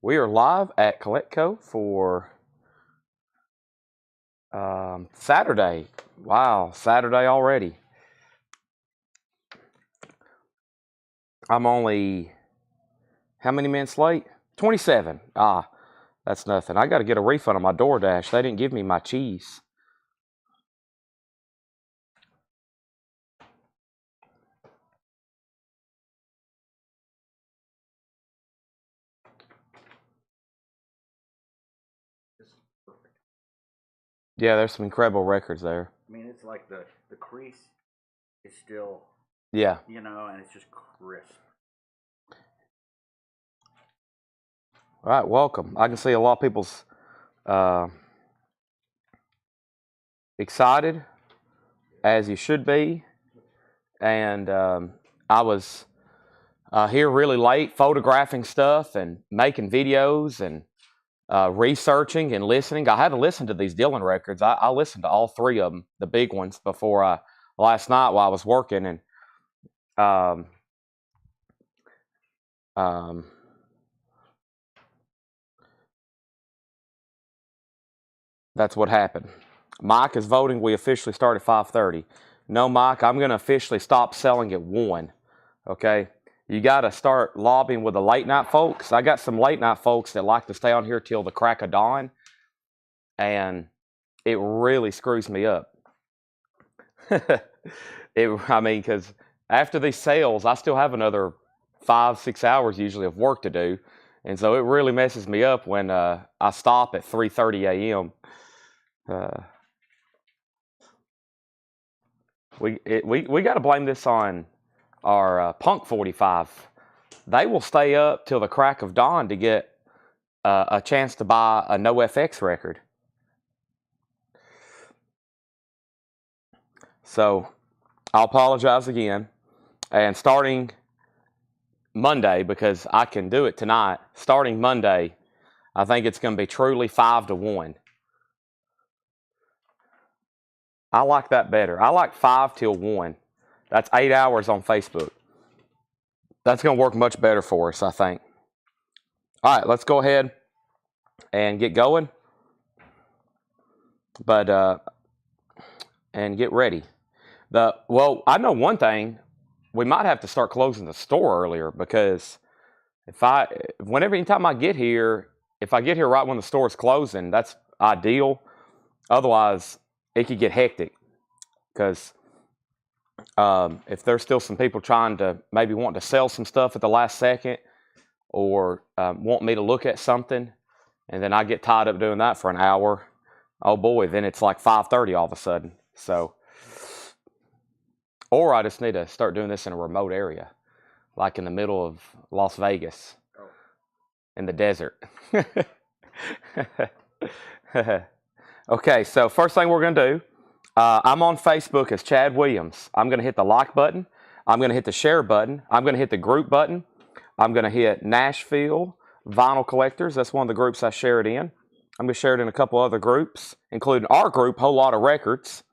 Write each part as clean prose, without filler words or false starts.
We are live at Coletco for Saturday. Wow, Saturday already. I'm only, how many minutes late? 27. That's nothing. I got to get a refund on my DoorDash. They didn't give me my cheese. Yeah, there's some incredible records there. I mean, it's like the crease is still, Yeah. and it's just crisp. All right, welcome. I can see a lot of people's excited, as you should be. And I was here really late photographing stuff and making videos and researching and listening. I had to listen to these Dylan records. I listened to all three of them, the big ones, before last night while I was working. And that's what happened. Mike is voting. We officially start at 5:30. No, Mike, I'm going to officially stop selling at 1. Okay? You got to start lobbying with the late night folks. I got some late night folks that like to stay on here till the crack of dawn. And it really screws me up. Because after these sales, I still have another 5-6 hours usually of work to do. And so it really messes me up when I stop at 3:30 a.m. We got to blame this on our Punk 45. They will stay up till the crack of dawn to get a chance to buy a NoFX record. So I'll apologize again. And starting Monday, because I can do it tonight, starting Monday, I think it's going to be truly 5-1. I like that better. I like 5 till 1. That's 8 hours on Facebook. That's going to work much better for us, I think. All right, let's go ahead and get going. And get ready. Well, I know one thing. We might have to start closing the store earlier, because anytime I get here, if I get here right when the store is closing, that's ideal. Otherwise, it could get hectic, because if there's still some people trying to maybe want to sell some stuff at the last second, or want me to look at something, and then I get tied up doing that for an hour, oh boy, then it's like 5:30 all of a sudden. So, or I just need to start doing this in a remote area, like in the middle of Las Vegas, in the desert. Okay, so first thing we're going to do, I'm on Facebook as Chad Williams. I'm going to hit the like button. I'm going to hit the share button. I'm going to hit the group button. I'm going to hit Nashville Vinyl Collectors. That's one of the groups I share it in. I'm going to share it in a couple other groups, including our group, Whole Lot of Records.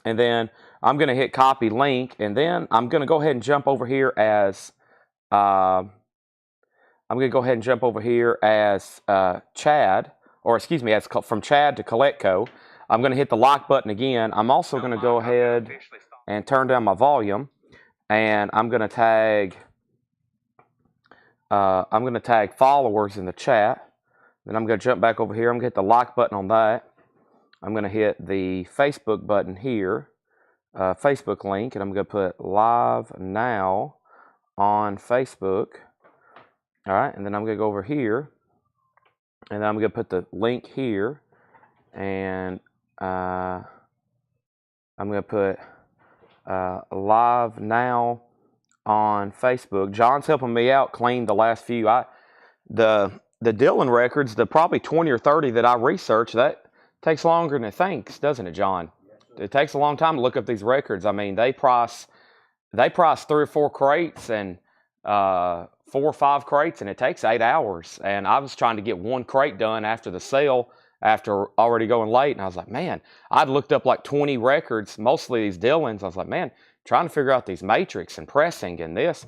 And then I'm going to hit copy link. And then I'm going to go ahead and jump over here as Chad, or excuse me, as from Chad to Coletco. I'm going to hit the like button again. I'm also going to go ahead and turn down my volume, and I'm going to tag followers in the chat. Then I'm going to jump back over here. I'm going to hit the like button on that. I'm going to hit the Facebook button here, Facebook link, and I'm going to put live now on Facebook. All right, and then I'm going to go over here, and then I'm going to put the link here, and I'm going to put live now on Facebook. John's helping me out clean the last few. The Dylan records, the probably 20 or 30 that I researched, that takes longer than it thinks, doesn't it, John? It takes a long time to look up these records. I mean, they price 3 or 4 crates and 4 or 5 crates, and it takes 8 hours. And I was trying to get 1 crate done after the sale, after already going late. And I was like, man, I'd looked up like 20 records, mostly these Dylans. I was like, man, trying to figure out these matrix and pressing and this.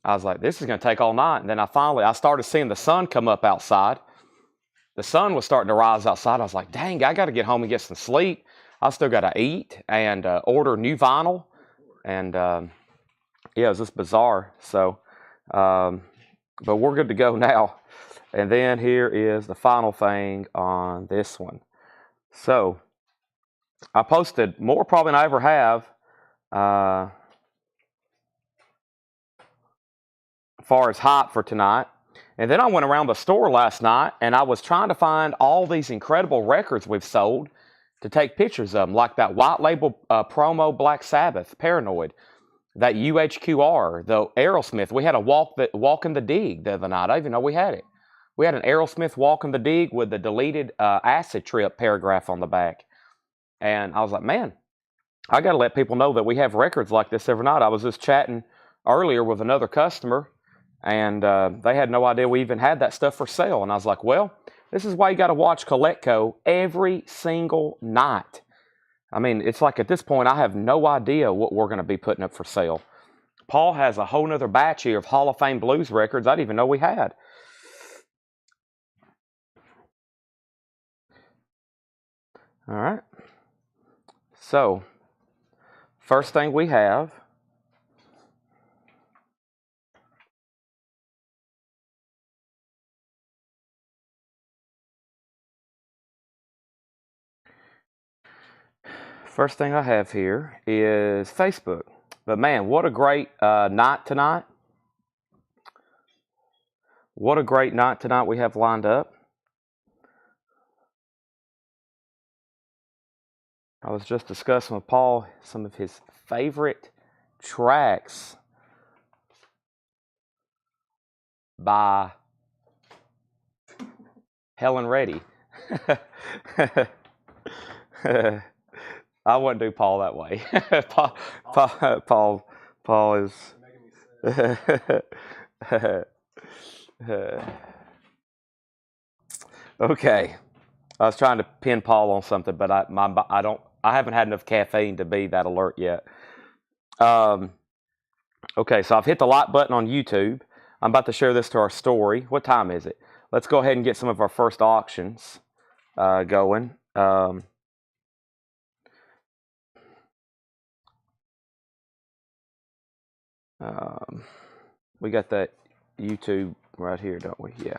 I was like, this is going to take all night. And then I started seeing the sun come up outside. The sun was starting to rise outside. I was like, dang, I got to get home and get some sleep. I still got to eat and order new vinyl. And yeah, it was just bizarre. So, but we're good to go now. And then here is the final thing on this one. So I posted more probably than I ever have. As far as hype for tonight. And then I went around the store last night and I was trying to find all these incredible records we've sold to take pictures of them, like that white label promo Black Sabbath, Paranoid, that UHQR, the Aerosmith. We had a Walk in the Dig the other night. I didn't even know we had it. We had an Aerosmith Walk in the Dig with the deleted Acid Trip paragraph on the back. And I was like, man, I got to let people know that we have records like this every night. I was just chatting earlier with another customer, and they had no idea we even had that stuff for sale. And I was like, well, this is why you got to watch Coletco every single night. I mean, it's like at this point, I have no idea what we're going to be putting up for sale. Paul has a whole nother batch here of Hall of Fame blues records I didn't even know we had. All right. So, first thing we have here is Facebook. But man, what a great night tonight. What a great night tonight we have lined up. I was just discussing with Paul some of his favorite tracks by Helen Reddy. I wouldn't do Paul that way. Paul is. Okay, I was trying to pin Paul on something, but I haven't had enough caffeine to be that alert yet. Okay, so I've hit the like button on YouTube. I'm about to share this to our story. What time is it? Let's go ahead and get some of our first auctions going. We got that YouTube right here, don't we? Yeah.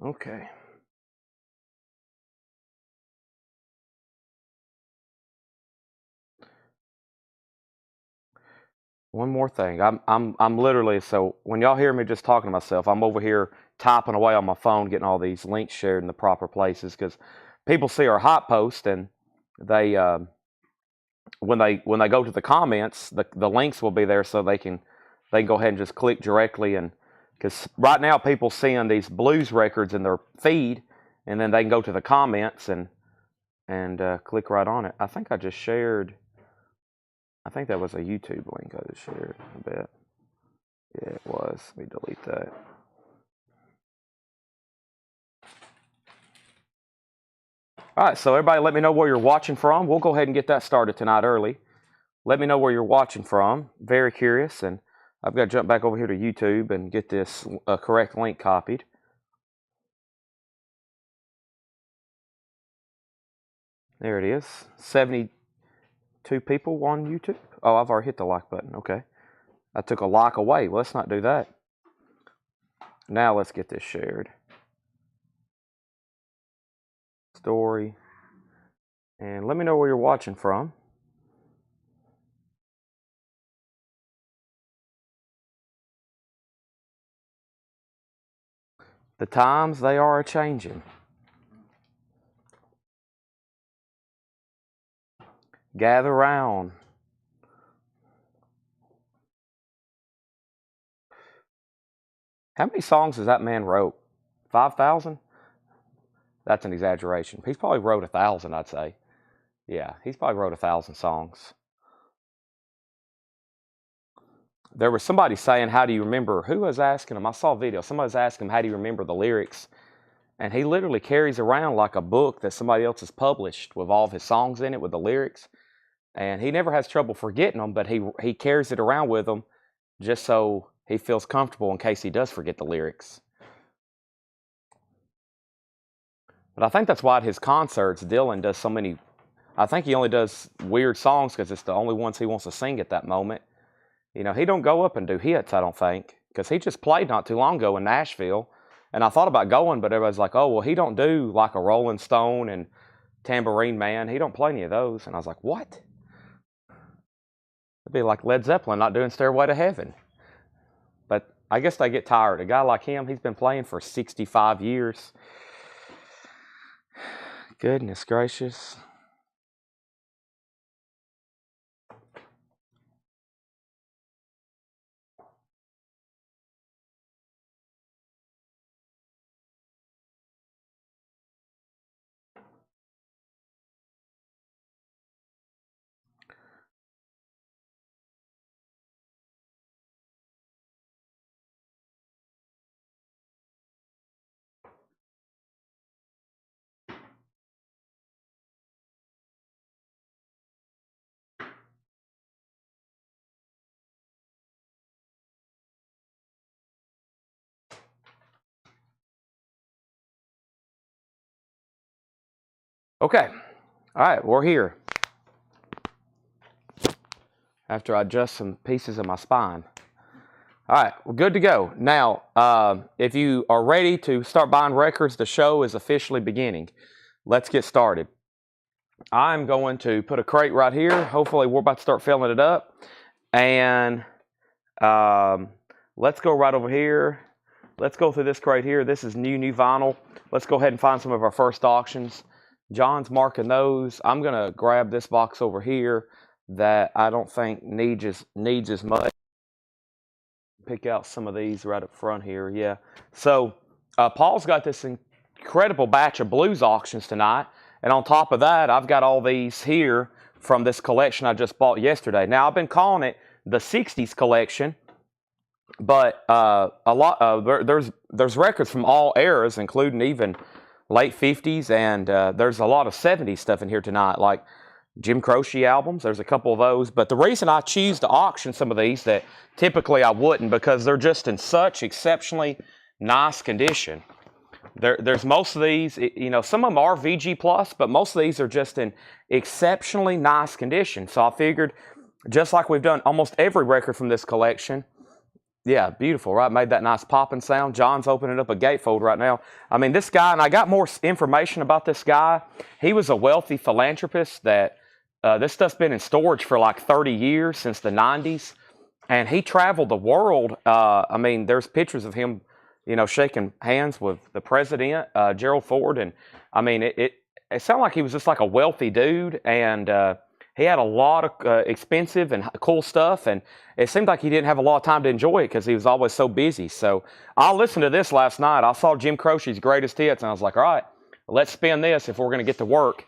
Okay. One more thing. I'm literally, so when y'all hear me just talking to myself, I'm over here typing away on my phone, getting all these links shared in the proper places, because people see our hot post and they when they go to the comments, the links will be there so they can go ahead and just click directly. And because right now people seeing these blues records in their feed, and then they can go to the comments and click right on it. I think I just shared. I think that was a YouTube link I just shared. I bet. Yeah, it was. Let me delete that. All right, so everybody let me know where you're watching from. We'll go ahead and get that started tonight early. Let me know where you're watching from. Very curious, and I've got to jump back over here to YouTube and get this correct link copied. There it is. 72 people on YouTube. Oh, I've already hit the like button. Okay. I took a like away. Well, let's not do that. Now let's get this shared. Story. And let me know where you're watching from. The times, they are a-changing. Gather round. How many songs has that man wrote? 5,000? That's an exaggeration. He's probably wrote 1,000, I'd say. Yeah, he's probably wrote 1,000 songs. There was somebody saying, how do you remember? Who was asking him? I saw a video. Somebody was asking him, how do you remember the lyrics? and he literally carries around like a book that somebody else has published with all of his songs in it with the lyrics. And he never has trouble forgetting them, but he carries it around with him just so he feels comfortable in case he does forget the lyrics. But I think that's why at his concerts, Dylan does so many. I think he only does weird songs because it's the only ones he wants to sing at that moment. You know, he don't go up and do hits, I don't think, because he just played not too long ago in Nashville. And I thought about going, but everybody's like, oh, well, he don't do like a Rolling Stone and Tambourine Man. He don't play any of those. And I was like, what? It'd be like Led Zeppelin not doing Stairway to Heaven. But I guess they get tired. A guy like him, he's been playing for 65 years. Goodness gracious. Okay. All right, we're here. After I adjust some pieces of my spine. All right, we're good to go. Now, if you are ready to start buying records, the show is officially beginning. Let's get started. I'm going to put a crate right here. Hopefully, we're about to start filling it up. And let's go right over here. Let's go through this crate here. This is new vinyl. Let's go ahead and find some of our first auctions. John's marking those. I'm going to grab this box over here that I don't think needs as much. Pick out some of these right up front here. Yeah. So Paul's got this incredible batch of blues auctions tonight. And on top of that, I've got all these here from this collection I just bought yesterday. Now, I've been calling it the 60s collection, but there's records from all eras, including even late 50s, and there's a lot of 70s stuff in here tonight, like Jim Croce albums. There's a couple of those. But the reason I choose to auction some of these that typically I wouldn't, because they're just in such exceptionally nice condition. There's most of these, you know, some of them are VG+, but most of these are just in exceptionally nice condition. So I figured, just like we've done almost every record from this collection, yeah, beautiful, right? Made that nice popping sound. John's opening up a gatefold right now. I mean, this guy, and I got more information about this guy. He was a wealthy philanthropist that this stuff's been in storage for like 30 years, since the 90s. And he traveled the world. I mean, there's pictures of him, you know, shaking hands with the president, Gerald Ford. And I mean, it sounded like he was just like a wealthy dude. And he had a lot of expensive and cool stuff, and it seemed like he didn't have a lot of time to enjoy it because he was always so busy. So I listened to this last night. I saw Jim Croce's Greatest Hits, and I was like, all right, let's spin this if we're going to get to work.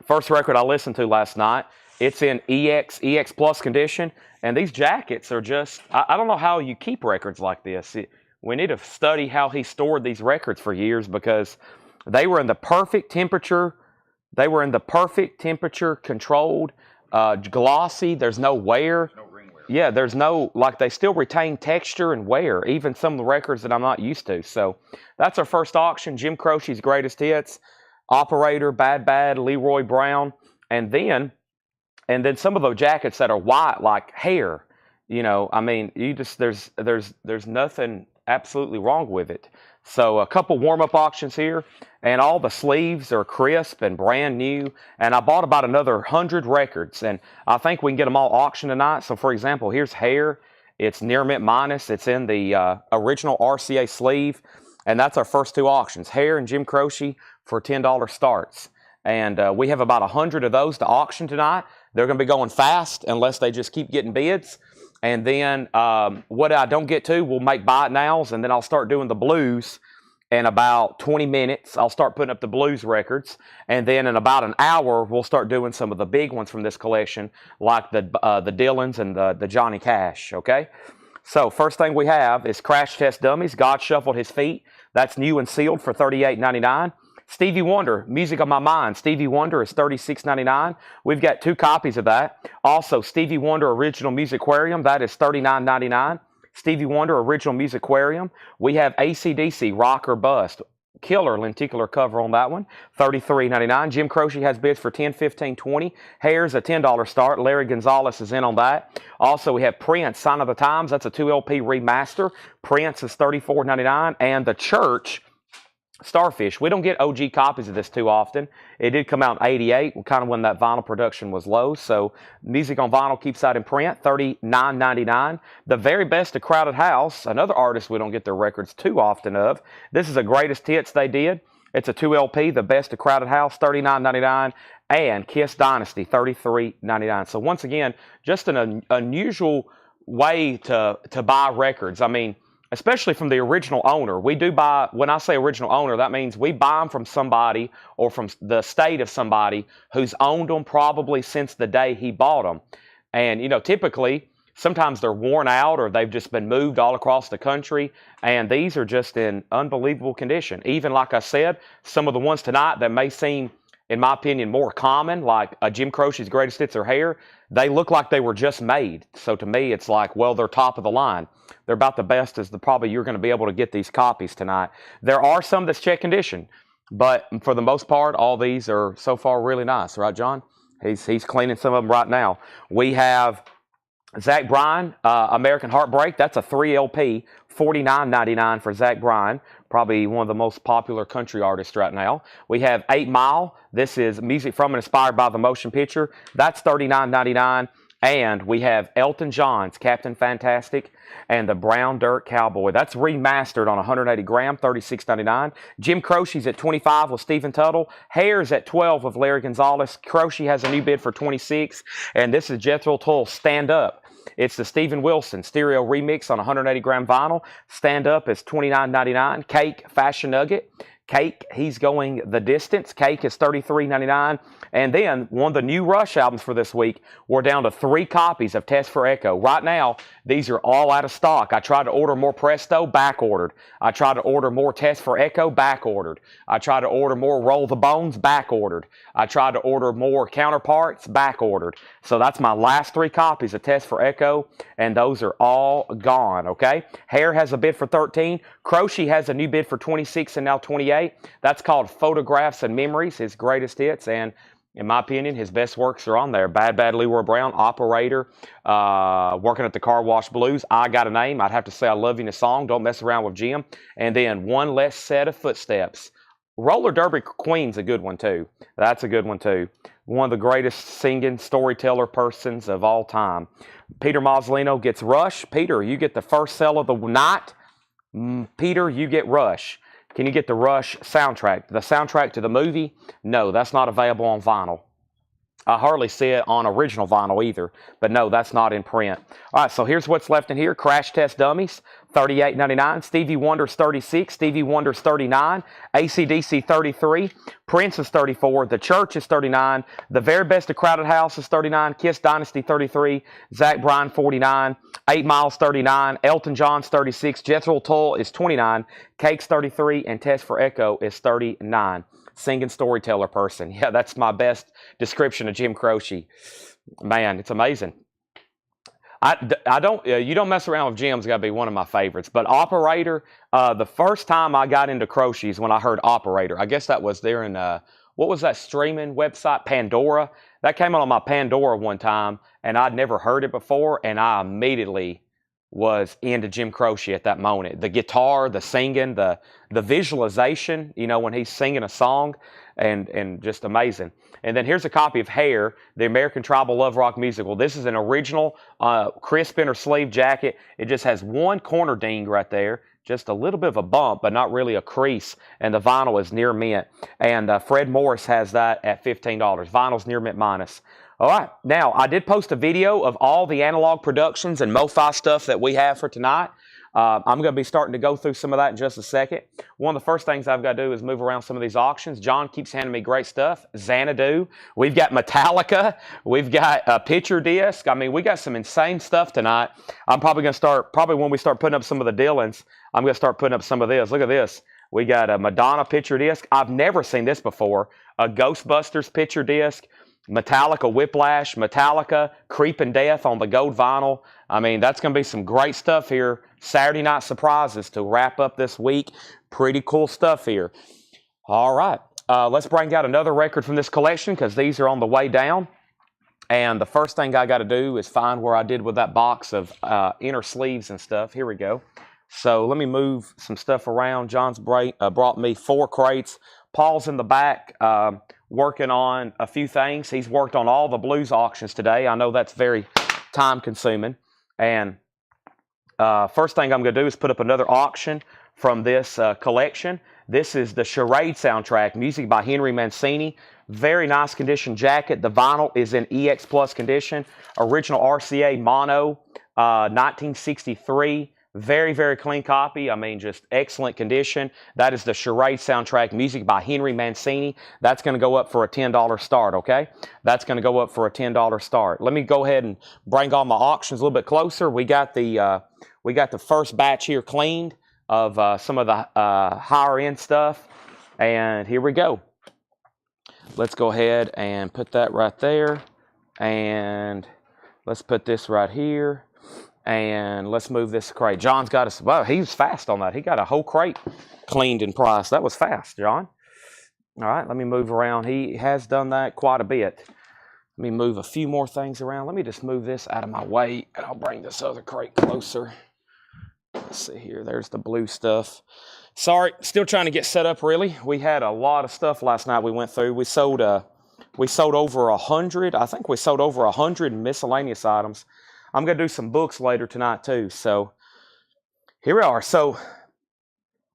First record I listened to last night, it's in EX Plus condition, and these jackets are just, I don't know how you keep records like this. We need to study how he stored these records for years, because they were in the perfect temperature. They were in the perfect temperature controlled, glossy. There's no wear. No ring wear. Yeah, there's no, like, they still retain texture and wear, even some of the records that I'm not used to. So that's our first auction, Jim Croce's Greatest Hits, Operator, Bad Bad, Leroy Brown, and then some of those jackets that are white like hair. You know, I mean, you just, there's nothing absolutely wrong with it. So a couple warm-up auctions here, and all the sleeves are crisp and brand new. And I bought about another 100 records, and I think we can get them all auctioned tonight. So, for example, here's Hair. It's near mint minus. It's in the original RCA sleeve, and that's our first two auctions, Hair and Jim Croce, for $10 starts. And we have about 100 of those to auction tonight. They're going to be going fast unless they just keep getting bids. And then what I don't get to, we'll make buy it nows, and then I'll start doing the blues in about 20 minutes. I'll start putting up the blues records. And then in about an hour, we'll start doing some of the big ones from this collection, like the Dylans and the Johnny Cash, okay? So first thing we have is Crash Test Dummies, God Shuffled His Feet. That's new and sealed for $38.99. Stevie Wonder, Music on My Mind. Stevie Wonder is $36.99. We've got 2 copies of that. Also, Stevie Wonder Original Musicarium, that is $39.99. Stevie Wonder Original Musicarium. We have AC/DC, Rock or Bust. Killer lenticular cover on that one, $33.99. Jim Croce has bids for $10, $15, $20. Hair's a $10 start. Larry Gonzalez is in on that. Also, we have Prince, Sign of the Times. That's a 2 LP remaster. Prince is $34.99. And The Church, Starfish. We don't get OG copies of this too often. It did come out in '88, kind of when that vinyl production was low. So Music on Vinyl keeps that in print, $39.99. The Very Best of Crowded House, another artist we don't get their records too often of. This is a greatest hits they did. It's a 2 LP, The Best of Crowded House, $39.99. And Kiss Dynasty, $33.99. So once again, just an unusual way to buy records. I mean, especially from the original owner. We do buy, when I say original owner, that means we buy them from somebody or from the estate of somebody who's owned them probably since the day he bought them. And, you know, typically, sometimes they're worn out or they've just been moved all across the country. And these are just in unbelievable condition. Even like I said, some of the ones tonight that may seem, in my opinion, more common, like Jim Croce's Greatest Hits or Hair, they look like they were just made. So to me, it's like, well, they're top of the line. They're about the best as probably you're going to be able to get these copies tonight. There are some that's check condition, but for the most part, all these are so far really nice, right, John? He's cleaning some of them right now. We have Zach Bryan, American Heartbreak. That's a 3 LP, $49.99 for Zach Bryan. Probably one of the most popular country artists right now. We have 8 Mile. This is music from and inspired by the motion picture. That's $39.99. And we have Elton John's Captain Fantastic and the Brown Dirt Cowboy. That's remastered on 180 gram, $36.99. Jim Croce's at $25 with Stephen Tuttle. Hair's at $12 with Larry Gonzalez. Croce has a new bid for $26. And this is Jethro Tull, Stand Up. It's the Steven Wilson stereo remix on 180 gram vinyl. Stand Up is $29.99. Cake, Fashion Nugget. Cake, he's going the distance. Cake is $33.99. And then one of the new Rush albums for this week, we're down to 3 copies of Test for Echo. Right now, these are all out of stock. I tried to order more Presto, back ordered. I tried to order more Test for Echo, back ordered. I tried to order more Roll the Bones, back ordered. I tried to order more Counterparts, back ordered. So that's my last 3 copies of Test for Echo, and those are all gone, okay? Hair has a bid for $13. Croce has a new bid for $26 and now $28. That's called Photographs and Memories, his greatest hits, and in my opinion, his best works are on there. Bad Bad Leroy Brown, Operator, Working at the Car Wash Blues, I Got a Name, I'd have to say I Love You in a Song, Don't Mess Around with Jim, and then One Less Set of Footsteps. Roller Derby Queen's a good one too. That's a good one too. One of the greatest singing storyteller persons of all time. Peter Mazzolino gets Rush. Peter, you get the first sell of the night. Peter, you get Rush. Can you get the Rush soundtrack? The soundtrack to the movie? No, that's not available on vinyl. I hardly see it on original vinyl either, but no, that's not in print. All right, so here's what's left in here. Crash Test Dummies, $38.99. Stevie Wonder's $36. Stevie Wonder's $39. AC/DC $33. Prince is $34. The Church is $39. The Very Best of Crowded House is $39. Kiss Dynasty $33. Zach Bryan $49. 8 Miles $39. Elton John's $36. Jethro Tull is $29. Cake's $33. And Test for Echo is $39. Singing storyteller person. Yeah, that's my best description of Jim Croce. Man, it's amazing. I don't, you don't mess around with Jim's got to be one of my favorites. But Operator, the first time I got into Croce's when I heard Operator, I guess that was there in, what was that streaming website, Pandora? That came on my Pandora one time, and I'd never heard it before, and I immediately was into Jim Croce at that moment. The guitar, the singing, the visualization, you know, when he's singing a song, and just amazing. And then here's a copy of Hair, the American Tribal Love Rock Musical. This is an original crisp inner sleeve jacket. It just has one corner ding right there, just a little bit of a bump, but not really a crease. And the vinyl is near mint. And Fred Morris has that at $15. Vinyl's near mint minus. All right, now I did post a video of all the Analog Productions and MoFi stuff that we have for tonight. I'm going to be starting to go through some of that in just a second. One of the first things I've got to do is move around some of these auctions. John keeps handing me great stuff. Xanadu. We've got Metallica. We've got a picture disc. I mean, we got some insane stuff tonight. I'm probably going to start, when we start putting up some of the Dylans, I'm going to start putting up some of this. Look at this. We got a Madonna picture disc. I've never seen this before. A Ghostbusters picture disc. Metallica Whiplash, Metallica Creeping Death on the gold vinyl. I mean, that's going to be some great stuff here. Saturday night surprises to wrap up this week. Pretty cool stuff here. All right. Let's bring out another record from this collection because these are on the way down. And the first thing I got to do is find where I did with that box of inner sleeves and stuff. Here we go. So let me move some stuff around. John's brought me 4 crates. Paul's in the back working on a few things. He's worked on all the blues auctions today. I know that's very time consuming. And first thing I'm going to do is put up another auction from this collection. This is the Charade soundtrack, music by Henry Mancini. Very nice condition jacket. The vinyl is in EX Plus condition. Original RCA mono, 1963. Very, very clean copy. I mean, just excellent condition. That is the Charade soundtrack, music by Henry Mancini. That's going to go up for a $10 start, okay? That's going to go up for a $10 start. Let me go ahead and bring all my auctions a little bit closer. We got the first batch here cleaned of some of the higher end stuff. And here we go. Let's go ahead and put that right there. And let's put this right here. And let's move this crate. John's got us. Well, he was fast on that. He got a whole crate cleaned and priced. That was fast, John. All right, let me move around. He has done that quite a bit. Let me move a few more things around. Let me just move this out of my way, and I'll bring this other crate closer. Let's see here. There's the blue stuff. Sorry, still trying to get set up, really. We had a lot of stuff last night we went through. We sold over 100. I think we sold over 100 miscellaneous items. I'm going to do some books later tonight, too. So here we are. So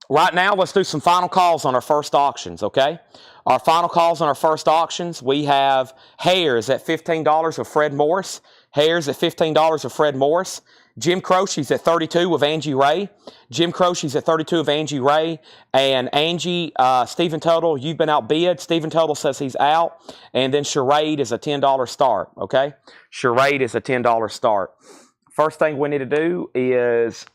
right now, let's do some final calls on our first auctions, okay? Our final calls on our first auctions, we have Hares at $15 of Fred Morris. Hares at $15 of Fred Morris. Jim Croce's at $32 of Angie Ray. Jim Croce's at $32 of Angie Ray. And Angie, Stephen Tuttle, you've been outbid. Stephen Tuttle says he's out. And then Charade is a $10 start, okay? Charade is a $10 start. First thing we need to do is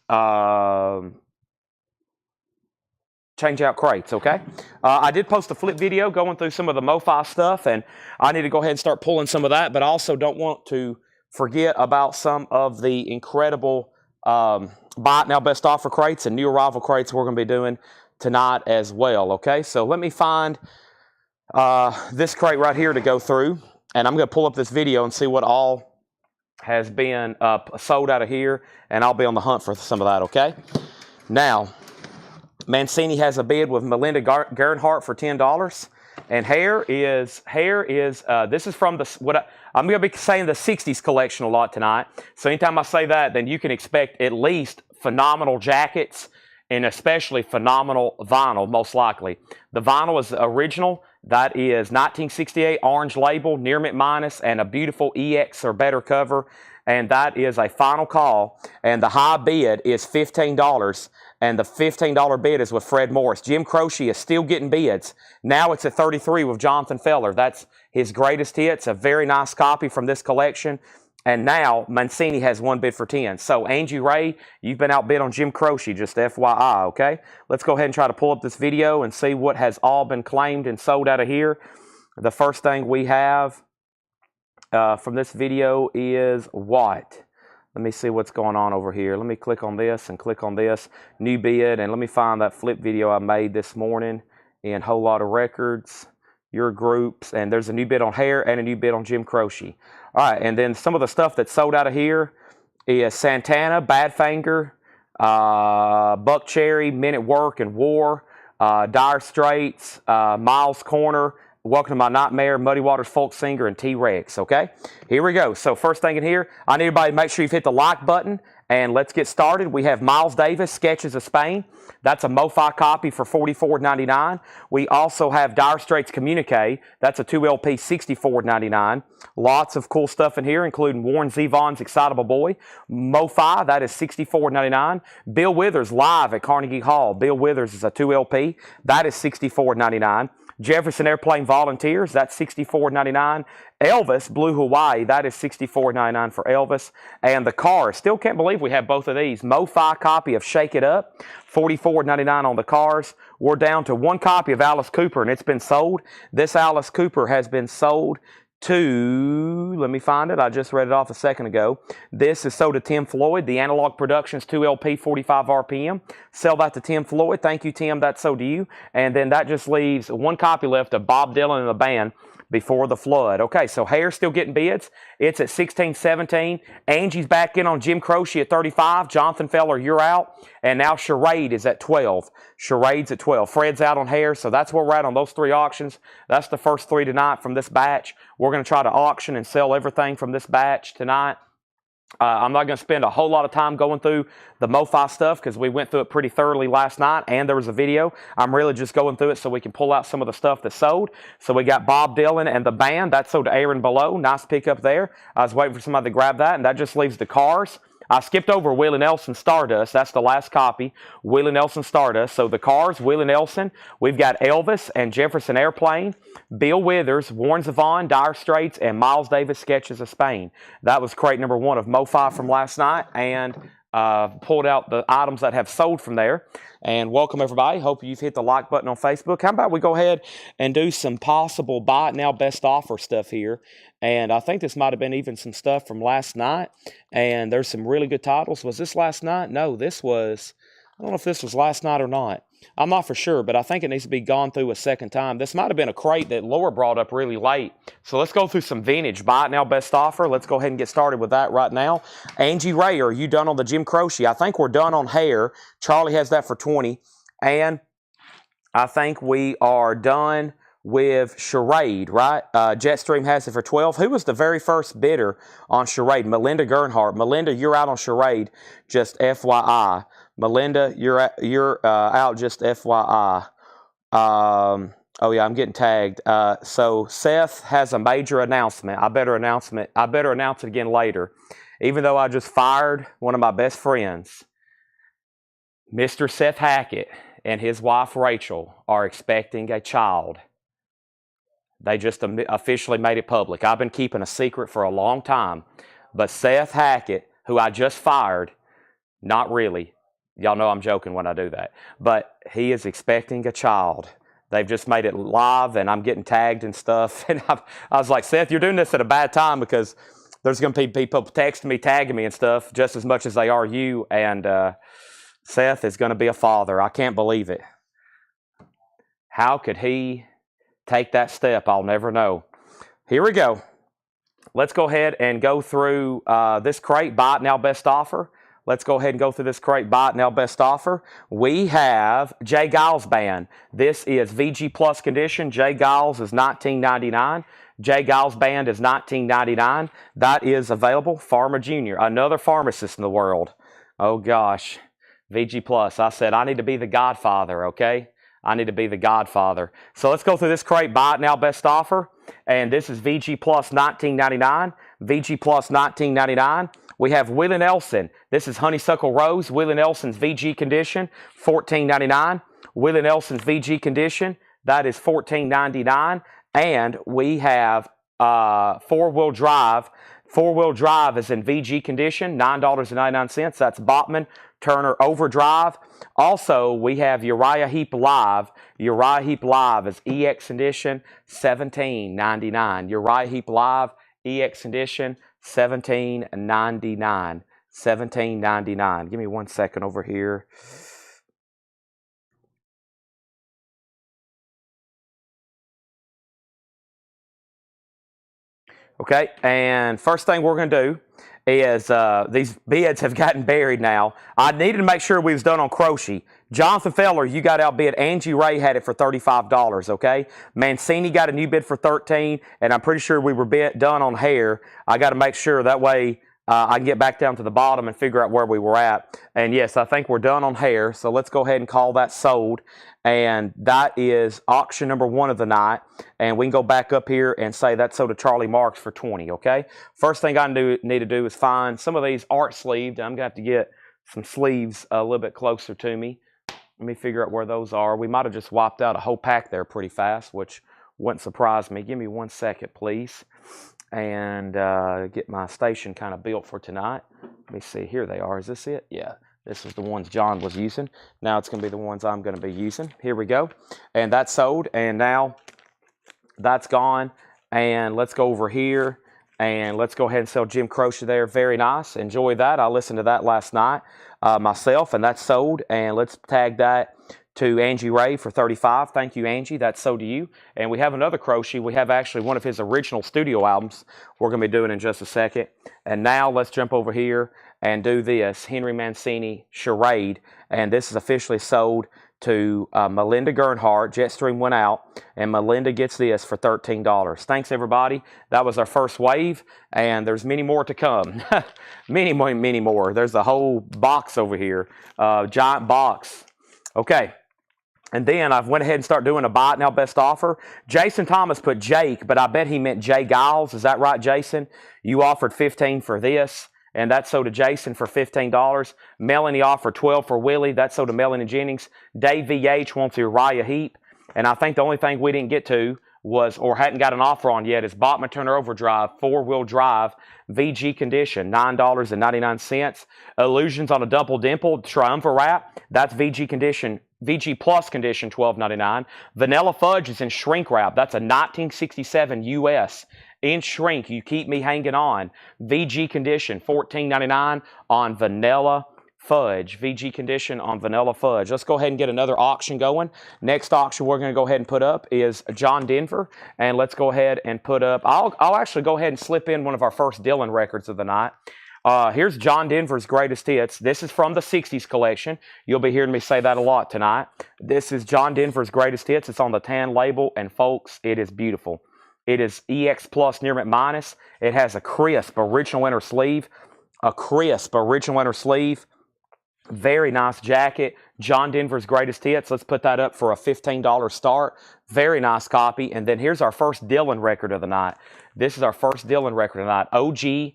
change out crates, okay? I did post a flip video going through some of the MoFi stuff, and I need to go ahead and start pulling some of that, but I also don't want to forget about some of the incredible Buy It Now Best Offer crates and new arrival crates we're going to be doing tonight as well, okay? So let me find this crate right here to go through, and I'm going to pull up this video and see what all has been sold out of here, and I'll be on the hunt for some of that, okay? Now, Mancini has a bid with Melinda Gernhardt for $10. And Hair is this is from I'm going to be saying the 60s collection a lot tonight. So anytime I say that, then you can expect at least phenomenal jackets and especially phenomenal vinyl, most likely. The vinyl is original. That is 1968 orange label, near mint minus, and a beautiful EX or better cover. And that is a final call. And the high bid is $15. And the $15 bid is with Fred Morris. Jim Croce is still getting bids. Now it's at $33 with Jonathan Feller. That's his greatest hits, a very nice copy from this collection. And now Mancini has one bid for $10. So Angie Ray, you've been outbid on Jim Croce, just FYI, okay? Let's go ahead and try to pull up this video and see what has all been claimed and sold out of here. The first thing we have from this video is what? Let me see what's going on over here. Let me click on this and click on this. New bid, and let me find that flip video I made this morning in Whole Lot of Records, your groups, and there's a new bid on Hair and a new bid on Jim Croce. All right, and then some of the stuff that's sold out of here is Santana, Badfinger, Buck Cherry, Men at Work and War, Dire Straits, Miles Corner, Welcome to My Nightmare, Muddy Waters Folk Singer, and T-Rex, okay? Here we go. So first thing in here, I need everybody to make sure you've hit the like button, and let's get started. We have Miles Davis, Sketches of Spain. That's a MoFi copy for $44.99. We also have Dire Straits Communique. That's a 2 LP, $64.99. Lots of cool stuff in here, including Warren Zevon's Excitable Boy. MoFi, that is $64.99. Bill Withers live at Carnegie Hall. Bill Withers is a 2 LP. That is $64.99. Jefferson Airplane Volunteers, that's $64.99. Elvis Blue Hawaii, that is $64.99 for Elvis. And the Cars, still can't believe we have both of these. MoFi copy of Shake It Up, $44.99 on the Cars. We're down to one copy of Alice Cooper, and it's been sold. This Alice Cooper has been sold to, let me find it, I just read it off a second ago. This is sold to Tim Floyd, the Analog Productions 2LP 45 RPM. Sell that to Tim Floyd. Thank you, Tim, that's sold to you. And then that just leaves one copy left of Bob Dylan and the Band, Before the Flood. Okay, so Hair's still getting bids. It's at $16.17. Angie's back in on Jim Croce at $35. Jonathan Feller, you're out. And now Charade is at $12. Charade's at $12. Fred's out on Hair, so that's where we're at on those three auctions. That's the first three tonight from this batch. We're going to try to auction and sell everything from this batch tonight. I'm not going to spend a whole lot of time going through the MoFi stuff because we went through it pretty thoroughly last night and there was a video. I'm really just going through it so we can pull out some of the stuff that's sold. So we got Bob Dylan and the Band. That's sold to Aaron Below. Nice pickup there. I was waiting for somebody to grab that, and that just leaves the Cars. I skipped over Willie Nelson Stardust. That's the last copy. Willie Nelson Stardust. So the Cars, Willie Nelson. We've got Elvis and Jefferson Airplane, Bill Withers, Warren Zevon, Dire Straits, and Miles Davis Sketches of Spain. That was crate number one of MoFi from last night, and pulled out the items that have sold from there. And welcome everybody. Hope you've hit the like button on Facebook. How about we go ahead and do some possible buy it now best offer stuff here. And I think this might have been even some stuff from last night. And there's some really good titles. Was this last night? No, this was, I don't know if this was last night or not. I'm not for sure, but I think it needs to be gone through a second time. This might have been a crate that Laura brought up really late. So let's go through some vintage. Buy it now, best offer. Let's go ahead and get started with that right now. Angie Ray, are you done on the Jim Croce? I think we're done on Hair. Charlie has that for 20. And I think we are done with Charade, right? Jetstream has it for 12. Who was the very first bidder on Charade? Melinda Gernhardt. Melinda, you're out on Charade, just FYI. Melinda, you're out, just FYI. Oh yeah, I'm getting tagged. So Seth has a major announcement. I better announce it again later. Even though I just fired one of my best friends, Mr. Seth Hackett and his wife Rachel are expecting a child. They just officially made it public. I've been keeping a secret for a long time. But Seth Hackett, who I just fired, not really. Y'all know I'm joking when I do that. But he is expecting a child. They've just made it live, and I'm getting tagged and stuff. And I was like, Seth, you're doing this at a bad time because there's going to be people texting me, tagging me and stuff just as much as they are you. And Seth is going to be a father. I can't believe it. How could he take that step? I'll never know. Here we go. Let's go ahead and go through this crate, buy it now best offer. Let's go ahead and go through this crate, buy it now best offer. We have Jay Giles Band. This is VG Plus condition. Jay Giles is $19.99. Jay Giles Band is $19.99. That is available. Farmer Jr., another pharmacist in the world. Oh gosh, VG Plus. I said I need to be the godfather, okay? I need to be the godfather. So let's go through this crate, buy it now best offer. And this is VG Plus $19.99. VG Plus $19.99. We have Willie Nelson. This is Honeysuckle Rose. Willie Nelson's VG condition, $14.99. Willie Nelson's VG condition, that is $14.99. And we have four-wheel drive. Four-wheel drive is in VG condition, $9.99. That's Bachman Turner Overdrive. Also, we have Uriah Heep Live. Uriah Heep Live is EX edition, $17.99. Uriah Heep Live, EX edition, $17.99. $17.99. Give me 1 second over here. Okay, and first thing we're going to do is these bids have gotten buried now. I needed to make sure we was done on Croce. Jonathan Feller, you got outbid. Angie Ray had it for $35, okay? Mancini got a new bid for $13, and I'm pretty sure we were done on Hair. I got to make sure that way I can get back down to the bottom and figure out where we were at. And yes, I think we're done on Hair, so let's go ahead and call that sold. And that is auction number one of the night. And we can go back up here and say that's sold to Charlie Marks for 20, okay? First thing I need to do is find some of these art sleeved. I'm going to have to get some sleeves a little bit closer to me. Let me figure out where those are. We might have just wiped out a whole pack there pretty fast, which wouldn't surprise me. Give me 1 second, please, and get my station kind of built for tonight. Let me see. Here they are. Is this it? Yeah. This is the ones John was using. Now it's going to be the ones I'm going to be using. Here we go. And that's sold. And now that's gone. And let's go over here. And let's go ahead and sell Jim Croce there. Very nice. Enjoy that. I listened to that last night myself. And that's sold. And let's tag that to Angie Ray for $35. Thank you, Angie. That's sold to you. And we have another Croce. We have actually one of his original studio albums we're going to be doing in just a second. And now let's jump over here and do this Henry Mancini Charade. And this is officially sold to Melinda Gernhardt. Jetstream went out, and Melinda gets this for $13. Thanks, everybody. That was our first wave, and there's many more to come. many more. There's a whole box over here, giant box. Okay. And then I went ahead and started doing a buy it now best offer. Jason Thomas put Jake, but I bet he meant Jay Giles. Is that right, Jason? You offered $15 for this, and that's sold to Jason for $15. Melanie offered $12 for Willie. That's sold to Melanie Jennings. Dave VH wants Uriah Heep. And I think the only thing we didn't get to was, or hadn't got an offer on yet, is Bachman Turner Overdrive, 4-wheel drive, VG condition, $9.99. Illusions on a Double Dimple, Triumvirate, that's VG condition, VG Plus condition, $12.99. Vanilla Fudge is in shrink wrap. That's a 1967 US in shrink. You keep me hanging on. VG condition, $14.99 on Vanilla Fudge. VG condition on Vanilla Fudge. Let's go ahead and get another auction going. Next auction we're going to go ahead and put up is John Denver. And let's go ahead and put up, I'll actually go ahead and slip in one of our first Dylan records of the night. Here's John Denver's Greatest Hits. This is from the 60s collection. You'll be hearing me say that a lot tonight. This is John Denver's Greatest Hits. It's on the tan label, and folks, it is beautiful. It is EX Plus Near Mint Minus. It has a crisp original inner sleeve. Very nice jacket. John Denver's Greatest Hits. Let's put that up for a $15 start. Very nice copy. And then here's our first Dylan record of the night. This is our first Dylan record of the night. OG.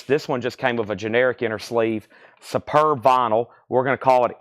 This one just came with a generic inner sleeve. Superb vinyl. We're going to call it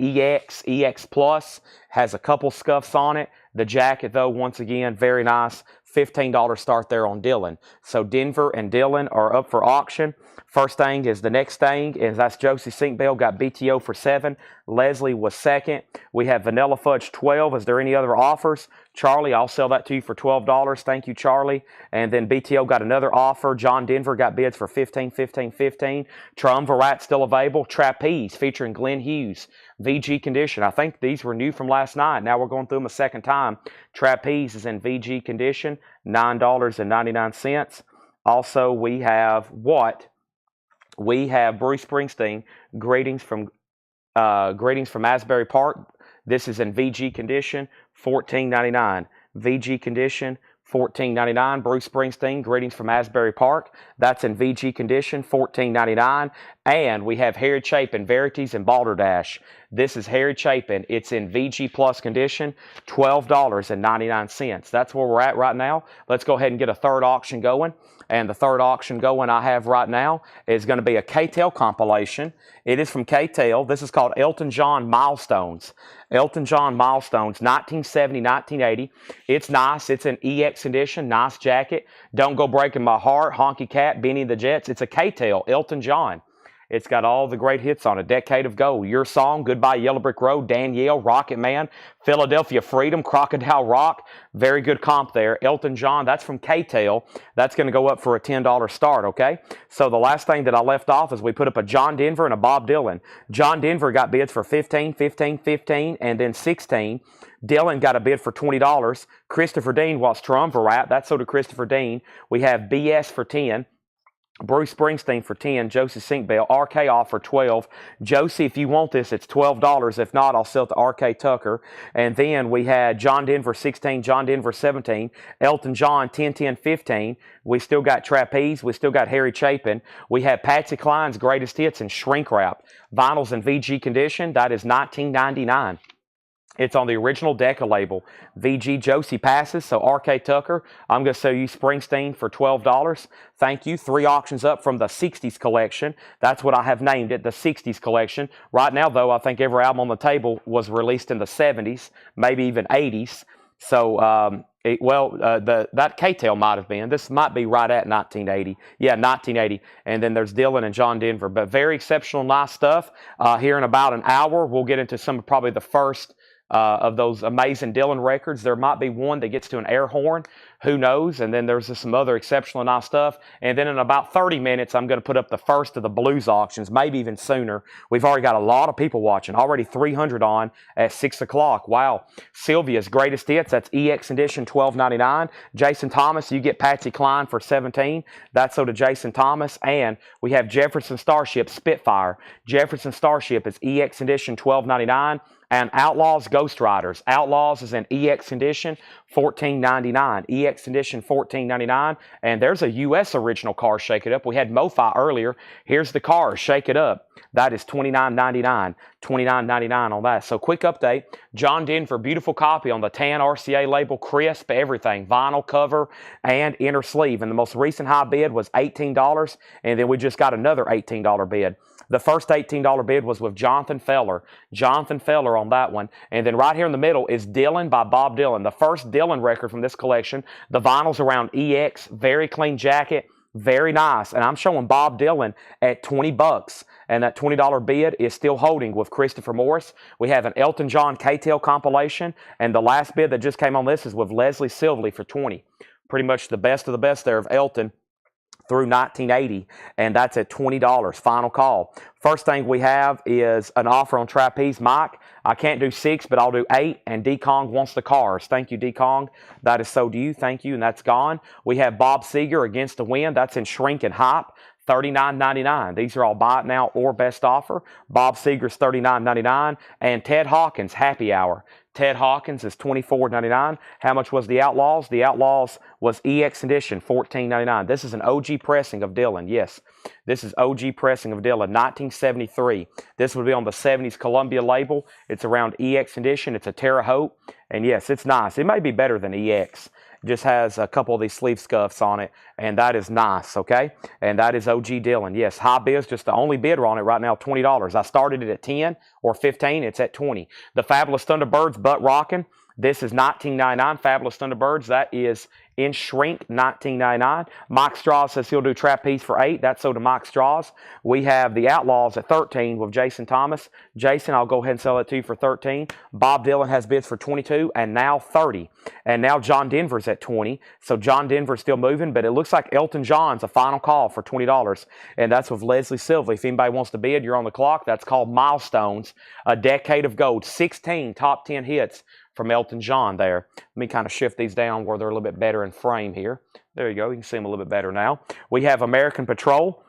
EX Plus. Has a couple scuffs on it. The jacket, though, once again, very nice. $15 start there on Dylan. So Denver and Dylan are up for auction. First thing is the next thing is that's Josie Sinkbell got BTO for $7. Leslie was second. We have Vanilla Fudge 12. Is there any other offers? Charlie, I'll sell that to you for $12. Thank you, Charlie. And then BTO got another offer. John Denver got bids for $15. Triumvirate still available. Trapeze featuring Glenn Hughes. VG condition. I think these were new from last night. Now we're going through them a second time. Trapeze is in VG condition. $9.99. Also, we have what? We have Bruce Springsteen, Greetings from Asbury Park. This is in VG condition, $14.99. VG condition, $14.99. Bruce Springsteen, Greetings from Asbury Park. That's in VG condition, $14.99. And we have Harry Chapin, Verities and Balderdash. This is Harry Chapin. It's in VG Plus condition, $12.99. That's where we're at right now. Let's go ahead and get a third auction going. And the third auction going I have right now is going to be a K-Tel compilation. It is from K-Tel. This is called Elton John Milestones. Elton John Milestones, 1970, 1980. It's nice. It's an EX edition. Nice jacket. Don't Go Breaking My Heart, Honky Cat, Benny and the Jets. It's a K-Tel, Elton John. It's got all the great hits on it. Decade of Gold, Your Song, Goodbye Yellow Brick Road, Danielle, Rocket Man, Philadelphia Freedom, Crocodile Rock. Very good comp there. Elton John, that's from K-Tel. That's going to go up for a $10 start, okay? So the last thing that I left off is we put up a John Denver and a Bob Dylan. John Denver got bids for $15, and then $16. Dylan got a bid for $20. Christopher Dean was Triumvirate. That's sold to Christopher Dean. We have BS for $10. Bruce Springsteen for $10, Josie Sinkbell, RK offer $12. Josie, if you want this, it's $12. If not, I'll sell it to RK Tucker. And then we had John Denver 16, John Denver 17, Elton John 10, 10, 15. We still got Trapeze. We still got Harry Chapin. We have Patsy Cline's Greatest Hits in shrink wrap. Vinyls in VG condition. That is $19.99. It's on the original Decca label. VG Josie passes, so RK Tucker, I'm going to sell you Springsteen for $12. Thank you. 3 auctions up from the 60s collection. That's what I have named it, the 60s collection. Right now, though, I think every album on the table was released in the 70s, maybe even 80s. So, that K-Tel might have been. This might be right at 1980. Yeah, 1980. And then there's Dylan and John Denver. But very exceptional, nice stuff. Here in about an hour, we'll get into some of probably the first of those amazing Dylan records. There might be one that gets to an air horn. Who knows? And then there's just some other exceptional nice stuff. And then in about 30 minutes, I'm going to put up the first of the blues auctions, maybe even sooner. We've already got a lot of people watching. Already 300 on at 6 o'clock. Wow. Sylvia's Greatest Hits. That's EX Edition, $12.99. Jason Thomas, you get Patsy Cline for $17. That's so to Jason Thomas. And we have Jefferson Starship Spitfire. Jefferson Starship is EX Edition, $12.99. And Outlaws Ghost Riders. Outlaws is an EX Edition, $14.99. EX Edition, $14.99. And there's a U.S. original car, Shake It Up. We had MoFi earlier. Here's the car, Shake It Up. That is $29.99. $29.99 on that. So quick update. John Denver, beautiful copy on the tan RCA label, crisp, everything. Vinyl cover and inner sleeve. And the most recent high bid was $18. And then we just got another $18 bid. The first $18 bid was with Jonathan Feller. Jonathan Feller on that one. And then right here in the middle is Dylan by Bob Dylan. The first Dylan record from this collection. The vinyl's around EX. Very clean jacket. Very nice. And I'm showing Bob Dylan at $20. And that $20 bid is still holding with Christopher Morris. We have an Elton John K-Tel compilation. And the last bid that just came on this is with Leslie Silvely for $20. Pretty much the best of the best there of Elton through 1980, and that's at $20. Final call. First thing we have is an offer on trapeze. Mike, I can't do 6, but I'll do 8, and D. Kong wants the cars. Thank you, D. Kong. That is so due. Thank you, and that's gone. We have Bob Seger Against the Wind. That's in Shrink and Hype. $39.99. These are all buy it now or best offer. Bob Seger's $39.99, and Ted Hawkins Happy Hour. Ted Hawkins is $24.99. How much was the Outlaws? The Outlaws was EX Edition, $14.99. This is an OG pressing of Dylan. Yes, this is OG pressing of Dylan, 1973. This would be on the 70s Columbia label. It's around EX Edition. It's a Terre Haute. And yes, it's nice. It may be better than EX. It just has a couple of these sleeve scuffs on it, and that is nice, okay? And that is OG Dylan. Yes, high bid's just the only bidder on it right now, $20. I started it at 10 or 15. It's at 20. The Fabulous Thunderbirds Butt Rockin'. This is $19.99. Fabulous Thunderbirds. That is in Shrink, $19.99. Mike Straws says he'll do trapeze for $8. That's so to Mike Straws. We have the Outlaws at 13 with Jason Thomas. Jason, I'll go ahead and sell it to you for 13. Bob Dylan has bids for 22 and now 30. And now John Denver's at 20. So John Denver's still moving, but it looks like Elton John's a final call for $20. And that's with Leslie Silvely. If anybody wants to bid, you're on the clock. That's called Milestones, a decade of gold. 16 top 10 hits from Elton John there. Let me kind of shift these down where they're a little bit better in frame here. There you go. You can see them a little bit better now. We have American Patrol.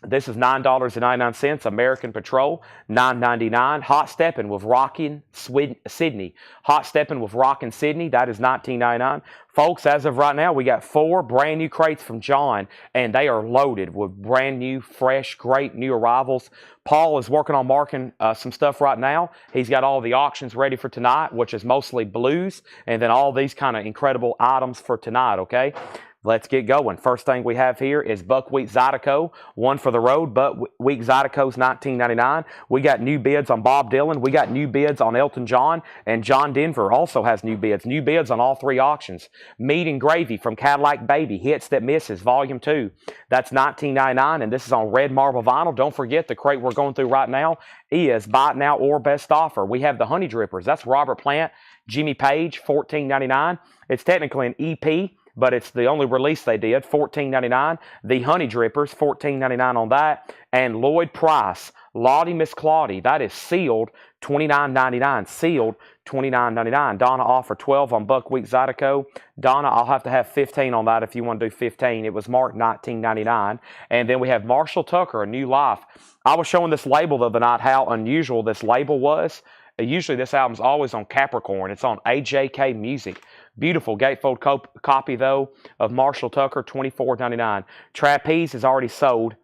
This is $9.99. American Patrol, $9.99. Hot Steppin' with Rockin' Sydney. Hot Steppin' with Rockin' Sydney. That is $19.99. Folks, as of right now, we got 4 brand new crates from John, and they are loaded with brand new, fresh, great new arrivals. Paul is working on marking some stuff right now. He's got all the auctions ready for tonight, which is mostly blues, and then all these kind of incredible items for tonight, okay? Let's get going. First thing we have here is Buckwheat Zydeco, one for the road. Buckwheat Zydeco's $19.99. We got new bids on Bob Dylan. We got new bids on Elton John. And John Denver also has new bids. New bids on all 3 auctions. Meat and Gravy from Cadillac Baby, Hits That Misses, Volume 2. That's $19.99, and this is on red marble vinyl. Don't forget, the crate we're going through right now is buy it now or best offer. We have the Honey Drippers. That's Robert Plant, Jimmy Page, $14.99. It's technically an EP, but it's the only release they did, $14.99. The Honey Drippers, $14.99 on that. And Lloyd Price, Lottie Miss Claudie, that is sealed, $29.99. Sealed, $29.99. Donna offered 12 on Buckwheat Zydeco. Donna, I'll have to have 15 on that if you want to do 15. It was marked $19.99. And then we have Marshall Tucker, A New Life. I was showing this label the other night, how unusual this label was. Usually this album's always on Capricorn. It's on AJK Music. Beautiful gatefold copy, though, of Marshall Tucker, $24.99. Trapeze is already sold.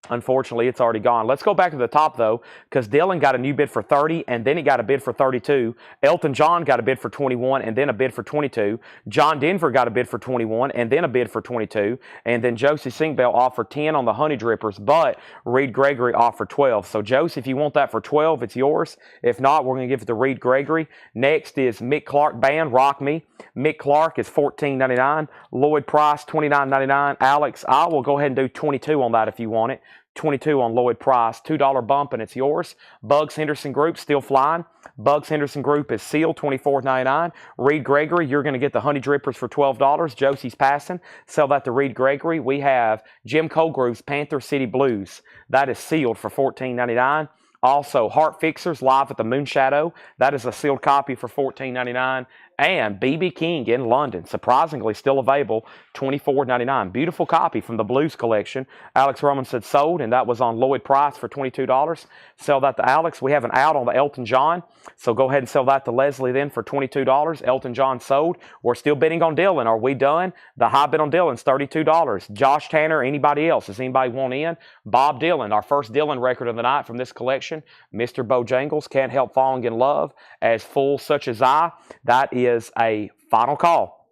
Unfortunately, it's already gone. Let's go back to the top, though, because Dylan got a new bid for 30, and then he got a bid for 32. Elton John got a bid for 21, and then a bid for 22. John Denver got a bid for 21, and then a bid for 22. And then Josie Singbell offered 10 on the Honey Drippers, but Reed Gregory offered 12. So, Josie, if you want that for 12, it's yours. If not, we're going to give it to Reed Gregory. Next is Mick Clark Band, Rock Me. Mick Clark is $14.99. Lloyd Price, $29.99. Alex, I will go ahead and do 22 on that if you want it. 22 on Lloyd Price, $2 bump, and it's yours. Bugs Henderson Group, still flying. Bugs Henderson Group is sealed, $24.99. Reed Gregory, you're going to get the Honey Drippers for $12. Josie's passing. Sell that to Reed Gregory. We have Jim Colgrove's Panther City Blues. That is sealed for $14.99. Also, Heart Fixers live at the Moonshadow. That is a sealed copy for $14.99. And B.B. King in London, surprisingly still available, $24.99. Beautiful copy from the Blues collection. Alex Roman said sold, and that was on Lloyd Price for $22. Sell that to Alex. We have an out on the Elton John, so go ahead and sell that to Leslie then for $22. Elton John sold. We're still bidding on Dylan. Are we done? The high bid on Dylan's $32. Josh Tanner, anybody else? Does anybody want in? Bob Dylan, our first Dylan record of the night from this collection. Mr. Bojangles, Can't Help Falling in Love, As Full Such As I. That is a final call,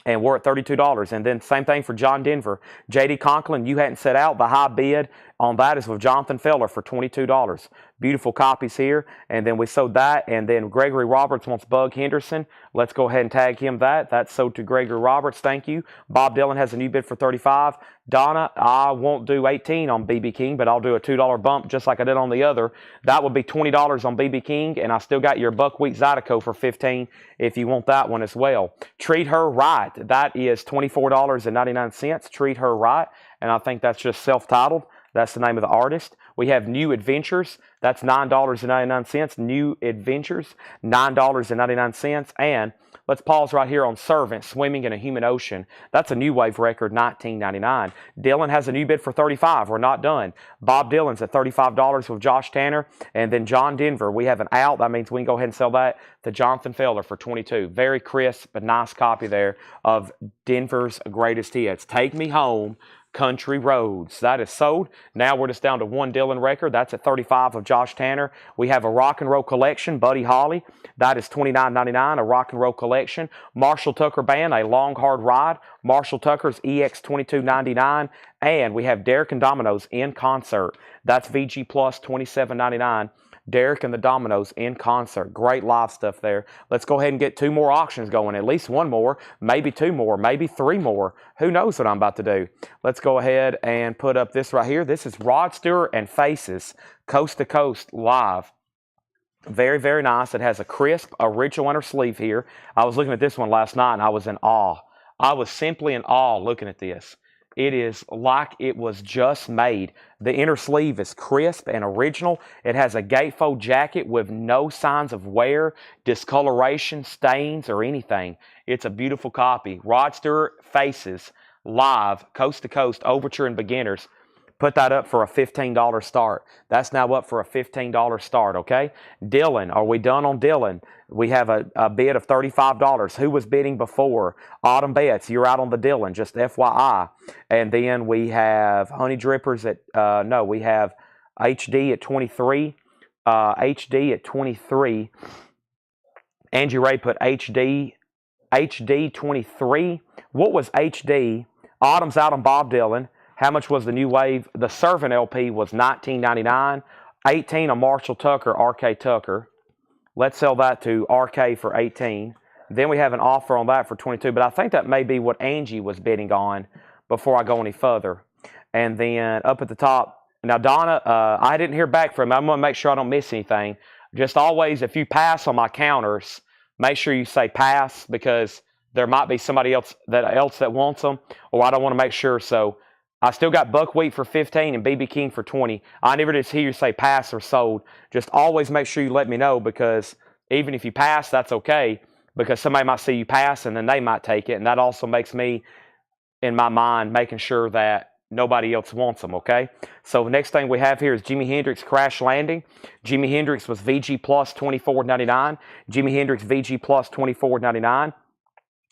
and we're at $32. And then same thing for John Denver. J.D. Conklin, You Hadn't Set Out. The high bid on that is with Jonathan Feller for $22. Beautiful copies here. And then we sold that. And then Gregory Roberts wants Bug Henderson. Let's go ahead and tag him that. That's sold to Gregory Roberts. Thank you. Bob Dylan has a new bid for $35. Donna, I won't do 18 on B.B. King, but I'll do a $2 bump just like I did on the other. That would be $20 on B.B. King, and I still got your Buckwheat Zydeco for $15 if you want that one as well. Treat Her Right. That is $24.99. Treat Her Right, and I think that's just self-titled. That's the name of the artist. We have New Adventures. That's $9.99. New Adventures, $9.99. And let's pause right here on Servant, Swimming in a Human Ocean. That's a new wave record, $19.99. Dylan has a new bid for $35. We're not done. Bob Dylan's at $35 with Josh Tanner. And then John Denver, we have an out. That means we can go ahead and sell that to Jonathan Feller for $22. Very crisp, but nice copy there of Denver's greatest hits. Take Me Home, Country Roads. That is sold. Now we're just down to one Dylan record. That's at $35 of Josh Tanner. We have a Rock and Roll Collection, Buddy Holly. That is $29.99, a Rock and Roll Collection. Marshall Tucker Band, A Long Hard Ride. Marshall Tucker's EX 22.99. And we have Derek and Dominoes in concert. That's VG Plus $27.99. Derek and the Dominoes in concert. Great live stuff there. Let's go ahead and get two more auctions going. At least one more, maybe two more, maybe three more. Who knows what I'm about to do? Let's go ahead and put up this right here. This is Rod Stewart and Faces, Coast to Coast live. Very, very nice. It has a crisp original inner sleeve here. I was looking at this one last night and I was in awe. I was simply in awe looking at this. It is like it was just made. The inner sleeve is crisp and original. It has a gatefold jacket with no signs of wear, discoloration, stains, or anything. It's a beautiful copy. Rod Stewart Faces live, Coast to Coast, Overture and Beginners. Put that up for a $15 start. That's now up for a $15 start, okay? Dylan, are we done on Dylan? We have a bid of $35. Who was bidding before? Autumn Betts, you're out on the Dylan, just FYI. And then we have Honey Drippers at, no, we have HD at 23. HD at 23. Angie Ray put HD 23. What was HD? Autumn's out on Bob Dylan. How much was the new wave? The Servant LP was $19.99. 18 on Marshall Tucker, RK Tucker. Let's sell that to RK for 18. Then we have an offer on that for 22, but I think that may be what Angie was bidding on before I go any further. And then up at the top, now Donna, I didn't hear back from him. I'm going to make sure I don't miss anything. Just always, if you pass on my counters, make sure you say pass because there might be somebody else that wants them, or I don't want to make sure. So I still got Buckwheat for 15 and BB King for 20. I never just hear you say pass or sold. Just always make sure you let me know because even if you pass, that's okay because somebody might see you pass and then they might take it. And that also makes me, in my mind, making sure that nobody else wants them, okay? So the next thing we have here is Jimi Hendrix Crash Landing. Jimi Hendrix was VG Plus $24.99. Jimi Hendrix VG Plus $24.99.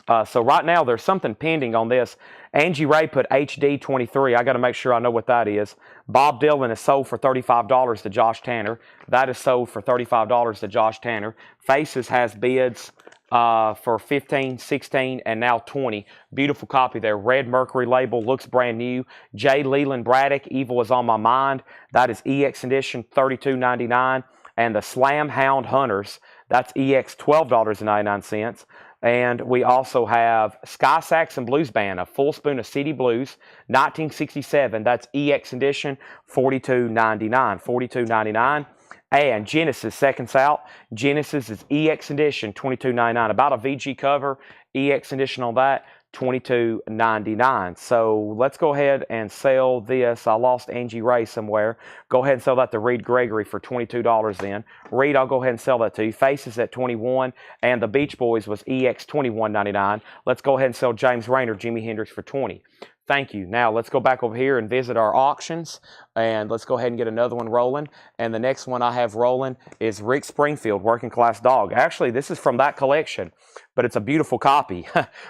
So right now there's something pending on this. Angie Ray put HD 23. I got to make sure I know what that is. Bob Dylan is sold for $35 to Josh Tanner. That is sold for $35 to Josh Tanner. Faces has bids for 15, 16, and now 20. Beautiful copy there. Red Mercury label, looks brand new. J. Leland Braddock, Evil Is On My Mind. That is EX edition, $32.99. And the Slam Hound Hunters, that's EX, $12.99. And we also have Sky Saxon Blues Band, a full spoon of City Blues, 1967. That's EX edition, $42.99. $42.99. And Genesis, seconds out. Genesis is EX edition, $22.99. About a VG cover, EX edition on that, $22.99. So let's go ahead and sell this. I lost Angie Ray somewhere. Go ahead and sell that to Reed Gregory for $22 then. Reed, I'll go ahead and sell that to you. Faces at $21, and the Beach Boys was EX $21.99. Let's go ahead and sell James Rayner, Jimi Hendrix for $20. Thank you. Now let's go back over here and visit our auctions, and let's go ahead and get another one rolling. And the next one I have rolling is Rick Springfield, Working Class Dog. Actually, this is from that collection, but it's a beautiful copy.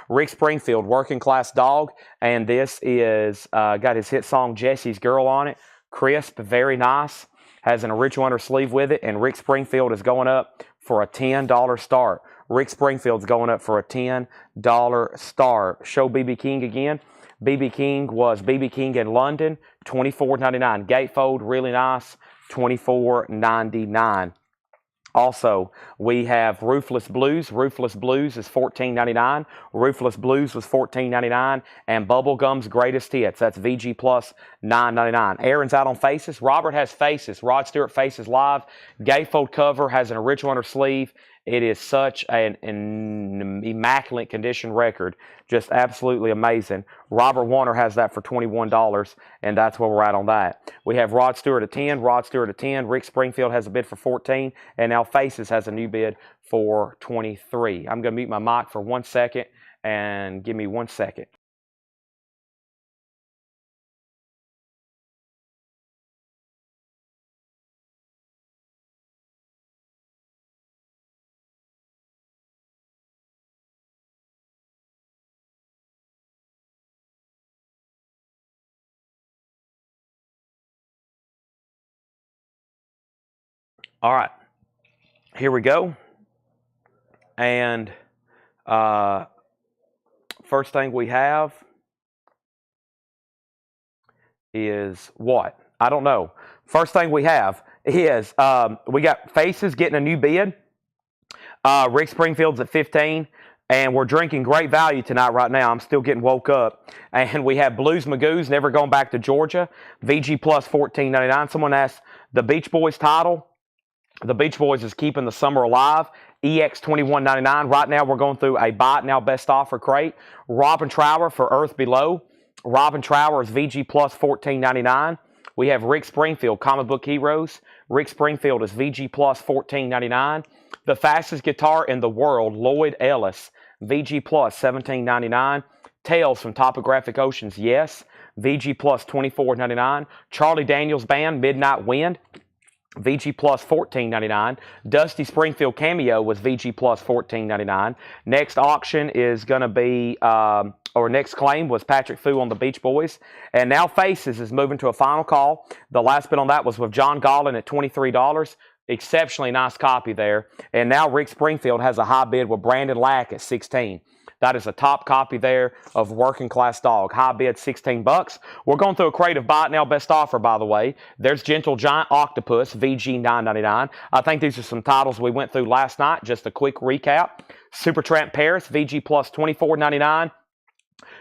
Rick Springfield, Working Class Dog, and this is got his hit song Jesse's Girl on it. Crisp, very nice. Has an original under sleeve with it, and Rick Springfield is going up for a $10 start. Rick Springfield's going up for a $10 start. Show BB King again. BB King was BB King in London, $24.99. Gatefold, really nice, $24.99. Also, we have Ruthless Blues. Ruthless Blues is $14.99. Ruthless Blues was $14.99. And Bubblegum's Greatest Hits. That's VG Plus, $9.99. Aaron's out on Faces. Robert has Faces. Rod Stewart Faces Live. Gatefold cover, has an original under sleeve. It is such an immaculate condition record. Just absolutely amazing. Robert Warner has that for $21, and that's where we're at on that. We have Rod Stewart at 10, Rod Stewart at 10. Rick Springfield has a bid for 14, and now Faces has a new bid for 23. I'm going to mute my mic for 1 second, and give me 1 second. All right, here we go. And first thing we have is what? I don't know. First thing we have is we got Faces getting a new bid. Rick Springfield's at 15. And we're drinking great value tonight right now. I'm still getting woke up. And we have Blues Magoos, Never Going Back to Georgia. VG Plus, $14.99. Someone asked the Beach Boys title. The Beach Boys is Keeping the Summer Alive. EX $21.99. Right now we're going through a buy it now best offer crate. Robin Trower for Earth Below. Robin Trower is VG Plus, $14.99. We have Rick Springfield, Comic Book Heroes. Rick Springfield is VG Plus, $14.99. The fastest guitar in the world, Lloyd Ellis, VG Plus, $17.99. Tales from Topographic Oceans, Yes, VG Plus, $24.99. Charlie Daniels Band, Midnight Wind, VG Plus, $14.99. Dusty Springfield Cameo was VG Plus, $14.99. Next auction is going to be, or next claim was Patrick Fu on the Beach Boys. And now Faces is moving to a final call. The last bid on that was with John Gollin at $23. Exceptionally nice copy there. And now Rick Springfield has a high bid with Brandon Lack at 16. That is a top copy there of Working Class Dog. High bid, $16. We're going through a crate of Buy It Now Best Offer, by the way. There's Gentle Giant Octopus, VG $9.99. I think these are some titles we went through last night. Just a quick recap. Supertramp Paris, VG Plus, $24.99.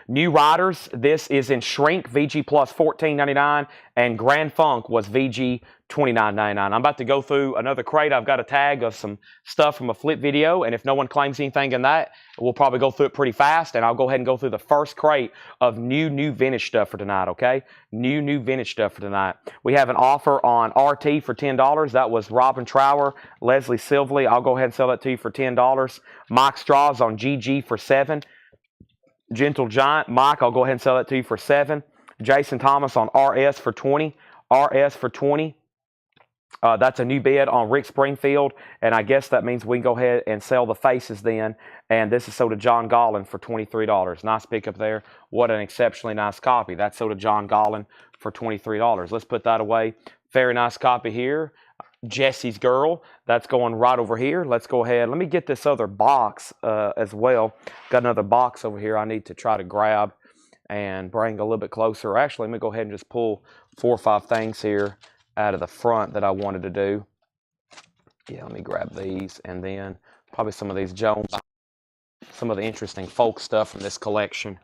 New Riders, this is in Shrink, VG Plus, $14.99. And Grand Funk was VG $29.99. I'm about to go through another crate. I've got a tag of some stuff from a flip video, and if no one claims anything in that, we'll probably go through it pretty fast, and I'll go ahead and go through the first crate of new vintage stuff for tonight, okay? New vintage stuff for tonight. We have an offer on RT for $10. That was Robin Trower, Leslie Silvley. I'll go ahead and sell that to you for $10. Mike Straws on GG for $7. Gentle Giant, Mike, I'll go ahead and sell that to you for $7. Jason Thomas on RS for $20. RS for $20. That's a new bid on Rick Springfield, and I guess that means we can go ahead and sell the faces then. And this is sold to John Gollin for $23. Nice pickup there. What an exceptionally nice copy. That's sold to John Gollin for $23. Let's put that away. Very nice copy here. Jesse's Girl. That's going right over here. Let's go ahead. Let me get this other box as well. Got another box over here I need to try to grab and bring a little bit closer. Actually, let me go ahead and just pull 4 or 5 things here out of the front that I wanted to do. Yeah, let me grab these, and then probably some of these Jones, some of the interesting folk stuff from this collection.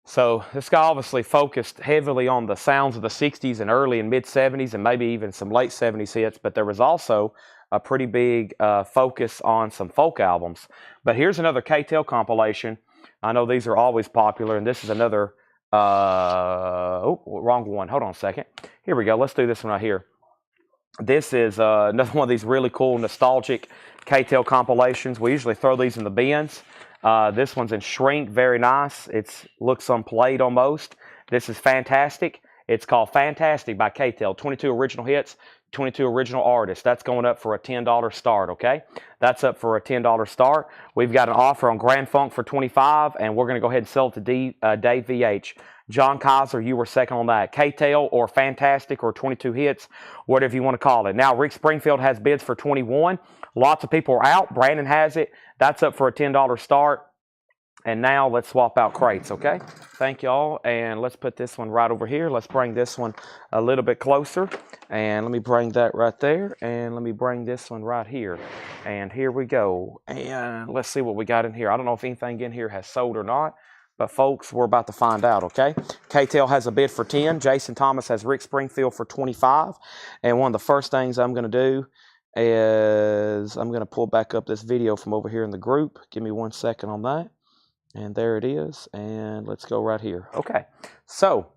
So this guy obviously focused heavily on the sounds of the 60s and early and mid 70s and maybe even some late 70s hits, but there was also a pretty big focus on some folk albums. But here's another K-Tel compilation. I know these are always popular, and this is another oh, wrong one. Hold on a second. Here we go. Let's do this one right here. This is another one of these really cool, nostalgic K-Tel compilations. We usually throw these in the bins. This one's in shrink, very nice. It looks unplayed almost. This is Fantastic. It's called Fantastic by K-Tel. 22 original hits, 22 original artists. That's going up for a $10 start, okay? That's up for a $10 start. We've got an offer on Grand Funk for $25, and we're going to go ahead and sell it to Dave VH. John Kaiser, you were second on that. K-Tel or Fantastic or 22 hits, whatever you want to call it. Now, Rick Springfield has bids for 21. Lots of people are out. Brandon has it. That's up for a $10 start. And now let's swap out crates, okay? Thank y'all. And let's put this one right over here. Let's bring this one a little bit closer. And let me bring that right there. And let me bring this one right here. And here we go. And let's see what we got in here. I don't know if anything in here has sold or not. But folks, we're about to find out, okay? K-Tel has a bid for 10. Jason Thomas has Rick Springfield for 25. And one of the first things I'm going to do is I'm going to pull back up this video from over here in the group. Give me 1 second on that. And there it is. And let's go right here. Okay. So,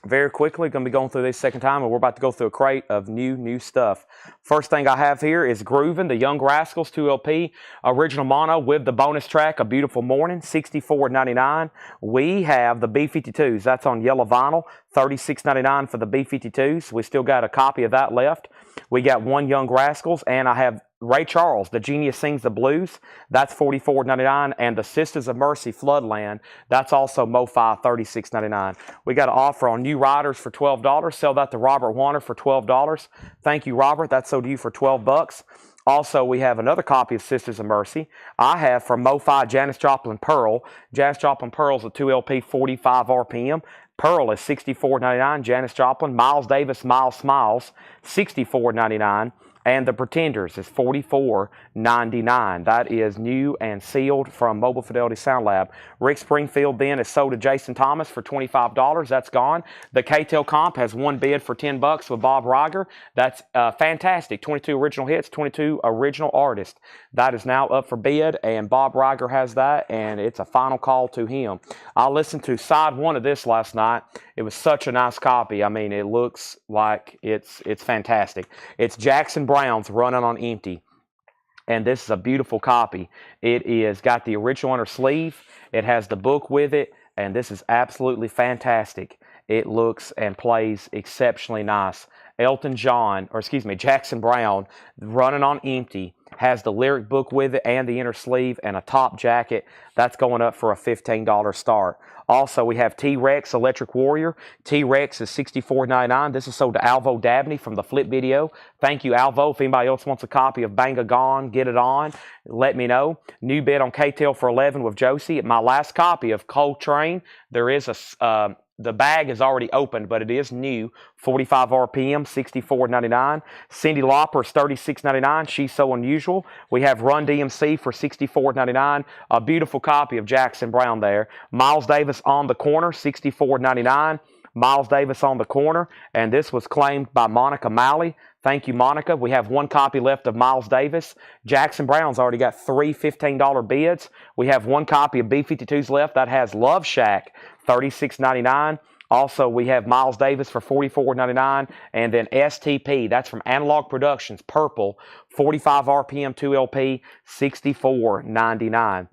very quickly, going to be going through this second time, and we're about to go through a crate of new stuff. First thing I have here is Groovin', the Young Rascals 2LP, original mono with the bonus track, A Beautiful Morning, $64.99. We have the B-52s. That's on yellow vinyl, $36.99 for the B-52s. We still got a copy of that left. We got one Young Rascals, and I have Ray Charles, The Genius Sings the Blues. That's $44.99. And the Sisters of Mercy, Floodland. That's also MoFi, $36.99. We got an offer on New Riders for $12. Sell that to Robert Warner for $12. Thank you, Robert. That's sold to you for $12. Also, we have another copy of Sisters of Mercy. I have from MoFi Janis Joplin Pearl. Janis Joplin Pearl is a 2LP, 45 RPM. Pearl is $64.99. Janis Joplin. Miles Davis, Miles Smiles, $64.99. And the Pretenders is $44.99. That is new and sealed from Mobile Fidelity Sound Lab. Rick Springfield then is sold to Jason Thomas for $25. That's gone. The K-Tel comp has one bid for $10 with Bob Riger. That's Fantastic. 22 original hits, 22 original artists. That is now up for bid, and Bob Riger has that, and it's a final call to him. I listened to side one of this last night. It was such a nice copy. I mean, it looks like it's fantastic. It's Jackson Browne's Running on Empty. And this is a beautiful copy. It is got the original on her sleeve. It has the book with it. And this is absolutely fantastic. It looks and plays exceptionally nice. Jackson Browne, Running on Empty, has the lyric book with it and the inner sleeve and a top jacket. That's going up for a $15 start. Also, we have T-Rex Electric Warrior. T-Rex is $64.99. This is sold to Alvo Dabney from the Flip video. Thank you, Alvo. If anybody else wants a copy of Banga Gone, Get It On, let me know. New bid on K-Tel for 11 with Josie. My last copy of Coltrane, there is a... the bag is already opened, but it is new. 45 RPM, $64.99. Cyndi Lauper is $36.99. She's So Unusual. We have Run DMC for $64.99. A beautiful copy of Jackson Browne there. Miles Davis On the Corner, $64.99. Miles Davis On the Corner. And this was claimed by Monica Malley. Thank you, Monica. We have one copy left of Miles Davis. Jackson Browne's already got three $15 bids. We have one copy of B-52s left. That has Love Shack, $36.99. Also, we have Miles Davis for $44.99. And then STP, that's from Analog Productions, Purple, 45 RPM 2LP, $64.99.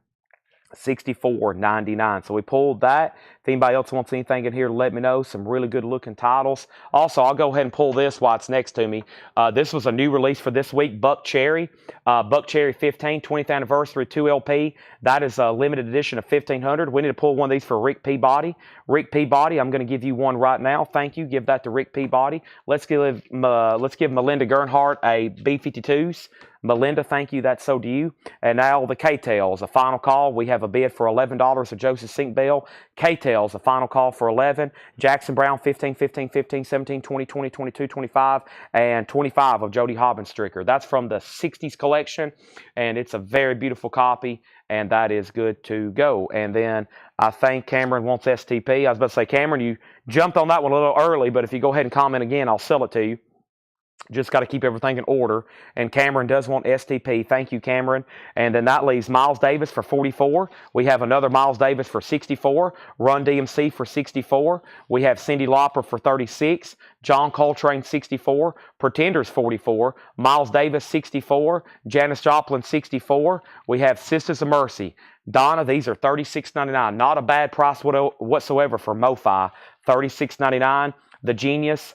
$64.99. So we pulled that. If anybody else wants anything in here, let me know. Some really good looking titles. Also, I'll go ahead and pull this while it's next to me. This was a new release for this week, Buck Cherry. Buck Cherry 15, 20th anniversary 2LP. That is a limited edition of 1,500. We need to pull one of these for Rick Peabody. Rick Peabody, I'm going to give you one right now. Thank you. Give that to Rick Peabody. Let's give Melinda Gernhardt a B-52s. Melinda, thank you. That's so to you. And now the K-Tails, a final call. We have a bid for $11 of Joseph Sink Bell. K-Tails, a final call for 11. Jackson Brown, 15, 15, 15, 17, 20, 20, 22, 25, and 25 of Jody Hobbenstricker. That's from the 60s collection, and it's a very beautiful copy, and that is good to go. And then I think Cameron wants STP. I was about to say, Cameron, you jumped on that one a little early, but if you go ahead and comment again, I'll sell it to you. Just got to keep everything in order. And Cameron does want STP. Thank you, Cameron. And then that leaves Miles Davis for 44. We have another Miles Davis for 64. Run DMC for 64. We have Cyndi Lauper for 36. John Coltrane 64. Pretenders 44. Miles Davis 64. Janis Joplin 64. We have Sisters of Mercy. Donna, these are $36.99. Not a bad price whatsoever for MoFi. $36.99. The Genius,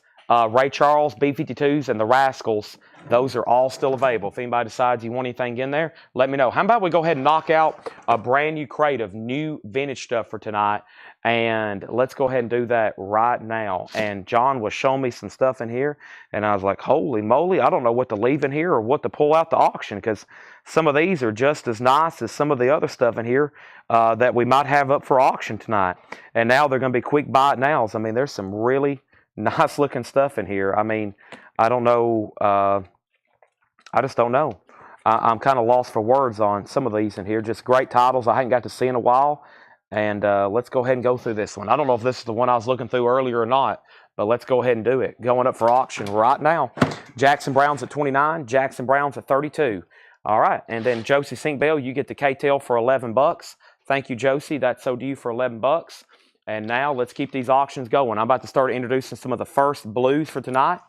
Ray Charles, B-52s, and the Rascals, those are all still available. If anybody decides you want anything in there, let me know. How about we go ahead and knock out a brand new crate of new vintage stuff for tonight, and let's go ahead and do that right now. And John was showing me some stuff in here, and I was like, holy moly, I don't know what to leave in here or what to pull out the auction, because some of these are just as nice as some of the other stuff in here that we might have up for auction tonight. And now they're going to be quick buy it nows. I mean, there's some really nice looking stuff in here. I mean, I don't know. I just don't know. I'm kind of lost for words on some of these in here. Just great titles I hadn't got to see in a while. And let's go ahead and go through this one. I don't know if this is the one I was looking through earlier or not, but let's go ahead and do it. Going up for auction right now. Jackson Browns at 29. Jackson Browns at 32. All right. And then Josie Sink Bell, you get the K-Tail for $11. Thank you, Josie. That's so due for $11. And now let's keep these auctions going. I'm about to start introducing some of the first blues for tonight.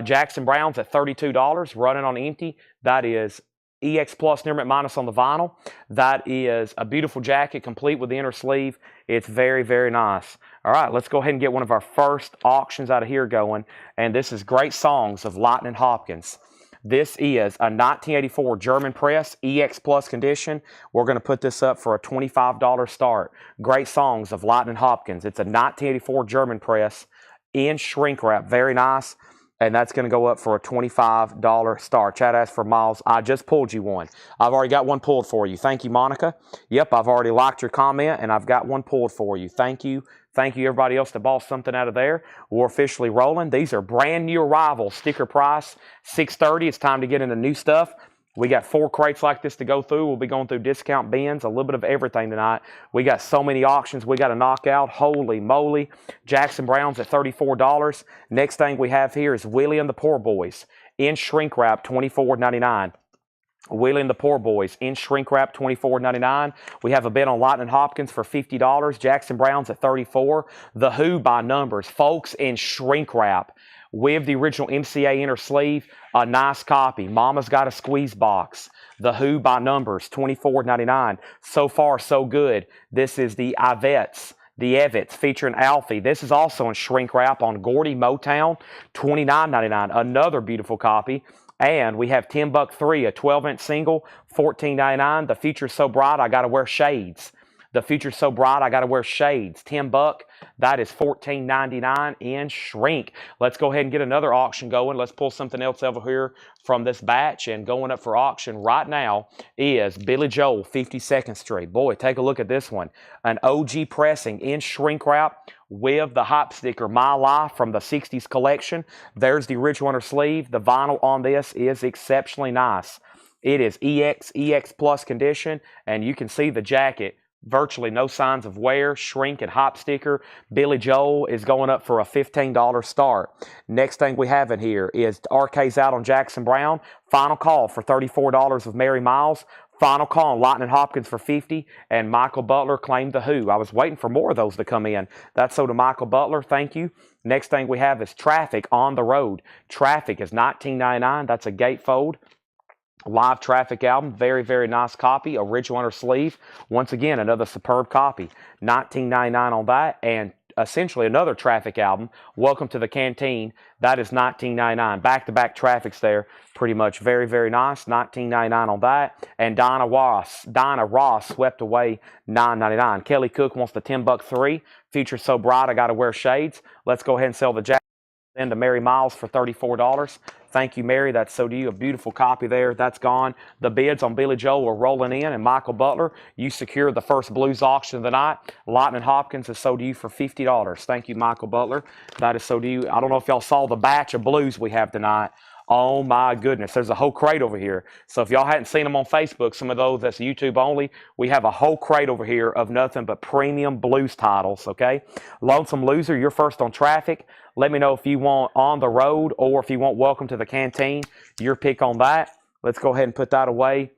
Jackson Browns at $32, running on empty. That is EX Plus Near Minus on the vinyl. That is a beautiful jacket, complete with the inner sleeve. It's very, very nice. All right, let's go ahead and get one of our first auctions out of here going. And this is Great Songs of Lightning Hopkins. This is a 1984 German press, EX Plus condition. We're going to put this up for a $25 start. Great Songs of Lightning Hopkins. It's a 1984 German press in shrink wrap. Very nice. And that's going to go up for a $25 start. Chad asked for Miles. I just pulled you one. I've already got one pulled for you. Thank you, Monica. Yep, I've already liked your comment, and I've got one pulled for you. Thank you. Thank you, everybody else that bought something out of there. We're officially rolling. These are brand new arrivals. Sticker price, $6.30. It's time to get into new stuff. We got 4 crates like this to go through. We'll be going through discount bins, a little bit of everything tonight. We got so many auctions we got to knock out. Holy moly. Jackson Browns at $34. Next thing we have here is Willie and the Poor Boys in shrink wrap, $24.99. Willie and the Poor Boys in shrink wrap, $24.99. We have a bid on Lightning Hopkins for $50. Jackson Browns at $34. The Who by numbers, folks, in shrink wrap with the original MCA inner sleeve. A nice copy. Mama's Got a Squeeze box. The Who by numbers, $24.99. So far, so good. This is the Ivettes. The Evets featuring Alfie. This is also in shrink wrap on Gordy Motown, $29.99. Another beautiful copy. And we have Tim Buck 3, a 12-inch single, $14.99. The Future's So Bright, I Gotta Wear Shades. The Future's So Bright, I Gotta Wear Shades. Tim Buck, that is $14.99 in shrink. Let's go ahead and get another auction going. Let's pull something else over here from this batch. And going up for auction right now is Billy Joel, 52nd Street. Boy, take a look at this one. An OG pressing in shrink wrap with the hop sticker My Life from the 60s collection. There's the original inner sleeve. The vinyl on this is exceptionally nice. It is EX Plus condition, and you can see the jacket. Virtually no signs of wear, shrink, and hop sticker. Billy Joel is going up for a $15 start. Next thing we have in here is RK's out on Jackson Brown. Final call for $34 of Mary Miles. Final call on Lightning Hopkins for $50, and Michael Butler claimed the Who. I was waiting for more of those to come in. That's so to Michael Butler. Thank you. Next thing we have is Traffic on the Road. Traffic is $19.99. That's a gatefold. Live Traffic album, very, very nice copy, original under sleeve. Once again, another superb copy. $19.99 on that, and essentially another Traffic album, Welcome to the Canteen. That is $19.99. Back-to-back Traffics there, pretty much very, very nice. $19.99 on that. And Dinah Ross swept away $9.99. Kelly Cook wants the $10 3. Future so bright, I got to wear shades. Let's go ahead and sell the jacket to Mary Miles for $34. Thank you, Mary. That's so to you. A beautiful copy there. That's gone. The bids on Billy Joel are rolling in, and Michael Butler, you secured the first blues auction of the night. Lightning Hopkins is sold to you for $50. Thank you, Michael Butler. That is so to you. I don't know if y'all saw the batch of blues we have tonight. Oh my goodness, there's a whole crate over here. So if y'all hadn't seen them on Facebook, some of those that's YouTube only, we have a whole crate over here of nothing but premium blues titles, okay? Lonesome Loser, you're first on Traffic. Let me know if you want On the Road or if you want Welcome to the Canteen. Your pick on that. Let's go ahead and put that away.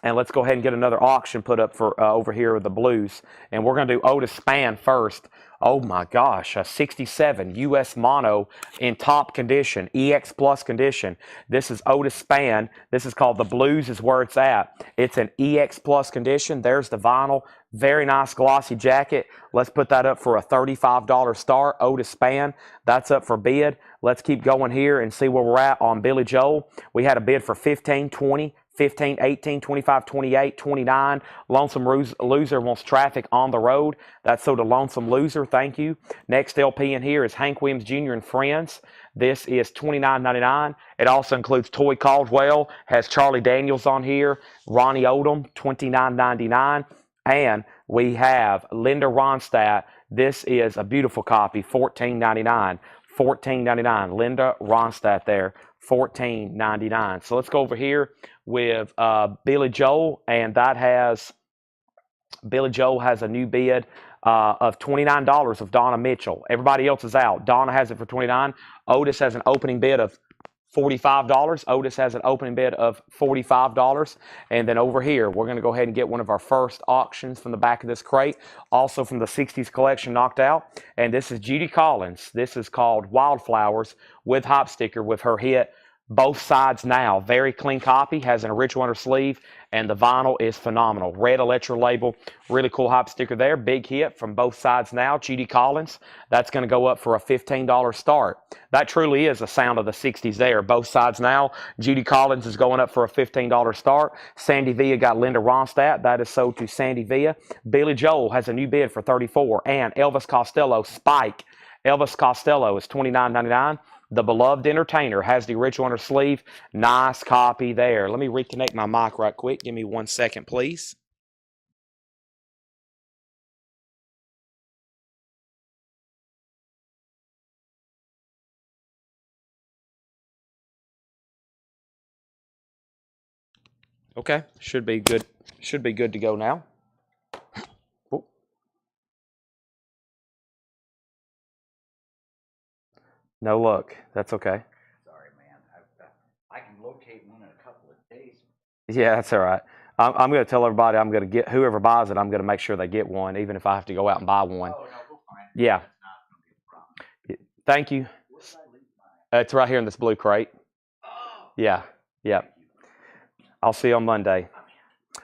And let's go ahead and get another auction put up for over here with the blues. And we're going to do Otis Spann first. Oh my gosh, a 67 US Mono in top condition, EX Plus condition. This is Otis Spann. This is called The Blues is where it's at. It's an EX Plus condition. There's the vinyl. Very nice glossy jacket. Let's put that up for a $35 start. Otis Spann. That's up for bid. Let's keep going here and see where we're at on Billy Joel. We had a bid for 15, 20. 15, 18, 25, 28, 29. Lonesome Loser wants Traffic On the Road. That's so to Lonesome Loser. Thank you. Next LP in here is Hank Williams Jr. and Friends. This is $29.99. It also includes Toy Caldwell, has Charlie Daniels on here, Ronnie Odom, $29.99. And we have Linda Ronstadt. This is a beautiful copy, $14.99. $14.99. Linda Ronstadt there, $14.99. So let's go over here with Billy Joel, and that has Billy Joel has a new bid of $29 of Donna Mitchell. Everybody else is out. Donna has it for $29. Otis has an opening bid of $45. Otis has an opening bid of $45. And then over here, we're going to go ahead and get one of our first auctions from the back of this crate, also from the 60s collection knocked out. And this is Judy Collins. This is called Wildflowers with Hop Sticker with her hit Both Sides Now. Very clean copy, has an original under sleeve, and the vinyl is phenomenal. Red Electra label, really cool hop sticker there. Big hit from Both Sides Now, Judy Collins. That's going to go up for a $15 start. That truly is a sound of the 60s there. Both Sides Now, Judy Collins is going up for a $15 start. Sandy Villa got Linda Ronstadt. That is sold to Sandy Villa. Billy Joel has a new bid for $34. And Elvis Costello, Spike. Elvis Costello is $29.99. The Beloved Entertainer has the original under sleeve. Nice copy there. Let me reconnect my mic right quick. Give me 1 second, please. Okay, should be good. Should be good to go now. Oh. No luck. That's okay. Sorry, man. I can locate one in a couple of days. Yeah, that's all right. I'm going to tell everybody I'm going to get whoever buys it. I'm going to make sure they get one, even if I have to go out and buy one. Oh, no, we'll find it. Yeah. That's not going to be a problem. Thank you. Where did I leave mine? It's right here in this blue crate. Oh, Yeah. Yeah. thank you. I'll see you on Monday.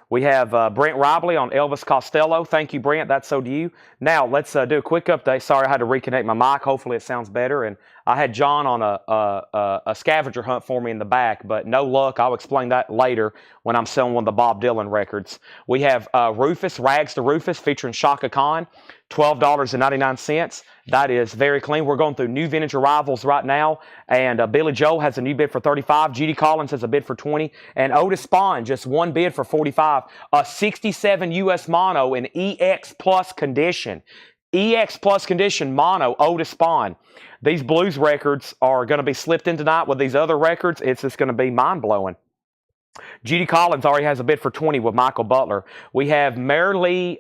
We have Brent Robley on Elvis Costello. Thank you, Brent. That's so to you. Now, let's do a quick update. Sorry, I had to reconnect my mic. Hopefully, it sounds better. And I had John on a scavenger hunt for me in the back, but no luck. I'll explain that later when I'm selling one of the Bob Dylan records. We have Rufus, Rags to Rufus, featuring Shaka Khan, $12.99. That is very clean. We're going through new vintage arrivals right now, and Billy Joel has a new bid for $35. Judy Collins has a bid for $20, and Otis Spann just one bid for $45. A 67 US Mono in EX Plus condition. EX Plus condition mono, Otis Spann. These blues records are going to be slipped in tonight with these other records. It's just going to be mind-blowing. Judy Collins already has a bid for $20 with Michael Butler. We have Merrily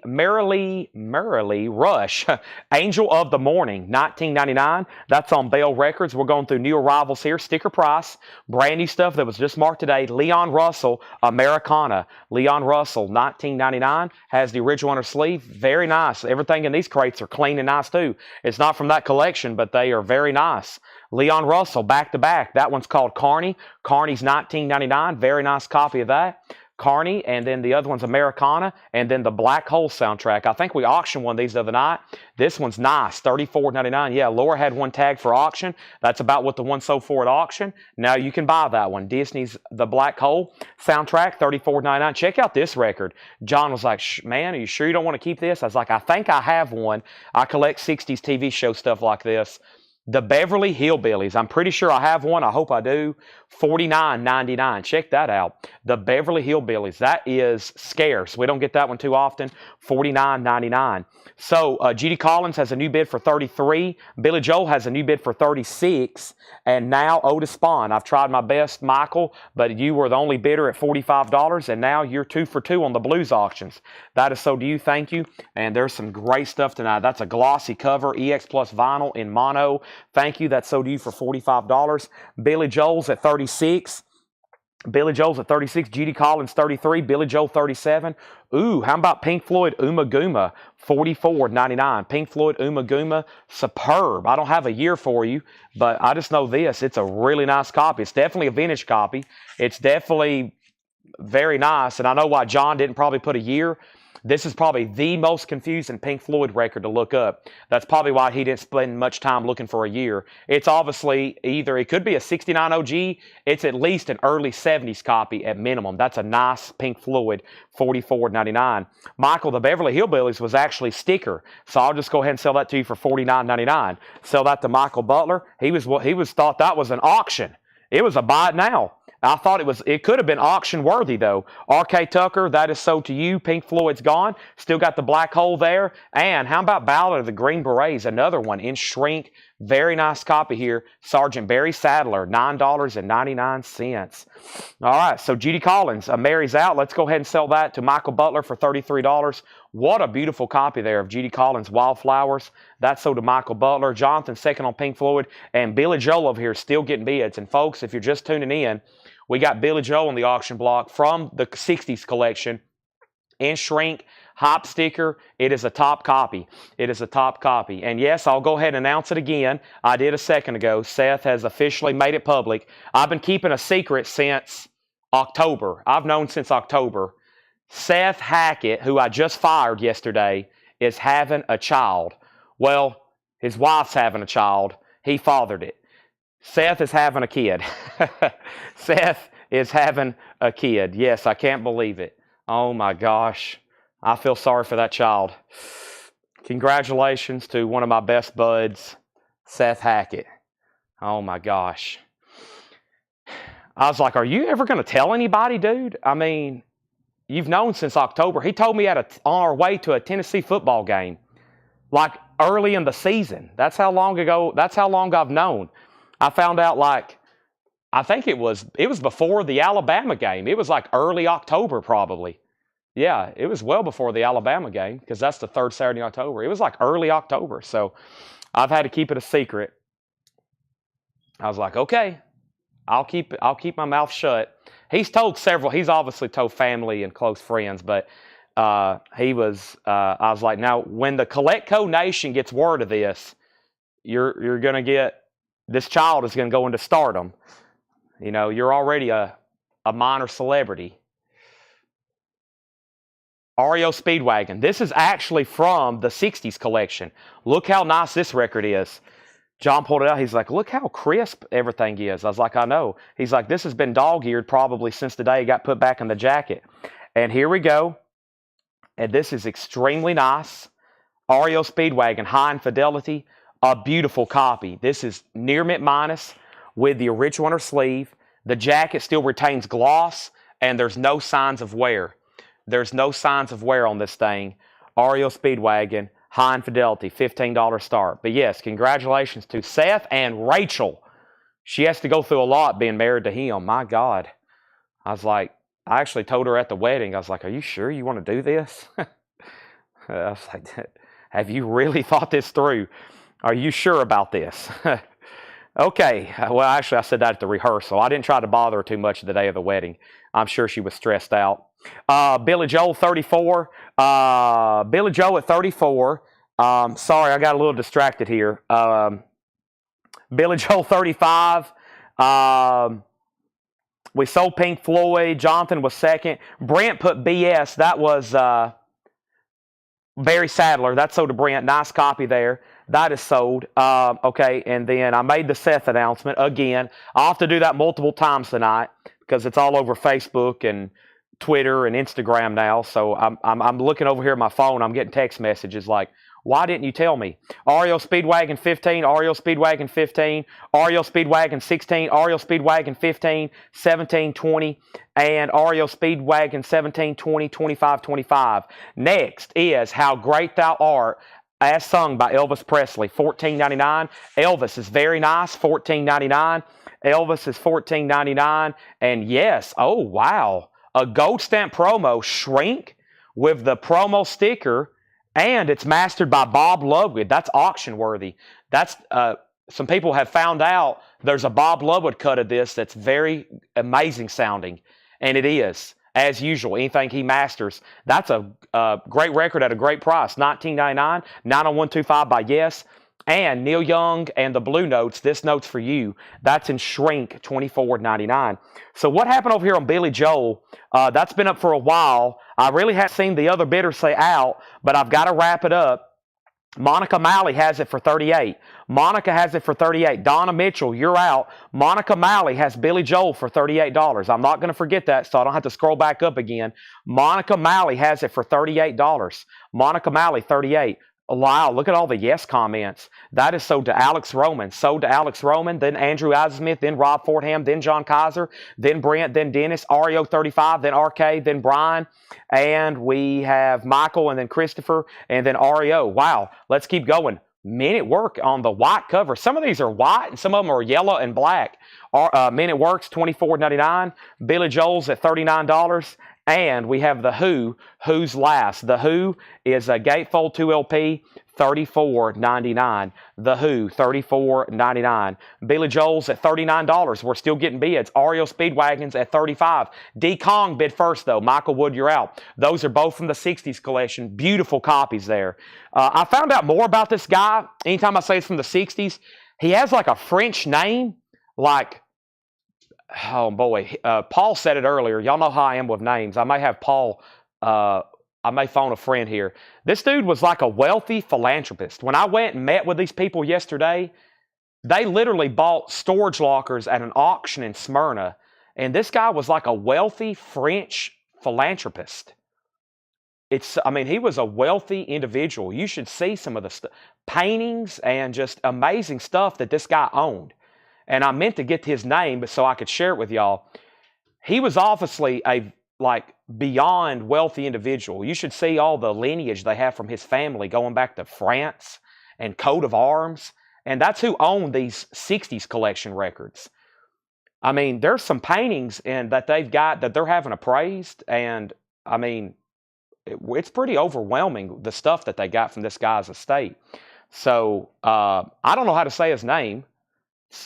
Rush, Angel of the Morning, $19.99. That's on Bell Records. We're going through new arrivals here. Sticker price, brand new stuff that was just marked today. Leon Russell, Americana. Leon Russell, $19.99. Has the original under sleeve. Very nice. Everything in these crates are clean and nice too. It's not from that collection, but they are very nice. Leon Russell, back-to-back. That one's called Carney. Carney's $19.99. Very nice copy of that. Carney, and then the other one's Americana, and then the Black Hole soundtrack. I think we auctioned one of these the other night. This one's nice, $34.99. Yeah, Laura had one tagged for auction. That's about what the one sold for at auction. Now you can buy that one. Disney's The Black Hole soundtrack, $34.99. Check out this record. John was like, man, are you sure you don't want to keep this? I was like, I think I have one. I collect 60s TV show stuff like this. The Beverly Hillbillies. I'm pretty sure I have one. I hope I do. $49.99. Check that out. The Beverly Hillbillies. That is scarce. We don't get that one too often. $49.99. So Judy Collins has a new bid for $33. Billy Joel has a new bid for $36. And now Otis Spawn. I've tried my best, Michael, but you were the only bidder at $45, and now you're 2 for 2 on the blues auctions. That is so to you. Thank you. And there's some great stuff tonight. That's a glossy cover, EX Plus vinyl in mono. Thank you. That's so to you for $45. Billy Joel's at $36. Billy Joel's at $36. Judy Collins, $33. Billy Joel, $37. Ooh, how about Pink Floyd, Uma Guma, $44.99. Pink Floyd, Uma Guma, superb. I don't have a year for you, but I just know this. It's a really nice copy. It's definitely a vintage copy. It's definitely very nice, and I know why John didn't probably put a year. This is probably the most confusing Pink Floyd record to look up. That's probably why he didn't spend much time looking for a year. It's obviously either, it could be a 69 OG, it's at least an early 70s copy at minimum. That's a nice Pink Floyd, $44.99. Michael, the Beverly Hillbillies was actually sticker, so I'll just go ahead and sell that to you for $49.99. Sell that to Michael Butler. He was thought that was an auction. It was a buy it now. I thought it could have been auction worthy though. R.K. Tucker, that is so to you. Pink Floyd's gone. Still got the Black Hole there. And how about Ballad of the Green Berets? Another one in shrink. Very nice copy here. Sergeant Barry Sadler, $9.99. All right, so Judy Collins, Mary's out. Let's go ahead and sell that to Michael Butler for $33. What a beautiful copy there of Judy Collins' Wildflowers. That's sold to Michael Butler. Jonathan second on Pink Floyd. And Billy Joel over here still getting bids. And folks, if you're just tuning in, we got Billy Joel on the auction block from the 60s collection in shrink, hop sticker. It is a top copy. It is a top copy. And yes, I'll go ahead and announce it again. I did a second ago. Seth has officially made it public. I've been keeping a secret since October. I've known since October. Seth Hackett, who I just fired yesterday, is having a child. Well, his wife's having a child. He fathered it. Seth is having a kid. Seth is having a kid. Yes, I can't believe it. Oh my gosh. I feel sorry for that child. Congratulations to one of my best buds, Seth Hackett. Oh my gosh. I was like, are you ever going to tell anybody, dude? I mean, you've known since October. He told me on our way to a Tennessee football game, like early in the season. That's how long ago, that's how long I've known. I found out I think it was before the Alabama game. It was like early October probably. Yeah, it was well before the Alabama game because that's the third Saturday in October. It was like early October. So I've had to keep it a secret. I was like, okay, I'll keep my mouth shut. He's obviously told family and close friends, but I was like, now when the Collectco Nation gets word of this, you're going to get, this child is going to go into stardom. You know, you're already a minor celebrity. REO Speedwagon. This is actually from the 60s collection. Look how nice this record is. John pulled it out. He's like, look how crisp everything is. I was like, I know. He's like, this has been dog-eared probably since the day it got put back in the jacket. And here we go. And this is extremely nice. REO Speedwagon, high in fidelity. A beautiful copy. This is near mint minus with the original inner sleeve. The jacket still retains gloss, and there's no signs of wear. There's no signs of wear on this thing. REO Speedwagon, high in fidelity, $15 start. But yes, congratulations to Seth and Rachel. She has to go through a lot being married to him. My God. I was like, I actually told her at the wedding, I was like, are you sure you want to do this? I was like, have you really thought this through? Are you sure about this? Okay. Well, actually, I said that at the rehearsal. I didn't try to bother her too much the day of the wedding. I'm sure she was stressed out. Billy Joel, 34. Billy Joel at 34. Sorry, I got a little distracted here. Billy Joel 35. We sold Pink Floyd. Jonathan was second. Brent put BS. That was Barry Sadler. That's sold to Brent. Nice copy there. That is sold. Okay, and then I made the Seth announcement again. I'll have to do that multiple times tonight because it's all over Facebook and Twitter and Instagram now. So I'm looking over here at my phone. I'm getting text messages like, why didn't you tell me? REO Speedwagon 15, REO Speedwagon 15, REO Speedwagon 16, REO Speedwagon 15, 17, 20, and REO Speedwagon 17, 20, 25, 25. Next is How Great Thou Art, as sung by Elvis Presley, $14.99. Elvis is very nice, $14.99. Elvis is $14.99. And yes, oh wow, a gold stamp promo, Shrink, with the promo sticker. And it's mastered by Bob Lovegood. That's auction worthy. That's some people have found out there's a Bob Lovegood cut of this that's very amazing sounding, and it is as usual. Anything he masters, that's a great record at a great price. $19.99, 90125 by Yes, and Neil Young and the Blue Notes. This Note's for You. That's in Shrink, $24.99. So what happened over here on Billy Joel? That's been up for a while. I really haven't seen the other bidders say out, but I've got to wrap it up. Monica Malley has it for $38. Monica has it for $38. Donna Mitchell, you're out. Monica Malley has Billy Joel for $38. I'm not going to forget that, so I don't have to scroll back up again. Monica Malley has it for $38. Monica Malley, $38. Wow, look at all the yes comments. That is sold to Alex Roman. Sold to Alex Roman, then Andrew Eisensmith, then Rob Fordham, then John Kaiser, then Brent, then Dennis, REO 35, then RK, then Brian. And we have Michael and then Christopher and then REO. Wow, let's keep going. Men at Work on the white cover. Some of these are white and some of them are yellow and black. Men at Work's $24.99. Billy Joel's at $39. And we have The Who, Who's Last. The Who is a gatefold 2 LP, $34.99. The Who, $34.99. Billy Joel's at $39. We're still getting bids. REO Speedwagons at $35. D. Kong bid first, though. Michael Wood, you're out. Those are both from the 60s collection. Beautiful copies there. I found out more about this guy. Anytime I say it's from the 60s, he has like a French name, like... Oh, boy. Paul said it earlier. Y'all know how I am with names. I may have Paul, I may phone a friend here. This dude was like a wealthy philanthropist. When I went and met with these people yesterday, they literally bought storage lockers at an auction in Smyrna. And this guy was like a wealthy French philanthropist. He was a wealthy individual. You should see some of the paintings and just amazing stuff that this guy owned. And I meant to get his name but so I could share it with y'all. He was obviously a beyond wealthy individual. You should see all the lineage they have from his family going back to France and coat of arms. And that's who owned these 60s collection records. I mean, there's some paintings that they've got that they're having appraised. And I mean, it's pretty overwhelming, the stuff that they got from this guy's estate. So I don't know how to say his name.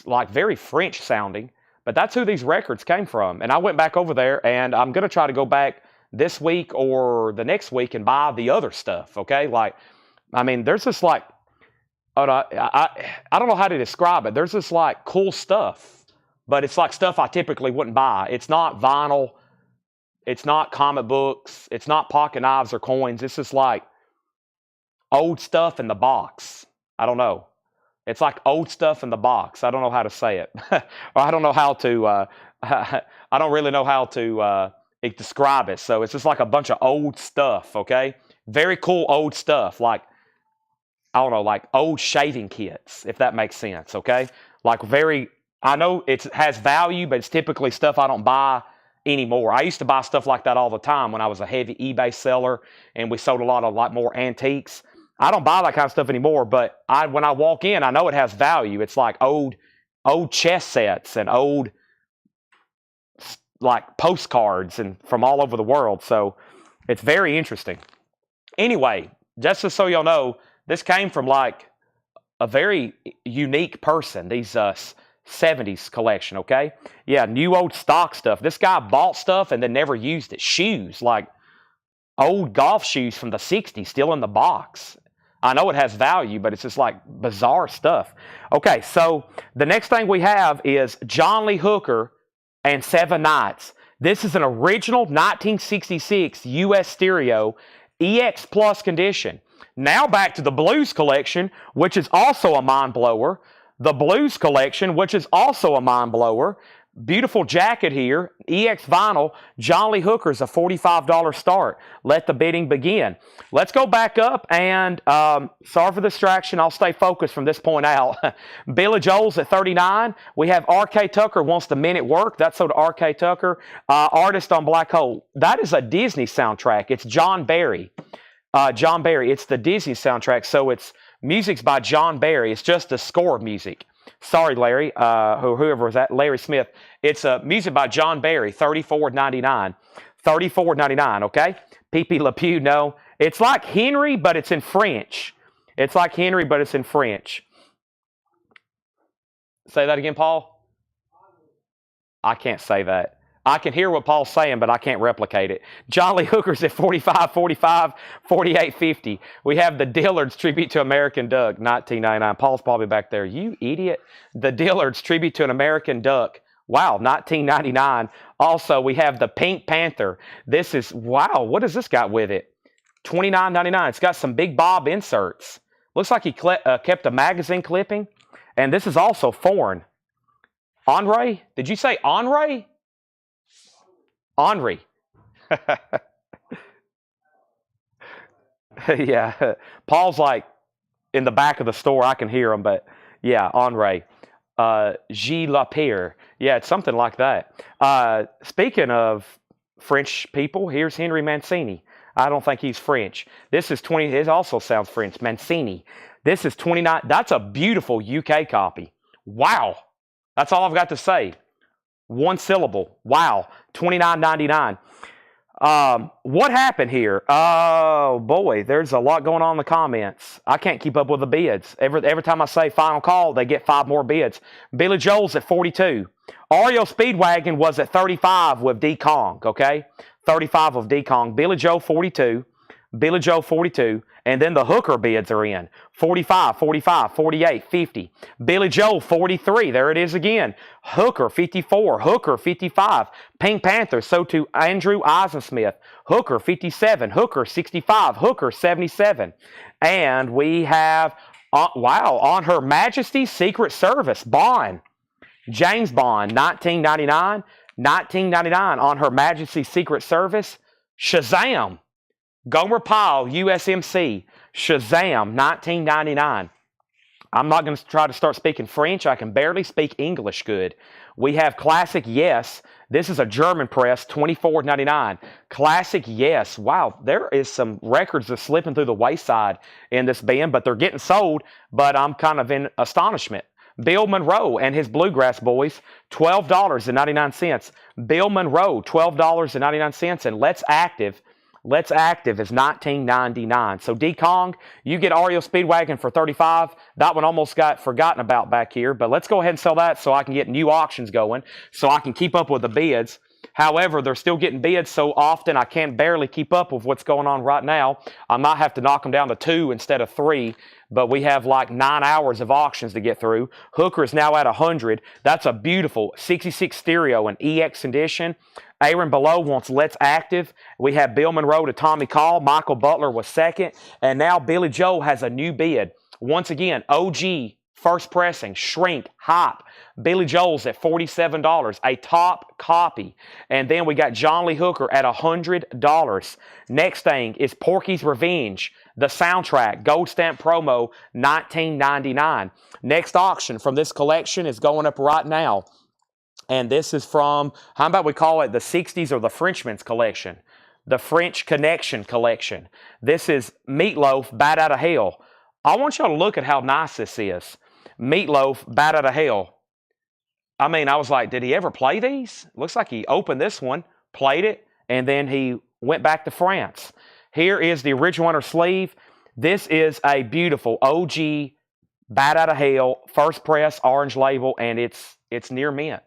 Like very French sounding, but that's who these records came from. And I went back over there and I'm going to try to go back this week or the next week and buy the other stuff. Okay. There's this I don't know how to describe it. There's this cool stuff, but it's like stuff I typically wouldn't buy. It's not vinyl. It's not comic books. It's not pocket knives or coins. It's just like old stuff in the box. I don't know. It's like old stuff in the box. I don't know how to say it. Or I don't know how to, I don't really know how to describe it. So it's just like a bunch of old stuff, okay? Very cool old stuff. Like old shaving kits, if that makes sense, okay? I know it has value, but it's typically stuff I don't buy anymore. I used to buy stuff like that all the time when I was a heavy eBay seller and we sold a lot of more antiques. I don't buy that kind of stuff anymore, but when I walk in, I know it has value. It's like old chess sets and old postcards and from all over the world. So it's very interesting. Anyway, just so y'all know, this came from a very unique person, these 70s collection, okay? Yeah, new old stock stuff. This guy bought stuff and then never used it. Shoes, old golf shoes from the 60s still in the box. I know it has value, but it's just like bizarre stuff. Okay, so the next thing we have is John Lee Hooker and Seven Nights. This is an original 1966 US stereo EX Plus condition. Now back to the Blues Collection, which is also a mind blower. The Blues Collection, which is also a mind blower. Beautiful jacket here, EX vinyl. John Lee Hooker's a $45 start. Let the bidding begin. Let's go back up and, sorry for the distraction, I'll stay focused from this point out. Billy Joel's at $39. We have R.K. Tucker wants the minute work. That's so to R.K. Tucker. Artist on Black Hole. That is a Disney soundtrack. It's John Barry. John Barry. It's the Disney soundtrack, so it's music's by John Barry. It's just the score music. Sorry, Larry, whoever was that, Larry Smith. It's music by John Barry, $34.99. $34.99, okay? P.P. Le Pew, no. It's like Henry, but it's in French. It's like Henry, but it's in French. Say that again, Paul? I can't say that. I can hear what Paul's saying, but I can't replicate it. John Lee Hooker's at $45.45, $48.50. We have the Dillards Tribute to American Duck, $19.99. Paul's probably back there. You idiot. The Dillards Tribute to an American Duck. Wow, $19.99. Also, we have the Pink Panther. This is, wow, what has this got with it? $29.99. It's got some Big Bob inserts. Looks like he kept a magazine clipping. And this is also foreign. Henri? Did you say Henri? Henri. Yeah. Paul's like in the back of the store. I can hear him, but yeah, Henri. Gilles Lapierre. Yeah, it's something like that. Speaking of French people, here's Henry Mancini. I don't think he's French. This is 20. It also sounds French. Mancini. This is 29. That's a beautiful UK copy. Wow. That's all I've got to say. One syllable. Wow. $29.99. What happened here? Oh, boy. There's a lot going on in the comments. I can't keep up with the bids. Every time I say final call, they get 5 more bids. Billy Joel's at 42. Ario Speedwagon was at 35 with D. Kong, okay? 35 with D. Kong. Billy Joel, 42. Billy Joel, 42. And then the Hooker bids are in. 45, 45, 48, 50. Billy Joel, 43. There it is again. Hooker, 54. Hooker, 55. Pink Panther, so to Andrew Eisensmith. Hooker, 57. Hooker, 65. Hooker, 77. And we have, wow, on Her Majesty's Secret Service, Bond. James Bond, $19.99. $19.99 on Her Majesty's Secret Service. Shazam. Gomer Pyle, USMC, Shazam, $19.99. I'm not going to try to start speaking French. I can barely speak English good. We have Classic Yes. This is a German press, $24.99. Classic Yes. Wow, there is some records that's slipping through the wayside in this bin, but they're getting sold, but I'm kind of in astonishment. Bill Monroe and his Bluegrass Boys, $12.99. Bill Monroe, $12.99. And Let's Active. Let's Active is $19.99. So D-Kong, you get Ario Speedwagon for $35. That one almost got forgotten about back here, but let's go ahead and sell that so I can get new auctions going, so I can keep up with the bids. However, they're still getting bids so often I can barely keep up with what's going on right now. I might have to knock them down to 2 instead of 3, but we have like 9 hours of auctions to get through. Hooker is now at 100. That's a beautiful 66 stereo and EX edition. Aaron Below wants Let's Active. We have Bill Monroe to Tommy Call. Michael Butler was second. And now Billy Joel has a new bid. Once again, OG, first pressing, Shrink, Hop. Billy Joel's at $47, a top copy. And then we got John Lee Hooker at $100. Next thing is Porky's Revenge, the soundtrack, gold stamp promo, $19.99. Next auction from this collection is going up right now. And this is from, how about we call it the 60s or the Frenchman's collection? The French Connection collection. This is Meatloaf, Bat Out of Hell. I want y'all to look at how nice this is. Meatloaf, Bat Out of Hell. I mean, I was like, did he ever play these? Looks like he opened this one, played it, and then he went back to France. Here is the original inner sleeve. This is a beautiful OG Bat Out of Hell, first press, orange label, and it's near mint.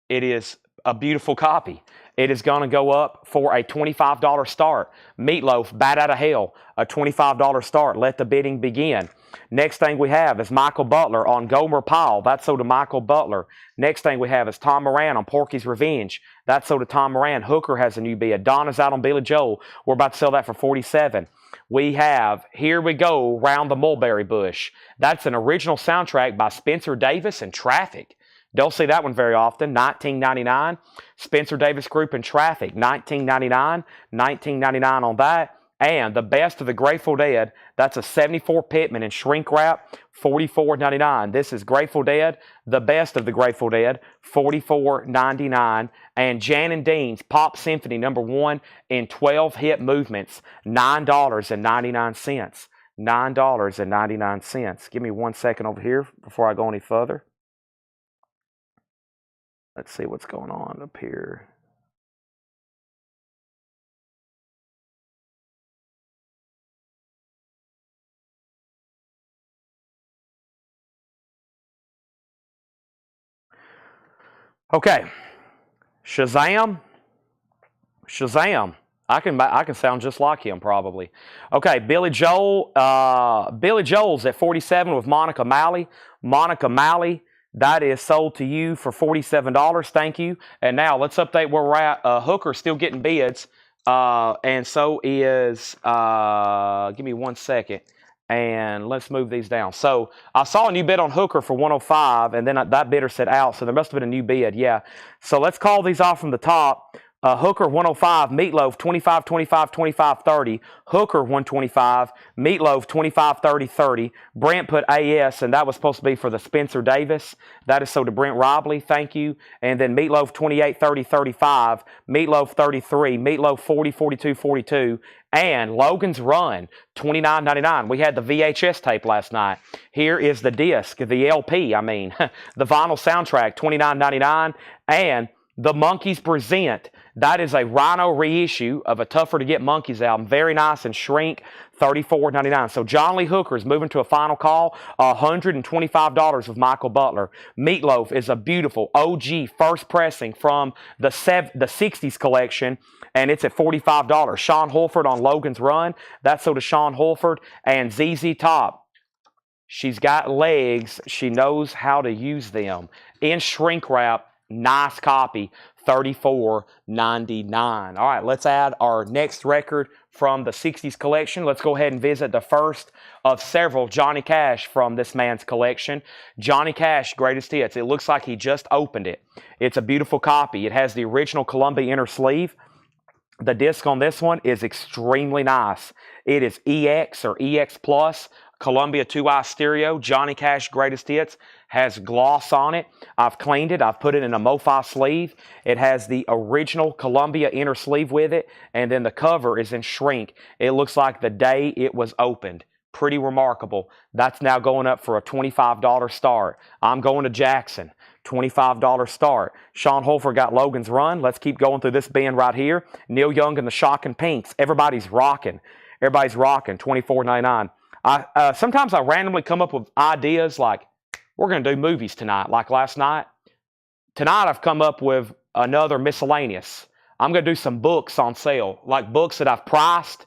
It is a beautiful copy. It is going to go up for a $25 start. Meatloaf, Bat Out of Hell, a $25 start. Let the bidding begin. Next thing we have is Michael Butler on Gomer Pyle. That's sold to Michael Butler. Next thing we have is Tom Moran on Porky's Revenge. That's sold to Tom Moran. Hooker has a new bid. Donna's out on Billy Joel. We're about to sell that for $47. We have Here We Go, Round the Mulberry Bush. That's an original soundtrack by Spencer Davis and Traffic. Don't see that one very often. $19.99. Spencer Davis Group and Traffic. $19.99. $19.99 on that. And the best of the Grateful Dead, that's a 74 Pitman in shrink wrap, $44.99. This is Grateful Dead, the best of the Grateful Dead, $44.99. And Jan and Dean's Pop Symphony #1 in 12 hit movements, $9.99. $9.99. Give me 1 second over here before I go any further. Let's see what's going on up here. Okay, Shazam. I can sound just like him probably. Okay, Billy Joel. Billy Joel's at 47 with Monica Malley. Monica Malley, that is sold to you for $47. Thank you. And now let's update where we're at. Hooker's still getting bids, and so is. Give me 1 second. And let's move these down. So I saw a new bid on Hooker for 105, and then that bidder said out, so there must have been a new bid. Yeah. So let's call these off from the top. Hooker 105, Meatloaf 25, 25, 25, 30. Hooker 125, Meatloaf 25, 30, 30. Brent put AS, and that was supposed to be for the Spencer Davis. That is sold to Brent Robley. Thank you. And then Meatloaf 28, 30, 35. Meatloaf 33. Meatloaf 40, 42, 42. And Logan's Run, $29.99. We had the VHS tape last night. Here is the disc, the LP, the vinyl soundtrack, $29.99. And The Monkees Present. That is a Rhino reissue of a Tougher to Get Monkees album. Very nice and shrink, $34.99. So John Lee Hooker is moving to a final call, $125 with Michael Butler. Meatloaf is a beautiful OG first pressing from the 60s collection, and it's at $45. Sean Holford on Logan's Run. That's sold to Sean Holford. And ZZ Top. She's got legs. She knows how to use them. In shrink wrap, nice copy, $34.99. All right, let's add our next record from the 60s collection. Let's go ahead and visit the first of several Johnny Cash from this man's collection. Johnny Cash, Greatest Hits. It looks like he just opened it. It's a beautiful copy. It has the original Columbia inner sleeve. The disc on this one is extremely nice. It is EX or EX Plus, Columbia 2i stereo, Johnny Cash Greatest Hits, has gloss on it. I've cleaned it. I've put it in a MoFi sleeve. It has the original Columbia inner sleeve with it, and then the cover is in shrink. It looks like the day it was opened. Pretty remarkable. That's now going up for a $25 start. I'm going to Jackson. $25 start. Sean Holford got Logan's Run. Let's keep going through this band right here. Neil Young and the Shocking Pinks. Everybody's rocking. $24.99. Sometimes I randomly come up with ideas like, we're going to do movies tonight, like last night. Tonight I've come up with another miscellaneous. I'm going to do some books on sale, like books that I've priced,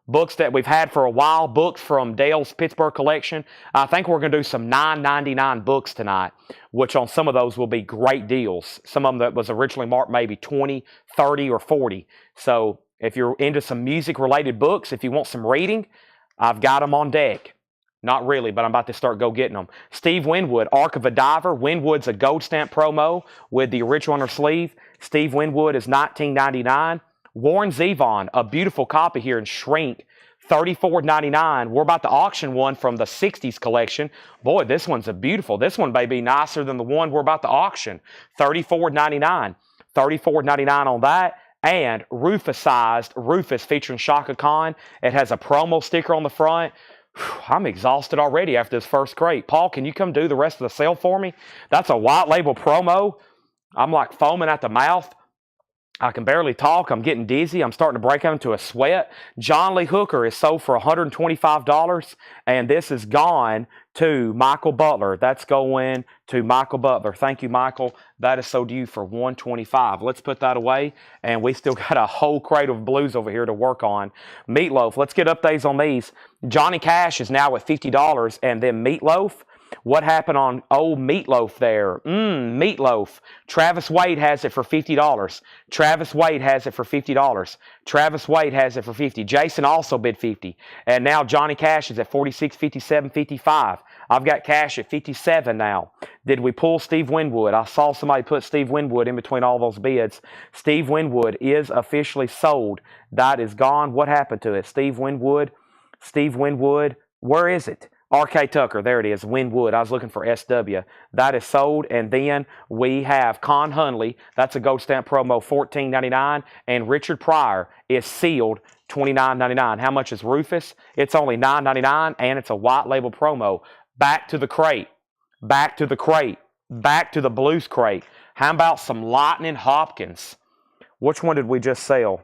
books that we've had for a while, books from Dale's Pittsburgh collection. I think we're going to do some $9.99 books tonight, which on some of those will be great deals. Some of them that was originally marked maybe 20, 30, or 40. So if you're into some music-related books, if you want some reading, I've got them on deck. Not really, but I'm about to start go getting them. Steve Winwood, Ark of a Diver. Winwood's a gold stamp promo with the original on her sleeve. Steve Winwood is $19.99. Warren Zevon, a beautiful copy here in shrink, $34.99. We're about to auction one from the 60s collection. Boy, this one's a beautiful. This one may be nicer than the one we're about to auction. $34.99. $34.99 on that. And Rufus-sized Rufus featuring Shaka Khan. It has a promo sticker on the front. I'm exhausted already after this first crate. Paul, can you come do the rest of the sale for me? That's a white label promo. I'm like foaming at the mouth. I can barely talk. I'm getting dizzy. I'm starting to break out into a sweat. John Lee Hooker is sold for $125, and this is gone to Michael Butler. That's going to Michael Butler. Thank you, Michael. That is so due for $125. Let's put that away, and we still got a whole crate of blues over here to work on. Meatloaf, let's get updates on these. Johnny Cash is now at $50, and then Meatloaf. What happened on old Meatloaf there? Meatloaf. Travis Wade has it for $50. Travis Wade has it for $50. Travis Wade has it for $50. Jason also bid $50. And now Johnny Cash is at $46, $57, $55. I've got Cash at $57 now. Did we pull Steve Winwood? I saw somebody put Steve Winwood in between all those bids. Steve Winwood is officially sold. That is gone. What happened to it? Steve Winwood. Where is it? RK Tucker, there it is, Winwood. I was looking for SW. That is sold. And then we have Con Hunley. That's a gold stamp promo, $14.99. And Richard Pryor is sealed, $29.99. How much is Rufus? It's only $9.99, and it's a white label promo. Back to the crate. Back to the crate. Back to the Blues crate. How about some Lightning Hopkins? Which one did we just sell?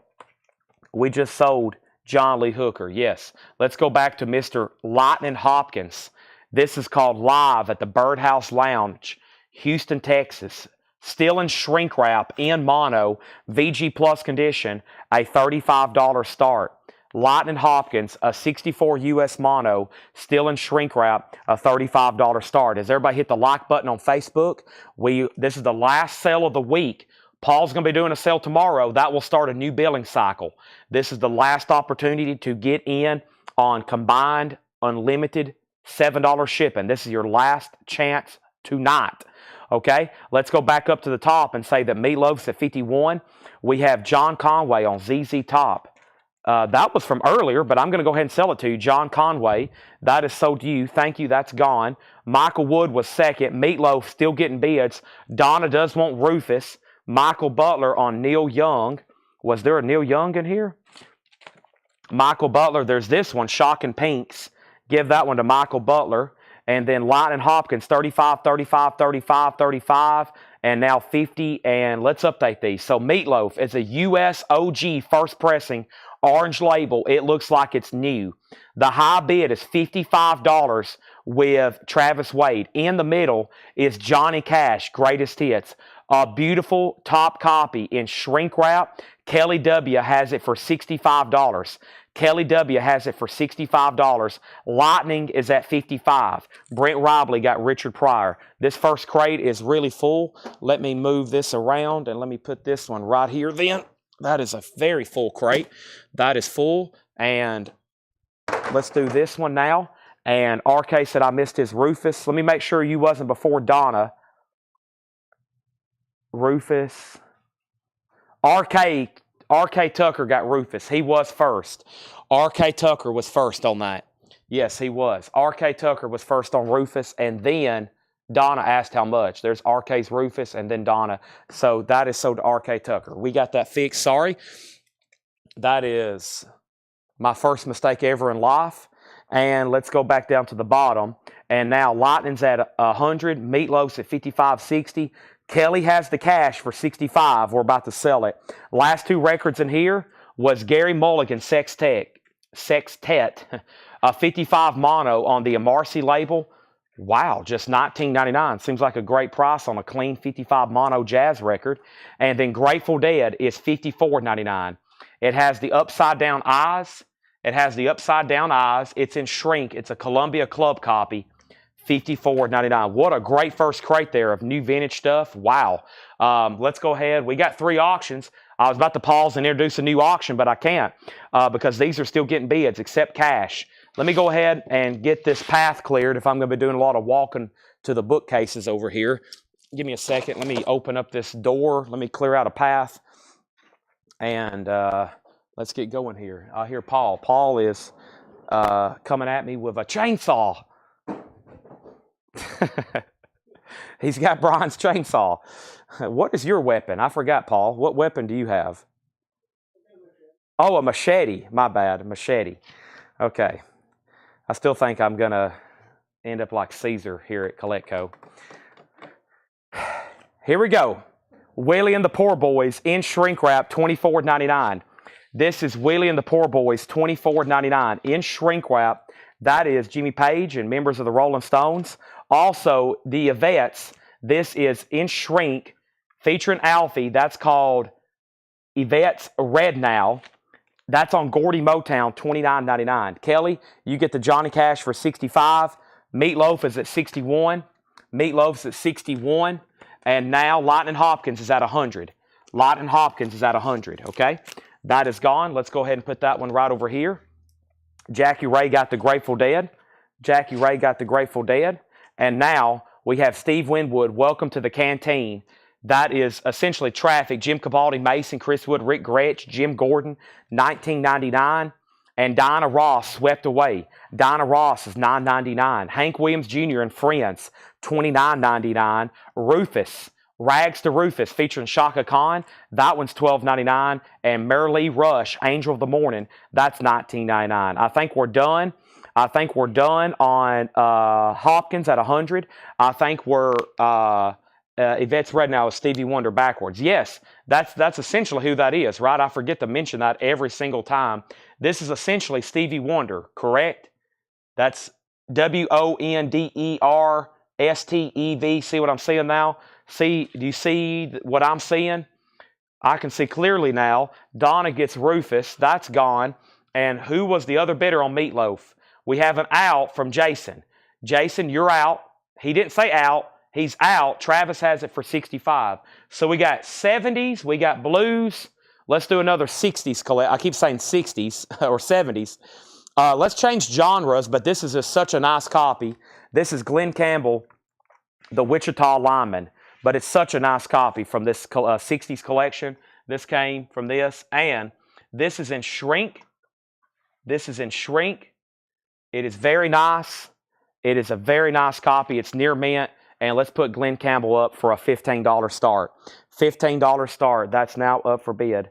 We just sold John Lee Hooker, yes. Let's go back to Mr. Lightning Hopkins. This is called Live at the Birdhouse Lounge, Houston, Texas. Still in shrink wrap, in mono, VG Plus condition, a $35 start. Lightning Hopkins, a 64 US mono, still in shrink wrap, a $35 start. Has everybody hit the like button on Facebook? This is the last sale of the week. Paul's going to be doing a sale tomorrow. That will start a new billing cycle. This is the last opportunity to get in on combined, unlimited, $7 shipping. This is your last chance tonight. Okay, let's go back up to the top and say that Meatloaf's at 51. We have John Conway on ZZ Top. That was from earlier, but I'm going to go ahead and sell it to you. John Conway, that is sold to you. Thank you, that's gone. Michael Wood was second. Meatloaf still getting bids. Donna does want Rufus. Michael Butler on Neil Young. Was there a Neil Young in here? Michael Butler, there's this one, Shocking Pinks. Give that one to Michael Butler. And then Lightning Hopkins, 35, 35, 35, 35, and now 50. And let's update these. So Meatloaf is a US OG first pressing orange label. It looks like it's new. The high bid is $55 with Travis Wade. In the middle is Johnny Cash, Greatest Hits. A beautiful top copy in shrink wrap. Kelly W has it for $65. Kelly W has it for $65. Lightning is at $55. Brent Robley got Richard Pryor. This first crate is really full. Let me move this around and let me put this one right here then. That is a very full crate. That is full. And let's do this one now. And RK said I missed his Rufus. Let me make sure you wasn't before Donna. Rufus. RK Tucker got Rufus. He was first. RK Tucker was first on that. Yes, he was. RK Tucker was first on Rufus, and then Donna asked how much. There's RK's Rufus, and then Donna. So that is sold to RK Tucker. We got that fixed. Sorry. That is my first mistake ever in life. And let's go back down to the bottom. And now Lightning's at 100. Meatloaf's at 55.60. Kelly has the Cash for $65. We're about to sell it. Last two records in here was Gary Mulligan Sextet, a 55 mono on the Marcy label. Wow, just $19.99. Seems like a great price on a clean 55 mono jazz record. And then Grateful Dead is $54.99. It has the upside down eyes. It's in shrink. It's a Columbia Club copy. $54.99. What a great first crate there of new vintage stuff. Wow. Let's go ahead. We got 3 auctions. I was about to pause and introduce a new auction, but I can't because these are still getting bids except Cash. Let me go ahead and get this path cleared if I'm going to be doing a lot of walking to the bookcases over here. Give me a second. Let me open up this door. Let me clear out a path. And let's get going here. I hear Paul. Paul is coming at me with a chainsaw. He's got Brian's chainsaw. What is your weapon? I forgot, Paul. What weapon do you have? Oh, a machete. My bad, a machete. Okay. I still think I'm going to end up like Caesar here at Coletco. Here we go. Willie and the Poor Boys in shrink wrap, $24.99. This is Willie and the Poor Boys, $24.99 in shrink wrap. That is Jimmy Page and members of the Rolling Stones. Also, the Yvette's. This is in shrink, featuring Alfie. That's called Yvette's Red Now. That's on Gordy Motown, $29.99. Kelly, you get the Johnny Cash for $65. Meatloaf is at $61. Meatloaf's at $61. And now Lightning Hopkins is at $100. Lightning Hopkins is at $100, okay? That is gone. Let's go ahead and put that one right over here. Jackie Ray got the Grateful Dead. Jackie Ray got the Grateful Dead. And now we have Steve Winwood, Welcome to the Canteen. That is essentially Traffic. Jim Cabaldi, Mason, Chris Wood, Rick Gretsch, Jim Gordon, $19.99. And Dinah Ross, Swept Away. Dinah Ross is $9.99. Hank Williams Jr. and Friends, $29.99. Rufus, Rags to Rufus, featuring Shaka Khan. That one's $12.99. And Marilee Rush, Angel of the Morning, that's $19.99. I think we're done. I think we're done on Hopkins at $100. I think we're Yvette's Red Now is Stevie Wonder backwards. Yes, that's essentially who that is, right? I forget to mention that every single time. This is essentially Stevie Wonder, correct? That's WONDERSTEV. See what I'm seeing now? See, do you see what I'm seeing? I can see clearly now. Donna gets Rufus. That's gone. And who was the other bidder on Meatloaf? We have an out from Jason. Jason, you're out. He didn't say out. He's out. Travis has it for $65. So we got 70s. We got blues. Let's do another 60s. I keep saying 60s or 70s. Let's change genres, but this is just such a nice copy. This is Glenn Campbell, the Wichita Lineman. But it's such a nice copy from this 60s collection. This came from this. And this is in shrink. This is in shrink. It is very nice. It is a very nice copy. It's near mint. And let's put Glenn Campbell up for a $15 start. $15 start. That's now up for bid.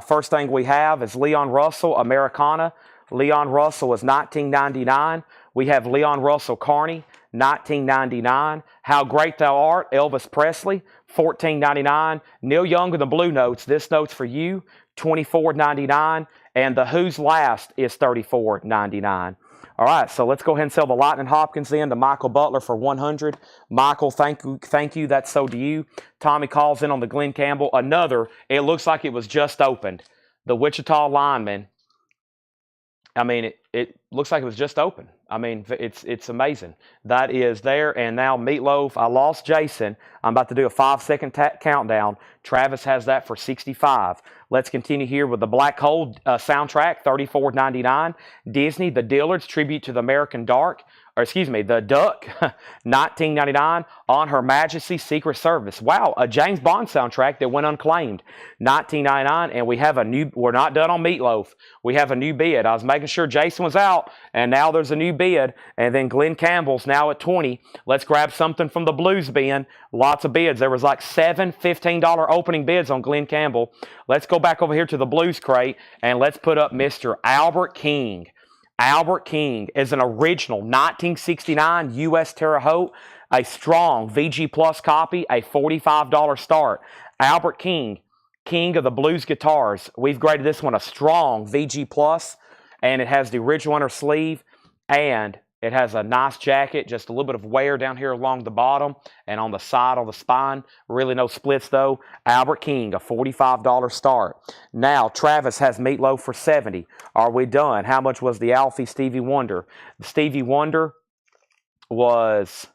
First thing we have is Leon Russell, Americana. Leon Russell is $19.99. We have Leon Russell Carney, $19.99. How Great Thou Art, Elvis Presley, $14.99. Neil Young and the Blue Notes, this note's for you, $24.99. And the Who's Last is $34.99. All right, so let's go ahead and sell the Lightning Hopkins then to Michael Butler for $100. Michael, thank you. That's sold to you. Tommy calls in on the Glenn Campbell. Another, it looks like it was just opened. The Wichita Lineman. I mean, it looks like it was just open. I mean, it's amazing. That is there. And now Meatloaf. I lost Jason. I'm about to do a 5-second countdown. Travis has that for $65. Let's continue here with the Black Hole soundtrack, $34.99. Disney, The Dillards, Tribute to the American Dark. Or excuse me, The Duck, $19.99. On Her Majesty's Secret Service. Wow, a James Bond soundtrack that went unclaimed, $19.99. And we have a new, we're not done on Meatloaf. We have a new bid. I was making sure Jason was out, and now there's a new bid. And then Glenn Campbell's now at $20. Let's grab something from the blues bin. Lots of bids. There was like 7 $15 opening bids on Glenn Campbell. Let's go back over here to the blues crate, and let's put up Mr. Albert King. Albert King is an original 1969 U.S. Terre Haute, a strong VG Plus copy, a $45 start. Albert King, king of the blues guitars. We've graded this one a strong VG Plus, and it has the original inner sleeve, and it has a nice jacket, just a little bit of wear down here along the bottom and on the side, on the spine. Really no splits though. Albert King, a $45 start. Now, Travis has Meatloaf for $70. Are we done? How much was the Alfie Stevie Wonder? The Stevie Wonder was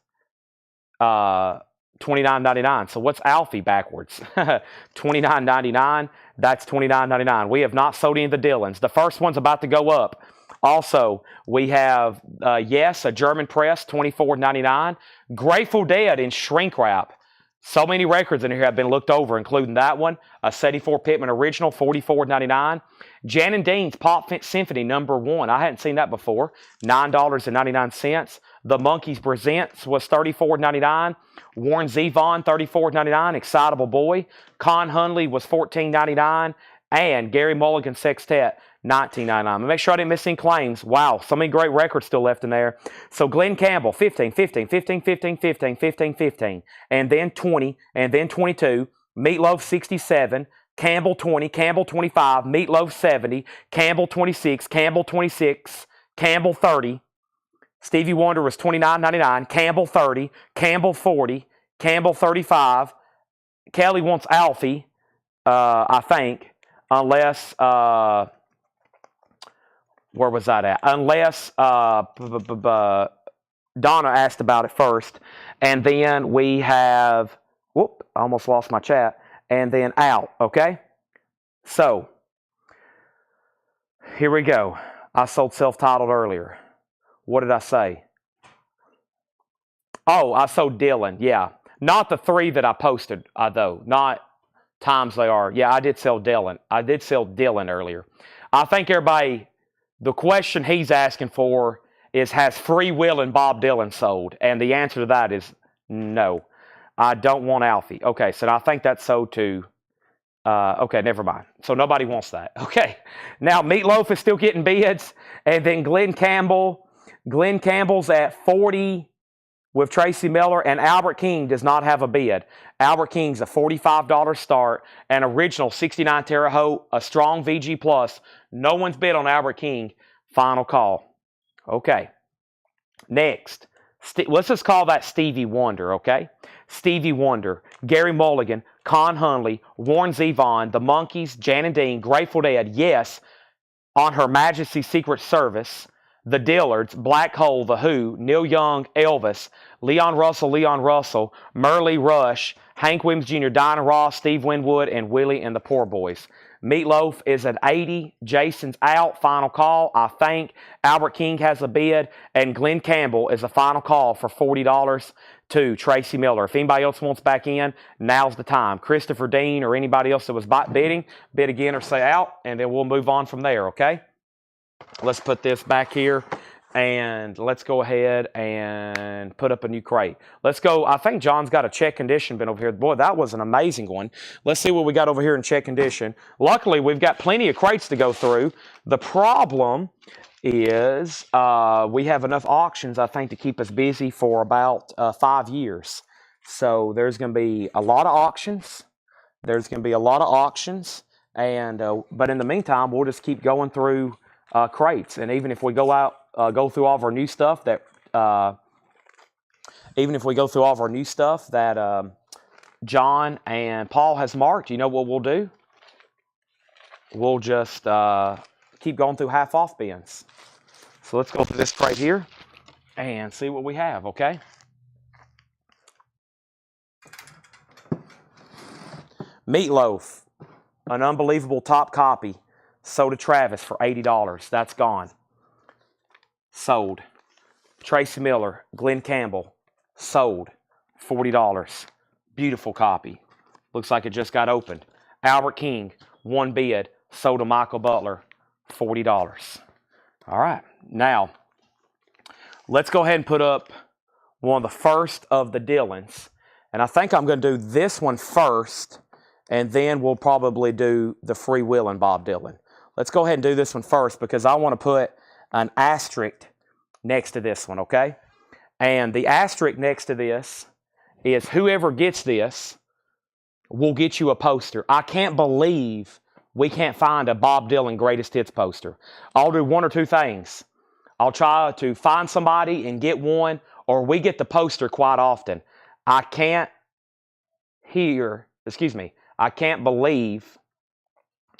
$29.99. So what's Alfie backwards? $29.99. That's $29.99. We have not sold any of the Dylans. The first one's about to go up. Also, we have, yes, a German press, $24.99. Grateful Dead in shrink wrap. So many records in here have been looked over, including that one. A 74 Pittman original, $44.99. Jan and Dean's Pop Symphony #1. I hadn't seen that before. $9.99. The Monkees Presents was $34.99. Warren Zevon, $34.99. Excitable Boy. Con Hunley was $14.99. And Gary Mulligan Sextet, $19.99. Make sure I didn't miss any claims. Wow, so many great records still left in there. So Glenn Campbell, 15, 15, 15, 15, 15, 15, 15, and then 20, and then 22. Meatloaf, 67. Campbell 20, Campbell 25, Meatloaf 70, Campbell 26, Campbell 26, Campbell 30. Stevie Wonder was $29.99, Campbell 30, Campbell 40, Campbell 35. Kelly wants Alfie, I think, unless, where was that at? Unless Donna asked about it first. And then we have, whoop, I almost lost my chat. And then out, okay? So, here we go. I sold self-titled earlier. What did I say? Oh, I sold Dylan, yeah. Not the 3 that I posted, though. Not times they are. Yeah, I did sell Dylan. I did sell Dylan earlier. I think everybody, the question he's asking for is, has Free Will and Bob Dylan sold? And the answer to that is no. I don't want Alfie. Okay, so I think that's sold too. Okay, never mind. So nobody wants that. Okay. Now, Meatloaf is still getting bids. And then Glenn Campbell. Glenn Campbell's at 40 with Tracy Miller. And Albert King does not have a bid. Albert King's a $45 start. An original 69 Terre Haute. A strong VG Plus. No one's bid on Albert King. Final call. Okay. Next. Let's just call that Stevie Wonder, okay? Stevie Wonder, Gary Mulligan, Con Hunley, Warren Zevon, The Monkees, Jan and Dean, Grateful Dead, yes, On Her Majesty's Secret Service, The Dillards, Black Hole, The Who, Neil Young, Elvis, Leon Russell, Merle Rush, Hank Williams Jr., Diana Ross, Steve Winwood, and Willie and the Poor Boys. Meatloaf is at 80. Jason's out. Final call, I think. Albert King has a bid. And Glenn Campbell is a final call for $40 to Tracy Miller. If anybody else wants back in, now's the time. Christopher Dean or anybody else that was bidding, bid again or say out, and then we'll move on from there, okay? Let's put this back here. And let's go ahead and put up a new crate. Let's go. I think John's got a check condition bin over here. Boy, that was an amazing one. Let's see what we got over here in check condition. Luckily, we've got plenty of crates to go through. The problem is we have enough auctions, I think, to keep us busy for about 5 years. So there's going to be a lot of auctions. And but in the meantime, we'll just keep going through crates. And even if we go through all of our new stuff that John and Paul has marked, you know what we'll do? We'll just keep going through half off bins. So let's go through this crate here and see what we have, okay? Meatloaf, an unbelievable top copy, sold to Travis for $80. That's gone. Sold. Tracy Miller, Glenn Campbell, sold. $40. Beautiful copy. Looks like it just got opened. Albert King, one bid, sold to Michael Butler, $40. All right. Now, let's go ahead and put up one of the first of the Dylans. And I think I'm going to do this one first, and then we'll probably do the Free Will and Bob Dylan. Let's go ahead and do this one first because I want to put an asterisk next to this one, okay? And the asterisk next to this is whoever gets this will get you a poster. I can't believe we can't find a Bob Dylan Greatest Hits poster. I'll do one or two things. I'll try to find somebody and get one, or we get the poster quite often. I can't believe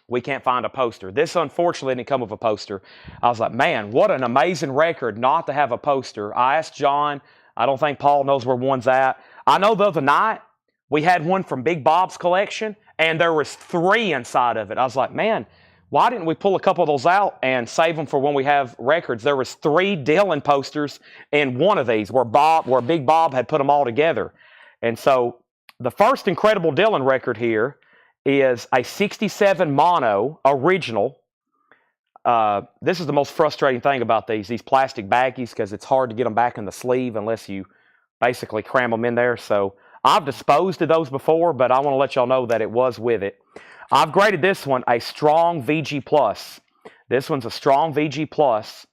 we can't find a poster. This, unfortunately, didn't come with a poster. I was like, man, what an amazing record not to have a poster. I asked John. I don't think Paul knows where one's at. I know the other night we had one from Big Bob's collection, and there was 3 inside of it. I was like, man, why didn't we pull a couple of those out and save them for when we have records? There was 3 Dylan posters in one of these where Big Bob had put them all together. And so the first incredible Dylan record here is a 67 mono original. This is the most frustrating thing about these plastic baggies because it's hard to get them back in the sleeve unless you basically cram them in there. So I've disposed of those before, but I want to let y'all know that it was with it. I've graded this one a strong VG Plus. This one's a strong VG Plus,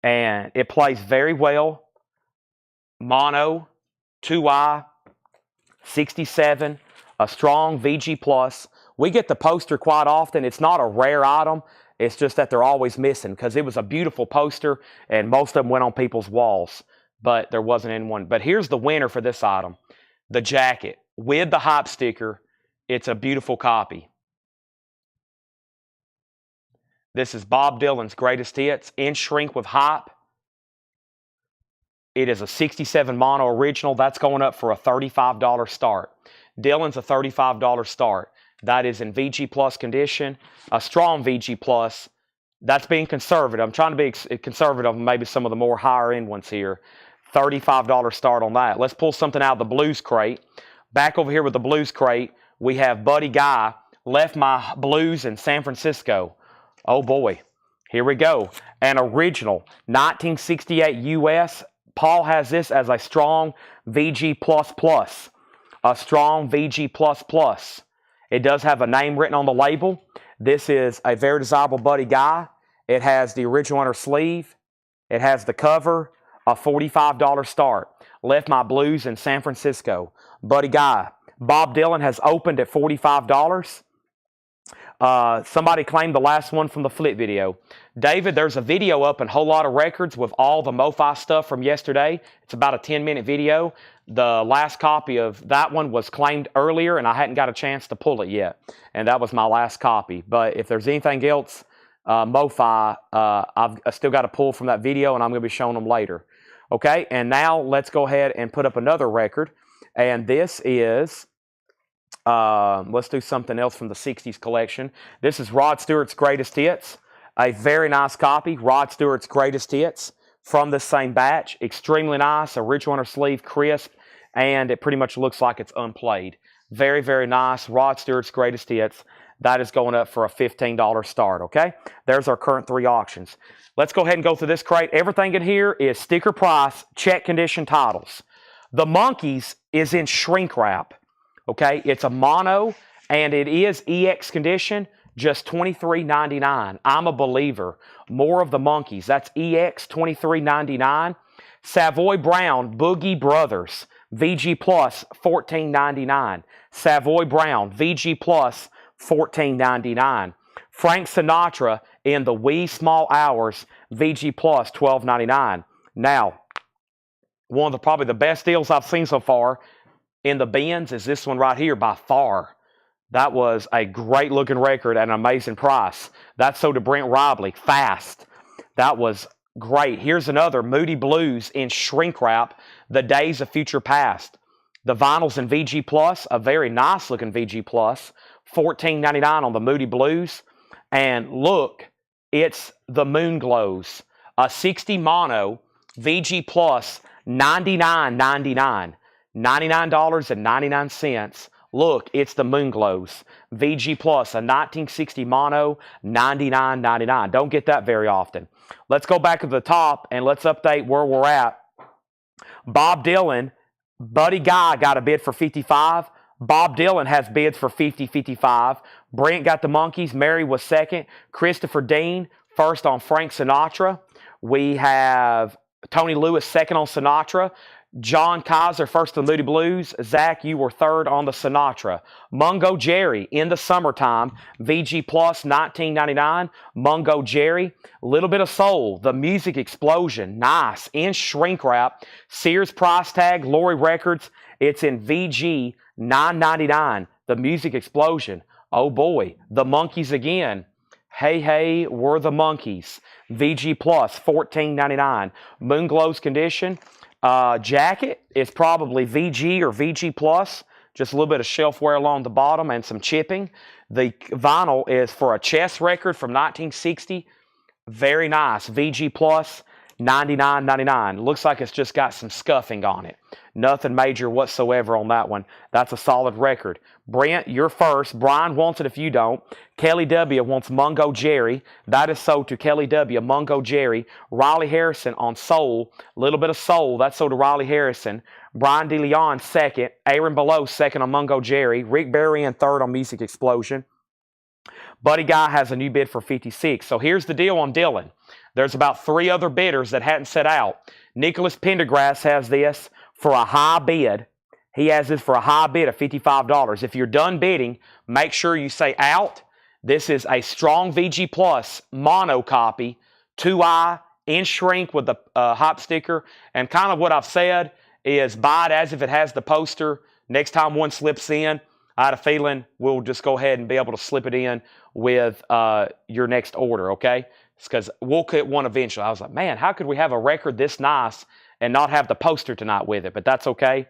and it plays very well. Mono, 2i, 67, a strong VG Plus We get the poster quite often. It's not a rare item. It's just that they're always missing because it was a beautiful poster and most of them went on people's walls, but there wasn't anyone. But here's the winner for this item, the jacket with the hype sticker. It's a beautiful copy. This is Bob Dylan's Greatest Hits in shrink with hype. It is a 67 mono original. That's going up for a $35 start. Dylan's a $35 start. That is in VG Plus condition, a strong VG Plus. That's being conservative. I'm trying to be conservative on maybe some of the more higher end ones here. $35 start on that. Let's pull something out of the Blues crate. Back over here with the Blues crate, we have Buddy Guy, Left My Blues in San Francisco. Oh boy, here we go. An original 1968 US. Paul has this as a strong VG++. A strong VG++. It does have a name written on the label. This is a very desirable Buddy Guy. It has the original inner sleeve. It has the cover. A $45 start. Left My Blues in San Francisco. Buddy Guy. Bob Dylan has opened at $45. Somebody claimed the last one from the flip video. David, there's a video up in Whole Lot of Records with all the MoFi stuff from yesterday. It's about a 10-minute video. The last copy of that one was claimed earlier, and I hadn't got a chance to pull it yet. And that was my last copy. But if there's anything else, MoFi, I've still got to pull from that video, and I'm going to be showing them later. Okay, and now let's go ahead and put up another record. And this is... let's do something else from the 60s collection. This is Rod Stewart's Greatest Hits. A very nice copy. Rod Stewart's Greatest Hits from the same batch. Extremely nice. Original inner sleeve, crisp, and it pretty much looks like it's unplayed. Very, very nice. Rod Stewart's Greatest Hits. That is going up for a $15 start, okay? There's our current 3 auctions. Let's go ahead and go through this crate. Everything in here is sticker price, check condition titles. The Monkees is in shrink wrap. Okay, it's a mono, and it is EX condition, just $23.99. I'm a believer. More of the Monkees. That's EX, $23.99. Savoy Brown, Boogie Brothers, VG Plus, $14.99. Savoy Brown, VG Plus, $14.99. Frank Sinatra in the Wee Small Hours, VG Plus, $12.99. Now, one of the probably the best deals I've seen so far in the bins is this one right here by far. That was a great looking record at an amazing price. That's sold to Brent Robley, fast. That was great. Here's another Moody Blues in shrink wrap, The Days of Future Past. The vinyl's in VG Plus, a very nice looking VG Plus, $14.99 on the Moody Blues. And look, it's the Moon Glows, a 60 mono VG Plus, $99.99. $99.99. Look, it's the Moon Glows. VG Plus, a 1960 mono, $99.99. Don't get that very often. Let's go back to the top and let's update where we're at. Bob Dylan, Buddy Guy got a bid for $55. Bob Dylan has bids for $50, $55. Brent got the Monkees. Mary was second. Christopher Dean, first on Frank Sinatra. We have Tony Lewis second on Sinatra. John Kaiser first on Moody Blues. Zach, you were third on the Sinatra. Mungo Jerry in the summertime. VG Plus $19.99. Mungo Jerry. Little bit of soul. The Music Explosion. Nice. In shrink wrap. Sears price tag. Lori Records. It's in VG $9.99. The Music Explosion. Oh boy. The Monkees again. Hey, hey, we're the Monkees. VG Plus $14.99. Moonglows condition. Jacket is probably VG or VG Plus. Just a little bit of shelf wear along the bottom and some chipping. The vinyl is for a chess record from 1960. Very nice. VG Plus, $99.99. Looks like it's just got some scuffing on it. Nothing major whatsoever on that one. That's a solid record. Brent, you're first. Brian wants it if you don't. Kelly W. wants Mungo Jerry. That is sold to Kelly W. Mungo Jerry. Riley Harrison on Soul. A little bit of Soul. That's sold to Riley Harrison. Brian DeLeon second. Aaron Below second on Mungo Jerry. Rick Berrien third on Music Explosion. Buddy Guy has a new bid for $56. So here's the deal on Dylan. There's about 3 other bidders that hadn't set out. Nicholas Pendergrass has this for a high bid. He has this for a high bid of $55. If you're done bidding, make sure you say out. This is a strong VG Plus mono copy, 2i in shrink with the hop sticker. And kind of what I've said is buy it as if it has the poster. Next time one slips in, I had a feeling we'll just go ahead and be able to slip it in with your next order, okay? It's because we'll get one eventually. I was like, man, how could we have a record this nice and not have the poster tonight with it? But that's okay.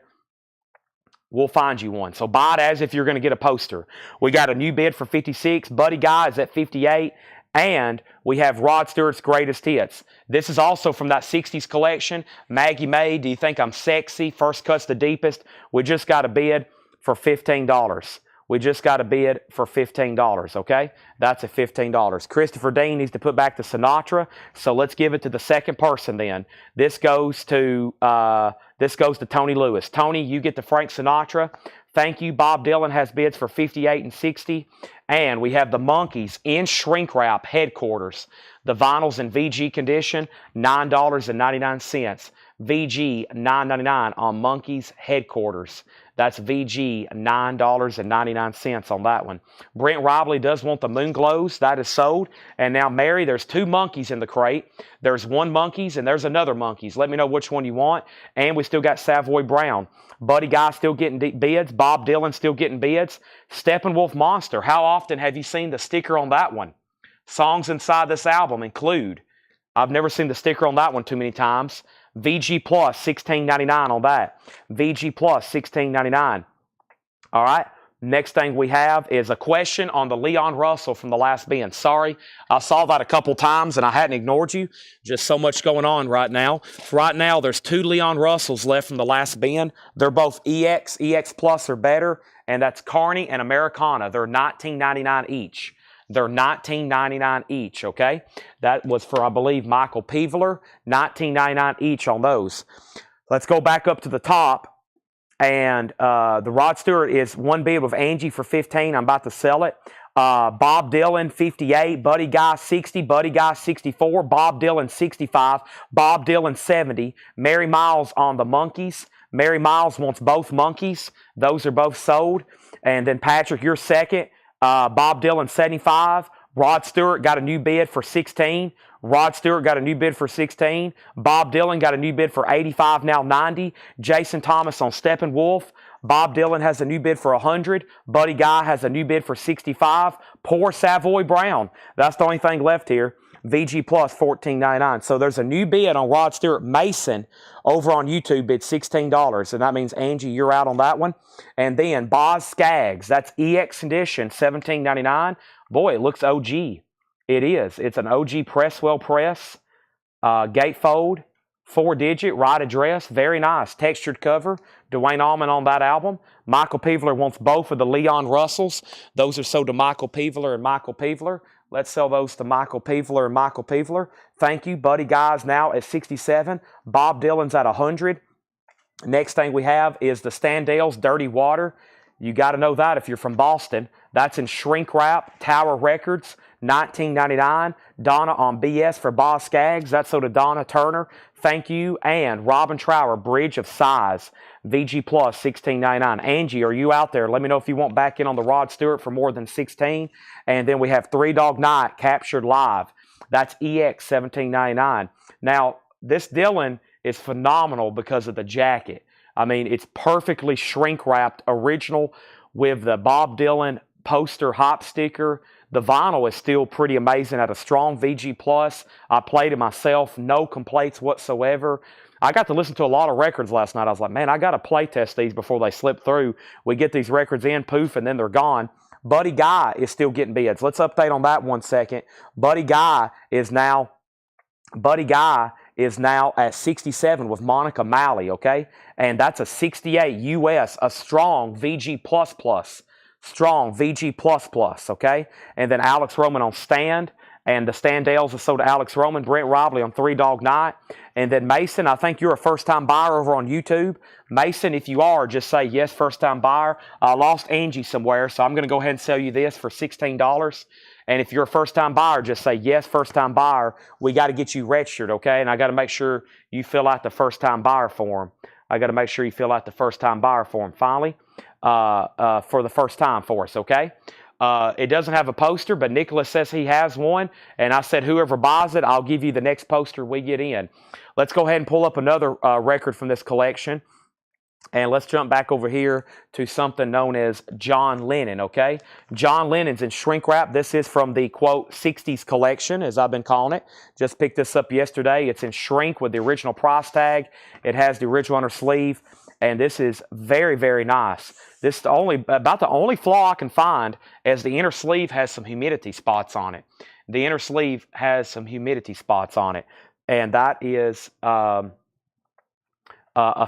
We'll find you one. So buy it as if you're going to get a poster. We got a new bid for 56. Buddy Guy is at 58. And we have Rod Stewart's Greatest Hits. This is also from that 60s collection. Maggie May, Do You Think I'm Sexy? First Cut's the Deepest. We just got a bid for $15. We just got a bid for $15, okay? That's at $15. Christopher Dean needs to put back the Sinatra, so let's give it to the second person then. This goes to Tony Lewis. Tony, you get the Frank Sinatra. Thank you. Bob Dylan has bids for $58 and $60. And we have the Monkees in shrink wrap headquarters. The vinyl's in VG condition, $9.99. VG $9.99 on Monkees headquarters. That's VG $9.99 on that one. Brent Robley does want the Moon Glows. That is sold. And now, Mary, there's 2 Monkees in the crate. There's one Monkees and there's another Monkees. Let me know which one you want. And we still got Savoy Brown. Buddy Guy still getting bids. Bob Dylan still getting bids. Steppenwolf Monster. How often have you seen the sticker on that one? Songs inside this album include. I've never seen the sticker on that one too many times. VG Plus, $16.99 on that. VG Plus, $16.99. All right. Next thing we have is a question on the Leon Russell from the last bin. Sorry, I saw that a couple times and I hadn't ignored you. Just so much going on right now. Right now, there's 2 Leon Russells left from the last bin. They're both EX Plus or better, and that's Carney and Americana. They're $19.99 each. They're $19.99 each, okay? That was for, I believe, Michael Peveler. $19.99 each on those. Let's go back up to the top. And the Rod Stewart is one bid with Angie for $15. I'm about to sell it. Bob Dylan, $58. Buddy Guy, $60. Buddy Guy, $64. Bob Dylan, $65. Bob Dylan, $70. Mary Miles on the Monkees. Mary Miles wants both Monkees. Those are both sold. And then, Patrick, you're second. Bob Dylan, $75. Rod Stewart got a new bid for $16. Rod Stewart got a new bid for $16. Bob Dylan got a new bid for $85, now $90. Jason Thomas on Steppenwolf. Bob Dylan has a new bid for $100. Buddy Guy has a new bid for $65. Poor Savoy Brown. That's the only thing left here. VG Plus, $14.99. So there's a new bid on Rod Stewart. Mason over on YouTube bid $16. And that means, Angie, you're out on that one. And then Boz Scaggs. That's EX Edition, $17.99. Boy, it looks OG. It is. It's an OG Presswell press. Gatefold. 4-digit. Right address. Very nice. Textured cover. Dwayne Allman on that album. Michael Peveler wants both of the Leon Russells. Those are sold to Michael Peveler and Michael Peveler. Let's sell those to Michael Peveler and Michael Peveler. Thank you. Buddy Guy's now at $67. Bob Dylan's at $100. Next thing we have is the Standale's Dirty Water. You got to know that if you're from Boston. That's in shrink wrap, Tower Records, $19.99. Donna on BS for Boz Scaggs. That's so to Donna Turner. Thank you. And Robin Trower, Bridge of Sighs, VG Plus, $16.99. Angie, are you out there? Let me know if you want back in on the Rod Stewart for more than $16. And then we have Three Dog Night, Captured Live. That's EX, $17.99. Now, this Dylan is phenomenal because of the jacket. I mean, it's perfectly shrink-wrapped, original with the Bob Dylan poster hop sticker. The vinyl is still pretty amazing at a strong VG Plus. I played it myself, no complaints whatsoever. I got to listen to a lot of records last night. I was like, man, I got to play test these before they slip through. We get these records in, poof, and then they're gone. Buddy Guy is still getting bids. Let's update on that 1 second. Buddy Guy is now at 67 with Monica Malley, okay? And that's a 68 US, a strong VG++. Strong VG++, okay? And then Alex Roman on Stand. And the Standales are sold to Alex Roman. Brent Robley on Three Dog Night. And then Mason, I think you're a first-time buyer over on YouTube. Mason, if you are, just say, yes, first-time buyer. I lost Angie somewhere, so I'm going to go ahead and sell you this for $16. And if you're a first-time buyer, just say, yes, first-time buyer. We got to get you registered, okay? And I got to make sure you fill out the first-time buyer form. I got to make sure you fill out the first-time buyer form finally for the first time for us, okay? It doesn't have a poster, but Nicholas says he has one, and I said whoever buys it, I'll give you the next poster we get in. Let's go ahead and pull up another record from this collection. And let's jump back over here to something known as John Lennon, okay? John Lennon's in shrink wrap. This is from the, quote, 60s collection, as I've been calling it. Just picked this up yesterday. It's in shrink with the original price tag. It has the original under sleeve, and this is very, very nice. This is about the only flaw I can find is the inner sleeve has some humidity spots on it. The inner sleeve has some humidity spots on it, and that is... a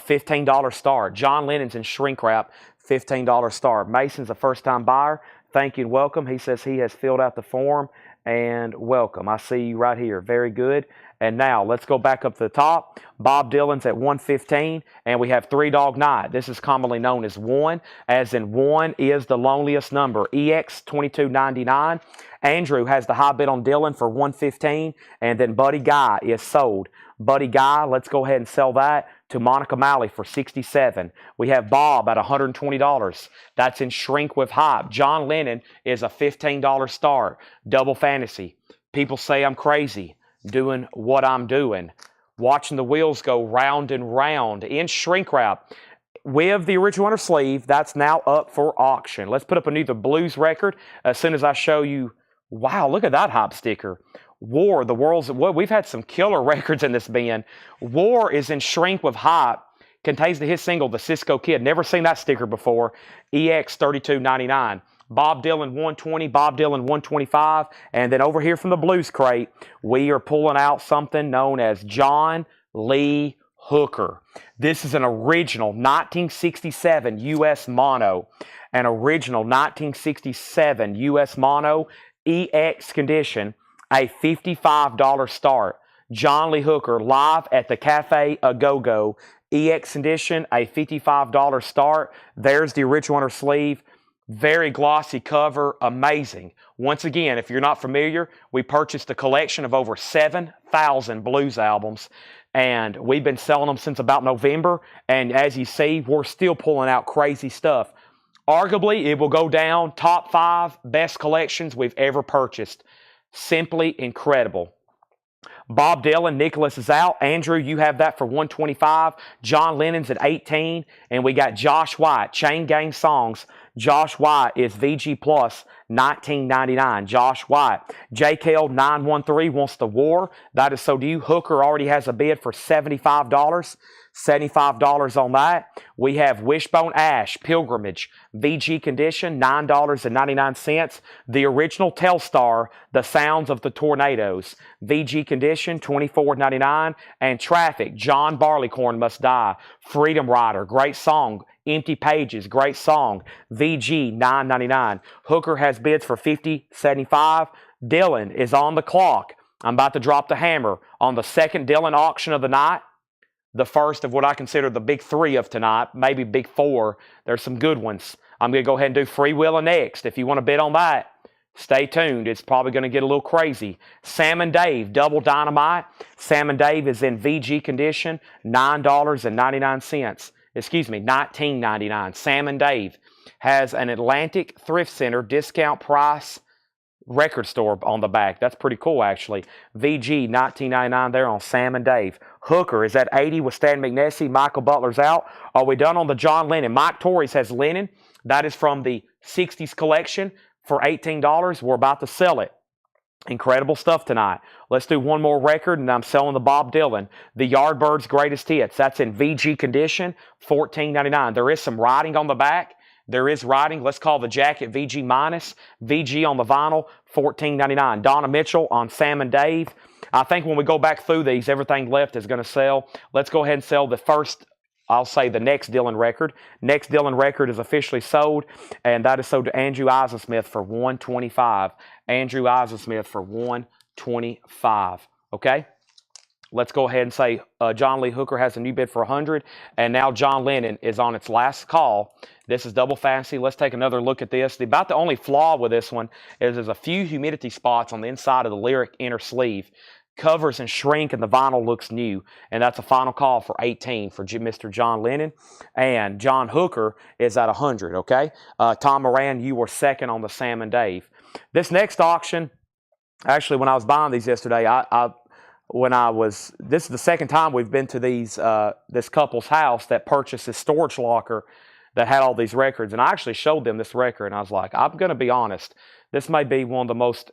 $15 star. John Lennon's in shrink wrap, $15 star. Mason's a first-time buyer. Thank you and welcome. He says he has filled out the form, and welcome. I see you right here. Very good. And now let's go back up to the top. Bob Dylan's at 115, and we have Three Dog Night. This is commonly known as 1, as in 1 is the loneliest number. EX 2299. Andrew has the high bid on Dylan for 115, and then Buddy Guy is sold. Buddy Guy, let's go ahead and sell that to Monica Malley for 67. We have Bob at $120. That's in shrink with hype. John Lennon is a $15 star. Double fantasy. People say I'm crazy doing what I'm doing. Watching the wheels go round and round in shrink wrap. With the original under sleeve, that's now up for auction. Let's put up another blues record as soon as I show you. Wow, look at that hype sticker. War, the world's... Well, we've had some killer records in this bin. War is in shrink with hype. Contains the hit single, The Cisco Kid. Never seen that sticker before. EX 3299. Bob Dylan 120, Bob Dylan 125. And then over here from the blues crate, we are pulling out something known as John Lee Hooker. This is an original 1967 U.S. mono. An original 1967 U.S. mono. EX condition, a $55 start. John Lee Hooker live at the Cafe A Go-Go. EX edition, a $55 start. There's the original under sleeve. Very glossy cover, amazing. Once again, if you're not familiar, we purchased a collection of over 7,000 blues albums, and we've been selling them since about November, and as you see, we're still pulling out crazy stuff. Arguably, it will go down top 5 best collections we've ever purchased. Simply incredible. Bob Dylan, Nicholas is out. Andrew, you have that for 125. John Lennon's at 18. And we got Josh White, Chain Gang Songs. Josh White is VG Plus, $19.99. Josh White. JKL 913 wants the War. That is so do you. Hooker already has a bid for $75. $75 on that. We have Wishbone Ash, Pilgrimage, VG condition, $9.99. The original Telstar, The Sounds of the Tornadoes, VG condition, $24.99. And Traffic, John Barleycorn Must Die, Freedom Rider, great song. Empty Pages, great song, VG, $9.99. Hooker has bids for $50, $75. Dylan is on the clock. I'm about to drop the hammer on the second Dylan auction of the night. The first of what I consider the big 3 of tonight, maybe big 4. There's some good ones. I'm going to go ahead and do Free Willa next. If you want to bid on that, stay tuned. It's probably going to get a little crazy. Sam and Dave, Double Dynamite. Sam and Dave is in VG condition, $9.99. Excuse me, $19.99. Sam and Dave has an Atlantic Thrift Center discount price record store on the back. That's pretty cool, actually. VG, $19.99 there on Sam and Dave. Hooker is at 80 with Stan McNessie. Michael Butler's out. Are we done on the John Lennon? Mike Torres has Lennon. That is from the 60s collection for $18. We're about to sell it. Incredible stuff tonight. Let's do one more record, and I'm selling the Bob Dylan. The Yardbirds Greatest Hits. That's in VG condition, $14.99. There is some writing on the back. There is writing. Let's call the jacket VG minus. VG on the vinyl, $14.99. Donna Mitchell on Sam and Dave. I think when we go back through these, everything left is going to sell. Let's go ahead and sell the first, I'll say the next Dylan record. Next Dylan record is officially sold, and that is sold to Andrew Eisensmith for $125. Andrew Eisensmith for $125. Okay? Let's go ahead and say John Lee Hooker has a new bid for $100, and now John Lennon is on its last call. This is double fantasy. Let's take another look at this. About the only flaw with this one is there's a few humidity spots on the inside of the lyric inner sleeve. covers and shrink, and the vinyl looks new. And that's a final call for 18 for Mr. John Lennon. And John Hooker is at 100, okay? Tom Moran, you were second on the Sam and Dave. This next auction, actually, when I was buying these yesterday, this is the second time we've been to this couple's house that purchased this storage locker that had all these records. And I actually showed them this record, and I was like, I'm going to be honest, this may be one of the most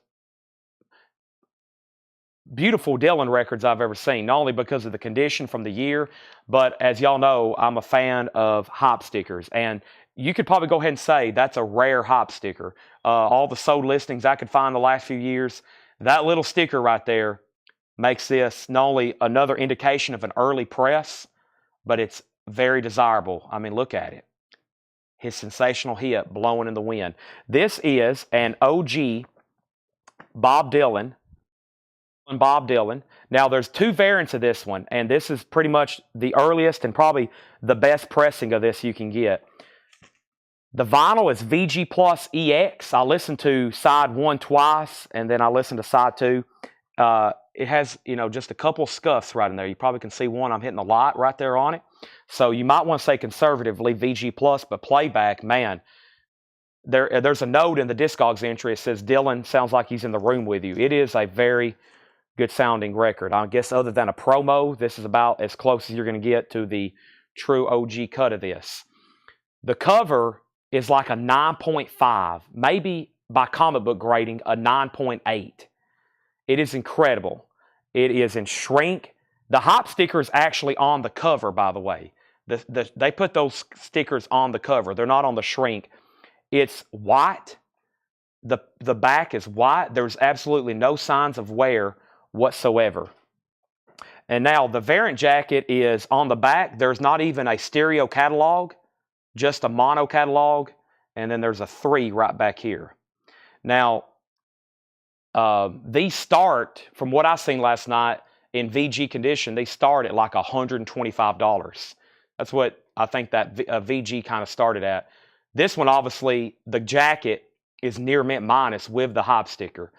beautiful Dylan records I've ever seen, not only because of the condition from the year, but as y'all know, I'm a fan of hop stickers. And you could probably go ahead and say that's a rare hop sticker. All the sold listings I could find the last few years, that little sticker right there makes this not only another indication of an early press, but it's very desirable. I mean, look at it. His sensational hit, Blowing in the Wind. This is an OG Bob Dylan. Now, there's two variants of this one, and this is pretty much the earliest and probably the best pressing of this you can get. The vinyl is VG Plus EX. I listened to side 1 twice, and then I listened to side 2. It has, just a couple scuffs right in there. You probably can see one. I'm hitting a lot right there on it. So you might want to say conservatively VG Plus, but playback, man, there's a note in the Discogs entry. It says, Dylan sounds like he's in the room with you. It is a very good sounding record. I guess other than a promo, this is about as close as you're going to get to the true OG cut of this. The cover is like a 9.5, maybe by comic book grading, a 9.8. It is incredible. It is in shrink. The hop sticker is actually on the cover, by the way. They put those stickers on the cover. They're not on the shrink. It's white. The back is white. There's absolutely no signs of wear whatsoever. And now the variant jacket is on the back. There's not even a stereo catalog, just a mono catalog. And then there's a 3 right back here. Now, these start, from what I seen last night in VG condition, they start at like $125. That's what I think that VG kind of started at. This one, obviously, the jacket is near mint minus with the hop sticker.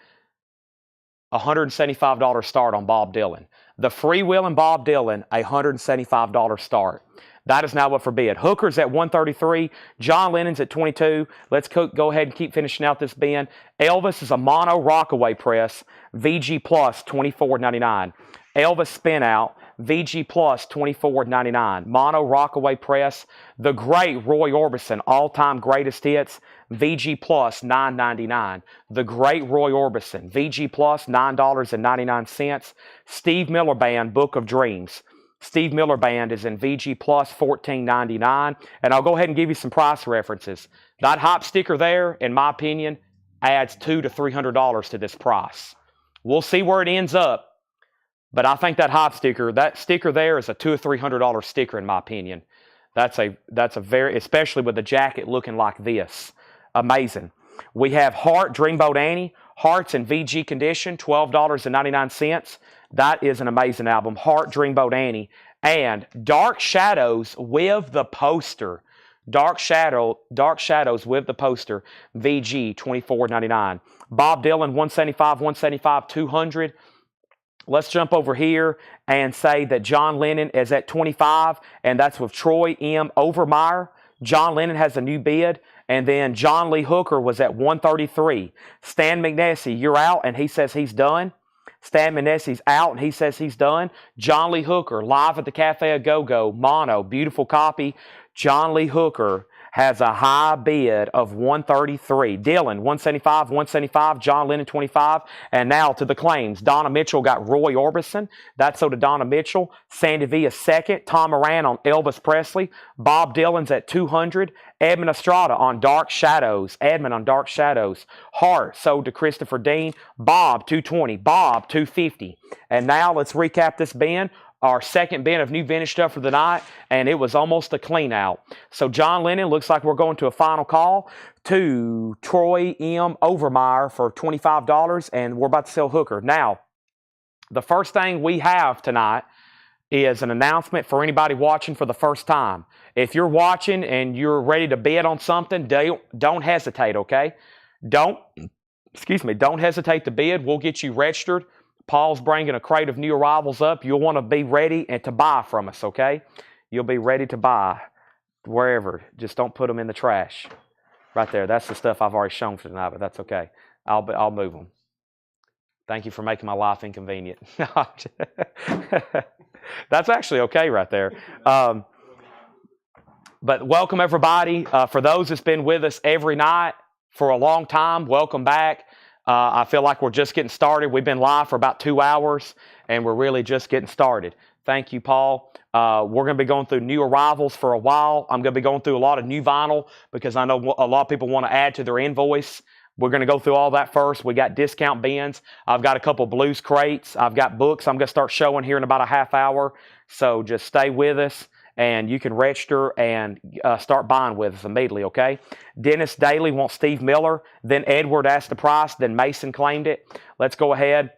$175 start on Bob Dylan. The freewheeling Bob Dylan, $175 start. That is now up for bid. Hooker's at $133. John Lennon's at $22. Let's go ahead and keep finishing out this bin. Elvis is a mono rockaway press. VG Plus, $24.99. Elvis Spin Out, VG Plus, $24.99. Mono rockaway press. The great Roy Orbison, all-time greatest hits. VG Plus, $9.99. The great Roy Orbison, VG Plus, $9.99. Steve Miller Band, Book of Dreams. Steve Miller Band is in VG Plus, $14.99. And I'll go ahead and give you some price references. That hop sticker there, in my opinion, adds $200 to $300 to this price. We'll see where it ends up. But I think that sticker there is a $200 or $300 sticker, in my opinion. That's a very, especially with the jacket looking like this. Amazing. We have Heart, Dreamboat Annie. Heart's in VG condition, $12.99. That is an amazing album. Heart, Dreamboat Annie. And Dark Shadows with the poster. Dark Shadows with the poster. VG, $24.99. Bob Dylan, $175, $200. Let's jump over here and say that John Lennon is at $25, and that's with Troy M. Overmeyer. John Lennon has a new bid, and then John Lee Hooker was at $133. Stan McNessie, you're out, and he says he's done. Stan McNessie's out, and he says he's done. John Lee Hooker, live at the Cafe A Go-Go, mono, beautiful copy. John Lee Hooker has a high bid of $133. Dylan, $175. John Lennon, $25. And now to the claims. Donna Mitchell got Roy Orbison. That's so to Donna Mitchell. Sandy Villa second. Tom Moran on Elvis Presley. Bob Dylan's at $200. Edmund Estrada on Dark Shadows. Heart sold to Christopher Dean. Bob, $220. Bob, $250. And now let's recap this bin. Our second bin of new vintage stuff for the night, and it was almost a clean out. So John Lennon, looks like we're going to a final call to Troy M. Overmeyer for $25, and we're about to sell Hooker. Now, the first thing we have tonight is an announcement for anybody watching for the first time. If you're watching and you're ready to bid on something, don't hesitate, okay? Don't hesitate to bid. We'll get you registered Paul's bringing a crate of new arrivals up. You'll want to be ready and to buy from us, okay? You'll be ready to buy wherever. Just don't put them in the trash. Right there. That's the stuff I've already shown for tonight, but that's okay. I'll move them. Thank you for making my life inconvenient. That's actually okay right there. But welcome, everybody. For those that's been with us every night for a long time, welcome back. I feel like we're just getting started. We've been live for about 2 hours, and we're really just getting started. Thank you, Paul. We're going to be going through new arrivals for a while. I'm going to be going through a lot of new vinyl because I know a lot of people want to add to their invoice. We're going to go through all that first. We got discount bins. I've got a couple blues crates. I've got books I'm going to start showing here in about a half hour. So just stay with us, and you can register and start buying with us immediately, okay? Dennis Daly wants Steve Miller. Then Edward asked the price. Then Mason claimed it. Let's go ahead.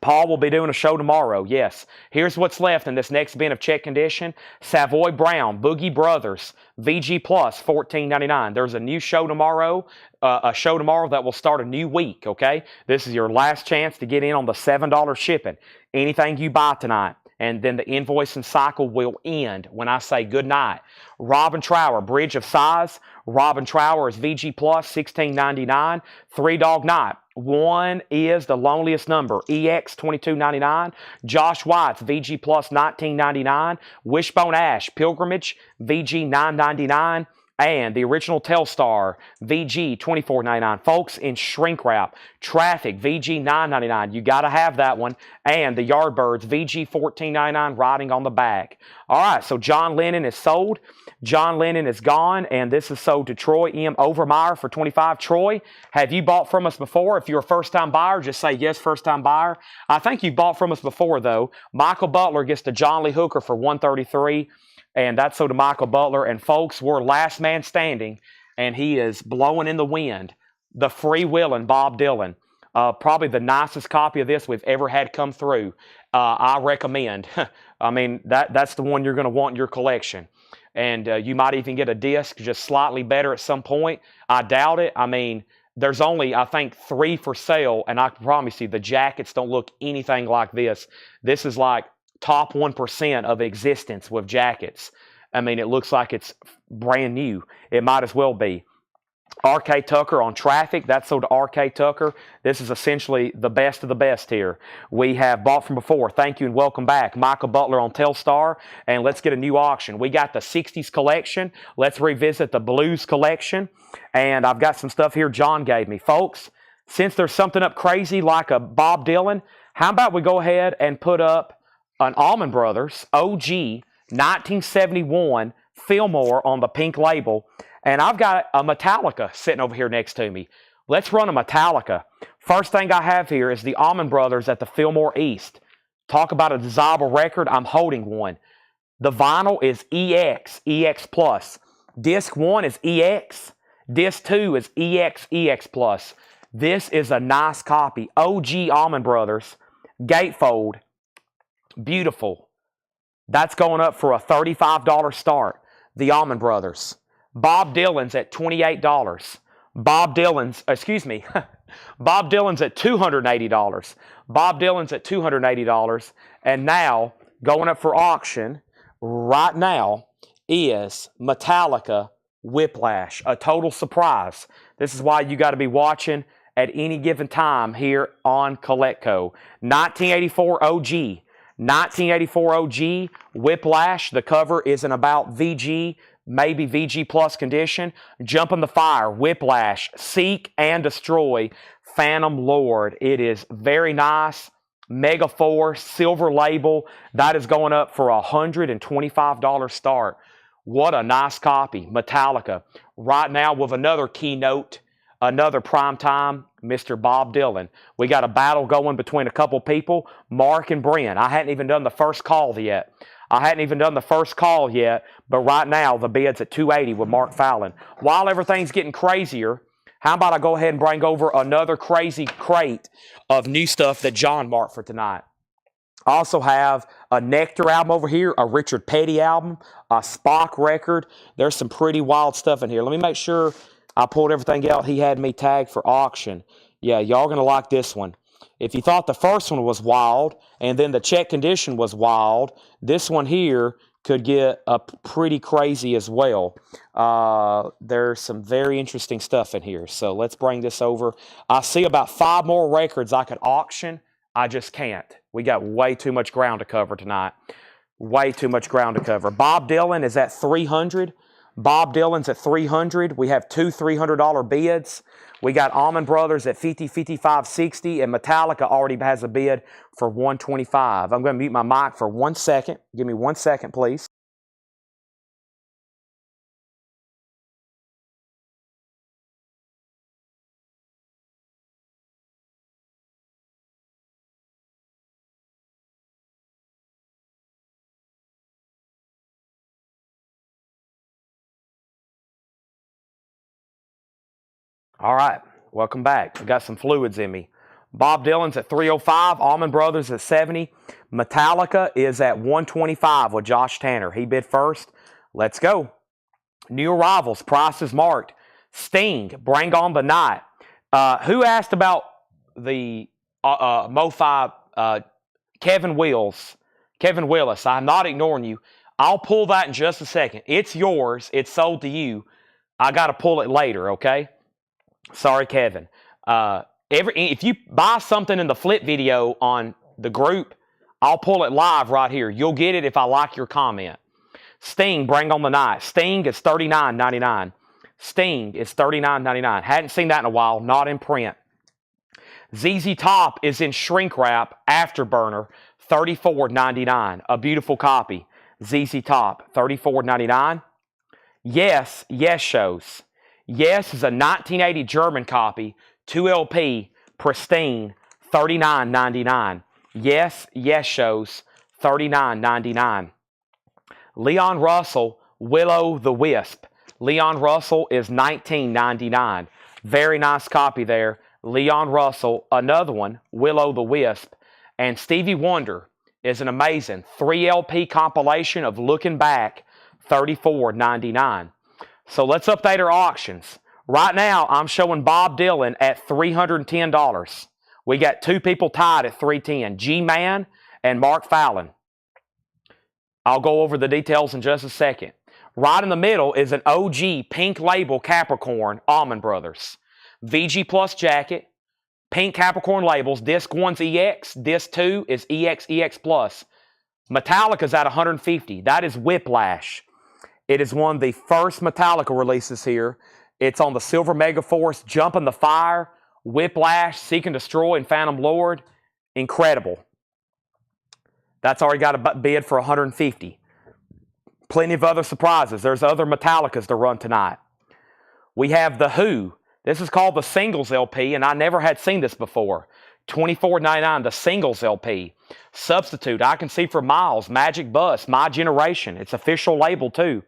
Paul will be doing a show tomorrow, yes. Here's what's left in this next bin of check condition. Savoy Brown, Boogie Brothers, VG Plus, $14.99. There's a new show tomorrow, that will start a new week, okay? This is your last chance to get in on the $7 shipping. Anything you buy tonight. And then the invoicing cycle will end when I say good night. Robin Trower, Bridge of Size. Robin Trower is VG Plus, $16.99. Three Dog Night. One is The Loneliest Number, EX, $22.99. Josh White's VG Plus, $19.99. Wishbone Ash, Pilgrimage, VG, $9.99. And the original Telstar, VG, $24.99. Folks, in shrink wrap, Traffic, VG, $9.99. You got to have that one. And the Yardbirds, VG, $14.99, riding on the back. All right, so John Lennon is sold. John Lennon is gone, and this is sold to Troy M. Overmeyer for $25. Troy, have you bought from us before? If you're a first-time buyer, just say yes, first-time buyer. I think you bought from us before, though. Michael Butler gets the John Lee Hooker for $133. And that's so to Michael Butler. And folks, we're last man standing, and he is blowing in the wind. The freewheeling Bob Dylan. Probably the nicest copy of this we've ever had come through. I recommend. I mean, that's the one you're going to want in your collection. And you might even get a disc just slightly better at some point. I doubt it. I mean, there's only, I think, 3 for sale. And I can promise you, the jackets don't look anything like this. This is like top 1% of existence with jackets. I mean, it looks like it's brand new. It might as well be. R.K. Tucker on Traffic. That's sold to R.K. Tucker. This is essentially the best of the best here. We have bought from before. Thank you and welcome back. Michael Butler on Telstar. And let's get a new auction. We got the 60s collection. Let's revisit the blues collection. And I've got some stuff here John gave me. Folks, since there's something up crazy like a Bob Dylan, how about we go ahead and put up an Allman Brothers OG 1971 Fillmore on the pink label. And I've got a Metallica sitting over here next to me. Let's run a Metallica. First thing I have here is the Allman Brothers at the Fillmore East. Talk about a desirable record. I'm holding one. The vinyl is EX Plus. Disc 1 is EX. Disc 2 is EX Plus. This is a nice copy. OG Allman Brothers. Gatefold. Beautiful. That's going up for a $35 start. The Allman Brothers. Bob Dylan's at $28. Bob Dylan's at $280. Bob Dylan's at $280. And now, going up for auction right now is Metallica Whiplash. A total surprise. This is why you got to be watching at any given time here on Coletco. 1984 OG. 1984 OG, Whiplash. The cover is in about VG, maybe VG Plus condition. Jump in the Fire, Whiplash, Seek and Destroy, Phantom Lord. It is very nice. Mega Force, silver label. That is going up for a $125 start. What a nice copy. Metallica. Right now with another keynote, another primetime, Mr. Bob Dylan. We got a battle going between a couple people, Mark and Brent. I hadn't even done the first call yet. But right now the bid's at $280 with Mark Fallon. While everything's getting crazier, how about I go ahead and bring over another crazy crate of new stuff that John marked for tonight. I also have a Nectar album over here, a Richard Petty album, a Spock record. There's some pretty wild stuff in here. Let me make sure I pulled everything out he had me tagged for auction. Yeah, y'all going to like this one. If you thought the first one was wild and then the check condition was wild, this one here could get pretty crazy as well. There's some very interesting stuff in here. So let's bring this over. I see about 5 more records I could auction. I just can't. We got way too much ground to cover tonight. Way too much ground to cover. Bob Dylan is at 300. Bob Dylan's at 300. We have 2 $300 bids. We got Allman Brothers at 50, 55, 60, and Metallica already has a bid for 125. I'm going to mute my mic for 1 second. Give me 1 second, please. All right, welcome back. I got some fluids in me. Bob Dylan's at 305, Allman Brothers at 70. Metallica is at 125 with Josh Tanner. He bid first. Let's go. New arrivals, price is marked. Sting, Bring On the Night. Who asked about the MoFi Kevin Willis? Kevin Willis, I'm not ignoring you. I'll pull that in just a second. It's yours. It's sold to you. I got to pull it later, okay? Sorry, Kevin. If you buy something in the flip video on the group, I'll pull it live right here. You'll get it if I like your comment. Sting, Bring On the Night. Sting is $39.99. Sting is $39.99. Hadn't seen that in a while. Not in print. ZZ Top is in shrink wrap, Afterburner, $34.99. A beautiful copy. ZZ Top, $34.99. Yes, Yes shows. Yes is a 1980 German copy, 2 LP, pristine, $39.99. Yes, Yes shows, $39.99. Leon Russell, Willow the Wisp. Leon Russell is $19.99. Very nice copy there. Leon Russell, another one, Willow the Wisp. And Stevie Wonder is an amazing 3 LP compilation of Looking Back, $34.99. So let's update our auctions. Right now, I'm showing Bob Dylan at $310. We got 2 people tied at $310, G-Man and Mark Fallon. I'll go over the details in just a second. Right in the middle is an OG pink label Capricorn, Allman Brothers. VG Plus jacket, pink Capricorn labels. Disc 1's EX, Disc 2 is EX Plus. Metallica's at $150. That is Whiplash. It is one of the first Metallica releases here. It's on the Silver Megaforce, Jump in the Fire, Whiplash, Seek and Destroy, and Phantom Lord. Incredible. That's already got a bid for $150. Plenty of other surprises. There's other Metallicas to run tonight. We have The Who. This is called the Singles LP, and I never had seen this before. $24.99, the Singles LP. Substitute, I Can See for Miles, Magic Bus, My Generation. It's official label too.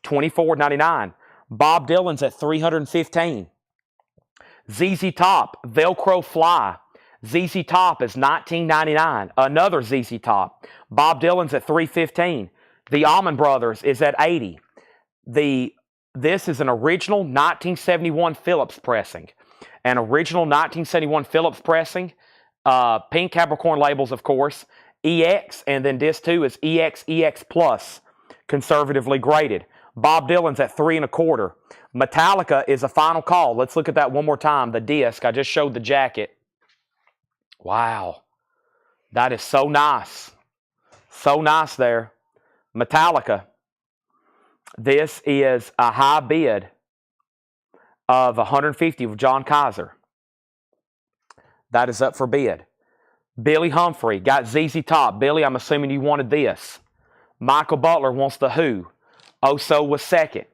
$24.99. Bob Dylan's at $315. ZZ Top, Velcro Fly. ZZ Top is $19.99. Another ZZ Top. Bob Dylan's at $315. The Allman Brothers is at $80. This is an original 1971 Phillips pressing. An original 1971 Phillips pressing. Pink Capricorn labels, of course. EX, and then Disc 2 is EX Plus, conservatively graded. Bob Dylan's at $3.25. Metallica is a final call. Let's look at that one more time. The disc. I just showed the jacket. Wow. That is so nice. So nice there. Metallica. This is a high bid of $150 with John Kaiser. That is up for bid. Billy Humphrey got ZZ Top. Billy, I'm assuming you wanted this. Michael Butler wants The Who. Oso was second.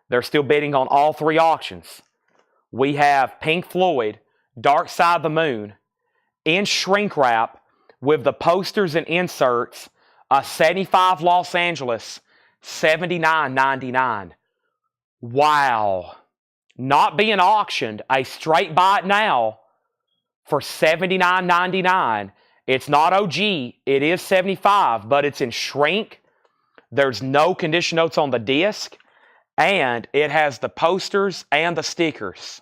They're still bidding on all 3 auctions. We have Pink Floyd, Dark Side of the Moon, in shrink wrap with the posters and inserts, a 75 Los Angeles, $79.99. Wow. Not being auctioned, a straight buy it now for $79.99. It's not OG, it is 75, but it's in shrink. There's no condition notes on the disc, and it has the posters and the stickers.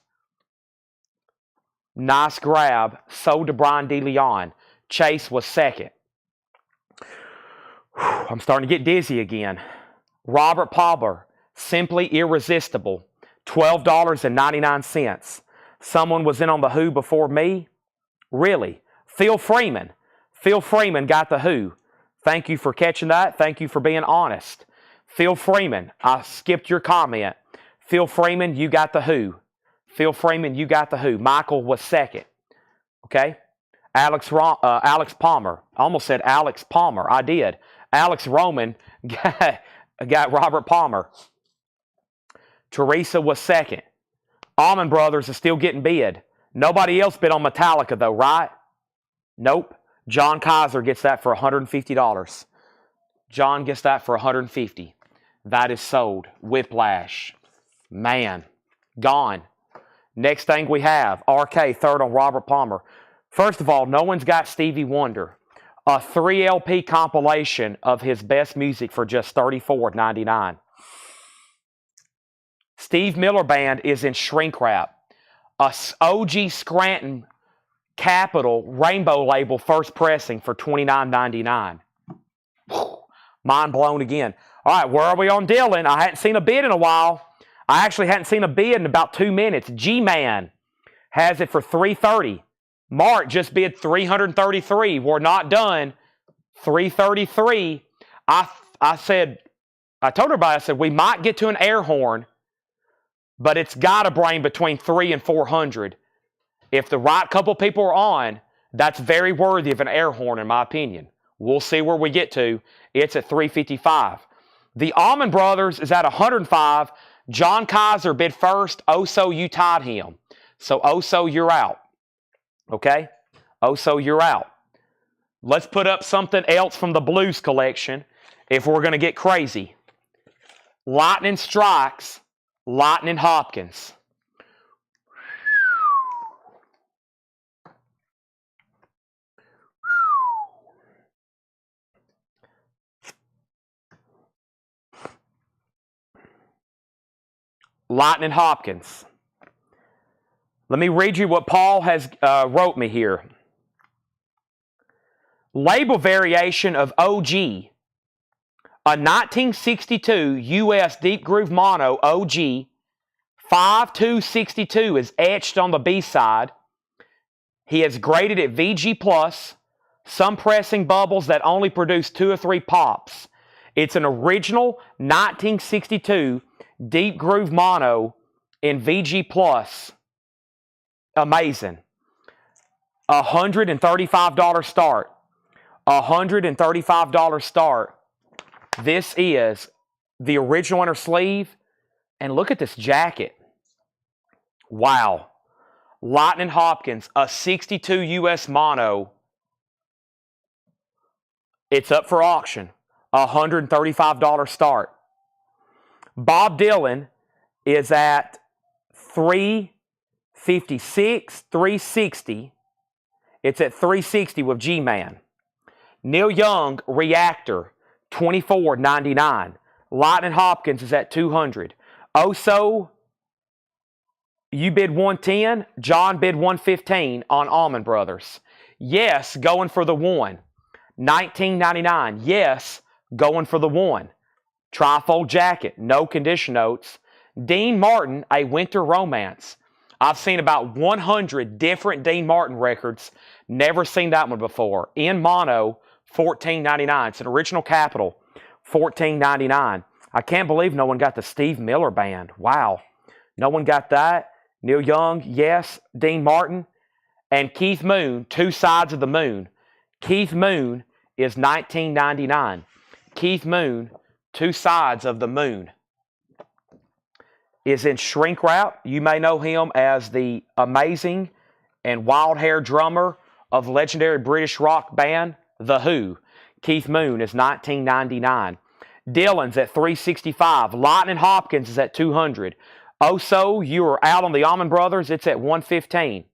Nice grab. Sold to Brian DeLeon. Chase was second. I'm starting to get dizzy again. Robert Palmer, Simply Irresistible, $12.99. Someone was in on the Who before me? Really? Phil Freeman. Phil Freeman got the Who. Thank you for catching that. Thank you for being honest. Phil Freeman, I skipped your comment. Phil Freeman, you got the Who. Phil Freeman, you got the Who. Michael was second. Okay? Alex Palmer. I almost said Alex Palmer. I did. Alex Roman got Robert Palmer. Teresa was second. Allman Brothers is still getting bid. Nobody else bid on Metallica, though, right? Nope. John Kaiser gets that for $150. John gets that for $150. That is sold. Whiplash. Man. Gone. Next thing we have, RK, third on Robert Palmer. First of all, no one's got Stevie Wonder. A 3 LP compilation of his best music for just $34.99. Steve Miller Band is in shrink wrap. A OG Scranton Capitol Rainbow label first pressing for $29.99. Mind blown again. All right, where are we on Dylan? I hadn't seen a bid in a while. I actually hadn't seen a bid in about 2 minutes. G-Man has it for $330. Mark just bid $333. We're not done. $333. I told everybody, I said, we might get to an air horn, but it's got to bring between $300 and $400. If the right couple people are on, that's very worthy of an air horn, in my opinion. We'll see where we get to. It's at $355. The Allman Brothers is at $105. John Kaiser bid first. Oso, you tied him. So, Oso, you're out. Okay? Oso, you're out. Let's put up something else from the Blues collection if we're going to get crazy. Lightning Strikes, Lightning Hopkins. Lightning Hopkins. Let me read you what Paul has wrote me here. Label variation of OG. A 1962 US Deep Groove Mono OG 5262 is etched on the B-side. He has graded it VG+, some pressing bubbles that only produce 2 or 3 pops. It's an original 1962 Deep Groove Mono in VG+. Amazing. $135 start. $135 start. This is the original inner sleeve. And look at this jacket. Wow. Lightning Hopkins, a 62 US mono. It's up for auction. $135 start. Bob Dylan is at $356, $360. It's at $360 with G-Man. Neil Young, Reactor, $24.99. Lightning Hopkins is at $200. Oso, you bid $110. John bid $115 on Allman Brothers. Yes, going for the one. $19.99. Yes, going for the one. Trifold jacket, no condition notes. Dean Martin, A Winter Romance. I've seen about 100 different Dean Martin records. Never seen that one before. In mono, $14.99. It's an original Capitol, $14.99. I can't believe no one got the Steve Miller Band. Wow. No one got that. Neil Young, yes. Dean Martin. And Keith Moon, Two Sides of the Moon. Keith Moon is $19.99. Keith Moon, Two Sides of the Moon, is in shrink wrap. You may know him as the amazing and wild hair drummer of legendary British rock band The Who. Keith Moon is $19.99. Dylan's at $365. Lightning Hopkins is at $200. Oso, you are out on the Allman Brothers. It's at $115.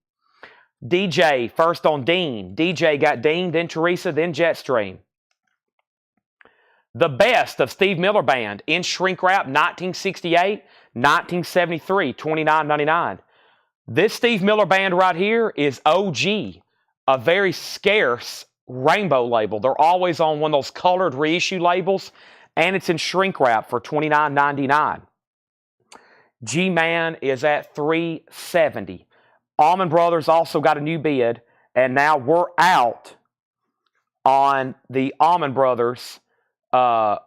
DJ, first on Dean. DJ got Dean, then Teresa, then Jetstream. The best of Steve Miller Band in shrink wrap, 1968, 1973, $29.99. This Steve Miller Band right here is OG, a very scarce rainbow label. They're always on one of those colored reissue labels, and it's in shrink wrap for $29.99. G-Man is at $370. Allman Brothers also got a new bid, and now we're out on the Allman Brothers, Brian's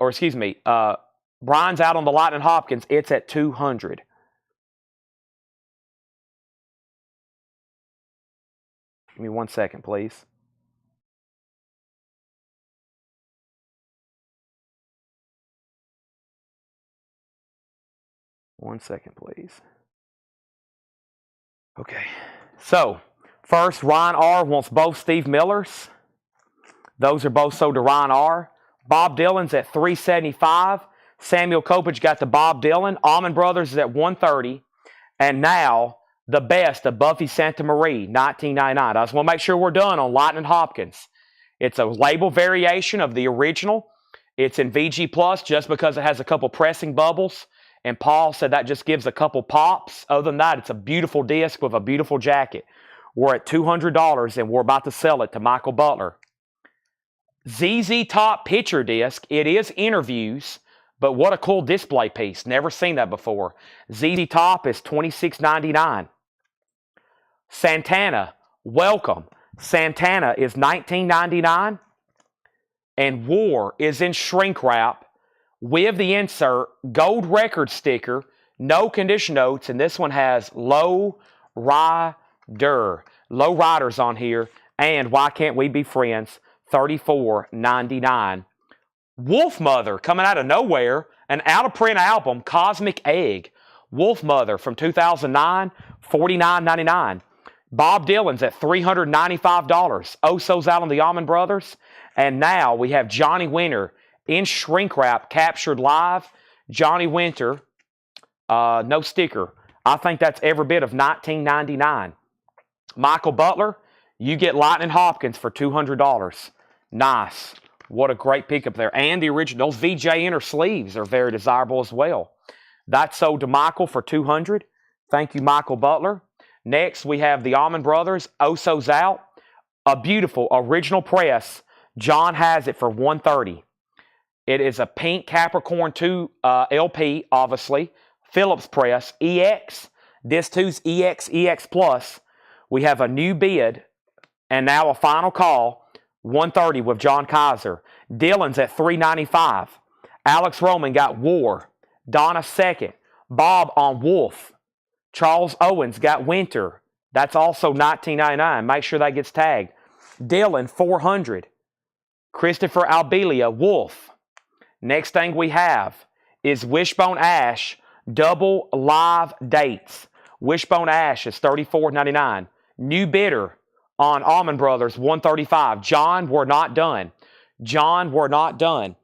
out on the Lightning Hopkins. It's at $200. Give me 1 second, please. One second, please. Okay. So, first, Ryan R. wants both Steve Millers. Those are both sold to Ryan R. Bob Dylan's at $375. Samuel Kopich got the Bob Dylan. Allman Brothers is at $130. And now, the best of Buffy Santamaria, $19.99. I just want to make sure we're done on Lightning Hopkins. It's a label variation of the original. It's in VG Plus just because it has a couple pressing bubbles. And Paul said that just gives a couple pops. Other than that, it's a beautiful disc with a beautiful jacket. We're at $200 and we're about to sell it to Michael Butler. ZZ Top picture disc. It is interviews, but what a cool display piece. Never seen that before. ZZ Top is $26.99. Santana, welcome. Santana is $19.99. And War is in shrink wrap with the insert, gold record sticker, no condition notes, and this one has Low Rider. Low Riders on here, and Why Can't We Be Friends, $34.99. Wolfmother, coming out of nowhere, an out-of-print album, Cosmic Egg. Wolfmother from 2009, $49.99. Bob Dylan's at $395. Oso's out on the Allman Brothers. And now we have Johnny Winter in shrink wrap, captured live. Johnny Winter, no sticker. I think that's every bit of $19.99. Michael Butler, you get Lightning Hopkins for $200. Nice. What a great pickup there. And the original, those VJ inner sleeves are very desirable as well. That's sold to Michael for $200. Thank you, Michael Butler. Next, we have the Allman Brothers, Oso's Out. A beautiful original press. John has it for $130. It is a pink Capricorn 2 LP, obviously. Phillips press, EX. Disc 2's EX Plus. We have a new bid, and now a final call, $130 with John Kaiser. Dylan's at $395. Alex Roman got War. Donna second. Bob on Wolf. Charles Owens got Winter. That's also $19.99. Make sure that gets tagged. Dylan, $400. Christopher Albelia, Wolf. Next thing we have is Wishbone Ash, double live dates. Wishbone Ash is $34.99. New bidder on Allman Brothers, $135. John, we're not done. John, we're not done.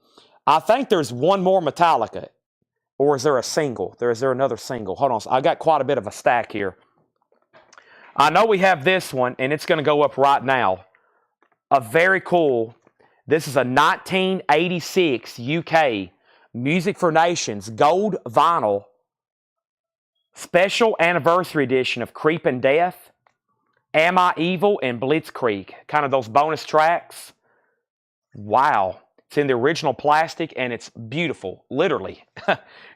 I think there's one more Metallica. Or is there a single? Is there another single? Hold on. I got quite a bit of a stack here. I know we have this one, and it's going to go up right now. A very cool, this is a 1986 UK Music for Nations gold vinyl special anniversary edition of Creepin' Death, Am I Evil, and Blitzkrieg. Kind of those bonus tracks. Wow. It's in the original plastic, and it's beautiful, literally.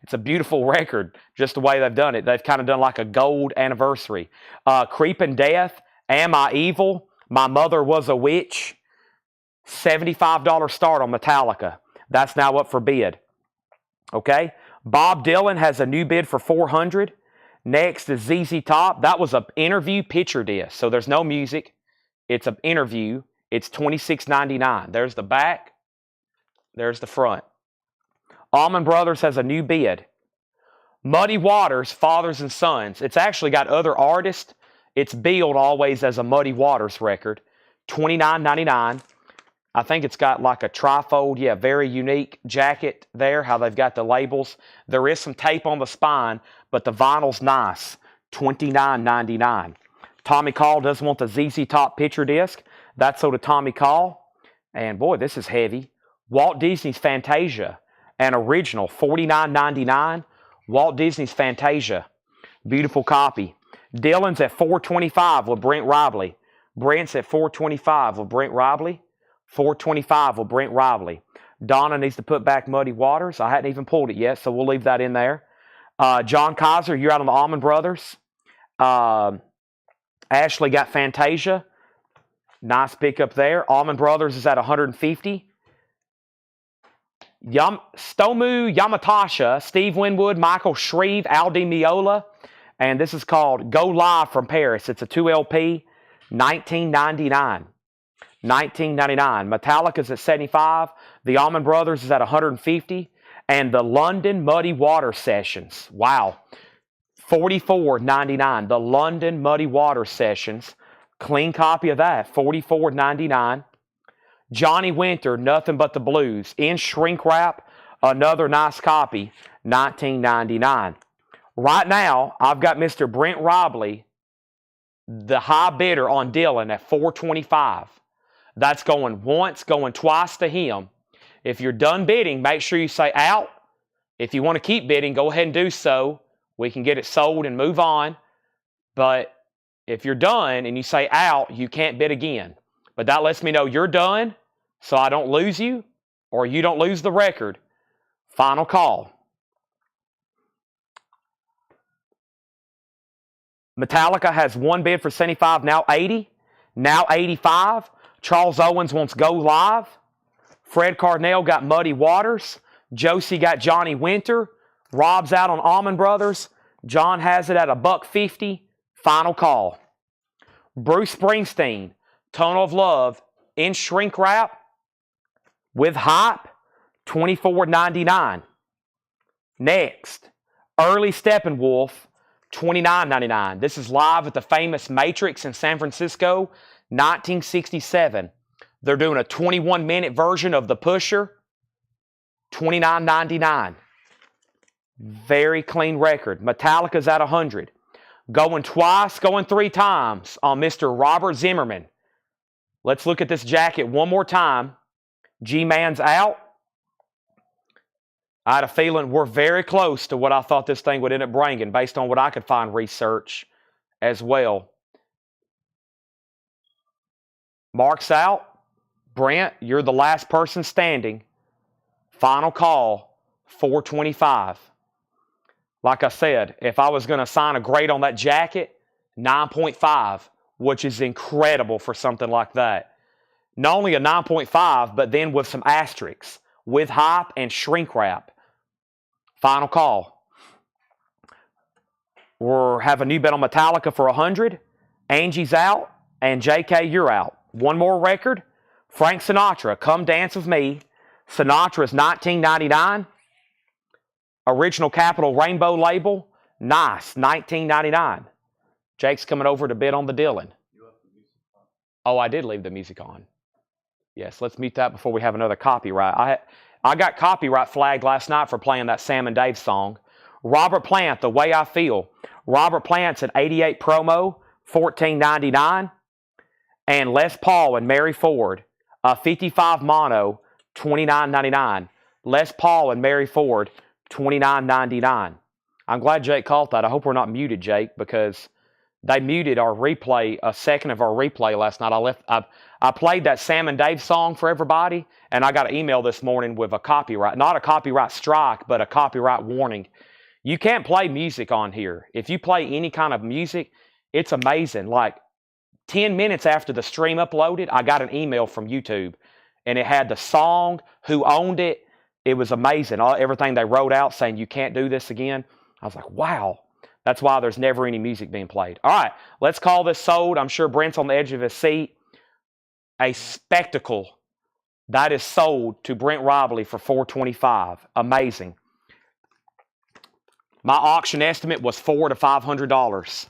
It's a beautiful record, just the way they've done it. They've kind of done like a gold anniversary. Creepin' Death, Am I Evil, My Mother Was a Witch, $75 start on Metallica. That's now up for bid. Okay? Bob Dylan has a new bid for $400. Next is ZZ Top. That was an interview picture disc, so there's no music. It's an interview. It's $26.99. There's the back. There's the front. Allman Brothers has a new bid. Muddy Waters, Fathers and Sons. It's actually got other artists. It's billed always as a Muddy Waters record. $29.99. I think it's got like a trifold, very unique jacket there, how they've got the labels. There is some tape on the spine, but the vinyl's nice. $29.99. Tommy Call does want the ZZ Top picture disc. That's sold to Tommy Call. And boy, this is heavy. Walt Disney's Fantasia, an original, $49.99. Walt Disney's Fantasia. Beautiful copy. Dylan's at 425 with Brent Robley. Brent's at 425 with Brent Robley. 425 with Brent Robley. Donna needs to put back Muddy Waters. I hadn't even pulled it yet, so we'll leave that in there. John Kaiser, you're out on the Almond Brothers. Ashley got Fantasia. Nice pickup there. Almond Brothers is at 150. Stomu Yamatasha, Steve Winwood, Michael Shreve, Aldi Miola. And this is called Go Live from Paris. It's a 2LP, $19.99. $19.99. Metallica's at 75. The Almond Brothers is at 150. And the London Muddy Water Sessions. Wow. $44.99. The London Muddy Water Sessions. Clean copy of that. $44.99. Johnny Winter, Nothing But the Blues. In shrink wrap, another nice copy, $19.99. Right now, I've got Mr. Brent Robley, the high bidder on Dylan at $425. That's going once, going twice to him. If you're done bidding, make sure you say out. If you want to keep bidding, go ahead and do so. We can get it sold and move on. But if you're done and you say out, you can't bid again. But that lets me know you're done, so I don't lose you, or you don't lose the record. Final call. Metallica has one bid for 75, now 80, now 85. Charles Owens wants Go Live. Fred Cardinale got Muddy Waters. Josie got Johnny Winter. Rob's out on Almond Brothers. John has it at $150. Final call. Bruce Springsteen, Tunnel of Love, in shrink wrap with hype, $24.99. Next, Early Steppenwolf, $29.99. This is live at the famous Matrix in San Francisco, 1967. They're doing a 21-minute version of The Pusher, $29.99. Very clean record. Metallica's at 100. Going twice, going three times on Mr. Robert Zimmerman. Let's look at this jacket one more time. G-Man's out. I had a feeling we're very close to what I thought this thing would end up bringing based on what I could find research as well. Mark's out. Brent, you're the last person standing. Final call, $425. Like I said, if I was going to assign a grade on that jacket, 9.5, which is incredible for something like that. Not only a 9.5, but then with some asterisks, with hype and shrink wrap. Final call. We'll have a new bet on Metallica for 100. Angie's out, and JK, you're out. One more record. Frank Sinatra, Come Dance With Me. Sinatra's $19.99. Original Capitol Rainbow label. Nice, $19.99. Jake's coming over to bid on the Dylan. Oh, I did leave the music on. Yes, let's mute that before we have another copyright. I got copyright flagged last night for playing that Sam and Dave song. Robert Plant, The Way I Feel. Robert Plant's at 88 promo, $14.99. And Les Paul and Mary Ford, a 55 mono, $29.99. Les Paul and Mary Ford, $29.99. I'm glad Jake caught that. I hope we're not muted, Jake, because they muted our replay, a second of our replay last night. I played that Sam and Dave song for everybody, and I got an email this morning with a copyright, not a copyright strike, but a copyright warning. You can't play music on here. If you play any kind of music, it's amazing. Like 10 minutes after the stream uploaded, I got an email from YouTube, and it had the song, who owned it. It was amazing. Everything they wrote out saying you can't do this again. I was like, wow. That's why there's never any music being played. All right, let's call this sold. I'm sure Brent's on the edge of his seat. A spectacle that is sold to Brent Robley for $425. Amazing. My auction estimate was $400 to $500.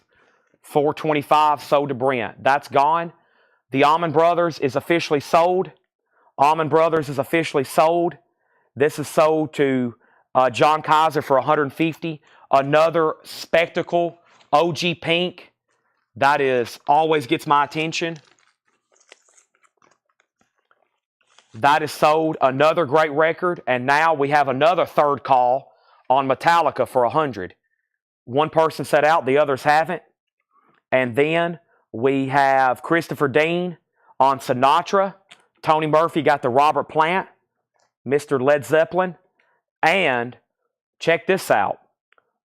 $425 sold to Brent. That's gone. The Almond Brothers is officially sold. Almond Brothers is officially sold. This is sold to John Kaiser for $150. Another spectacle, OG Pink. That is always gets my attention. That is sold. Another great record. And now we have another third call on Metallica for $100. One person set out, the others haven't. And then we have Christopher Dean on Sinatra. Tony Murphy got the Robert Plant, Mr. Led Zeppelin. And check this out.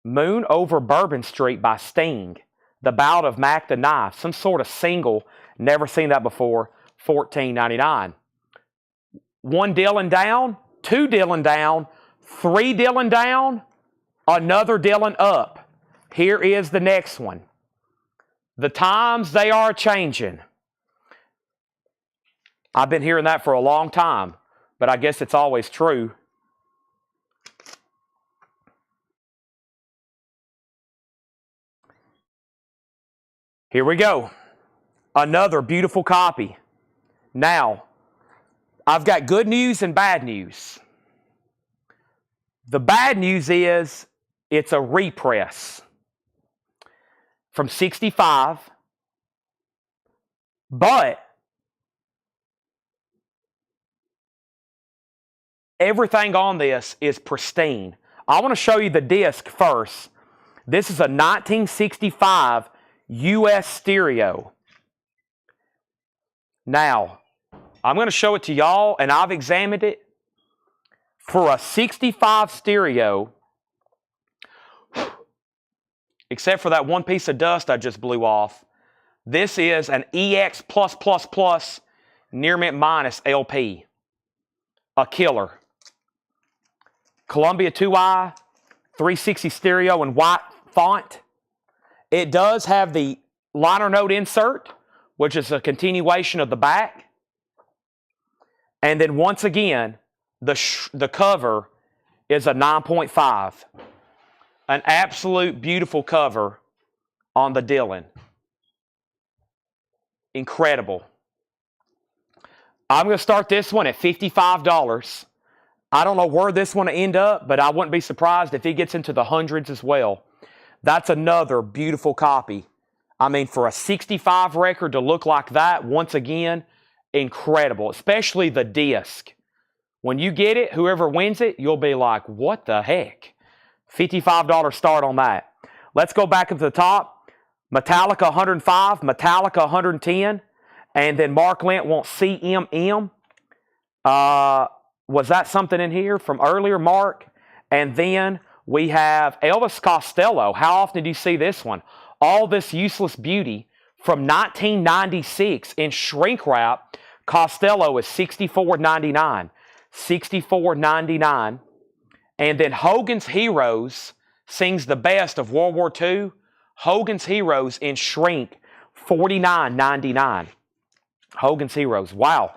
Moon Over Bourbon Street by Sting. The Ballad of Mac the Knife. Some sort of single. Never seen that before. $14.99. One Dylan down. Two Dylan down. Three Dylan down. Another Dylan up. Here is the next one. The times they are changing. I've been hearing that for a long time, but I guess it's always true. Here we go. Another beautiful copy. Now, I've got good news and bad news. The bad news is it's a repress from 65, but everything on this is pristine. I want to show you the disc first. This is a 1965 US stereo. Now, I'm going to show it to y'all, and I've examined it. For a 65 stereo, except for that one piece of dust I just blew off, this is an EX+++ Near Mint Minus LP. A killer. Columbia 2i, 360 stereo in white font. It does have the liner note insert, which is a continuation of the back. And then once again, the cover is a 9.5. An absolute beautiful cover on the Dylan. Incredible. I'm going to start this one at $55. I don't know where this one will end up, but I wouldn't be surprised if it gets into the hundreds as well. That's another beautiful copy. I mean, for a 65 record to look like that, once again, incredible. Especially the disc. When you get it, whoever wins it, you'll be like, what the heck? $55 start on that. Let's go back up to the top. Metallica 105, Metallica 110, and then Mark Lent wants CMM. Was that something in here from earlier, Mark? And then we have Elvis Costello. How often do you see this one? All This Useless Beauty from 1996 in shrink wrap. Costello is $64.99. $64.99. And then Hogan's Heroes sings the best of World War II. Hogan's Heroes in shrink, $49.99. Hogan's Heroes. Wow.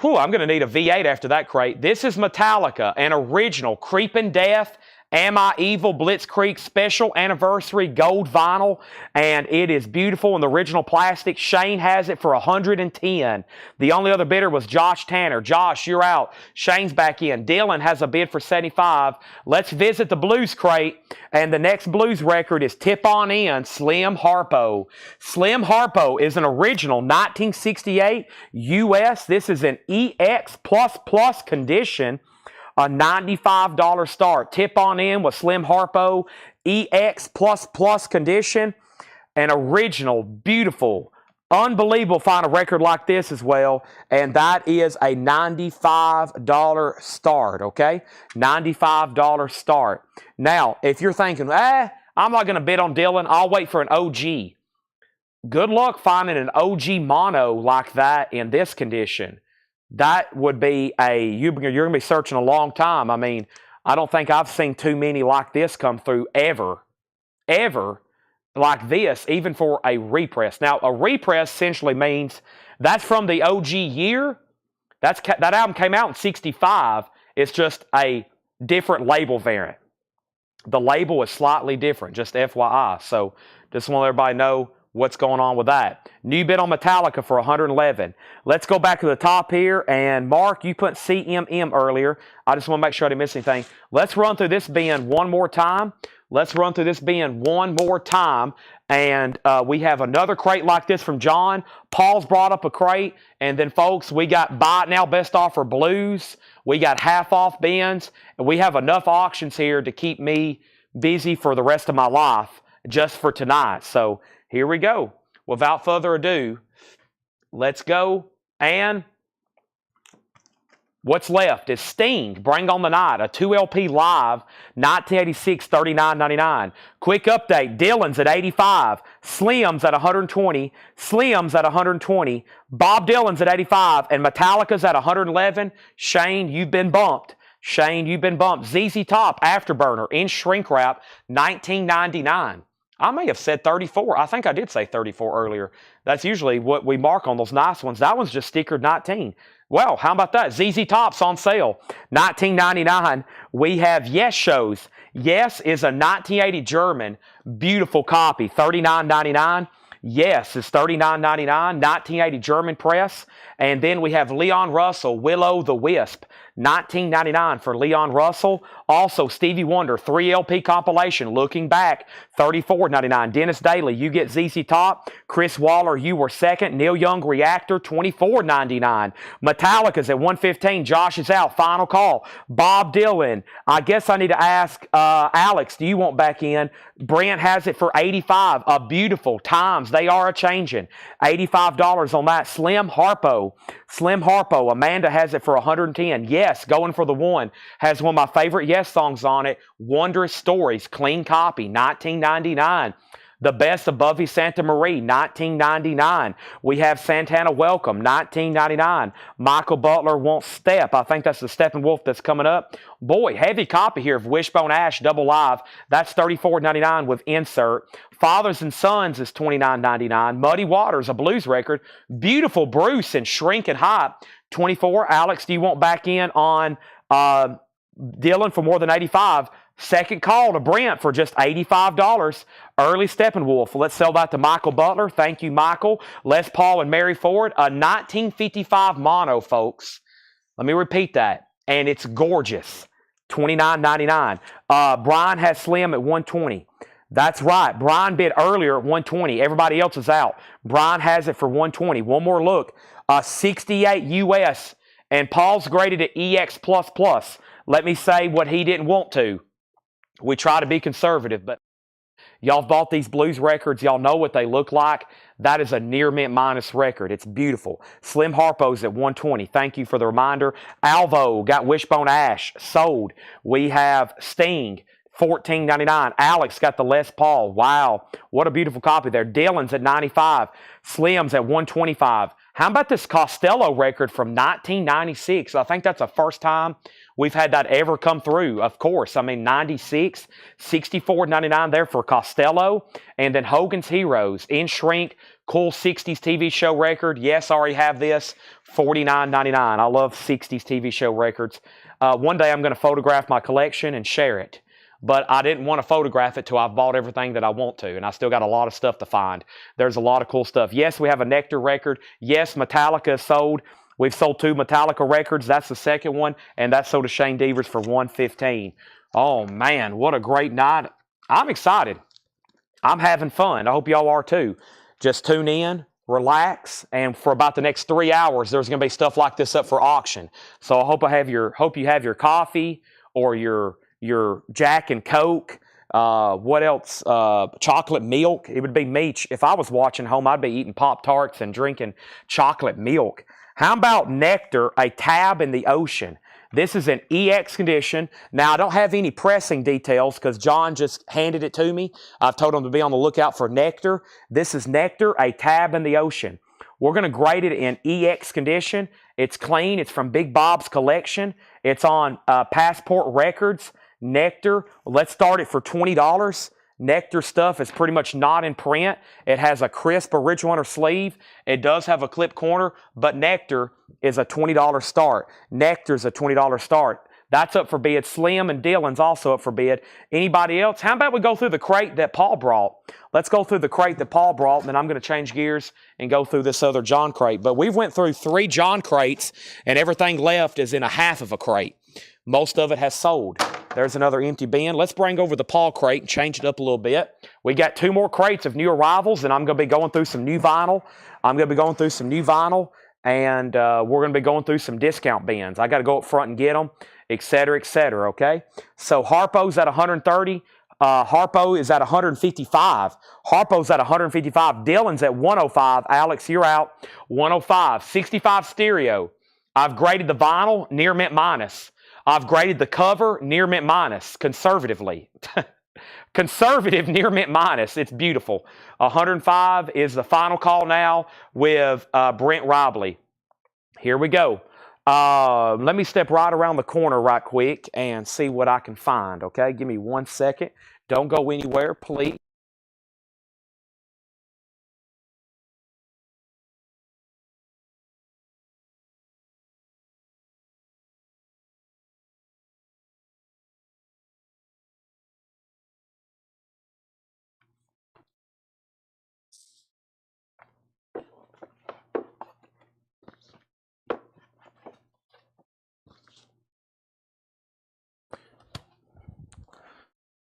Whew, I'm going to need a V8 after that crate. This is Metallica, an original Creeping Death, Am I Evil, Blitzkrieg special anniversary gold vinyl, and it is beautiful in the original plastic. Shane has it for $110. The only other bidder was Josh Tanner. Josh, you're out. Shane's back in. Dylan has a bid for $75. Let's visit the blues crate, and the next blues record is Tip On In, Slim Harpo. Slim Harpo is an original 1968 US. This is an EX++ condition. A $95 start. Tip On In with Slim Harpo, EX++ condition. An original, beautiful, unbelievable find a record like this as well. And that is a $95 start, okay? $95 start. Now, if you're thinking, I'm not going to bid on Dylan, I'll wait for an OG. Good luck finding an OG mono like that in this condition. That would be you're going to be searching a long time. I mean, I don't think I've seen too many like this come through ever like this, even for a repress. Now, a repress essentially means that's from the OG year. That album came out in 65. It's just a different label variant. The label is slightly different, just FYI. So just want to let everybody know what's going on with that. New bid on Metallica for $111. Let's go back to the top here. And Mark, you put CMM earlier. I just want to make sure I didn't miss anything. Let's run through this bin one more time. And we have another crate like this from John. Paul's brought up a crate. And then, folks, we got Buy It Now Best Offer Blues. We got half off bins. And we have enough auctions here to keep me busy for the rest of my life just for tonight. So Here we go. Without further ado, let's go. And what's left is Sting, Bring on the Night, a 2LP live, 1986, $39.99. Quick update, Dylan's at 85, Slim's at 120, Slim's at 120, Bob Dylan's at 85, and Metallica's at 111. Shane, you've been bumped. Shane, you've been bumped. ZZ Top, Afterburner, in shrink wrap, $19.99. I may have said 34. I think I did say 34 earlier. That's usually what we mark on those nice ones. That one's just stickered 19. Well, how about that? ZZ Top's on sale, $19.99. We have Yes Shows. Yes is a 1980 German, beautiful copy, $39.99. Yes is $39.99, 1980 German press. And then we have Leon Russell, Will-O the Wisp, $19.99 for Leon Russell. Also, Stevie Wonder, 3LP compilation, Looking Back, $34.99. Dennis Daly, You Get ZZ Top. Chris Waller, You Were Second. Neil Young, Reactor, $24.99. Metallica's at $115. Josh is out. Final Call. Bob Dylan. I guess I need to ask Alex, do you want back in? Brent has it for $85. A beautiful Times. They are a-changing. $85 on that. Slim Harpo. Slim Harpo. Amanda has it for $110. Yes, going for the one. Has one of my favorite Yes songs on it. Wondrous Stories. Clean copy. $19.99. The Best of Buffy Santa Marie, $19.99. We have Santana Welcome, $19.99. Michael Butler Won't Step. I think that's the Steppenwolf that's coming up. Boy, heavy copy here of Wishbone Ash Double Live. That's $34.99 with insert. Fathers and Sons is $29.99. Muddy Waters, a blues record. Beautiful Bruce and Shrink and Hop, $24. Alex, do you want back in on Dylan for more than $85? Second Call to Brent for just $85. Early Steppenwolf. Let's sell that to Michael Butler. Thank you, Michael. Les Paul and Mary Ford. A 1955 mono, folks. Let me repeat that. And it's gorgeous. $29.99. Brian has Slim at $120. That's right. Brian bid earlier at $120. Everybody else is out. Brian has it for $120. One more look. 68 US. And Paul's graded at EX++. Let me say what he didn't want to. We try to be conservative, but y'all have bought these blues records. Y'all know what they look like. That is a near mint minus record. It's beautiful. Slim Harpo's at $120. Thank you for the reminder. Alvo got Wishbone Ash sold. We have Sting, $14.99. Alex got the Les Paul. Wow, what a beautiful copy there. Dylan's at $95. Slim's at $125. How about this Costello record from 1996? I think that's the first time we've had that ever come through, of course. I mean, 96, $64.99 there for Costello. And then Hogan's Heroes, in shrink, cool 60s TV show record. Yes, I already have this, $49.99. I love 60s TV show records. One day I'm going to photograph my collection and share it. But I didn't want to photograph it till I've bought everything that I want to. And I still got a lot of stuff to find. There's a lot of cool stuff. Yes, we have a Nectar record. Yes, Metallica is sold. We've sold 2 Metallica records. That's the second one. And that's sold to Shane Devers for $115. Oh, man, what a great night. I'm excited. I'm having fun. I hope y'all are too. Just tune in, relax, and for about the next 3 hours, there's going to be stuff like this up for auction. So I hope you have your coffee or your Jack and Coke. What else? Chocolate milk. It would be me. If I was watching home, I'd be eating Pop-Tarts and drinking chocolate milk. How about Nectar, A Tab in the Ocean? This is an EX condition. Now, I don't have any pressing details because John just handed it to me. I've told him to be on the lookout for Nectar. This is Nectar, A Tab in the Ocean. We're going to grade it in EX condition. It's clean. It's from Big Bob's collection. It's on Passport Records. Nectar, let's start it for $20. Nectar stuff is pretty much not in print. It has a crisp original inner sleeve. It does have a clip corner, but Nectar is a $20 start. Nectar's a $20 start. That's up for bid. Slim and Dylan's also up for bid. Anybody else? How about we go through the crate that Paul brought? Let's go through the crate that Paul brought, and then I'm going to change gears and go through this other John crate. But we've went through 3 John crates, and everything left is in a half of a crate. Most of it has sold. There's another empty bin. Let's bring over the Paul crate and change it up a little bit. We got 2 more crates of new arrivals, and I'm going to be going through some new vinyl. And we're going to be going through some discount bins. I got to go up front and get them, et cetera, okay? So Harpo's at $130. Harpo is at 155. Harpo's at 155. Dylan's at 105. Alex, you're out. 105. 65 stereo. I've graded the vinyl, near mint minus. I've graded the cover, near mint minus, conservatively. Conservative near mint minus. It's beautiful. 105 is the final call now with Brent Robley. Here we go. Let me step right around the corner right quick and see what I can find, okay? Give me 1 second. Don't go anywhere, please.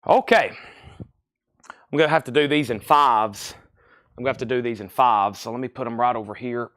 Okay. I'm going to have to do these in fives. I'm going to have to do these in fives. So let me put them right over here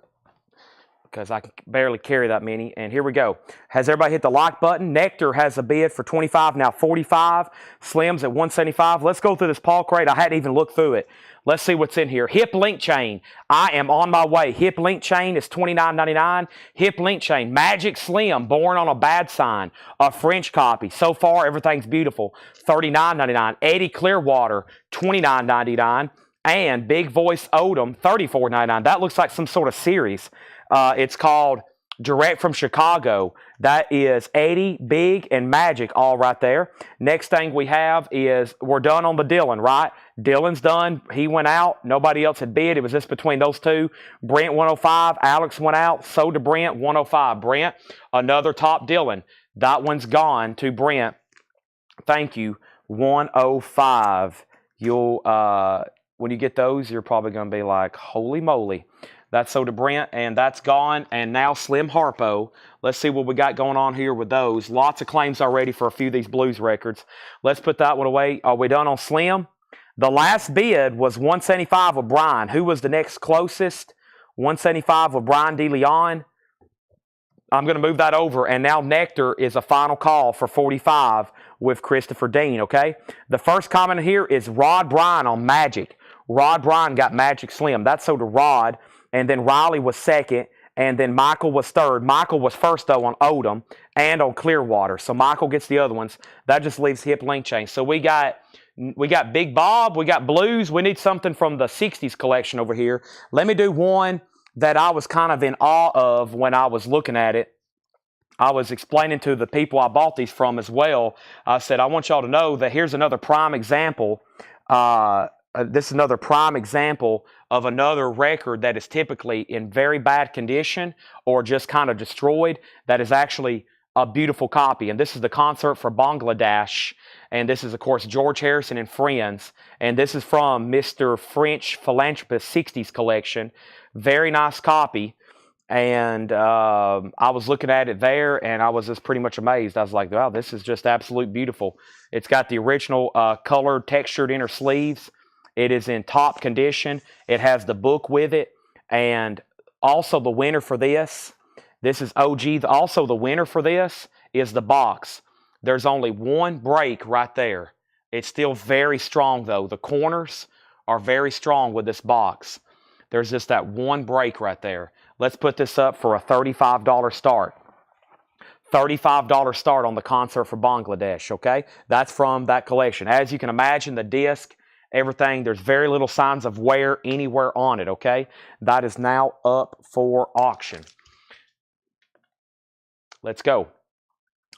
because I can barely carry that many. And here we go. Has everybody hit the like button? Nectar has a bid for 25, now 45. Slim's at 175. Let's go through this Paul crate. I hadn't even looked through it. Let's see what's in here. Hip link chain. I am on my way. Hip link chain is $29.99. Hip link chain. Magic Slim, born on a bad sign. A French copy. So far, everything's beautiful. $39.99. Eddie Clearwater, $29.99. And Big Voice Odom, $34.99. That looks like some sort of series. It's called Direct from Chicago. That is Eddie, Big, and Magic all right there. Next thing we have is we're done on the Dylan, right? Dylan's done. He went out. Nobody else had bid. It was just between those two. Brent, 105. Alex went out. So did Brent, 105. Brent, another top Dylan. That one's gone to Brent. Thank you. 105. You'll, when you get those, you're probably going to be like, holy moly. That's so to Brent, and that's gone. And now Slim Harpo. Let's see what we got going on here with those. Lots of claims already for a few of these blues records. Let's put that one away. Are we done on Slim? The last bid was 175 with Brian. Who was the next closest? 175 with Brian DeLeon. I'm going to move that over, and now Nectar is a final call for 45 with Christopher Dean, okay? The first comment here is Rod Bryan on Magic. Rod Bryan got Magic Slim. That's so to Rod. And then Riley was second, and then Michael was third. Michael was first, though, on Odom and on Clearwater. So Michael gets the other ones. That just leaves Hip Link Chain. So we got Big Bob. We got blues. We need something from the 60s collection over here. Let me do one that I was kind of in awe of when I was looking at it. I was explaining to the people I bought these from as well. I said, I want y'all to know that here's another prime example. This is another prime example of another record that is typically in very bad condition or just kind of destroyed that is actually a beautiful copy. And this is the Concert for Bangladesh. And this is, of course, George Harrison and Friends. And this is from Mr. French Philanthropist 60s collection. Very nice copy. And I was looking at it there, and I was just pretty much amazed. I was like, wow, this is just absolute beautiful. It's got the original colored, textured inner sleeves. It is in top condition. It has the book with it. And also the winner for this is OG. Also the winner for this is the box. There's only one break right there. It's still very strong, though. The corners are very strong with this box. There's just that one break right there. Let's put this up for a $35 start. $35 start on the Concert for Bangladesh, okay? That's from that collection. As you can imagine, the disc, everything, there's very little signs of wear anywhere on it, okay? That is now up for auction. Let's go.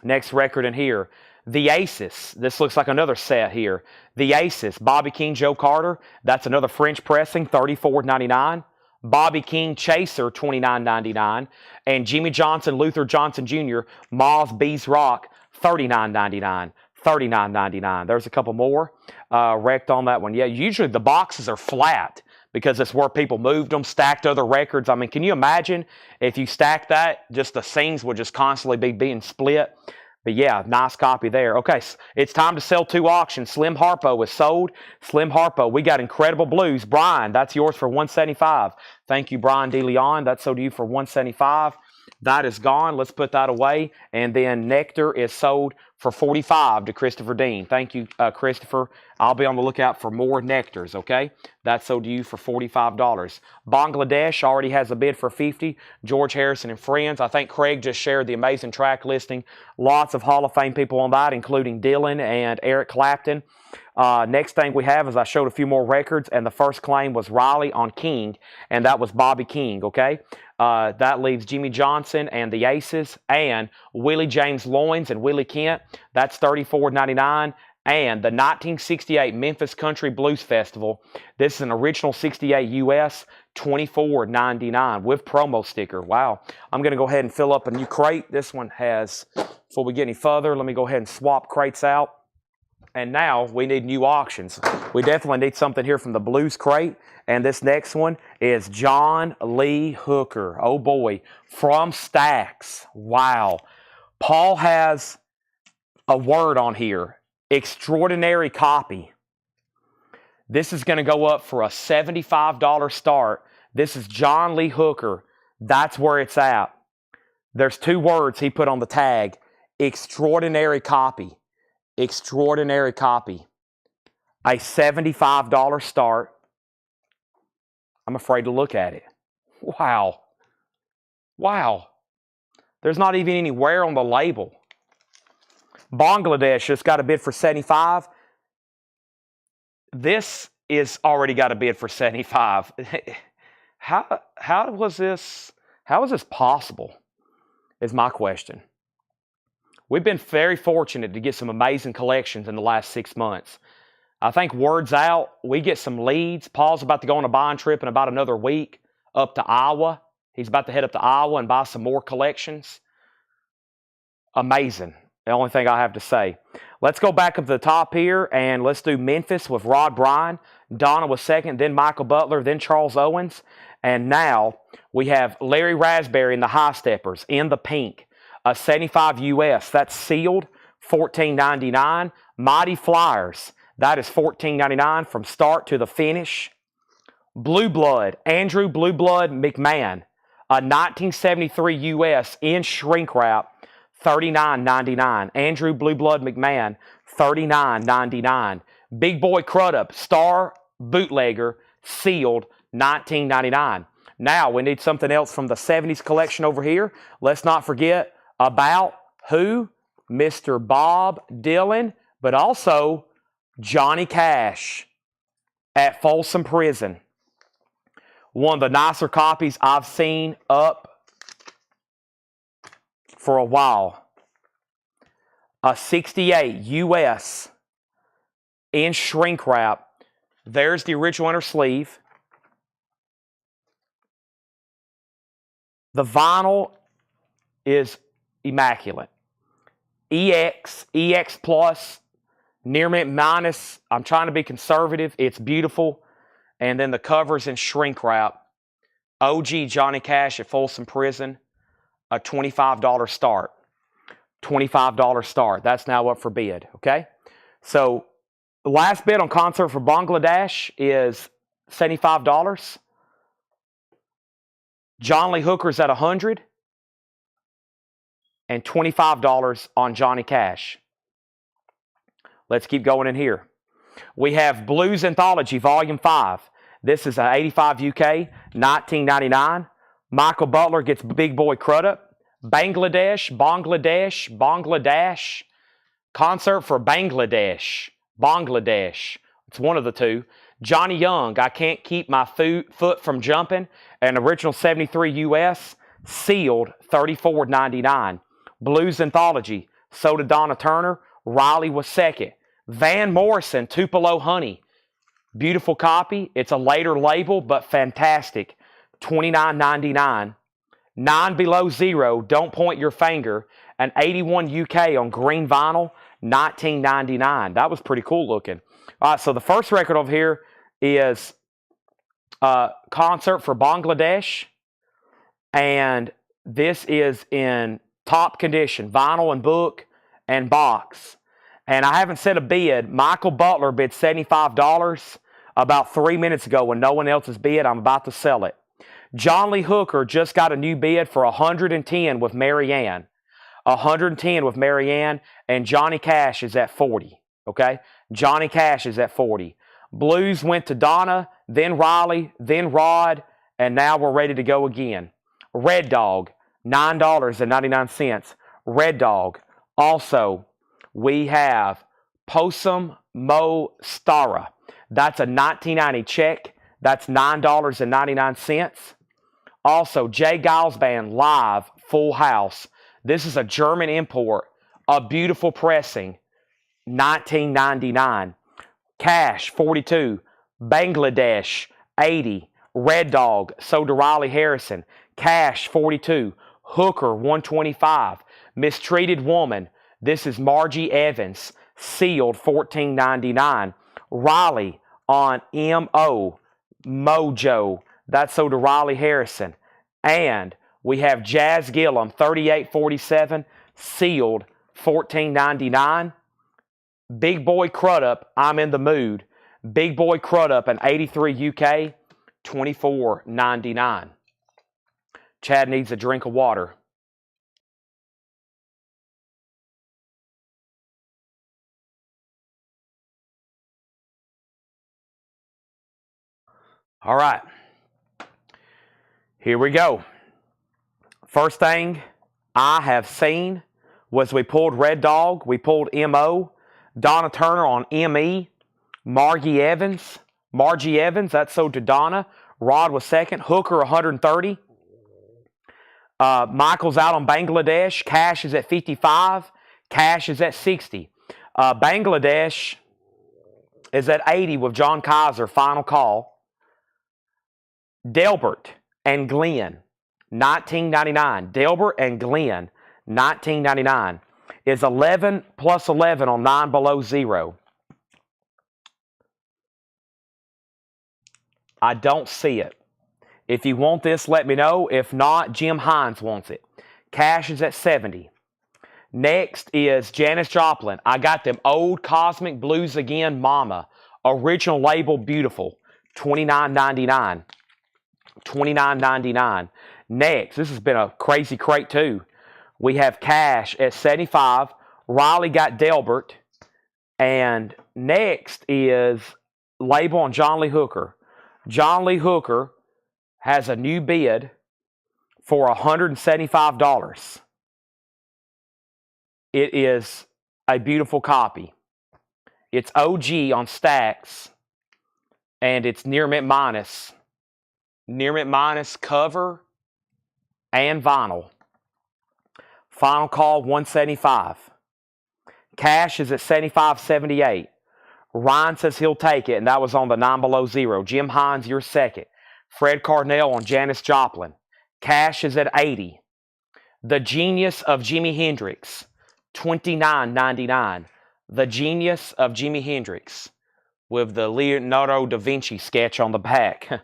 Next record in here, The Aces. This looks like another set here. The Aces, Bobby King, Joe Carter. That's another French pressing, $34.99. Bobby King Chaser, $29.99. And Jimmy Johnson, Luther Johnson Jr., Moz Bees Rock, $39.99. $39.99. There's a couple more wrecked on that one. Yeah, usually the boxes are flat because it's where people moved them, stacked other records. I mean, can you imagine if you stacked that, just the seams would just constantly be being split? But yeah, nice copy there. Okay, it's time to sell two auctions. Slim Harpo is sold. Slim Harpo, we got Incredible Blues. Brian, that's yours for $175. Thank you, Brian DeLeon. That's sold to you for $175. That is gone. Let's put that away. And then Nectar is sold for $45 to Christopher Dean. Thank you, Christopher. I'll be on the lookout for more Nectars, okay? That's sold to you for $45. Bangladesh already has a bid for $50. George Harrison and Friends. I think Craig just shared the amazing track listing. Lots of Hall of Fame people on that, including Dylan and Eric Clapton. Next thing we have is I showed a few more records, and the first claim was Riley on King, and that was Bobby King, okay? That leaves Jimmy Johnson and the Aces and Willie James Loins and Willie Kent. That's $34.99. And the 1968 Memphis Country Blues Festival. This is an original 68 US, $24.99 with promo sticker. Wow. I'm going to go ahead and fill up a new crate. This one has, before we get any further, let me go ahead and swap crates out. And now we need new auctions. We definitely need something here from the Blues crate. And this next one is John Lee Hooker. Oh boy, from Stax. Wow. Paul has a word on here. Extraordinary copy. This is going to go up for a $75 start. This is John Lee Hooker. That's where it's at. There's two words he put on the tag. Extraordinary copy. Extraordinary copy. A $75 start. I'm afraid to look at it. Wow. Wow. There's not even any wear on the label. Bangladesh just got a bid for $75. This is already got a bid for $75. How was this possible? Is my question. We've been very fortunate to get some amazing collections in the last 6 months. I think word's out. We get some leads. Paul's about to go on a buying trip in about another week up to Iowa. He's about to head up to Iowa and buy some more collections. Amazing. The only thing I have to say. Let's go back up to the top here and let's do Memphis with Rod Bryan. Donna was second, then Michael Butler, then Charles Owens. And now we have Larry Raspberry and the High Steppers in the pink. A 75 US. That's sealed. $14.99. Mighty Flyers. That is $14.99 from start to the finish. Blue Blood. Andrew Blue Blood McMahon. A 1973 US in shrink wrap. $39.99. Andrew Blue Blood McMahon. $39.99. Big Boy Crudup. Star Bootlegger. Sealed. $19.99. Now we need something else from the 70s collection over here. Let's not forget about who? Mr. Bob Dylan, but also Johnny Cash at Folsom Prison. One of the nicer copies I've seen up for a while. A 68 US in shrink wrap. There's the original inner sleeve. The vinyl is immaculate. EX Plus, near mint minus. I'm trying to be conservative. It's beautiful. And then the cover's in shrink wrap. OG Johnny Cash at Folsom Prison. A $25 start. $25 start. That's now up for bid. Okay? So the last bid on Concert for Bangladesh is $75. John Lee Hooker's at $100. And $25 on Johnny Cash. Let's keep going in here. We have Blues Anthology Volume 5. This is an 85 UK, $19.99. Michael Butler gets Big Boy Crudup. Bangladesh. Concert for Bangladesh. It's one of the two. Johnny Young, I Can't Keep My Foot From Jumping. An original 73 US, sealed, $34.99. Blues Anthology, Soda Donna Turner. Riley was second. Van Morrison, Tupelo Honey. Beautiful copy. It's a later label, but fantastic. $29.99. 9 Below Zero, Don't Point Your Finger. An 81 UK on green vinyl, $19.99. That was pretty cool looking. All right, so the first record over here is Concert for Bangladesh. And this is in top condition, vinyl and book and box. And I haven't set a bid. Michael Butler bid $75 about 3 minutes ago when no one else has bid. I'm about to sell it. John Lee Hooker just got a new bid for 110 with Marianne. 110 with Marianne, and Johnny Cash is at 40. Okay? Johnny Cash is at 40. Blues went to Donna, then Riley, then Rod, and now we're ready to go again. Red Dog, $9.99. Red Dog. Also, we have Posum Mo Stara. That's a 1990 check. That's $9.99. Also, Jay Giles Band live, full house. This is a German import, a beautiful pressing, $19.99. Cash, $42. Bangladesh, $80. Red Dog, sold to Riley Harrison. Cash, $42. Hooker, $125. Mistreated Woman, this is Margie Evans, sealed, $14.99. Riley on M.O. Mojo, that's sold to Riley Harrison. And we have Jazz Gillum, $38.47, sealed, $14.99. Big Boy Crudup, I'm in the mood. Big Boy Crudup, an 83 UK, $24.99. Chad needs a drink of water. All right. Here we go. First thing I have seen was we pulled Red Dog. We pulled M.O. Donna Turner on M.E. Margie Evans, that's sold to Donna. Rod was second. Hooker, 130. Michael's out on Bangladesh. Cash is at 55. Cash is at 60. Bangladesh is at 80 with John Kaiser, final call. Delbert and Glenn, $19.99. Delbert and Glenn, $19.99. Is 11 plus 11 on 9 below 0. I don't see it. If you want this, let me know. If not, Jim Hines wants it. Cash is at 70. Next is Janis Joplin. I got them old Cosmic Blues Again Mama. Original label, beautiful. $29.99. $29.99. Next, this has been a crazy crate too. We have Cash at 75. Riley got Delbert. And next is label on John Lee Hooker. John Lee Hooker has a new bid for $175. It is a beautiful copy. It's OG on Stax, and it's near mint minus. Near mint minus cover and vinyl. Final call, $175. Cash is at $75.78. Ryan says he'll take it, and that was on the 9 below 0. Jim Hines, you're second. Fred Carnell on Janis Joplin. Cash is at 80. The Genius of Jimi Hendrix, $29.99. The Genius of Jimi Hendrix, with the Leonardo da Vinci sketch on the back.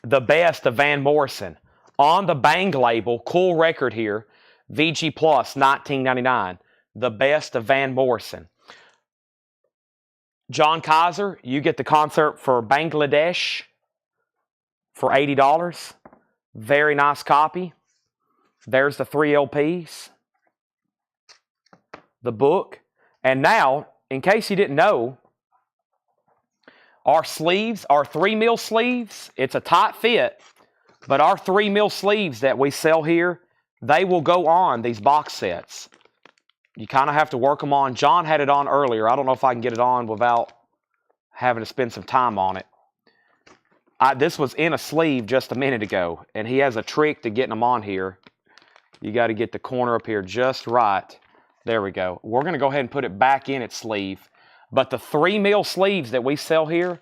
The Best of Van Morrison. On the Bang label, cool record here. VG Plus, $19.99. The Best of Van Morrison. John Kaiser, you get the concert for Bangladesh for $80. Very nice copy. There's the 3 LPs. The book. And now, in case you didn't know, our sleeves, our 3 mil sleeves, it's a tight fit, but our 3 mil sleeves that we sell here, they will go on these box sets. You kind of have to work them on. John had it on earlier. I don't know if I can get it on without having to spend some time on it. This was in a sleeve just a minute ago, and he has a trick to getting them on here. You got to get the corner up here just right. There we go. We're going to go ahead and put it back in its sleeve. But the 3 mil sleeves that we sell here,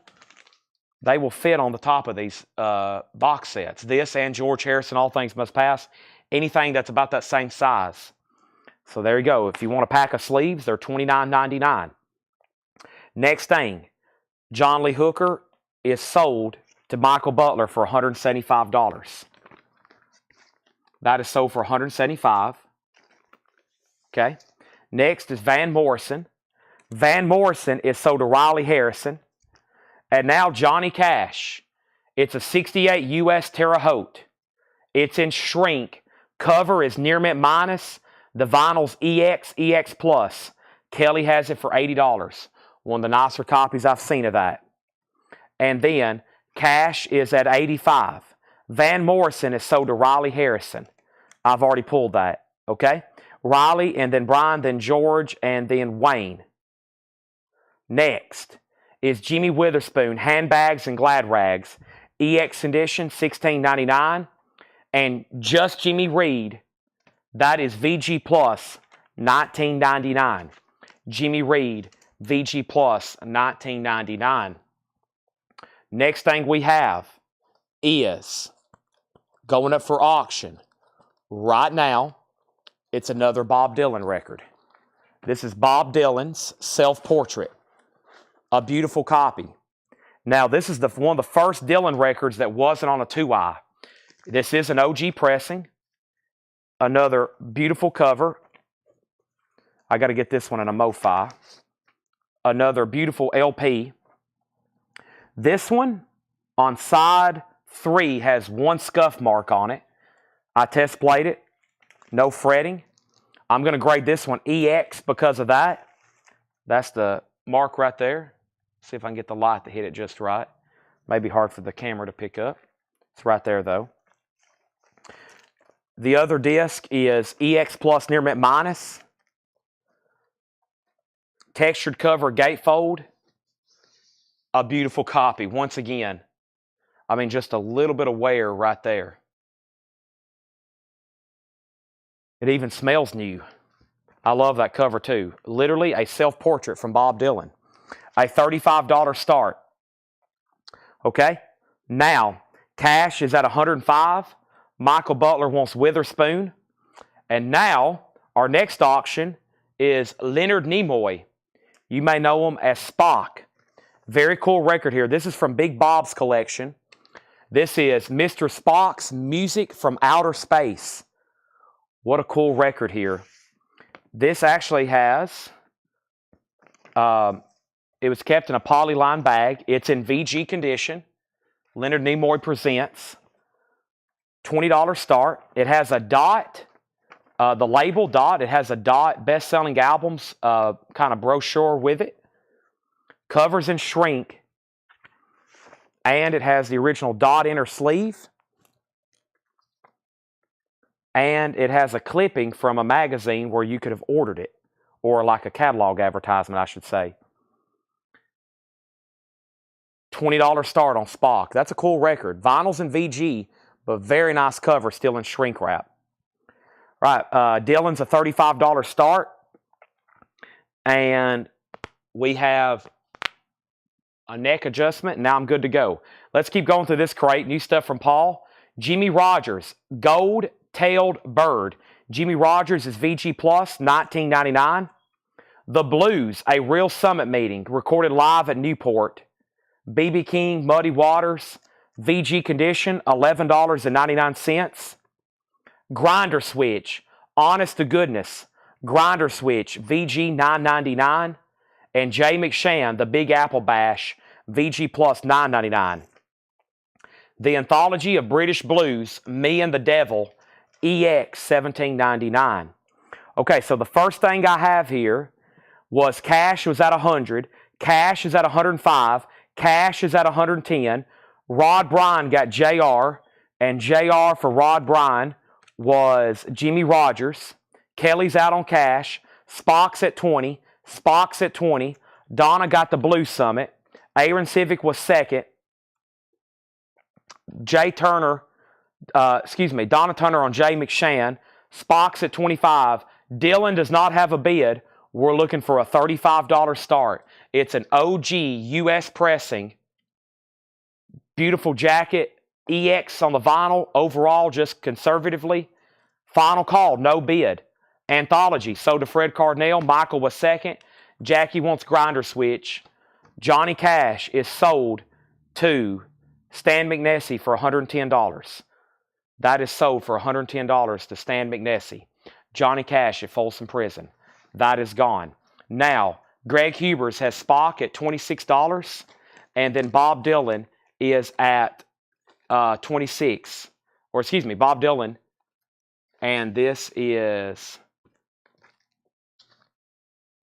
they will fit on the top of these box sets. This and George Harrison, All Things Must Pass. Anything that's about that same size. So there you go. If you want a pack of sleeves, they're $29.99. Next thing, John Lee Hooker is sold to Michael Butler for $175. That is sold for $175. Okay. Next is Van Morrison. Van Morrison is sold to Riley Harrison. And now Johnny Cash It's a 68 US Terre Haute. It's in shrink. Cover is near mint minus. The vinyl's EX, EX plus. Kelly has it for $80. One of the nicer copies I've seen of that. And then cash is at $85. Van Morrison is sold to Riley Harrison. I've already pulled that. Okay? Riley, and then Brian, then George, and then Wayne. Next is Jimmy Witherspoon, Handbags and Glad Rags. EX edition, $16.99. And Just Jimmy Reed, that is VG Plus, $19.99. Jimmy Reed, VG Plus, $19.99. Next thing we have is going up for auction right now. It's another Bob Dylan record. This is Bob Dylan's Self-Portrait. A beautiful copy. Now, this is one of the first Dylan records that wasn't on a 2i. This is an OG pressing. Another beautiful cover. I got to get this one in a MoFi. Another beautiful LP. This one on side 3 has one scuff mark on it. I test played it. No fretting. I'm going to grade this one EX because of that. That's the mark right there. See if I can get the light to hit it just right. Maybe hard for the camera to pick up. It's right there though. The other disc is EX Plus Near Mint Minus. Textured cover gatefold. A beautiful copy. Once again, I mean, just a little bit of wear right there. It even smells new. I love that cover too. Literally a self-portrait from Bob Dylan. A $35 start. Okay? Now, cash is at $105. Michael Butler wants Witherspoon. And now, our next auction is Leonard Nimoy. You may know him as Spock. Very cool record here. This is from Big Bob's collection. This is Mr. Spock's Music from Outer Space. What a cool record here. This actually has, it was kept in a polyline bag. It's in VG condition. Leonard Nimoy presents. $20 start. It has a dot, the label dot. It has a dot best-selling albums kind of brochure with it. Covers in shrink. And it has the original dot inner sleeve. And it has a clipping from a magazine where you could have ordered it. Or like a catalog advertisement, I should say. $20 start on Spock. That's a cool record. Vinyl's in VG, but very nice cover, still in shrink wrap. Right, Dylan's a $35 start. And we have a neck adjustment, and now I'm good to go. Let's keep going through this crate. New stuff from Paul. Jimmy Rogers, Gold-Tailed Bird. Jimmy Rogers is VG Plus, $19.99. The Blues, A Real Summit Meeting, recorded live at Newport. B.B. King, Muddy Waters, VG condition, $11.99. Grinder Switch, Honest to Goodness, Grinder Switch, VG $9.99. And Jay McShann, The Big Apple Bash, VG Plus $9.99. The Anthology of British Blues, Me and the Devil, EX $17.99. Okay, so the first thing I have here was cash was at 100, cash is at 105, cash is at 110. Rod Bryan got JR, and JR for Rod Bryan was Jimmy Rogers. Kelly's out on cash. Spock's at 20. Spock's at 20. Donna got the Blue Summit. Aaron Civic was second. Donna Turner on Jay McShann. Spock's at 25. Dylan does not have a bid. We're looking for a $35 start. It's an OG US pressing. Beautiful jacket. EX on the vinyl. Overall, just conservatively. Final call, no bid. Anthology, sold to Fred Cardinale. Michael was second. Jackie wants Grinder Switch. Johnny Cash is sold to Stan McNessie for $110. That is sold for $110 to Stan McNessie. Johnny Cash at Folsom Prison. That is gone. Now, Greg Hubers has Spock at $26. And then Bob Dylan is at 26. Or excuse me, Bob Dylan. And this is,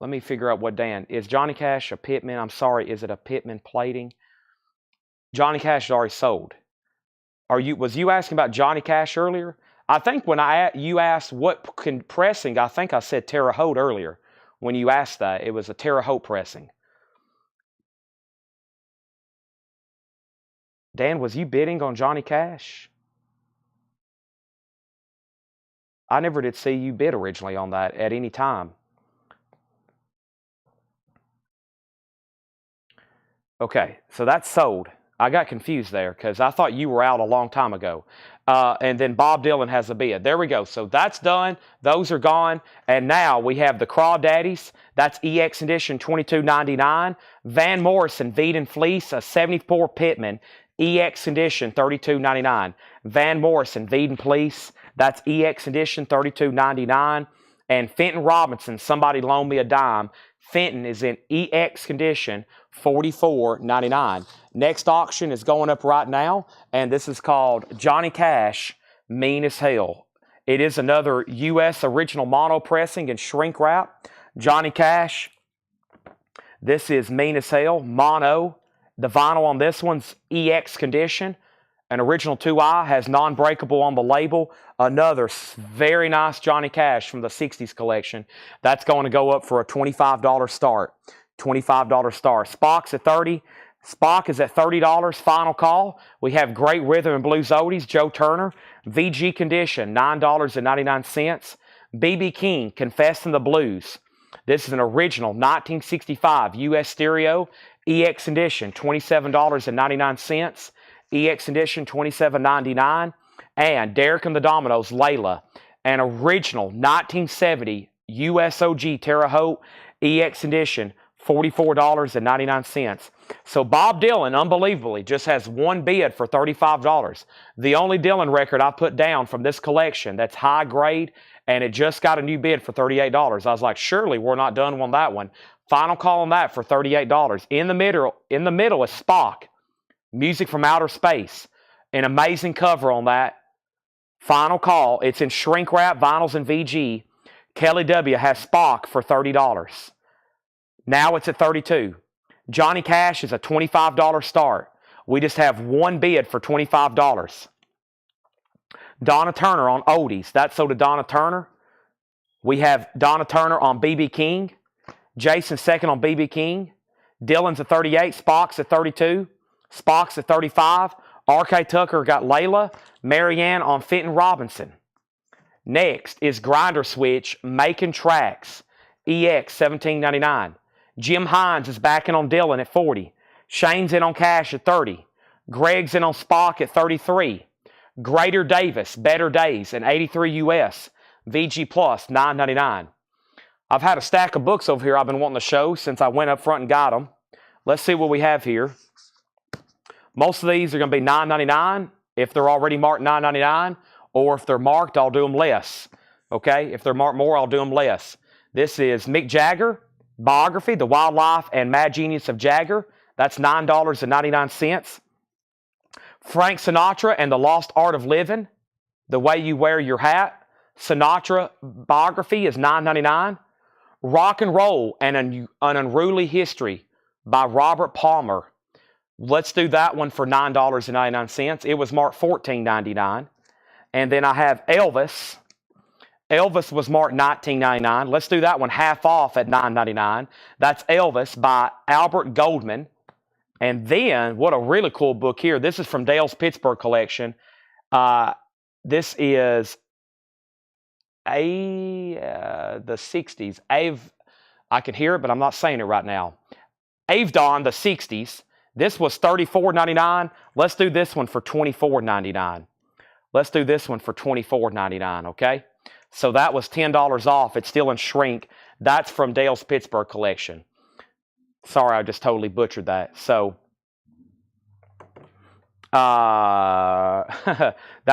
let me figure out what Dan. Is Johnny Cash a Pittman? I'm sorry, is it a Pittman plating? Johnny Cash is already sold. Was you asking about Johnny Cash earlier? I think when you asked what pressing, I think I said Terre Haute earlier. When you asked that, it was a Terre Haute pressing. Dan, was you bidding on Johnny Cash? I never did see you bid originally on that at any time. Okay, so that's sold. I got confused there because I thought you were out a long time ago. And then Bob Dylan has a bid. There we go. So that's done. Those are gone. And now we have the Crawdaddies. That's EX Edition $22.99. Van Morrison, Veed and Fleece, a 74 Pittman. EX Edition $32.99. Van Morrison, Veed and Fleece. That's EX Edition $32.99. And Fenton Robinson, Somebody Loan Me a Dime. Fenton is in EX condition, $44.99. Next auction is going up right now, and this is called Johnny Cash, Mean as Hell. It is another U.S. original mono pressing and shrink wrap. Johnny Cash, this is Mean as Hell, mono. The vinyl on this one's EX condition. An original 2i, has non-breakable on the label. Another very nice Johnny Cash from the 60s collection. That's going to go up for a $25 start. $25 start. Spock's at $30. Spock is at $30. Final call. We have great rhythm and blues oldies. Joe Turner. VG condition, $9.99. B.B. King, Confessing the Blues. This is an original 1965 U.S. stereo. EX edition, $27.99. EX edition, $27.99. And Derek and the Dominoes, Layla, an original 1970 USOG Terre Haute EX edition, $44.99. So Bob Dylan, unbelievably, just has one bid for $35. The only Dylan record I put down from this collection that's high grade, and it just got a new bid for $38. I was like, surely we're not done on that one. Final call on that for $38. In the middle is Spock, Music from Outer Space. An amazing cover on that. Final call. It's in shrink wrap, vinyls, and VG. Kelly W. has Spock for $30. Now it's at $32. Johnny Cash is a $25 start. We just have one bid for $25. Donna Turner on oldies. That's sold to Donna Turner. We have Donna Turner on B.B. King. Jason second on B.B. King. Dylan's at 38. Spock's at 32. Spock's at 35. R.K. Tucker got Layla. Marianne on Fenton Robinson. Next is Grinder Switch, Making Tracks. EX, $17.99. Jim Hines is backing on Dylan at 40. Shane's in on Cash at 30. Greg's in on Spock at 33. Greater Davis, Better Days, an 83 US. VG Plus, $9.99. I've had a stack of books over here I've been wanting to show since I went up front and got them. Let's see what we have here. Most of these are going to be $9.99 if they're already marked $9.99, or if they're marked, I'll do them less. Okay? If they're marked more, I'll do them less. This is Mick Jagger, Biography, The Wildlife and Mad Genius of Jagger. That's $9.99. Frank Sinatra and the Lost Art of Living, The Way You Wear Your Hat. Sinatra Biography is $9.99. Rock and Roll and an Unruly History by Robert Palmer. Let's do that one for $9.99. It was marked $14.99. And then I have Elvis. Elvis was marked $19.99. Let's do that one half off at $9.99. That's Elvis by Albert Goldman. And then, what a really cool book here. This is from Dale's Pittsburgh collection. This is the 60s. I can hear it, but I'm not saying it right now. Avedon, the 60s. This was $34.99. Let's do this one for $24.99. Let's do this one for $24.99, okay? So that was $10 off. It's still in shrink. That's from Dale's Pittsburgh collection. Sorry, I just totally butchered that. So that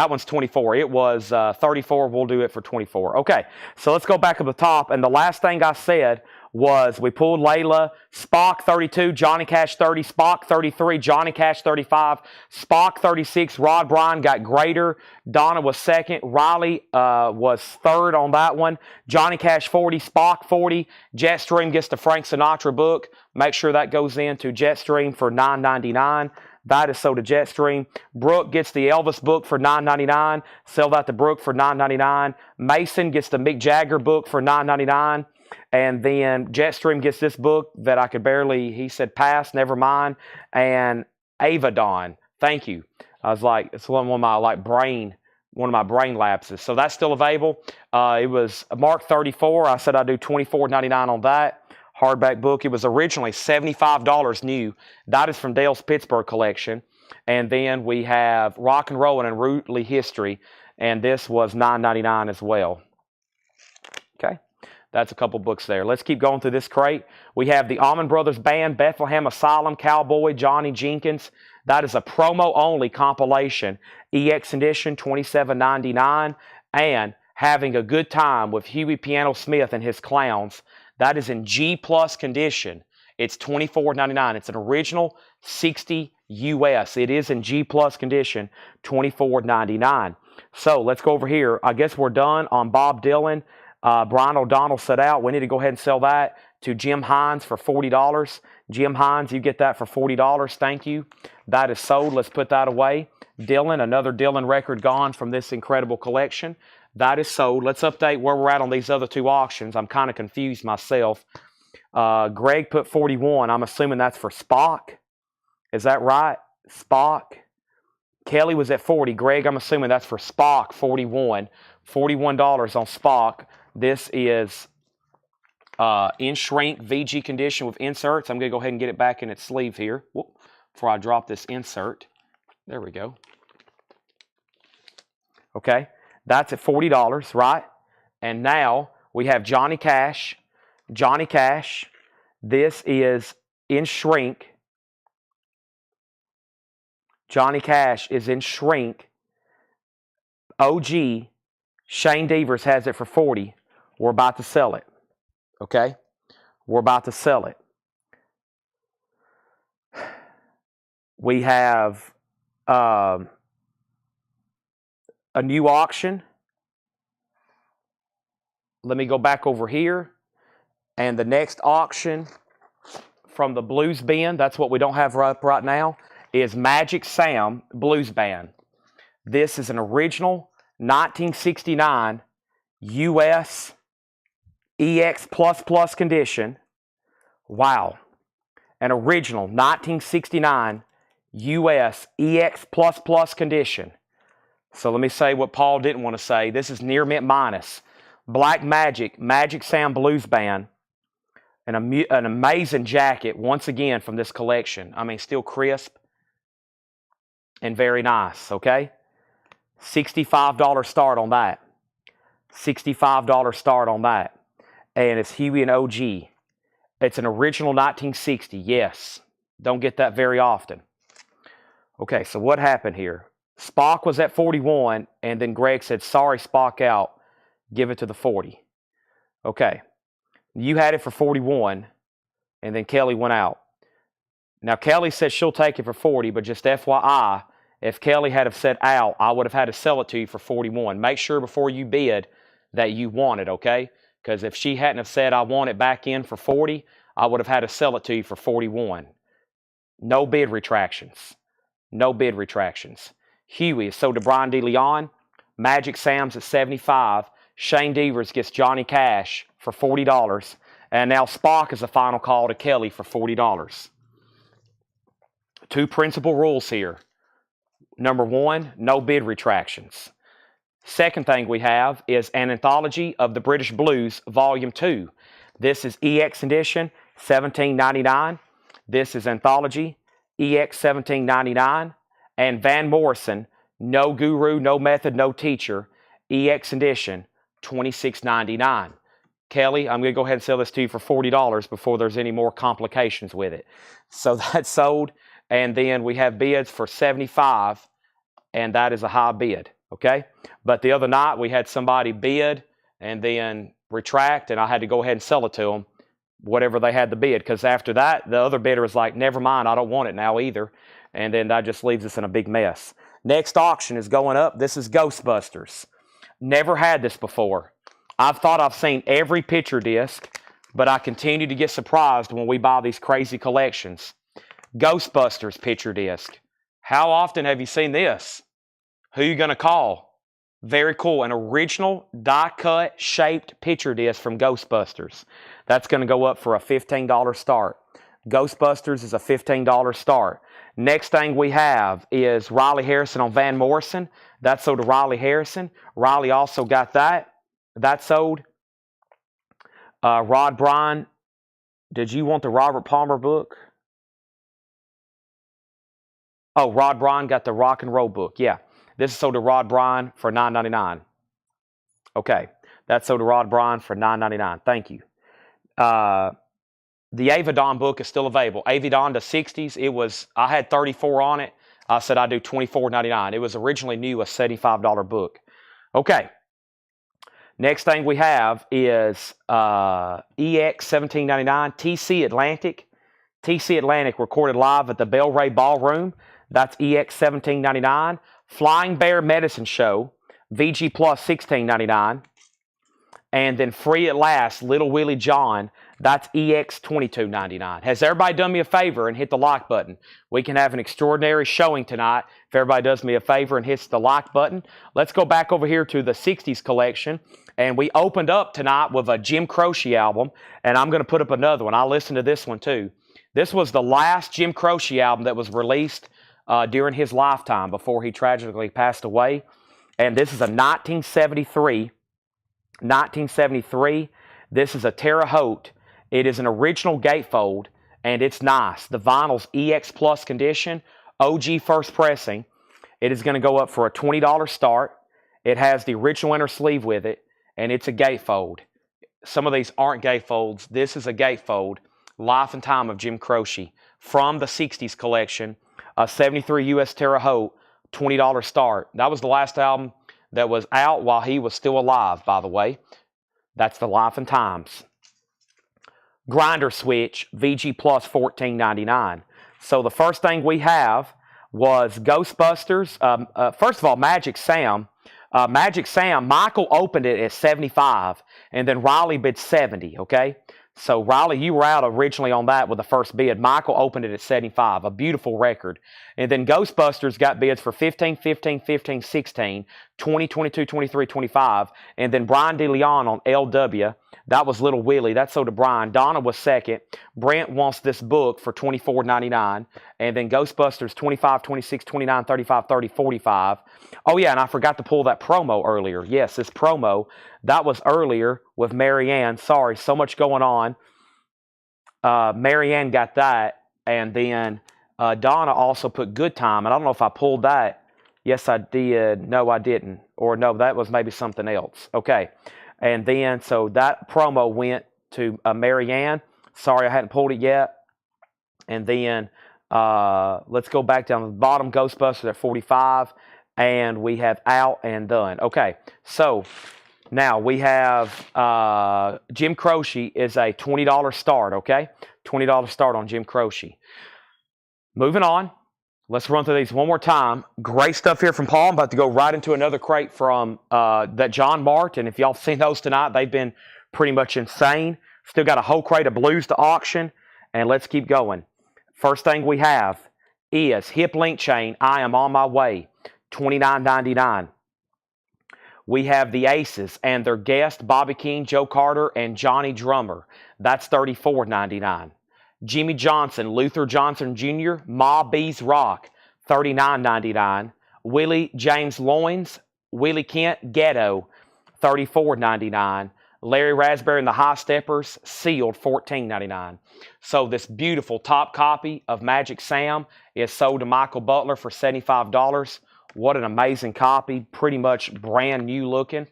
one's 24. It was 34. We'll do it for 24. Okay, so let's go back to the top. And the last thing I said was we pulled Layla, Spock 32, Johnny Cash 30, Spock 33, Johnny Cash 35, Spock 36, Rod Bryan got greater, Donna was second, Riley was third on that one, Johnny Cash 40, Spock 40, Jetstream gets the Frank Sinatra book. Make sure that goes into Jetstream for $9.99. That is sold to Jetstream. Brooke gets the Elvis book for $9.99. Sell that to Brooke for $9.99. Mason gets the Mick Jagger book for $9.99. And then Jetstream gets this book that I could barely, he said, pass, never mind. And Avadon, thank you. I was like, it's one of my brain lapses. So that's still available. It was Mark 34. I said I'd do $24.99 on that. Hardback book. It was originally $75 new. That is from Dale's Pittsburgh collection. And then we have Rock and Roll and Rootly History. And this was $9.99 as well. Okay. That's a couple books there. Let's keep going through this crate. We have the Allman Brothers Band, Bethlehem Asylum, Cowboy, Johnny Jenkins. That is a promo-only compilation. EX edition, $27.99. And Having a Good Time with Huey Piano Smith and His Clowns. That is in G+ condition. It's $24.99. It's an original 60 US. It is in G+ condition, $24.99. So let's go over here. I guess we're done on Bob Dylan. Brian O'Donnell set out. We need to go ahead and sell that to Jim Hines for $40. Jim Hines, you get that for $40. Thank you. That is sold. Let's put that away. Dylan, another Dylan record gone from this incredible collection. That is sold. Let's update where we're at on these other two auctions. I'm kind of confused myself. Greg put 41. I'm assuming that's for Spock. Is that right? Spock. Kelly was at 40. Greg, I'm assuming that's for Spock, 41. $41 on Spock. This is in shrink VG condition with inserts. I'm going to go ahead and get it back in its sleeve here. Whoop, before I drop this insert. There we go. Okay. That's at $40, right? And now we have Johnny Cash. Johnny Cash. This is in shrink. Johnny Cash is in shrink. OG. Shane Devers has it for $40. We're about to sell it. Okay? We're about to sell it. We have a new auction. Let me go back over here. And the next auction from the Blues Bin, that's what we don't have right now, is Magic Sam Blues Band. This is an original 1969 US EX++ condition. Wow. An original 1969 US EX++ condition. So let me say what Paul didn't want to say. This is near mint minus. Black Magic, Magic Sam Blues Band. An amazing jacket, once again, from this collection. I mean, still crisp and very nice, okay? $65 start on that. $65 start on that. And it's Huey and OG. It's an original 1960, yes. Don't get that very often. Okay, so what happened here? Spock was at 41, and then Greg said, sorry, Spock out. Give it to the 40. Okay. You had it for 41, and then Kelly went out. Now, Kelly said she'll take it for 40, but just FYI, if Kelly had have said out, I would have had to sell it to you for 41. Make sure before you bid that you want it, okay? Because if she hadn't have said I want it back in for 40, I would have had to sell it to you for 41. No bid retractions. No bid retractions. Huey is sold to Brian DeLeon. Magic Sam's at 75. Shane Devers gets Johnny Cash for $40. And now Spock is the final call to Kelly for $40. Two principal rules here. Number one, no bid retractions. Second thing we have is an anthology of the British Blues, Volume 2. This is EX edition, $17.99. This is anthology, EX $17.99. And Van Morrison, No Guru, No Method, No Teacher, EX edition, $26.99. Kelly, I'm going to go ahead and sell this to you for $40 before there's any more complications with it. So that's sold. And then we have bids for $75, and that is a high bid, okay? But the other night we had somebody bid and then retract, and I had to go ahead and sell it to them. whatever they had to bid, because after that, the other bidder was like, never mind, I don't want it now either. And then that just leaves us in a big mess. Next auction is going up. This is Ghostbusters. Never had this before. I've thought I've seen every picture disc, but I continue to get surprised when we buy these crazy collections. Ghostbusters picture disc. How often have you seen this? Who you going to call? Very cool. An original die-cut shaped picture disc from Ghostbusters. That's going to go up for a $15 start. Ghostbusters is a $15 start. Next thing we have is Riley Harrison on Van Morrison. That sold to Riley Harrison. Riley also got that. That sold. Rod Bryan. Did you want the Robert Palmer book? Oh, Rod Bryan got the rock and roll book. Yeah. This is sold to Rod Bryan for $9.99. Okay. That's sold to Rod Bryan for $9.99. Thank you. The Avedon book is still available. Avedon, the 60s. I had 34 on it. I said I'd do $24.99. It was originally new, a $75 book. Okay. Next thing we have is EX 1799 TC Atlantic. TC Atlantic recorded live at the Bell Ray Ballroom. That's EX 1799. Flying Bear Medicine Show, VG Plus $16.99. And then Free at Last, Little Willie John, that's EX $22.99. Has everybody done me a favor and hit the like button? We can have an extraordinary showing tonight if everybody does me a favor and hits the like button. Let's go back over here to the 60s collection. And we opened up tonight with a Jim Croce album, and I'm going to put up another one. I listened to this one too. This was the last Jim Croce album that was released during his lifetime before he tragically passed away. And this is a 1973. This is a Terre Haute. It is an original gatefold, and it's nice. The vinyl's EX Plus condition, OG first pressing. It is going to go up for a $20 start. It has the original inner sleeve with it, and it's a gatefold. Some of these aren't gatefolds. This is a gatefold. Life and Time of Jim Croce from the 60s collection. A 73 US Terre Haute, $20 start. That was the last album that was out while he was still alive, by the way. That's the Life and Times. Grinder Switch, VG Plus $14.99. So the first thing we have was Ghostbusters. First of all, Magic Sam. Michael opened it at 75, and then Riley bid 70, okay? So, Riley, you were out originally on that with the first bid. Michael opened it at 75, a beautiful record. And then Ghostbusters got bids for 15, 15, 15, 16, 20, 22, 23, 25. And then Brian DeLeon on LW. That was Little Willie. That sold to Brian. Donna was second. Brent wants this book for $24.99. And then Ghostbusters 25, 26, 29, 35, 30, 45. Oh, yeah, and I forgot to pull that promo earlier. Yes, this promo. That was earlier with Marianne. Sorry, so much going on. Marianne got that. And then Donna also put Good Time. And I don't know if I pulled that. Yes, I did. No, I didn't. Or no, that was maybe something else. Okay. And then, so that promo went to Marianne. Sorry, I hadn't pulled it yet. And then, let's go back down to the bottom. Ghostbusters at 45. And we have Out and Done. Okay, so now we have Jim Croce is a $20 start, okay? $20 start on Jim Croce. Moving on. Let's run through these one more time. Great stuff here from Paul. I'm about to go right into another crate from that John Martin. If y'all seen those tonight, they've been pretty much insane. Still got a whole crate of blues to auction. And let's keep going. First thing we have is Hip Link Chain, I Am On My Way, $29.99. We have the Aces and their guest, Bobby King, Joe Carter, and Johnny Drummer. That's $34.99. Jimmy Johnson, Luther Johnson Jr., Ma B's Rock, $39.99. Willie James Loins, Willie Kent, Ghetto, $34.99. Larry Raspberry and the High Steppers, sealed, $14.99. So this beautiful top copy of Magic Sam is sold to Michael Butler for $75. What an amazing copy, pretty much brand new looking.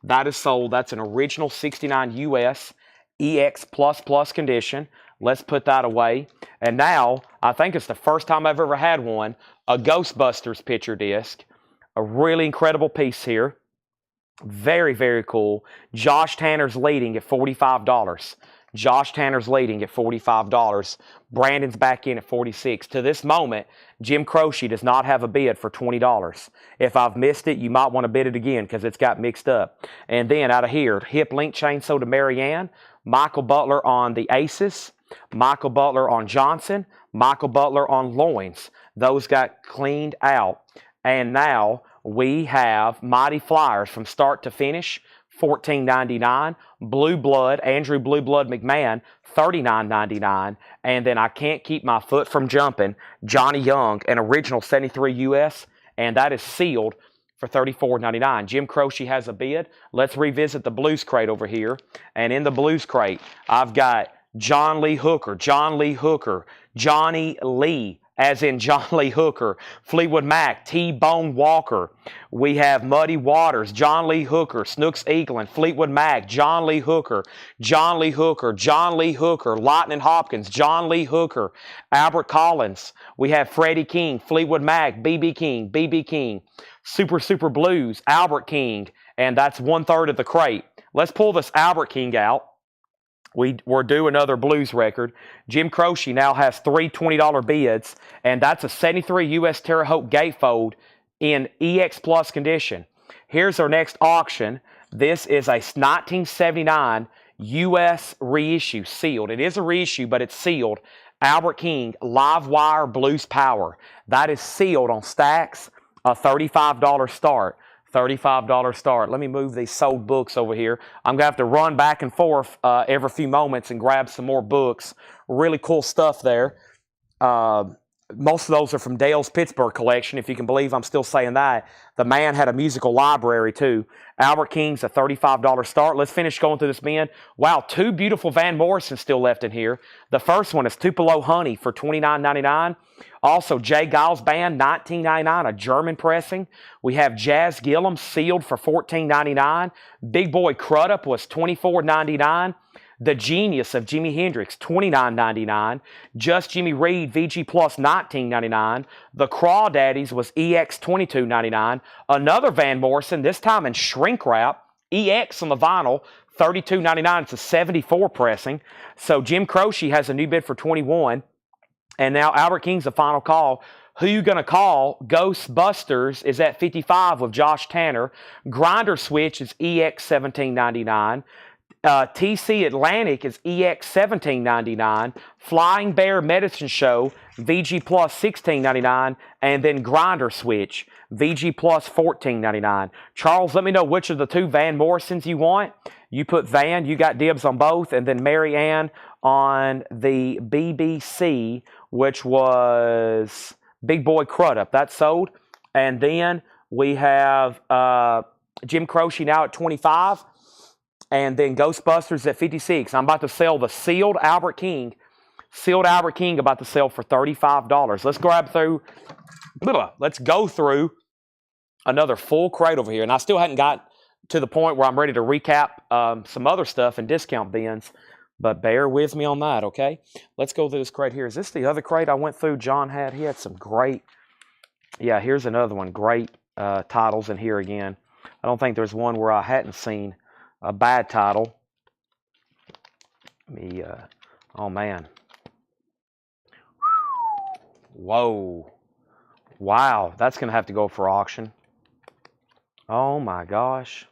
That is sold. That's an original 69 US EX++ condition. Let's put that away. And now, I think it's the first time I've ever had one, a Ghostbusters picture disc. A really incredible piece here. Very, very cool. Josh Tanner's leading at $45. Josh Tanner's leading at $45. Brandon's back in at $46. To this moment, Jim Croce does not have a bid for $20. If I've missed it, you might want to bid it again because it's got mixed up. And then out of here, Hip Link Chainsaw to Marianne, Michael Butler on the Aces, Michael Butler on Johnson, Michael Butler on Loins. Those got cleaned out. And now we have Mighty Flyers from start to finish, $14.99. Blue Blood, Andrew Blue Blood McMahon, $39.99. And then I can't keep my foot from jumping, Johnny Young, an original 73 US, and that is sealed for $34.99. Jim Croce has a bid. Let's revisit the Blues Crate over here. And in the Blues Crate, I've got John Lee Hooker, Johnny Lee, as in John Lee Hooker, Fleetwood Mac, T-Bone Walker. We have Muddy Waters, John Lee Hooker, Snooks Eaglin, Fleetwood Mac, John Lee Hooker, Lightning Hopkins, John Lee Hooker, Albert Collins. We have Freddie King, Fleetwood Mac, BB King, Super Blues, Albert King, and that's 1/3 of the crate. Let's pull this Albert King out. We're due another Blues record. Jim Croce now has three $20 bids, and that's a 73 U.S. Terre Haute gatefold in EX Plus condition. Here's our next auction. This is a 1979 U.S. reissue, sealed. It is a reissue, but it's sealed. Albert King Live Wire Blues Power. That is sealed on Stax, a $35 start. $35 start. Let me move these sold books over here. I'm going to have to run back and forth every few moments and grab some more books. Really cool stuff there. Most of those are from Dale's Pittsburgh collection, if you can believe I'm still saying that. The man had a musical library, too. Albert King's a $35 start. Let's finish going through this bin. Wow, two beautiful Van Morrisons still left in here. The first one is Tupelo Honey for $29.99. Also, Jay Giles Band, $19.99, a German pressing. We have Jazz Gillum, sealed for $14.99. Big Boy Crudup was $24.99. The Genius of Jimi Hendrix, $29.99. Just Jimmy Reed, VG Plus, $19.99. The Crawdaddies was EX, $22.99. Another Van Morrison, this time in shrink wrap, EX on the vinyl, $32.99. It's a 74 pressing. So Jim Croce has a new bid for $21. And now Albert King's the final call. Who you going to call? Ghostbusters is at $55 with Josh Tanner. Grinder Switch is EX $17.99. TC Atlantic is EX $17.99. Flying Bear Medicine Show, VG Plus $16.99. And then Grinder Switch, VG Plus $14.99. Charles, let me know which of the two Van Morrisons you want. You put Van, you got dibs on both. And then Mary Ann on the BBC, which was Big Boy Crudup. That's sold. And then we have Jim Croce now at $25. And then Ghostbusters at $56. I'm about to sell the sealed Albert King. Sealed Albert King about to sell for $35. Let's go through another full crate over here. And I still hadn't got to the point where I'm ready to recap some other stuff and discount bins. But bear with me on that, okay? Let's go through this crate here. Is this the other crate I went through John had? He had some great... Yeah, here's another one. Great titles in here again. I don't think there's one where I hadn't seen a bad title. Oh, man. Whoa. Wow, that's going to have to go for auction. Oh, my gosh.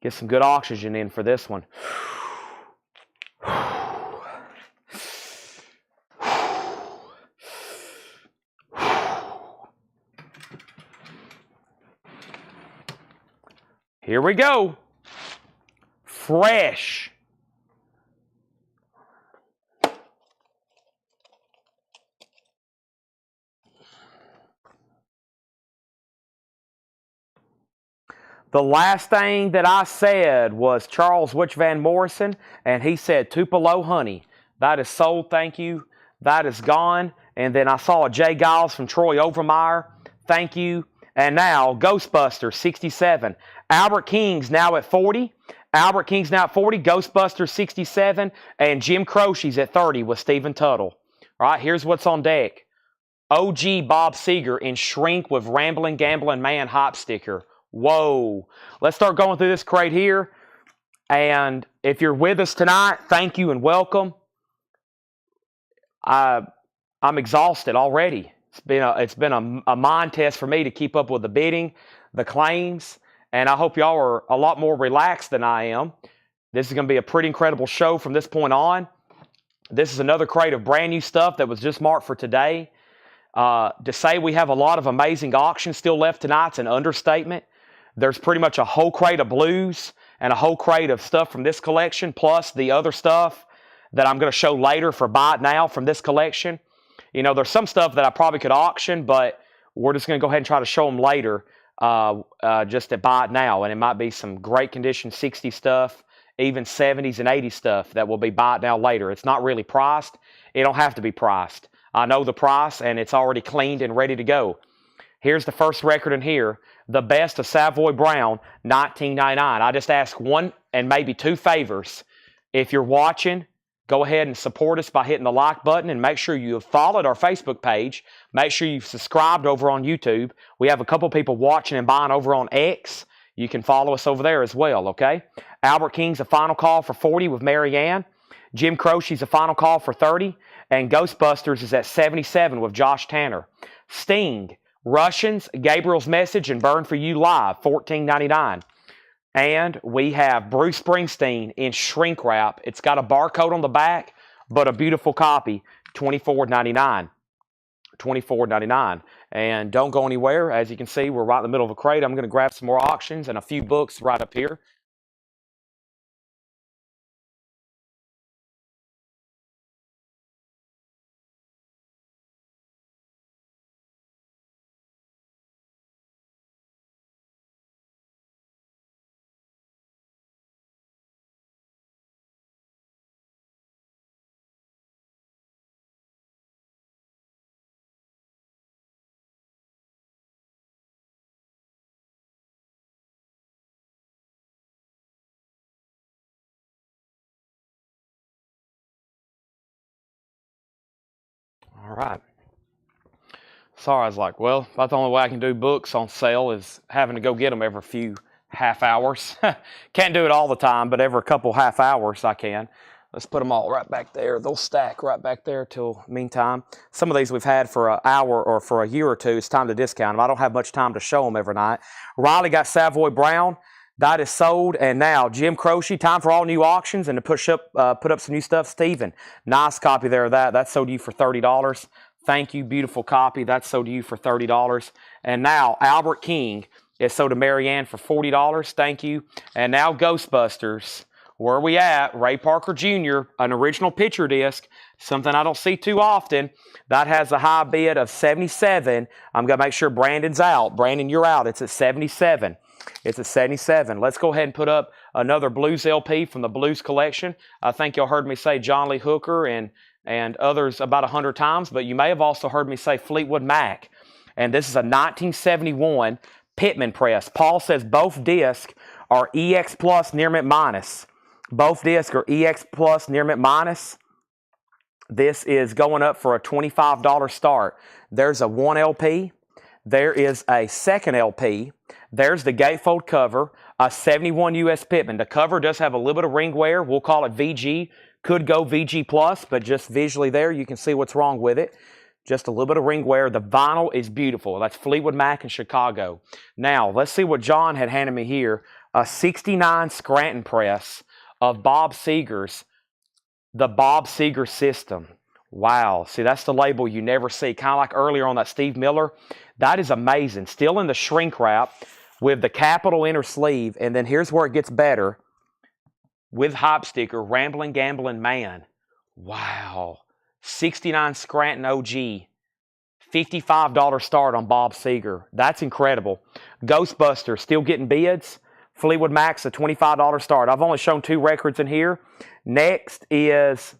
Get some good oxygen in for this one. Here we go. Fresh. The last thing that I said was Charles Witch Van Morrison, and he said Tupelo Honey. That is sold, thank you. That is gone. And then I saw a Jay Giles from Troy Overmeyer. Thank you. And now Ghostbusters 67. Albert King's now at 40. Albert King's now at 40. Ghostbusters 67. And Jim Croce's at 30 with Stephen Tuttle. All right, here's what's on deck. OG Bob Seger in shrink with Rambling Gambling Man hop sticker. Whoa. Let's start going through this crate here. And if you're with us tonight, thank you and welcome. I'm exhausted already. It's been a mind test for me to keep up with the bidding, the claims, and I hope y'all are a lot more relaxed than I am. This is going to be a pretty incredible show from this point on. This is another crate of brand new stuff that was just marked for today. To say we have a lot of amazing auctions still left tonight's an understatement. There's pretty much a whole crate of blues and a whole crate of stuff from this collection, plus the other stuff that I'm going to show later for buy it now from this collection. You know, there's some stuff that I probably could auction, but we're just going to go ahead and try to show them later just at buy it now. And it might be some great condition 60 stuff, even 70s and 80s stuff that will be buy it now later. It's not really priced. It don't have to be priced. I know the price, and it's already cleaned and ready to go. Here's the first record in here. The Best of Savoy Brown, $19.99. I just ask one and maybe two favors. If you're watching, go ahead and support us by hitting the like button, and make sure you have followed our Facebook page. Make sure you've subscribed over on YouTube. We have a couple people watching and buying over on X. You can follow us over there as well, okay? Albert King's a final call for 40 with Marianne. Jim Croce's a final call for 30. And Ghostbusters is at 77 with Josh Tanner. Sting, Russians, Gabriel's Message, and Burn For You Live, $14.99. And we have Bruce Springsteen in shrink wrap. It's got a barcode on the back, but a beautiful copy, $24.99. $24.99. And don't go anywhere. As you can see, we're right in the middle of a crate. I'm going to grab some more auctions and a few books right up here. All right. Sorry, I was like, well, about the only way I can do books on sale is having to go get them every few half hours. Can't do it all the time, but every couple half hours I can. Let's put them all right back there. They'll stack right back there till meantime. Some of these we've had for an hour or for a year or two. It's time to discount them. I don't have much time to show them every night. Riley got Savoy Brown. That is sold. And now Jim Croce, time for all new auctions and to put up some new stuff. Steven, nice copy there of that. That's sold to you for $30. Thank you, beautiful copy. That's sold to you for $30. And now Albert King is sold to Marianne for $40. Thank you. And now Ghostbusters. Where are we at? Ray Parker Jr., an original picture disc, something I don't see too often. That has a high bid of $77. I'm going to make sure Brandon's out. Brandon, you're out. It's at $77. It's at $77. Let's go ahead and put up another blues LP from the blues collection. I think y'all heard me say John Lee Hooker and others about 100 times, but you may have also heard me say Fleetwood Mac. And this is a 1971 Pittman press. Paul says both discs are EX Plus near mint minus. Both discs are EX Plus near mint minus. This is going up for a $25 start. There's a 1 LP. There is a second LP. There's the gatefold cover, a 71 US Pittman. The cover does have a little bit of ring wear. We'll call it VG. Could go VG Plus, but just visually there, you can see what's wrong with it. Just a little bit of ring wear. The vinyl is beautiful. That's Fleetwood Mac in Chicago. Now, let's see what John had handed me here. A 69 Scranton press of Bob Seger's, the Bob Seger system. Wow. See, that's the label you never see. Kind of like earlier on that Steve Miller. That is amazing. Still in the shrink wrap with the capital inner sleeve. And then here's where it gets better. With hype sticker, Rambling Gambling Man. Wow. 69 Scranton OG. $55 start on Bob Seger. That's incredible. Ghostbusters, still getting bids. Fleetwood Mac's a $25 start. I've only shown 2 records in here. Next is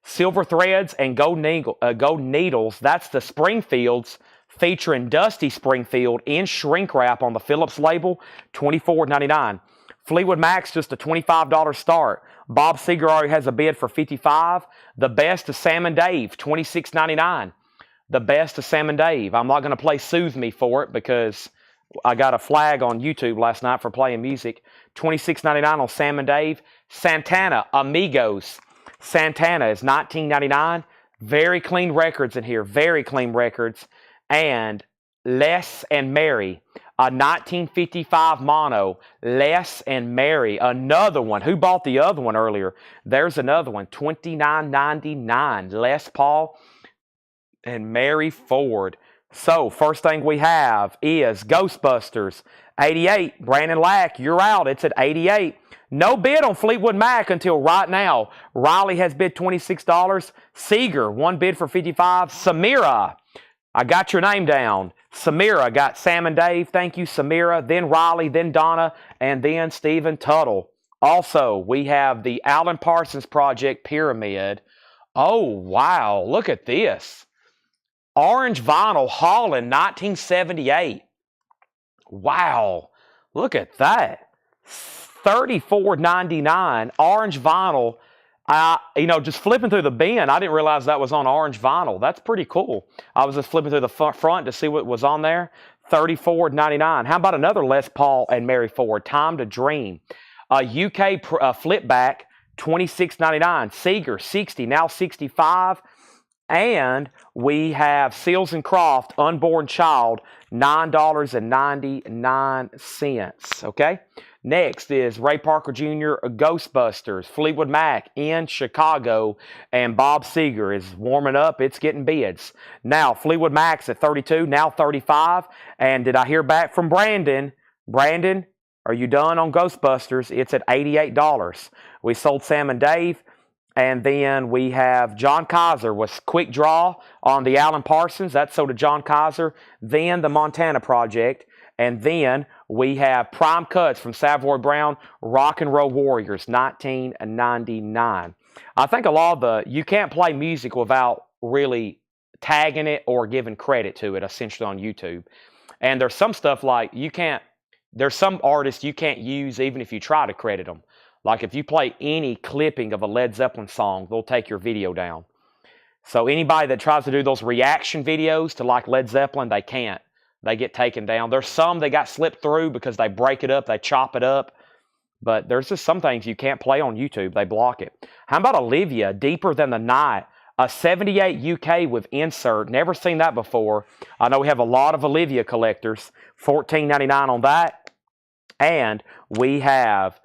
Silver Threads and Gold Needles. That's the Springfields featuring Dusty Springfield in shrink wrap on the Phillips label, $24.99. Fleetwood Mac's just a $25 start. Bob Seger already has a bid for $55. The Best of Sam and Dave, $26.99. The Best of Sam and Dave. I'm not going to play Soothe Me for it because I got a flag on YouTube last night for playing music. $26.99 on Sam and Dave. Santana, Amigos. Santana is $19.99. Very clean records in here. Very clean records. And Les and Mary, a 1955 mono. Les and Mary, another one. Who bought the other one earlier? There's another one. $29.99. Les Paul and Mary Ford. So, first thing we have is Ghostbusters, 88. Brandon Lack, you're out. It's at 88. No bid on Fleetwood Mac until right now. Riley has bid $26. Seeger, one bid for $55. Samira, I got your name down. Samira got Sam and Dave. Thank you, Samira. Then Riley, then Donna, and then Stephen Tuttle. Also, we have the Alan Parsons Project Pyramid. Oh, wow. Look at this. Orange vinyl, Holland, 1978. Wow. Look at that. $34.99. Orange vinyl. Just flipping through the bin, I didn't realize that was on orange vinyl. That's pretty cool. I was just flipping through the front to see what was on there. $34.99. How about another Les Paul and Mary Ford? Time to Dream. UK flip back, $26.99. Seeger, $60, now $65. And we have Seals and Croft, Unborn Child, $9.99. Okay? Next is Ray Parker Jr., Ghostbusters, Fleetwood Mac in Chicago, and Bob Seger is warming up. It's getting bids. Now, Fleetwood Mac's at 32, now 35. And did I hear back from Brandon? Brandon, are you done on Ghostbusters? It's at $88. We sold Sam and Dave. And then we have John Kaiser was quick draw on the Alan Parsons. That's sold to John Kaiser. Then the Montana Project. And then we have Prime Cuts from Savoy Brown, Rock and Roll Warriors, $19.99. I think a lot of you can't play music without really tagging it or giving credit to it, essentially, on YouTube. And there's some stuff like there's some artists you can't use even if you try to credit them. Like if you play any clipping of a Led Zeppelin song, they'll take your video down. So anybody that tries to do those reaction videos to like Led Zeppelin, they can't. They get taken down. There's some that got slipped through because they break it up, they chop it up. But there's just some things you can't play on YouTube. They block it. How about Olivia, Deeper Than the Night? A 78 UK with insert. Never seen that before. I know we have a lot of Olivia collectors. $14.99 on that. And we have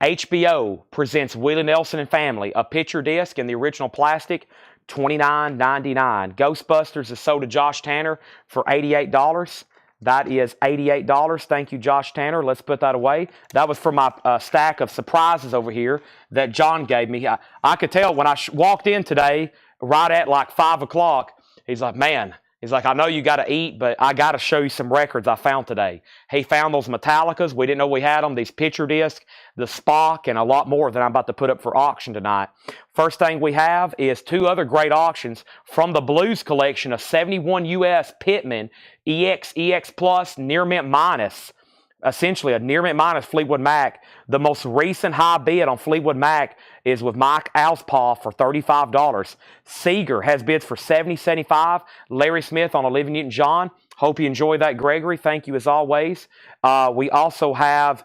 HBO presents Willie Nelson and Family, a picture disc in the original plastic, $29.99. Ghostbusters is sold to Josh Tanner for $88. That is $88. Thank you, Josh Tanner. Let's put that away. That was for my stack of surprises over here that John gave me. I could tell when I walked in today, right at like 5 o'clock, he's like, man, he's like, I know you got to eat, but I got to show you some records I found today. He found those Metallicas. We didn't know we had them. These picture discs, the Spock, and a lot more that I'm about to put up for auction tonight. First thing we have is two other great auctions from the Blues collection, a 71 US Pittman EX Plus Near Mint Minus. Essentially a Near Mint Minus Fleetwood Mac. The most recent high bid on Fleetwood Mac is with Mike Alspaw for $35. Seeger has bids for $70, $75. Larry Smith on Olivia Newton-John. Hope you enjoy that, Gregory. Thank you as always. We also have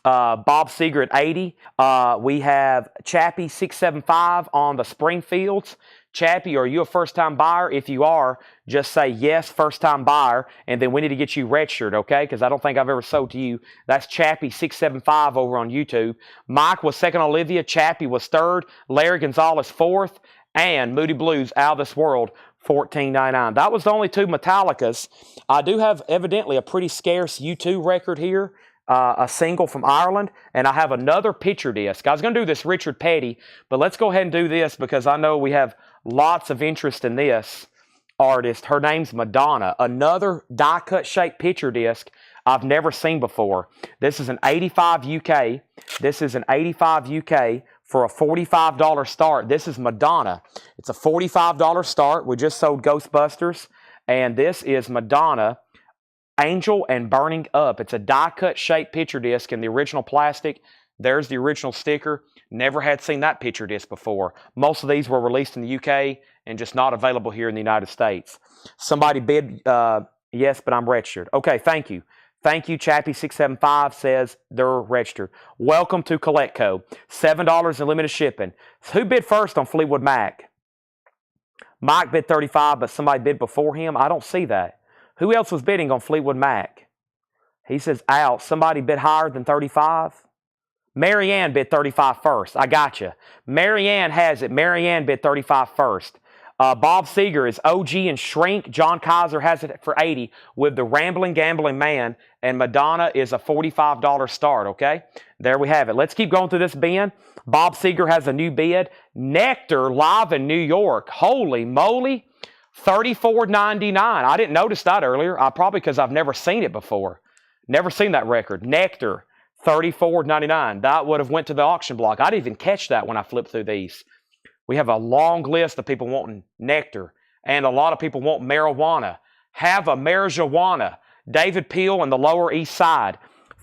Bob Seger at $80. We have Chappie 675 on the Springfields. Chappie, are you a first-time buyer? If you are, just say yes, first-time buyer, and then we need to get you registered, okay? Because I don't think I've ever sold to you. That's Chappie 675 over on YouTube. Mike was second on Olivia. Chappie was third. Larry Gonzalez fourth. And Moody Blues, Out of This World, $14.99. That was the only two Metallicas. I do have evidently a pretty scarce U2 record here. A single from Ireland, and I have another picture disc. I was going to do this Richard Petty, but let's go ahead and do this because I know we have lots of interest in this artist. Her name's Madonna. Another die-cut shaped picture disc I've never seen before. This is an 85 UK. This is an 85 UK for a $45 start. This is Madonna. It's a $45 start. We just sold Ghostbusters, and this is Madonna. Angel and Burning Up. It's a die-cut shaped picture disc in the original plastic. There's the original sticker. Never had seen that picture disc before. Most of these were released in the UK and just not available here in the United States. Somebody bid Yes, but I'm registered. Okay, thank you. Thank you. Chappie675 says they're registered. Welcome to CollectCo. $7 in limited shipping. So who bid first on Fleetwood Mac? Mike bid 35, but somebody bid before him. I don't see that. Who else was bidding on Fleetwood Mac? He says out. Somebody bid higher than 35? Marianne bid 35 first. I got you. Marianne has it. Marianne bid 35 first. Bob Seeger is OG and Shrink. John Kaiser has it for 80 with the Rambling Gambling Man. And Madonna is a $45 start, okay? There we have it. Let's keep going through this bin. Bob Seeger has a new bid. Nectar live in New York. Holy moly. $34.99. I didn't notice that earlier. Probably because I've never seen it before. Never seen that record. Nectar. $34.99. That would have went to the auction block. I didn't even catch that when I flipped through these. We have a long list of people wanting nectar, and a lot of people want marijuana. Have a marijuana. David Peel in the Lower East Side.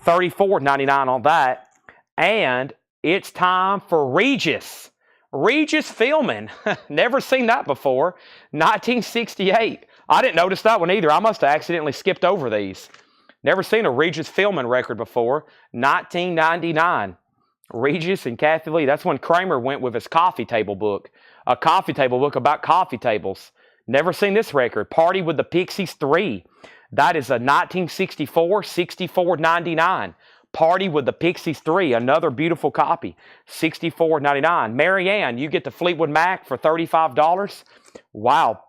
$34.99 on that. And it's time for Regis. Regis Philbin. Never seen that before. 1968. I didn't notice that one either. I must have accidentally skipped over these. Never seen a Regis Philbin record before. 1999. Regis and Kathy Lee. That's when Kramer went with his coffee table book. A coffee table book about coffee tables. Never seen this record. Party with the Pixies 3. That is a 1964, $64.99. Party with the Pixies 3. Another beautiful copy. $64.99. Marianne, you get the Fleetwood Mac for $35. Wow.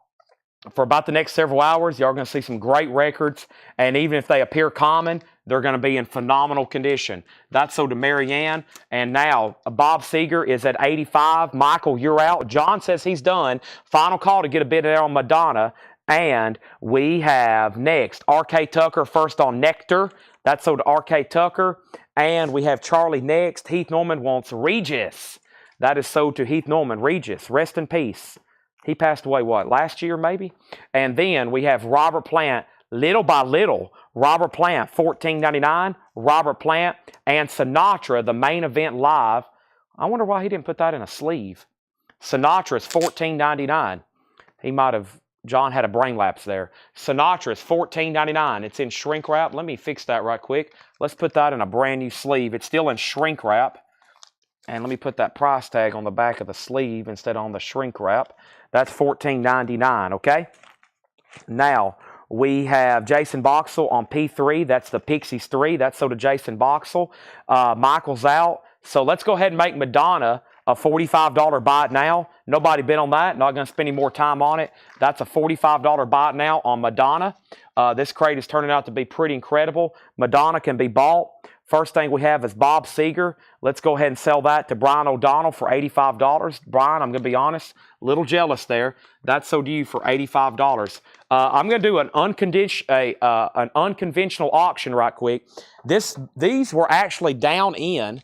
For about the next several hours, y'all are going to see some great records. And even if they appear common, they're going to be in phenomenal condition. That's so to Marianne. And now, Bob Seeger is at 85. Michael, you're out. John says he's done. Final call to get a bid there on Madonna. And we have next, R.K. Tucker first on Nectar. That's so to R.K. Tucker. And we have Charlie next. Heath Norman wants Regis. That is so to Heath Norman. Regis, rest in peace. He passed away, what, last year maybe? And then we have Robert Plant, Little by Little. Robert Plant, $14.99. Robert Plant and Sinatra, the main event live. I wonder why he didn't put that in a sleeve. Sinatra's $14.99. He might have, John had a brain lapse there. Sinatra's $14.99. It's in shrink wrap. Let me fix that right quick. Let's put that in a brand new sleeve. It's still in shrink wrap. And let me put that price tag on the back of the sleeve instead of on the shrink wrap. That's $14.99, okay? Now, we have Jason Boxell on P3. That's the Pixies 3. That's so to Jason Boxell. Michael's out. So let's go ahead and make Madonna a $45 buy it now. Nobody bid on that. Not going to spend any more time on it. That's a $45 buy it now on Madonna. This crate is turning out to be pretty incredible. Madonna can be bought. First thing we have is Bob Seeger. Let's go ahead and sell that to Brian O'Donnell for $85. Brian, I'm going to be honest, a little jealous there. That's so to you for $85. I'm going to do an unconventional auction right quick. These were actually down in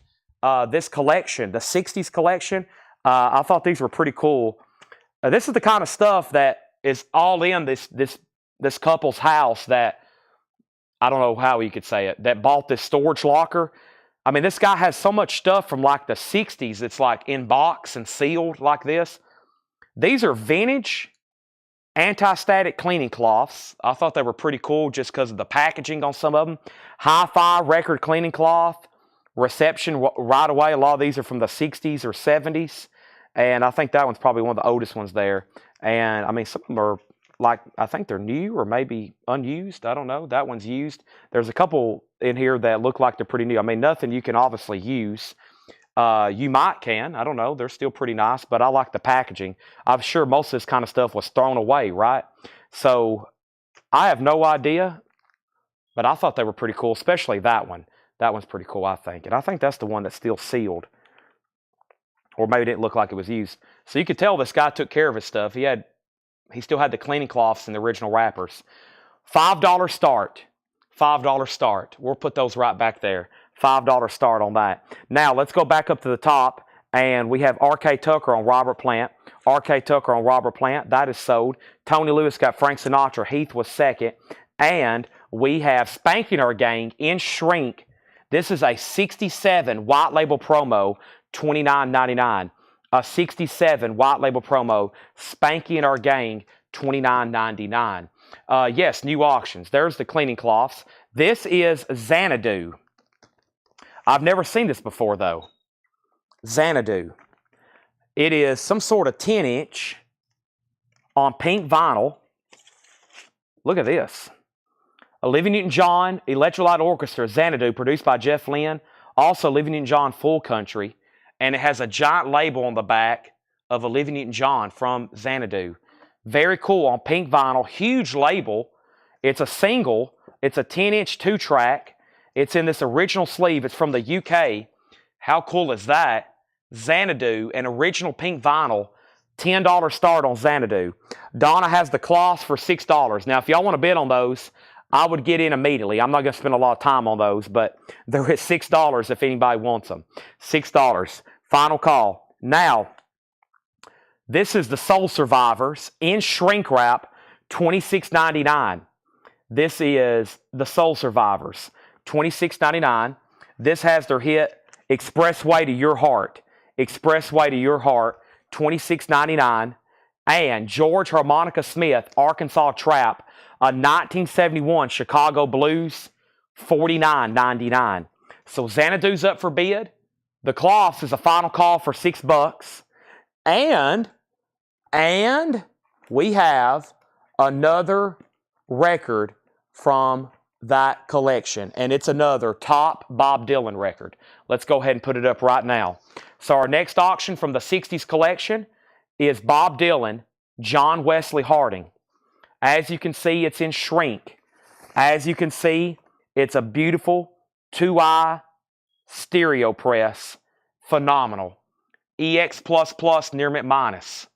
this collection, the 60s collection. I thought these were pretty cool. This is the kind of stuff that is all in this couple's house that, I don't know how you could say it, that bought this storage locker. I mean, this guy has so much stuff from like the 60s. It's like in box and sealed like this. These are vintage anti-static cleaning cloths. I thought they were pretty cool just because of the packaging on some of them. Hi-Fi record cleaning cloth. Reception right away. A lot of these are from the 60s or 70s. And I think that one's probably one of the oldest ones there. And I mean, some of them are like, I think they're new or maybe unused. I don't know. That one's used. There's a couple in here that look like they're pretty new. I mean, nothing you can obviously use. You might can. I don't know. They're still pretty nice, but I like the packaging. I'm sure most of this kind of stuff was thrown away, right? So I have no idea, but I thought they were pretty cool, especially that one. That one's pretty cool, I think. And I think that's the one that's still sealed. Or maybe it didn't look like it was used. So you could tell this guy took care of his stuff. He still had the cleaning cloths and the original wrappers. $5 start. $5 start. We'll put those right back there. $5 start on that. Now, let's go back up to the top. And we have R.K. Tucker on Robert Plant. R.K. Tucker on Robert Plant. That is sold. Tony Lewis got Frank Sinatra. Heath was second. And we have Spanking Our Gang in shrink. This is a 67 white label promo, $29.99. A 67 white label promo, Spanking Our Gang, $29.99. Yes, new auctions. There's the cleaning cloths. This is Xanadu. I've never seen this before, though. Xanadu. It is some sort of 10-inch on pink vinyl. Look at this. Olivia Newton-John Electrolyte Orchestra, Xanadu, produced by Jeff Lynne. Also, Olivia Newton-John Full Country. And it has a giant label on the back of Olivia Newton-John from Xanadu. Very cool on pink vinyl. Huge label. It's a single. It's a 10-inch 2-track. It's in this original sleeve. It's from the UK. How cool is that? Xanadu, an original pink vinyl. $10 start on Xanadu. Donna has the cloths for $6. Now, if y'all want to bid on those, I would get in immediately. I'm not going to spend a lot of time on those, but they're at $6 if anybody wants them. $6. Final call. Now, this is the Soul Survivors in shrink wrap, $26.99. This is the Soul Survivors, $26.99. This has their hit, Expressway to Your Heart. Expressway to Your Heart, $26.99. And George Harmonica Smith, Arkansas Trap, a 1971 Chicago Blues, $49.99. So Xanadu's up for bid. The cloths is a final call for $6. And we have another record from that collection. And it's another top Bob Dylan record. Let's go ahead and put it up right now. So our next auction from the 60s collection is Bob Dylan, John Wesley Harding. As you can see, it's in shrink. As you can see, it's a beautiful 2-eye stereo press. Phenomenal. EX++ near mint minus.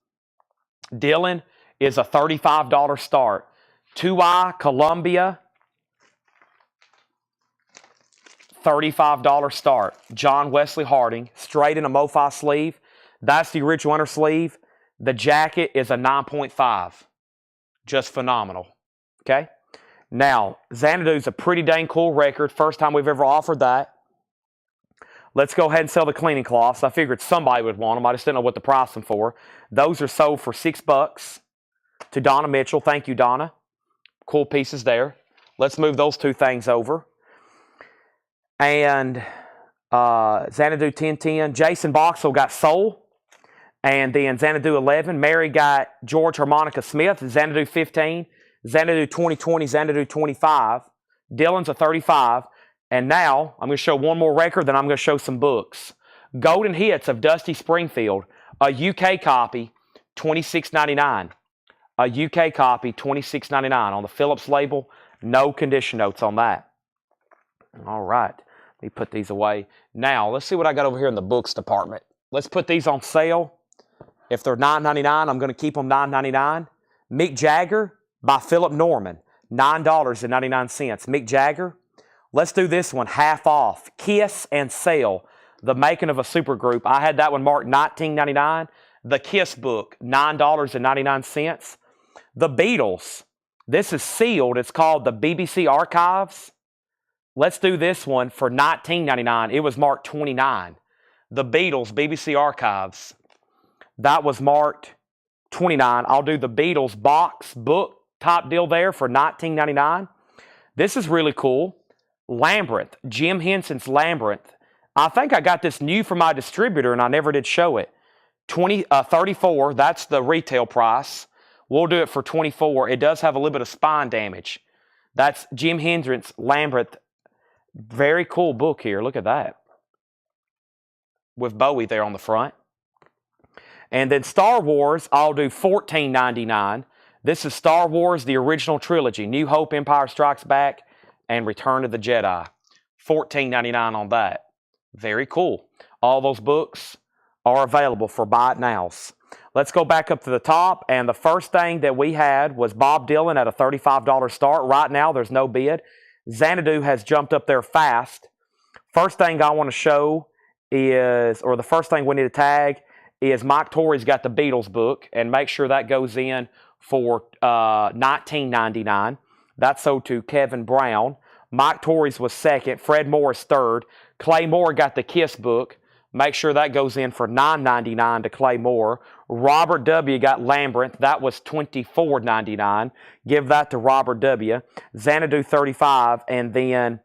Dylan is a $35 start. 2-eye Columbia, $35 start. John Wesley Harding, straight in a MoFi sleeve. That's the original inner sleeve. The jacket is a 9.5. Just phenomenal. Okay? Now, Xanadu's a pretty dang cool record. First time we've ever offered that. Let's go ahead and sell the cleaning cloths. I figured somebody would want them. I just didn't know what to price them for. Those are sold for $6 to Donna Mitchell. Thank you, Donna. Cool pieces there. Let's move those two things over. And Xanadu 1010. Jason Boxell got Soul. And then Xanadu 11. Mary got George Harmonica Smith. Xanadu 15. Xanadu 2020. Xanadu 25. Dylan's a 35. And now, I'm going to show one more record, then I'm going to show some books. Golden Hits of Dusty Springfield. A UK copy, $26.99. A UK copy, $26.99. On the Phillips label, no condition notes on that. All right. Let me put these away. Now, let's see what I got over here in the books department. Let's put these on sale. If they're $9.99, I'm going to keep them $9.99. Mick Jagger by Philip Norman, $9.99. Mick Jagger. Let's do this one, half off. Kiss and Sail, The Making of a Supergroup. I had that one marked $19.99. The Kiss book, $9.99. The Beatles. This is sealed. It's called the BBC Archives. Let's do this one for $19.99. It was marked $29. The Beatles, BBC Archives. That was marked $29. I'll do the Beatles box book top deal there for $19.99. This is really cool. Labyrinth, Jim Henson's Labyrinth. I think I got this new from my distributor and I never did show it. $34, that's the retail price. We'll do it for $24. It does have a little bit of spine damage. That's Jim Henson's Labyrinth. Very cool book here. Look at that. With Bowie there on the front. And then Star Wars, I'll do $14.99. This is Star Wars, the original trilogy. New Hope, Empire Strikes Back, and Return of the Jedi. $14.99 on that. Very cool. All those books are available for buy it nows. Let's go back up to the top. And the first thing that we had was Bob Dylan at a $35 start. Right now, there's no bid. Xanadu has jumped up there fast. First thing I want to show is, or the first thing we need to tag is Mike Torrey's got the Beatles book. And make sure that goes in for $19.99. That's sold to Kevin Brown. Mike Torrey's was second. Fred Morris third. Clay Moore got the Kiss book. Make sure that goes in for $9.99 to Clay Moore. Robert W. got Labyrinth. That was $24.99. Give that to Robert W. Xanadu 35. And then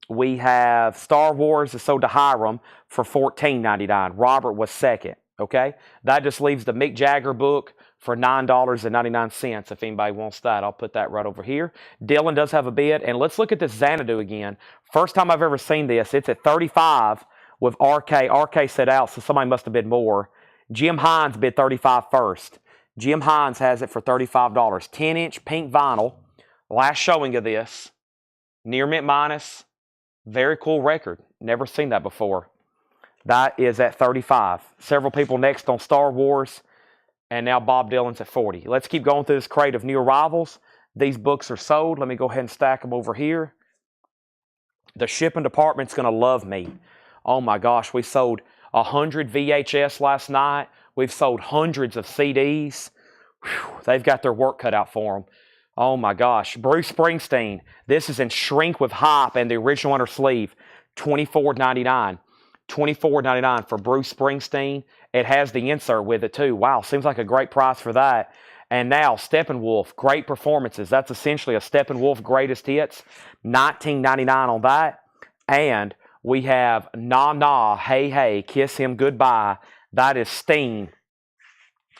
we have Star Wars is sold to Hiram for $14.99. Robert was second. Okay? That just leaves the Mick Jagger book for $9.99 if anybody wants that. I'll put that right over here. Dylan does have a bid. And let's look at this Xanadu again. First time I've ever seen this. It's at 35 with RK. RK set out, so somebody must have bid more. Jim Hines bid 35 first. Jim Hines has it for $35. 10-inch pink vinyl. Last showing of this. Near mint minus. Very cool record. Never seen that before. That is at 35. Several people next on Star Wars. And now Bob Dylan's at 40. Let's keep going through this crate of new arrivals. These books are sold. Let me go ahead and stack them over here. The shipping department's going to love me. Oh my gosh, we sold 100 VHS last night. We've sold hundreds of CDs. Whew, they've got their work cut out for them. Oh my gosh. Bruce Springsteen. This is in shrink with hype and the original inner sleeve. $24.99. $24.99 for Bruce Springsteen. It has the insert with it too. Wow, seems like a great price for that. And now Steppenwolf, great performances. That's essentially a Steppenwolf greatest hits. $19.99 on that. And we have Na Na, Hey Hey, Kiss Him Goodbye. That is Steen.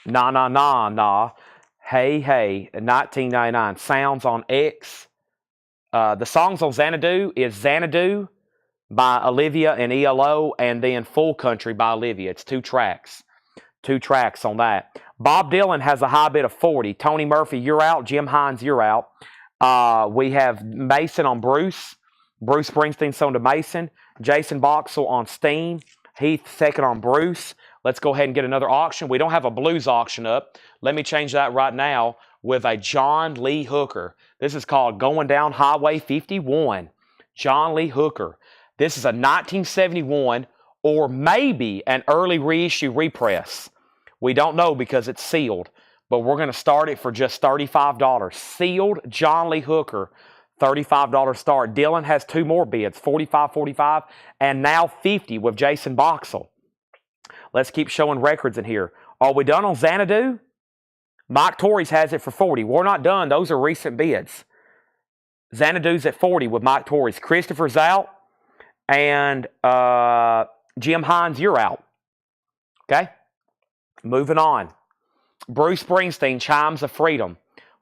Na Na Na Na, Hey Hey, $19.99. Sounds on X. The songs on Xanadu is Xanadu by Olivia and ELO, and then Full Country by Olivia. It's 2 tracks. 2 tracks on that. Bob Dylan has a high bid of 40. Tony Murphy, you're out. Jim Hines, you're out. We have Mason on Bruce. Bruce Springsteen sold to Mason. Jason Boxell on Steen. Heath second on Bruce. Let's go ahead and get another auction. We don't have a blues auction up. Let me change that right now with a John Lee Hooker. This is called Going Down Highway 51. John Lee Hooker. This is a 1971 or maybe an early reissue repress. We don't know because it's sealed, but we're going to start it for just $35. Sealed John Lee Hooker, $35 start. Dylan has 2 more bids, $45, $45, and now $50 with Jason Boxell. Let's keep showing records in here. Are we done on Xanadu? Mike Torres has it for $40. We're not done. Those are recent bids. Xanadu's at $40 with Mike Torres. Christopher's out. And Jim Hines, you're out. Okay? Moving on. Bruce Springsteen, Chimes of Freedom.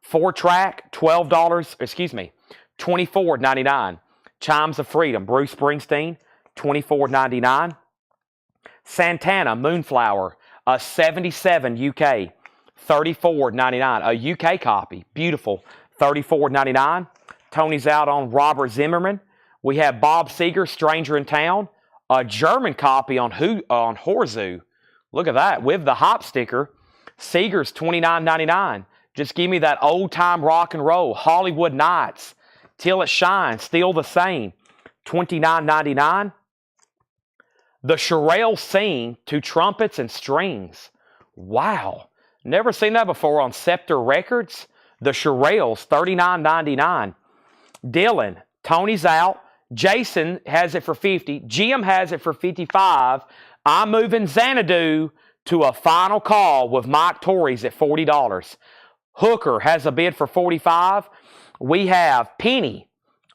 4-track, $24.99. Chimes of Freedom, Bruce Springsteen, $24.99. Santana, Moonflower, a 77 UK, $34.99. A UK copy, beautiful, $34.99. Tony's out on Robert Zimmerman. We have Bob Seger, Stranger in Town, a German copy on Horzu. Look at that, with the hop sticker. Seger's $29.99. Just give me that old-time rock and roll. Hollywood Nights, Till It Shines, still the same, $29.99. The Shirelles Sing, to trumpets and strings. Wow, never seen that before on Scepter Records. The Shirelles, $39.99. Dylan, Tony's out. Jason has it for $50. Jim has it for $55. I'm moving Xanadu to a final call with Mike Torres at $40. Hooker has a bid for $45. We have Penny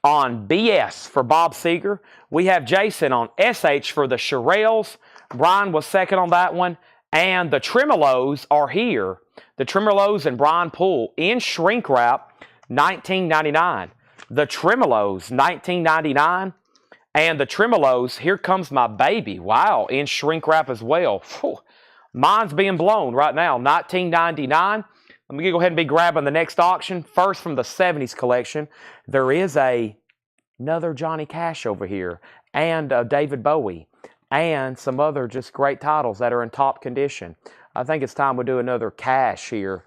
on BS for Bob Seger. We have Jason on SH for the Shirelles. Brian was second on that one. And the Tremolos are here. The Tremolos and Brian Poole in shrink wrap, $19.99. The Tremolos, $19.99. And the Tremolos, Here Comes My Baby. Wow, in shrink wrap as well. Whew. Mine's being blown right now, $19.99. Let me go ahead and be grabbing the next auction. First from the 70s collection, there is another Johnny Cash over here, and David Bowie, and some other just great titles that are in top condition. I think it's time we do another Cash here,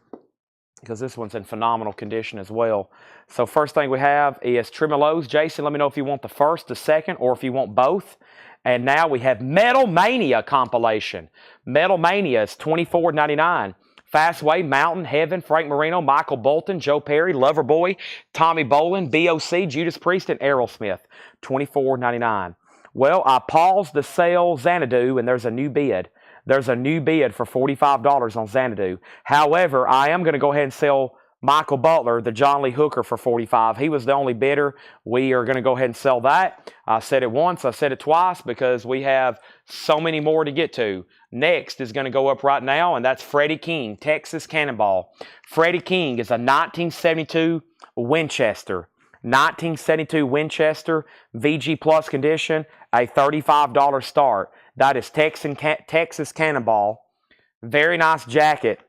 because this one's in phenomenal condition as well. So first thing we have is Tremolos. Jason, let me know if you want the first, the second, or if you want both. And now we have Metal Mania compilation. Metal Mania is $24.99. Fastway, Mountain, Heaven, Frank Marino, Michael Bolton, Joe Perry, Loverboy, Tommy Bolin, BOC, Judas Priest, and Aerosmith. $24.99. Well, I paused the sale Xanadu, and there's a new bid. There's a new bid for $45 on Xanadu. However, I am going to go ahead and sell Michael Butler, the John Lee Hooker, for $45. He was the only bidder. We are going to go ahead and sell that. I said it once, I said it twice, because we have so many more to get to. Next is going to go up right now, and that's Freddie King, Texas Cannonball. Freddie King is a 1972 Winchester. 1972 Winchester, VG Plus condition, a $35 start. That is Texas Cannonball. Very nice jacket.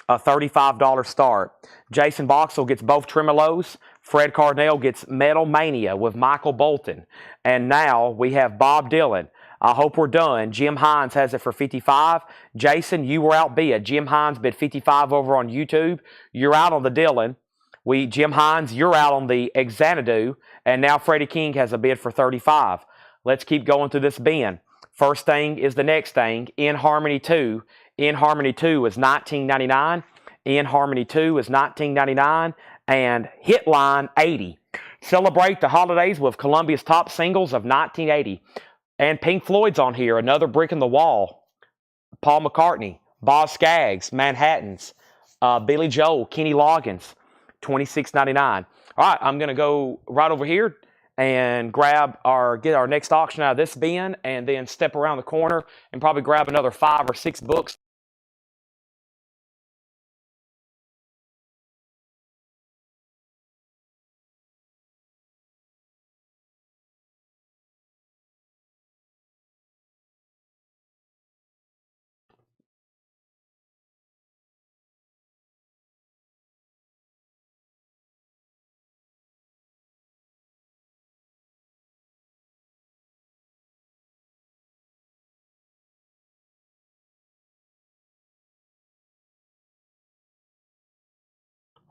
A $35 start. Jason Boxell gets both tremolos. Fred Cardinale gets Metal Mania with Michael Bolton. And now we have Bob Dylan. I hope we're done. Jim Hines has it for $55. Jason, you were outbid. Jim Hines bid $55 over on YouTube. You're out on the Dylan. Jim Hines, you're out on the Xanadu. And now Freddie King has a bid for $35. Let's keep going through this bin. First thing is the next thing. In Harmony 2. In Harmony 2 is $19.99. In Harmony 2 is $19.99. And Hitline 80. Celebrate the holidays with Columbia's top singles of 1980. And Pink Floyd's on here. Another Brick in the Wall. Paul McCartney. Boz Scaggs. Manhattans. Billy Joel. Kenny Loggins. $26.99. All right, I'm going to go right over here and get our next auction out of this bin, and then step around the corner and probably grab another 5 or 6 books.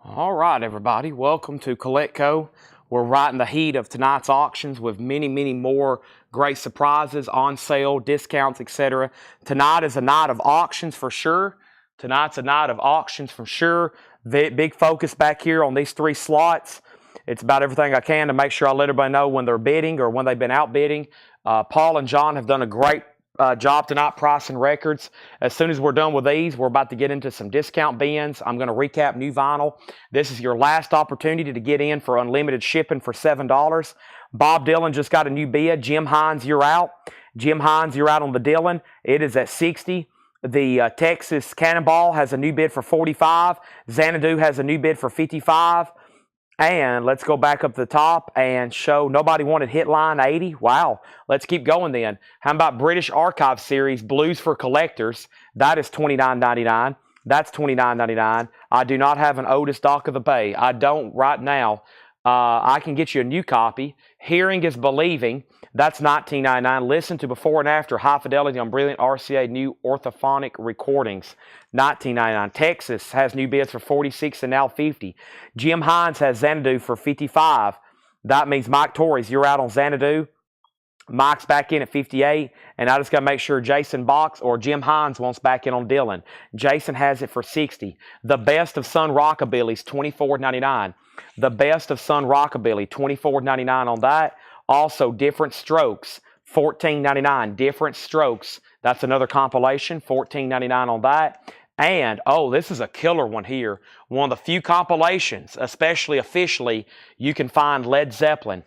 All right, everybody. Welcome to CollectCo. We're right in the heat of tonight's auctions with many, many more great surprises, on sale, discounts, etc. Tonight is a night of auctions for sure. Tonight's a night of auctions for sure. Big focus back here on these 3 slots. It's about everything I can to make sure I let everybody know when they're bidding or when they've been outbidding. Paul and John have done a great job tonight pricing records. As soon as we're done with these, we're about to get into some discount bins. I'm going to recap new vinyl. This is your last opportunity to get in for unlimited shipping for $7. Bob Dylan just got a new bid. Jim Hines, you're out. Jim Hines, you're out on the Dylan. It is at $60. The Texas Cannonball has a new bid for $45. Xanadu has a new bid for $55. And let's go back up to the top and show nobody wanted Hitline 80. Wow. Let's keep going then. How about British Archive Series, Blues for Collectors? That is $29.99. That's $29.99. I do not have an Otis Dock of the Bay. I don't right now. I can get you a new copy. Hearing is Believing. That's $19.99. Listen to before and after high fidelity on brilliant RCA new orthophonic recordings. $19.99. Texas has new bids for $46 and now $50. Jim Hines has Xanadu for $55. That means Mike Torres, you're out on Xanadu. Mike's back in at $58, and I just got to make sure Jason Box or Jim Hines wants back in on Dylan. Jason has it for $60. The Best of Sun Rockabilly's $24.99. The Best of Sun Rockabilly, $24.99 on that. Also, Different Strokes, $14.99. Different Strokes, that's another compilation, $14.99 on that. And, oh, this is a killer one here. One of the few compilations, especially officially, you can find Led Zeppelin.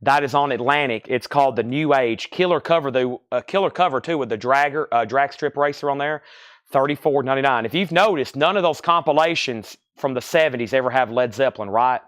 That is on Atlantic. It's called The New Age. Killer cover, too, with the drag strip racer on there. $34.99. If you've noticed, none of those compilations from the 70s ever have Led Zeppelin, right?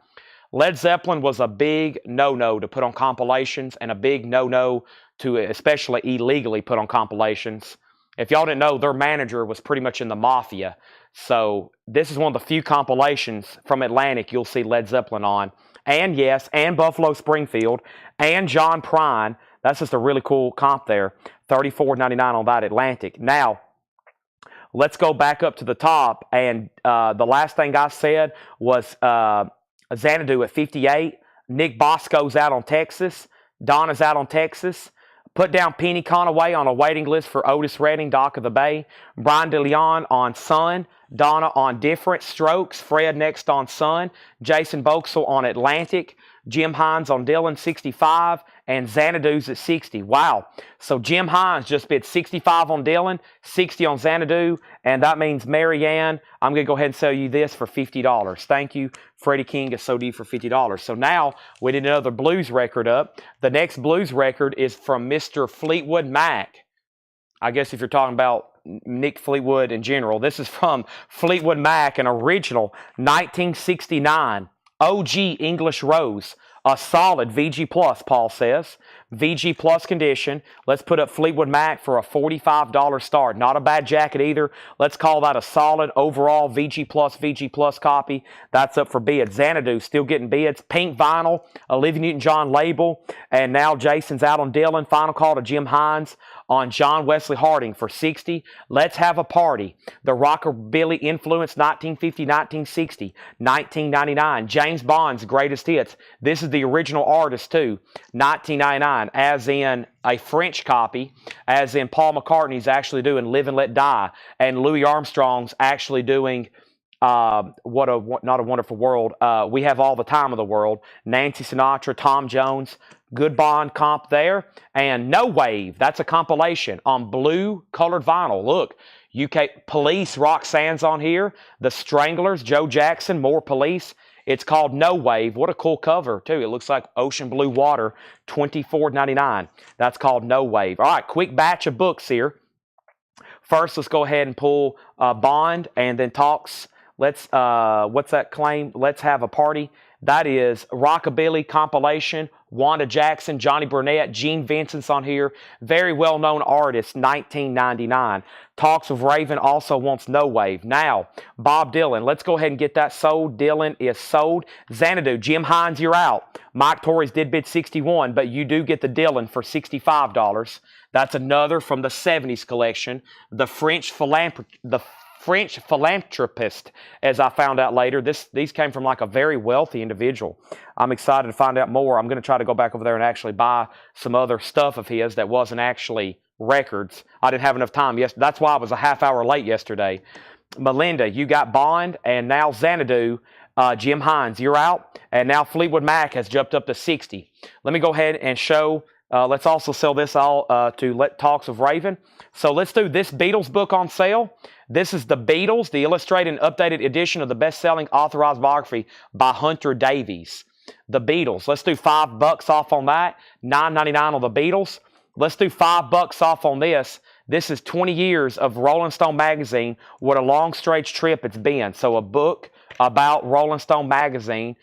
Led Zeppelin was a big no-no to put on compilations, and a big no-no to especially illegally put on compilations. If y'all didn't know, their manager was pretty much in the mafia. So this is one of the few compilations from Atlantic you'll see Led Zeppelin on. And yes, and Buffalo Springfield, and John Prine. That's just a really cool comp there. $34.99 on that Atlantic. Now, let's go back up to the top. And the last thing I said was Xanadu at $58. Nick Bosco's out on Texas. Donna's out on Texas. Put down Penny Conaway on a waiting list for Otis Redding, Dock of the Bay. Brian DeLeon on Sun. Donna on Different Strokes. Fred next on Sun. Jason Boxell on Atlantic. Jim Hines on Dylan, $65. and Xanadu's at 60. Wow. So Jim Hines just bid 65 on Dylan, 60 on Xanadu, and that means Marianne, I'm going to go ahead and sell you this for $50. Thank you, Freddie King at SOD for $50. So now we did another blues record up. The next blues record is from Mr. Fleetwood Mac. I guess if you're talking about Nick Fleetwood in general, this is from Fleetwood Mac, an original 1969 OG English Rose. A solid VG Plus, Paul says. VG Plus condition. Let's put up Fleetwood Mac for a $45 start. Not a bad jacket either. Let's call that a solid overall VG Plus copy. That's up for bids. Xanadu still getting bids. Pink vinyl, Olivia Newton-John label. And now Jason's out on Dylan. Final call to Jim Hines on John Wesley Harding for 60. Let's have a party. The Rockabilly Influence 1950-1960, 1999. James Bond's greatest hits. This is the original artist too. 1999, as in a French copy, as in Paul McCartney's actually doing Live and Let Die, and Louis Armstrong's actually doing not a Wonderful World. We Have All the Time of the World. Nancy Sinatra, Tom Jones. Good Bond comp there. And No Wave, that's a compilation on blue colored vinyl. Look, UK Police, Roxanne's on here. The Stranglers, Joe Jackson, more Police. It's called No Wave. What a cool cover, too. It looks like ocean blue water, $24.99. That's called No Wave. All right, quick batch of books here. First, let's go ahead and pull Bond and then Talks. Let's, what's that claim? Let's Have a Party. That is Rockabilly compilation. Wanda Jackson, Johnny Burnett, Gene Vincent's on here. Very well-known artist, 1999. Talks of Raven also wants No Wave. Now, Bob Dylan. Let's go ahead and get that sold. Dylan is sold. Xanadu, Jim Hines, you're out. Mike Torres did bid 61, but you do get the Dylan for $65. That's another from the 70s collection. The French philanthropist, as I found out later. These came from like a very wealthy individual. I'm excited to find out more. I'm going to try to go back over there and actually buy some other stuff of his that wasn't actually records. I didn't have enough time yesterday. That's why I was a half hour late yesterday. Melinda, you got Bond, and now Xanadu. Jim Hines, you're out. And now Fleetwood Mac has jumped up to 60. Let me go ahead and show. Let's also sell this all to Let Talks of Raven. So let's do this Beatles book on sale. This is The Beatles, the illustrated and updated edition of the best-selling authorized biography by Hunter Davies. The Beatles. Let's do $5 off on that. $9.99 on The Beatles. Let's do $5 off on this. This is 20 years of Rolling Stone magazine. What a long, strange trip it's been. So a book about Rolling Stone magazine,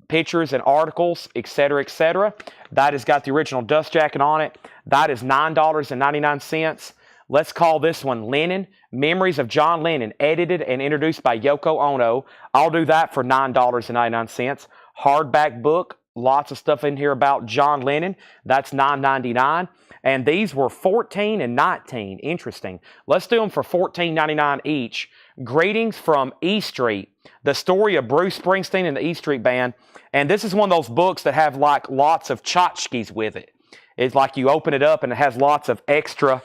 pictures and articles, etc., etc. That has got the original dust jacket on it. That is $9.99. Let's call this one Lennon, Memories of John Lennon, edited and introduced by Yoko Ono. I'll do that for $9.99. Hardback book, lots of stuff in here about John Lennon. That's $9.99. And these were $14 and $19. Interesting. Let's do them for $14.99 each. Greetings from E Street, the story of Bruce Springsteen and the E Street Band. And this is one of those books that have like lots of tchotchkes with it. It's like you open it up and it has lots of extra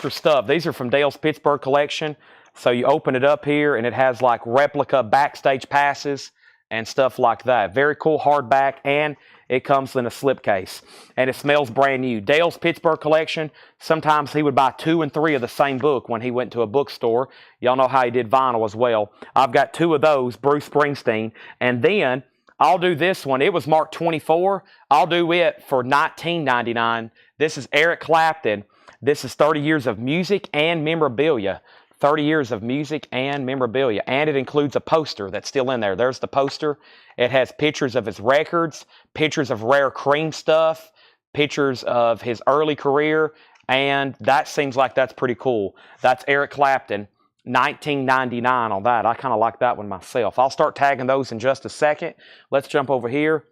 stuff. These are from Dale's Pittsburgh collection. So you open it up here and it has like replica backstage passes and stuff like that. Very cool hardback, and it comes in a slipcase. And it smells brand new. Dale's Pittsburgh collection, sometimes he would buy 2 and 3 of the same book when he went to a bookstore. Y'all know how he did vinyl as well. I've got 2 of those, Bruce Springsteen. And then I'll do this one. It was marked 24. I'll do it for $19.99. This is Eric Clapton. This is 30 years of music and memorabilia. 30 years of music and memorabilia. And it includes a poster that's still in there. There's the poster. It has pictures of his records, pictures of Rare Cream stuff, pictures of his early career, and that seems like that's pretty cool. That's Eric Clapton, $19.99 on that. I kind of like that one myself. I'll start tagging those in just a second. Let's jump over here.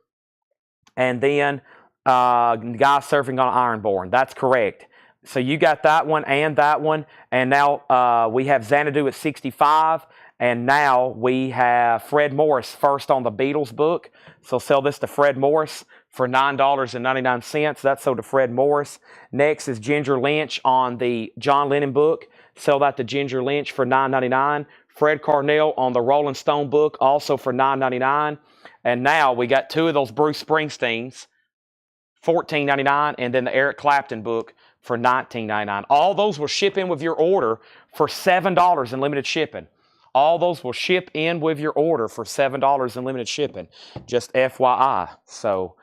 And then Guy Surfing on Ironborn. That's correct. So you got that one and that one. And now we have Xanadu at 65. And now we have Fred Morris first on the Beatles book. So sell this to Fred Morris for $9.99. That's sold to Fred Morris. Next is Ginger Lynch on the John Lennon book. Sell that to Ginger Lynch for $9.99. Fred Cornell on the Rolling Stone book, also for $9.99. And now we got 2 of those Bruce Springsteens. $14.99, and then the Eric Clapton book for $19.99. All those will ship in with your order for $7 in limited shipping. All those will ship in with your order for $7 in limited shipping. Just FYI. So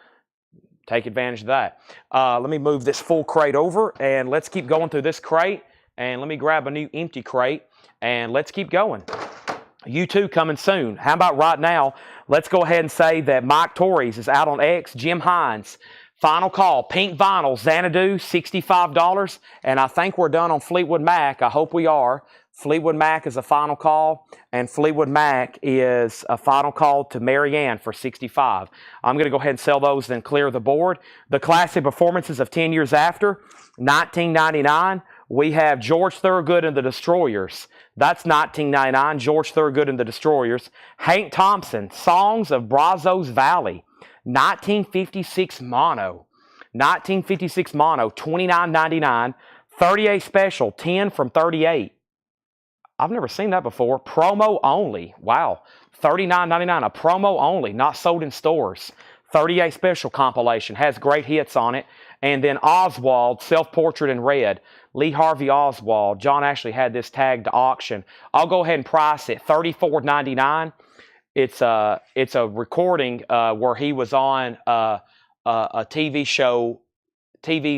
take advantage of that. Let me move this full crate over, and let's keep going through this crate. And let me grab a new empty crate, and let's keep going. U2 coming soon. How about right now, let's go ahead and say that Mike Torres is out on X. Jim Hines, final call. Pink vinyl, Xanadu, $65. And I think we're done on Fleetwood Mac. I hope we are. Fleetwood Mac is a final call, and Fleetwood Mac is a final call to Marianne for $65. I'm going to go ahead and sell those, then clear the board. The classic performances of 10 years after, $19.99. We have George Thorogood and the Destroyers. That's $19.99. George Thorogood and the Destroyers. Hank Thompson, Songs of Brazos Valley, 1956 mono. 1956 mono, $29.99. 38 special, 10 from 38. I've never seen that before. Promo only. Wow. $39.99. A promo only, not sold in stores. 38 special compilation. Has great hits on it. And then Oswald, Self-Portrait in Red. Lee Harvey Oswald. John actually had this tagged to auction. I'll go ahead and price it $34.99. It's a recording where he was on a TV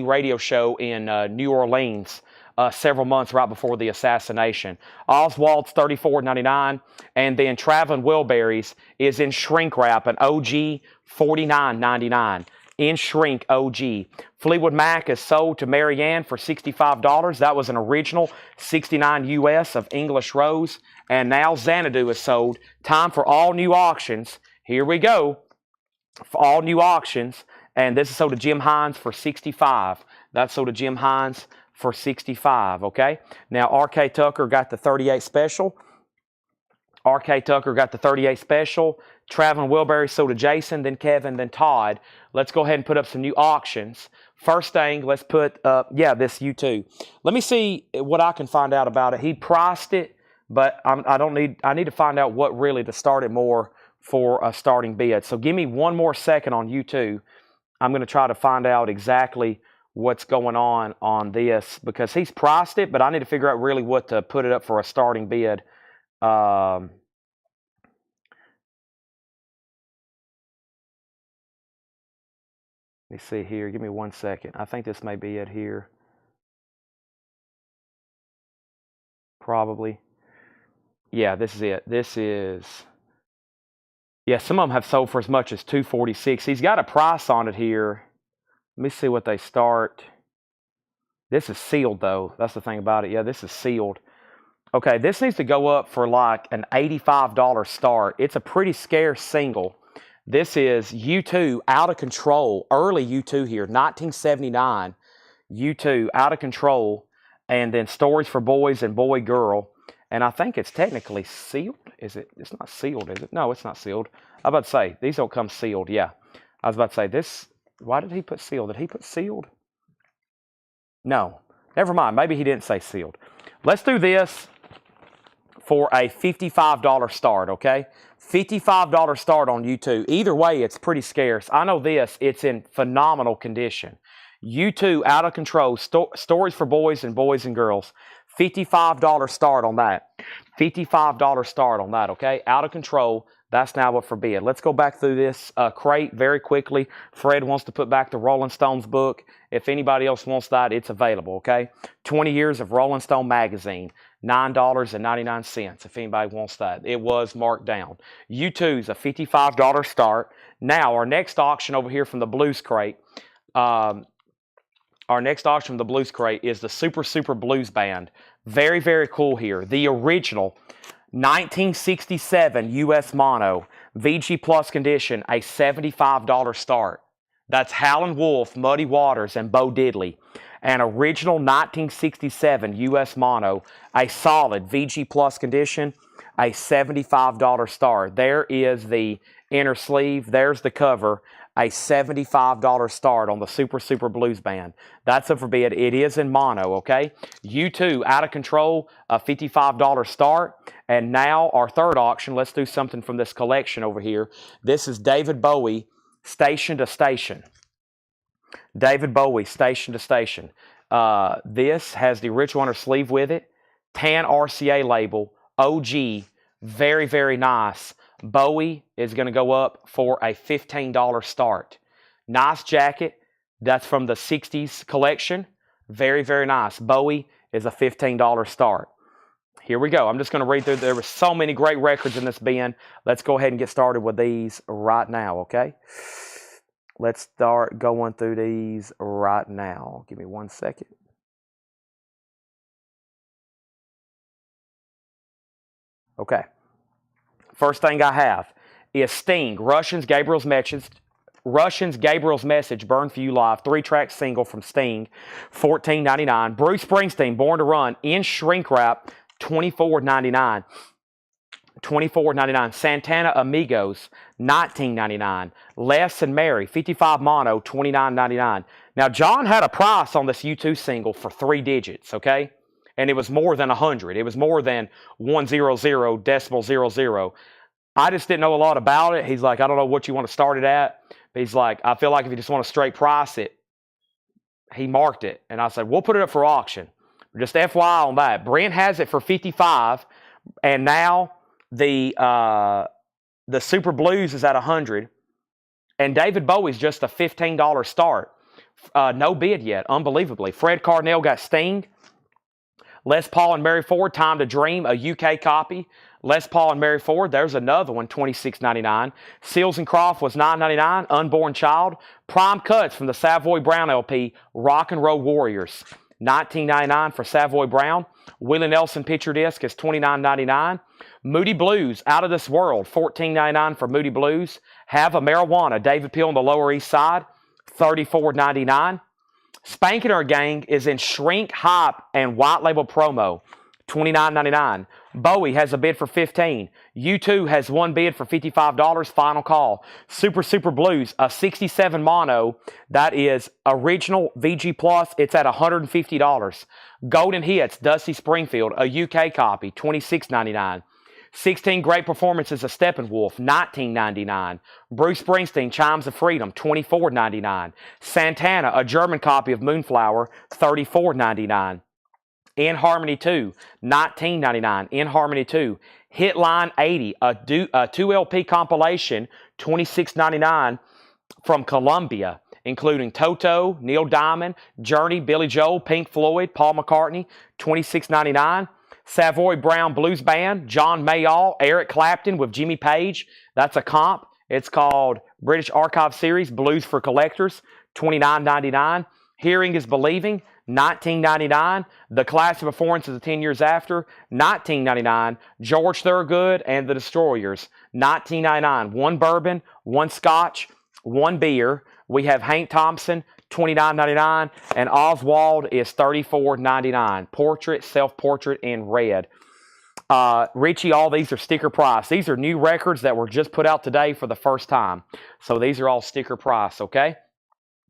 radio show in New Orleans several months right before the assassination. Oswald's $34.99, and then Traveling Wilburys is in shrink wrap, an OG $49.99. In shrink OG. Fleetwood Mac is sold to Marianne for $65. That was an original 69 US of English Rose. And now Xanadu is sold. Time for all new auctions. Here we go. For all new auctions. And this is sold to Jim Hines for $65. That's sold to Jim Hines for $65. Okay. Now R.K. Tucker got the 38 special. R.K. Tucker got the 38 special. Traveling Wilbury sold to Jason, then Kevin, then Todd. Let's go ahead and put up some new auctions. First thing, let's put up, this U2. Let me see what I can find out about it. He priced it, but I need to find out what really to start it more for a starting bid. So give me one more second on U2. I'm going to try to find out exactly what's going on this, because he's priced it, but I need to figure out really what to put it up for a starting bid. Let me see here. Give me 1 second. I think this may be it here. Probably. Yeah, this is it. This is... Yeah, some of them have sold for as much as $246. He's got a price on it here. Let me see what they start. This is sealed, though. That's the thing about it. Yeah, this is sealed. Okay, this needs to go up for like an $85 start. It's a pretty scarce single. This is U2, Out of Control, early U2 here, 1979, U2, Out of Control, and then Stories for Boys and Boy Girl. And I think it's technically sealed. Is it? It's not sealed, is it? No, it's not sealed. I was about to say, these don't come sealed. Yeah. I was about to say, this, why did he put sealed? Did he put sealed? No. Never mind. Maybe he didn't say sealed. Let's do this for a $55 start, okay? $55 start on U2. Either way, it's pretty scarce. I know this. It's in phenomenal condition. U2, Out of Control, Stories for Boys and Boys and Girls. $55 start on that. $55 start on that, okay? Out of Control. That's now up for bid. Let's go back through this crate very quickly. Fred wants to put back the Rolling Stones book. If anybody else wants that, it's available, okay? 20 years of Rolling Stone magazine. $9.99 if anybody wants that. It was marked down. U2's a $55 start. Now, our next auction over here from the Blues Crate, is the Super Super Blues Band. Very, very cool here. The original 1967 US Mono, VG Plus condition, a $75 start. That's Howlin' Wolf, Muddy Waters, and Bo Diddley. An original 1967 US Mono, a solid VG Plus condition, a $75 start. There is the inner sleeve. There's the cover. A $75 start on the Super Super Blues Band. That's up for bid. It is in mono, okay? U2, Out of Control, a $55 start. And now our third auction, let's do something from this collection over here. This is David Bowie, Station to Station. David Bowie, Station to Station. This has the original under sleeve with it. Tan RCA label. OG. Very, very nice. Bowie is going to go up for a $15 start. Nice jacket. That's from the 60s collection. Very, very nice. Bowie is a $15 start. Here we go. I'm just going to read through. There were so many great records in this bin. Let's go ahead and get started with these right now, okay? Let's start going through these right now. Give me 1 second. Okay. First thing I have is Sting, Russians, Gabriel's Message, Burn For You Live, 3-track single from Sting, $14.99. Bruce Springsteen, Born to Run, in shrink wrap, $24.99. $24.99. Santana Amigos, $19.99. Les and Mary, 55 mono, $29.99. Now, John had a price on this U2 single for 3 digits, okay? And it was more than 100. It was more than 100.00. I just didn't know a lot about it. He's like, I don't know what you want to start it at. But he's like, I feel like if you just want to straight price it, he marked it. And I said, we'll put it up for auction. Just FYI on that. Brent has it for 55, and now the Super Blues is at 100, and David Bowie's just a $15 start. No bid yet, unbelievably. Fred Carnell got Sting. Les Paul and Mary Ford, Time to Dream, a UK copy. Les Paul and Mary Ford, there's another one, $26.99. Seals and Croft was $9.99. Unborn Child. Prime Cuts from the Savoy Brown LP, Rock and Roll Warriors, $19.99 for Savoy Brown. Willie Nelson picture disc is $29.99. Moody Blues, Out of This World, $14.99 for Moody Blues. Have a Marijuana, David Peel on the Lower East Side, $34.99. Spankin' Her Gang is in shrink, hype, and white label promo, $29.99. Bowie has a bid for $15. U2 has one bid for $55. Final call. Super Blues, a 67 mono. That is original VG Plus. It's at $150. Golden Hits, Dusty Springfield, a UK copy, $26.99. 16 Great Performances of Steppenwolf, $19.99. Bruce Springsteen, Chimes of Freedom, $24.99. Santana, a German copy of Moonflower, $34.99. In Harmony 2, $19.99. In Harmony 2. Hitline 80, a 2 LP compilation, $26.99 from Columbia, including Toto, Neil Diamond, Journey, Billy Joel, Pink Floyd, Paul McCartney, $26.99. Savoy Brown Blues Band, John Mayall, Eric Clapton with Jimmy Page. That's a comp. It's called British Archive Series, Blues for Collectors, $29.99. Hearing is Believing, $19.99. The Classic Performances of 10 Years After, $19.99. George Thorogood and the Destroyers, $19.99. One bourbon, one scotch, one beer. We have Hank Thompson, $29.99, and Oswald is $34.99. Portrait, self-portrait in red. Richie, all these are sticker price. These are new records that were just put out today for the first time. So these are all sticker price, okay?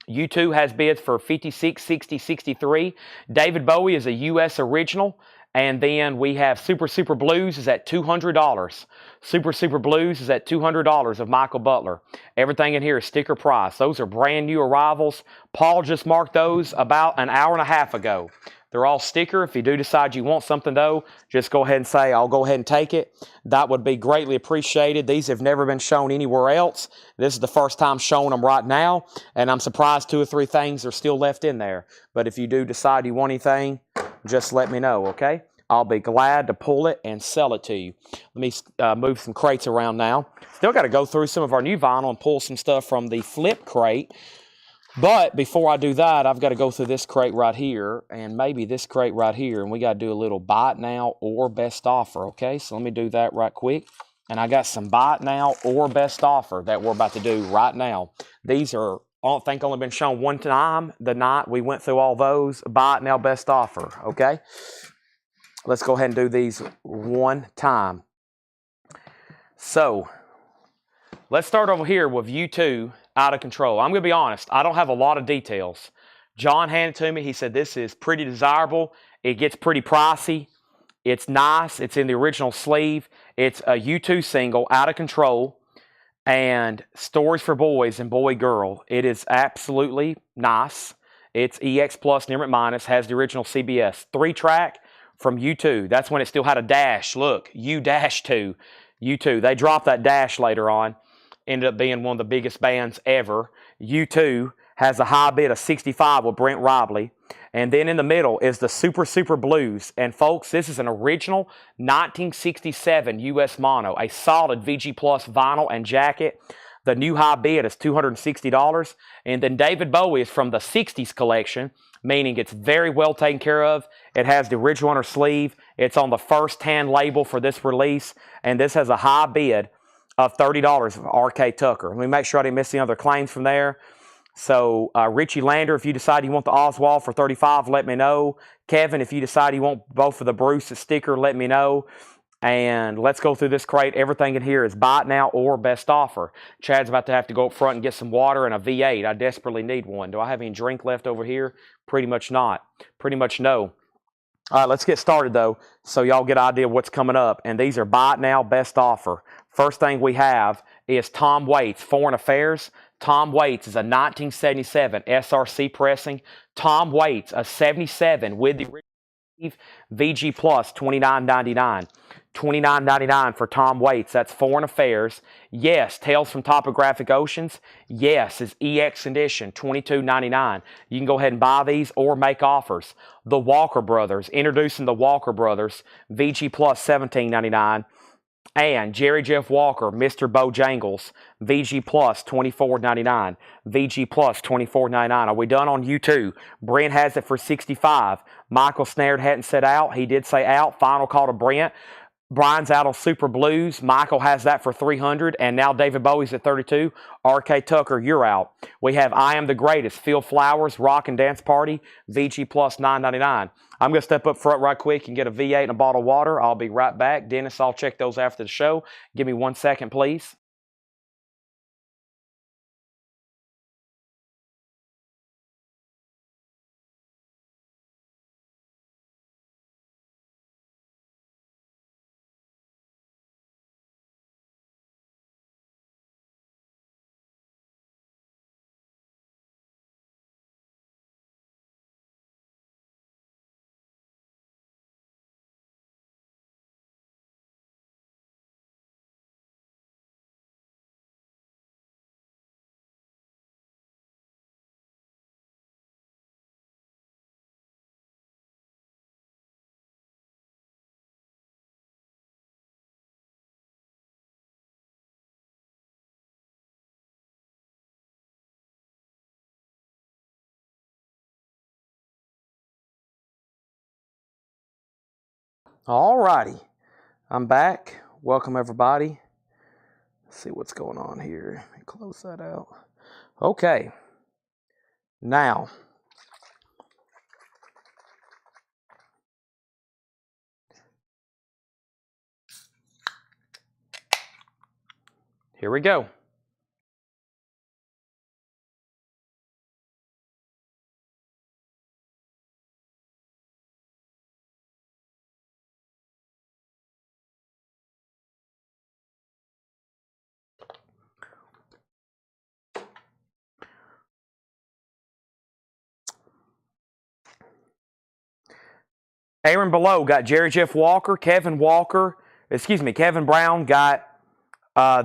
U2 has bids for 56, 60, 63. David Bowie is a U.S. original. And then we have Super Blues is at $200. Super Blues is at $200 of Michael Butler. Everything in here is sticker price. Those are brand new arrivals. Paul just marked those about an hour and a half ago. They're all sticker. If you do decide you want something, though, just go ahead and say, I'll go ahead and take it. That would be greatly appreciated. These have never been shown anywhere else. This is the first time showing them right now, and I'm surprised 2 or 3 things are still left in there. But if you do decide you want anything, just let me know, okay? I'll be glad to pull it and sell it to you. Let me move some crates around now. Still got to go through some of our new vinyl and pull some stuff from the flip crate. But before I do that, I've got to go through this crate right here and maybe this crate right here. And we got to do a little buy it now or best offer, okay? So let me do that right quick. And I got some buy it now or best offer that we're about to do right now. These are, I think, only been shown one time the night we went through all those. Buy it now, best offer, okay? Let's go ahead and do these one time. So, let's start over here with U2, Out of Control. I'm going to be honest, I don't have a lot of details. John handed it to me. He said, this is pretty desirable. It gets pretty pricey. It's nice. It's in the original sleeve. It's a U2 single, Out of Control. And Stories for Boys and Boy Girl. It is absolutely nice. It's EX Plus, Nimrit Minus, has the original CBS. 3-track from U2. That's when it still had a dash. Look, U-2. U2. They dropped that dash later on. Ended up being one of the biggest bands ever. U2 has a high bid of 65 with Brent Robley. And then in the middle is the Super Super Blues. And folks, this is an original 1967 US mono, a solid VG Plus vinyl and jacket. The new high bid is $260. And then David Bowie is from the 60s collection, meaning it's very well taken care of. It has the original on her sleeve. It's on the first tan label for this release. And this has a high bid of $30 for R.K. Tucker. Let me make sure I didn't miss any other claims from there. So Richie Lander, if you decide you want the Oswald for $35, let me know. Kevin, if you decide you want both of the Bruce's sticker, let me know. And let's go through this crate. Everything in here is buy it now or best offer. Chad's about to have to go up front and get some water and a V8. I desperately need one. Do I have any drink left over here? Pretty much not. Pretty much no. All right, let's get started, though, so y'all get an idea of what's coming up. And these are buy it now, best offer. First thing we have is Tom Waits, Foreign Affairs. Tom Waits is a 1977 SRC pressing. Tom Waits, a 77 with the original VG Plus, $29.99. $29.99 for Tom Waits. That's Foreign Affairs. Yes, Tales from Topographic Oceans. Yes, is EX Edition, $22.99. You can go ahead and buy these or make offers. The Walker Brothers, introducing the Walker Brothers, VG Plus, $17.99. And Jerry Jeff Walker, Mr. Bojangles, VG Plus, $24.99. VG Plus, $24.99. Are we done on U2? Brent has it for $65. Michael Snared hadn't said out. He did say out. Final call to Brent. Brian's out on Super Blues. Michael has that for $300. And now David Bowie's at $32. R.K. Tucker, you're out. We have I Am the Greatest, Phil Flowers, Rock and Dance Party, VG Plus, $9.99. I'm going to step up front right quick and get a V8 and a bottle of water. I'll be right back. Dennis, I'll check those after the show. Give me 1 second, please. All righty. I'm back. Welcome, everybody. Let's see what's going on here. Close that out. Okay. Now, here we go. Aaron Below got Jerry Jeff Walker. Kevin Brown got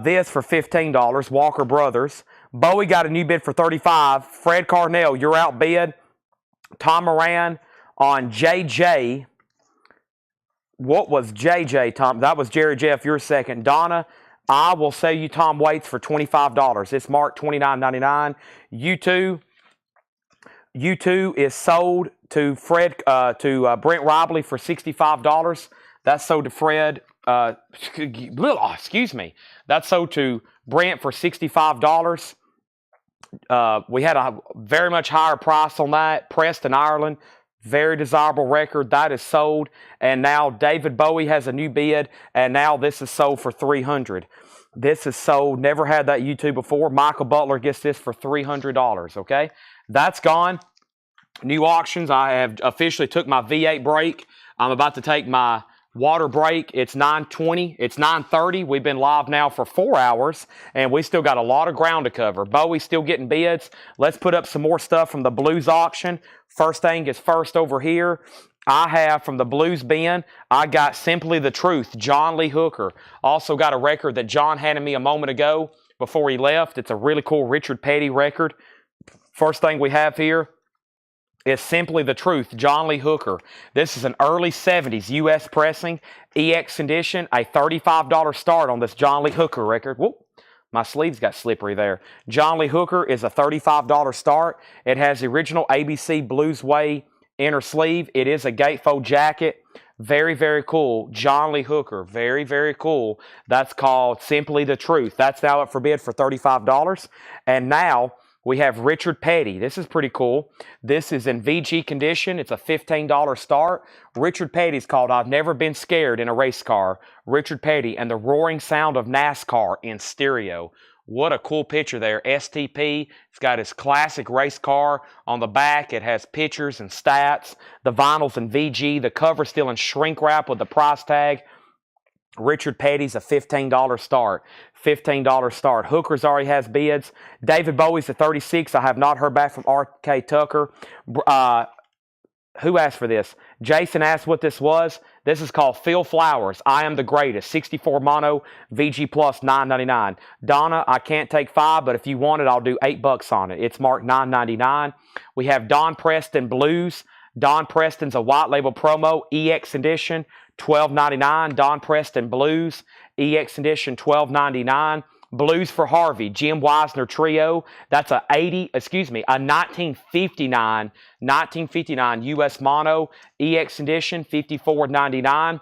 this for $15. Walker Brothers. Bowie got a new bid for $35. Fred Carnell, you're outbid. Tom Moran on JJ. What was JJ, Tom? That was Jerry Jeff. You're second. Donna, I will sell you Tom Waits for $25. It's marked $29.99. U2 is sold to Brent Robley for $65. That's sold to Fred. Excuse me. That's sold to Brent for $65. We had a very much higher price on that. Preston, Ireland. Very desirable record. That is sold. And now David Bowie has a new bid. And now this is sold for $300. This is sold. Never had that U2 before. Michael Butler gets this for $300. Okay. That's gone. New auctions. I have officially took my V8 break. I'm about to take my Water break, it's 9:20. It's 9:30. We've been live now for 4 hours, and we still got a lot of ground to cover. Bowie's still getting bids. Let's put up some more stuff from the Blues auction. First thing is first over here. I have from the Blues bin, I got Simply the Truth, John Lee Hooker. Also got a record that John handed me a moment ago before he left. It's a really cool Richard Petty record. First thing we have here is Simply the Truth, John Lee Hooker. This is an early 70s U.S. pressing, EX edition, a $35 start on this John Lee Hooker record. Whoop, my sleeves got slippery there. John Lee Hooker is a $35 start. It has the original ABC Blues Way inner sleeve. It is a gatefold jacket. Very, very cool. John Lee Hooker. Very, very cool. That's called Simply the Truth. That's now up for bid for $35. And now we have Richard Petty. This is pretty cool. This is in VG condition. It's a $15 start. Richard Petty's called I've Never Been Scared in a Race Car. Richard Petty and the roaring sound of NASCAR in stereo. What a cool picture there. STP. It's got his classic race car on the back. It has pictures and stats. The vinyl's in VG. The cover's still in shrink wrap with the price tag. Richard Petty's a $15 start. $15 start. Hooker's already has bids. David Bowie's a 36. I have not heard back from R.K. Tucker. Who asked for this? Jason asked what this was. This is called Phil Flowers, I Am the Greatest. 64 mono, VG Plus, $9.99. Donna, I can't take 5, but if you want it, I'll do $8 on it. It's marked $9.99. We have Don Preston Blues. Don Preston's a white label promo, EX edition, $12.99. Don Preston Blues, EX edition, $12.99. Blues for Harvey, Jim Weisner Trio. That's a 1959 U.S. mono, EX edition, $54.99.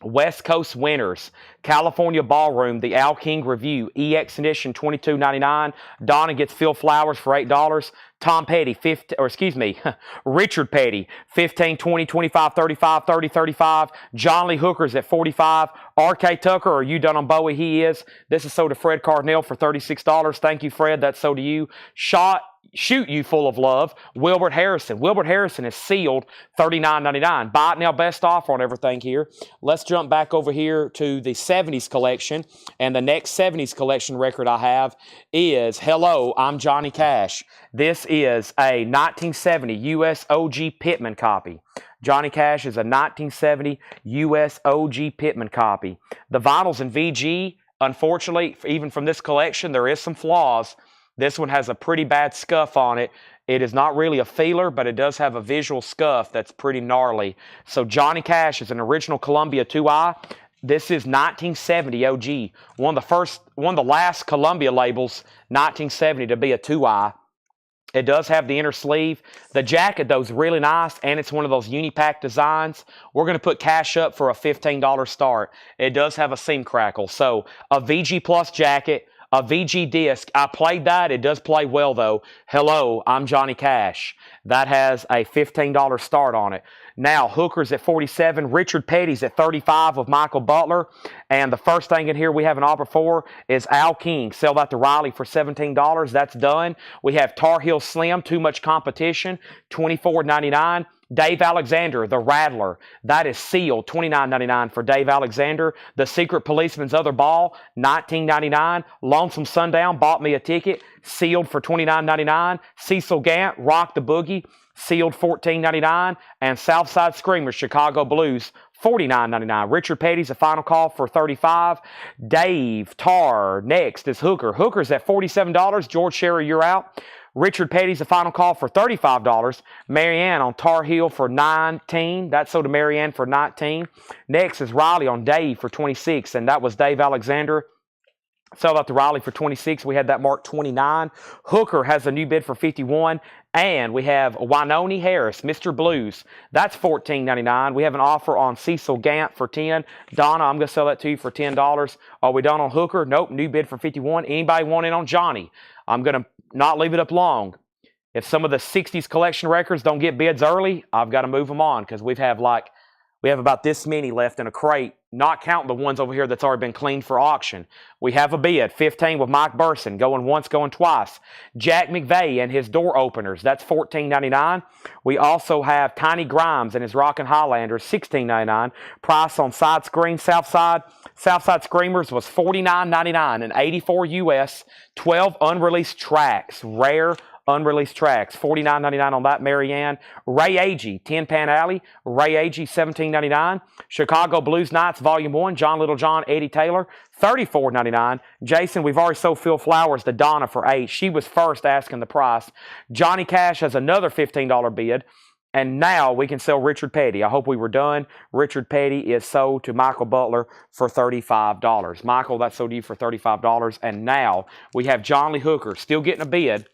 West Coast Winners, California Ballroom, the Al King Review, EX edition, $22.99. Donna gets Phil Flowers for $8. Tom Petty, Richard Petty, 15, 20, 25, 35, 30, 35. John Lee Hooker's at 45. R.K. Tucker, are you done on Bowie? He is. This is sold to Fred Cardinal for $36. Thank you, Fred. That's sold to you. Shoot You Full of Love, Wilbert Harrison. Wilbert Harrison is sealed, $39.99. Buy it now, best offer on everything here. Let's jump back over here to the 70s collection. And the next 70s collection record I have is Hello, I'm Johnny Cash. This is a 1970 U.S. OG Pittman copy. Johnny Cash is a 1970 U.S. OG Pittman copy. The vinyl's in VG. Unfortunately, even from this collection, there is some flaws. This one has a pretty bad scuff on it. It is not really a feeler, but it does have a visual scuff that's pretty gnarly. So Johnny Cash is an original Columbia 2i. This is 1970 OG. One of the last Columbia labels, 1970, to be a 2i. It does have the inner sleeve. The jacket, though, is really nice, and it's one of those Unipack designs. We're going to put cash up for a $15 start. It does have a seam crackle. So a VG Plus jacket, a VG disc. I played that. It does play well, though. Hello, I'm Johnny Cash. That has a $15 start on it. Now, Hooker's at 47. Richard Petty's at 35 with Michael Butler. And the first thing in here we have an offer for is Al King. Sell that to Riley for $17. That's done. We have Tar Heel Slim, Too Much Competition, $24.99. Dave Alexander, The Rattler. That is sealed, $29.99 for Dave Alexander. The Secret Policeman's Other Ball, $19.99. Lonesome Sundown, Bought Me a Ticket, sealed for $29.99. Cecil Gant, Rock the Boogie, sealed $14.99. And Southside Screamers, Chicago Blues, $49.99. Richard Petty's a final call for $35. Dave Tar, next is Hooker. Hooker's at $47. George Sherry, you're out. Richard Petty's a final call for $35. Marianne on Tar Heel for $19. That's sold to Marianne for $19. Next is Riley on Dave for $26, and that was Dave Alexander. Sell out to Riley for $26. We had that marked $29. Hooker has a new bid for $51. And we have Wynonie Harris, Mr. Blues. That's $14.99. We have an offer on Cecil Gant for $10. Donna, I'm going to sell that to you for $10. Are we done on Hooker? Nope. New bid for $51. Anybody want in on Johnny? I'm going to not leave it up long. If some of the 60s collection records don't get bids early, I've got to move them on because we have like We have about this many left in a crate, not counting the ones over here that's already been cleaned for auction. We have a bid, 15 with Mike Burson, going once, going twice. Jack McVeigh and his door openers, that's $14.99. We also have Tiny Grimes and his Rockin' Highlanders, $16.99. Price on side screen, Southside Screamers was $49.99 and 84 US, 12 unreleased tracks, rare unreleased tracks, $49.99 on that, Marianne. Ray Agee, Tin Pan Alley, Ray Agee, $17.99. Chicago Blues Knights, Volume 1, John Littlejohn, Eddie Taylor, $34.99. Jason, we've already sold Phil Flowers to Donna for $8. She was first asking the price. Johnny Cash has another $15 bid. And now we can sell Richard Petty. I hope we were done. Richard Petty is sold to Michael Butler for $35. Michael, that's sold to you for $35. And now we have John Lee Hooker still getting a bid.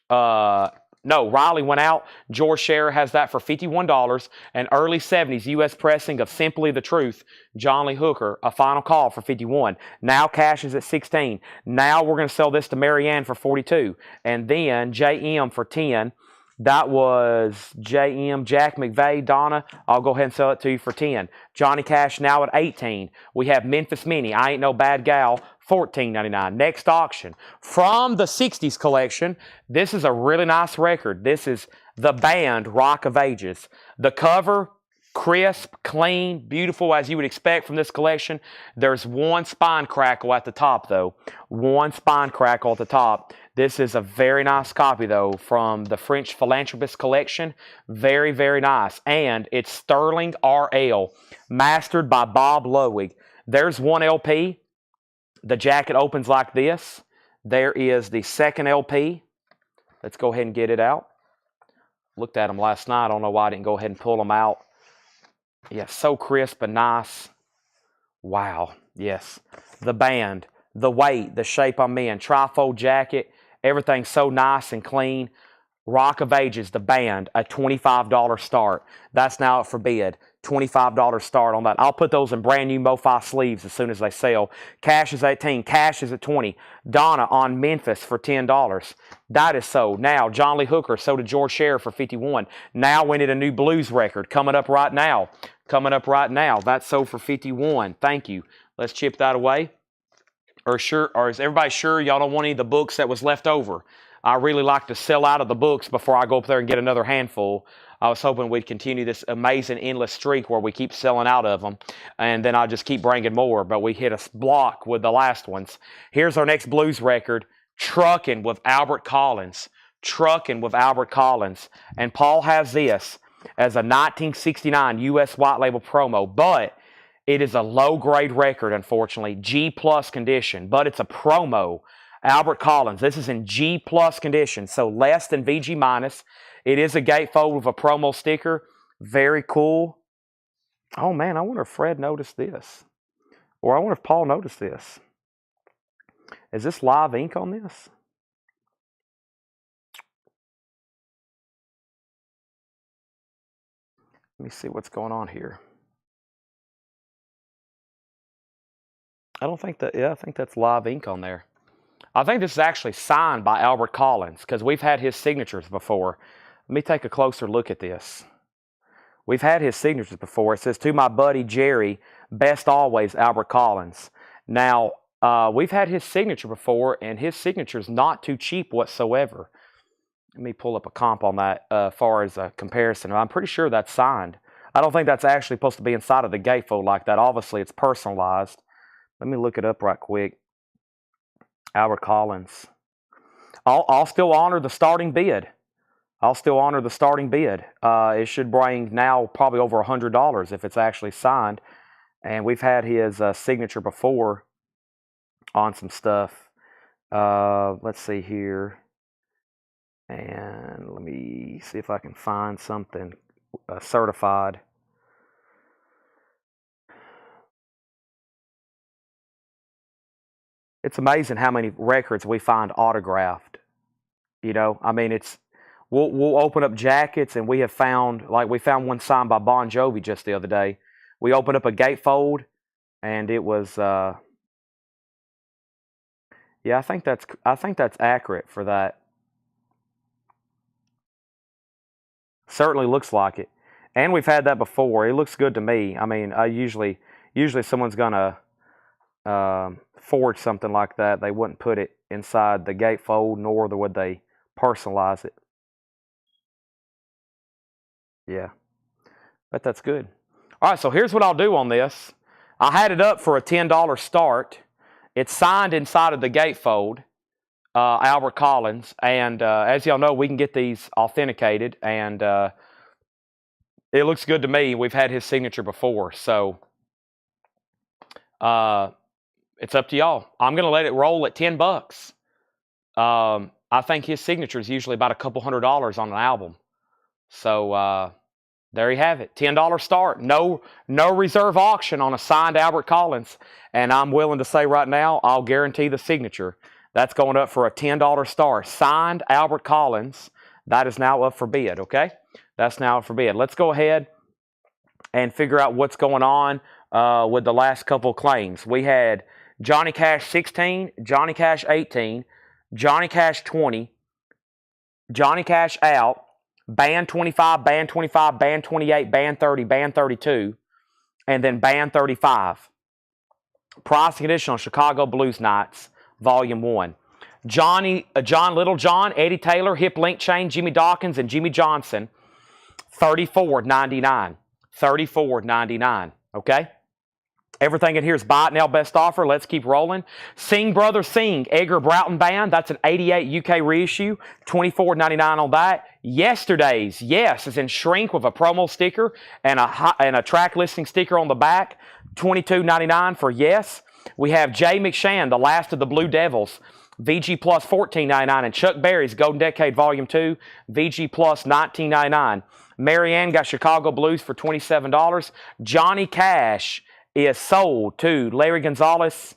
No, Riley went out. George Scherer has that for $51. And early 70s U.S. pressing of Simply the Truth, John Lee Hooker, a final call for $51. Now cash is at $16. Now we're going to sell this to Marianne for $42. And then J.M. for $10. That was J.M., Jack McVeigh, Donna. I'll go ahead and sell it to you for $10. Johnny Cash now at $18. We have Memphis Minnie, I Ain't No Bad Gal, $14.99. Next auction. From the 60s collection, this is a really nice record. This is the band Rock of Ages. The cover, crisp, clean, beautiful as you would expect from this collection. There's one spine crackle at the top, though. One spine crackle at the top. This is a very nice copy, though, from the French Philanthropist collection. Very, very nice. And it's Sterling RL, mastered by Bob Lowig. There's one LP. The jacket opens like this. There is the second LP. Let's go ahead and get it out. Looked at them last night. I don't know why I didn't go ahead and pull them out. Yeah, so crisp and nice. Wow. Yes. The band, the weight, the shape I'm in, trifold jacket. Everything's so nice and clean. Rock of Ages, the band, a $25 start. That's now up for bid. $25 start on that. I'll put those in brand new MoFi sleeves as soon as they sell. Cash is $18. Cash is at $20. Donna on Memphis for $10. That is sold. Now, John Lee Hooker sold to George Scherer for $51. Now we need a new blues record coming up right now. That's sold for $51. Thank you. Let's chip that away. Or is everybody sure y'all don't want any of the books that was left over? I really like to sell out of the books before I go up there and get another handful. I was hoping we'd continue this amazing endless streak where we keep selling out of them, and then I'll just keep bringing more, but we hit a block with the last ones. Here's our next blues record, Truckin' with Albert Collins. And Paul has this as a 1969 U.S. white label promo, but it is a low-grade record, unfortunately, G-plus condition, but it's a promo. Albert Collins, this is in G-plus condition, so less than VG-minus. It is a gatefold with a promo sticker. Very cool. Oh, man, I wonder if Fred noticed this. Or I wonder if Paul noticed this. Is this live ink on this? Let me see what's going on here. I think that's live ink on there. I think this is actually signed by Albert Collins because we've had his signatures before. Let me take a closer look at this. We've had his signatures before. It says, to my buddy Jerry, best always, Albert Collins. Now, we've had his signature before, and his signature is not too cheap whatsoever. Let me pull up a comp on that as far as a comparison. I'm pretty sure that's signed. I don't think that's actually supposed to be inside of the gatefold like that. Obviously, it's personalized. Let me look it up right quick. Albert Collins. I'll still honor the starting bid. It should bring now probably over $100 if it's actually signed. And we've had his signature before on some stuff. Let's see here. And let me see if I can find something certified. It's amazing how many records we find autographed. You know, I mean, we'll open up jackets, and we found one signed by Bon Jovi just the other day. We opened up a gatefold, and it was yeah, I think that's accurate for that. Certainly looks like it. And we've had that before. It looks good to me. I mean, usually someone's gonna forge something like that. They wouldn't put it inside the gatefold, nor would they personalize it. Yeah, but that's good. All right, so here's what I'll do on this. I had it up for a $10 start. It's signed inside of the gatefold, Albert Collins, and as y'all know, we can get these authenticated, and it looks good to me. We've had his signature before, so it's up to y'all. I'm going to let it roll at $10. I think his signature is usually about a couple $100 on an album. So there you have it. $10 start. No reserve auction on a signed Albert Collins. And I'm willing to say right now, I'll guarantee the signature. That's going up for a $10 start. Signed Albert Collins. That is now up for bid, okay? That's now up for bid. Let's go ahead and figure out what's going on with the last couple claims. We had Johnny Cash 16, Johnny Cash 18, Johnny Cash 20, Johnny Cash out, Band 25, Band 25, Band 28, Band 30, Band 32, and then Band 35. Price and condition on Chicago Blues Nights, Volume 1. John Little John, Eddie Taylor, Hip Link Chain, Jimmy Dawkins, and Jimmy Johnson, $34.99. $34.99, okay? Everything in here is buy it now, best offer. Let's keep rolling. Sing Brothers Sing, Edgar Broughton Band. That's an 88 UK reissue. $24.99 on that. Yesterday's, yes, is in shrink with a promo sticker and a track listing sticker on the back. $22.99 for yes. We have Jay McShann, The Last of the Blue Devils. VG Plus $14.99. And Chuck Berry's Golden Decade Volume 2. VG Plus $19.99. Marianne got Chicago Blues for $27. Johnny Cash is sold to Larry Gonzalez.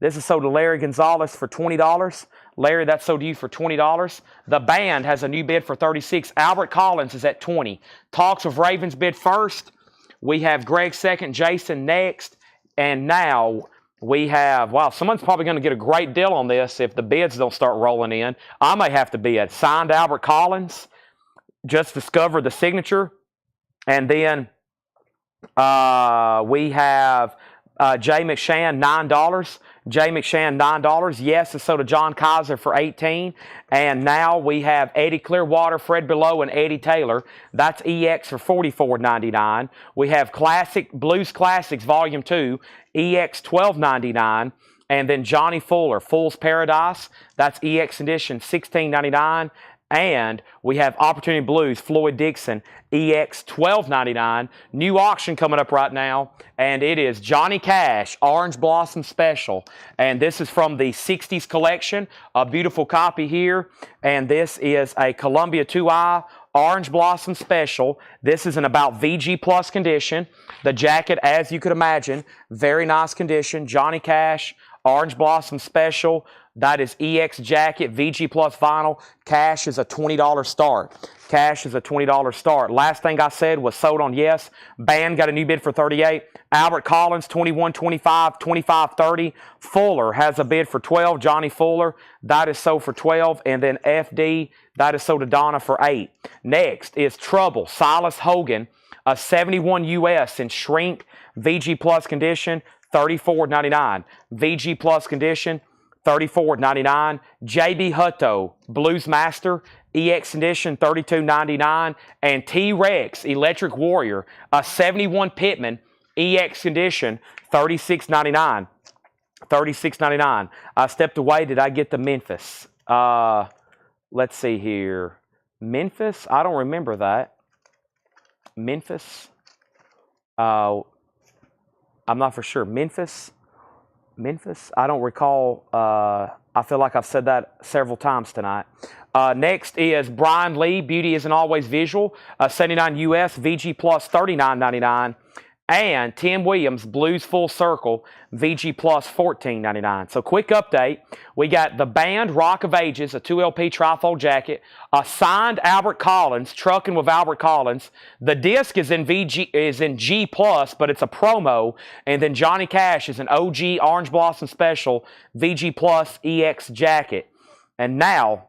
This is sold to Larry Gonzalez for $20. Larry, that's sold to you for $20. The band has a new bid for $36. Albert Collins is at $20. Talks of Ravens bid first. We have Greg second, Jason next. And now we have, wow, someone's probably going to get a great deal on this if the bids don't start rolling in. I may have to bid. Signed Albert Collins. Just discovered the signature. And then we have Jay McShann, $9. Jay McShann, $9. Yes, it's sold to John Kaiser for $18. And now we have Eddie Clearwater, Fred Below, and Eddie Taylor. That's EX for $44.99. We have Blues Classics Volume 2, EX $12.99. And then Johnny Fuller, Fool's Paradise. That's EX Edition, $16.99. And we have Opportunity Blues, Floyd Dixon, EX $12.99. New auction coming up right now. And it is Johnny Cash, Orange Blossom Special. And this is from the 60s collection. A beautiful copy here. And this is a Columbia 2i Orange Blossom Special. This is in about VG Plus condition. The jacket, as you could imagine, very nice condition. Johnny Cash, Orange Blossom Special. That is EX jacket, VG Plus vinyl. Cash is a $20 start. Cash is a $20 start. Last thing I said was sold on yes. Band got a new bid for $38. Albert Collins, $21.25, $25.30. Fuller has a bid for $12. Johnny Fuller, that is sold for $12. And then FD, that is sold to Donna for $8. Next is Trouble, Silas Hogan, a 71 US in shrink, VG Plus condition, $34.99. VG Plus condition, $34.99. JB Hutto, Blues Master, EX Edition, $32.99. And T-Rex, Electric Warrior, a 71 Pittman, EX Edition, $36.99. $36.99. I stepped away. Did I get the Memphis? Let's see here. Memphis? I don't remember that. Memphis? I'm not for sure. Memphis? I don't recall. I feel like I've said that several times tonight. Next is Brian Lee, Beauty Isn't Always Visual, 79 US, VG Plus, $39.99. And Tim Williams, Blues Full Circle, VG Plus, $14.99. So quick update. We got the band Rock of Ages, a 2LP trifold jacket, a signed Albert Collins, Truckin' with Albert Collins. The disc is in G Plus, but it's a promo. And then Johnny Cash is an OG Orange Blossom Special, VG Plus EX jacket. And now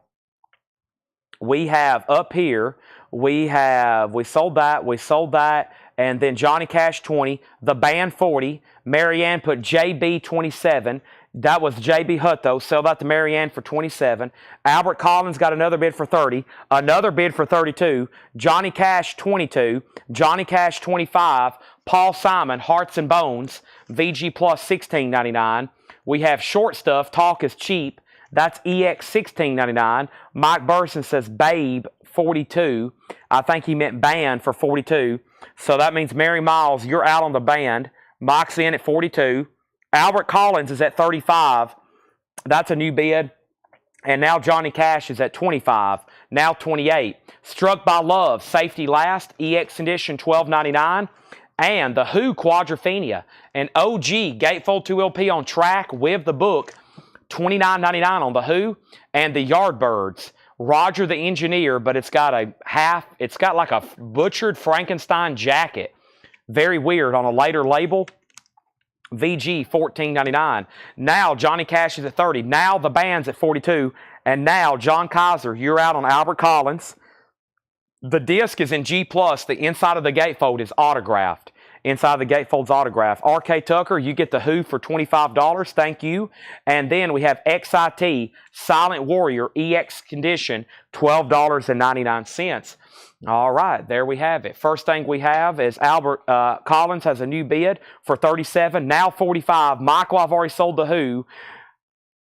we have up here, We sold that, and then Johnny Cash 20, the band 40. Marianne put JB 27. That was JB Hutto. Sell that to Marianne for 27. Albert Collins got another bid for 30. Another bid for 32. Johnny Cash 22. Johnny Cash 25. Paul Simon, Hearts and Bones. VG Plus $16.99. We have Short Stuff, Talk is Cheap. That's EX $16.99. Mike Burson says Babe 42. I think he meant band for 42. So that means Mary Miles, you're out on the band. Mike's in at 42. Albert Collins is at 35. That's a new bid. And now Johnny Cash is at 25. Now 28. Struck by Love, Safety Last, EX Edition $12.99. And the Who Quadrophenia, an OG Gatefold 2 LP on track with the book, $29.99 on the Who. And the Yardbirds, Roger the Engineer, but it's got like a butchered Frankenstein jacket. Very weird on a later label. VG $14.99. Now Johnny Cash is at 30. Now the band's at 42. And now John Kaiser, you're out on Albert Collins. The disc is in G+. The inside of the gatefold is autographed. Inside the gatefold's autographed. RK Tucker, you get the Who for $25. Thank you. And then we have XIT, Silent Warrior, EX Condition, $12.99. All right, there we have it. First thing we have is Albert Collins has a new bid for 37, now 45. Michael, I've already sold the Who.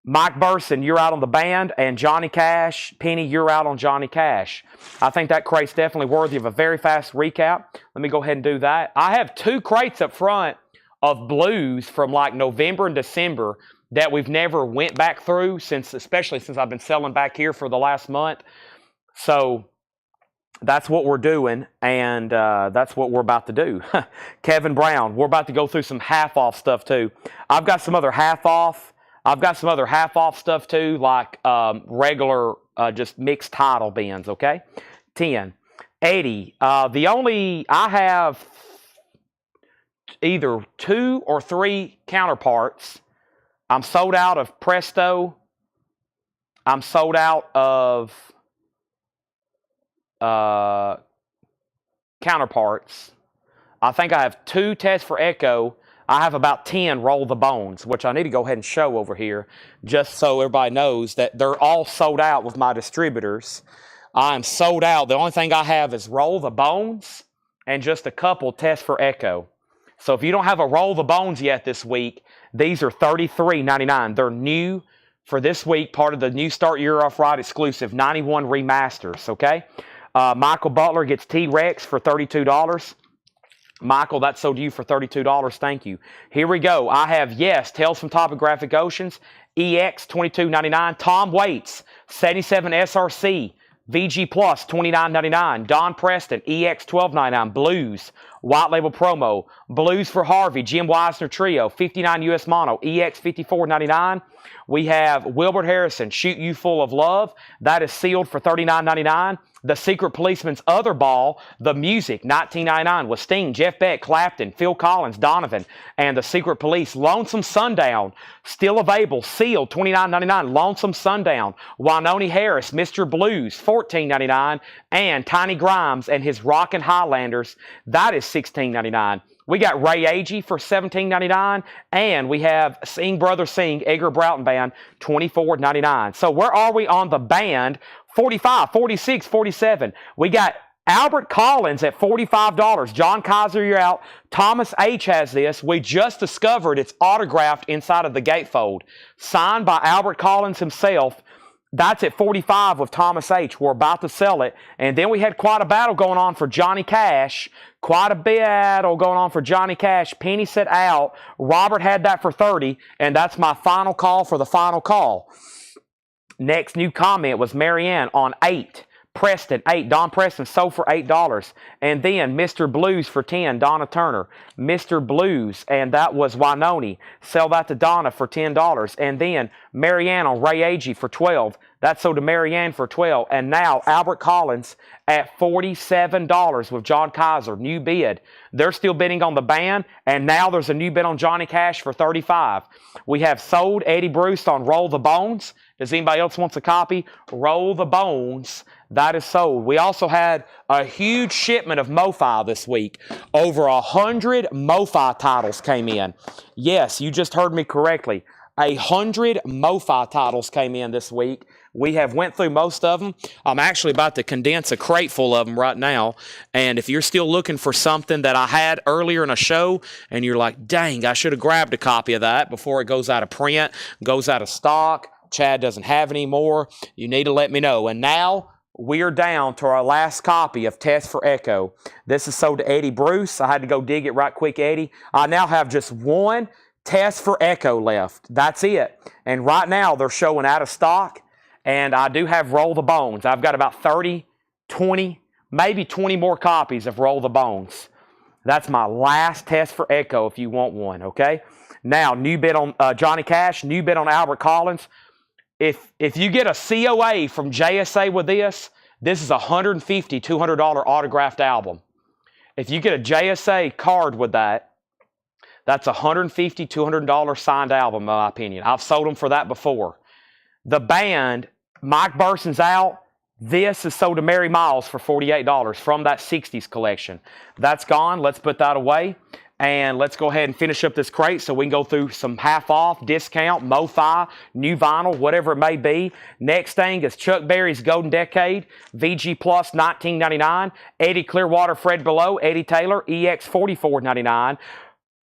Mike Burson, you're out on the band, and Johnny Cash, Penny, you're out on Johnny Cash. I think that crate's definitely worthy of a very fast recap. Let me go ahead and do that. I have 2 crates up front of blues from like November and December that we've never went back through, especially since I've been selling back here for the last month. So that's what we're doing, and that's what we're about to do. Kevin Brown, we're about to go through some half-off stuff too. I've got some other half-off stuff too, like regular, just mixed title bins, okay? 10. Eddie, I have either 2 or 3 counterparts. I'm sold out of Presto. I'm sold out of counterparts. I think I have 2 tests for Echo. I have about 10 Roll the Bones, which I need to go ahead and show over here just so everybody knows that they're all sold out with my distributors. I'm sold out. The only thing I have is Roll the Bones and just a couple tests for Echo. So if you don't have a Roll the Bones yet this week, these are $33.99. They're new for this week, part of the new Start Your Year Off Right exclusive 91 remasters, okay? Michael Butler gets T-Rex for $32. Michael, that's sold to you for $32. Thank you. Here we go. I have, yes, Tales from Topographic Oceans, EX $22.99. Tom Waits, 77 SRC, VG Plus $29.99. Don Preston, EX $12.99. Blues, White Label Promo. Blues for Harvey, Jim Weisner Trio, 59 US Mono, EX $54.99. We have Wilbert Harrison, Shoot You Full of Love. That is sealed for $39.99. The Secret Policeman's Other Ball, The Music, $19.99 with Sting, Jeff Beck, Clapton, Phil Collins, Donovan, and The Secret Police. Lonesome Sundown, still available, sealed, $29.99. Lonesome Sundown. Wynonie Harris, Mr. Blues, $14.99. And Tiny Grimes and his Rockin' Highlanders, that is $16.99. We got Ray Agee for $17.99, and we have Sing Brother Sing, Edgar Broughton Band, $24.99. So where are we on the band? 45, 46, 47. We got Albert Collins at $45. John Kaiser, you're out. Thomas H. has this. We just discovered it's autographed inside of the gatefold. Signed by Albert Collins himself. That's at $45 with Thomas H. We're about to sell it. And then we had quite a battle going on for Johnny Cash. Penny said out. Robert had that for $30. And that's my final call for the final call. Next new comment was Marianne on 8. Preston, 8. Don Preston sold for $8. And then Mr. Blues for 10. Donna Turner. Mr. Blues, and that was Wynonie. Sell that to Donna for $10. And then Marianne on Ray Agee for $12. That sold to Marianne for $12. And now Albert Collins at $47 with John Kaiser, new bid. They're still bidding on the band, and now there's a new bid on Johnny Cash for $35. We have sold Eddie Bruce on Roll the Bones. Does anybody else want a copy? Roll the Bones. That is sold. We also had a huge shipment of MoFi this week. Over 100 MoFi titles came in. Yes, you just heard me correctly. 100 MoFi titles came in this week. We have went through most of them. I'm actually about to condense a crate full of them right now. And if you're still looking for something that I had earlier in a show and you're like, dang, I should have grabbed a copy of that before it goes out of print, goes out of stock, Chad doesn't have any more, you need to let me know. And now we are down to our last copy of Test for Echo. This is sold to Eddie Bruce. I had to go dig it right quick, Eddie. I now have just one Test for Echo left. That's it. And right now they're showing out of stock. And I do have Roll the Bones. I've got about 30, 20, maybe 20 more copies of Roll the Bones. That's my last Test for Echo if you want one, okay? Now, new bid on Johnny Cash, new bid on Albert Collins. If you get a COA from JSA with this is a $150, $200 autographed album. If you get a JSA card with that, that's a $150, $200 signed album, in my opinion. I've sold them for that before. The band, Mike Burson's out. This is sold to Mary Miles for $48 from that 60s collection. That's gone. Let's put that away. And let's go ahead and finish up this crate so we can go through some half off, discount, MoFi, new vinyl, whatever it may be. Next thing is Chuck Berry's Golden Decade, VG Plus $19.99. Eddie Clearwater, Fred Below, Eddie Taylor, EX $44.99.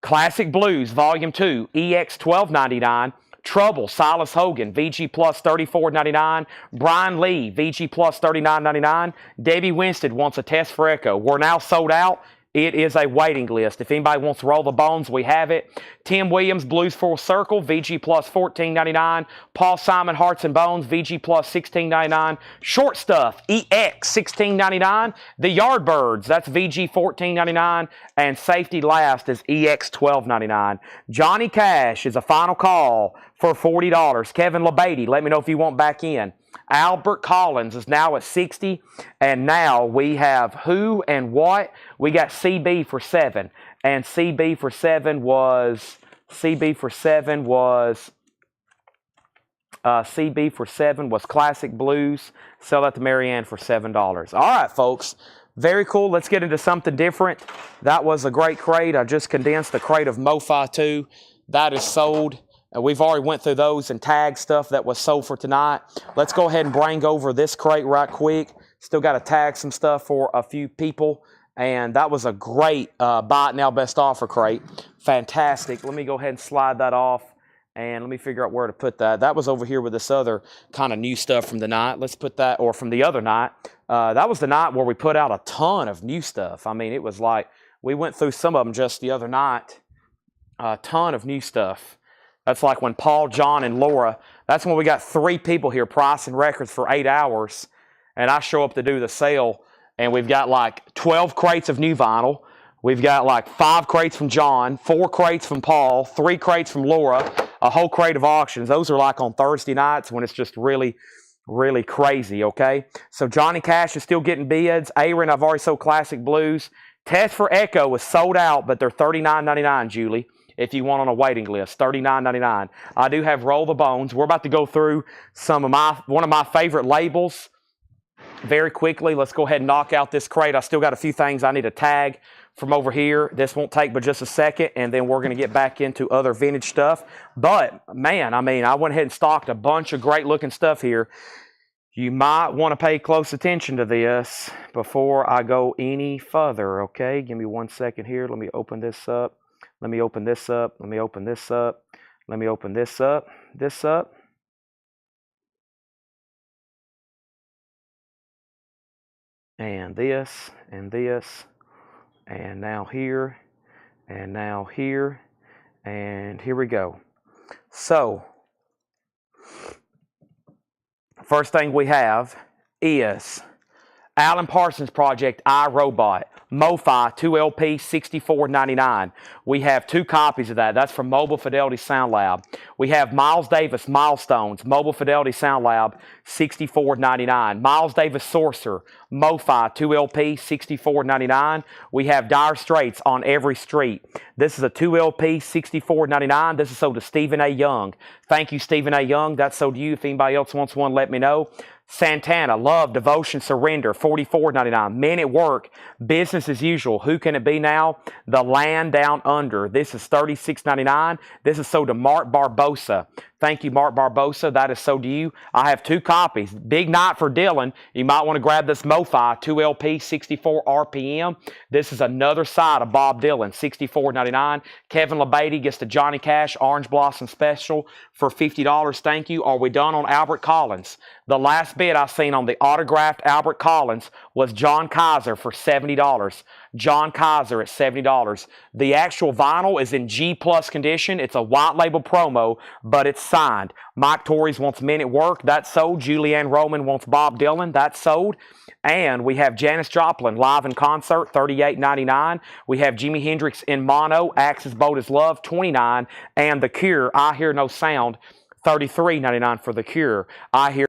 Classic Blues Volume 2, EX $12.99. Trouble, Silas Hogan, VG Plus $34.99. Brian Lee, VG Plus $39.99. Debbie Winstead wants a Test for Echo. We're now sold out. It is a waiting list. If anybody wants to Roll the Bones, we have it. Tim Williams, Blues Full Circle, VG Plus $14.99. Paul Simon, Hearts and Bones, VG Plus $16.99. Short Stuff, EX $16.99. The Yardbirds, that's VG $14.99. And Safety Last is EX $12.99. Johnny Cash is a final call for $40. Kevin LeBady, let me know if you want back in. Albert Collins is now at $60, and now we have Who and What. We got CB for $7, and CB for $7 was Classic Blues. Sell that to Marianne for $7. All right, folks. Very cool. Let's get into something different. That was a great crate. I just condensed the crate of MoFi 2. That is sold. We've already went through those and tagged stuff that was sold for tonight. Let's go ahead and bring over this crate right quick. Still got to tag some stuff for a few people. And that was a great Buy It Now Best Offer crate. Fantastic. Let me go ahead and slide that off. And let me figure out where to put that. That was over here with this other kind of new stuff from the night. Let's put that, or from the other night. That was the night where we put out a ton of new stuff. I mean, it was like, we went through some of them just the other night. A ton of new stuff. That's like when Paul, John, and Laura, that's when we got 3 people here pricing records for 8 hours, and I show up to do the sale, and we've got like 12 crates of new vinyl. We've got like 5 crates from John, 4 crates from Paul, 3 crates from Laura, a whole crate of auctions. Those are like on Thursday nights when it's just really, really crazy, okay? So Johnny Cash is still getting bids. Aaron, I've already sold Classic Blues. Test for Echo is sold out, but they're $39.99, Julie. If you want on a waiting list, $39.99. I do have Roll the Bones. We're about to go through one of my favorite labels very quickly. Let's go ahead and knock out this crate. I still got a few things I need to tag from over here. This won't take but just a second, and then we're going to get back into other vintage stuff. But, man, I mean, I went ahead and stocked a bunch of great-looking stuff here. You might want to pay close attention to this before I go any further, okay? Give me 1 second here. Let me open this up. Let me open this up. Let me open this up. Let me open this up. This up. And this. And this. And now here. And now here. And here we go. So, first thing we have is Alan Parsons Project, iRobot. MoFi 2LP $64.99. We have 2 copies of that. That's from Mobile Fidelity Sound Lab. We have Miles Davis Milestones, Mobile Fidelity Sound Lab $64.99. Miles Davis Sorcerer, MoFi 2LP $64.99. We have Dire Straits On Every Street. This is a 2LP $64.99. This is sold to Stephen A. Young. Thank you, Stephen A. Young. That's sold to you. If anybody else wants one, let me know. Santana, Love, Devotion, Surrender, $44.99. Men at Work, Business as Usual. Who can it be now? The Land Down Under. This is $36.99. This is sold to Mark Barbosa. Thank you, Mark Barbosa. That is sold to you. I have 2 copies. Big night for Dylan. You might want to grab this MoFi 2LP 64 RPM. This is another side of Bob Dylan, $64.99. Kevin LeBady gets the Johnny Cash Orange Blossom Special for $50. Thank you. Are we done on Albert Collins? The last bid I seen on the autographed Albert Collins was John Kaiser for $70. John Kaiser at $70. The actual vinyl is in G+ condition. It's a white label promo, but it's signed. Mike Torres wants Men at Work. That's sold. Julianne Roman wants Bob Dylan. That's sold. And we have Janis Joplin live in concert, $38.99. We have Jimi Hendrix in mono, Axis Bold as Love, $29. And The Cure, I Hear No Sound, $33.99 for The Cure. I Hear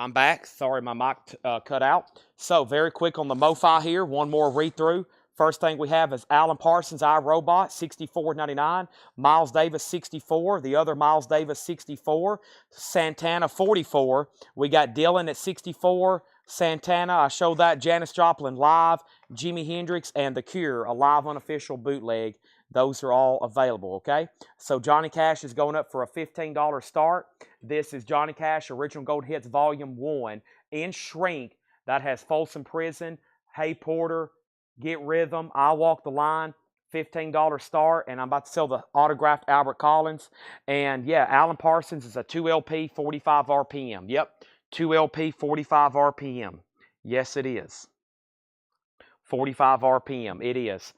I'm back. Sorry, my mic cut out. So, very quick on the MoFi here. One more read through. First thing we have is Alan Parsons, iRobot, $64.99. Miles Davis, $64. The other Miles Davis, $64. Santana, $44. We got Dylan at $64. Santana, I showed that. Janis Joplin live. Jimi Hendrix and The Cure, a live unofficial bootleg. Those are all available, okay? So Johnny Cash is going up for a $15 start. This is Johnny Cash Original Gold Hits Volume 1 in shrink. That has Folsom Prison, Hey Porter, Get Rhythm, I Walk the Line, $15 start. And I'm about to sell the autographed Albert Collins. And yeah, Alan Parsons is a 2LP 45 RPM. Yep, 2LP 45 RPM. Yes, it is. 45 RPM, it is.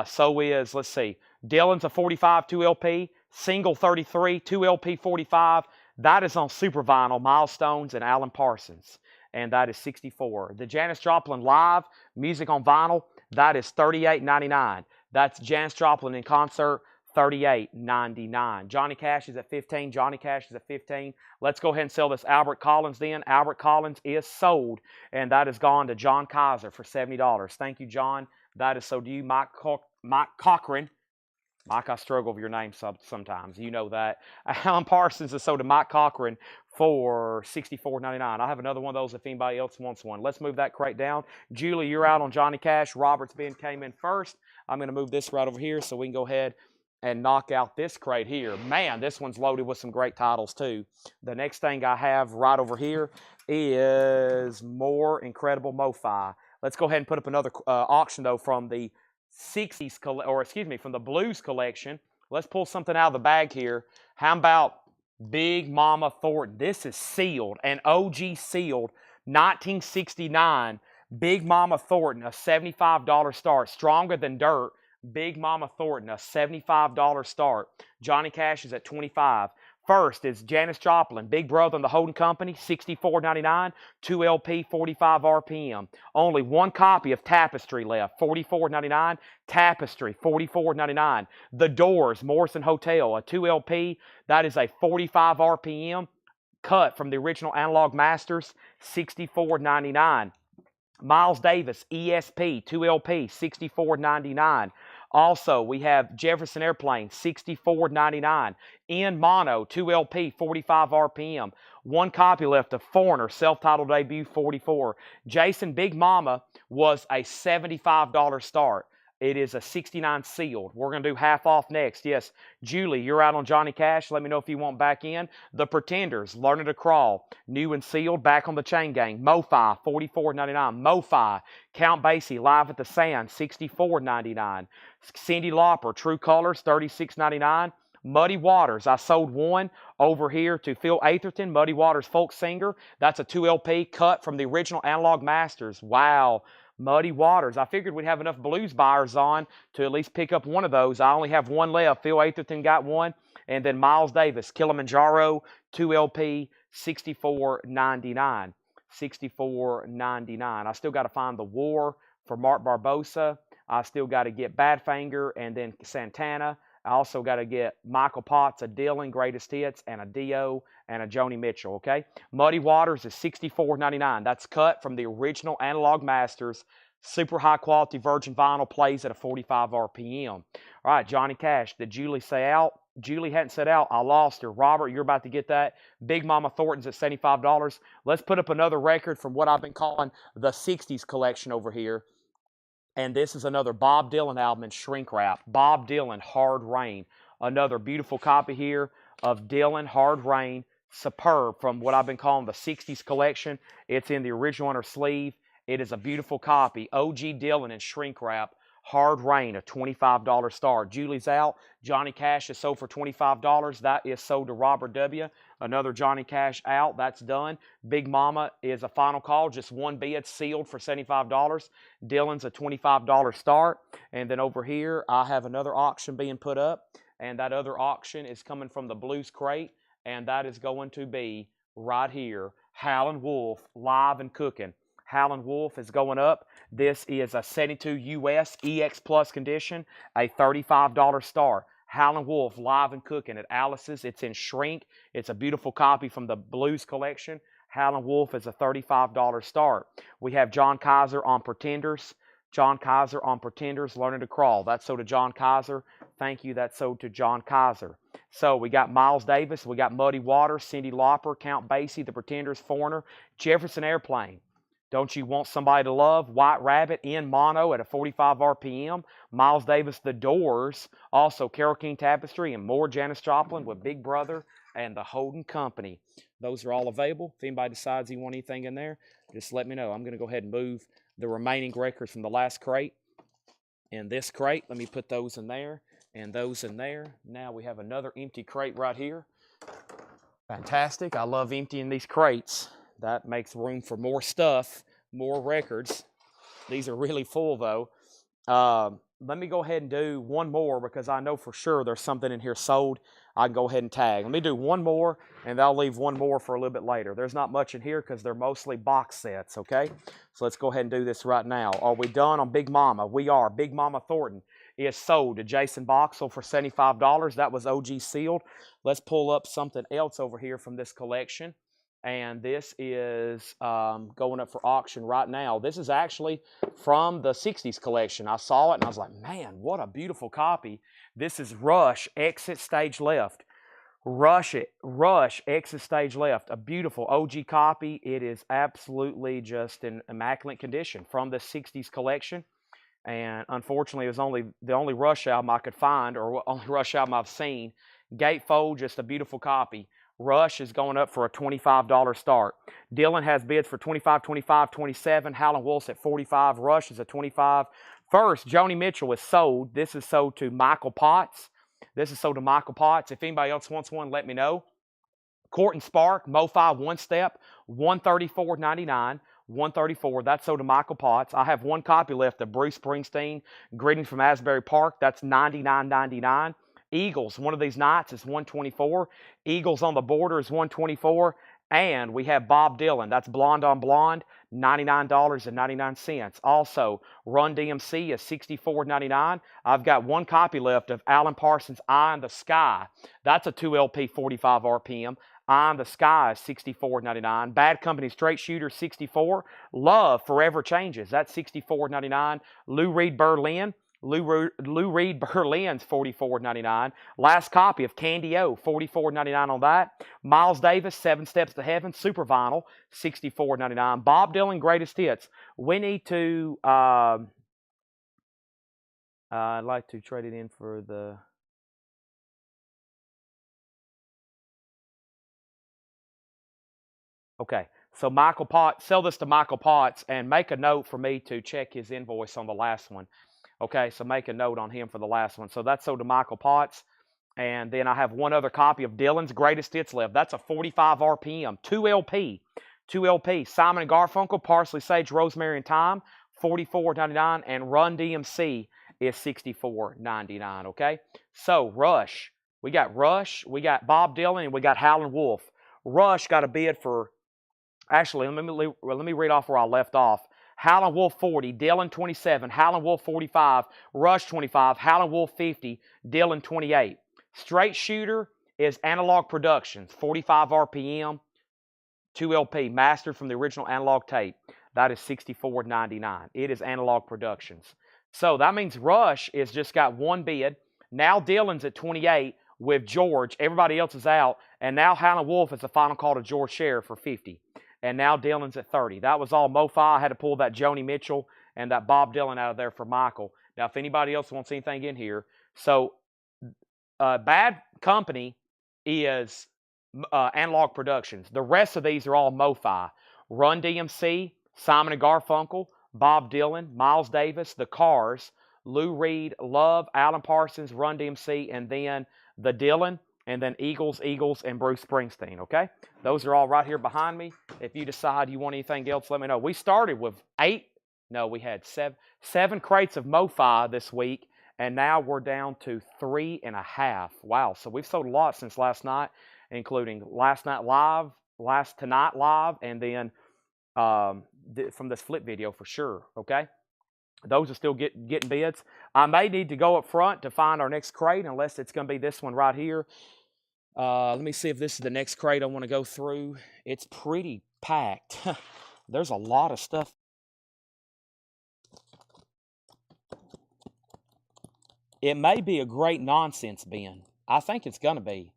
So is, let's see, Dylan's a 45 2LP, single 33, 2LP 45. That is on Super Vinyl, Milestones, and Alan Parsons. And that is $64. The Janis Joplin live, music on vinyl, that is $38.99. That's Janis Joplin in concert, $38.99. Johnny Cash is at $15. Johnny Cash is at $15. Let's go ahead and sell this Albert Collins then. Albert Collins is sold, and that has gone to John Kaiser for $70. Thank you, John. That is so do you, Mike Cochran. Mike, I struggle with your name sometimes. You know that. Alan Parsons is sold to Mike Cochran for $64.99. I have another one of those if anybody else wants one. Let's move that crate down. Julie, you're out on Johnny Cash. Robert's Ben came in first. I'm going to move this right over here so we can go ahead and knock out this crate here. Man, this one's loaded with some great titles too. The next thing I have right over here is more incredible MoFi. Let's go ahead and put up another auction, though, from the 60s, from the Blues collection. Let's pull something out of the bag here. How about Big Mama Thornton? This is sealed, an OG sealed, 1969. Big Mama Thornton, a $75 start. Stronger Than Dirt. Big Mama Thornton, a $75 start. Johnny Cash is at $25. First is Janis Joplin, Big Brother and the Holding Company, $64.99, 2LP, 45 RPM. Only one copy of Tapestry left, $44.99. Tapestry, $44.99. The Doors, Morrison Hotel, a 2LP, that is a 45 RPM, cut from the original Analog Masters, $64.99. Miles Davis, ESP, 2LP, $64.99. Also, we have Jefferson Airplane, $64.99. In mono, 2LP, 45 RPM. One copy left of Foreigner, self-titled debut, $44. Jason Big Mama was a $75 start. It is a 69 sealed. We're going to do half off next. Yes, Julie, you're out on Johnny Cash. Let me know if you want back in. The Pretenders, Learning to Crawl, new and sealed, back on the Chain Gang. MoFi, $44.99. MoFi, Count Basie, Live at the Sand, $64.99. Cyndi Lauper, True Colors, $36.99. Muddy Waters, I sold one over here to Phil Atherton, Muddy Waters folk singer. That's a 2 LP cut from the original Analog Masters. Wow. Muddy Waters. I figured we'd have enough blues buyers on to at least pick up one of those. I only have one left. Phil Atherton got one. And then Miles Davis, Kilimanjaro, 2 LP, $64.99. $64.99. I still got to find The War for Mark Barbosa. I still got to get Badfinger and then Santana. I also got to get Michael Potts, a Dylan Greatest Hits, and a Dio, and a Joni Mitchell, okay? Muddy Waters is $64.99. That's cut from the original Analog Masters. Super high quality virgin vinyl, plays at a 45 RPM. All right, Johnny Cash, did Julie say out? Julie hadn't said out. I lost her. Robert, you're about to get that. Big Mama Thornton's at $75. Let's put up another record from what I've been calling the 60s collection over here. And this is another Bob Dylan album in shrink wrap. Bob Dylan, Hard Rain. Another beautiful copy here of Dylan, Hard Rain. Superb from what I've been calling the 60s collection. It's in the original inner sleeve. It is a beautiful copy. OG Dylan in shrink wrap. Hard Rain, a $25 star. Julie's out. Johnny Cash is sold for $25. That is sold to Robert W. Another Johnny Cash out. That's done. Big Mama is a final call. Just one bid sealed for $75. Dylan's a $25 start. And then over here, I have another auction being put up. And that other auction is coming from the Blues Crate. And that is going to be right here. Howlin' Wolf, live and cooking. Howlin' Wolf is going up. This is a 72 US EX Plus condition, a $35 star. Howlin' Wolf, live and cooking at Alice's. It's in shrink. It's a beautiful copy from the Blues collection. Howlin' Wolf is a $35 start. We have John Kaiser on Pretenders. John Kaiser on Pretenders, Learning to Crawl. That's sold to John Kaiser. Thank you. That's sold to John Kaiser. So we got Miles Davis. We got Muddy Waters, Cyndi Lauper, Count Basie, The Pretenders, Foreigner, Jefferson Airplane. Don't You Want Somebody to Love? White Rabbit in mono at a 45 RPM. Miles Davis, The Doors. Also Carole King Tapestry and more Janis Joplin with Big Brother and the Holden Company. Those are all available. If anybody decides you want anything in there, just let me know. I'm going to go ahead and move the remaining records from the last crate and this crate. Let me put those in there and those in there. Now we have another empty crate right here. Fantastic. I love emptying these crates. That makes room for more stuff, more records. These are really full, though. Let me go ahead and do one more because I know for sure there's something in here sold. I can go ahead and tag. Let me do one more, and I'll leave one more for a little bit later. There's not much in here because they're mostly box sets, okay? So let's go ahead and do this right now. Are we done on Big Mama? We are. Big Mama Thornton is sold to Jason Boxell for $75. That was OG sealed. Let's pull up something else over here from this collection. And this is going up for auction right now. This is actually from the 60s collection. I saw it and I was like, man, what a beautiful copy. This is Rush, Exit Stage Left. Rush, Exit Stage Left. A beautiful OG copy. It is absolutely just in immaculate condition from the 60s collection. And unfortunately, it was the only Rush album I could find, or only Rush album I've seen. Gatefold, just a beautiful copy. Rush is going up for a $25 start. Dylan has bids for $25, $25, $27. Howlin' Wolf's at $45. Rush is at $25. First, Joni Mitchell is sold. This is sold to Michael Potts. If anybody else wants one, let me know. Court and Spark, MoFi One Step, $134.99. $134. That's sold to Michael Potts. I have one copy left of Bruce Springsteen, Greetings from Asbury Park. That's $99.99. Eagles, One of These Nights is $124. Eagles on the Border is $124. And we have Bob Dylan. That's Blonde on Blonde, $99.99. Also, Run DMC is $64.99. I've got one copy left of Alan Parsons' Eye in the Sky. That's a 2 LP, 45 RPM. Eye in the Sky is $64.99. Bad Company Straight Shooter, $64. Love Forever Changes. That's $64.99. Lou Reed Berlin. Lou Reed Berlin's $44.99. Last copy of Candy O, $44.99 on that. Miles Davis, 7 Steps to Heaven, Super Vinyl, $64.99. Bob Dylan, Greatest Hits. We need to I'd like to trade it in for the... Okay, so Michael Potts, sell this to Michael Potts and make a note for me to check his invoice on the last one. Okay, so make a note on him for the last one. So that's sold to Michael Potts. And then I have one other copy of Dylan's Greatest Hits left. That's a 45 RPM, 2 LP. 2 LP. Simon and Garfunkel, Parsley, Sage, Rosemary, and Thyme, $44.99. And Run DMC is $64.99. Okay? So, Rush. We got Rush, we got Bob Dylan, and we got Howlin' Wolf. Rush got a bid for... Actually, let me read off where I left off. Howlin' Wolf 40, Dylan 27, Howlin' Wolf 45, Rush 25, Howlin' Wolf 50, Dylan 28. Straight Shooter is Analog Productions, 45 RPM, 2 LP, mastered from the original analog tape. That is $64.99. It is Analog Productions. So that means Rush is just got one bid. Now Dylan's at 28 with George. Everybody else is out. And now Howlin' Wolf is the final call to George Sheriff for 50. And now Dylan's at 30. That was all MoFi. I had to pull that Joni Mitchell and that Bob Dylan out of there for Michael. Now, if anybody else wants anything in here. So, Bad Company is Analog Productions. The rest of these are all MoFi. Run DMC, Simon and Garfunkel, Bob Dylan, Miles Davis, The Cars, Lou Reed, Love, Alan Parsons, Run DMC, and then The Dylan, and then Eagles, and Bruce Springsteen, okay? Those are all right here behind me. If you decide you want anything else, let me know. We started with we had seven crates of MoFi this week, and now we're down to 3.5. Wow, so we've sold a lot since last night, including tonight live, and then from this flip video for sure, okay? Those are still getting bids. I may need to go up front to find our next crate, unless it's going to be this one right here. Let me see if this is the next crate I want to go through. It's pretty packed. There's a lot of stuff. It may be a great nonsense bin. I think it's going to be.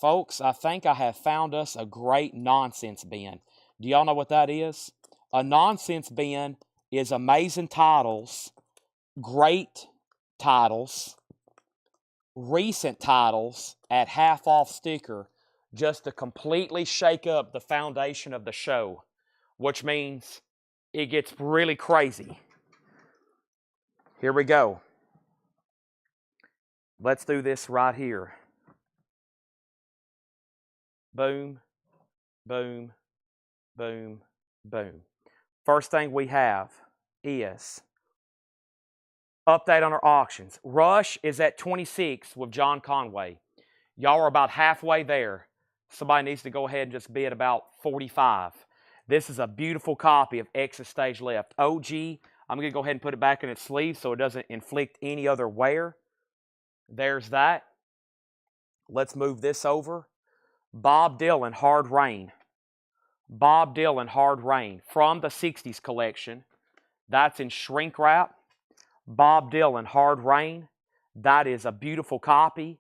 Folks, I think I have found us a great nonsense bin. Do y'all know what that is? A nonsense bin is amazing titles, great titles, recent titles at half off sticker, just to completely shake up the foundation of the show, which means it gets really crazy. Here we go. Let's do this right here. Boom, boom, boom, boom. First thing we have is update on our auctions. Rush is at 26 with John Conway. Y'all are about halfway there. Somebody needs to go ahead and just bid about 45. This is a beautiful copy of Exit Stage Left. OG, I'm going to go ahead and put it back in its sleeve so it doesn't inflict any other wear. There's that. Let's move this over. Bob Dylan, Hard Rain. Bob Dylan, Hard Rain from the 60s collection. That's in shrink wrap. Bob Dylan, Hard Rain. That is a beautiful copy.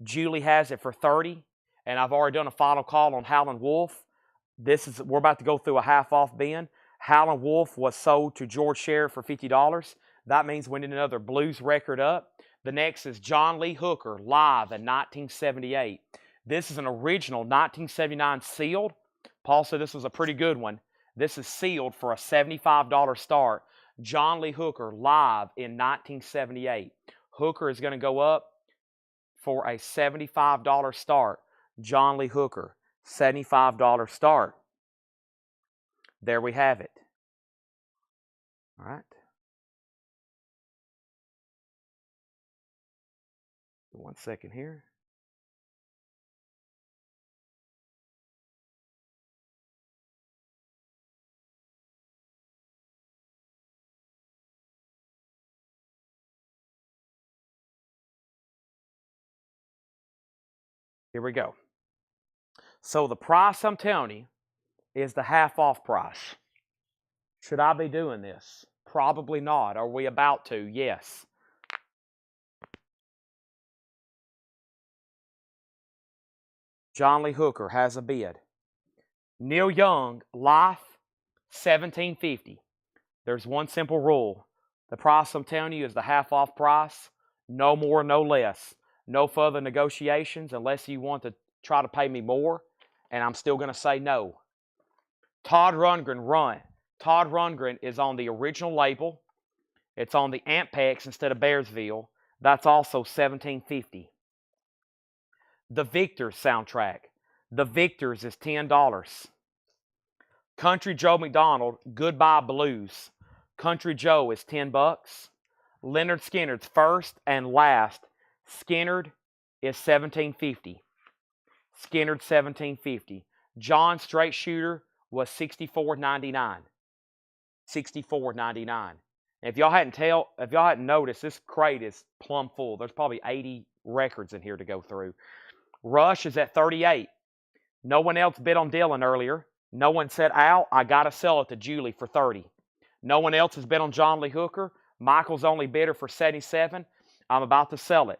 Julie has it for 30, and I've already done a final call on Howlin' Wolf. We're about to go through a half-off bin. Howlin' Wolf was sold to George Sheriff for $50. That means we need another blues record up. The next is John Lee Hooker, live in 1978. This is an original 1979 sealed. Paul said this was a pretty good one. This is sealed for a $75 start. John Lee Hooker, live in 1978. Hooker is going to go up for a $75 start. John Lee Hooker, $75 start. There we have it. All right. One second here. Here we go. So the price I'm telling you is the half off price. Should I be doing this? Probably not. Are we about to? Yes. John Lee Hooker has a bid. Neil Young, Life, $17.50. There's one simple rule. The price I'm telling you is the half off price. No more, no less. No further negotiations unless you want to try to pay me more, and I'm still going to say no. Todd Rundgren Run. Todd Rundgren is on the original label. It's on the Ampex instead of Bearsville. That's also $17.50. The Victors soundtrack. The Victors is $10. Country Joe McDonald, Goodbye Blues. Country Joe is $10. Lynyrd Skynyrd's First and Last. Skynyrd is $17.50. Skynyrd $17.50. John Straight Shooter was $64.99. $64.99. If y'all hadn't noticed, this crate is plumb full. There's probably 80 records in here to go through. Rush is at $38. No one else bid on Dylan earlier. No one said, Al, I got to sell it to Julie for $30. No one else has bid on John Lee Hooker. Michael's only bidder for $77. I'm about to sell it.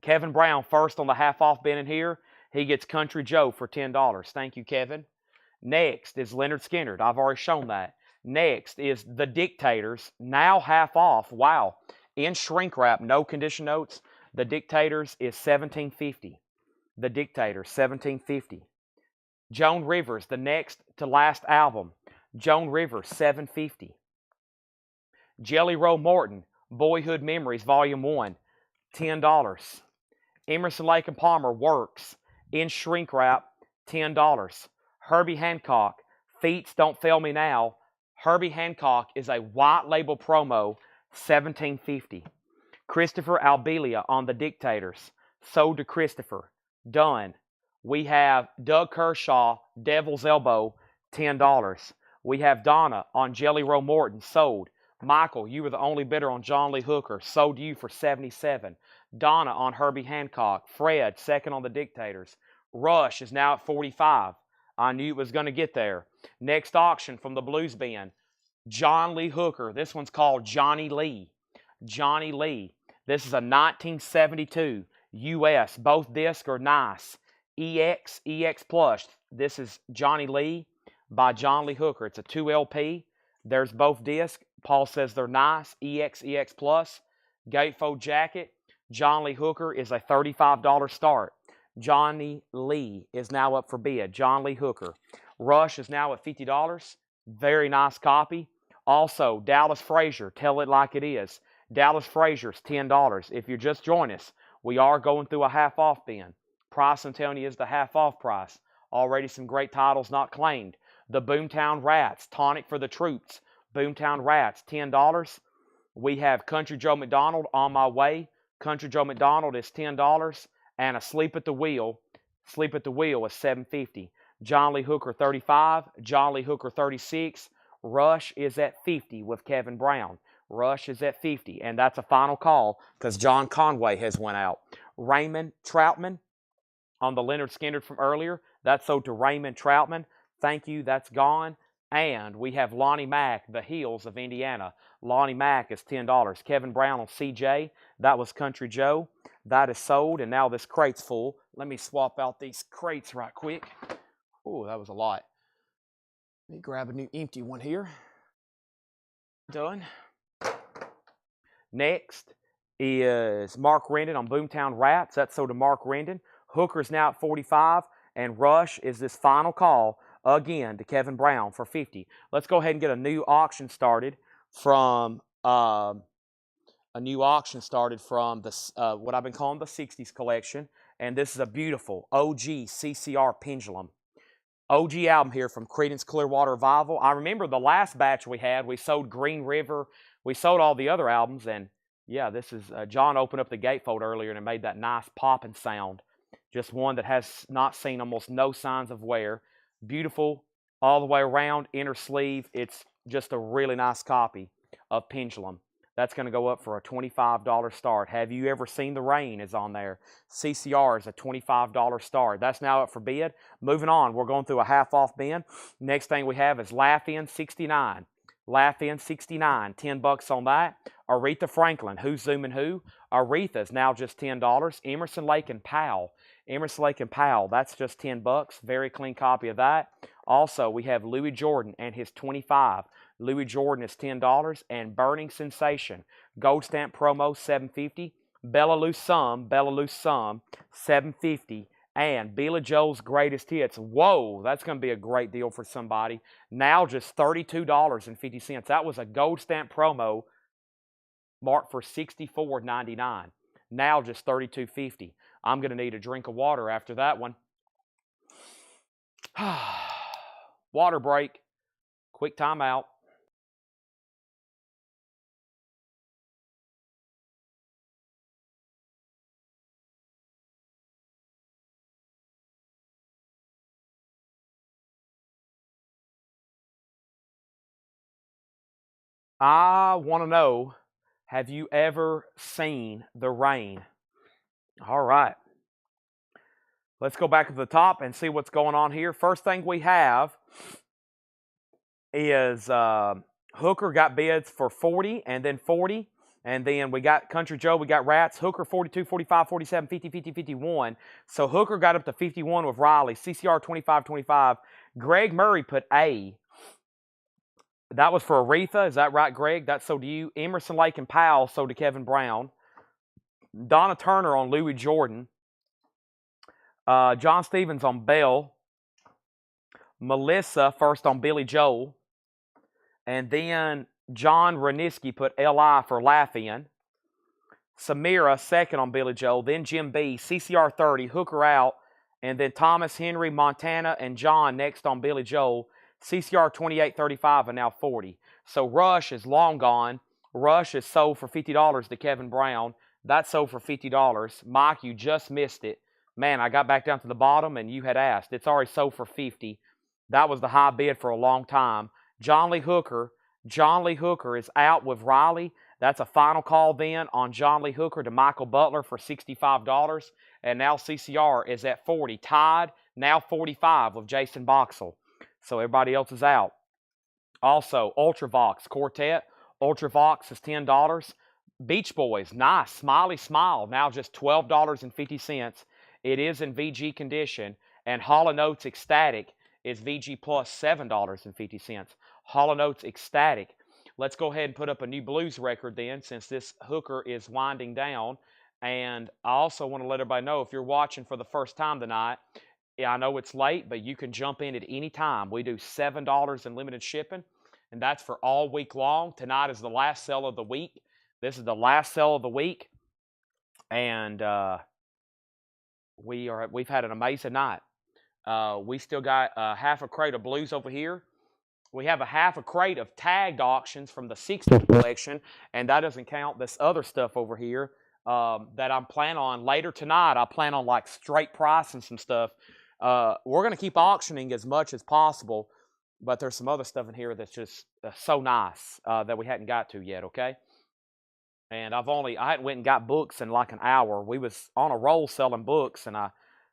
Kevin Brown first on the half-off bin in here. He gets Country Joe for $10. Thank you, Kevin. Next is Lynyrd Skynyrd. I've already shown that. Next is The Dictators, now half off. Wow. In shrink wrap, no condition notes. The Dictators is $17.50. The Dictators, $17.50. Joan Rivers, the next to last album. Joan Rivers, $7.50. Jelly Roll Morton, Boyhood Memories, Volume 1, $10. Emerson, Lake and Palmer, Works, in shrink wrap, $10. Herbie Hancock, Feats Don't Fail Me Now. Herbie Hancock is a white label promo, $17.50. Christopher Albelia on The Dictators, sold to Christopher, done. We have Doug Kershaw, Devil's Elbow, $10. We have Donna on Jelly Roll Morton, sold. Michael, you were the only bidder on John Lee Hooker, sold to you for $77. Donna on Herbie Hancock. Fred, second on The Dictators. Rush is now at $45. I knew it was going to get there. Next auction from the Blues Bin. John Lee Hooker. This one's called Johnny Lee. Johnny Lee. This is a 1972 US. Both discs are nice. EX Plus. This is Johnny Lee by John Lee Hooker. It's a 2 LP. There's both discs. Paul says they're nice. EX Plus. Gatefold jacket. John Lee Hooker is a $35 start. Johnny Lee is now up for bid. John Lee Hooker. Rush is now at $50. Very nice copy. Also, Dallas Frazier, Tell It Like It Is. Dallas Frazier's $10. If you just join us, we are going through a half-off bin. Price, I'm telling you, is the half-off price. Already some great titles not claimed. The Boomtown Rats, Tonic for the Troops. Boomtown Rats, $10. We have Country Joe McDonald, On My Way. Country Joe McDonald is $10. And Asleep at the Wheel. Sleep at the Wheel is $7.50. John Lee Hooker, $35. John Lee Hooker, $36. Rush is at $50 with Kevin Brown. Rush is at $50. And that's a final call because John Conway has went out. Raymond Troutman on the Lynyrd Skynyrd from earlier. That's sold to Raymond Troutman. Thank you. That's gone. And we have Lonnie Mack, The Hills of Indiana. Lonnie Mack is $10. Kevin Brown on CJ. That was Country Joe. That is sold, and now this crate's full. Let me swap out these crates right quick. Oh, that was a lot. Let me grab a new empty one here. Done. Next is Mark Rendon on Boomtown Rats. That's sold to Mark Rendon. Hooker's now at $45, and Rush is this final call again to Kevin Brown for $50. Let's go ahead and get a new auction started from the what I've been calling the 60s collection, and this is a beautiful OG CCR Pendulum. OG album here from Creedence Clearwater Revival. I remember the last batch we had, we sold Green River, we sold all the other albums, and yeah, this is, John opened up the gatefold earlier and it made that nice popping sound. Just one that has not seen almost no signs of wear. Beautiful all the way around, inner sleeve. It's just a really nice copy of Pendulum. That's going to go up for a $25 start. Have You Ever Seen the Rain is on there. CCR is a $25 start. That's now up for bid. Moving on, we're going through a half-off bin. Next thing we have is Laugh In 69. Laugh In 69, $10 on that. Aretha Franklin, Who's Zooming Who? Aretha is now just $10. Emerson, Lake and Powell. Emerson, Lake and Powell, that's just $10. Very clean copy of that. Also, we have Louis Jordan and his 25. Louis Jordan is $10. And Burning Sensation, gold stamp promo, $7.50. Bella Lou Some, $7.50. And Billy Joel's Greatest Hits. Whoa, that's going to be a great deal for somebody. Now just $32.50. That was a gold stamp promo marked for $64.99. Now just $32.50. I'm going to need a drink of water after that one. Water break. Quick timeout. I want to know, have you ever seen the rain? All right. Let's go back to the top and see what's going on here. First thing we have is Hooker got bids for 40 and then 40. And then we got Country Joe, we got Rats, Hooker 42, 45, 47, 50, 50, 51. So Hooker got up to 51 with Riley, CCR 25, 25. Greg Murray put A. That was for Aretha. Is that right, Greg? That's sold to you. Emerson, Lake, and Powell sold to Kevin Brown. Donna Turner on Louis Jordan. John Stevens on Bell. Melissa first on Billy Joel. And then John Reniski put LI for Laugh In. Samira second on Billy Joel. Then Jim B. CCR 30. Hooker out. And then Thomas, Henry, Montana, and John next on Billy Joel. CCR 28, 35, and now 40. So Rush is long gone. Rush is sold for $50 to Kevin Brown. That's sold for $50. Mike, you just missed it. Man, I got back down to the bottom and you had asked. It's already sold for $50. That was the high bid for a long time. John Lee Hooker is out with Riley. That's a final call then on John Lee Hooker to Michael Butler for $65. And now CCR is at 40. Tied, now 45 with Jason Boxell. So everybody else is out. Also, Ultravox Quartet. Ultravox is $10. Beach Boys, nice. Smiley Smile, now just $12.50. It is in VG condition. And Hall & Oates Ecstatic is VG plus $7.50. Hall & Oates Ecstatic. Let's go ahead and put up a new blues record then, since this Hooker is winding down. And I also want to let everybody know, if you're watching for the first time tonight, I know it's late, but you can jump in at any time. We do $7 in limited shipping, and that's for all week long. Tonight is the last sale of the week. This is the last sale of the week, and we've had an amazing night. We still got half a crate of blues over here. We have a half a crate of tagged auctions from the 60s collection, and that doesn't count this other stuff over here that I'm planning on later tonight. I plan on like straight price and some stuff. We're going to keep auctioning as much as possible, but there's some other stuff in here that's just so nice that we hadn't got to yet, okay? And I hadn't went and got books in like an hour. We was on a roll selling books, and I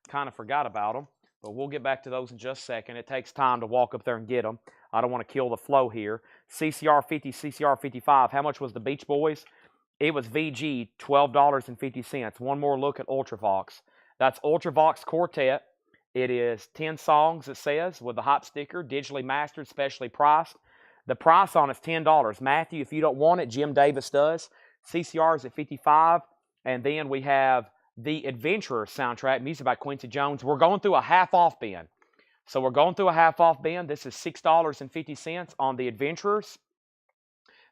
kind of forgot about them. But we'll get back to those in just a second. It takes time to walk up there and get them. I don't want to kill the flow here. CCR 50, CCR 55. How much was the Beach Boys? It was VG, $12.50. One more look at Ultravox. That's Ultravox Quartet. It is 10 songs, it says, with the hop sticker, digitally mastered, specially priced. The price on it's $10. Matthew, if you don't want it, Jim Davis does. CCR is at $55. And then we have the Adventurer soundtrack, music by Quincy Jones. We're going through a half-off bin. So we're going through a half-off bin. This is $6.50 on the Adventurers.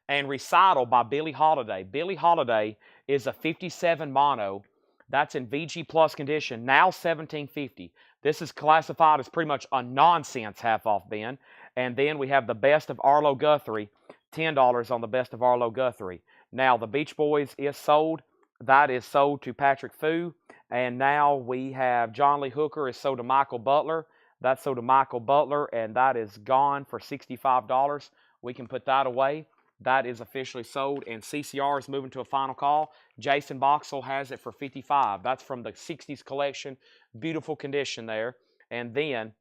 And Recital by Billie Holiday. Billie Holiday is a 57 mono. That's in VG Plus condition, now $17.50. This is classified as pretty much a nonsense half-off bin. And then we have the Best of Arlo Guthrie, $10 on the Best of Arlo Guthrie. Now, the Beach Boys is sold. That is sold to Patrick Fu. And now we have John Lee Hooker is sold to Michael Butler. That's sold to Michael Butler, and that is gone for $65. We can put that away. That is officially sold, and CCR is moving to a final call. Jason Boxell has it for $55. That's from the 60s collection. Beautiful condition there. And then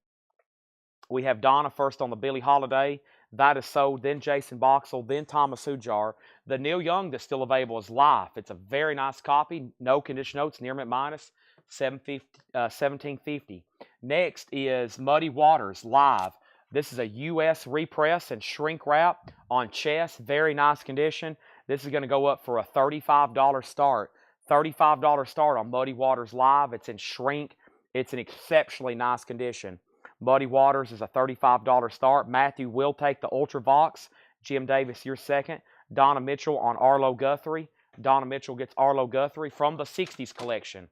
we have Donna first on the Billie Holiday. That is sold. Then Jason Boxell. Then Thomas Hujar. The Neil Young that's still available is Life. It's a very nice copy. No condition notes. Near mint minus. $17.50. Next is Muddy Waters Live. This is a U.S. repress and shrink wrap on chest. Very nice condition. This is going to go up for a $35 start. $35 start on Muddy Waters Live. It's in shrink. It's an exceptionally nice condition. Muddy Waters is a $35 start. Matthew will take the Ultravox. Jim Davis, you're second. Donna Mitchell on Arlo Guthrie. Donna Mitchell gets Arlo Guthrie from the 60s collection.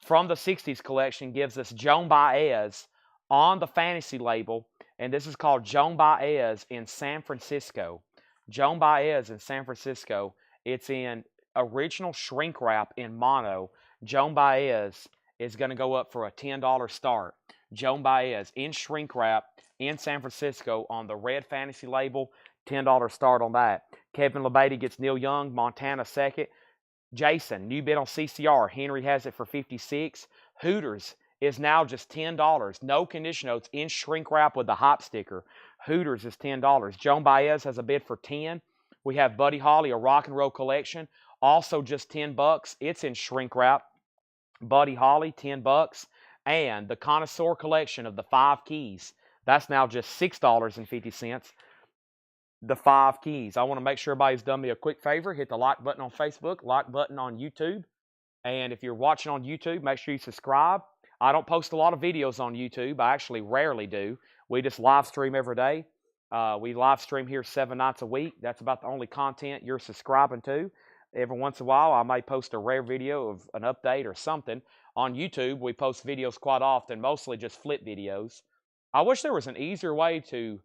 From the 60s collection gives us Joan Baez on the fantasy label, and this is called Joan Baez in San Francisco. Joan Baez in San Francisco. It's in original shrink wrap in mono. Joan Baez is going to go up for a $10 start. Joan Baez in shrink wrap in San Francisco on the red fantasy label. $10 start on that. Kevin LeBady gets Neil Young, Montana second. Jason, new bid on CCR. Henry has it for $56. Hooters is now just $10. No condition notes in shrink wrap with the hop sticker. Hooters is $10. Joan Baez has a bid for $10. We have Buddy Holly, a rock and roll collection, also just $10. It's in shrink wrap. Buddy Holly, $10. And the Connoisseur collection of the 5 keys, that's now just $6.50. The 5 keys. I want to make sure everybody's done me a quick favor. Hit the like button on Facebook, like button on YouTube. And if you're watching on YouTube, make sure you subscribe. I don't post a lot of videos on YouTube. I actually rarely do. We just live stream every day. We live stream here 7 nights a week. That's about the only content you're subscribing to. Every once in a while, I may post a rare video of an update or something. On YouTube, we post videos quite often, mostly just flip videos. I wish there was an easier way to,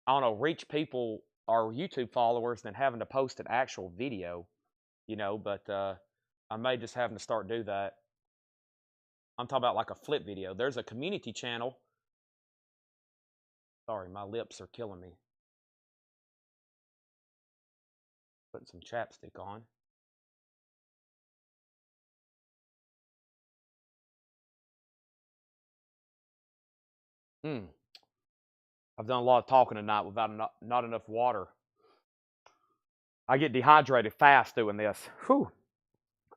I don't know, reach people, our YouTube followers, than having to post an actual video, you know, but I may just having to start do that. I'm talking about like a flip video. There's a community channel. Sorry, my lips are killing me. Putting some chapstick on. I've done a lot of talking tonight without not enough water. I get dehydrated fast doing this. Whew.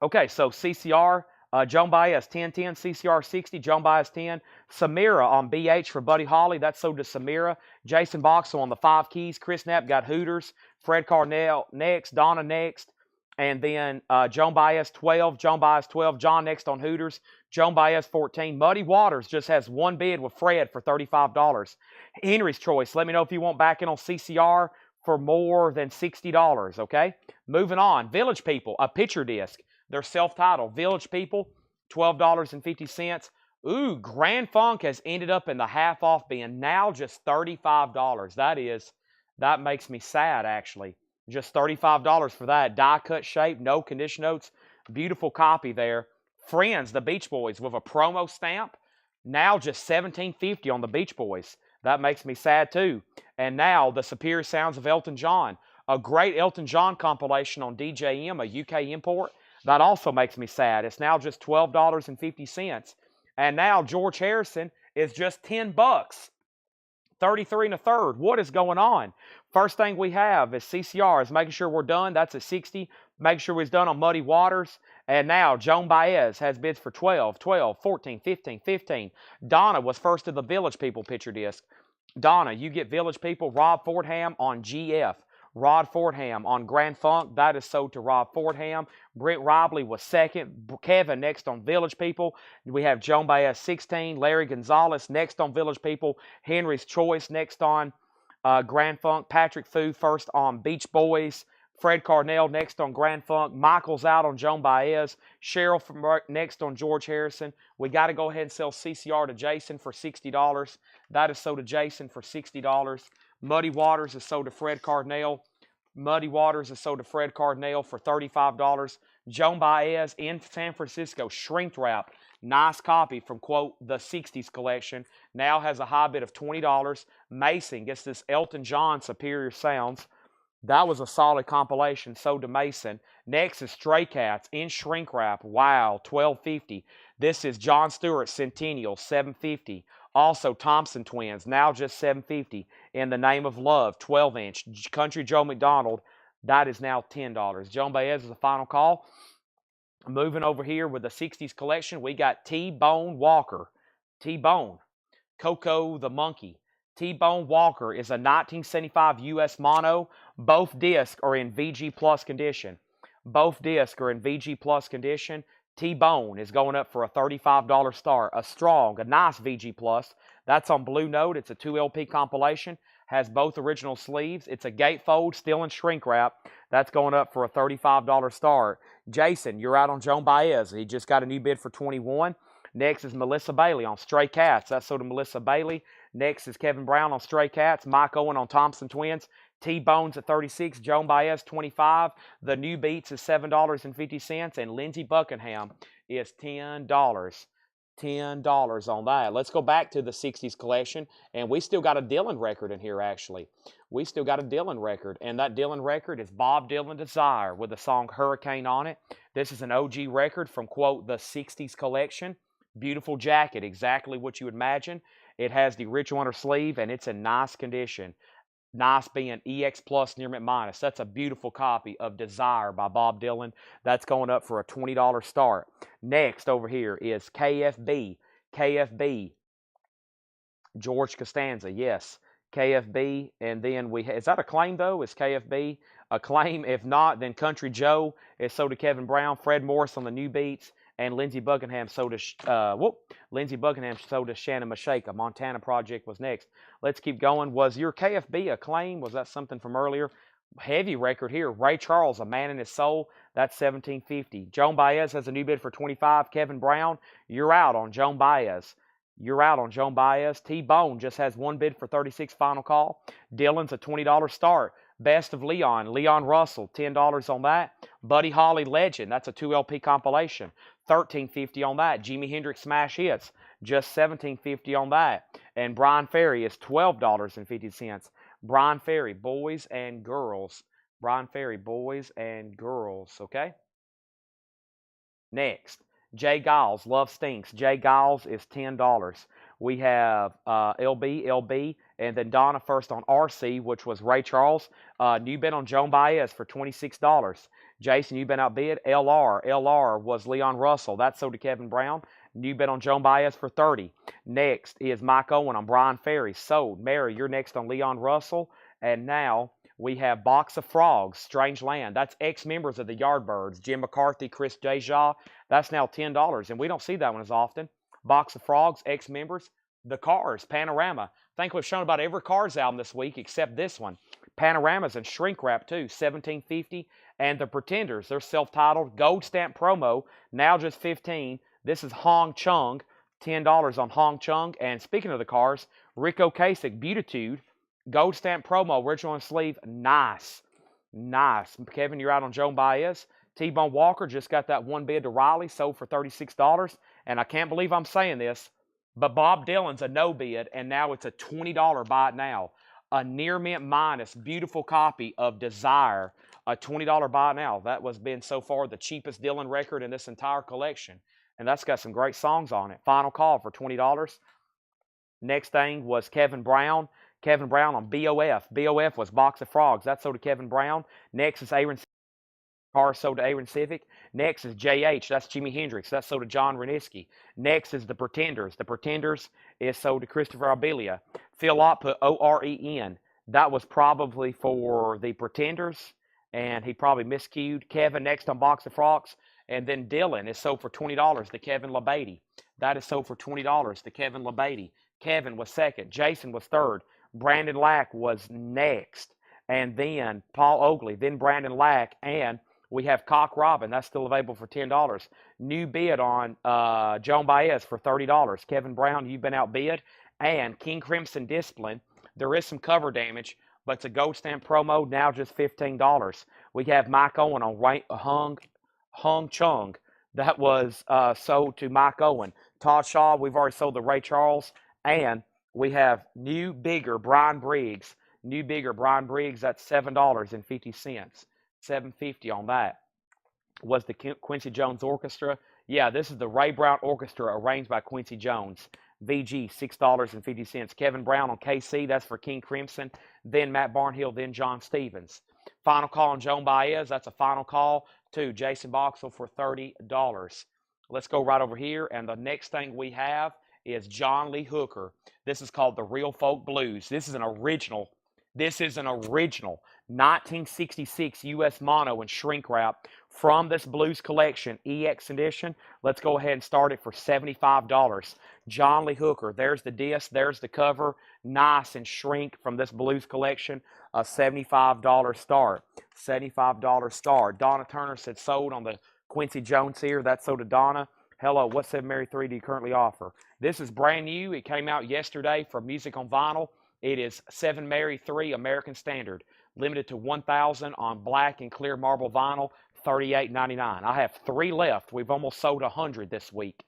Okay, so CCR, Joan Baez 10-10, CCR 60, Joan Baez 10. Samira on BH for Buddy Holly. That's sold to Samira. Jason Boxell on the 5 keys. Chris Knapp got Hooters. Fred Carnell next. Donna next. And then Joan Baez 12. Joan Baez 12. John next on Hooters. Joan Baez 14. Muddy Waters just has one bid with Fred for $35. Henry's Choice. Let me know if you want back in on CCR for more than $60, okay? Moving on. Village People, a picture disc. They're self-titled. Village People, $12.50. Ooh, Grand Funk has ended up in the half-off bin. Now just $35. That makes me sad, actually. Just $35 for that. Die-cut shape, no condition notes. Beautiful copy there. Friends, the Beach Boys, with a promo stamp. Now just $17.50 on the Beach Boys. That makes me sad, too. And now, the Superior Sounds of Elton John. A great Elton John compilation on DJM, a UK import. That also makes me sad. It's now just $12.50. And now George Harrison is just $10. 33 1/3. What is going on? First thing we have is CCR is making sure we're done. That's at 60. Make sure we're done on Muddy Waters. And now Joan Baez has bids for 12, 12, 14, 15, 15. Donna was first to the Village People picture disc. Donna, you get Village People. Rob Fordham on GF. Rod Fordham on Grand Funk. That is sold to Rob Fordham. Brent Robley was second. Kevin next on Village People. We have Joan Baez 16. Larry Gonzalez next on Village People. Henry's Choice next on Grand Funk. Patrick Fu first on Beach Boys. Fred Carnell next on Grand Funk. Michael's out on Joan Baez. Cheryl from next on George Harrison. We got to go ahead and sell CCR to Jason for $60. That is sold to Jason for $60. Muddy Waters is sold to Fred Carnell. Muddy Waters is sold to Fred Carnell for $35. Joan Baez in San Francisco, shrink wrap. Nice copy from, quote, the 60s collection. Now has a high bid of $20. Mason gets this Elton John Superior Sounds. That was a solid compilation, sold to Mason. Next is Stray Cats in shrink wrap. Wow, $12.50. This is John Stewart Centennial, $7.50. Also, Thompson Twins, now just $7.50. In the Name of Love, 12-inch. Country Joe McDonald, that is now $10. Joan Baez is the final call. Moving over here with the 60s collection, we got T-Bone Walker. T-Bone. Coco the Monkey. T-Bone Walker is a 1975 US mono. Both discs are in VG Plus condition. Both discs are in VG Plus condition. T-Bone is going up for a $35 start. A strong, a nice VG Plus. That's on Blue Note. It's a 2 LP compilation. Has both original sleeves. It's a gatefold, still in shrink wrap. That's going up for a $35 start. Jason, you're out on Joan Baez. He just got a new bid for 21. Next is Melissa Bailey on Stray Cats. That's sort of Melissa Bailey. Next is Kevin Brown on Stray Cats. Mike Owen on Thompson Twins. T-Bones at 36. Joan Baez 25. The New Beats is $7.50. And Lindsey Buckingham is $10. $10 on that. Let's go back to the 60s collection, and we still got a Dylan record in here, actually. We still got a Dylan record, and that Dylan record is Bob Dylan Desire with the song Hurricane on it. This is an OG record from, quote, the 60s collection. Beautiful jacket, exactly what you would imagine. It has the original under sleeve, and it's in nice condition. Nice being EX Plus near mint minus. That's a beautiful copy of Desire by Bob Dylan. That's going up for a $20 start. Next over here is KFB. KFB. George Costanza, yes. KFB, and then is that a claim though? Is KFB a claim? If not, then Country Joe is sold to Kevin Brown. Fred Morris on the New Beats. And Lindsey Buckingham sold to Shannon Mashaka. Montana Project was next. Let's keep going. Was your KFB a claim? Was that something from earlier? Heavy record here. Ray Charles, A Man in His Soul. That's $17.50. Joan Baez has a new bid for $25. Kevin Brown, you're out on Joan Baez. You're out on Joan Baez. T-Bone just has one bid for $36. Final call. Dylan's a $20 start. Best of Leon. Leon Russell, $10 on that. Buddy Holly Legend. That's a 2 LP compilation. $13.50 on that. Jimi Hendrix Smash Hits, just $17.50 on that. And Brian Ferry is $12.50. Brian Ferry, boys and girls. Brian Ferry, boys and girls, okay? Next, Jay Giles, Love Stinks. Jay Giles is $10. We have LB, and then Donna first on RC, which was Ray Charles. New bid on Joan Baez for $26. Jason, you've been outbid. LR was Leon Russell. That's sold to Kevin Brown. New bid on Joan Baez for $30. Next is Mike Owen on Brian Ferry. Sold. Mary, you're next on Leon Russell. And now we have Box of Frogs, Strange Land. That's ex-members of the Yardbirds. Jim McCarthy, Chris Deja. That's now $10. And we don't see that one as often. Box of Frogs, ex-members. The Cars, Panorama. I think we've shown about every Cars album this week except this one. Panorama's in shrink wrap too, $17.50. And the Pretenders, they're self-titled, gold stamp promo, now just $15. This is Hong Chung, $10 on Hong Chung. And speaking of the Cars, Rick Ocasek, Beautitude, gold stamp promo, original on sleeve, nice. Nice. Kevin, you're out on Joan Baez. T-Bone Walker just got that one bid to Riley, sold for $36. And I can't believe I'm saying this, but Bob Dylan's a no bid, and now it's a $20 buy it now. A near mint minus, beautiful copy of Desire, a $20 buy it now. That was been so far the cheapest Dylan record in this entire collection. And that's got some great songs on it. Final call for $20. Next thing was Kevin Brown. Kevin Brown on BOF. BOF was Box of Frogs. That's sold to Kevin Brown. Next is Aaron Car sold to Aaron Civic. Next is JH. That's Jimi Hendrix. That's sold to John Reniski. Next is The Pretenders. The Pretenders is sold to Christopher Abilia. Phil Ott put OREN. That was probably for The Pretenders, and he probably miscued. Kevin next on Box of Frogs. And then Dylan is sold for $20 to Kevin LeBeatty. That is sold for $20 to Kevin LeBeatty. Kevin was second. Jason was third. Brandon Lack was next. And then Paul Oakley, then Brandon Lack, and we have Cock Robin. That's still available for $10. New bid on Joan Baez for $30. Kevin Brown, you've been outbid. And King Crimson Discipline. There is some cover damage, but it's a gold stamp promo, now just $15. We have Mike Owen on Hong Chung. That was sold to Mike Owen. Todd Shaw, we've already sold the Ray Charles. And we have New Bigger Brian Briggs. New Bigger Brian Briggs, that's $7.50. $7.50 on that. Was the Quincy Jones Orchestra. Yeah, this is the Ray Brown Orchestra arranged by Quincy Jones. VG, $6.50. Kevin Brown on KC, that's for King Crimson. Then Matt Barnhill, then John Stevens. Final call on Joan Baez. That's a final call to Jason Boxell for $30. Let's go right over here. And the next thing we have is John Lee Hooker. This is called the Real Folk Blues. This is an original. This is an original 1966 U.S. mono and shrink wrap from this blues collection, EX edition. Let's go ahead and start it for $75. John Lee Hooker. There's the disc. There's the cover. Nice and shrink from this blues collection. A $75 start. $75 start. Donna Turner said sold on the Quincy Jones here. That's sold to Donna. Hello, what 7 Mary 3 do you currently offer? This is brand new. It came out yesterday for Music on Vinyl. It is 7 Mary 3 American Standard. Limited to 1,000 on black and clear marble vinyl, $38.99. I have 3 left. We've almost sold 100 this week.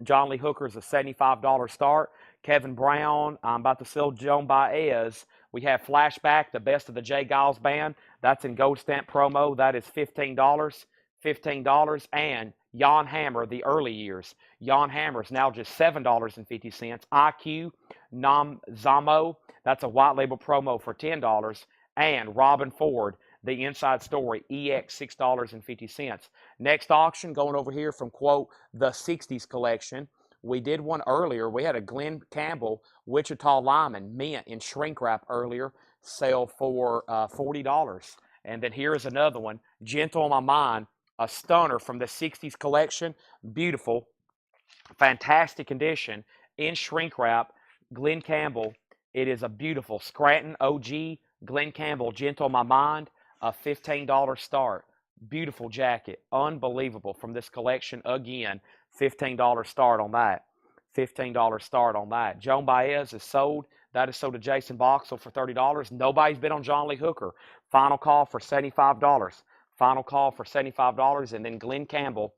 John Lee Hooker is a $75 start. Kevin Brown, I'm about to sell Joan Baez. We have Flashback, the best of the Jay Giles Band. That's in gold stamp promo. That is $15. $15. And Jan Hammer, the early years. Jan Hammer is now just $7.50. IQ, Nam Zamo, that's a white label promo for $10. And Robin Ford, the Inside Story, EX, $6.50. Next auction, going over here from, quote, the 60s collection. We did one earlier. We had a Glenn Campbell Wichita Lyman mint in shrink wrap earlier, sale for $40. And then here is another one, Gentle on My Mind, a stunner from the 60s collection. Beautiful, fantastic condition in shrink wrap. Glenn Campbell. It is a beautiful Scranton OG Glenn Campbell, Gentle on My Mind, a $15 start. Beautiful jacket, unbelievable from this collection. Again, $15 start on that. $15 start on that. Joan Baez is sold. That is sold to Jason Boxell for $30. Nobody's been on John Lee Hooker. Final call for $75. Final call for $75. And then Glenn Campbell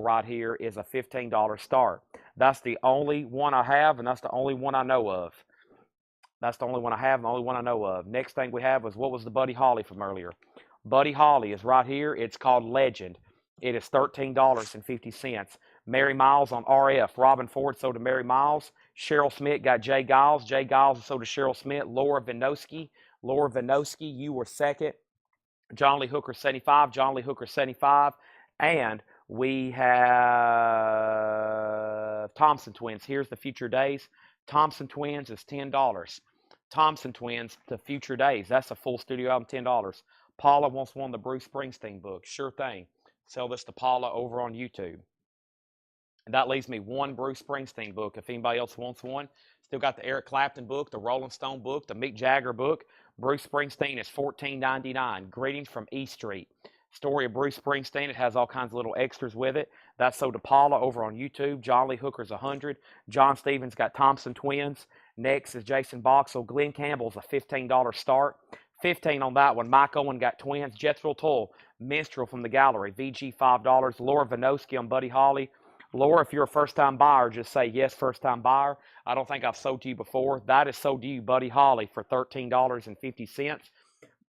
right here is a $15 start. That's the only one I have, and that's the only one I know of. That's the only one I have and the only one I know of. Next thing we have was, what was the Buddy Holly from earlier? Buddy Holly is right here. It's called Legend. It is $13.50. Mary Miles on RF. Robin Ford sold to Mary Miles. Cheryl Smith got Jay Giles. Jay Giles sold to Cheryl Smith. Laura Vinosky, you were second. John Lee Hooker, 75. John Lee Hooker, 75. And we have Thompson Twins. Here's the Future Days. Thompson Twins is $10. Thompson Twins to Future Days. That's a full studio album, $10. Paula wants one of the Bruce Springsteen books. Sure thing. Sell this to Paula over on YouTube. And that leaves me one Bruce Springsteen book if anybody else wants one. Still got the Eric Clapton book, the Rolling Stone book, the Mick Jagger book. Bruce Springsteen is $14.99. Greetings from E Street. Story of Bruce Springsteen. It has all kinds of little extras with it. That's sold to Paula over on YouTube. John Lee Hooker's 100. John Stevens got Thompson Twins. Next is Jason Boxell. Glenn Campbell's a $15 start. 15 on that one. Mike Owen got Twins. Jethro Tull, Minstrel from the Gallery. VG $5. Laura Vinosky on Buddy Holly. Laura, if you're a first-time buyer, just say yes, first-time buyer. I don't think I've sold to you before. That is sold to you, Buddy Holly, for $13.50.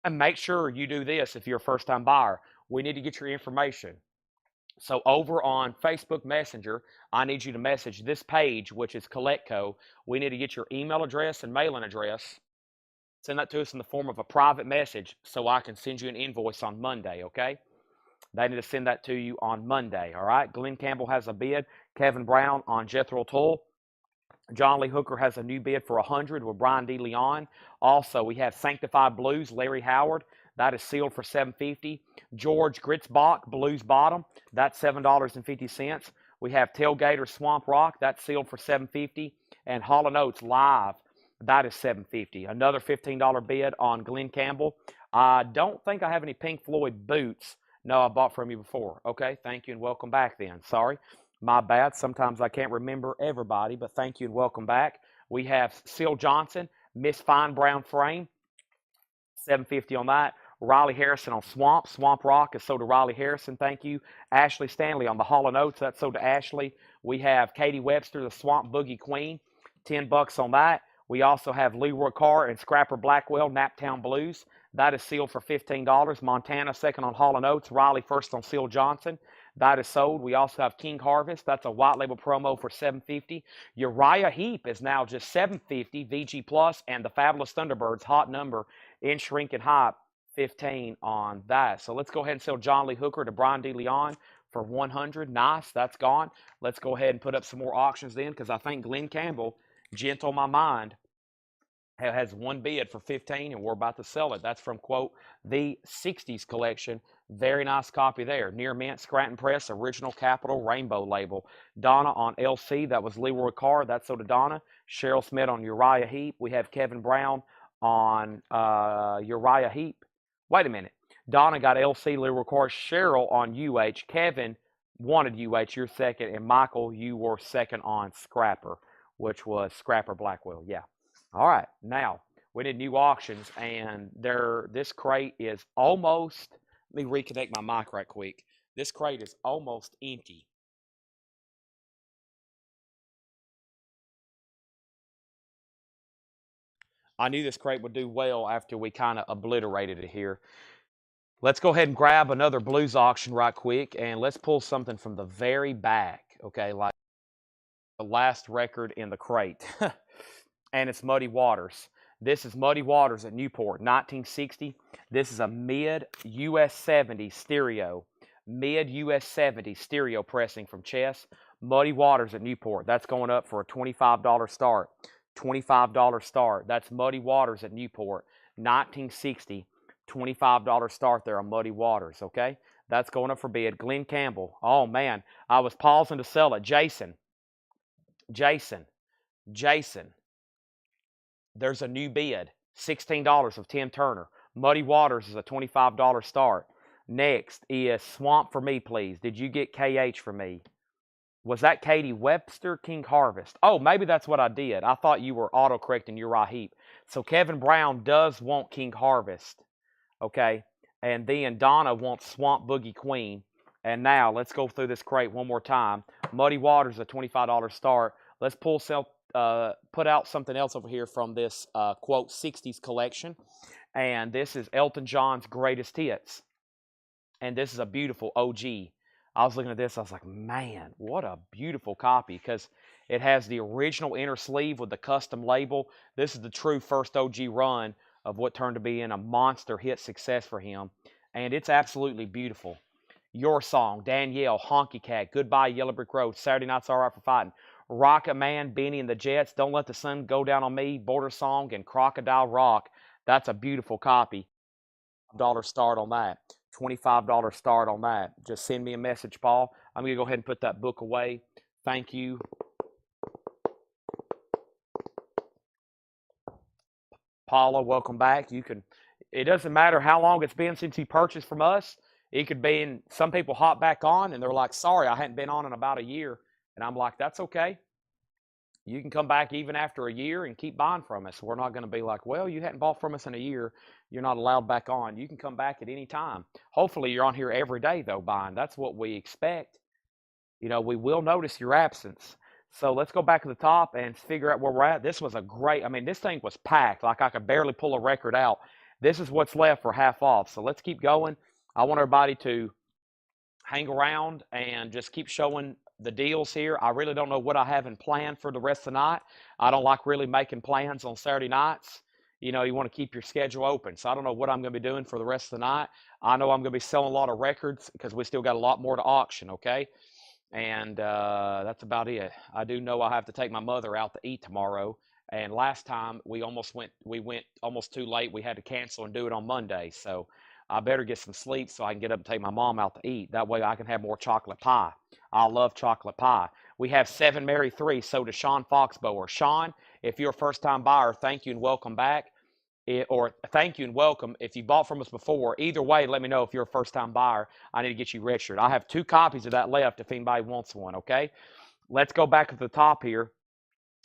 And make sure you do this if you're a first-time buyer. We need to get your information. So over on Facebook Messenger, I need you to message this page, which is Collectco. We need to get your email address and mailing address. Send that to us in the form of a private message so I can send you an invoice on Monday, okay? They need to send that to you on Monday, all right? Glenn Campbell has a bid. Kevin Brown on Jethro Tull. John Lee Hooker has a new bid for 100 with Brian D. Leon. Also, we have Sanctified Blues, Larry Howard. That is sealed for $7.50. George Gritzbach, Blues Bottom. That's $7.50. We have Tailgater Swamp Rock. That's sealed for $7.50. And Hall & Oates Live. That is $7.50. Another $15 bid on Glenn Campbell. I don't think I have any Pink Floyd boots. No, I bought from you before. Okay, thank you and welcome back then. Sorry, my bad. Sometimes I can't remember everybody, but thank you and welcome back. We have Seal Johnson, Miss Fine Brown Frame, $7.50 on that. Riley Harrison on Swamp Rock is sold to Riley Harrison. Thank you. Ashley Stanley on the Hall & Oates. That's sold to Ashley. We have Katie Webster, the Swamp Boogie Queen, $10 on that. We also have Leroy Carr and Scrapper Blackwell, Naptown Blues. That is sealed for $15. Montana second on Hall & Oates. Riley first on Seal Johnson. That is sold. We also have King Harvest. That's a white label promo for $7.50. Uriah Heep is now just $7.50. VG Plus and the Fabulous Thunderbirds, hot number in shrink and hype, $15 on that. So let's go ahead and sell John Lee Hooker to Brian D. Leon for 100. Nice, that's gone. Let's go ahead and put up some more auctions then, because I think Glenn Campbell, Gentle My Mind, has one bid for 15, and we're about to sell it. That's from, quote, the 60s collection. Very nice copy there. Near Mint, Scranton Press, Original Capital, Rainbow label. Donna on LC, that was Leroy Carr. That's so to Donna. Cheryl Smith on Uriah Heep. We have Kevin Brown on Uriah Heep. Wait a minute. Donna got LC, Leroy Carr. Cheryl on UH. Kevin wanted UH. You're second. And Michael, you were second on Scrapper, which was Scrapper Blackwell. Yeah. All right, now we did new auctions, and this crate is almost. Let me reconnect my mic right quick. This crate is almost empty. I knew this crate would do well after we kind of obliterated it here. Let's go ahead and grab another blues auction right quick, and let's pull something from the very back, okay, like the last record in the crate. And it's Muddy Waters. This is Muddy Waters at Newport, 1960. This is a mid US 70 stereo. Mid US 70 stereo pressing from Chess. Muddy Waters at Newport. That's going up for a $25 start. $25 start. That's Muddy Waters at Newport, 1960. $25 start there on Muddy Waters, okay? That's going up for bid. Glenn Campbell. Oh, man. I was pausing to sell it. Jason. There's a new bid, $16 of Tim Turner. Muddy Waters is a $25 start. Next is Swamp for Me, please. Did you get KH for me? Was that Katie Webster, King Harvest? Oh, maybe that's what I did. I thought you were autocorrecting Uriah Heep. So Kevin Brown does want King Harvest, okay? And then Donna wants Swamp Boogie Queen. And now let's go through this crate one more time. Muddy Waters, a $25 start. Let's put out something else over here from this, quote, 60s collection. And this is Elton John's Greatest Hits. And this is a beautiful OG. I was looking at this, I was like, man, what a beautiful copy, because it has the original inner sleeve with the custom label. This is the true first OG run of what turned to be a monster hit success for him. And it's absolutely beautiful. Your Song, Danielle, Honky Cat, Goodbye Yellow Brick Road, Saturday Night's All Right for Fighting, Rocket Man, Benny and the Jets, Don't Let the Sun Go Down on Me, Border Song, and Crocodile Rock. That's a beautiful copy. $25 start on that. $25 start on that. Just send me a message, Paul. I'm going to go ahead and put that book away. Thank you. Paula, welcome back. It doesn't matter how long it's been since you purchased from us. It could be in, some people hop back on and they're like, sorry, I hadn't been on in about a year. And I'm like, that's okay. You can come back even after a year and keep buying from us. We're not going to be like, well, you hadn't bought from us in a year. You're not allowed back on. You can come back at any time. Hopefully you're on here every day, though, buying. That's what we expect. You know, we will notice your absence. So let's go back to the top and figure out where we're at. This was a great, I mean, this thing was packed. Like I could barely pull a record out. This is what's left for half off. So let's keep going. I want everybody to hang around and just keep showing the deals here. I really don't know what I have in plan for the rest of the night. I don't like really making plans on Saturday nights. You know, you want to keep your schedule open. So I don't know what I'm going to be doing for the rest of the night. I know I'm going to be selling a lot of records because we still got a lot more to auction, okay? And that's about it. I do know I have to take my mother out to eat tomorrow. And last time we went almost too late. We had to cancel and do it on Monday. So I better get some sleep so I can get up and take my mom out to eat. That way I can have more chocolate pie. I love chocolate pie. We have 7 Mary 3, so does Sean Foxbower. Sean, if you're a first-time buyer, thank you and welcome back. Or thank you and welcome. If you bought from us before, either way, let me know if you're a first-time buyer. I need to get you registered. I have 2 copies of that left if anybody wants one, okay? Let's go back to the top here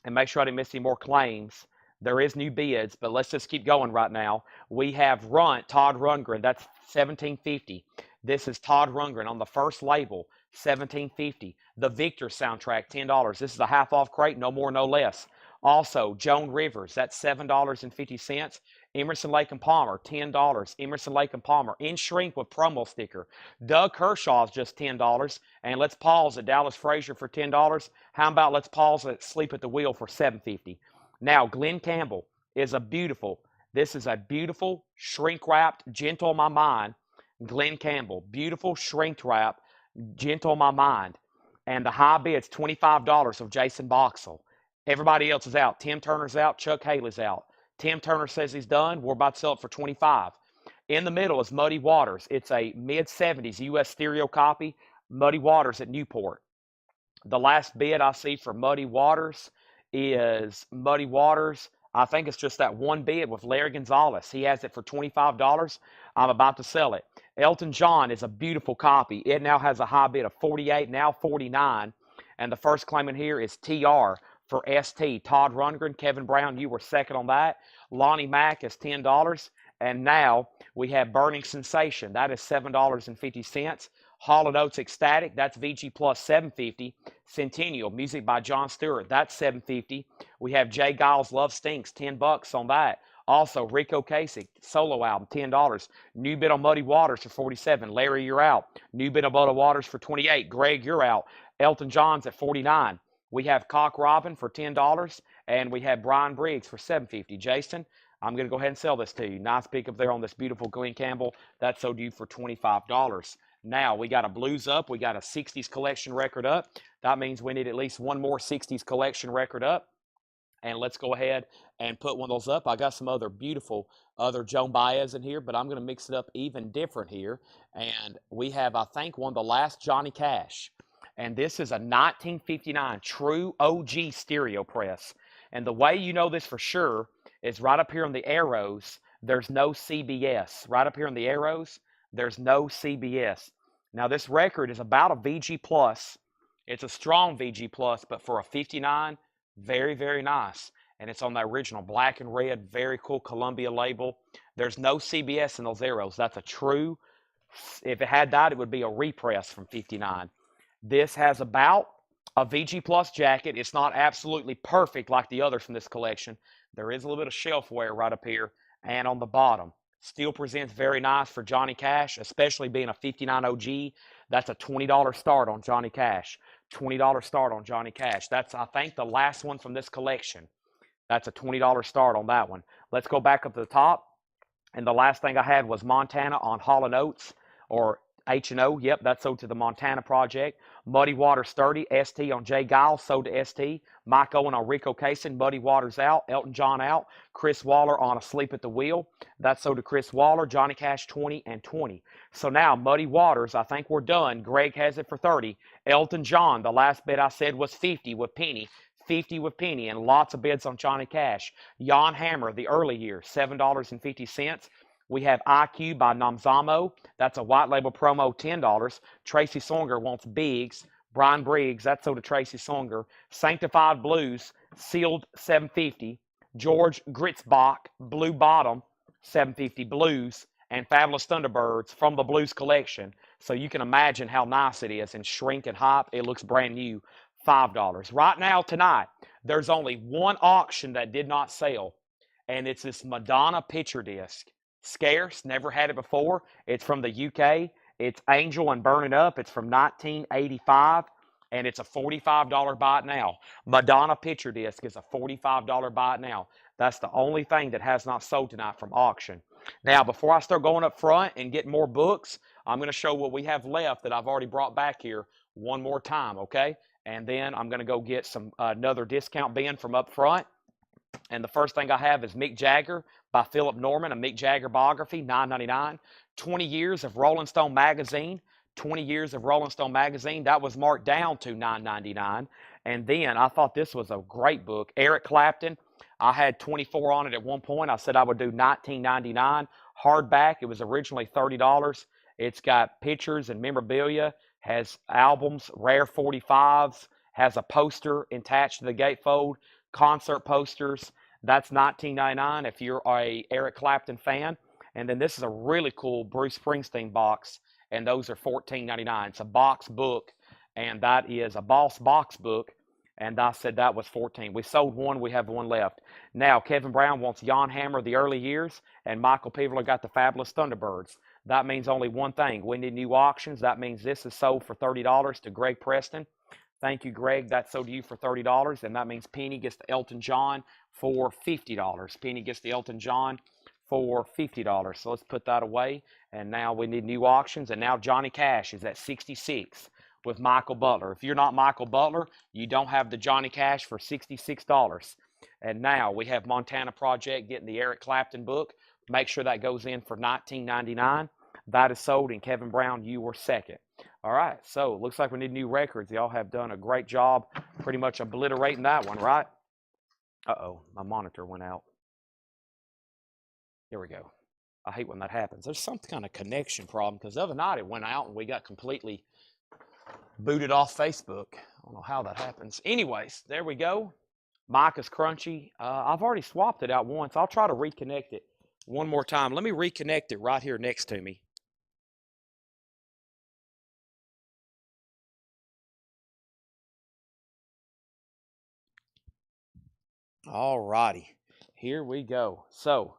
and make sure I didn't miss any more claims. There is new bids, but let's just keep going right now. We have Todd Rundgren. That's $17.50. This is Todd Rundgren on the first label, $17.50. The Victor soundtrack, $10. This is a half-off crate, no more, no less. Also, Joan Rivers, that's $7.50. Emerson, Lake and Palmer, $10. Emerson, Lake and Palmer, in shrink with promo sticker. Doug Kershaw's just $10. And let's pause at Dallas Frazier for $10. How about let's pause at Sleep at the Wheel for $7.50. Now, Glenn Campbell is this is a beautiful shrink-wrapped, Gentle My Mind, Glenn Campbell. Beautiful shrink-wrapped, Gentle My Mind. And the high bid's $25 of Jason Boxell. Everybody else is out. Tim Turner's out. Chuck Haley's out. Tim Turner says he's done. We're about to sell it for 25. In the middle is Muddy Waters. It's a mid-70s U.S. stereo copy. Muddy Waters at Newport. The last bid I see for Muddy Waters is Muddy Waters. I think it's just that one bid with Larry Gonzalez. He has it for $25. I'm about to sell it. Elton John is a beautiful copy. It now has a high bid of 48, now 49. And the first claimant here is TR for ST. Todd Rundgren, Kevin Brown, you were second on that. Lonnie Mack is $10. And now we have Burning Sensation. That is $7.50. Hall & Oates Ecstatic, that's VG Plus $7.50. Centennial, music by Jon Stewart, that's $7.50. We have Jay Giles Love Stinks, $10 on that. Also, Rico Kasich, solo album, $10. New bid on Muddy Waters for $47. Larry, you're out. New bid on Muddy Waters for $28. Greg, you're out. Elton John's at $49. We have Cock Robin for $10, and we have Brian Briggs for $7.50. Jason, I'm going to go ahead and sell this to you. Nice pickup there on this beautiful Glen Campbell. That's sold to you for $25. Now, we got a blues up. We got a 60s collection record up. That means we need at least one more 60s collection record up. And let's go ahead and put one of those up. I got some other beautiful Joan Baez in here, but I'm going to mix it up even different here. And we have, I think, one of the last Johnny Cash. And this is a 1959 true OG stereo press. And the way you know this for sure is right up here on the arrows, there's no CBS. Right up here on the arrows, there's no CBS. Now, this record is about a VG Plus. It's a strong VG Plus, but for a 59, very, very nice. And it's on the original black and red, very cool Columbia label. There's no CBS in those arrows. That's a true, if it had that, it would be a repress from 59. This has about a VG Plus jacket. It's not absolutely perfect like the others from this collection. There is a little bit of shelf wear right up here and on the bottom. Still presents very nice for Johnny Cash, especially being a 59 OG. That's a $20 start on Johnny Cash. $20 start on Johnny Cash. That's, I think, the last one from this collection. That's a $20 start on that one. Let's go back up to the top. And the last thing I had was Montana on Hall & Oates, or H&O. Yep, that's sold to the Montana Project. Muddy Waters 30, ST on Jay Giles, sold to ST. Mike Owen on Rico Kasich, Muddy Waters out. Elton John out. Chris Waller on Asleep at the Wheel. That's sold to Chris Waller. Johnny Cash 20 and 20. So now Muddy Waters, I think we're done. Greg has it for 30. Elton John, the last bid I said was 50 with Penny. 50 with Penny, and lots of bids on Johnny Cash. Jan Hammer, the early years, $7.50. We have IQ by Namzamo. That's a white label promo, $10. Tracy Songer wants Biggs. Brian Briggs, that's sold to Tracy Songer. Sanctified Blues, sealed, $7.50. George Gritzbach, Blue Bottom, $7.50 Blues. And Fabulous Thunderbirds from the Blues collection. So you can imagine how nice it is. And shrink and hop, it looks brand new, $5. Right now, tonight, there's only one auction that did not sell. And it's this Madonna picture disc. Scarce, never had it before. It's from the UK. It's Angel and Burn It Up. It's from 1985, and it's a $45 buy it now. Madonna picture disc is a $45 buy it now. That's the only thing that has not sold tonight from auction. Now, before I start going up front and getting more books, I'm going to show what we have left that I've already brought back here one more time, okay? And then I'm going to go get some another discount bin from up front. And the first thing I have is Mick Jagger by Philip Norman, a Mick Jagger biography, $9.99. 20 years of Rolling Stone magazine. 20 years of Rolling Stone magazine. That was marked down to $9.99. And then I thought this was a great book. Eric Clapton. I had 24 on it at one point. I said I would do $19.99. Hardback. It was originally $30. It's got pictures and memorabilia. Has albums, rare 45s. Has a poster attached to the gatefold. Concert posters. That's $19.99 if you're a Eric Clapton fan. And then this is a really cool Bruce Springsteen box, and those are $14.99. It's a box book, and that is a Boss box book, and I said that was $14. We sold one. We have one left. Now, Kevin Brown wants Jan Hammer, the early years, and Michael Peveler got the Fabulous Thunderbirds. That means only one thing. We need new auctions. That means this is sold for $30 to Greg Preston. Thank you, Greg. That's sold to you for $30, and that means Penny gets the Elton John for $50. Penny gets the Elton John for $50. So let's put that away. And now we need new auctions. And now Johnny Cash is at 66 with Michael Butler. If you're not Michael Butler, you don't have the Johnny Cash for $66. And now we have Montana Project getting the Eric Clapton book. Make sure that goes in for $19.99. That is sold, and Kevin Brown, you were second. All right, so looks like we need new records. Y'all have done a great job pretty much obliterating that one, right? Uh-oh, my monitor went out. Here we go. I hate when that happens. There's some kind of connection problem because the other night it went out and we got completely booted off Facebook. I don't know how that happens. Anyways, there we go. Micah's Crunchy. I've already swapped it out once. I'll try to reconnect it one more time. Let me reconnect it right here next to me. All righty. Here we go. So,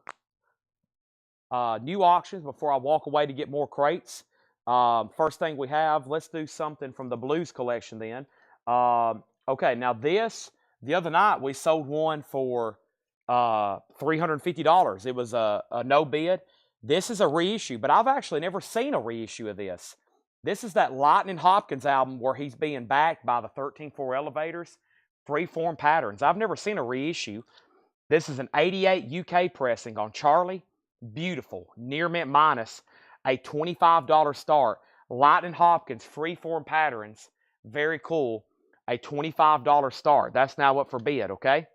new auctions before I walk away to get more crates. First thing we have, let's do something from the Blues collection then. Okay, now this, the other night we sold one for $350. It was a no bid. This is a reissue, but I've actually never seen a reissue of this. This is that Lightning Hopkins album where he's being backed by the 13-4 Elevators, Freeform Patterns. I've never seen a reissue. This is an 88 UK pressing on Charlie. Beautiful. Near mint minus. A $25 start. Lightning Hopkins, Freeform Patterns. Very cool. A $25 start. That's now up for bid, okay?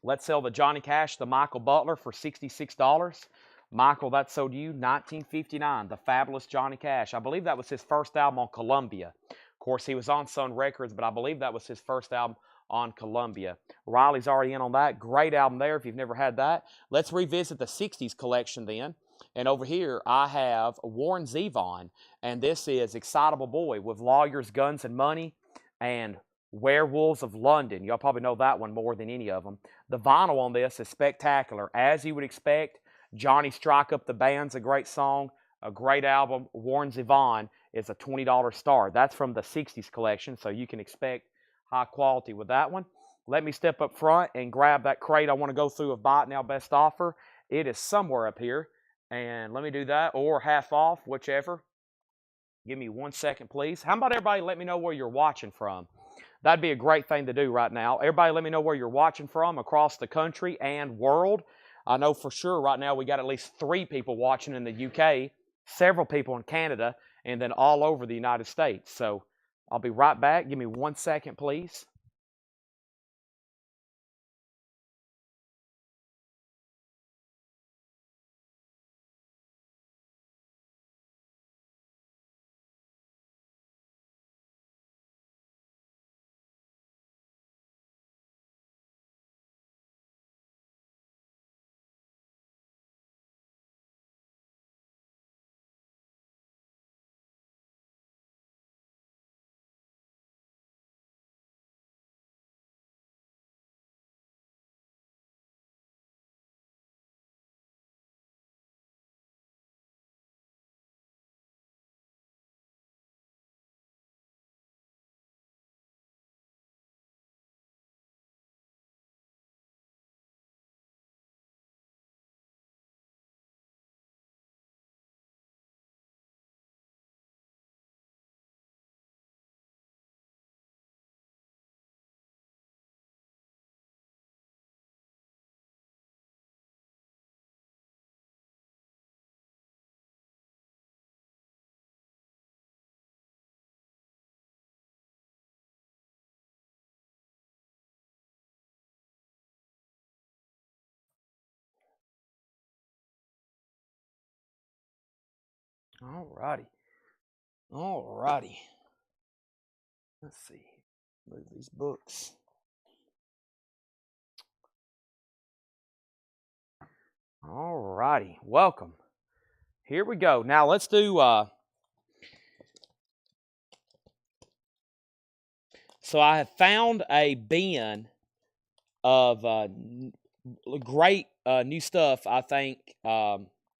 Let's sell the Johnny Cash, the Michael Butler for $66. Michael, that sold you $19.59. The Fabulous Johnny Cash. I believe that was his first album on Columbia. Of course, he was on Sun Records, but I believe that was his first album on Columbia. Riley's already in on that. Great album there if you've never had that. Let's revisit the 60s collection then. And over here, I have Warren Zevon. And this is Excitable Boy with Lawyers, Guns, and Money and Werewolves of London. Y'all probably know that one more than any of them. The vinyl on this is spectacular. As you would expect, Johnny Strike Up the Band's a great song, a great album. Warren Zevon is a $20 star. That's from the 60s collection, so you can expect high quality with that one. Let me step up front and grab that crate I want to go through of Buy It Now Best Offer. It is somewhere up here, and let me do that, or half off, whichever. Give me 1 second, please. How about everybody let me know where you're watching from? That'd be a great thing to do right now. Everybody let me know where you're watching from across the country and world. I know for sure right now we got at least 3 people watching in the UK, several people in Canada, and then all over the United States. So I'll be right back. Give me 1 second, please. All righty. All righty. Let's see. Move these books. All righty. Welcome. Here we go. Now let's do... So I have found a bin of great new stuff, I think.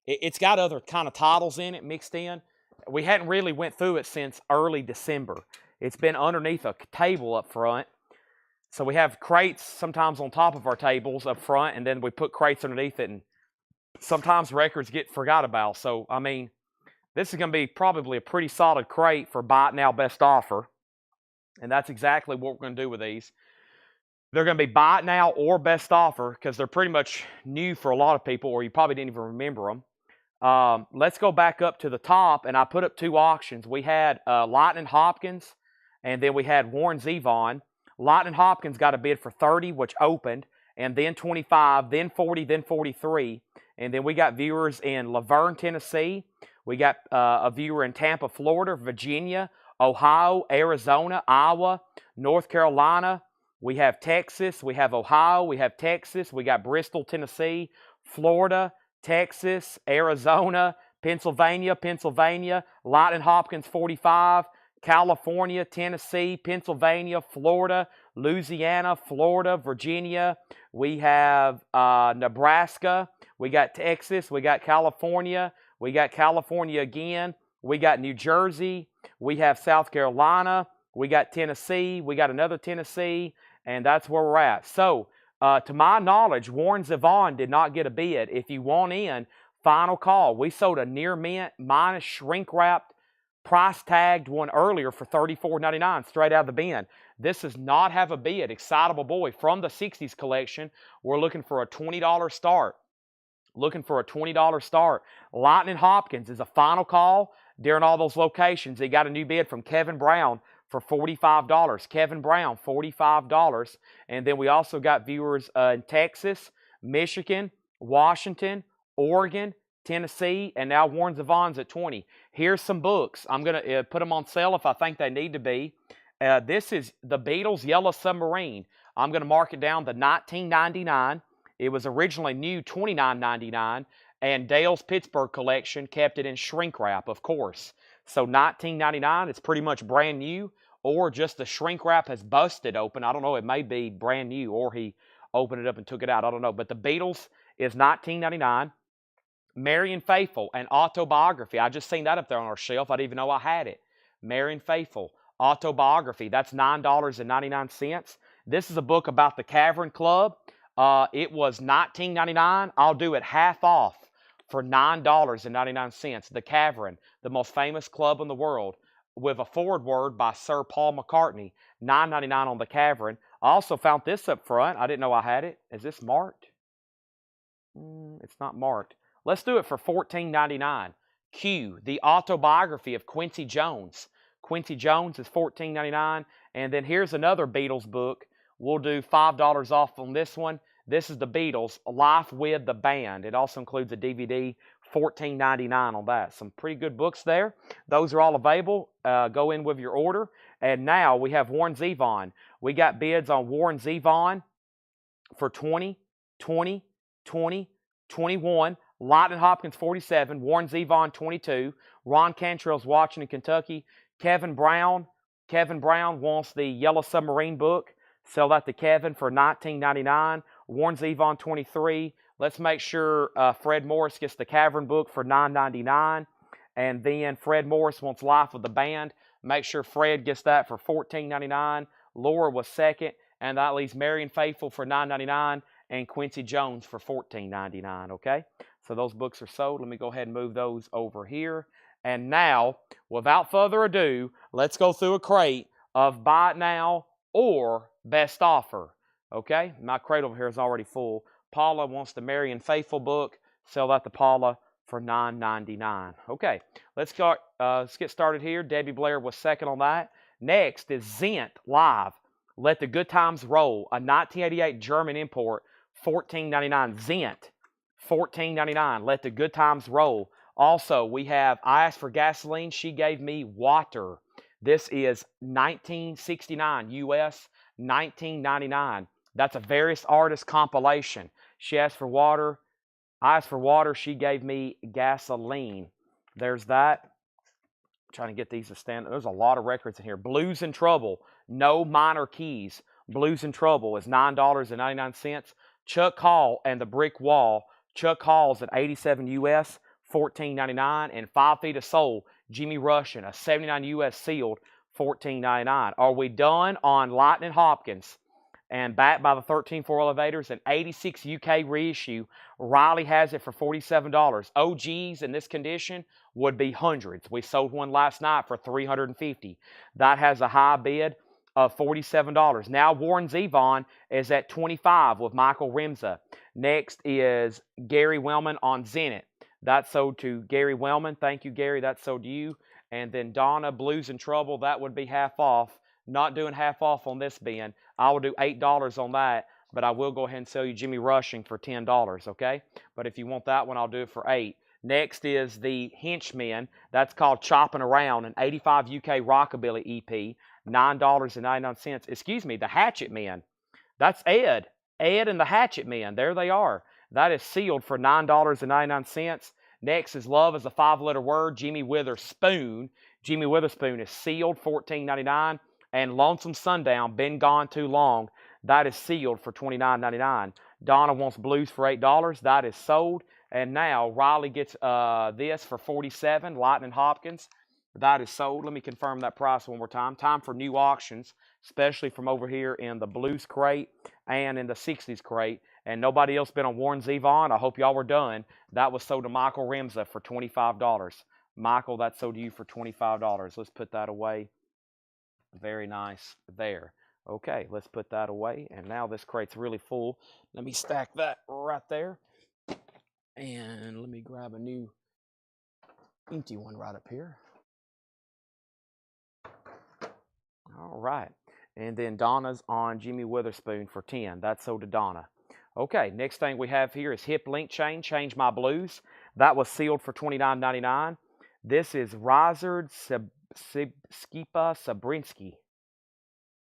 It's got other kind of titles in it mixed in. We hadn't really went through it since early December. It's been underneath a table up front. So we have crates sometimes on top of our tables up front, and then we put crates underneath it and sometimes records get forgot about. So, I mean, this is going to be probably a pretty solid crate for buy it now, best offer. And that's exactly what we're going to do with these. They're going to be buy it now or best offer because they're pretty much new for a lot of people, or you probably didn't even remember them. Let's go back up to the top, and I put up 2 auctions. We had Lightning Hopkins, and then we had Warren Zevon. Lightning Hopkins got a bid for 30, which opened, and then 25, then 40, then 43. And then we got viewers in Laverne, Tennessee. We got a viewer in Tampa, Florida, Virginia, Ohio, Arizona, Iowa, North Carolina. We have Texas. We have Ohio. We have Texas. We got Bristol, Tennessee, Florida, Texas, Arizona, Pennsylvania, Lightning Hopkins 45, California, Tennessee, Pennsylvania, Florida, Louisiana, Florida, Virginia. We have Nebraska. We got Texas. We got California. We got California again. We got New Jersey. We have South Carolina. We got Tennessee. We got another Tennessee. And that's where we're at. So, to my knowledge, Warren Zevon did not get a bid. If you want in, final call. We sold a near mint minus shrink wrapped, price tagged one earlier for $34.99 straight out of the bin. This does not have a bid. Excitable Boy from the 60s collection. We're looking for a $20 start. Lightning Hopkins is a final call during all those locations. They got a new bid from Kevin Brown for $45. Kevin Brown, $45. And then we also got viewers in Texas, Michigan, Washington, Oregon, Tennessee, and now Warren Zevon's at 20. Here's some books. I'm going to put them on sale if I think they need to be. This is the Beatles' Yellow Submarine. I'm going to mark it down to $19.99. It was originally new $29.99, and Dale's Pittsburgh collection kept it in shrink wrap, of course. So $19.99, it's pretty much brand new, or just the shrink wrap has busted open. I don't know, it may be brand new, or he opened it up and took it out. I don't know, but the Beatles is $19.99. Marion Faithfull, an autobiography. I just seen that up there on our shelf. I didn't even know I had it. Marion Faithfull, autobiography. That's $9.99. This is a book about the Cavern Club. It was $19.99. I'll do it half off for $9.99. The Cavern, the most famous club in the world, with a foreword by Sir Paul McCartney. $9.99 on the Cavern. I also found this up front. I didn't know I had it. Is this marked? It's not marked. Let's do it for $14.99. Q, the autobiography of Quincy Jones. Quincy Jones is $14.99. And then here's another Beatles book. We'll do $5 off on this one. This is the Beatles, Life with the Band. It also includes a DVD, $14.99 on that. Some pretty good books there. Those are all available. Go in with your order. And now we have Warren Zevon. We got bids on Warren Zevon for 20, 20, 20, 21. Lightning Hopkins 47, Warren Zevon 22. Ron Cantrell's watching in Kentucky. Kevin Brown wants the Yellow Submarine book. Sell that to Kevin for $19.99. Warren Zevon 23. Let's make sure Fred Morris gets the Cavern book for $9.99. And then Fred Morris wants Life with the Band. Make sure Fred gets that for $14.99. Laura was second. And that leaves Marion Faithfull for $9.99 and Quincy Jones for $14.99, okay? So those books are sold. Let me go ahead and move those over here. And now, without further ado, let's go through a crate of buy it now or best offer, okay? My crate over here is already full. Paula wants the Marion Faithfull book. Sell that to Paula for $9.99. Okay, let's get started here. Debbie Blair was second on that. Next is Zent Live. Let the Good Times Roll, a 1988 German import, $14.99. Zent, $14.99. Let the Good Times Roll. Also, we have I Asked for Gasoline, She Gave Me Water. This is 1969 US, $19.99. That's a various artist compilation. She asked for water. I asked for water. She gave me gasoline. There's that. I'm trying to get these to stand. There's a lot of records in here. Blues in Trouble. No minor keys. Blues in Trouble is $9.99. Chuck Hall and the Brick Wall. Chuck Hall's at 87 US, $14.99. And 5 Feet of Soul, Jimmy Rushing, a 79 US sealed, $14.99. Are we done on Lightning Hopkins? and backed by the 13.4 elevators, an 86 UK reissue. Riley has it for $47. OGs in this condition would be hundreds. We sold one last night for $350. That has a high bid of $47. Now Warren Zevon is at $25 with Michael Remza. Next is Gary Wellman on Zenit. That sold to Gary Wellman. Thank you, Gary. That sold to you. And then Donna, Blues in Trouble. That would be half off. Not doing half off on this bin. I will do $8 on that, but I will go ahead and sell you Jimmy Rushing for $10, okay? But if you want that one, I'll do it for $8. Next is the Henchmen. That's called Chopping Around, an 85 UK Rockabilly EP, $9.99. Excuse me, the Hatchet Men. That's Ed. Ed and the Hatchet Men. There they are. That is sealed for $9.99. Next is Love is a 5-letter word, Jimmy Witherspoon. Jimmy Witherspoon is sealed, $14.99. And Lonesome Sundown, Been Gone Too Long, that is sealed for $29.99. Donna wants Blues for $8. That is sold. And now Riley gets this for $47. Lightning Hopkins, that is sold. Let me confirm that price one more time. Time for new auctions, especially from over here in the Blues crate and in the 60s crate. And nobody else been on Warren Zevon. I hope y'all were done. That was sold to Michael Remza for $25. Michael, that's sold to you for $25. Let's put that away. Very nice there. Okay, let's put that away. And now this crate's really full. Let me stack that right there. And let me grab a new empty one right up here. All right. And then Donna's on Jimmy Witherspoon for $10. That's sold to Donna. Okay, next thing we have here is Hip Link Chain, Change My Blues. That was sealed for $29.99. This is Ryszard Skipa Sabrinsky,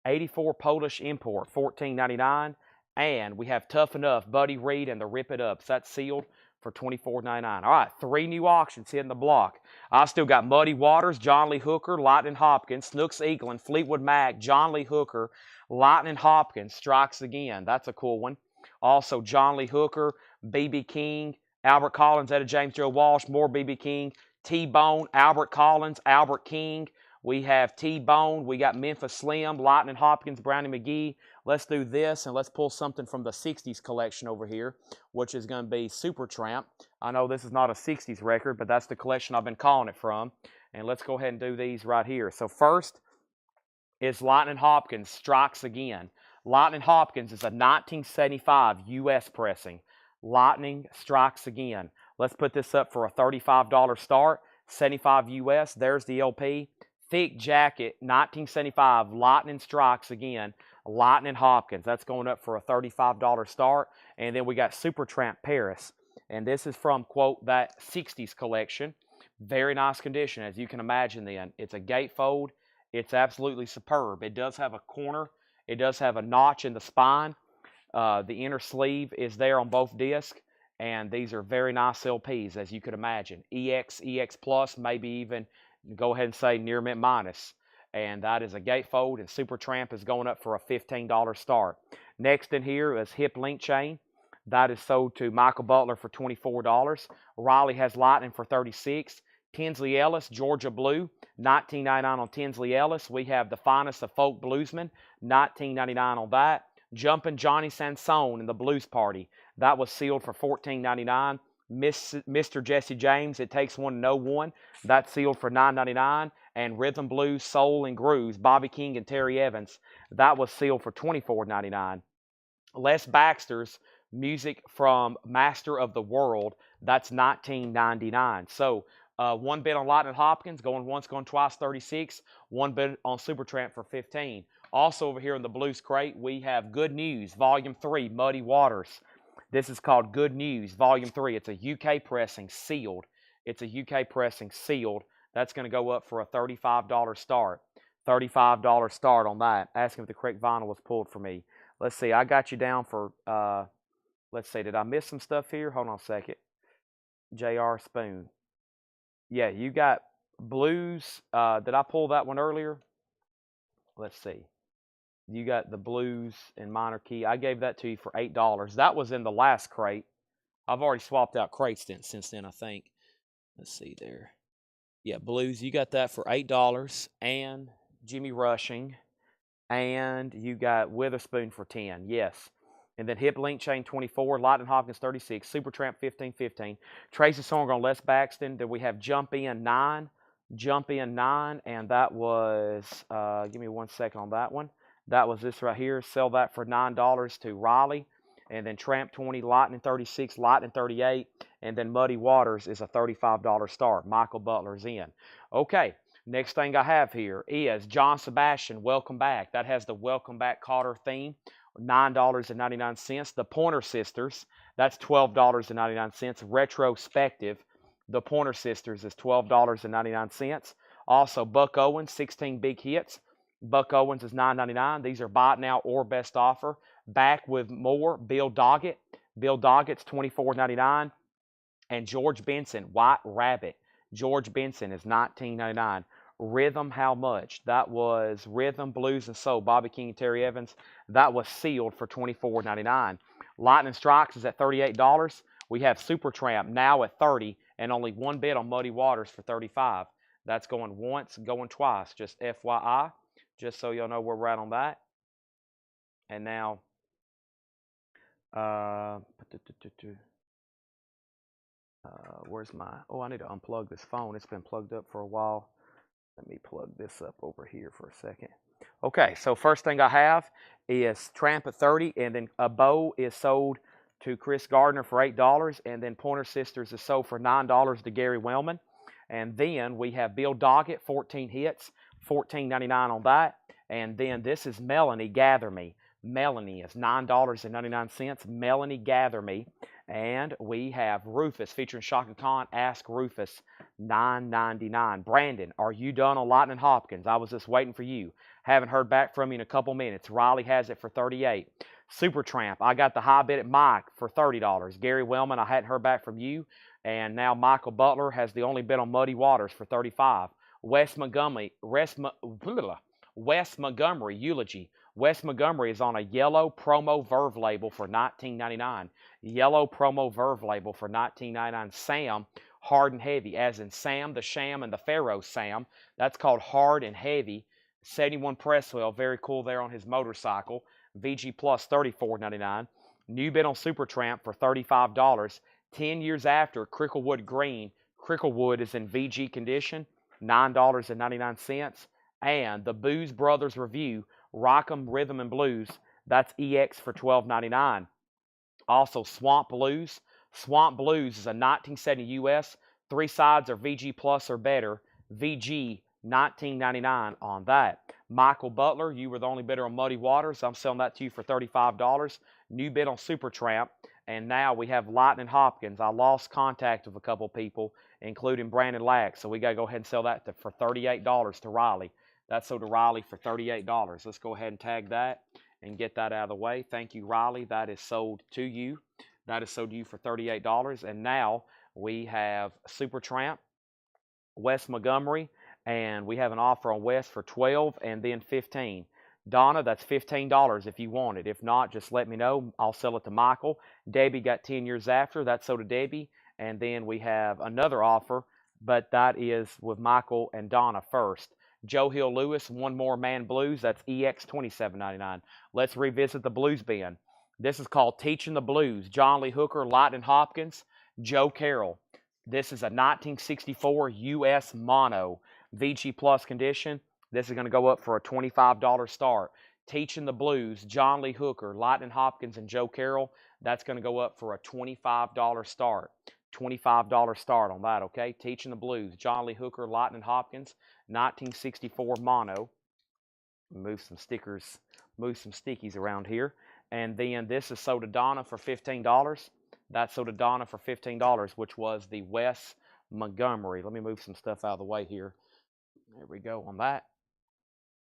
84 Polish import, $14.99. And we have Tough Enough, Buddy Reed, and the Rip It Ups. That's sealed for $24.99. All right, 3 new auctions hitting the block. I still got Muddy Waters, John Lee Hooker, Lightning Hopkins, Snooks Eaglin, Fleetwood Mac, John Lee Hooker, Lightning Hopkins, Strikes Again. That's a cool one. Also, John Lee Hooker, B.B. King, Albert Collins, Etta James, Joe Walsh, more B.B. King, T-Bone, Albert Collins, Albert King. We have T-Bone. We got Memphis Slim, Lightning Hopkins, Brownie McGee. Let's do this, and let's pull something from the 60s collection over here, which is going to be Supertramp. I know this is not a 60s record, but that's the collection I've been calling it from. And let's go ahead and do these right here. So first is Lightning Hopkins, Strikes Again. Lightning Hopkins is a 1975 U.S. pressing. Lightning Strikes Again. Let's put this up for a $35 start, $75 U.S. There's the LP. Thick Jacket, 1975, Lightning Strikes Again, Lightning Hopkins. That's going up for a $35 start. And then we got Supertramp Paris. And this is from, quote, that 60s collection. Very nice condition, as you can imagine then. It's a gatefold. It's absolutely superb. It does have a corner. It does have a notch in the spine. The inner sleeve is there on both discs. And these are very nice LPs, as you could imagine. EX, EX Plus, maybe even go ahead and say near mint minus. And that is a gatefold, and Supertramp is going up for a $15 start. Next in here is Hip Link Chain. That is sold to Michael Butler for $24. Riley has Lightning for $36. Tinsley Ellis, Georgia Blue, $19.99 on Tinsley Ellis. We have the Finest of Folk Bluesmen, $19.99 on that. Jumpin' Johnny Sansone in the Blues Party. That was sealed for $14.99. Mr. Jesse James, It Takes One to Know One. That's sealed for $9.99. And Rhythm Blues, Soul and Grooves, Bobby King and Terry Evans. That was sealed for $24.99. Les Baxter's Music from Master of the World. That's $19.99. So one bid on Lightning Hopkins, going once, going twice, 36. One bid on Supertramp for 15. Also over here in the Blues crate, we have Good News, Volume 3, Muddy Waters. This is called Good News, Volume 3. It's a UK pressing, sealed. It's a UK pressing, sealed. That's going to go up for a $35 start. $35 start on that. Asking if the correct vinyl was pulled for me. Let's see, I got you down for, let's see, did I miss some stuff here? Hold on a second. J.R. Spoon. Yeah, you got Blues. Did I pull that one earlier? Let's see. You got the Blues in minor key. I gave that to you for $8. That was in the last crate. I've already swapped out crates since then, I think. Let's see there. Yeah, Blues, you got that for $8. And Jimmy Rushing. And you got Witherspoon for 10. Yes. And then Hip Link Chain 24, Lightning Hopkins 36, Supertramp 15. Tracy Songer on Les Baxton. Then we have Jump In 9. Jump In 9. And that was, give me 1 second on that one. That was this right here. Sell that for $9 to Raleigh. And then Tramp 20, Lightning 36, Lightning 38. And then Muddy Waters is a $35 start. Michael Butler's in. Okay. Next thing I have here is John Sebastian, Welcome Back. That has the Welcome Back Cotter theme, $9.99. The Pointer Sisters, that's $12.99. Retrospective, the Pointer Sisters is $12.99. Also, Buck Owens, 16 big hits. Buck Owens is $9.99. These are buy it now or best offer. Back with more, Bill Doggett. Bill Doggett's $24.99. And George Benson, White Rabbit. George Benson is $19.99. Rhythm, how much? That was Rhythm, Blues, and Soul. Bobby King and Terry Evans. That was sealed for $24.99. Lightning Strikes is at $38. We have Supertramp now at $30, and only one bid on Muddy Waters for $35. That's going once, going twice. Just FYI, just so y'all know where we're at on that. And now, where's my, I need to unplug this phone. It's been plugged up for a while. Let me plug this up over here for a second. Okay, so first thing I have is Tramp at 30, and then a bow is sold to Chris Gardner for $8, and then Pointer Sisters is sold for $9 to Gary Wellman. And then we have Bill Doggett, 14 hits, $14.99 on that. And then this is Melanie, Gather Me. Melanie is $9.99. Melanie, Gather Me. And we have Rufus featuring Shaka Khan, Ask Rufus, $9.99. Brandon, are you done on Lightning Hopkins? I was just waiting for you. Haven't heard back from you in a couple minutes. Riley has it for $38. Supertramp, I got the high bid at Mike for $30. Gary Wellman, I hadn't heard back from you. And now Michael Butler has the only bid on Muddy Waters for $35. Wes Montgomery, Eulogy. Wes Montgomery is on a yellow promo Verve label for $19.99. Yellow promo Verve label for $19.99. Sam, Hard and Heavy, as in Sam the Sham and the Pharaoh Sam. That's called Hard and Heavy. 71 Presswell, very cool there on his motorcycle. VG Plus, $34.99. New bid on Supertramp for $35. 10 years after, Cricklewood Green. Cricklewood is in VG condition, $9.99. And the Booze Brothers Review, Rock'em Rhythm and Blues, that's EX for $12.99. Also, Swamp Blues. Swamp Blues is a 1970 US. 3 sides are VG Plus or better. VG, $19.99 on that. Michael Butler, you were the only bidder on Muddy Waters. I'm selling that to you for $35. New bid on Supertramp. And now we have Lightning Hopkins. I lost contact with a couple people, including Brandon Lack. So we got to go ahead and sell that for $38 to Riley. That's sold to Riley for $38. Let's go ahead and tag that and get that out of the way. Thank you, Riley. That is sold to you. That is sold to you for $38. And now we have Supertramp, Wes Montgomery, and we have an offer on Wes for $12 and then $15. Donna, that's $15 if you want it. If not, just let me know. I'll sell it to Michael. Debbie got 10 years after. That's sold to Debbie. And then we have another offer, but that is with Michael and Donna first. Joe Hill Lewis, One More Man Blues. That's EX $27.99. Let's revisit the blues bin. This is called Teaching the Blues. John Lee Hooker, Lightning Hopkins, Joe Carroll. This is a 1964 US mono. VG Plus condition. This is going to go up for a $25 start. Teaching the Blues, John Lee Hooker, Lightning Hopkins, and Joe Carroll. That's going to go up for a $25 start. $25 start on that, okay? Teaching the Blues, John Lee Hooker, Lightning Hopkins, 1964 mono. Move some stickers, move some stickies around here. And then this is sold to Donna for $15. That's sold to Donna for $15, which was the Wes Montgomery. Let me move some stuff out of the way here. There we go on that.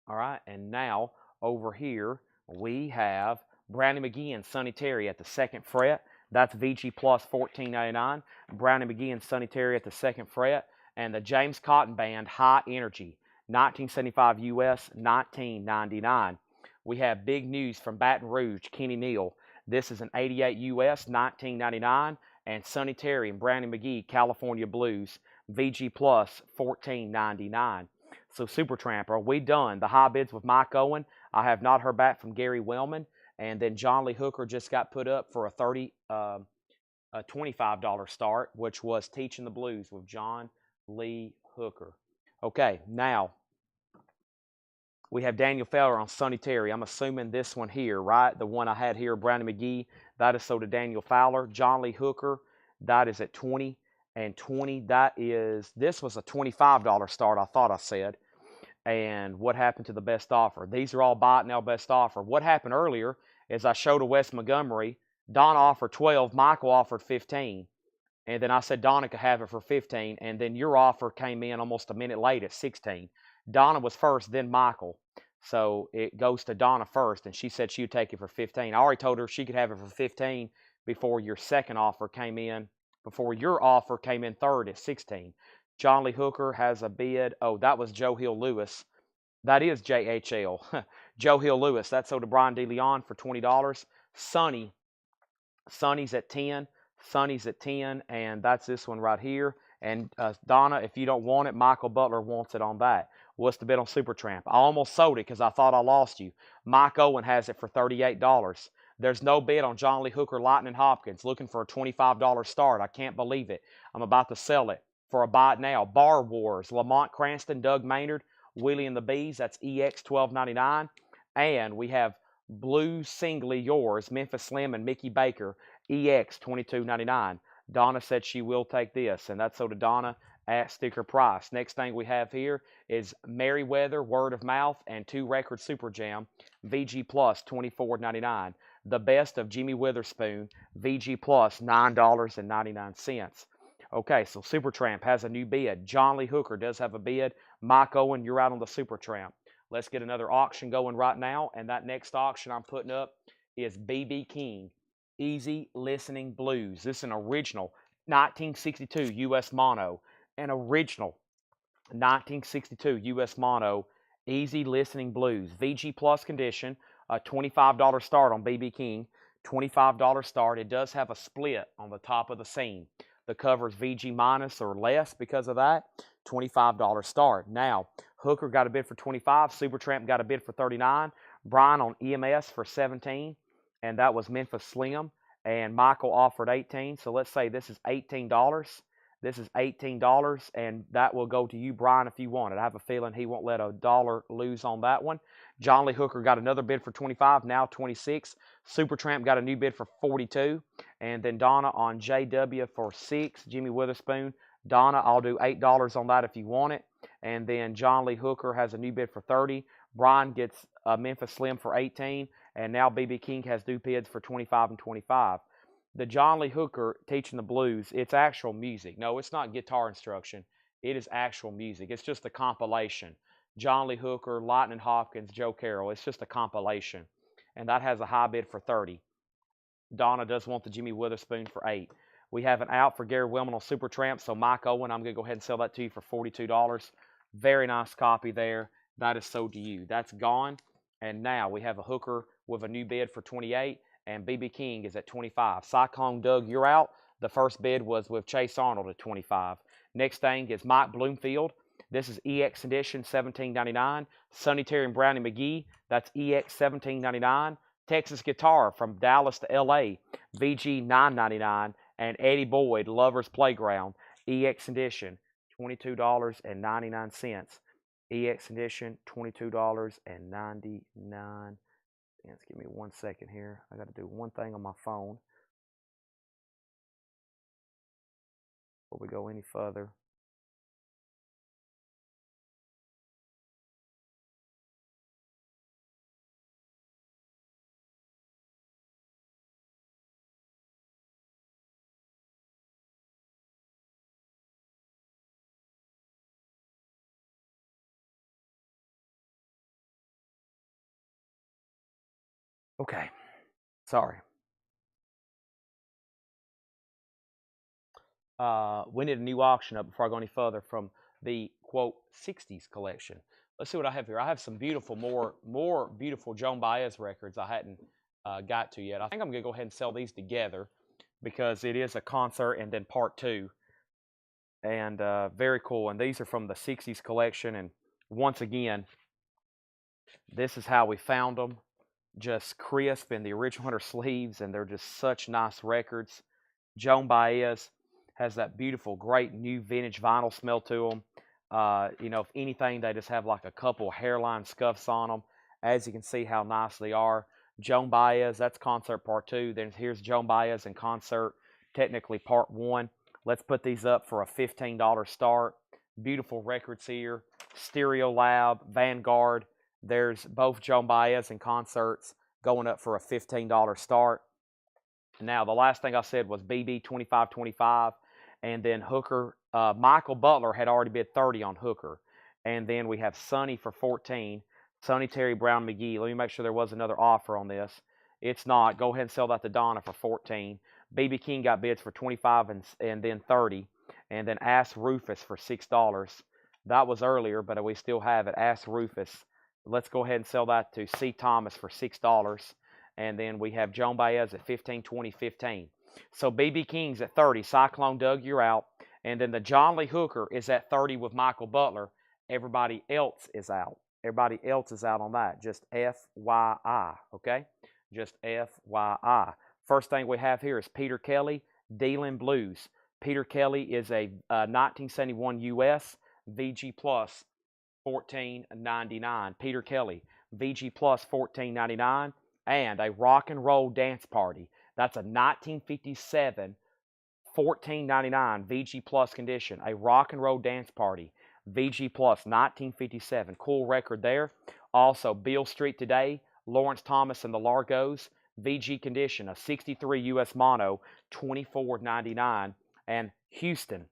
All right, and now over here we have Brownie McGee and Sonny Terry at the 2nd fret. That's VG Plus $14.99. Brownie McGee and Sonny Terry at the 2nd fret. And the James Cotton Band, High Energy, 1975 US, $19.99. We have big news from Baton Rouge, Kenny Neal. This is an 88 US, $19.99. And Sonny Terry and Brownie McGee, California Blues, VG Plus $14.99. So Supertramp, are we done? The high bids with Mike Owen. I have not heard back from Gary Wellman. And then John Lee Hooker just got put up for a $25 start, which was Teaching the Blues with John Lee Hooker. Okay, now we have Daniel Feller on Sonny Terry. I'm assuming this one here, right? The one I had here, Brownie McGee, that is sold to Daniel Fowler. John Lee Hooker, that is at 20 and 20. This was a $25 start, I thought I said. And what happened to the best offer? These are all buy it now best offer. What happened earlier is I showed a West Montgomery. Donna offered 12, Michael offered 15. And then I said Donna could have it for 15. And then your offer came in almost a minute late at 16. Donna was first, then Michael. So it goes to Donna first, and she said she would take it for 15. I already told her she could have it for 15 before your second offer came in, before your offer came in third at 16. John Lee Hooker has a bid. Oh, that was Joe Hill Lewis. That is JHL. Joe Hill Lewis. That's sold to Brian DeLeon for $20. Sonny's at 10. Sonny's at 10, and that's this one right here. And Donna, if you don't want it, Michael Butler wants it on that. What's the bid on Supertramp? I almost sold it because I thought I lost you. Mike Owen has it for $38. There's no bid on John Lee Hooker, Lightning Hopkins, looking for a $25 start. I can't believe it. I'm about to sell it for a buy it now. Bar Wars, Lamont Cranston, Doug Maynard, Willie and the Bees, that's EX $12.99. And we have Blue Singly Yours, Memphis Slim and Mickey Baker, EX $22.99. Donna said she will take this, and that's sold to Donna at sticker price. Next thing we have here is Merriweather, Word of Mouth, and 2 Record Super Jam, VG Plus $24.99. The Best of Jimmy Witherspoon, VG Plus $9.99. Okay, so Supertramp has a new bid. John Lee Hooker does have a bid. Mike Owen, you're out on the Supertramp. Let's get another auction going right now, and that next auction I'm putting up is B.B. King, Easy Listening Blues. This is an original 1962 U.S. mono. An original 1962 U.S. mono, Easy Listening Blues. VG Plus condition, a $25 start on B.B. King. $25 start. It does have a split on the top of the seam. The cover is VG minus or less because of that. $25 start. Now, Hooker got a bid for 25. Supertramp got a bid for 39. Brian on EMS for 17. And that was Memphis Slim. And Michael offered 18. So let's say this is $18. This is $18, and that will go to you, Brian, if you want it. I have a feeling he won't let a dollar lose on that one. John Lee Hooker got another bid for 25, now 26. Supertramp got a new bid for 42. And then Donna on JW for 6. Jimmy Witherspoon. Donna, I'll do $8 on that if you want it. And then John Lee Hooker has a new bid for 30. Brian gets Memphis Slim for 18. And now B.B. King has new bids for 25 and 25. The John Lee Hooker Teaching the Blues, it's actual music. No, it's not guitar instruction. It is actual music. It's just a compilation. John Lee Hooker, Lightning Hopkins, Joe Carroll. It's just a compilation. And that has a high bid for 30. Donna does want the Jimmy Witherspoon for 8. We have an out for Gary Wellman on Supertramp. So Mike Owen, I'm going to go ahead and sell that to you for $42. Very nice copy there. That is sold to you. That's gone. And now we have a Hooker with a new bid for 28. And B.B. King is at 25. Cyclone Doug, you're out. The first bid was with Chase Arnold at 25. Next thing is Mike Bloomfield. This is EX Edition, $17.99. Sonny Terry and Brownie McGee, that's EX $17.99. Texas Guitar from Dallas to L.A., VG $9.99. And Eddie Boyd, Lover's Playground, EX Edition, $22.99. EX Edition, $22.99. Just give me 1 second here. I got to do one thing on my phone before we go any further. Okay. Sorry. We need a new auction up before I go any further from the, quote, 60s collection. Let's see what I have here. I have some beautiful, more beautiful Joan Baez records I hadn't got to yet. I think I'm going to go ahead and sell these together because it is a concert and then part 2. And very cool. And these are from the 60s collection. And once again, This is how we found them. Just crisp in the original Hunter sleeves, and they're just such nice records. Joan Baez has that beautiful, great new vintage vinyl smell to them. If anything, they just have like a couple hairline scuffs on them. As you can see how nice they are. Joan Baez, that's concert part 2. Then here's Joan Baez in concert, technically part 1. Let's put these up for a $15 start. Beautiful records here. Stereo Lab, Vanguard. There's both Joan Baez in concerts going up for a $15 start. Now, the last thing I said was BB 2525, and then Hooker. Michael Butler had already bid 30 on Hooker. And then we have Sonny for 14. Sonny Terry Brown McGee. Let me make sure there was another offer on this. It's not. Go ahead and sell that to Donna for 14. BB King got bids for 25 and then 30. And then Ask Rufus for $6. That was earlier, but we still have it. Ask Rufus. Let's go ahead and sell that to C. Thomas for $6. And then we have Joan Baez at 15, 20, 15. So BB King's at 30. Cyclone Doug, you're out. And then the John Lee Hooker is at 30 with Michael Butler. Everybody else is out. Everybody else is out on that. Just FYI, okay? Just FYI. First thing we have here is Peter Kelly, Dealing Blues. Peter Kelly is a 1971 US VG Plus $14.99. Peter Kelly, VG Plus $14.99. And a Rock and Roll Dance Party. That's a 1957 $14.99 VG Plus condition. A Rock and Roll Dance Party. VG Plus 1957. Cool record there. Also, Beale Street Today, Lawrence Thomas and the Largos. VG condition. A 63 US mono. $24.99. And Houston.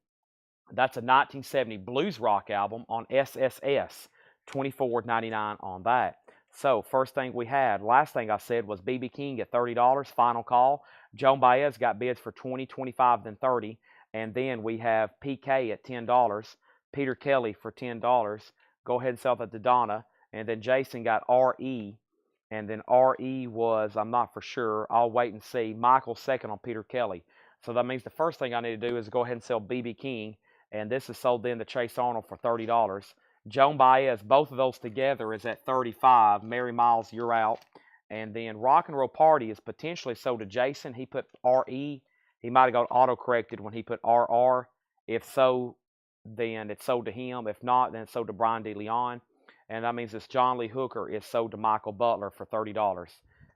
That's a 1970 blues rock album on SSS. $24.99 on that. So, first thing we had, last thing I said was BB King at $30, final call. Joan Baez got bids for 20, 25, then 30. And then we have PK at $10. Peter Kelly for $10. Go ahead and sell that to Donna. And then Jason got RE. And then RE was, I'm not for sure. I'll wait and see. Michael second on Peter Kelly. So that means the first thing I need to do is go ahead and sell BB King. And this is sold then to Chase Arnold for $30. Joan Baez, both of those together is at 35. Mary Miles, you're out. And then Rock and Roll Party is potentially sold to Jason. He put RE. He might have got auto-corrected when he put RR. If so, then it's sold to him. If not, then it's sold to Brian DeLeon. And that means this John Lee Hooker is sold to Michael Butler for $30.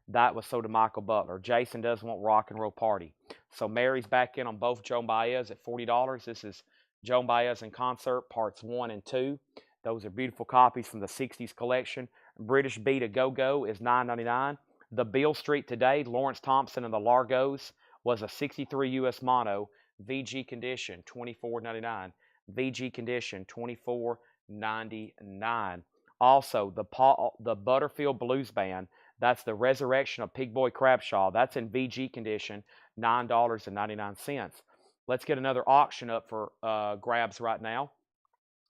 That was sold to Michael Butler. Jason does want Rock and Roll Party. So Mary's back in on both Joan Baez at $40. This is Joan Baez in concert, parts 1 and 2. Those are beautiful copies from the 60s collection. British Beat a Go-Go is $9.99. The Beale Street Today, Lawrence Thompson and the Largos, was a 63 US mono. VG condition, $24.99. VG condition, $24.99. Also, the Butterfield Blues Band, that's the Resurrection of Pig Boy Crabshaw. That's in VG condition, $9.99. Let's get another auction up for grabs right now.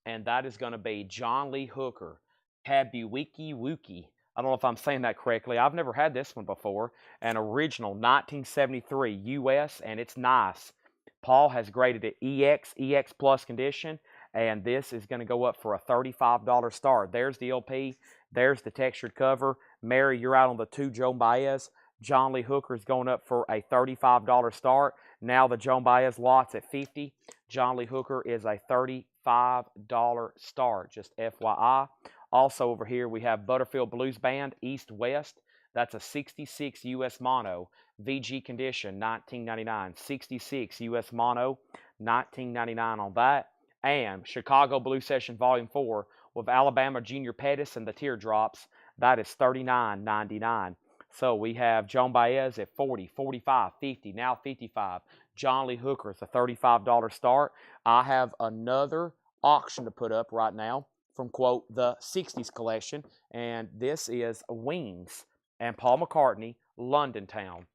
And that is going to be John Lee Hooker, Tabuiki Wookie. I don't know if I'm saying that correctly. I've never had this one before. An original 1973 US, and it's nice. Paul has graded it EX Plus condition, and this is going to go up for a $35 start. There's the LP. There's the textured cover. Mary, you're out on the 2 Joan Baez. John Lee Hooker is going up for a $35 start. Now the Joan Baez lot's at $50. John Lee Hooker is a $35 start, just FYI. Also over here we have Butterfield Blues Band, East-West. That's a 66 US mono, VG condition, $19.99. 66 US mono, $19.99 on that. And Chicago Blues Session Volume 4 with Alabama Junior Pettis and the Teardrops. That is $39.99. So we have Joan Baez at 40, 45, 50, now 55. John Lee Hooker is a $35 start. I have another auction to put up right now from, quote, the 60s collection. And this is Wings and Paul McCartney, London Town.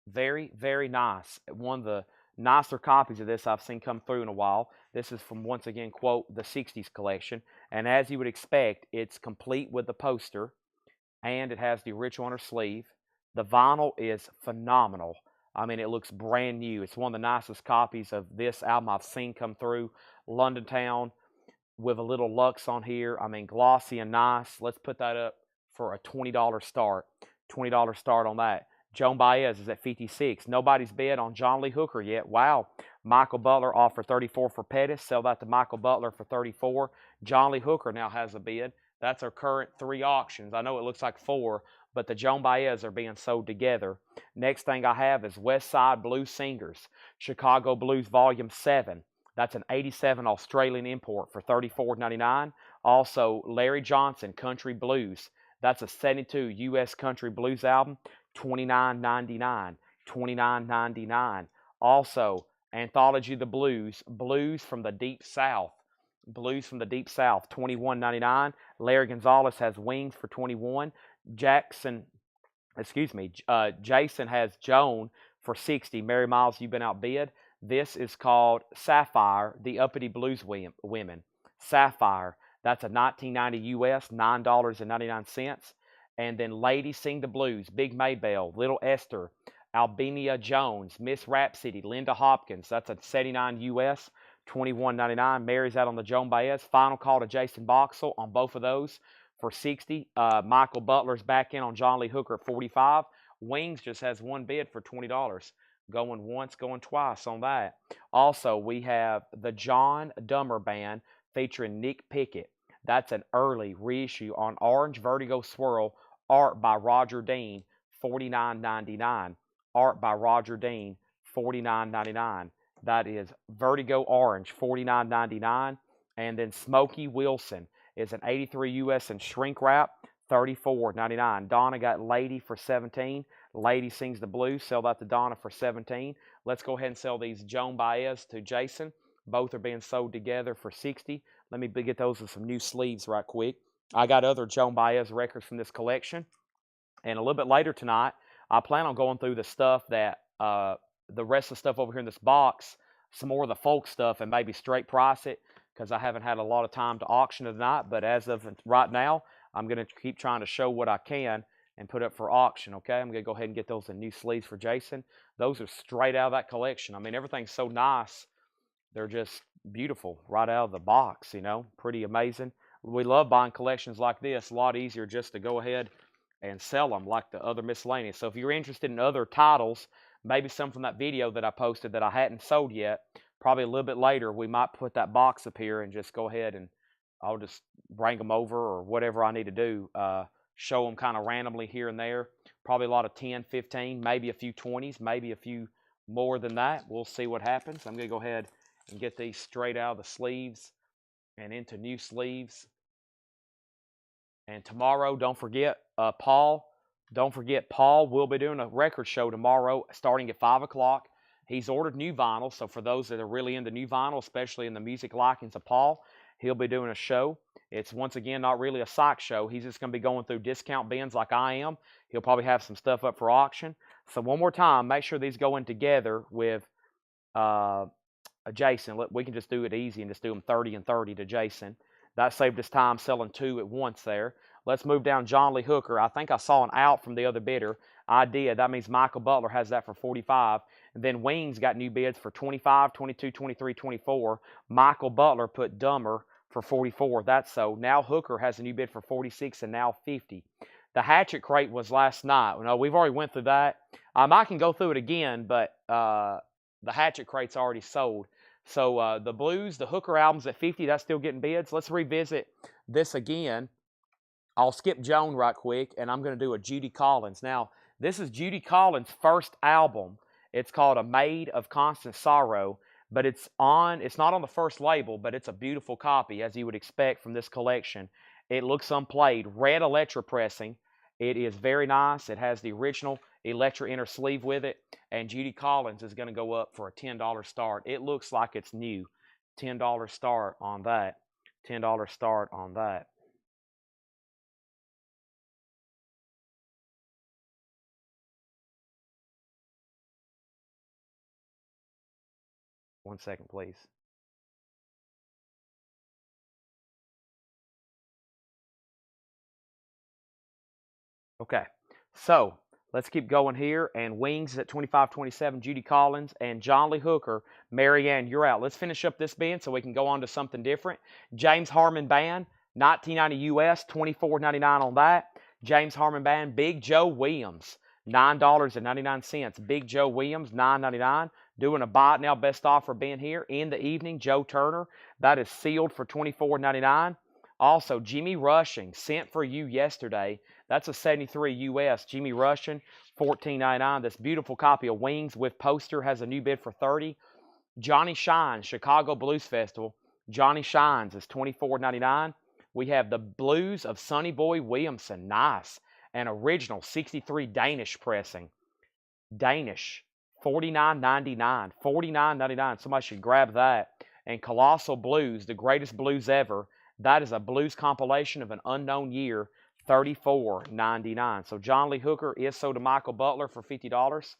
Very, very nice. One of the nicer copies of this I've seen come through in a while. This is from, once again, quote, the 60s collection. And as you would expect, it's complete with the poster. And it has the original on her sleeve. The vinyl is phenomenal. I mean, it looks brand new. It's one of the nicest copies of this album I've seen come through. London Town. with a little luxe on here. I mean, glossy and nice. Let's put that up for a $20 start. $20 start on that. Joan Baez is at 56. Nobody's bid on John Lee Hooker yet. Wow. Michael Butler offered 34 for Pettis. Sell that to Michael Butler for 34. John Lee Hooker now has a bid. That's our current 3 auctions. I know it looks like 4, but the Joan Baez are being sold together. Next thing I have is West Side Blues Singers, Chicago Blues Volume 7. That's an 87 Australian import for $34.99. Also, Larry Johnson Country Blues. That's a 72 U.S. Country Blues album, $29.99. $29.99. Also, Anthology of the Blues, Blues from the Deep South. Blues from the Deep South, $21.99. Larry Gonzalez has Wings for $21. Jason has Joan for $60. Mary Miles, you've been outbid. This is called Sapphire, the Uppity Blues Women. Sapphire, that's a 1990 US, $9.99. And then Ladies Sing the Blues, Big Maybelle, Little Esther, Albania Jones, Miss Rhapsody, Linda Hopkins, that's a 79 US, $21.99. Mary's out on the Joan Baez. Final call to Jason Boxell on both of those for $60. Michael Butler's back in on John Lee Hooker at $45. Wings just has one bid for $20. Going once, going twice on that. Also, we have the John Dummer Band featuring Nick Pickett. That's an early reissue on Orange Vertigo Swirl, art by Roger Dean, $49.99. Art by Roger Dean, $49.99. That is Vertigo Orange, $49.99. And then Smokey Wilson is an 83 US and shrink wrap, $34.99. Donna got Lady for $17. Lady Sings the Blues. Sell that to Donna for $17. Let's go ahead and sell these Joan Baez to Jason. Both are being sold together for $60. Let me get those with some new sleeves right quick. I got other Joan Baez records from this collection. And a little bit later tonight, I plan on going through the stuff that, the rest of the stuff over here in this box, some more of the folk stuff, and maybe straight price it, because I haven't had a lot of time to auction it tonight. But as of right now, I'm going to keep trying to show what I can and put up for auction, okay? I'm going to go ahead and get those in new sleeves for Jason. Those are straight out of that collection. I mean, everything's so nice. They're just beautiful right out of the box, you know, pretty amazing. We love buying collections like this. A lot easier just to go ahead and sell them like the other miscellaneous. So if you're interested in other titles, maybe some from that video that I posted that I hadn't sold yet, probably a little bit later, we might put that box up here and just go ahead and I'll just bring them over or whatever I need to do. Show them kind of randomly here and there. Probably a lot of 10, 15, maybe a few 20s, maybe a few more than that. We'll see what happens. I'm going to go ahead and get these straight out of the sleeves and into new sleeves. And tomorrow, don't forget, Paul will be doing a record show tomorrow starting at 5 o'clock. He's ordered new vinyl, so for those that are really into new vinyl, especially in the music likings of Paul, he'll be doing a show. It's, once again, not really a psych show. He's just going to be going through discount bins like I am. He'll probably have some stuff up for auction. So one more time, make sure these go in together with Jason. We can just do it easy and just do them 30 and 30 to Jason. That saved us time selling 2 at once there. Let's move down John Lee Hooker. I think I saw an out from the other bidder. I did. That means Michael Butler has that for 45. And then Wings got new bids for 25, 22, 23, 24. Michael Butler put Dummer for 44. That's so. Now Hooker has a new bid for 46 and now 50. The Hatchet Crate was last night. You know, we've already went through that. I can go through it again, but the Hatchet Crate's already sold. So the Blues, the Hooker album's at 50. That's still getting bids. Let's revisit this again. I'll skip Joan right quick, and I'm going to do a Judy Collins. Now, this is Judy Collins' first album. It's called A Maid of Constant Sorrow, but it's not on the first label, but it's a beautiful copy, as you would expect from this collection. It looks unplayed. Red Electra pressing. It is very nice. It has the original Electra inner sleeve with it, and Judy Collins is going to go up for a $10 start. It looks like it's new. $10 start on that. $10 start on that. One second, please. Okay, so Let's keep going here. And wings at 25.27, Judy Collins and John Lee Hooker. Marianne, you're out. Let's finish up this bin so we can go on to something different. James Harmon Band, 1990 US, $24.99 on that. James Harmon Band, Big Joe Williams, $9.99. Big Joe Williams, $9.99. Doing a buy it now best offer bin here. In the evening, Joe Turner, that is sealed for $24.99. Also, Jimmy Rushing, sent for you yesterday. That's a 73 US. Jimmy Rushing, $14.99. This beautiful copy of Wings with poster has a new bid for $30. Johnny Shines, Chicago Blues Festival. Johnny Shines is $24.99. We have the Blues of Sonny Boy Williamson. Nice. An original 63 Danish pressing. Danish, $49.99. $49.99. Somebody should grab that. And Colossal Blues, the greatest blues ever. That is a blues compilation of an unknown year, $34.99. So John Lee Hooker is sold to Michael Butler for $50.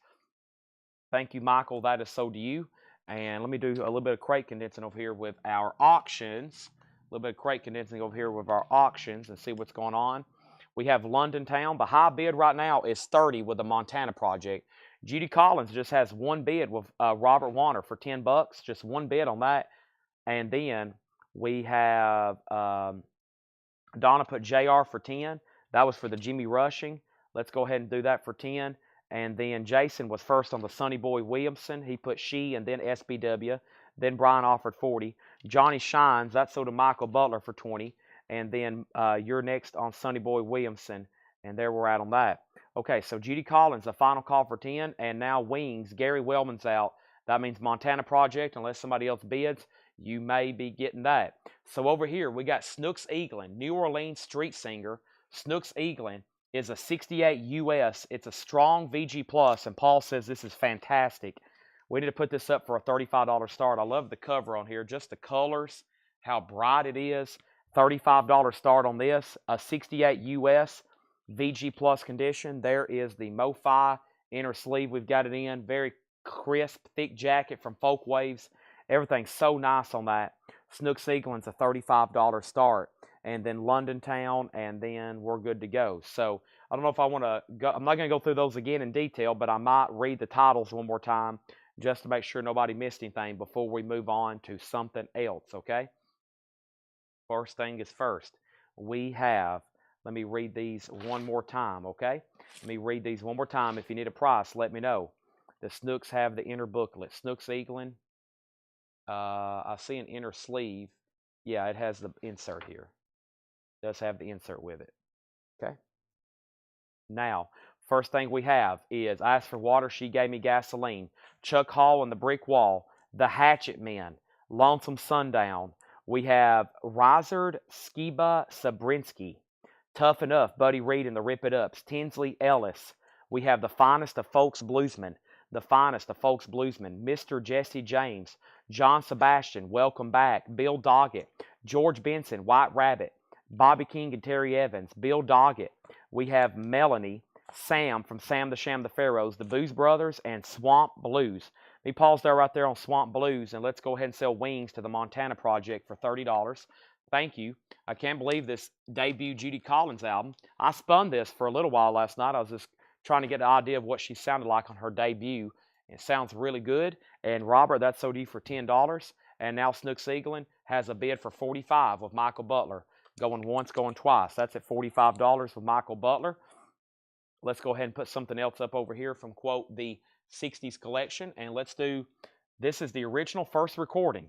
Thank you, Michael. That is sold to you. And let me do a little bit of crate condensing over here with our auctions. A little bit of crate condensing over here with our auctions and see what's going on. We have London Town. The high bid right now is $30 with the Montana project. Judy Collins just has one bid with Robert Warner for $10. Just one bid on that. And then we have Donna put JR for 10. That was for the Jimmy Rushing. Let's go ahead and do that for 10. And then Jason was first on the Sonny Boy Williamson. He put she and then SBW. Then Brian offered 40. Johnny Shines, that's sold to Michael Butler for 20. And then you're next on Sonny Boy Williamson. And there we're at on that. Okay, so Judy Collins, the final call for 10. And now Wings, Gary Wellman's out. That means Montana Project, unless somebody else bids, you may be getting that. So over here, we got Snooks Eaglin, New Orleans street singer. Snooks Eaglin is a 68 US. It's a strong VG Plus, and Paul says this is fantastic. We need to put this up for a $35 start. I love the cover on here, just the colors, how bright it is. $35 start on this, a 68 US VG Plus condition. There is the MoFi inner sleeve. We've got it in. Very crisp, thick jacket from Folk Waves. Everything's so nice on that. Snooks Eaglin's a $35 start. And then London Town, and then we're good to go. So I don't know if I want to go. I'm not going to go through those again in detail, but I might read the titles one more time just to make sure nobody missed anything before we move on to something else, okay? First thing is first. We have, let me read these one more time, okay? Let me read these one more time. If you need a price, let me know. The Snooks have the inner booklet. Snooks Eaglin. I see an inner sleeve. Yeah, it has the insert here. It does have the insert with it. Okay. Now, first thing we have is I asked for water, she gave me gasoline. Chuck Hall and the Brick Wall. The Hatchet Men. Lonesome Sundown. We have Rizard Skiba Sabrinsky. Tough Enough, Buddy Reed and the Rip It Ups. Tinsley Ellis. We have the finest of folks bluesmen. The finest of folks bluesmen. Mr. Jesse James. John Sebastian, Welcome Back. Bill Doggett. George Benson, White Rabbit. Bobby King and Terry Evans. Bill Doggett. We have Melanie. Sam from Sam the Sham the Pharaohs. The Booze Brothers and Swamp Blues. Let me pause there right there on Swamp Blues, and let's go ahead and sell Wings to the Montana Project for $30. Thank you. I can't believe this debut Judy Collins album. I spun this for a little while last night. I was just trying to get an idea of what she sounded like on her debut. It sounds really good. And Robert, that's sold you for $10. And now Snooks Eaglin has a bid for $45 with Michael Butler. Going once, going twice. That's at $45 with Michael Butler. Let's go ahead and put something else up over here from, quote, the 60s collection. And let's do, this is the original first recording.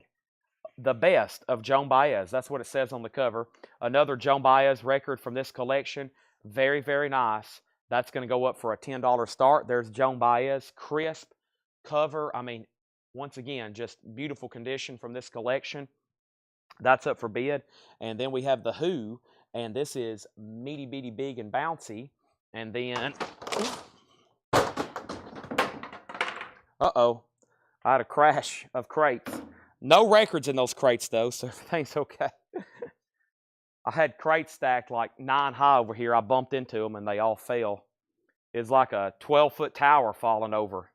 The best of Joan Baez. That's what it says on the cover. Another Joan Baez record from this collection. Very, very nice. That's going to go up for a $10 start. There's Joan Baez. Crisp cover. I mean, once again, just beautiful condition from this collection. That's up for bid. And then we have The Who. And this is Meaty Beaty Big and Bouncy. And then, uh-oh, I had a crash of crates. No records in those crates, though, so everything's okay. I had crates stacked like 9 high over here. I bumped into them, and they all fell. It's like a 12-foot tower falling over.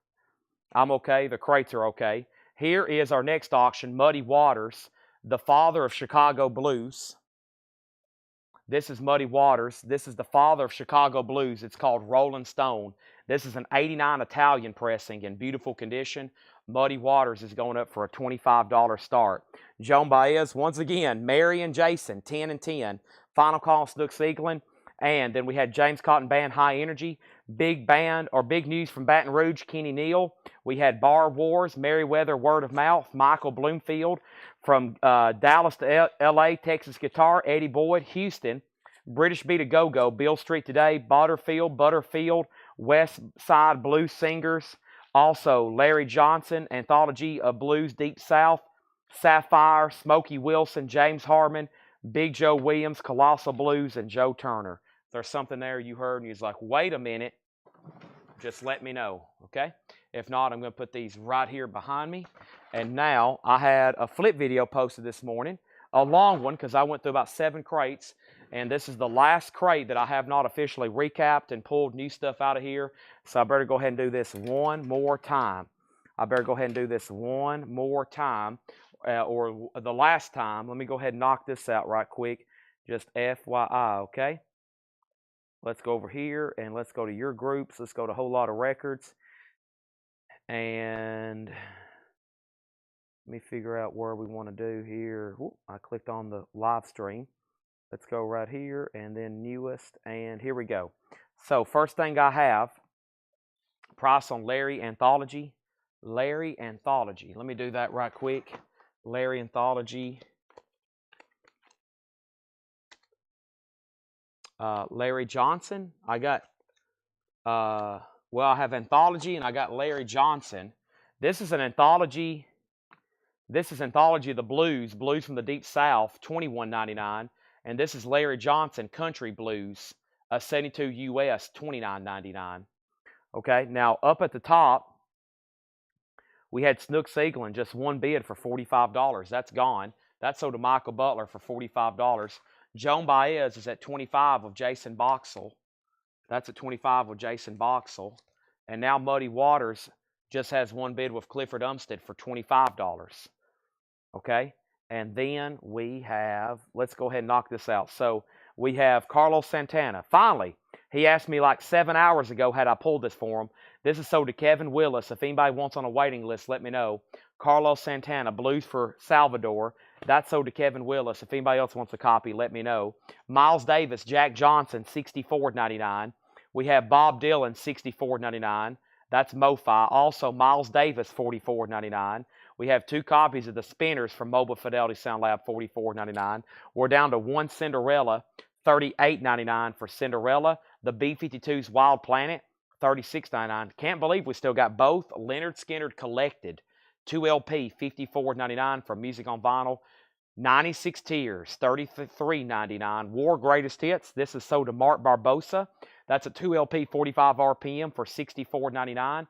I'm okay. The crates are okay. Here is our next auction, Muddy Waters, the father of Chicago blues. This is Muddy Waters. This is the father of Chicago blues. It's called Rolling Stone. This is an 89 Italian pressing in beautiful condition. Muddy Waters is going up for a $25 start. Joan Baez, once again, Mary and Jason, 10 and 10. Final call, Snooks Eaglin. And then we had James Cotton Band, High Energy. Big band, or big news from Baton Rouge, Kenny Neal. We had Bar Wars, Merriweather, Word of Mouth. Michael Bloomfield from Dallas to L.A., Texas Guitar. Eddie Boyd, Houston. British Beat a Go-Go, Bill Street Today. Butterfield, West Side Blues Singers. Also, Larry Johnson, Anthology of Blues, Deep South. Sapphire, Smokey Wilson, James Harmon, Big Joe Williams, Colossal Blues, and Joe Turner. If there's something there you heard and you're like, wait a minute, just let me know, okay? If not, I'm going to put these right here behind me. And now I had a flip video posted this morning, a long one because I went through about 7 crates. And this is the last crate that I have not officially recapped and pulled new stuff out of here. So I better go ahead and do this one more time. Or the last time. Let me go ahead and knock this out right quick. Just FYI, okay? Let's go over here and let's go to your groups. Let's go to a whole lot of records. And let me figure out where we want to do here. Whoop, I clicked on the live stream. Let's go right here and then newest. And here we go. So first thing I have, price on Larry Anthology. Larry Anthology. Let me do that right quick. Larry Anthology. Larry Johnson. I got, I have Anthology and I got Larry Johnson. This is an anthology. This is Anthology of the Blues, Blues from the Deep South, $21.99. And this is Larry Johnson, Country Blues, 72 US, $29.99. Okay, now up at the top, we had Snooks Eaglin, just one bid for $45. That's gone. That sold to Michael Butler for $45. Joan Baez is at 25 of Jason Boxell. That's at 25 with Jason Boxell. And now Muddy Waters just has one bid with Clifford Umstead for $25. Okay? And then we have, let's go ahead and knock this out. So we have Carlos Santana. Finally, he asked me like 7 hours ago had I pulled this for him. This is sold to Kevin Willis. If anybody wants on a waiting list, let me know. Carlos Santana, Blues for Salvador. That's sold to Kevin Willis. If anybody else wants a copy, let me know. Miles Davis, Jack Johnson, $64.99. We have Bob Dylan, $64.99. That's MoFi. Also, Miles Davis, $44.99. We have 2 copies of the Spinners from Mobile Fidelity Sound Lab, $44.99. We're down to 1 Cinderella, $38.99 for Cinderella. The B-52's Wild Planet, $36.99. Can't believe we still got both. Leonard Skinner Collected, 2 LP, $54.99 for Music on Vinyl. 96 Tears, $33.99. War Greatest Hits. This is sold to Mark Barbosa. That's a 2 LP, 45 RPM for $64.99.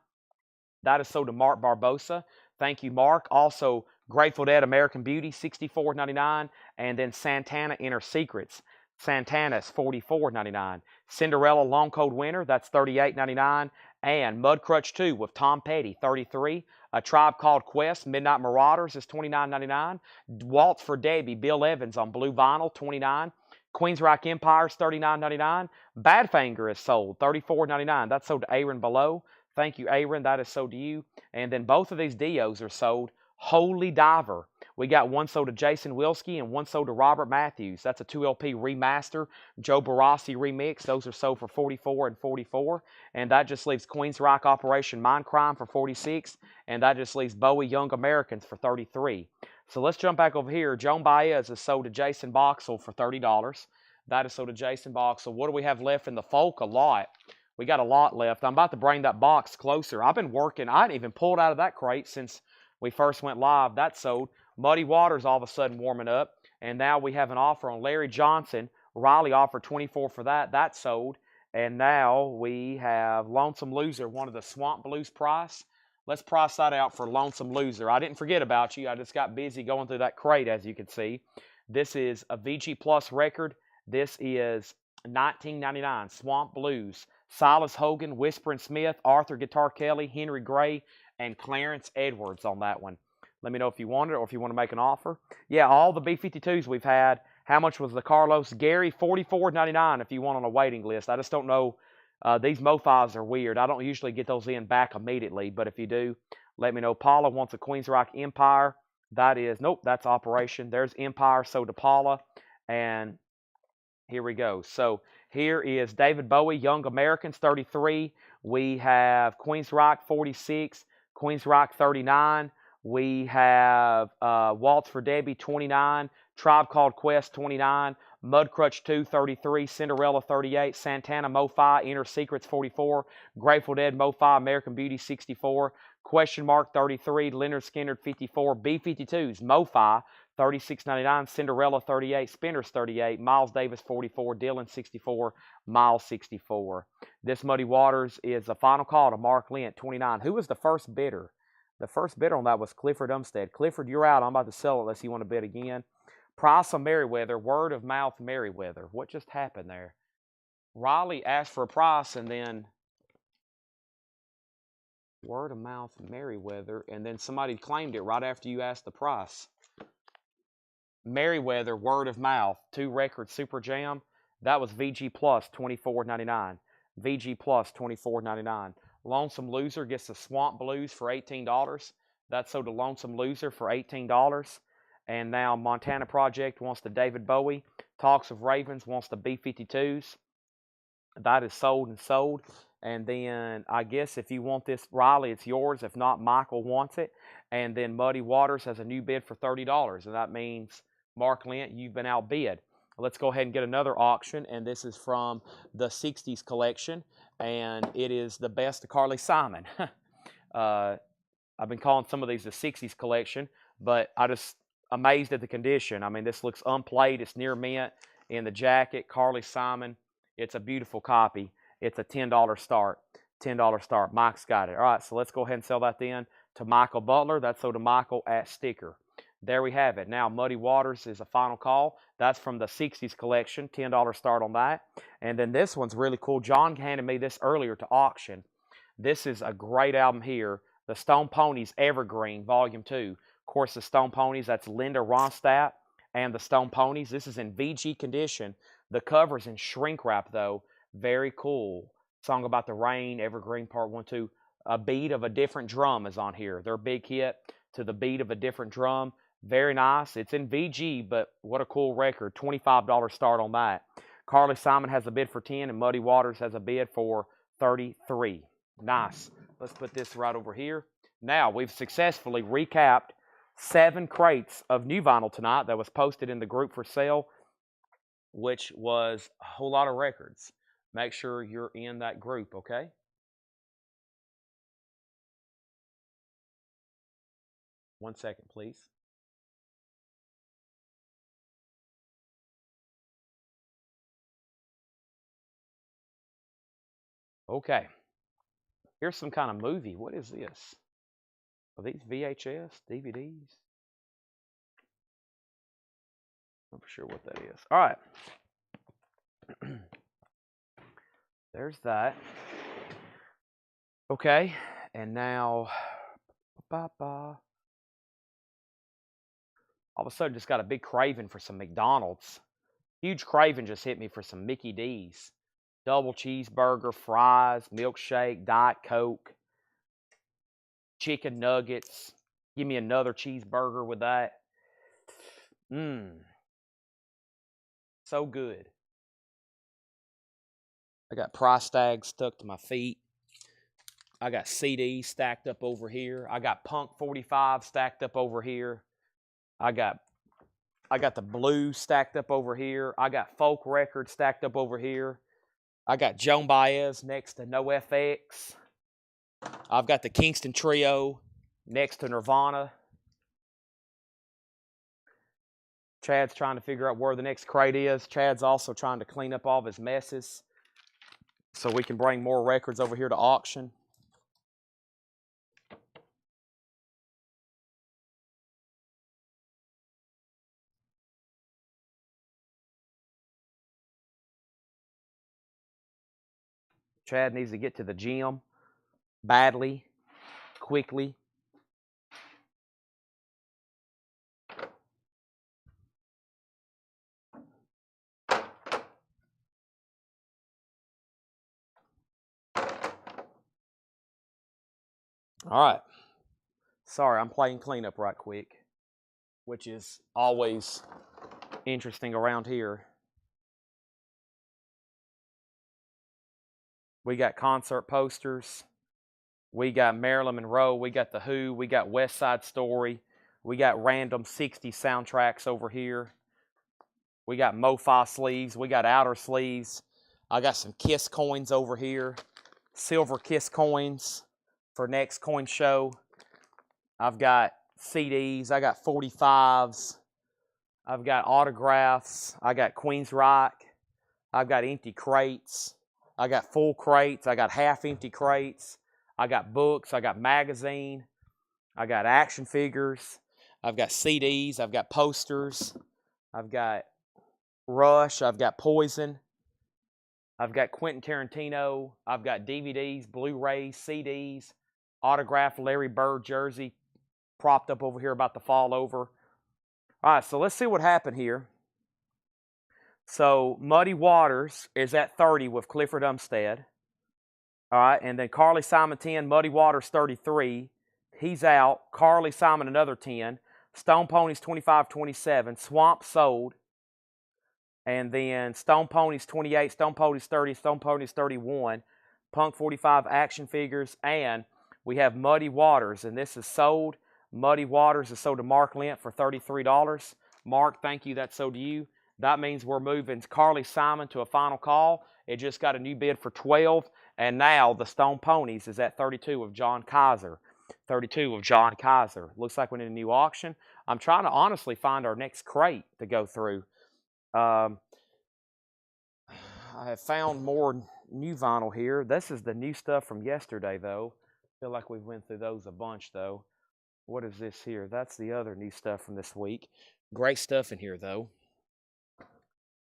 That is sold to Mark Barbosa. Thank you, Mark. Also, Grateful Dead American Beauty, $64.99. And then Santana Inner Secrets. Santana is $44.99. Cinderella Long Cold Winter, that's $38.99. And Mudcrutch 2 with Tom Petty, $33. A Tribe Called Quest, Midnight Marauders is $29.99. Waltz for Debbie, Bill Evans on blue vinyl, $29. Queensryche Empires, $39.99. Badfinger is sold, $34.99. That's sold to Aaron Below. Thank you, Aaron. That is sold to you. And then both of these Dios are sold. Holy Diver. We got one sold to Jason Wilski and one sold to Robert Matthews. That's a 2 LP remaster. Joe Barassi remix. Those are sold for $44 and $44. And that just leaves Queensryche Operation Mindcrime for $46. And that just leaves Bowie Young Americans for $33. So let's jump back over here. Joan Baez is sold to Jason Boxell for $30. That is sold to Jason Boxell. What do we have left in the folk? A lot. We got a lot left. I'm about to bring that box closer. I've been working. I hadn't even pulled out of that crate since we first went live. That sold. Muddy Waters all of a sudden warming up. And now we have an offer on Larry Johnson. Riley offered $24 for that. That sold. And now we have Lonesome Loser, one of the Swamp Blues price. Let's price that out for Lonesome Loser. I didn't forget about you. I just got busy going through that crate, as you can see. This is a VG Plus record. This is $19.99. Swamp Blues. Silas Hogan, Whispering Smith, Arthur Guitar Kelly, Henry Gray, and Clarence Edwards on that one. Let me know if you want it or if you want to make an offer. Yeah, all the B-52s we've had How much was the Carlos Gary? $44.99 if you want on a waiting list. I just don't know. These MoFis are weird. I don't usually get those in back immediately, but if you do, let me know. Paula wants a Queens Rock Empire. That is, nope, that's Operation. There's Empire, so to Paula. And here we go. So here is David Bowie, Young Americans, 33. We have Queens Rock, 46. Queens Rock, 39. We have Waltz for Debbie, 29. Tribe Called Quest, 29. Mudcrutch 2, 33. Cinderella, 38. Santana, MoFi. Inner Secrets, 44. Grateful Dead, MoFi. American Beauty, 64. Question Mark, 33. Leonard Skinner, 54. B-52s, MoFi, 36.99. Cinderella, 38. Spinners, 38. Miles Davis, 44. Dylan, 64. Miles, 64. This Muddy Waters is a final call to Mark Lent, 29. Who was the first bidder? The first bidder on that was Clifford Umstead. Clifford, you're out. I'm about to sell it unless you want to bid again. Price of Merriweather, word of mouth Merriweather. What just happened there? Riley asked for a price and then word of mouth Merriweather, and then somebody claimed it right after you asked the price. Merriweather, word of mouth, 2 record Super Jam. That was VG Plus, $24.99. VG Plus, $24.99. Lonesome Loser gets the Swamp Blues for $18. That's sold to Lonesome Loser for $18. And now Montana Project wants the David Bowie. Talks of Ravens wants the B-52s. That is sold and sold. And then I guess if you want this, Riley, it's yours. If not, Michael wants it. And then Muddy Waters has a new bid for $30. And that means, Mark Lent, you've been outbid. Let's go ahead and get another auction. And this is from the 60s collection. And it is the best of Carly Simon. I've been calling some of these the 60s collection. But I just amazed at the condition. I mean, this looks unplayed. It's near mint in the jacket. Carly Simon. It's a beautiful copy. It's a $10 start. $10 start. Mike's got it. All right, so let's go ahead and sell that then to Michael Butler. That's sold to Michael at Sticker. There we have it. Now, Muddy Waters is a final call. That's from the 60s collection. $10 start on that. And then this one's really cool. John handed me this earlier to auction. This is a great album here. The Stone Ponies Evergreen, Volume 2. Of course, the Stone Ponies, that's Linda Ronstadt and the Stone Ponies. This is in VG condition. The cover's in shrink wrap, though. Very cool. Song About the Rain, Evergreen Part 1, 2. A Beat of a Different Drum is on here. Their big hit, To the Beat of a Different Drum. Very nice. It's in VG, but what a cool record. $25 start on that. Carly Simon has a bid for 10, and Muddy Waters has a bid for 33. Nice. Let's put this right over here. Now, we've successfully recapped 7 crates of new vinyl tonight that was posted in the group for sale, which was a whole lot of records. Make sure you're in that group, okay? One second, please. Okay. Here's some kind of movie. What is this? Are these VHS, DVDs? I'm not sure what that is. All right. There's that. Okay. And now, all of a sudden just got a big craving for some McDonald's. Huge craving just hit me for some Mickey D's. Double cheeseburger, fries, milkshake, Diet Coke, chicken nuggets. Give me another cheeseburger with that. So good. I got price tags stuck to my feet. I got CDs stacked up over here. I got Punk 45 stacked up over here. I got the blues stacked up over here. I got folk records stacked up over here. I got Joan Baez next to NoFX. I've got the Kingston Trio next to Nirvana. Chad's trying to figure out where the next crate is. Chad's also trying to clean up all of his messes so we can bring more records over here to auction. Chad needs to get to the gym badly, quickly. All right. Sorry, I'm playing cleanup right quick, which is always interesting around here. We got concert posters. We got Marilyn Monroe. We got The Who. We got West Side Story. We got random 60s soundtracks over here. We got MoFi sleeves. We got outer sleeves. I got some Kiss coins over here. Silver Kiss coins for next coin show. I've got CDs. I got 45s. I've got autographs. I got Queensryche. I've got empty crates. I got full crates. I got half empty crates. I got books. I got magazine. I got action figures. I've got CDs. I've got posters. I've got Rush. I've got Poison. I've got Quentin Tarantino. I've got DVDs, Blu-rays, CDs, autographed Larry Bird jersey propped up over here about to fall over. All right, so let's see what happened here. So Muddy Waters is at 30 with Clifford Umstead. All right, and then Carly Simon 10, Muddy Waters 33. He's out. Carly Simon another 10. Stone Ponies 25-27. Swamp sold. And then Stone Ponies 28, Stone Ponies 30, Stone Ponies 31. Punk 45 action figures. And we have Muddy Waters, and this is sold. Muddy Waters is sold to Mark Lent for $33. Mark, thank you. That's sold to you. That means we're moving Carly Simon to a final call. It just got a new bid for 12. And now the Stone Ponies is at 32 of John Kaiser. 32 of John Kaiser. Looks like we need a new auction. I'm trying to honestly find our next crate to go through. I have found more new vinyl here. This is the new stuff from yesterday, though. I feel like we went through those a bunch, though. What is this here? That's the other new stuff from this week. Great stuff in here, though.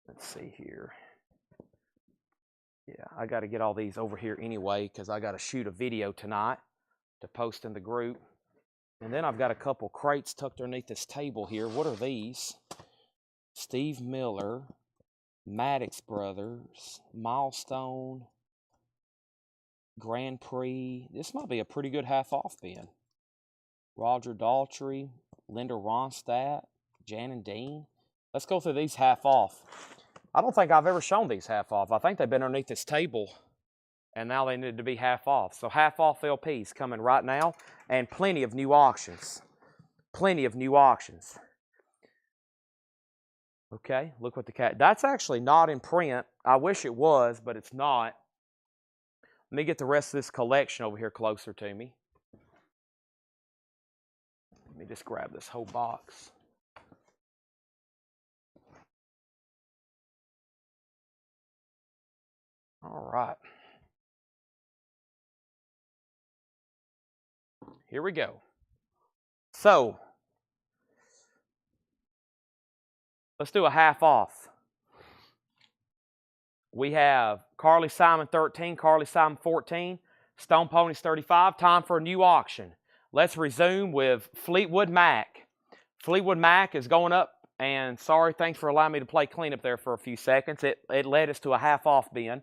Let's see here. Yeah, I got to get all these over here anyway because I got to shoot a video tonight to post in the group. And then I've got a couple crates tucked underneath this table here. What are these? Steve Miller, Maddox Brothers, Milestone, Grand Prix. This might be a pretty good half-off bin. Roger Daltrey, Linda Ronstadt, Jan and Dean. Let's go through these half-off. I don't think I've ever shown these half-off. I think they've been underneath this table, and now they need to be half-off. So half-off LPs coming right now, and plenty of new auctions. Plenty of new auctions. Okay, look what the cat... That's actually not in print. I wish it was, but it's not. Let me get the rest of this collection over here closer to me. Let me just grab this whole box. All right. Here we go. So, let's do a half off. We have Carly Simon 13, Carly Simon 14, Stone Ponies 35. Time for a new auction. Let's resume with Fleetwood Mac. Fleetwood Mac is going up, and sorry, thanks for allowing me to play cleanup there for a few seconds. It led us to a half-off bin.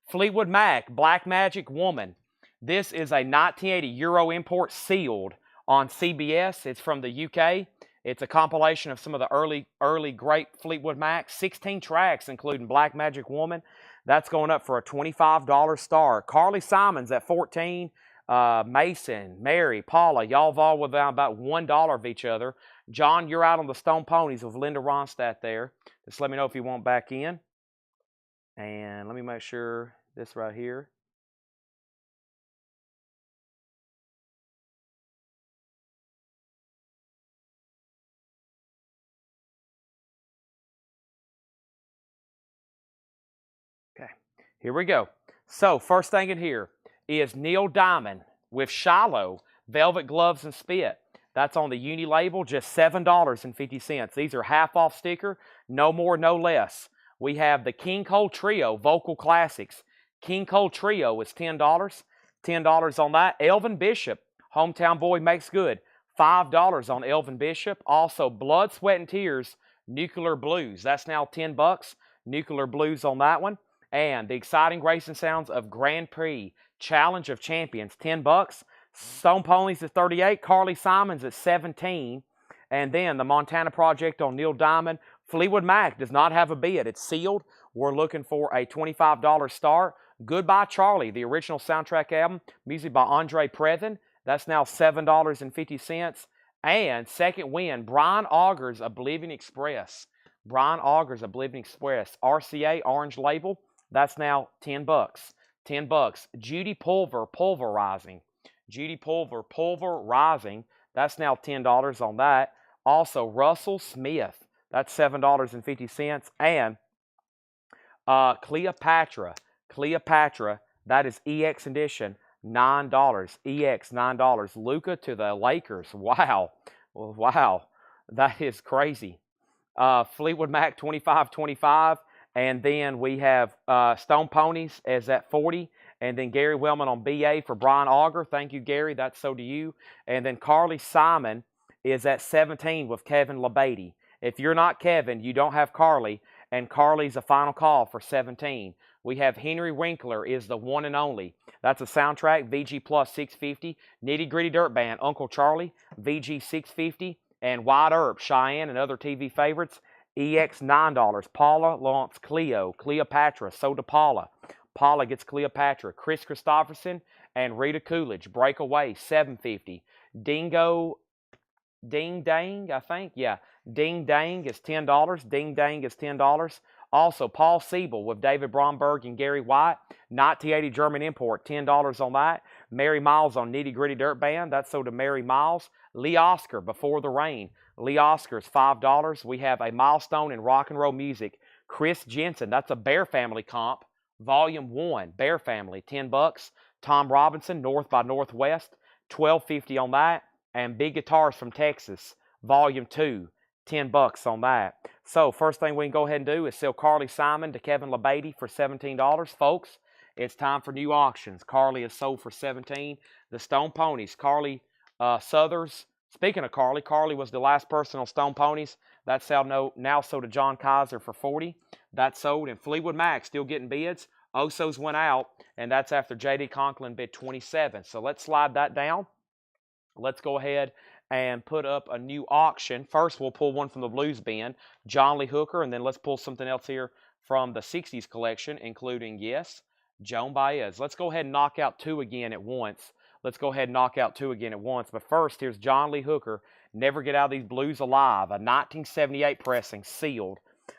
Fleetwood Mac, Black Magic Woman. This is a 1980 Euro import sealed on CBS. It's from the UK. It's a compilation of some of the early great Fleetwood Mac. 16 tracks, including Black Magic Woman. That's going up for a $25 star. Carly Simon's at 14. Mason, Mary, Paula, y'all have all within about $1 of each other. John, you're out on the Stone Ponies with Linda Ronstadt there. Just let me know if you want back in. And let me make sure this right here. Okay, here we go. So, first thing in here is Neil Diamond with Shiloh, Velvet Gloves and Spit. That's on the Uni label, just $7.50. These are half-off sticker, no more, no less. We have the King Cole Trio, Vocal Classics. King Cole Trio is $10. $10 on that. Elvin Bishop, Hometown Boy Makes Good. $5 on Elvin Bishop. Also, Blood, Sweat, and Tears, Nuclear Blues. That's now $10. Nuclear Blues on that one. And the Exciting Racing Sounds of Grand Prix, Challenge of Champions, $10. Stone Ponies at 38. Carly Simons at 17. And then the Montana Project on Neil Diamond. Fleetwood Mac does not have a bid. It's sealed. We're looking for a $25 start. Goodbye Charlie, the original soundtrack album, music by Andre Previn. That's now $7.50. And second win, Brian Augers, Oblivion Express. Brian Augers, Oblivion Express. RCA, Orange Label. That's now $10. $10. Judy Pulver, Pulverizing. Judy Pulver, Pulverizing. That's now $10 on that. Also, Russell Smith. That's $7.50. And Cleopatra. Cleopatra, that is EX edition, $9. EX, $9. Luka to the Lakers. Wow. Wow. That is crazy. Fleetwood Mac, 25. And then we have Stone Ponies as at 40. And then Gary Wellman on BA for Brian Auger. Thank you, Gary. That's so do you. And then Carly Simon is at 17 with Kevin LeBady. If you're not Kevin, you don't have Carly. And Carly's a final call for 17. We have Henry Winkler is the one and only. That's a soundtrack, VG Plus 650. Nitty Gritty Dirt Band, Uncle Charlie, VG 650. And Wide Earp, Cheyenne, and other TV favorites, EX $9. Paula wants Cleo, Cleopatra, so to Paula. Paula gets Cleopatra. Chris Christopherson and Rita Coolidge, Breakaway, $7.50. Dingo, Ding Dang, I think, yeah. Ding Dang is $10. Ding Dang is $10. Also, Paul Siebel with David Bromberg and Gary White, 1980 German import, $10 on that. Mary Miles on Nitty Gritty Dirt Band, that's so to Mary Miles. Lee Oscar, Before the Rain. Lee Oscar is $5. We have a milestone in rock and roll music. Chris Jensen, that's a Bear Family comp. Volume 1, Bear Family, $10. Tom Robinson, North by Northwest, $12.50 on that. And Big Guitars from Texas, Volume 2, $10 on that. So first thing we can go ahead and do is sell Carly Simon to Kevin LeBady for $17. Folks, it's time for new auctions. Carly is sold for $17. The Stone Ponies, Carly Southers. Speaking of Carly, Carly was the last person on Stone Ponies. That's now sold to John Kaiser for $40. That's sold. And Fleetwood Mac still getting bids. Osos went out, and that's after J.D. Conklin bid $27. So let's slide that down. Let's go ahead and put up a new auction. First, we'll pull one from the Blues bin, John Lee Hooker, and then let's pull something else here from the 60s collection, including, yes, Joan Baez. Let's go ahead and knock out two again at once. But first, here's John Lee Hooker, Never Get Out of These Blues Alive, a 1978 pressing, sealed.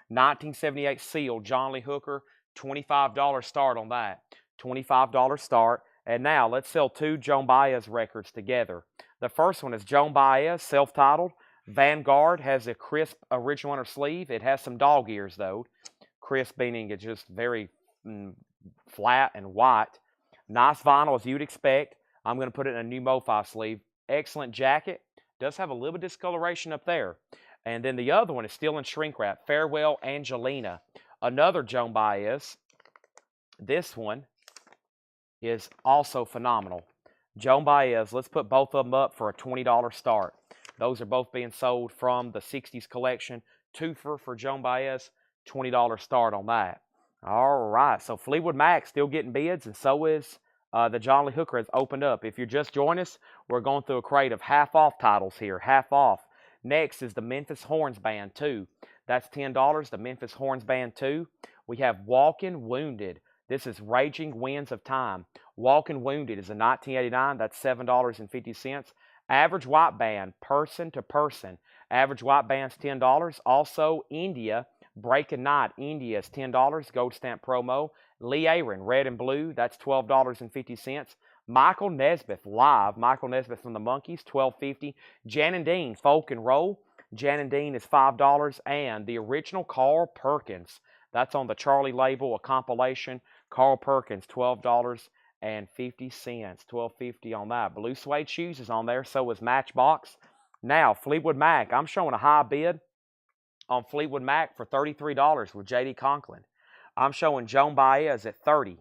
1978 sealed, John Lee Hooker, $25 start on that. $25 start. And now, let's sell two Joan Baez records together. The first one is Joan Baez, self-titled. Vanguard has a crisp original on her sleeve. It has some dog ears, though. Crisp meaning it's just very flat and white. Nice vinyl, as you'd expect. I'm going to put it in a new MoFi sleeve. Excellent jacket. Does have a little bit of discoloration up there. And then the other one is still in shrink wrap. Farewell, Angelina. Another Joan Baez. This one is also phenomenal. Joan Baez, let's put both of them up for a $20 start. Those are both being sold from the 60s collection. Twofer for Joan Baez, $20 start on that. All right, so Fleetwood Mac still getting bids, and so is the John Lee Hooker has opened up. If you're just joining us, we're going through a crate of half-off titles here, half off. Next is the Memphis Horns Band 2. That's $10, the Memphis Horns Band 2. We have Walking Wounded. This is Raging Winds of Time. Walking Wounded is a 1989. That's $7.50. Average White Band, Person to Person. Average White Band's $10. Also, India, Breaking Night. India is $10. Gold stamp promo. Lee Aaron, Red and Blue. That's $12.50. Michael Nesmith, live. Michael Nesmith from the Monkees, $12.50. Jan and Dean, Folk and Roll. Jan and Dean is $5. And the original Carl Perkins. That's on the Charlie label, a compilation. Carl Perkins, $12.50. $12.50 on that. Blue Suede Shoes is on there. So is Matchbox. Now, Fleetwood Mac. I'm showing a high bid on Fleetwood Mac for $33 with J.D. Conklin. I'm showing Joan Baez at $30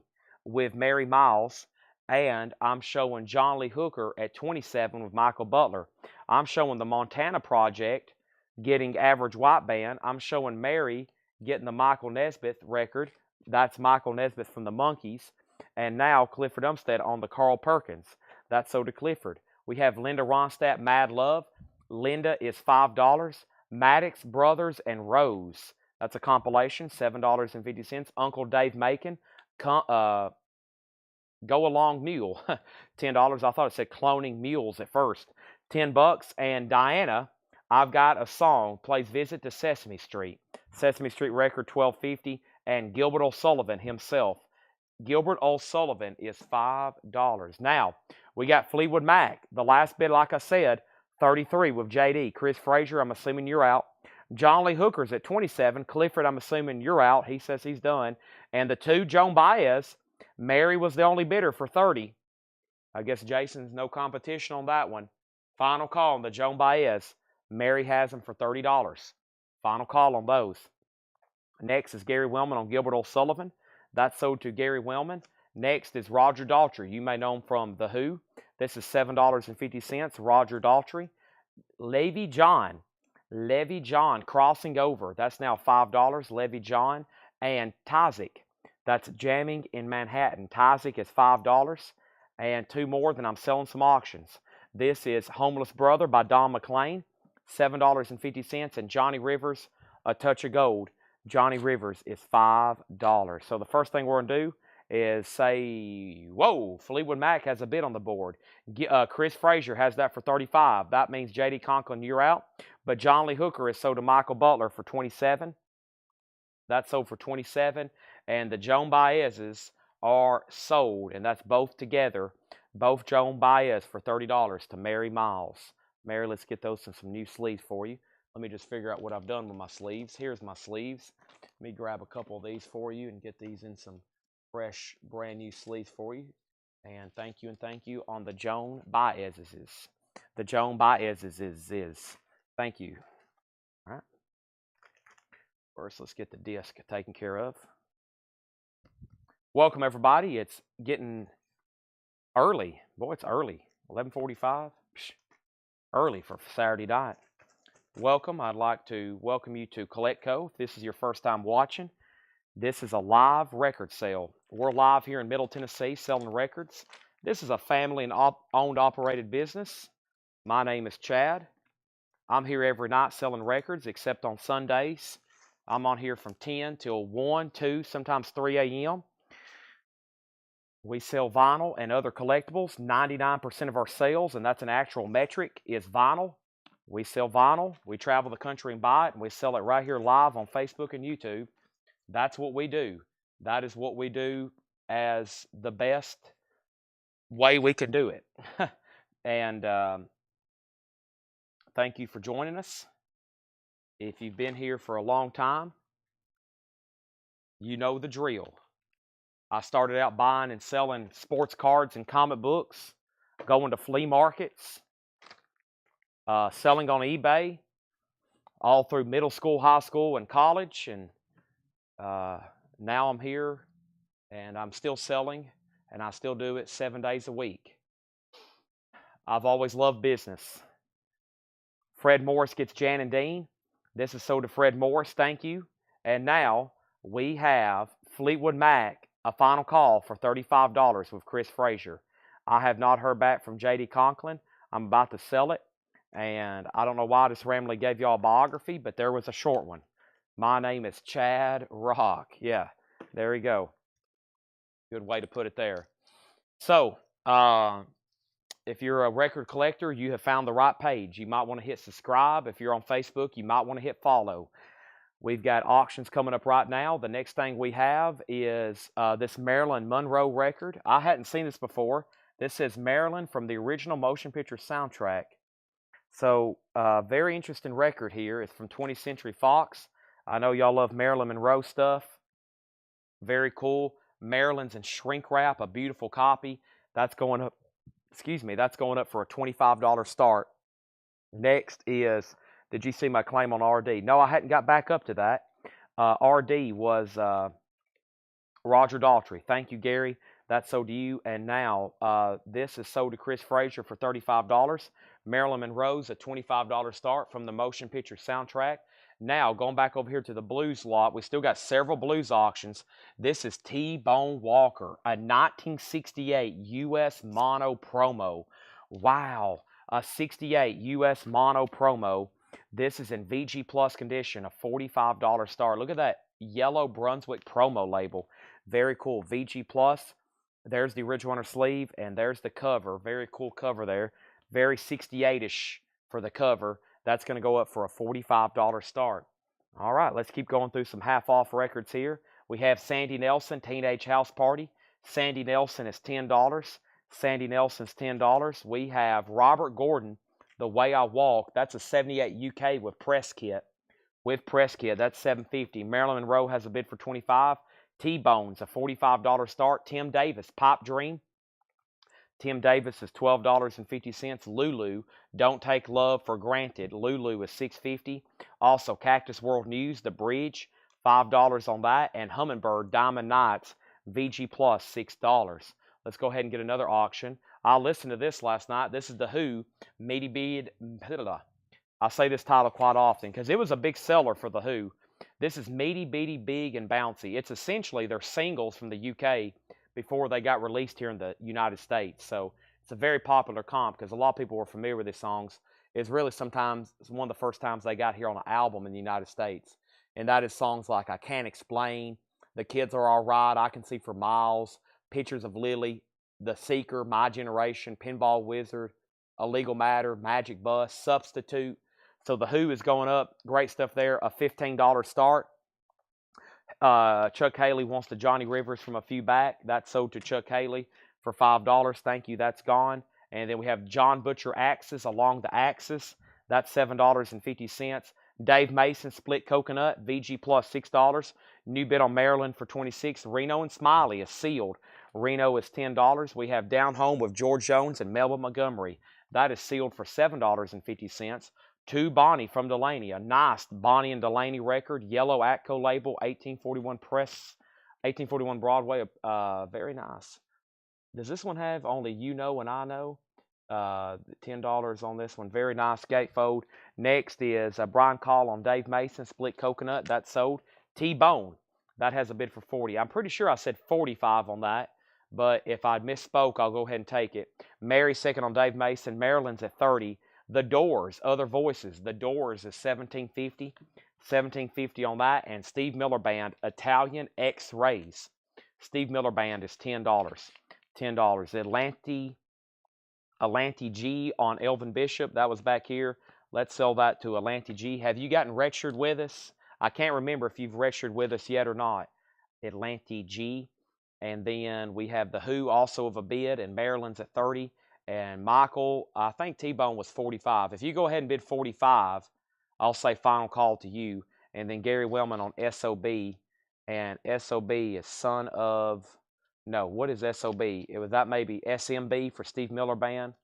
with Mary Miles. And I'm showing John Lee Hooker at $27 with Michael Butler. I'm showing the Montana Project getting Average White Band. I'm showing Mary getting the Michael Nesmith record. That's Michael Nesmith from the Monkees. And now Clifford Umstead on the Carl Perkins. That's sold to Clifford. We have Linda Ronstadt, Mad Love. Linda is $5. Maddox Brothers and Rose. That's a compilation, $7.50. Uncle Dave Macon, Go Along Mule, $10. I thought it said Cloning Mules at first. $10. And Diana, I've Got a Song, plays Visit to Sesame Street. Sesame Street record, $12.50. And Gilbert O'Sullivan himself. Gilbert O'Sullivan is $5. Now, we got Fleetwood Mac. The last bid, like I said, 33 with JD. Chris Frazier, I'm assuming you're out. John Lee Hooker's at 27. Clifford, I'm assuming you're out. He says he's done. And the two, Joan Baez, Mary was the only bidder for 30. I guess Jason's no competition on that one. Final call on the Joan Baez. Mary has them for $30. Final call on those. Next is Gary Wellman on Gilbert O'Sullivan. That's sold to Gary Wellman. Next is Roger Daltrey. You may know him from The Who. This is $7.50. Roger Daltrey. Levy John, Crossing Over. That's now $5. Levy John. And Tyzik. That's Jamming in Manhattan. Tyzik is $5. And two more, then I'm selling some auctions. This is Homeless Brother by Don McLean. $7.50. And Johnny Rivers, A Touch of Gold. Johnny Rivers is $5. So the first thing we're going to do is say, whoa, Fleetwood Mac has a bid on the board. Chris Frazier has that for $35. That means J.D. Conklin, you're out. But John Lee Hooker is sold to Michael Butler for $27. That's sold for $27. And the Joan Baez's are sold, and that's both together, both Joan Baez for $30 to Mary Miles. Mary, let's get those in some new sleeves for you. Let me just figure out what I've done with my sleeves. Here's my sleeves. Let me grab a couple of these for you and get these in some fresh, brand new sleeves for you. And thank you on the Joan Baez's. The Joan Baez's is. Thank you. All right. First, let's get the disc taken care of. Welcome, everybody. It's getting early. Boy, it's early. 11:45. Early for Saturday night. Welcome. I'd like to welcome you to Collectco. If this is your first time watching, this is a live record sale. We're live here in Middle Tennessee selling records. This is a family and owned, operated business. My name is Chad. I'm here every night selling records, except on Sundays. I'm on here from 10 till 1, 2, sometimes 3 a.m. We sell vinyl and other collectibles. 99% of our sales, and that's an actual metric, is vinyl. We sell vinyl. We travel the country and buy it, and we sell it right here live on Facebook and YouTube. That's what we do. That is what we do as the best way we can do it. And thank you for joining us. If you've been here for a long time, you know the drill. I started out buying and selling sports cards and comic books, going to flea markets, selling on eBay, all through middle school, high school, and college. And now I'm here, and I'm still selling, and I still do it 7 days a week. I've always loved business. Fred Morris gets Jan and Dean. This is sold to Fred Morris. Thank you. And now we have Fleetwood Mac, a final call for $35 with Chris Frazier. I have not heard back from J.D. Conklin. I'm about to sell it. And I don't know why I just randomly gave y'all a biography, but there was a short one. My name is Chad Rock. Yeah, there you go. Good way to put it there. So, if you're a record collector, you have found the right page. You might want to hit subscribe. If you're on Facebook, you might want to hit follow. We've got auctions coming up right now. The next thing we have is this Marilyn Monroe record. I hadn't seen this before. This says Marilyn from the original motion picture soundtrack. So, very interesting record here. It's from 20th Century Fox. I know y'all love Marilyn Monroe stuff. Very cool. Marilyn's in shrink wrap, a beautiful copy. That's going up, that's going up for a $25 start. Next is, did you see my claim on RD? No, I hadn't got back up to that. RD was Roger Daltrey. Thank you, Gary. That's sold to you. And now this is sold to Chris Frazier for $35. Marilyn Monroe's a $25 start from the motion picture soundtrack. Now, going back over here to the Blues lot, we still got several Blues auctions. This is T-Bone Walker, a 1968 U.S. Mono Promo. Wow, a 68 U.S. Mono Promo. This is in VG Plus condition, a $45 star. Look at that yellow Brunswick promo label. Very cool. VG Plus. There's the original on her sleeve, and there's the cover. Very cool cover there. Very 68-ish for the cover. That's going to go up for a $45 start. All right, let's keep going through some half-off records here. We have Sandy Nelson, Teenage House Party. Sandy Nelson is $10. Sandy Nelson's $10. We have Robert Gordon, The Way I Walk. That's a 78 UK with press kit. With press kit, that's $7.50. Marilyn Monroe has a bid for $25. T-Bones, a $45 start. Tim Davis, Pipe Dream. Tim Davis is $12.50. Lulu, Don't Take Love for Granted. Lulu is $6.50. Also, Cactus World News, The Bridge, $5 on that. And Hummingbird, Diamond Nights, VG Plus, $6. Let's go ahead and get another auction. I listened to this last night. This is The Who, Meaty Bead. I say this title quite often because it was a big seller for The Who. This is Meaty Beady Big and Bouncy. It's essentially their singles from the UK before they got released here in the United States. So it's a very popular comp because a lot of people were familiar with these songs. It's really sometimes it's one of the first times they got here on an album in the United States. And that is songs like I Can't Explain, The Kids Are All Right, I Can See for Miles, Pictures of Lily, The Seeker, My Generation, Pinball Wizard, A Legal Matter, Magic Bus, Substitute. So The Who is going up. Great stuff there. A $15 start. Chuck Haley wants the Johnny Rivers from a few back. That's sold to Chuck Haley for $5. Thank you. That's gone. And then we have John Butcher Axis, Along the Axis. That's $7.50. Dave Mason, Split Coconut, VG Plus $6. New bid on Maryland for $26. Reno and Smiley is sealed. Reno is $10. We have Down Home with George Jones and Melba Montgomery. That is sealed for $7.50. To Bonnie from Delaney, a nice Bonnie and Delaney record, yellow Atco label, 1841 press, 1841 Broadway, very nice. Does this one have only You Know and I Know? $10 on this one, very nice gatefold. Next is Brian Call on Dave Mason, Split Coconut, that's sold. T-Bone, that has a bid for $40. I'm pretty sure I said $45 on that, but if I misspoke, I'll go ahead and take it. Mary second on Dave Mason, Maryland's at $30. The Doors, Other Voices. The Doors is $17.50. $17.50 on that. And Steve Miller Band, Italian X-Rays. Steve Miller Band is $10. $10. Atlanti G on Elvin Bishop. That was back here. Let's sell that to Atlanti G. Have you gotten registered with us? I can't remember if you've registered with us yet or not. Atlanti G. And then we have The Who also of a bid. And Maryland's at $30. And Michael, I think T-Bone was $45. If you go ahead and bid $45, I'll say final call to you. And then Gary Wellman on SOB. And SOB is son of, no, what is SOB? That maybe SMB for Steve Miller Band?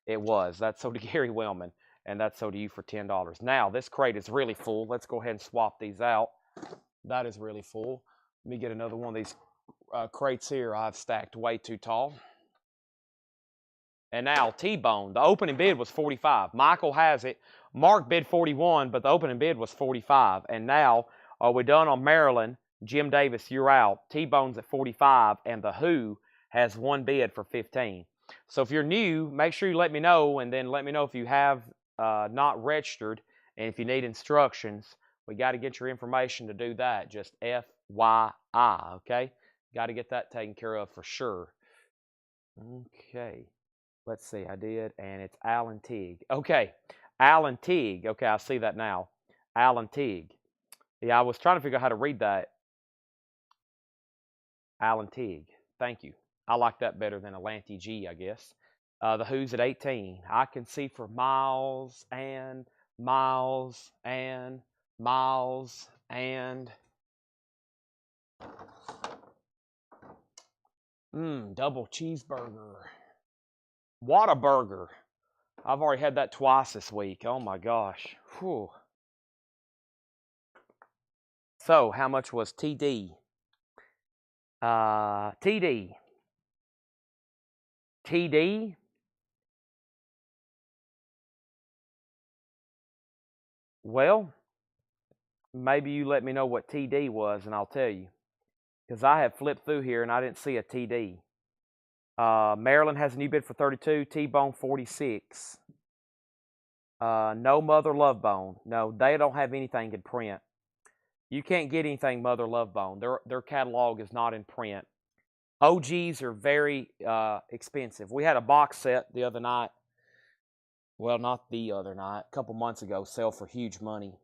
It was. That's sold to Gary Wellman. And that's sold to you for $10. Now, this crate is really full. Let's go ahead and swap these out. That is really full. Let me get another one of these crates here. I've stacked way too tall. And now T-Bone, the opening bid was $45. Michael has it. Mark bid $41, but the opening bid was $45. And now, are we done on Maryland? Jim Davis, you're out. T-Bone's at $45, and The Who has one bid for $15. So if you're new, make sure you let me know, and then let me know if you have not registered, and if you need instructions. We got to get your information to do that. Just FYI, okay? Got to get that taken care of for sure. Okay. Let's see, I did, and it's Alan Teague. Okay, Alan Teague. Okay, I see that now. Alan Teague. Yeah, I was trying to figure out how to read that. Alan Teague. Thank you. I like that better than Atlanti G, I guess. The Who's at 18. I Can See for Miles and Miles and Miles and... double cheeseburger. Whataburger. I've already had that twice this week. Oh my gosh. Whew. So, how much was TD? TD. TD. Well, maybe you let me know what TD was, and I'll tell you. Because I have flipped through here, and I didn't see a TD. Maryland has a new bid for 32. T-Bone 46. No Mother Love Bone. No, they don't have anything in print. You can't get anything Mother Love Bone. Their catalog is not in print. OGs are very expensive. We had a box set the other night. Well, not the other night. A couple months ago, sell for huge money.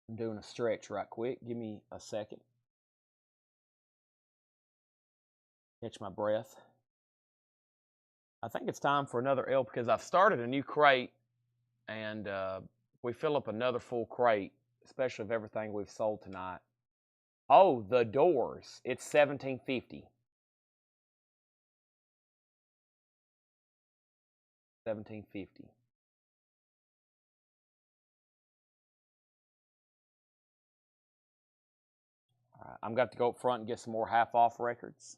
I'm doing a stretch right quick. Give me a second. Catch my breath. I think it's time for another L because I've started a new crate, and we fill up another full crate, especially of everything we've sold tonight. Oh, the doors. It's $17.50. $17.50. All right, I'm got to go up front and get some more half-off records.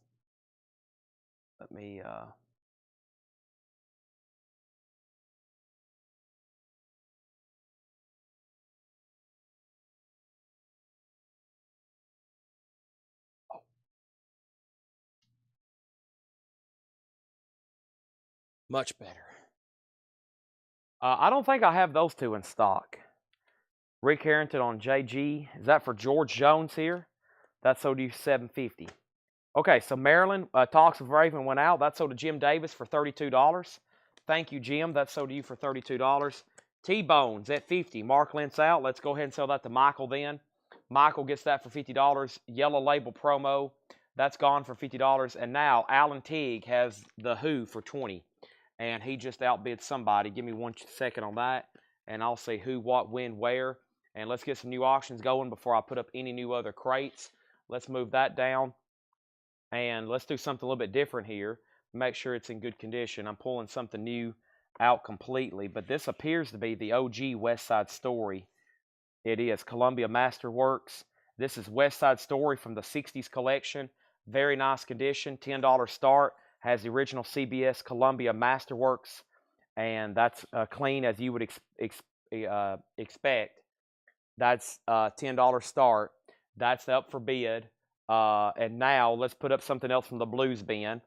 Let me much better. I don't think I have those two in stock. Rick Harrington on JG. Is that for George Jones here? That sold you $7.50. Okay, so Maryland, Talks of Raven went out. That sold to Jim Davis for $32. Thank you, Jim. That sold to you for $32. T-Bones at $50. Mark Lentz out. Let's go ahead and sell that to Michael then. Michael gets that for $50. Yellow Label promo. That's gone for $50. And now Alan Teague has the Who for $20. And he just outbid somebody. Give me 1 second on that. And I'll say who, what, when, where. And let's get some new auctions going before I put up any new other crates. Let's move that down. And let's do something a little bit different here. Make sure it's in good condition. I'm pulling something new out completely. But this appears to be the OG West Side Story. It is Columbia Masterworks. This is West Side Story from the 60s collection. Very nice condition. $10 start. Has the original CBS Columbia Masterworks. And that's clean as you would expect. That's $10 start. That's up for bid. And now let's put up something else from the Blues Bin.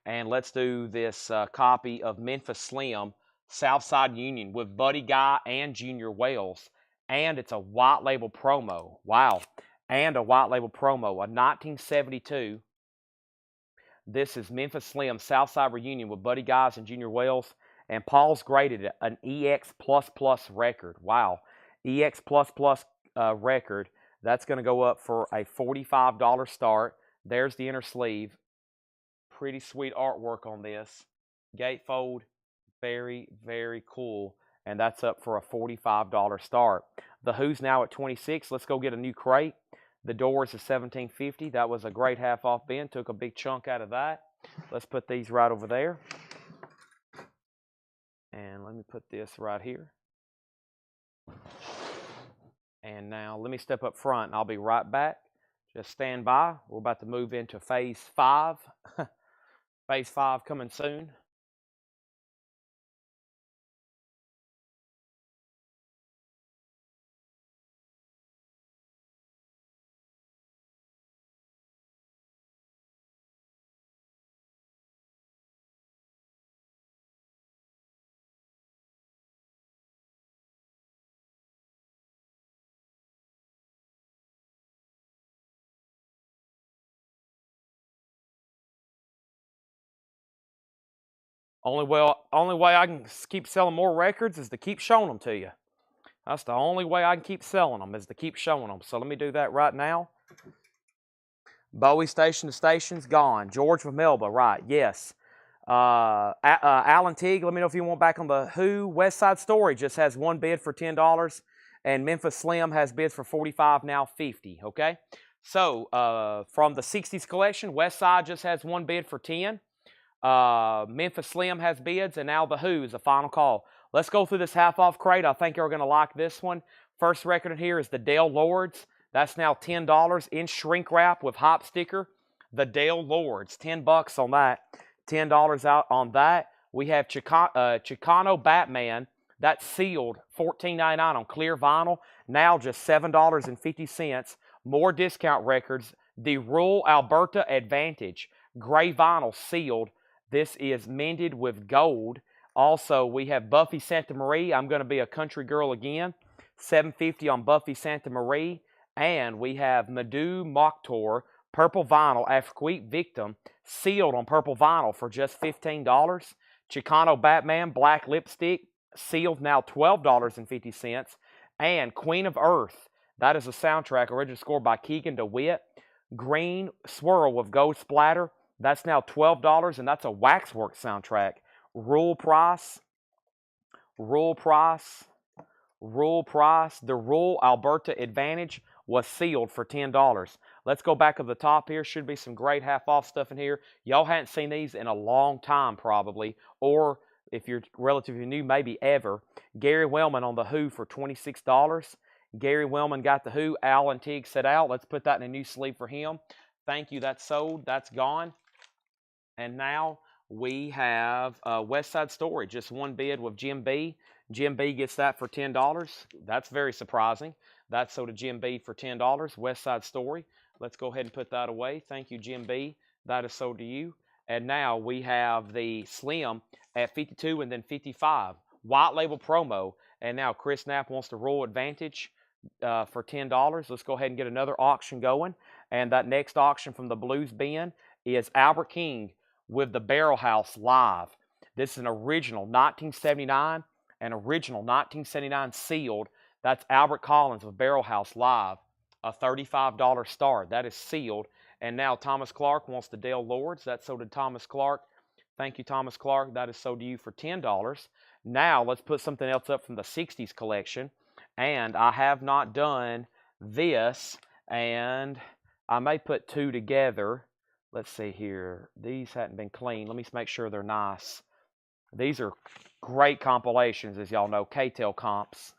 And let's do this copy of Memphis Slim, Southside Union with Buddy Guy and Junior Wells. And it's a white label promo. Wow. And a white label promo. A 1972. This is Memphis Slim, Southside Reunion with Buddy Guys and Junior Wells. And Paul's graded it an EX++ record. Wow. EX++ record. That's going to go up for a $45 start. There's the inner sleeve. Pretty sweet artwork on this. Gatefold. Very, very cool. And that's up for a $45 start. The Who's now at $26. Let's go get a new crate. The Doors is $17.50. That was a great half-off bin. Took a big chunk out of that. Let's put these right over there. And let me put this right here. And now let me step up front and I'll be right back. Just stand by. We're about to move into phase 5. Phase 5 coming soon. Only way I can keep selling more records is to keep showing them to you. That's the only way I can keep selling them, is to keep showing them. So let me do that right now. Bowie Station to Station's gone. George from Melba, right, yes. Alan Teague, let me know if you want back on the Who. West Side Story just has one bid for $10. And Memphis Slim has bids for $45, now $50, okay? So from the 60s collection, West Side just has one bid for $10. Memphis Slim has bids, and now the Who is the final call. Let's go through this half-off crate. I think you're going to like this one. First record in here is the Dale Lords. That's now $10 in shrink wrap with hop sticker. The Dale Lords, $10 on that. $10 out on that. we have Chicano Batman. That's sealed, $14.99 on clear vinyl. Now just $7.50. More discount records. The Rural Alberta Advantage, gray vinyl sealed. This is mended with gold. Also, we have Buffy Santamarie. I'm going to be a country girl again. $7.50 on Buffy Santamarie. And we have Madhu Mokhtar, purple vinyl, Afrique Victim, sealed on purple vinyl for just $15. Chicano Batman, black lipstick, sealed now $12.50. And Queen of Earth, that is a soundtrack, originally scored by Keegan DeWitt. Green swirl with gold splatter, that's now $12, and that's a Waxwork soundtrack. Rural price. The Rural Alberta Advantage was sealed for $10. Let's go back up the top here. Should be some great half-off stuff in here. Y'all hadn't seen these in a long time probably, or if you're relatively new, maybe ever. Gary Wellman on The Who for $26. Gary Wellman got The Who. Alan Teague said out. Let's put that in a new sleeve for him. Thank you. That's sold. That's gone. And now we have West Side Story. Just one bid with Jim B. Jim B gets that for $10. That's very surprising. That's sold to Jim B for $10. West Side Story. Let's go ahead and put that away. Thank you, Jim B. That is sold to you. And now we have the Slim at 52 and then 55. White label promo. And now Chris Knapp wants the Rural Advantage for $10. Let's go ahead and get another auction going. And that next auction from the Blues Bin is Albert King with the Barrel House Live. This is an original 1979, an original 1979 sealed. That's Albert Collins with Barrel House Live, a $35 start. That is sealed. And now Thomas Clark wants the Dale Lords. That's sold to Thomas Clark. Thank you, Thomas Clark. That is sold to you for $10. Now let's put something else up from the 60s collection. And I have not done this, and I may put two together. Let's see here. These hadn't been cleaned. Let me make sure they're nice. These are great compilations, as y'all know, K-Tel comps.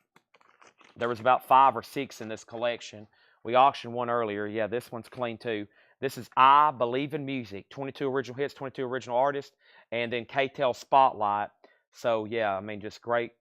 There was about 5 or 6 in this collection. We auctioned one earlier. Yeah, this one's clean too. This is I Believe in Music. 22 original hits, 22 original artists, and then K-Tel Spotlight. So, yeah, I mean, just great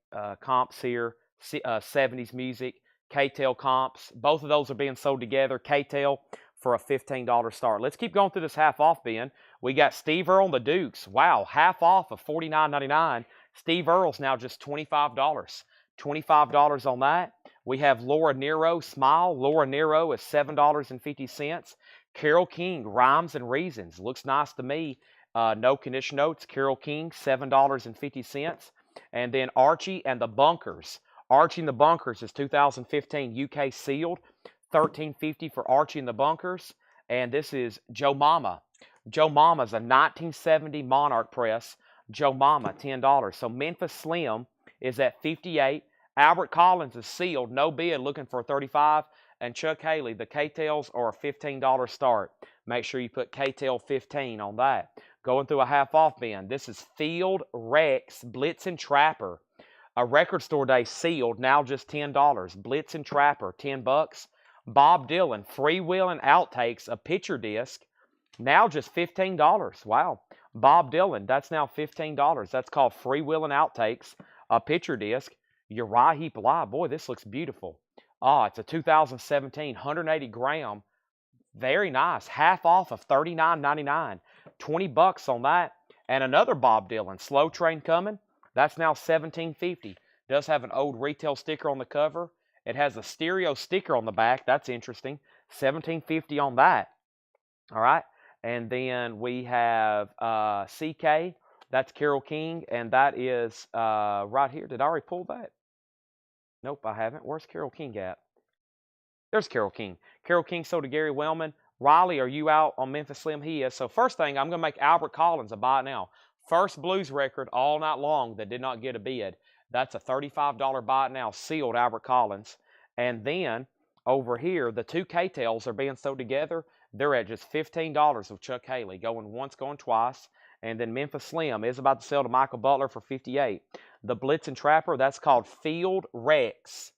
comps here. 70s music, K-Tel comps. Both of those are being sold together. K-Tel for a $15 start. Let's keep going through this half-off bin. We got Steve Earle and the Dukes. Wow, half off of $49.99. Steve Earle's now just $25. $25 on that. We have Laura Nyro, Smile. Laura Nyro is $7.50. Carole King, Rhymes and Reasons. Looks nice to me. No condition notes. Carole King, $7.50. And then Archie and the Bunkers. Archie and the Bunkers is 2015 UK sealed. $13.50 for Archie and the Bunkers. And this is Joe Mama. Joe Mama is a 1970 Monarch press. Joe Mama, $10. So Memphis Slim is at 58. Albert Collins is sealed, no bid, looking for 35. And Chuck Haley, the K-Tels are a $15 start. Make sure you put K-Tel 15 on that. Going through a half-off bin. This is Field Rex Blitzen Trapper. A record store day sealed, now just $10. Blitzen Trapper, $10. Bob Dylan, Freewheelin' Outtakes, a picture disc, now just $15. Wow. Bob Dylan, that's now $15. That's called Freewheelin' Outtakes, a picture disc. Uriah Heep Live. Boy, this looks beautiful. It's a 2017 180 gram. Very nice. Half off of $39.99. $20 on that. And another Bob Dylan, Slow Train Coming. That's now $17.50. Does have an old retail sticker on the cover. It has a stereo sticker on the back. That's interesting. $17.50 on that. All right. And then we have CK. That's Carole King. And that is right here. Did I already pull that? Nope, I haven't. Where's Carole King at? There's Carole King. Carole King sold to Gary Wellman. Riley, are you out on Memphis Slim? He is. So first thing, I'm going to make Albert Collins a buy it now. First blues record all night long that did not get a bid. That's a $35 buy it now, sealed Albert Collins. And then over here, the two K-Tels are being sold together. They're at just $15 with Chuck Haley, going once, going twice. And then Memphis Slim is about to sell to Michael Butler for $58. The Blitzen Trapper, that's called Field Rex.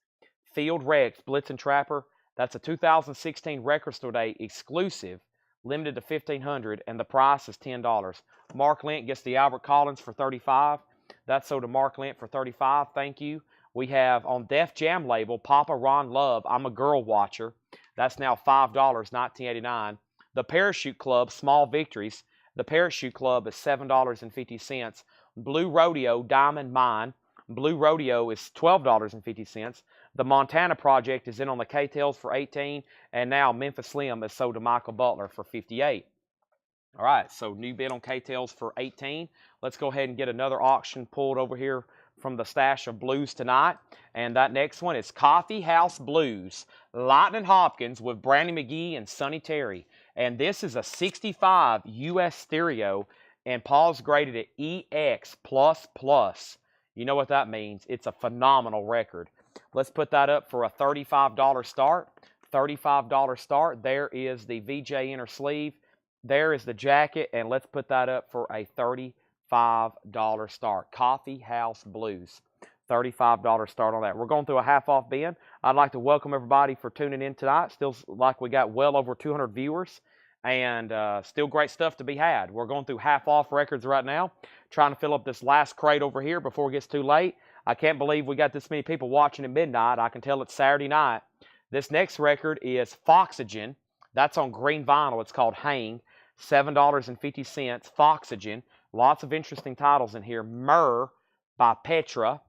Field Rex, Blitzen Trapper. That's a 2016 Record Store Day exclusive limited to 1,500, and the price is $10. Mark Lent gets the Albert Collins for $35. That's sold to Mark Lent for $35. Thank you. We have on Def Jam label, Papa Ron Love, I'm a Girl Watcher. That's now $5, $19.89. The Parachute Club, Small Victories. The Parachute Club is $7.50. Blue Rodeo, Diamond Mine. Blue Rodeo is $12.50. The Montana Project is in on the K-Tails for $18. And now Memphis Slim is sold to Michael Butler for $58. All right, so new bid on K-Tails for $18. Let's go ahead and get another auction pulled over here from the stash of blues tonight. And that next one is Coffee House Blues, Lightning Hopkins with Brandy McGee and Sonny Terry. And this is a 65 US stereo, and Paul's graded it EX++. You know what that means. It's a phenomenal record. Let's put that up for a $35 start. $35 start. There is the VJ inner sleeve. There is the jacket, and let's put that up for a $35 start. Coffee House Blues. $35 start on that. We're going through a half-off bin. I'd like to welcome everybody for tuning in tonight. Still like we got well over 200 viewers, and still great stuff to be had. We're going through half-off records right now, trying to fill up this last crate over here before it gets too late. I can't believe we got this many people watching at midnight. I can tell it's Saturday night. This next record is Foxygen. That's on green vinyl. It's called Hang. $7.50. Foxygen. Lots of interesting titles in here. Myrrh by Petra,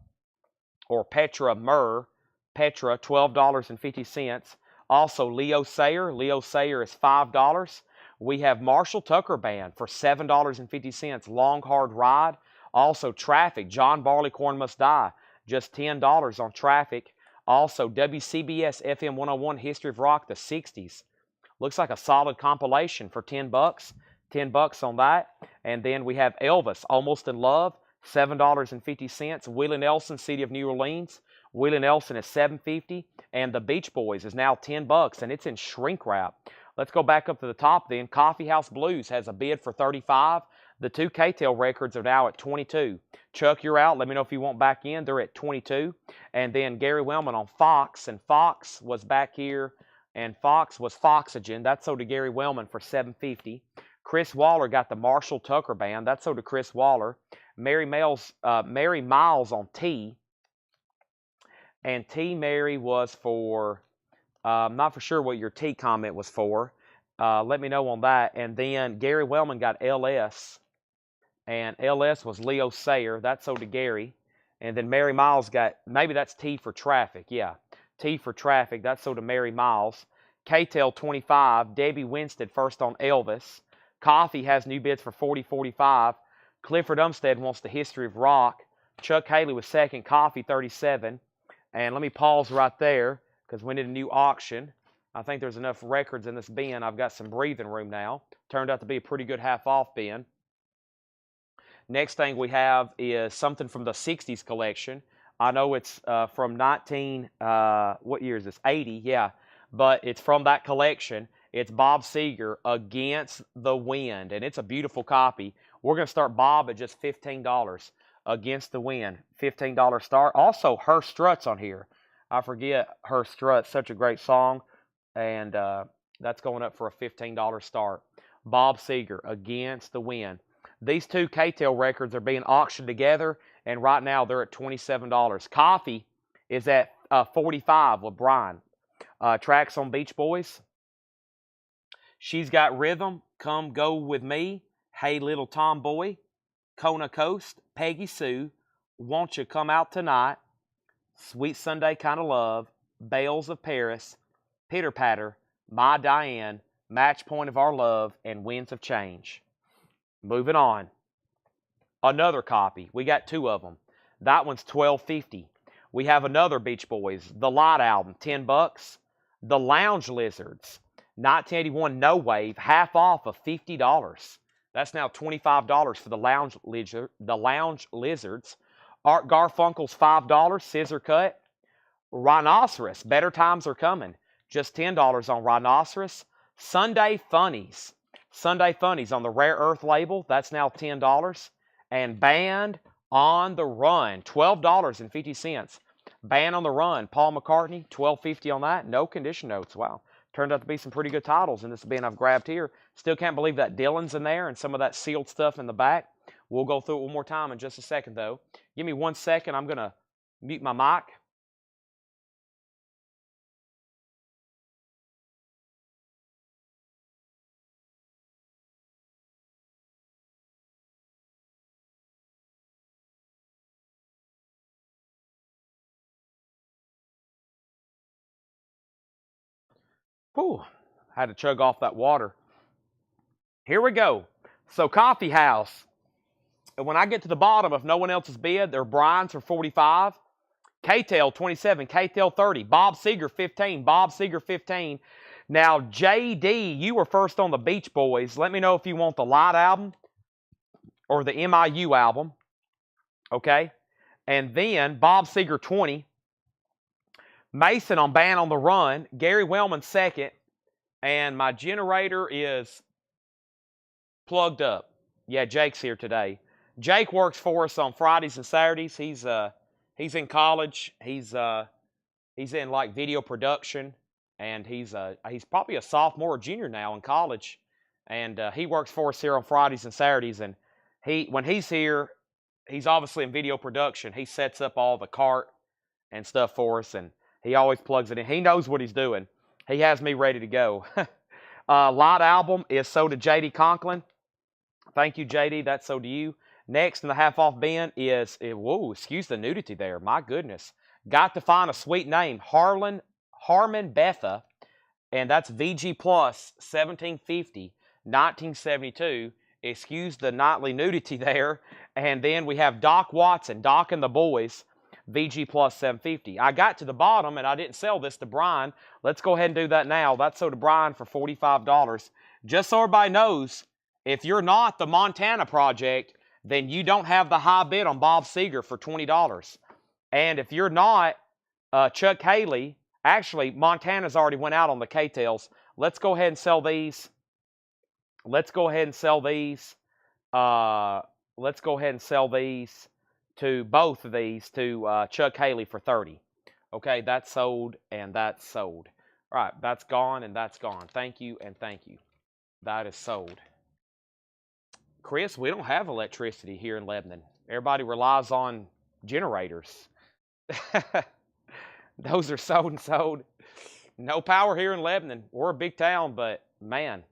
or Petra Myrrh. Petra, $12.50. Also, Leo Sayer. Leo Sayer is $5. We have Marshall Tucker Band for $7.50. Long Hard Ride. Also, Traffic. John Barleycorn Must Die. Just $10 on Traffic. Also, WCBS FM 101 History of Rock, the 60s. Looks like a solid compilation for $10. $10 on that. And then we have Elvis, Almost in Love, $7.50. Willie Nelson, City of New Orleans. Willie Nelson is $7.50. And the Beach Boys is now $10, and it's in shrink wrap. Let's go back up to the top then. Coffee House Blues has a bid for $35. The two K-Tail records are now at $22. Chuck, you're out. Let me know if you want back in. They're at $22. And then Gary Wellman on Fox, and Fox was back here. And Fox was Foxygen. That's sold to Gary Wellman for $7.50. Chris Waller got the Marshall Tucker Band. That's sold to Chris Waller. Mary Miles on T. And T Mary was for, I'm not for sure what your T comment was for. Let me know on that. And then Gary Wellman got LS. And LS was Leo Sayer. That's sold to Gary. And then Mary Miles got, maybe that's T for Traffic. Yeah. T for Traffic. That's sold to Mary Miles. K-Tail 25. Debbie Winstead first on Elvis. Coffee has new bids for $40, $45. Clifford Umstead wants the History of Rock. Chuck Haley was second. Coffee 37. And let me pause right there because we need a new auction. I think there's enough records in this bin. I've got some breathing room now. Turned out to be a pretty good half-off bin. Next thing we have is something from the 60s collection. I know it's from what year is this? 80, yeah. But it's from that collection. It's Bob Seger, Against the Wind. And it's a beautiful copy. We're going to start Bob at just $15. Against the Wind, $15 start. Also, Her Struts on here. I forget Her Struts, such a great song. And that's going up for a $15 start. Bob Seger, Against the Wind. These two K-Tail records are being auctioned together, and right now they're at $27. Coffee is at $45 with Brian. Tracks on Beach Boys. She's Got Rhythm, Come Go With Me, Hey Little Tomboy, Kona Coast, Peggy Sue, Won't You Come Out Tonight, Sweet Sunday Kind of Love, Bales of Paris, Pitter Patter, My Diane, Match Point of Our Love, and Winds of Change. Moving on. Another copy. We got two of them. That one's $12.50. We have another Beach Boys, the Light Album, $10. The Lounge Lizards, 1981 No Wave, half off of $50. That's now $25 for the Lounge Lizards. Art Garfunkel's $5, Scissor Cut. Rhinoceros, Better Times Are Coming, just $10 on Rhinoceros. Sunday Funnies. Sunday Funnies on the Rare Earth label, that's now $10. And Band on the Run, $12.50. Band on the Run, Paul McCartney, $12.50 on that. No condition notes, wow. Turned out to be some pretty good titles in this bin I've grabbed here. Still can't believe that Dylan's in there and some of that sealed stuff in the back. We'll go through it one more time in just a second, though. Give me 1 second. I'm going to mute my mic. Whew, had to chug off that water. Here we go. So Coffee House. When I get to the bottom, if no one else has bid, their Bryans for 45. K-Tail 27, K-Tail 30, Bob Seger 15, Bob Seger 15. Now, JD, you were first on the Beach Boys. Let me know if you want the Light album or the MIU album. Okay? And then Bob Seger 20. Mason on Band on the Run. Gary Wellman second. And my generator is plugged up. Yeah, Jake's here today. Jake works for us on Fridays and Saturdays. He's in college. He's in like video production, and he's probably a sophomore or junior now in college, and he works for us here on Fridays and Saturdays. And when he's here, he's obviously in video production. He sets up all the cart and stuff for us, and he always plugs it in. He knows what he's doing. He has me ready to go. Light album is sold to JD Conklin. Thank you, JD. That's sold to you. Next in the half-off bin is, whoa, excuse the nudity there. My goodness. Got to find a sweet name. Harmon Betha, and that's VG Plus 1750, 1972. Excuse the nightly nudity there. And then we have Doc Watson, Doc and the Boys, VG Plus 750. I got to the bottom, and I didn't sell this to Brian. Let's go ahead and do that now. That's sold to Brian for $45. Just so everybody knows, if you're not the Montana Project, then you don't have the high bid on Bob Seger for $20. And if you're not Chuck Haley, actually, Montana's already went out on the K-Tails. Let's go ahead and sell these. Let's go ahead and sell these. Let's go ahead and sell these to both of these to Chuck Haley for $30. Okay, that's sold and that's sold. All right, that's gone and that's gone. Thank you and thank you. That is sold. Chris, we don't have electricity here in Lebanon. Everybody relies on generators. Those are sold and sold. No power here in Lebanon. We're a big town, but man,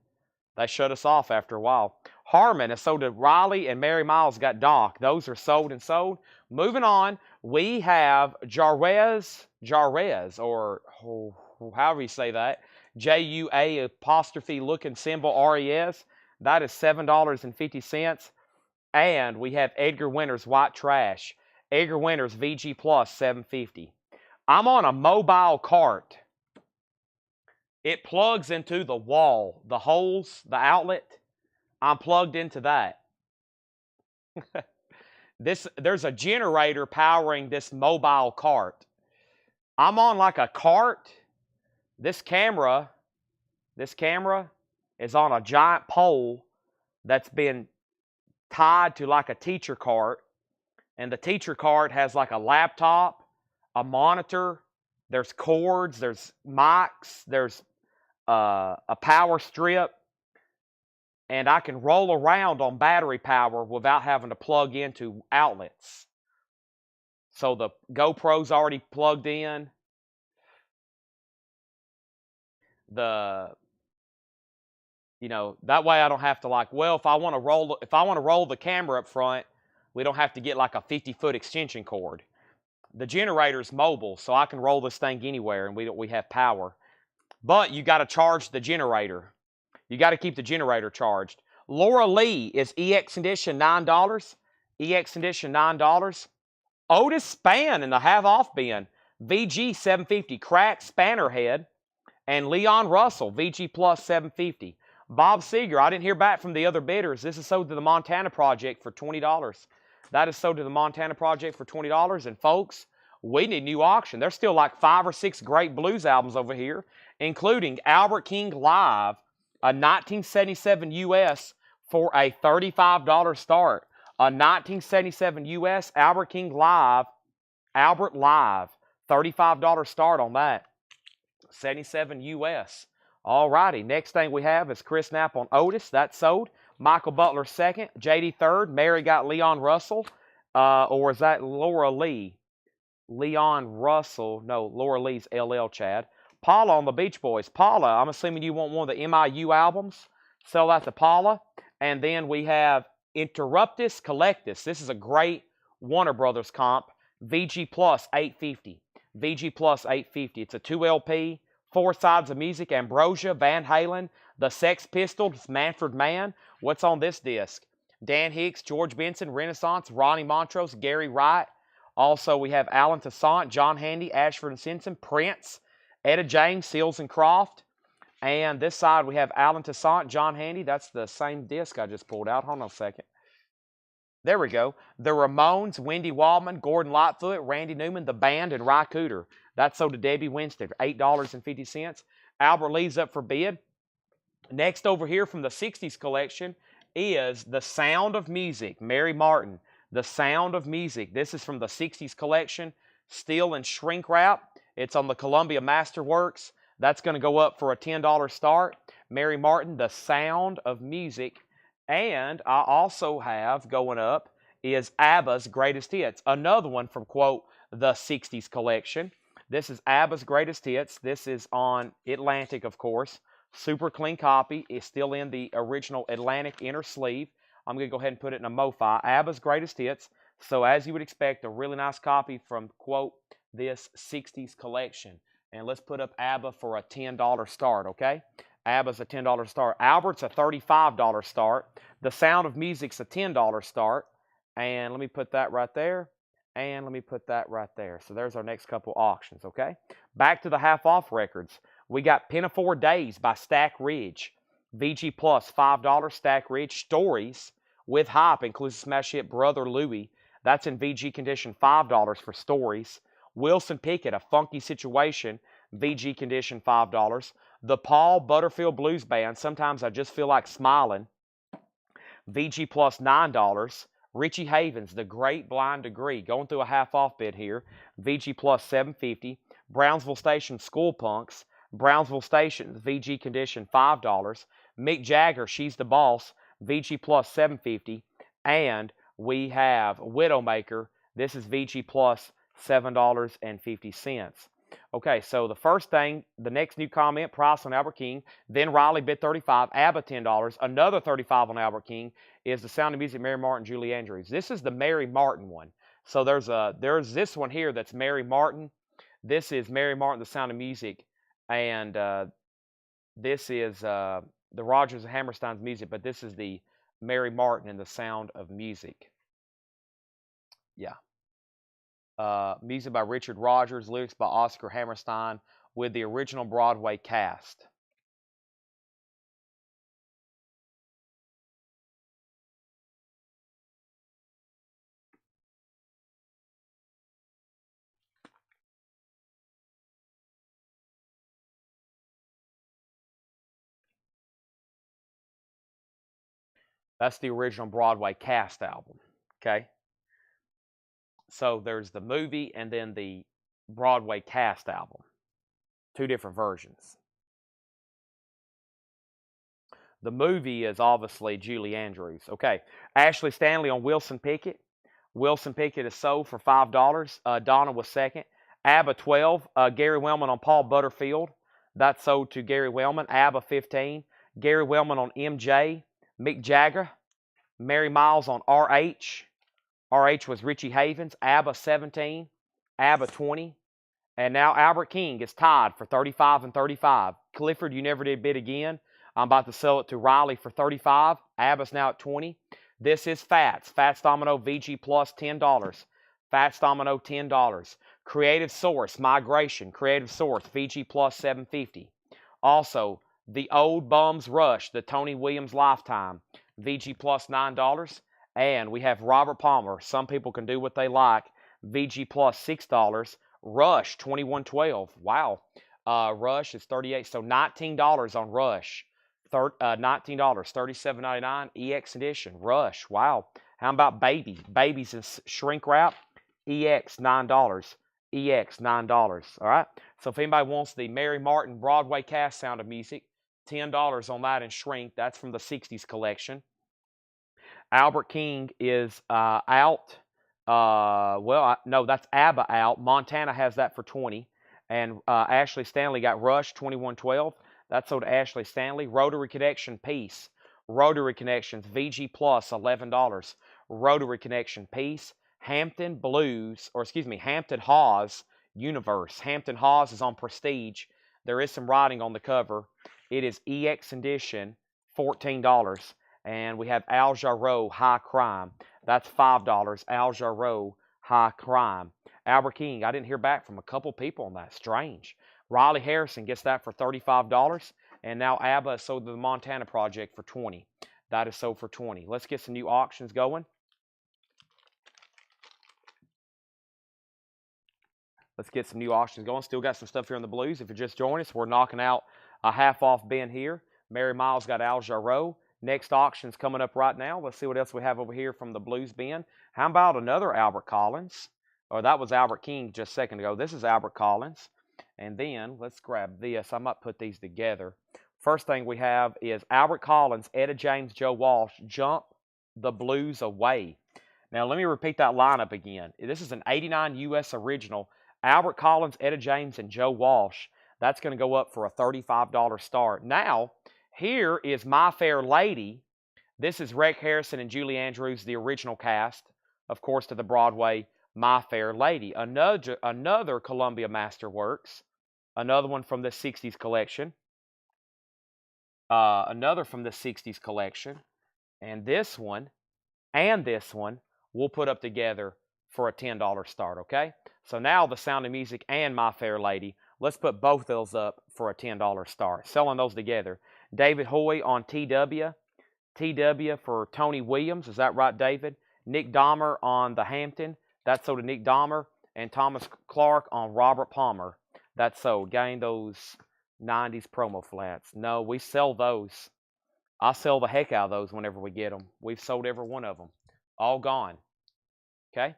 they shut us off after a while. Harmon is sold to Riley, and Mary Miles got Doc. Those are sold and sold. Moving on, we have Jarez, or however you say that, J-U-A apostrophe looking symbol R-E-S. That is $7.50. And we have Edgar Winters White Trash. Edgar Winters VG Plus $7.50. I'm on a mobile cart. It plugs into the wall, the holes, the outlet. I'm plugged into that. There's a generator powering this mobile cart. I'm on like a cart. This camera is on a giant pole that's been tied to like a teacher cart. And the teacher cart has like a laptop, a monitor, there's cords, there's mics, there's a power strip. And I can roll around on battery power without having to plug into outlets. So the GoPro's already plugged in. That way I don't have to if I want to roll the camera up front, we don't have to get like a 50-foot extension cord. The generator's mobile, so I can roll this thing anywhere, and we have power. But you got to charge the generator. You got to keep the generator charged. Laura Lee is EX Edition $9. EX Edition $9. Otis Spann in the half-off bin. VG $7.50. Cracked spanner head. And Leon Russell, VG Plus $7.50. Bob Seger, I didn't hear back from the other bidders. This is sold to the Montana Project for $20. That is sold to the Montana Project for $20. And folks, we need a new auction. There's still like 5 or 6 great blues albums over here, including Albert King Live, a 1977 US for a $35 start. A 1977 US Albert King Live, Albert Live, $35 start on that. 77 US All righty. Next thing we have is Chris Knapp on Otis. That's sold. Michael Butler second. JD third. Mary got Leon Russell. Or is that Laura Lee? Leon Russell. No, Laura Lee's LL, Chad. Paula on the Beach Boys. Paula, I'm assuming you want one of the MIU albums. Sell that to Paula. And then we have Interruptus Collectus. This is a great Warner Brothers comp. VG Plus 850. VG Plus 850. It's a 2 LP, 4 sides of music. Ambrosia, Van Halen, The Sex Pistols, Manfred Mann. What's on this disc? Dan Hicks, George Benson, Renaissance, Ronnie Montrose, Gary Wright. Also, we have Alan Toussaint, John Handy, Ashford and Simpson, Prince, Etta James, Seals and Croft. And this side we have Alan Toussaint, John Handy. That's the same disc I just pulled out. Hold on a second. There we go. The Ramones, Wendy Waldman, Gordon Lightfoot, Randy Newman, The Band, and Ry Cooder. That's sold to Debbie Winston for $8.50. Albert Lee's up for bid. Next over here from the 60s collection is The Sound of Music, Mary Martin. The Sound of Music. This is from the 60s collection, steel and shrink wrap. It's on the Columbia Masterworks. That's going to go up for a $10 start. Mary Martin, The Sound of Music. And I also have going up is ABBA's Greatest Hits. Another one from, quote, the 60s collection. This is ABBA's Greatest Hits. This is on Atlantic, of course. Super clean copy. It's still in the original Atlantic inner sleeve. I'm going to go ahead and put it in a MoFi. ABBA's Greatest Hits. So as you would expect, a really nice copy from, quote, this 60s collection. And let's put up ABBA for a $10 start, okay? ABBA's a $10 start. Albert's a $35 start. The Sound of Music's a $10 start. And let me put that right there. And let me put that right there. So there's our next couple auctions, okay? Back to the half-off records. We got Pinafore Days by Stack Ridge. VG Plus, $5. Stack Ridge. Stories with Hype includes smash hit Brother Louie. That's in VG condition, $5 for Stories. Wilson Pickett, A Funky Situation, VG condition, $5. The Paul Butterfield Blues Band, Sometimes I Just Feel Like Smiling, VG Plus, $9. Richie Havens, The Great Blind Degree, going through a half-off bid here, VG Plus, $7.50. Brownsville Station School Punks, Brownsville Station, VG condition, $5. Mick Jagger, She's the Boss, VG Plus, $7.50. And we have Widowmaker. This is VG Plus, $7.50. Okay, so the first thing, the next new comment, price on Albert King. Then Riley bid $35, ABBA $10. Another $35 on Albert King is The Sound of Music, Mary Martin, Julie Andrews. This is the Mary Martin one. So there's this one here that's Mary Martin. This is Mary Martin, The Sound of Music. And this is the Rodgers and Hammerstein's music, but this is the Mary Martin and The Sound of Music. Yeah. Music by Richard Rodgers, lyrics by Oscar Hammerstein with the original Broadway cast. That's the original Broadway cast album, okay? So there's the movie and then the Broadway cast album. Two different versions. The movie is obviously Julie Andrews. Okay, Ashley Stanley on Wilson Pickett. Wilson Pickett is sold for $5. Donna was second. ABBA 12. Gary Wellman on Paul Butterfield. That's sold to Gary Wellman. ABBA 15. Gary Wellman on MJ. Mick Jagger. Mary Miles on RH. RH was Richie Havens. ABBA 17. ABBA 20. And now Albert King is tied for 35 and 35. Clifford, You Never Did Bid Again. I'm about to sell it to Riley for 35. ABBA's now at 20. This is Fats. Fats Domino VG Plus, $10. Fats Domino, $10. Creative Source, Migration. Creative Source, VG Plus, $7.50. Also, The Old Bums Rush, the Tony Williams Lifetime, VG Plus, $9. And we have Robert Palmer, Some People Can Do What They Like, VG Plus, $6. Rush, 2112. Wow. Rush is 38, so $19 on Rush. $19, $37.99. EX edition. Rush. Wow. How about Baby? Babies in shrink wrap. EX, $9. EX, $9. All right. So if anybody wants the Mary Martin Broadway cast Sound of Music, $10 on that in shrink. That's from the 60s collection. Albert King is out. No, that's ABBA out. Montana has that for 20. And Ashley Stanley got Rush 2112. That's sold to Ashley Stanley. Rotary Connection Peace. Rotary Connections VG Plus $11. Rotary Connection Peace. Hampton Blues, or excuse me, Hampton Hawes Universe. Hampton Hawes is on Prestige. There is some writing on the cover. It is EX edition, $14. And we have Al Jarreau High Crime. That's $5. Al Jarreau High Crime. Albert King, I didn't hear back from a couple people on that. Strange. Riley Harrison gets that for $35. And now ABBA is sold to the Montana Project for $20. That is sold for $20. Let's get some new auctions going. Let's get some new auctions going. Still got some stuff here in the blues. If you're just joining us, we're knocking out a half-off bin here. Mary Miles got Al Jarreau. Next auction's coming up right now. Let's see what else we have over here from the blues bin. How about another Albert Collins? Or that was Albert King just a second ago. This is Albert Collins. And then let's grab this. I might put these together. First thing we have is Albert Collins, Etta James, Joe Walsh, Jump the Blues Away. Now let me repeat that lineup again. This is an 89 US original. Albert Collins, Etta James, and Joe Walsh. That's going to go up for a $35 start. Now, here is My Fair Lady. This is Rex Harrison and Julie Andrews, the original cast, of course, to the Broadway My Fair Lady. Another Columbia Masterworks. Another one from the 60s collection. Another from the 60s collection. And this one we'll put up together for a $10 start, okay? So now the Sound of Music and My Fair Lady, let's put both of those up for a $10 start. Selling those together. David Hoy on TW. TW for Tony Williams. Is that right, David? Nick Dahmer on the Hampton. That's sold to Nick Dahmer. And Thomas Clark on Robert Palmer. That's sold. Gain those 90s promo flats. No, we sell those. I sell the heck out of those whenever we get them. We've sold every one of them. All gone. Okay?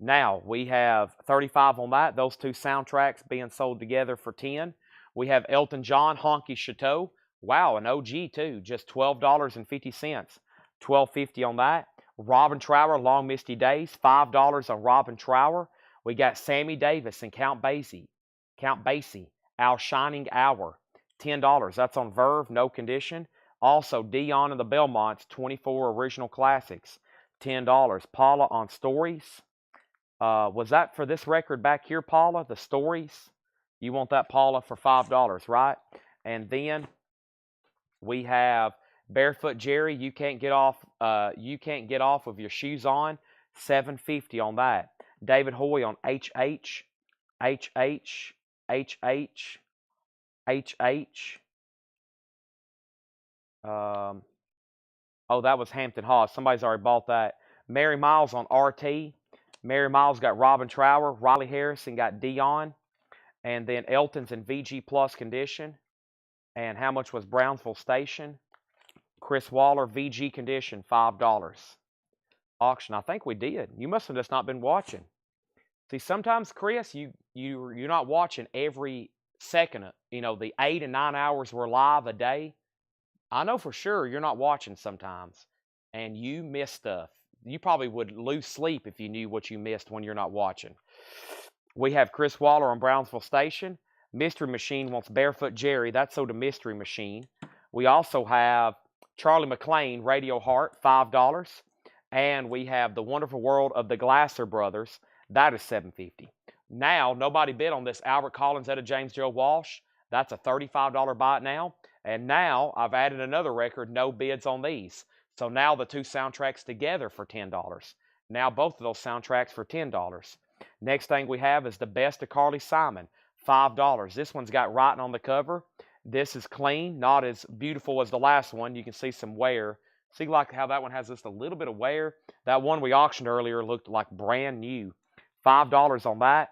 Now, we have 35 on that. Those two soundtracks being sold together for 10. We have Elton John, Honky Chateau. Wow, an OG too. Just $12.50. $12.50 on that. Robin Trower, Long Misty Days. $5 on Robin Trower. We got Sammy Davis and Count Basie. Our Shining Hour. $10. That's on Verve, no condition. Also, Dion and the Belmonts, 24 original classics. $10. Paula on Stories. Was that for this record back here, Paula? The Stories? You want that, Paula, for $5, right? And then we have Barefoot Jerry. You can't get off with your shoes on. $7.50 on that. David Hoy on HH. Oh, that was Hampton Hawes. Somebody's already bought that. Mary Miles on RT. Mary Miles got Robin Trower. Riley Harrison got Dion. And then Elton's in VG Plus condition. And how much was Brownsville Station? Chris Waller, VG condition, $5. Auction. I think we did. You must have just not been watching. See, sometimes, Chris, you're not watching every second. You know, the 8 and 9 hours we're live a day. I know for sure you're not watching sometimes. And you miss stuff. You probably would lose sleep if you knew what you missed when you're not watching. We have Chris Waller on Brownsville Station. Mystery Machine wants Barefoot Jerry. That's sold to Mystery Machine. We also have Charlie McLean, Radio Heart, $5. And we have The Wonderful World of the Glasser Brothers. That is $7.50. Now, nobody bid on this Albert Collins, Etta James, Joe Walsh. That's a $35 buy now. And now, I've added another record, no bids on these. So now the two soundtracks together for $10. Now both of those soundtracks for $10. Next thing we have is The Best of Carly Simon, $5. This one's got writing on the cover. This is clean, not as beautiful as the last one. You can see some wear. See like how that one has just a little bit of wear? That one we auctioned earlier looked like brand new. $5 on that.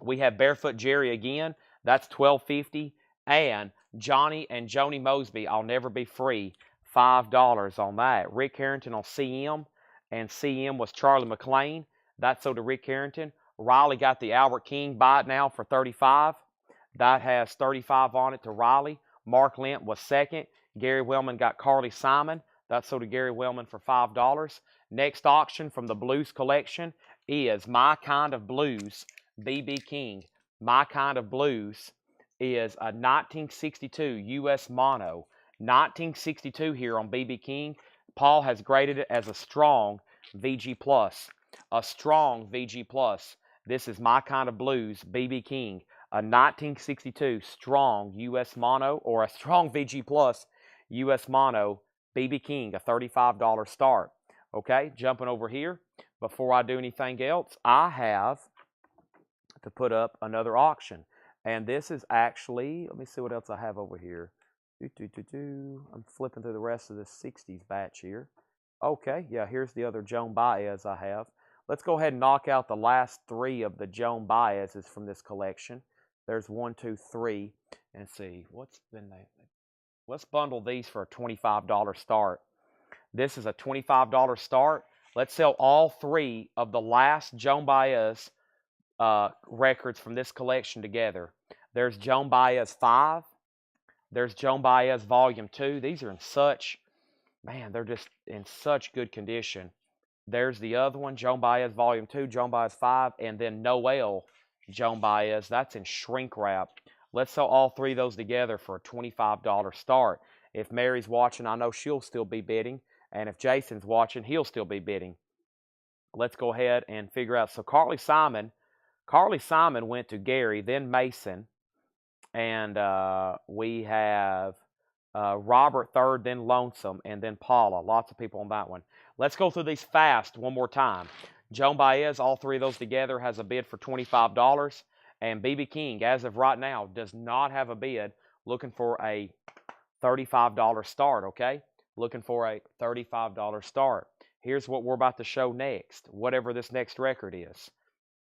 We have Barefoot Jerry again. That's $12.50. And Johnny and Joni Mosby, I'll Never Be Free. $5 on that. Rick Harrington on CM. And CM was Charlie McLean. That's sold to Rick Harrington. Riley got the Albert King buy it now for $35. That has $35 on it to Riley. Mark Lent was second. Gary Wellman got Carly Simon. That sold to Gary Wellman for $5. Next auction from the Blues collection is My Kind of Blues, B.B. King. My Kind of Blues is a 1962 U.S. mono. 1962 here on B.B. King. Paul has graded it as a strong VG+. A strong VG+. This is My Kind of Blues, B.B. King. A 1962 strong U.S. mono, or a strong VG+ U.S. mono, B.B. King, a $35 start. Okay, jumping over here. Before I do anything else, I have to put up another auction. And this is actually, let me see what else I have over here. I'm flipping through the rest of the 60s batch here. Okay, yeah, here's the other Joan Baez I have. Let's go ahead and knock out the last three of the Joan Baez's from this collection. There's 1, 2, 3. And see, what's been that? Let's bundle these for a $25 start. This is a $25 start. Let's sell all three of the last Joan Baez records from this collection together. There's Joan Baez 5. There's Joan Baez Volume 2. These are in such, man, they're just in such good condition. There's the other one, Joan Baez Volume 2, Joan Baez 5, and then Noel Joan Baez. That's in shrink wrap. Let's sell all three of those together for a $25 start. If Mary's watching, I know she'll still be bidding. And if Jason's watching, he'll still be bidding. Let's go ahead and figure out. So Carly Simon went to Gary, then Mason. And we have Robert third, then Lonesome, and then Paula. Lots of people on that one. Let's go through these fast one more time. Joan Baez, all three of those together, has a bid for $25. And B.B. King, as of right now, does not have a bid. Looking for a $35 start, okay? Looking for a $35 start. Here's what we're about to show next, whatever this next record is.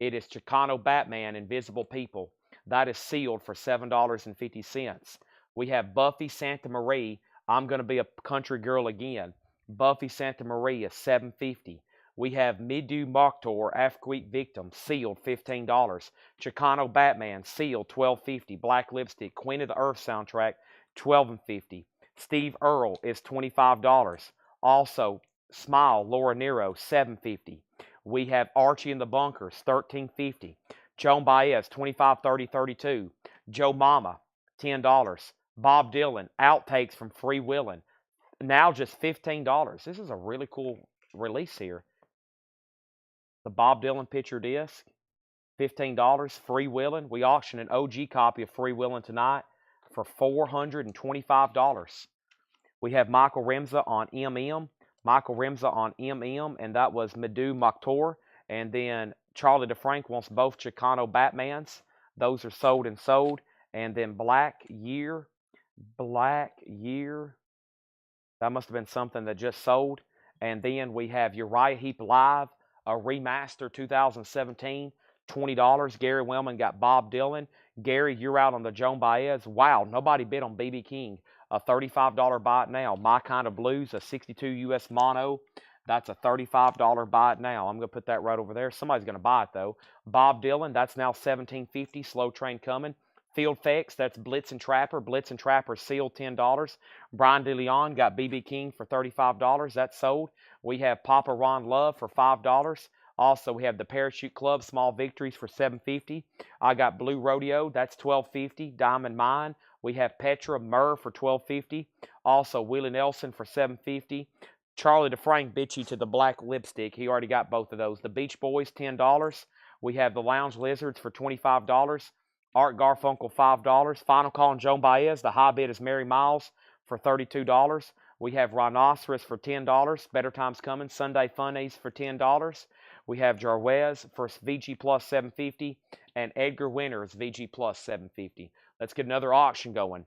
It is Chicano Batman, Invisible People. That is sealed for $7.50. We have Buffy Santa Maria, I'm Gonna Be a Country Girl Again. Buffy Santa Maria, $7.50. We have Midu Mokhtar, Afquit Victim, sealed $15. Chicano Batman, sealed $12.50. Black Lipstick, Queen of the Earth soundtrack, $12.50. Steve Earle is $25. Also, Smile, Laura Nero, $7.50. We have Archie and the Bunkers, $13.50. Joan Baez, $25, $30, $32. Joe Mama, $10. Bob Dylan, Outtakes from Free Willin', now just $15. This is a really cool release here. The Bob Dylan picture disc, $15. Free Willin'. We auctioned an OG copy of Free Willin' tonight for $425. We have Michael Remza on MM. Michael Remza on MM, and that was Midu Mokhtar. And then Charlie DeFrank wants both Chicano Batmans. Those are sold and sold. And then Black Year. That must have been something that just sold. And then we have Uriah Heep Live, a remaster 2017, $20. Gary Wellman got Bob Dylan. Gary, you're out on the Joan Baez. Wow, nobody bid on B.B. King. A $35 buy it now. My Kind of Blues, a 62 U.S. mono. That's a $35 buy it now. I'm going to put that right over there. Somebody's going to buy it, though. Bob Dylan, that's now $17.50. Slow Train Coming. Field Fex, that's Blitz and Trapper. Blitz and Trapper sealed $10. Brian DeLeon got B.B. King for $35. That's sold. We have Papa Ron Love for $5. Also, we have the Parachute Club, Small Victories for $7.50. I got Blue Rodeo, that's $12.50. Diamond Mine. We have Petra Murr for $12.50. Also, Willie Nelson for $7.50. Charlie DeFrank bit you to the Black Lipstick. He already got both of those. The Beach Boys, $10. We have the Lounge Lizards for $25. Art Garfunkel, $5. Final Call on Joan Baez. The high bid is Mary Miles for $32. We have Rhinoceros for $10. Better Times Coming. Sunday Funnies for $10. We have Jarwez for VG Plus $7.50. And Edgar Winters, VG Plus $7.50. Let's get another auction going.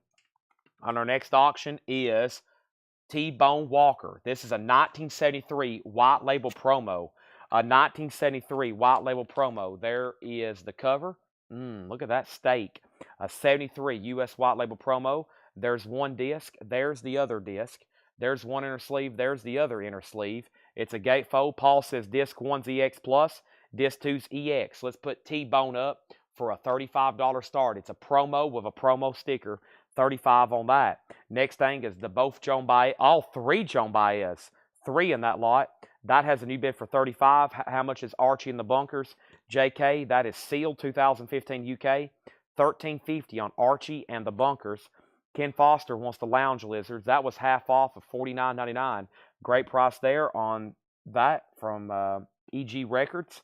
On our next auction is T-Bone Walker. This is a 1973 white label promo. A 1973 white label promo. There is the cover. Look at that steak. A 73 U.S. white label promo. There's one disc. There's the other disc. There's one inner sleeve. There's the other inner sleeve. It's a gatefold. Paul says disc 1's EX plus. Disc 2's EX. Let's put T-Bone up for a $35 start. It's a promo with a promo sticker. $35 on that. Next thing is the both Joan Baez, all three Joan Baez, 3 in that lot. That has a new bid for $35. How much is Archie in the Bunkers? JK, that is sealed 2015 UK. $13.50 on Archie and the Bunkers. Ken Foster wants the Lounge Lizards. That was half off of $49.99. Great price there on that from EG Records.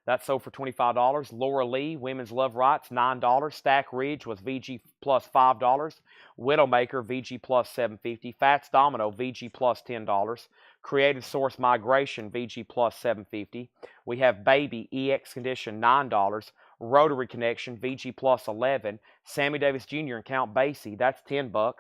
That sold for $25. Laura Lee, Women's Love Rights, $9. Stack Ridge was VG plus $5. Widowmaker, VG plus $7.50. Fats Domino, VG plus $10. Creative Source Migration, VG plus $7.50. We have Baby, EX Condition, $9. Rotary Connection, VG plus $11. Sammy Davis Jr. and Count Basie, that's $10.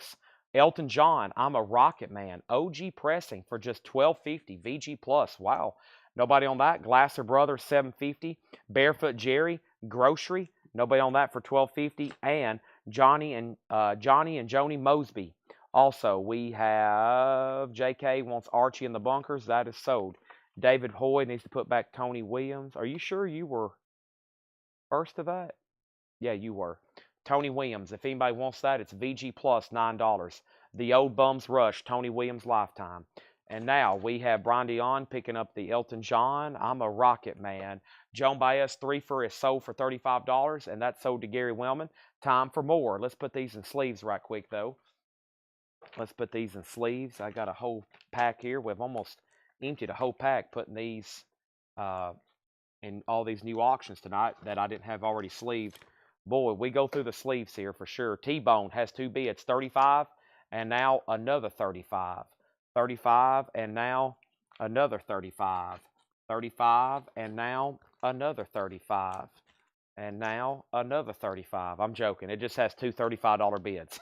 Elton John, I'm a Rocket Man. OG Pressing for just $12.50. VG plus, wow. Nobody on that. Glasser Brothers, $7.50. Barefoot Jerry, Grocery. Nobody on that for $12.50. And Johnny and Joni Mosby. Also, we have JK wants Archie in the Bunkers. That is sold. David Hoy needs to put back Tony Williams. Are you sure you were first of that? Yeah, you were. Tony Williams. If anybody wants that, it's VG plus $9. The Old Bums Rush, Tony Williams Lifetime. And now we have Brian Dion picking up the Elton John, I'm a Rocket Man. Joan Baez 3 for is sold for $35, and that's sold to Gary Wellman. Time for more. Let's put these in sleeves right quick, though. Let's put these in sleeves. I got a whole pack here. We've almost emptied a whole pack putting these in all these new auctions tonight that I didn't have already sleeved. Boy, we go through the sleeves here for sure. T-Bone has 2 bids, 35 and now another 35. 35 and now another 35. 35 and now another 35. And now another 35. I'm joking. It just has two $35 bids.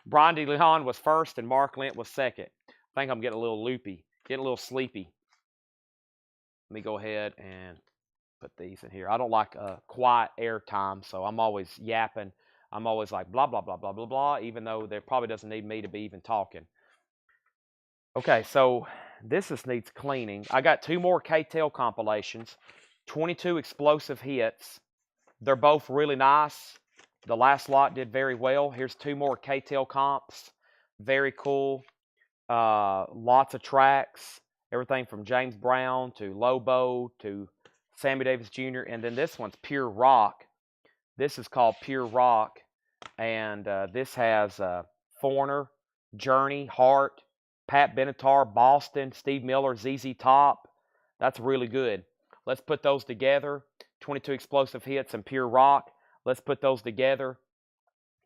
Brian DeLeon was first and Mark Lent was second. I think I'm getting a little loopy, getting a little sleepy. Let me go ahead and put these in here. I don't like quiet air time, so I'm always yapping. I'm always like blah, blah, blah, blah, blah, blah, even though there probably doesn't need me to be even talking. Okay, so this just needs cleaning. I got 2 more K-Tel compilations, 22 explosive hits. They're both really nice. The last lot did very well. Here's 2 more K-Tel comps. Very cool. Lots of tracks. Everything from James Brown to Lobo to Sammy Davis Jr. And then this one's Pure Rock. This is called Pure Rock. And this has Foreigner, Journey, Heart, Pat Benatar, Boston, Steve Miller, ZZ Top. That's really good. Let's put those together. 22 explosive hits and Pure Rock. Let's put those together.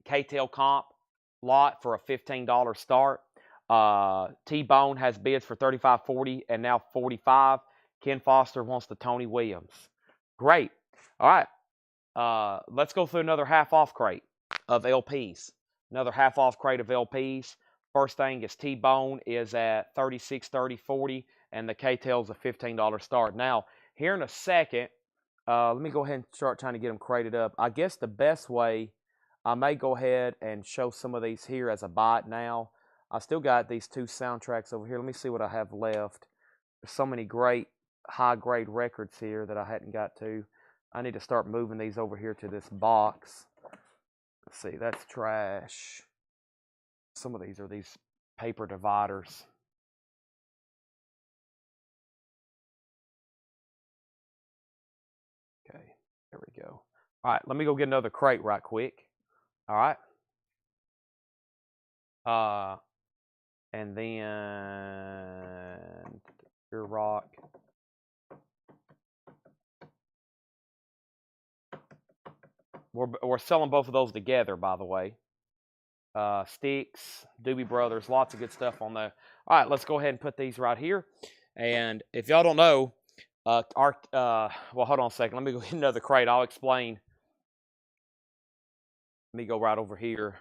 K-Tel comp lot for a $15 start. T-Bone has bids for $35, $40, and now $45. Ken Foster wants the Tony Williams. Great. All right. Let's go through another half-off crate of LPs. Another half-off crate of LPs. First thing is T-Bone is at $36, $30, $40, and the K-Tel's a $15 start. Now, here in a second, let me go ahead and start trying to get them crated up. I guess the best way, I may go ahead and show some of these here as a bite now. I still got these 2 soundtracks over here. Let me see what I have left. There's so many great high-grade records here that I hadn't got to. I need to start moving these over here to this box. Let's see, that's trash. Some of these are these paper dividers. Okay, there we go. All right, let me go get another crate right quick. All right. And then Pure Rock. We're selling both of those together, by the way. Sticks, Doobie Brothers, lots of good stuff on there. All right, let's go ahead and put these right here. And if y'all don't know, well, hold on a second. Let me go get another crate. I'll explain. Let me go right over here.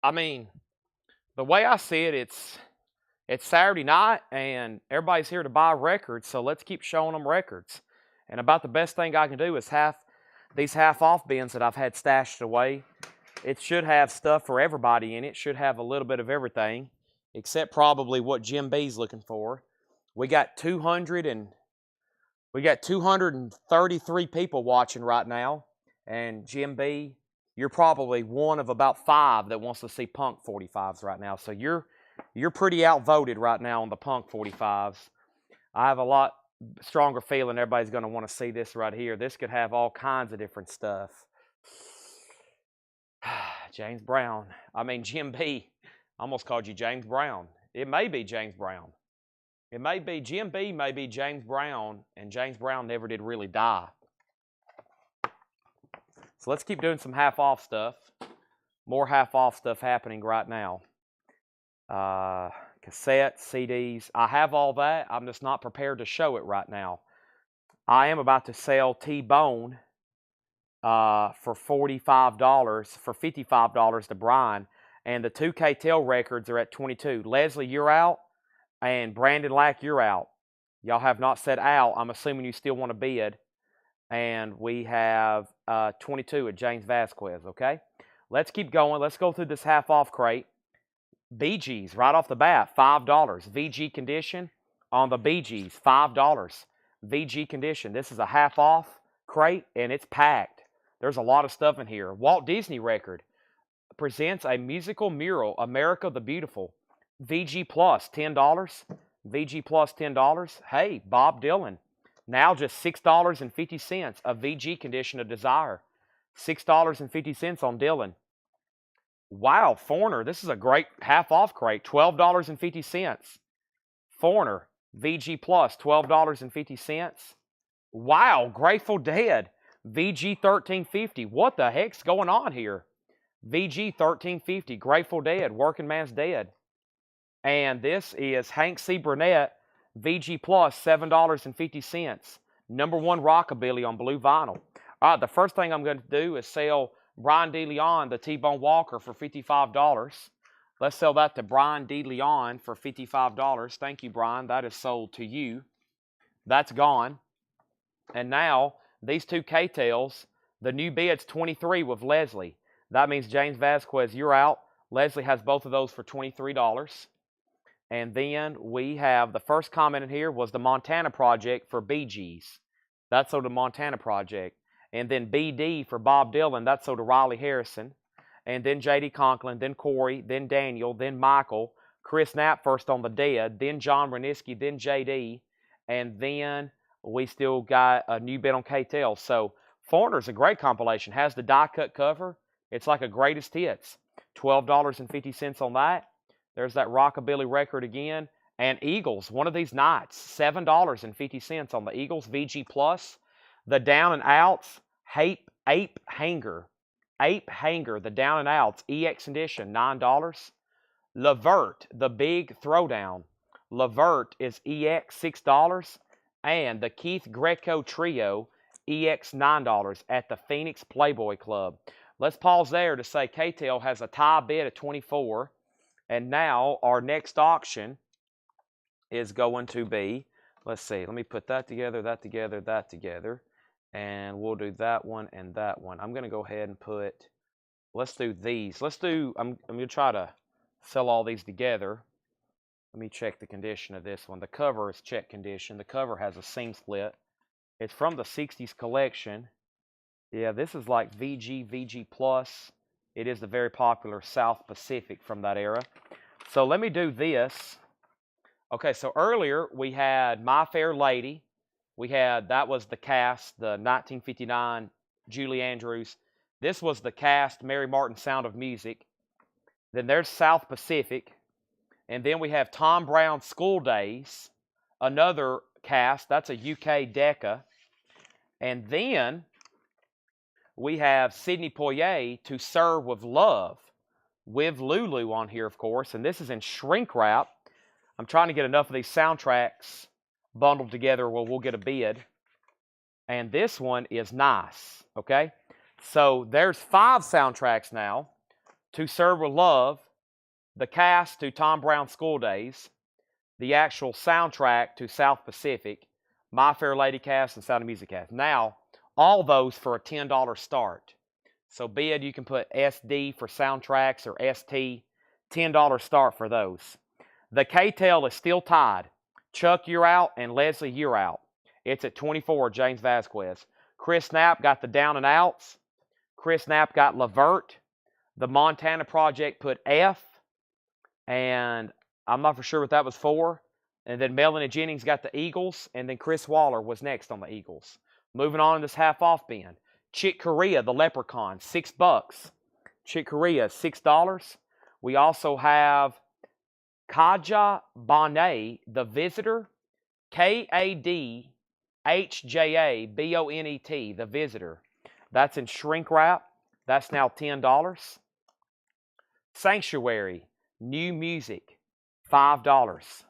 I mean, the way I see it, it's Saturday night and everybody's here to buy records, so let's keep showing them records. And about the best thing I can do is these half-off bins that I've had stashed away. It should have stuff for everybody in it. Should have a little bit of everything, except probably what Jim B's looking for. We got 233 people watching right now, and Jim B, you're probably one of about 5 that wants to see Punk 45s right now. So you're pretty outvoted right now on the Punk 45s. I have a lot stronger feeling everybody's going to want to see this right here. This could have all kinds of different stuff. James Brown. I mean, Jim B. I almost called you James Brown. It may be James Brown. It may be Jim B. may be James Brown, and James Brown never did really die. So let's keep doing some half-off stuff. More half-off stuff happening right now. Cassettes, CDs. I have all that. I'm just not prepared to show it right now. I am about to sell T-Bone for $45, for $55 to Brian. And the 2K Tail records are at $22. Leslie, you're out. And Brandon Lack, you're out. Y'all have not said out. I'm assuming you still want to bid. And we have 22 at James Vasquez, okay? Let's keep going. Let's go through this half-off crate. Bee Gees, right off the bat, $5. VG condition on the Bee Gees, $5. VG condition. This is a half-off crate, and it's packed. There's a lot of stuff in here. Walt Disney record presents a musical mural, America the Beautiful. VG Plus, $10. VG Plus, $10. Hey, Bob Dylan. Now just $6.50. A VG condition of Desire. $6.50 on Dylan. Wow, Foreigner. This is a great half-off crate. $12.50. Foreigner. VG Plus, $12.50. Wow, Grateful Dead. VG $13.50. What the heck's going on here? VG $13.50. Grateful Dead. Working Man's Dead. And this is Hank C. Burnett, VG Plus, $7.50. Number 1 Rockabilly on blue vinyl. All right, the first thing I'm going to do is sell Brian DeLeon, the T-Bone Walker, for $55. Let's sell that to Brian DeLeon for $55. Thank you, Brian. That is sold to you. That's gone. And now, these 2 K-Tails, the new bid's $23 with Leslie. That means James Vasquez, you're out. Leslie has both of those for $23. And then we have the first comment in here was the Montana Project for Bee Gees. That's sold to Montana Project. And then BD for Bob Dylan. That's sold to Riley Harrison. And then J.D. Conklin, then Corey, then Daniel, then Michael. Chris Knapp first on the Dead. Then John Reniski, then J.D. And then we still got a new bid on K-Tail. So Foreigner's a great compilation. Has the die-cut cover. It's like a greatest hits. $12.50 on that. There's that Rockabilly record again. And Eagles, one of these nights, $7.50 on the Eagles VG Plus. The Down and Outs, Ape Hanger. Ape Hanger, the Down and Outs, EX edition, $9. Levert, the Big Throwdown. Levert is EX, $6. And the Keith Greco Trio, EX, $9 at the Phoenix Playboy Club. Let's pause there to say K-Tail has a tie bid at $24. And now our next auction is going to be, let's see, let me put that together, that together, that together. And we'll do that one and that one. I'm going to go ahead and put, let's do these. I'm going to try to sell all these together. Let me check the condition of this one. The cover is check condition. The cover has a seam split. It's from the 60s collection. Yeah, this is like VG Plus. It is the very popular South Pacific from that era. So let me do this. Okay, so earlier we had My Fair Lady. That was the cast, the 1959 Julie Andrews. This was the cast, Mary Martin Sound of Music. Then there's South Pacific. And then we have Tom Brown's School Days, another cast. That's a UK Decca. And then we have Sidney Poitier, To Serve with Love, with Lulu on here, of course. And this is in shrink wrap. I'm trying to get enough of these soundtracks bundled together where we'll get a bid. And this one is nice, okay? So there's 5 soundtracks now. To Serve with Love, the cast to Tom Brown School Days, the actual soundtrack to South Pacific, My Fair Lady cast, and Sound of Music cast. Now, all those for a $10 start. So be it you can put SD for soundtracks or ST, $10 start for those. The K-Tail is still tied. Chuck, you're out, and Leslie, you're out. It's at 24, James Vasquez. Chris Knapp got the Down and Outs. Chris Knapp got Levert. The Montana Project put F, and I'm not for sure what that was for. And then Melanie Jennings got the Eagles, and then Chris Waller was next on the Eagles. Moving on in this half-off bin. Chick Corea, the Leprechaun, $6. Chick Corea, $6. We also have Kaja Bonet, The Visitor, Kadhjabonet, The Visitor. That's in shrink wrap. That's now $10. Sanctuary, New Music, $5.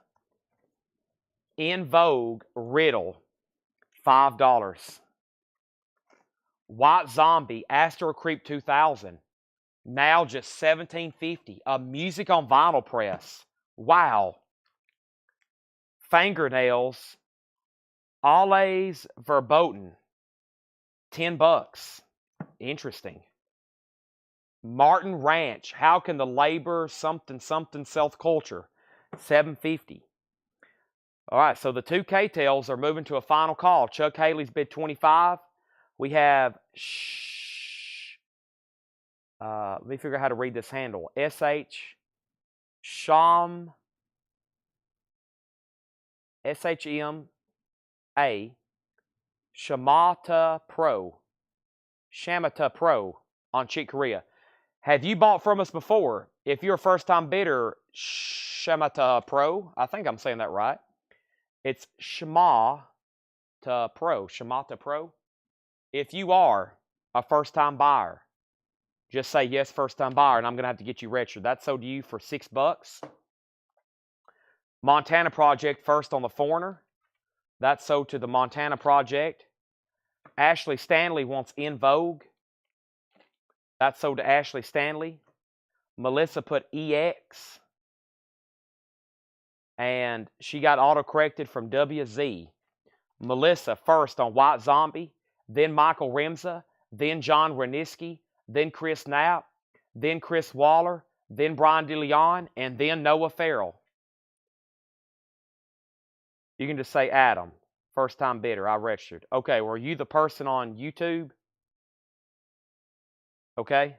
In Vogue, Riddle, $5. White Zombie, Astro Creep 2000, now just $17.50. A music on vinyl press. Wow. Fingernails, Alles Verboten, $10. Interesting. Martin Ranch, How Can the Labor Something Self-Culture, $7.50. All right, so the two K-Tails are moving to a final call. Chuck Haley's bid $25. We have, let me figure out how to read this handle. Sham, S-H-M-A, Shamata Pro on Chick Corea. Have you bought from us before? If you're a first-time bidder, Shamata Pro, I think I'm saying that right. It's Shamata Pro. If you are a first-time buyer, just say yes, first-time buyer, and I'm going to have to get you registered. That's sold to you for $6. Montana Project, First on the Foreigner. That's sold to the Montana Project. Ashley Stanley wants In Vogue. That's sold to Ashley Stanley. Melissa put EX. And she got auto-corrected from WZ. Melissa first on White Zombie, then Michael Remza, then John Reniski, then Chris Knapp, then Chris Waller, then Brian DeLeon, and then Noah Farrell. You can just say Adam, first-time bidder, I registered. Okay, were you the person on YouTube? Okay.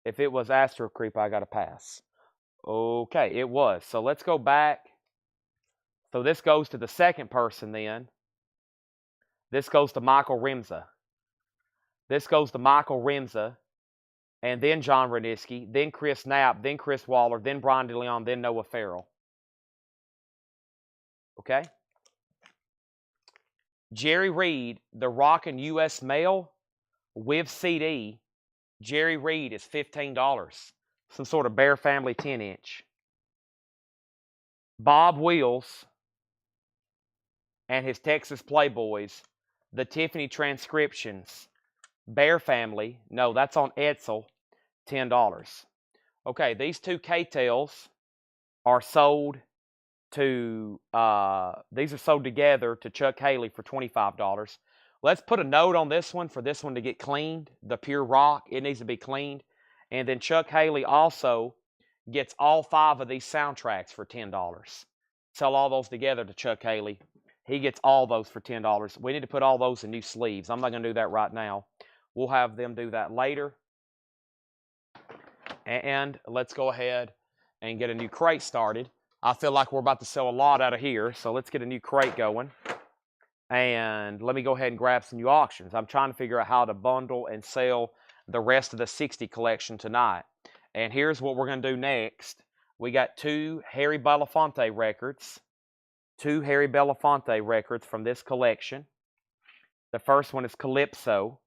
If it was Astro Creep, I got a pass. Okay, it was. So let's go back. So this goes to the second person then. This goes to Michael Remza. This goes to Michael Remza, and then John Reniski, then Chris Knapp, then Chris Waller, then Brian DeLeon, then Noah Farrell. Okay? Jerry Reed, the Rockin' U.S. Mail with CD. Jerry Reed is $15. Some sort of Bear Family 10-inch. Bob Wills and his Texas Playboys, the Tiffany Transcriptions, Bear Family, no, that's on Edsel, $10. Okay, these two K-Tails are sold to, these are sold together to Chuck Haley for $25. Let's put a note on this one for this one to get cleaned, the pure rock, it needs to be cleaned. And then Chuck Haley also gets all 5 of these soundtracks for $10. Sell all those together to Chuck Haley. He gets all those for $10. We need to put all those in new sleeves. I'm not going to do that right now. We'll have them do that later. And let's go ahead and get a new crate started. I feel like we're about to sell a lot out of here, so let's get a new crate going. And let me go ahead and grab some new auctions. I'm trying to figure out how to bundle and sell the rest of the 60 collection tonight. And here's what we're going to do next. We got 2 Harry Belafonte records. 2 Harry Belafonte records from this collection. The first one is Calypso.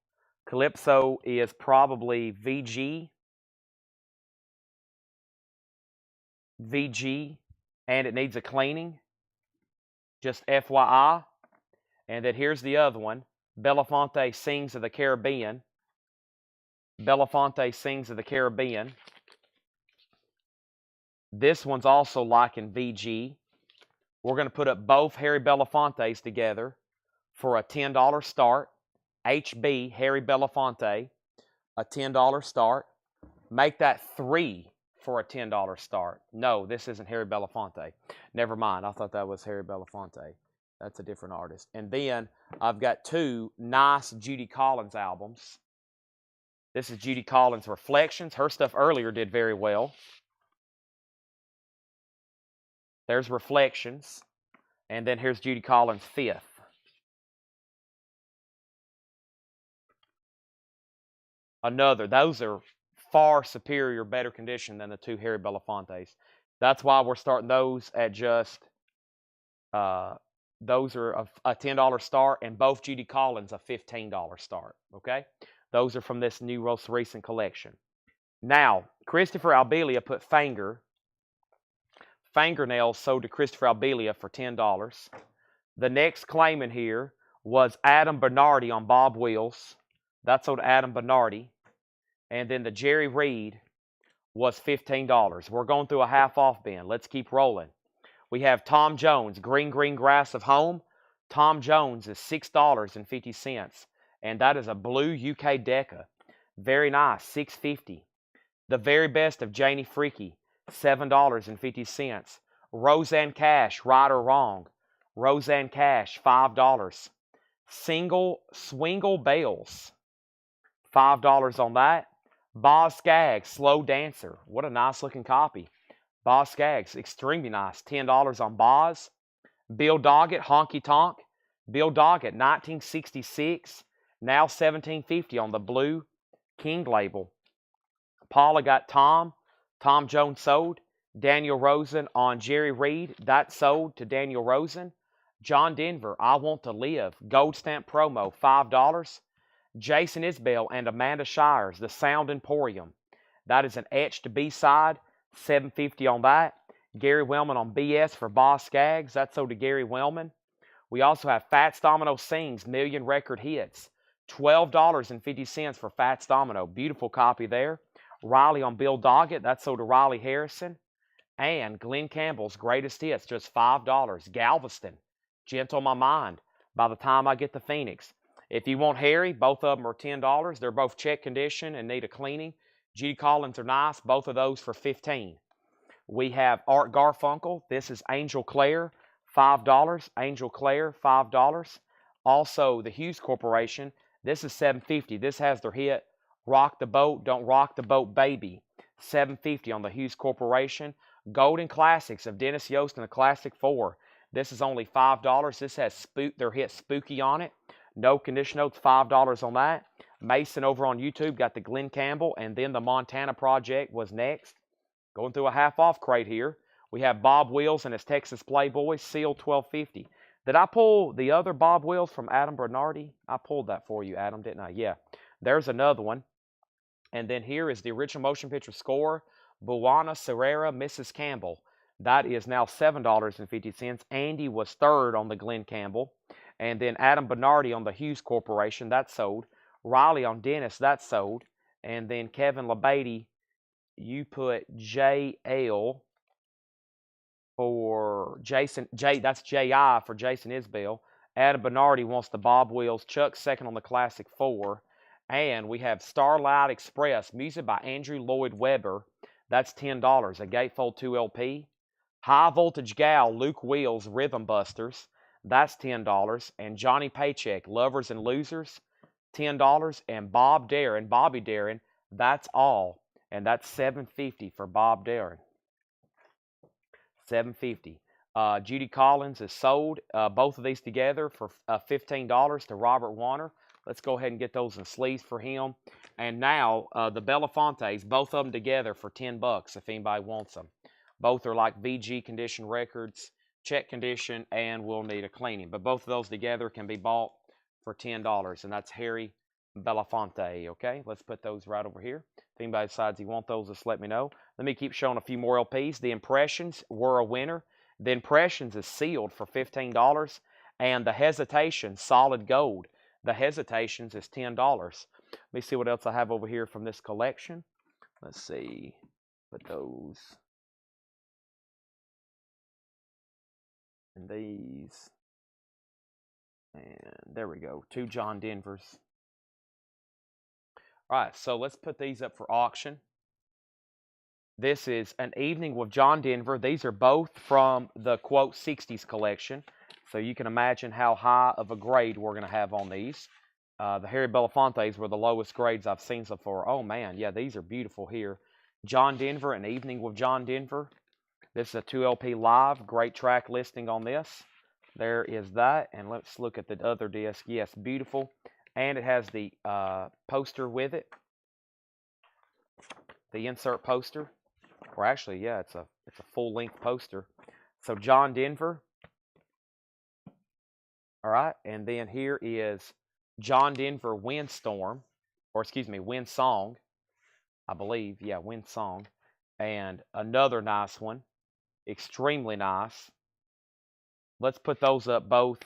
Calypso is probably VG, and it needs a cleaning. Just FYI. And then here's the other one. Belafonte Sings of the Caribbean. Belafonte Sings of the Caribbean. This one's also like in VG. We're going to put up both Harry Belafontes together for a $10 start. HB, Harry Belafonte, a $10 start. Make that 3 for a $10 start. No, this isn't Harry Belafonte. Never mind. I thought that was Harry Belafonte. That's a different artist. And then I've got 2 nice Judy Collins albums. This is Judy Collins' Reflections. Her stuff earlier did very well. There's Reflections. And then here's Judy Collins' Fifth. Another. Those are far superior, better condition than the 2 Harry Belafontes. That's why we're starting those at just, those are a $10 start, and both Judy Collins a $15 start, okay? Those are from this new most recent collection. Now, Christopher Albelia put Fingernails sold to Christopher Albelia for $10. The next claim in here was Adam Bernardi on Bob Wills. That's sold to Adam Bernardi. And then the Jerry Reed was $15. We're going through a half-off bin. Let's keep rolling. We have Tom Jones, Green Green Grass of Home. Tom Jones is $6.50. And that is a blue UK Decca. Very nice, $6.50. The Very Best of Janie Freaky, $7.50. Roseanne Cash, Right or Wrong. Roseanne Cash, $5. Single Swingle Bells, $5 on that. Boz Scaggs, Slow Dancer. What a nice looking copy. Boz Scaggs, extremely nice. $10 on Boz. Bill Doggett, Honky Tonk. Bill Doggett, 1966. Now $17.50 on the Blue King label. Paula got Tom Jones sold. Daniel Rosen on Jerry Reed. That sold to Daniel Rosen. John Denver, I Want to Live. Gold stamp promo, $5. Jason Isbell and Amanda Shires, The Sound Emporium. That is an etched B-side, $7.50 on that. Gary Wellman on BS for Boz Scaggs. That's sold to Gary Wellman. We also have Fats Domino Sings, Million Record Hits. $12.50 for Fats Domino. Beautiful copy there. Riley on Bill Doggett. That's sold to Riley Harrison. And Glenn Campbell's Greatest Hits, just $5. Galveston, Gentle My Mind, By the Time I Get to Phoenix. If you want Harry, both of them are $10. They're both check condition and need a cleaning. Judy Collins are nice. Both of those for $15. We have Art Garfunkel. This is Angel Clare, $5. Angel Clare, $5. Also, the Hughes Corporation. This is $7.50. This has their hit, Rock the Boat, Don't Rock the Boat, Baby. $7.50 on the Hughes Corporation. Golden Classics of Dennis Yost and the Classic 4. This is only $5. This has their hit Spooky on it. No condition notes, $5 on that. Mason over on YouTube got the Glenn Campbell, and then the Montana Project was next. Going through a half-off crate here. We have Bob Wills and his Texas Playboy, sealed $12.50. Did I pull the other Bob Wills from Adam Bernardi? I pulled that for you, Adam, didn't I? Yeah. There's another one. And then here is the original motion picture score, Buana Serrera, Mrs. Campbell. That is now $7.50. Andy was third on the Glenn Campbell. And then Adam Bernardi on the Hughes Corporation, that's sold. Riley on Dennis, that's sold. And then Kevin LeBady, you put JL for Jason, that's JI for Jason Isbell. Adam Bernardi wants the Bob Wills. Chuck second on the Classic 4. And we have Starlight Express, music by Andrew Lloyd Webber. That's $10, a Gatefold 2 LP. High Voltage Gal, Luke Wheels, Rhythm Busters. That's $10. And Johnny Paycheck, Lovers and Losers, $10. And Bobby Darin, that's all. And that's $7.50 for Bob Darin. $7.50. Judy Collins is sold. Both of these together for $15 to Robert Warner. Let's go ahead and get those in sleeves for him. And now the Belafontes, both of them together for $10 if anybody wants them. Both are like VG condition records, check condition, and will need a cleaning. But both of those together can be bought for $10, and that's Harry Belafonte, okay? Let's put those right over here. If anybody decides you want those, just let me know. Let me keep showing a few more LPs. The Impressions were a winner. The Impressions is sealed for $15, and the Hesitation, solid gold. The Hesitations is $10. Let me see what else I have over here from this collection. Let's see. Put those. And these. And there we go. 2 John Denvers. All right, so let's put these up for auction. This is An Evening with John Denver. These are both from the, quote, 60s collection. So you can imagine how high of a grade we're going to have on these. The Harry Belafontes were the lowest grades I've seen so far. Oh, man, yeah, these are beautiful here. John Denver, An Evening with John Denver. This is a 2LP live. Great track listing on this. There is that. And let's look at the other disc. Yes, beautiful. And it has the poster with it. The insert poster. Or actually, yeah, it's a full-length poster. So John Denver. All right, and then here is John Denver Windstorm, or excuse me, Windsong, I believe. Yeah, Windsong. And another nice one, extremely nice. Let's put those up both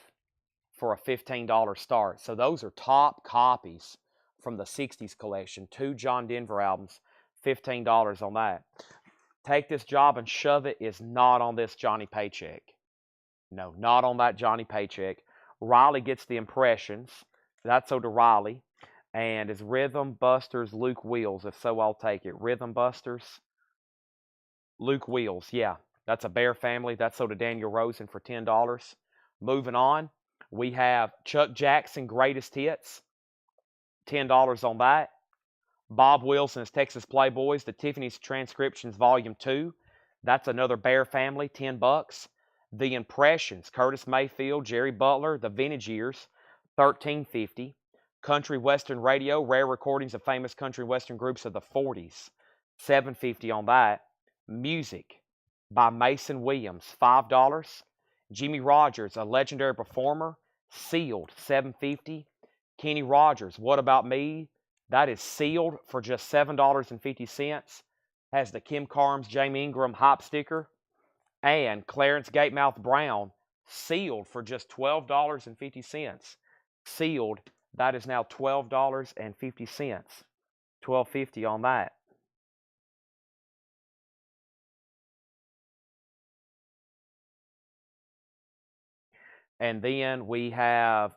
for a $15 start. So those are top copies from the 60s collection. 2 John Denver albums, $15 on that. Take This Job and Shove It is not on this Johnny Paycheck. No, not on that Johnny Paycheck. Riley Gets the Impressions. That's so to Riley. And is Rhythm Busters Luke Wheels? If so, I'll take it. Rhythm Busters Luke Wheels. Yeah, that's a Bear Family. That's so to Daniel Rosen for $10. Moving on, we have Chuck Jackson Greatest Hits. $10 on that. Bob Wilson's Texas Playboys, the Tiffany's Transcriptions Volume 2. That's another Bear Family, $10. The Impressions, Curtis Mayfield, Jerry Butler, The Vintage Years, $13.50. Country Western Radio, rare recordings of famous country western groups of the 40s, $7.50 on that. Music by Mason Williams, $5. Jimmy Rogers, a legendary performer, sealed, $7.50. Kenny Rogers, What About Me? That is sealed for just $7.50. Has the Kim Carnes, Jamie Ingram hop sticker. And Clarence Gatemouth Brown, sealed for just $12.50. Sealed, that is now $12.50. $12.50 on that. And then we have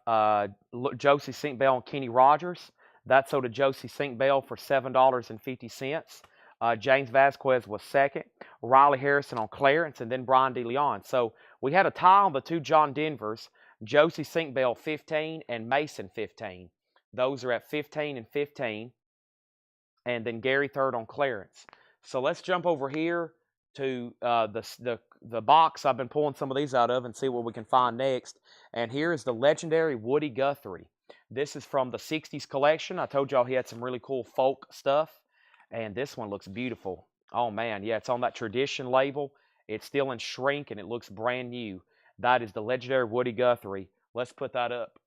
Josie St. Bell and Kenny Rogers. That's sold to Josie St. Bell for $7.50. James Vasquez was second. Riley Harrison on Clarence, and then Brian DeLeon. So we had a tie on the 2 John Denvers. Josie St. Bell 15 and Mason 15. Those are at 15 and 15. And then Gary third on Clarence. So let's jump over here to the box I've been pulling some of these out of and see what we can find next. And here is the legendary Woody Guthrie. This is from the 60s collection. I told y'all he had some really cool folk stuff. And this one looks beautiful. Oh, man. Yeah, it's on that Tradition label. It's still in shrink, and it looks brand new. That is the legendary Woody Guthrie. Let's put that up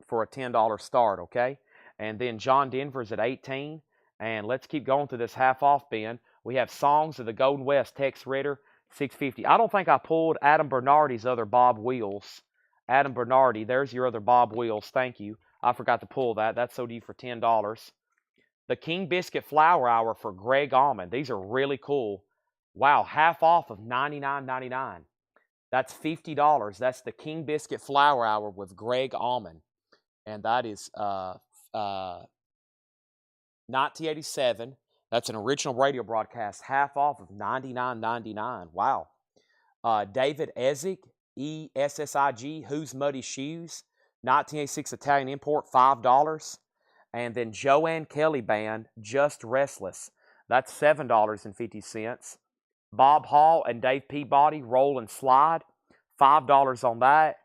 for a $10 start, okay? And then John Denver's at 18. And let's keep going to this half-off bin. We have Songs of the Golden West, Tex Ritter, $6.50. I don't think I pulled Adam Bernardi's other Bob Wheels. Adam Bernardi, there's your other Bob Wheels. Thank you. I forgot to pull that. That's sold to you for $10. The King Biscuit Flower Hour for Greg Allman. These are really cool. Wow, half off of $99.99. That's $50. That's the King Biscuit Flower Hour with Greg Allman. And that is 1987. That's an original radio broadcast, half off of $99.99. Wow. David Essig, ESSIG, Who's Muddy Shoes, 1986 Italian import, $5. And then Joanne Kelly Band, Just Restless. That's $7.50. Bob Hall and Dave Peabody, Roll and Slide, $5 on that.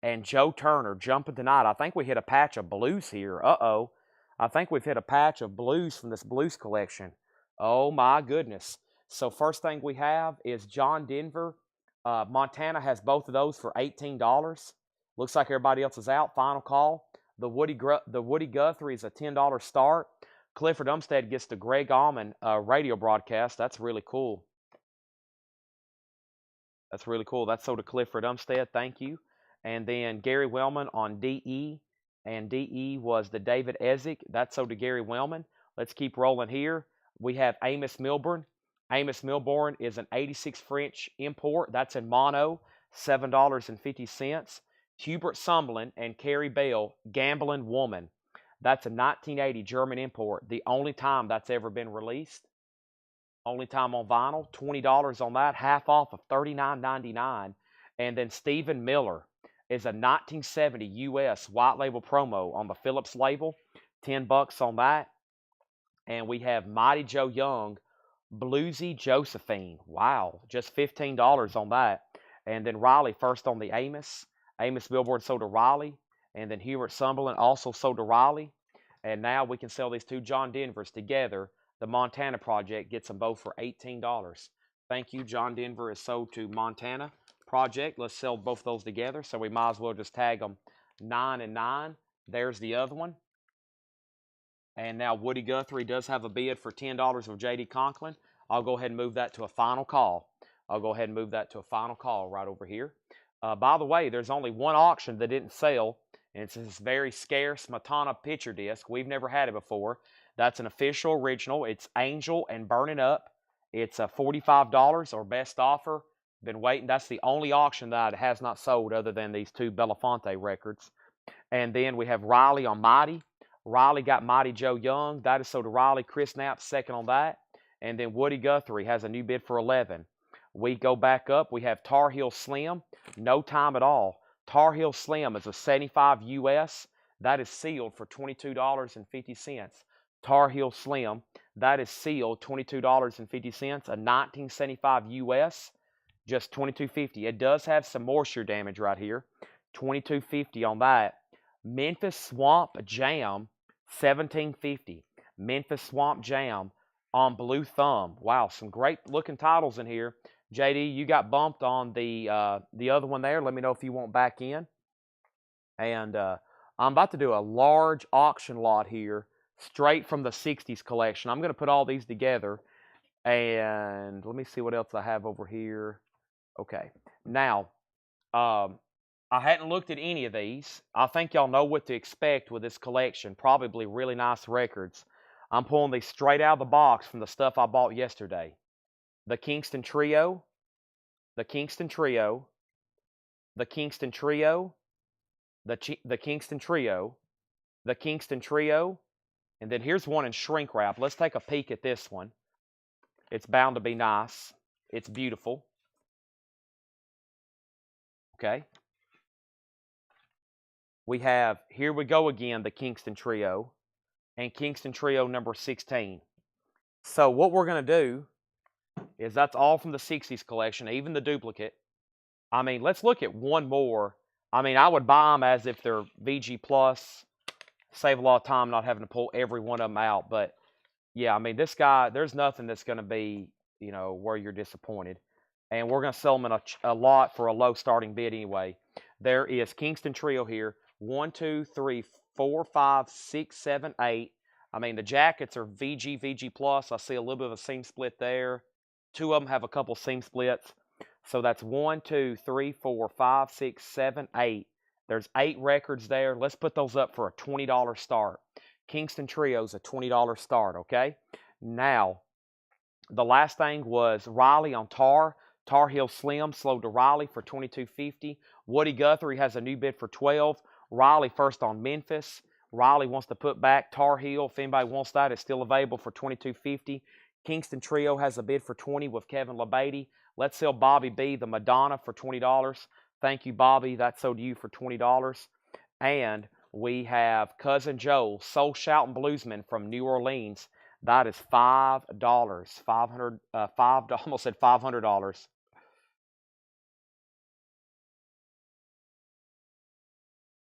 And Joe Turner, Jumpin' Tonight. I think we hit a patch of blues here. Uh-oh. I think we've hit a patch of blues from this blues collection. Oh, my goodness. So first thing we have is John Denver. Montana has both of those for $18. Looks like everybody else is out. Final call. The Woody Guthrie is a $10 start. Clifford Umstead gets the Greg Allman radio broadcast. That's really cool. That's really cool. That's sold to Clifford Umstead. Thank you. And then Gary Wellman on DE. And DE was the David Ezek. That's sold to Gary Wellman. Let's keep rolling here. We have Amos Milburn. Amos Milburn is an 86 French import. That's in mono, $7.50. Hubert Sumlin and Carrie Bell, Gambling Woman. That's a 1980 German import. The only time that's ever been released. Only time on vinyl. $20 on that. Half off of $39.99. And then Stephen Miller is a 1970 US white label promo on the Phillips label. $10 on that. And we have Mighty Joe Young, Bluesy Josephine. Wow, just $15 on that. And then Riley first on the Amos. Amos Billboard sold to Riley. And then Hubert Summerlin also sold to Riley. And now we can sell these two John Denvers together. The Montana Project gets them both for $18. Thank you. John Denver is sold to Montana Project. Let's sell both those together. So we might as well just tag them 9 and 9. There's the other one. And now Woody Guthrie does have a bid for $10 with J.D. Conklin. I'll go ahead and move that to a final call. I'll go ahead and move that to a final call right over here. By the way, there's only one auction that didn't sell, and it's this very scarce Matana picture disc. We've never had it before. That's an official original. It's Angel and Burning Up. It's $45 or best offer. Been waiting. That's the only auction that has not sold other than these two Belafonte records. And then we have Riley on Mighty. Riley got Mighty Joe Young. That is sold to Riley. Chris Knapp second on that. And then Woody Guthrie has a new bid for 11. We go back up. We have Tar Heel Slim. No time at all. Tar Heel Slim is a 75 US. That is sealed for $22.50. Tar Heel Slim. That is sealed $22.50. A 1975 US. Just $22.50. It does have some moisture damage right here. $22.50 on that. Memphis Swamp Jam, $17.50. Memphis Swamp Jam on Blue Thumb. Wow, some great looking titles in here. JD, you got bumped on the other one there. Let me know if you want back in. And I'm about to do a large auction lot here, straight from the 60s collection. I'm going to put all these together. And let me see what else I have over here. Okay. Now, I hadn't looked at any of these. I think y'all know what to expect with this collection. Probably really nice records. I'm pulling these straight out of the box from the stuff I bought yesterday. The Kingston Trio. The Kingston Trio. The Kingston Trio. The Kingston Trio. The Kingston Trio. And then here's one in shrink wrap. Let's take a peek at this one. It's bound to be nice. It's beautiful. Okay. We have, here we go again, the Kingston Trio, and Kingston Trio number 16. So what we're going to do is that's all from the 60s collection, even the duplicate. I mean, let's look at one more. I mean, I would buy them as if they're VG Plus. Save a lot of time not having to pull every one of them out. But, yeah, I mean, this guy, there's nothing that's going to be, you know, where you're disappointed. And we're going to sell them in a lot for a low starting bid anyway. There is Kingston Trio here. 1, 2, 3, 4, 5, 6, 7, 8. I mean, the jackets are VG Plus. I see a little bit of a seam split there. Two of them have a couple seam splits. So that's 1, 2, 3, 4, 5, 6, 7, 8. There's 8 records there. Let's put those up for a $20 start. Kingston Trio's a $20 start, okay? Now, the last thing was Riley on Tar. Tar Heel Slim sold to Riley for $22.50. Woody Guthrie has a new bid for $12. Riley first on Memphis. Riley wants to put back Tar Heel. If anybody wants that, it's still available for $22.50. Kingston Trio has a bid for $20 with Kevin LeBady. Let's sell Bobby B, the Madonna, for $20. Thank you, Bobby. That's sold to you for $20. And we have Cousin Joe, Soul Shouting Bluesman from New Orleans. That is $5. Almost said $500.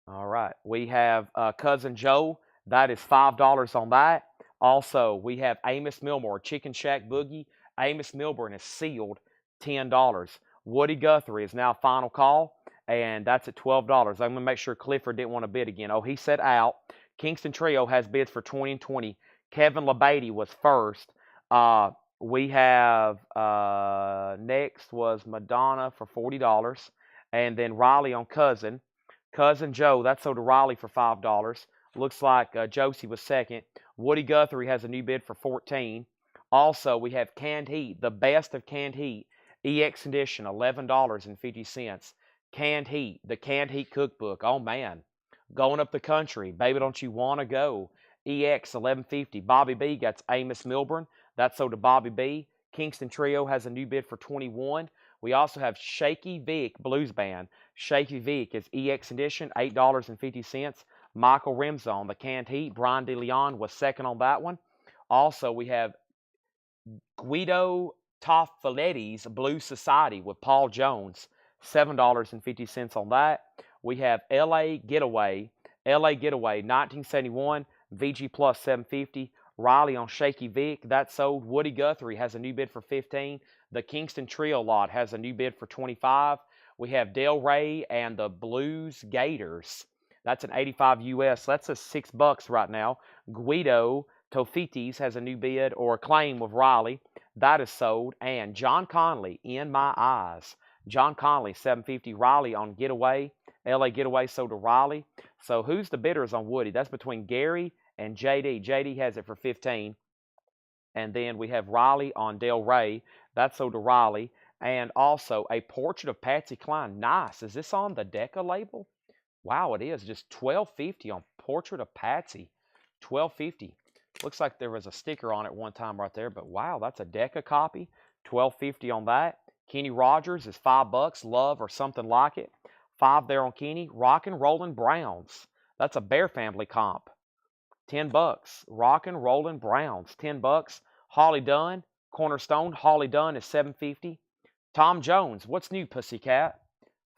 All right. We have Cousin Joe. That is $5 on that. Also, we have Amos Milburn, Chicken Shack Boogie. Amos Milburn is sealed $10. Woody Guthrie is now final call, and that's at $12. I'm going to make sure Clifford didn't want to bid again. Oh, he said out. Kingston Trio has bids for $20 and $20. Kevin LeBady was first. We have next was Madonna for $40. And then Riley on Cousin. Cousin Joe, that's sold to Riley for $5. Looks like Josie was second. Woody Guthrie has a new bid for 14. Also, we have Canned Heat, the best of Canned Heat, EX edition, $11.50. Canned Heat, the Canned Heat cookbook. Oh man, going up the country, baby, don't you want to go? EX 1150. Bobby B got Amos Milburn. That's sold to Bobby B. Kingston Trio has a new bid for 21. We also have Shaky Vic Blues Band. Shaky Vic is EX edition, $8.50. Michael Remzon, the Canned Heat. Brian DeLeon was second on that one. Also, we have Guido Toffoletti's Blues Society with Paul Jones, $7.50 on that. We have LA Getaway, 1971, VG Plus 750. Riley on Shaky Vic, that's sold. Woody Guthrie has a new bid for 15. The Kingston Trio lot has a new bid for 25. We have Del Rey and the Blues Gators. That's an 85 US. That's a $6 right now. Guido Tofitis has a new bid or a claim with Riley. That is sold. And John Conley, In My Eyes. John Conley, 750. Riley on Getaway. LA Getaway sold to Riley. So who's the bidders on Woody? That's between Gary and JD. JD has it for 15. And then we have Riley on Del Rey. That's sold to Riley. And also a portrait of Patsy Cline. Nice. Is this on the Decca label? Wow, it is. Just $12.50 on portrait of Patsy. $12.50. Looks like there was a sticker on it one time right there, but wow, that's a Decca copy. $12.50 on that. Kenny Rogers is $5. Love or something like it. 5 there on Kenny. Rockin' Rollin' Browns. That's a Bear Family comp. $10. Rockin' Rollin' Browns. $10. Holly Dunn. Cornerstone. Holly Dunn is $7.50. Tom Jones. What's new, Pussycat?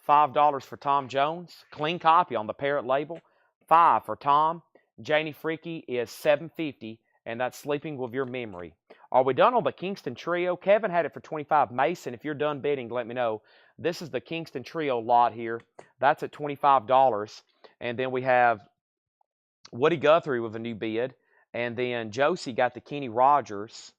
$5 for Tom Jones. Clean copy on the Parrot label. 5 for Tom. Janie Freaky is $7.50, and that's Sleeping with Your Memory. Are we done on the Kingston Trio? Kevin had it for 25. Mason, if you're done bidding, let me know. This is the Kingston Trio lot here. That's at $25. And then we have Woody Guthrie with a new bid. And then Josie got the Kenny Rogers.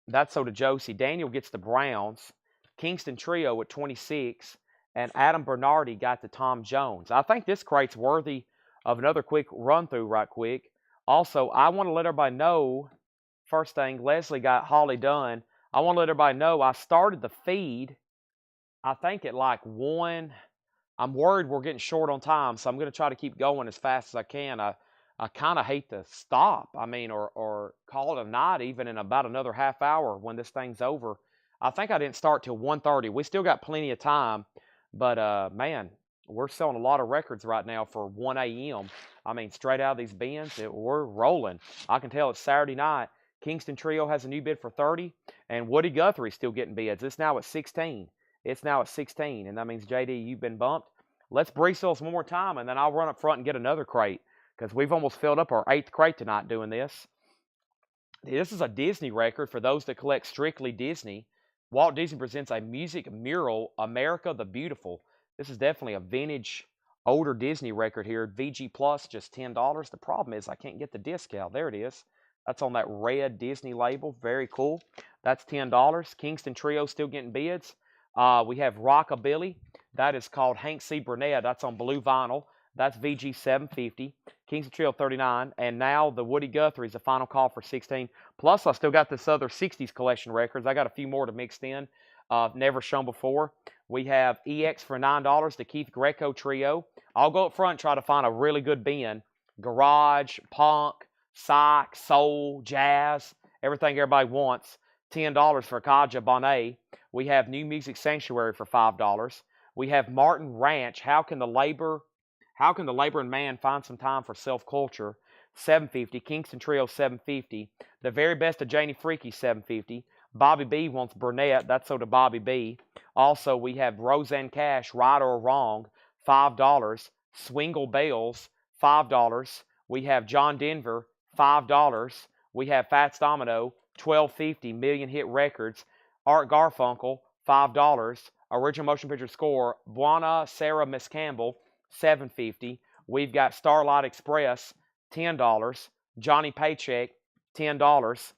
That's sold to Josie. Daniel gets the Browns. Kingston Trio at 26. And Adam Bernardi got the Tom Jones. I think this crate's worthy of another quick run through right quick. Also, I want to let everybody know, first thing, Leslie got Holly Dunn. I want to let everybody know I started the feed, I think at like 1. I'm worried we're getting short on time, so I'm going to try to keep going as fast as I can. I kind of hate to stop, or call it a night even in about another half hour when this thing's over. I think I didn't start till 1:30. We still got plenty of time, but man, we're selling a lot of records right now for 1 a.m. I mean, straight out of these bins, we're rolling. I can tell it's Saturday night. Kingston Trio has a new bid for 30, and Woody Guthrie's still getting bids. It's now at 16. It's now at 16, and that means, JD, you've been bumped. Let's breeze sales one more time, and then I'll run up front and get another crate, because we've almost filled up our 8th crate tonight doing this. This is a Disney record for those that collect strictly Disney. Walt Disney presents a music mural, America the Beautiful. This is definitely a vintage, older Disney record here. VG Plus, just $10. The problem is I can't get the disc out. There it is. That's on that red Disney label. Very cool. That's $10. Kingston Trio still getting bids. We have Rockabilly. That is called Hank C. Burnett. That's on blue vinyl. That's VG 750. Kingston Trio 39. And now the Woody Guthrie is the final call for 16. Plus, I still got this other 60s collection records. I got a few more to mix in. Never shown before. We have EX for $9, the Keith Greco Trio. I'll go up front and try to find a really good bin. Garage, punk, psych, soul, jazz, everything everybody wants. $10 for Kaja Bonet. We have New Music Sanctuary for $5. We have Martin Ranch. How can the labor and man find some time for self-culture? $7.50. Kingston Trio $7.50. The Very Best of Janie Freaky $7.50. Bobby B wants Burnett. That's sold to Bobby B. Also, we have Roseanne Cash, Right or Wrong, $5. Swingle Bells, $5. We have John Denver, $5. We have Fats Domino, $12.50. Million Hit Records. Art Garfunkel, $5. Original Motion Picture Score, Buona Sarah Miss Campbell, $7.50. We've got Starlight Express, $10. Johnny Paycheck, $10.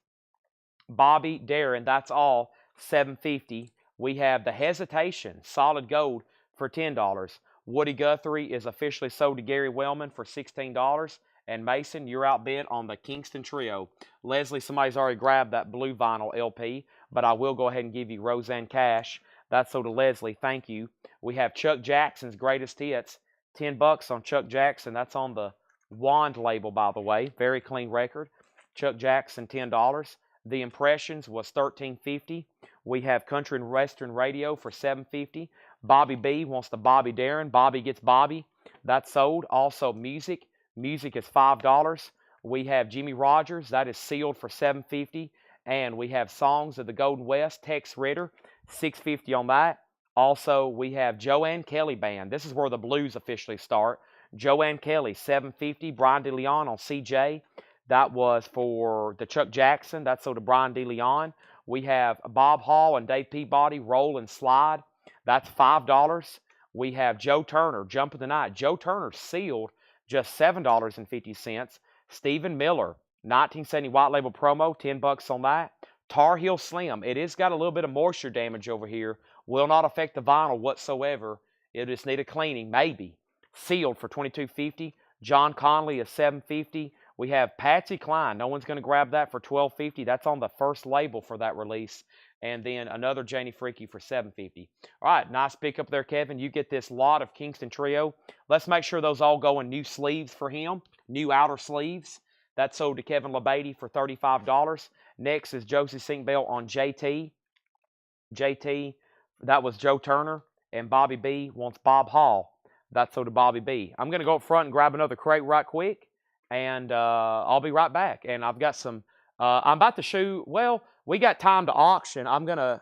Bobby Darin, that's all, $7.50. We have The Hesitation, solid gold, for $10. Woody Guthrie is officially sold to Gary Wellman for $16. And Mason, you're outbid on the Kingston Trio. Leslie, somebody's already grabbed that blue vinyl LP, but I will go ahead and give you Roseanne Cash. That's sold to Leslie. Thank you. We have Chuck Jackson's Greatest Hits. $10 on Chuck Jackson. That's on the Wand label, by the way. Very clean record. Chuck Jackson, $10. The Impressions was $13.50. We have Country and Western Radio for $7.50. Bobby B wants the Bobby Darin. Bobby gets Bobby. That's sold. Also, Music. Music is $5. We have Jimmy Rogers. That is sealed for $7.50. And we have Songs of the Golden West. Tex Ritter, $6.50 on that. Also, we have Joanne Kelly Band. This is where the blues officially start. Joanne Kelly, $7.50. Brian DeLeon on CJ. That was for the Chuck Jackson. That's sold to Brian DeLeon. We have Bob Hall and Dave Peabody, Roll and Slide. That's $5. We have Joe Turner, Jump of the Night. Joe Turner sealed, just $7.50. Stephen Miller, 1970 White Label promo, $10 on that. Tar Heel Slim, it has got a little bit of moisture damage over here. Will not affect the vinyl whatsoever. It'll just need a cleaning, maybe. Sealed for $22.50. John Conley is $7.50. We have Patsy Cline. No one's going to grab that for $12.50. That's on the first label for that release. And then another Janie Freaky for $7.50. All right, nice pickup there, Kevin. You get this lot of Kingston Trio. Let's make sure those all go in new sleeves for him, new outer sleeves. That's sold to Kevin LeBeatty for $35. Next is Josie Sinkbell on JT. JT, that was Joe Turner. And Bobby B wants Bob Hall. That's sold to Bobby B. I'm going to go up front and grab another crate right quick. And I'll be right back. And I've got some, I'm about to shoot, well, we got time to auction. Here,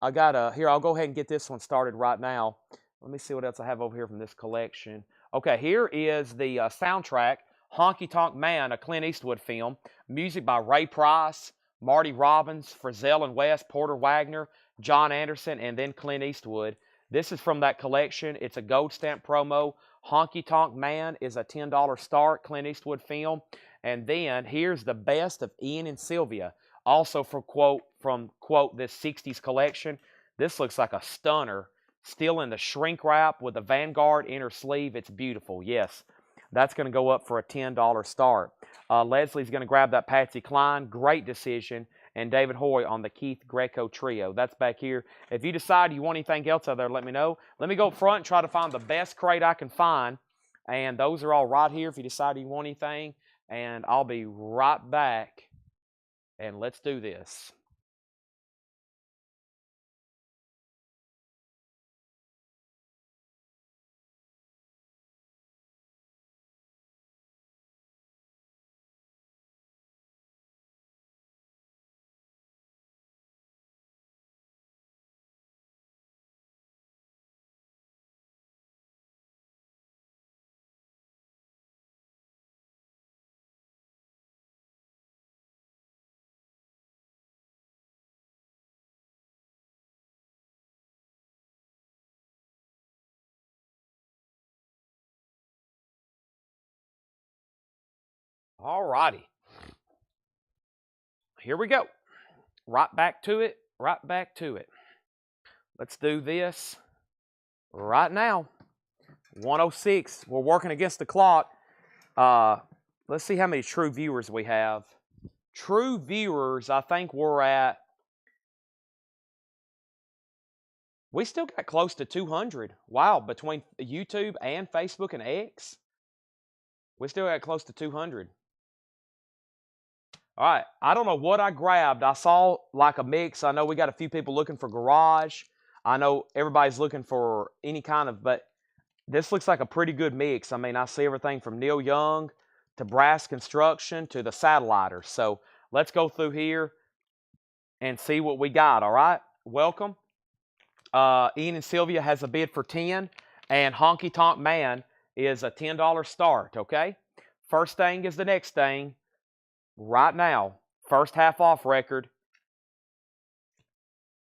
I'll go ahead and get this one started right now. Let me see what else I have over here from this collection. Okay, here is the soundtrack, Honky Tonk Man, a Clint Eastwood film. Music by Ray Price, Marty Robbins, Frizzell and West, Porter Wagner, John Anderson, and then Clint Eastwood. This is from that collection. It's a gold stamp promo. Honky Tonk Man is a $10 start, Clint Eastwood film. And then here's the best of Ian and Sylvia. Also from this 60s collection. This looks like a stunner. Still in the shrink wrap with a Vanguard inner sleeve. It's beautiful. Yes, that's going to go up for a $10 start. Leslie's going to grab that Patsy Cline. Great decision. And David Hoy on the Keith Greco Trio. That's back here. If you decide you want anything else out there, let me know. Let me go up front and try to find the best crate I can find. And those are all right here if you decide you want anything. And I'll be right back. And let's do this. All righty. Here we go. Right back to it. Right back to it. Let's do this right now. 106. We're working against the clock. Let's see how many true viewers we have. True viewers, I think we're at. We still got close to 200. Wow, between YouTube and Facebook and X. We still got close to 200. All right, I don't know what I grabbed. I saw like a mix. I know we got a few people looking for garage. I know everybody's looking for any kind of, but this looks like a pretty good mix. I mean, I see everything from Neil Young to Brass Construction to the Satelliters. So let's go through here and see what we got, all right? Welcome. Ian and Sylvia has a bid for 10, and Honky Tonk Man is a $10 start, okay? First thing is the next thing. Right now, first half off record.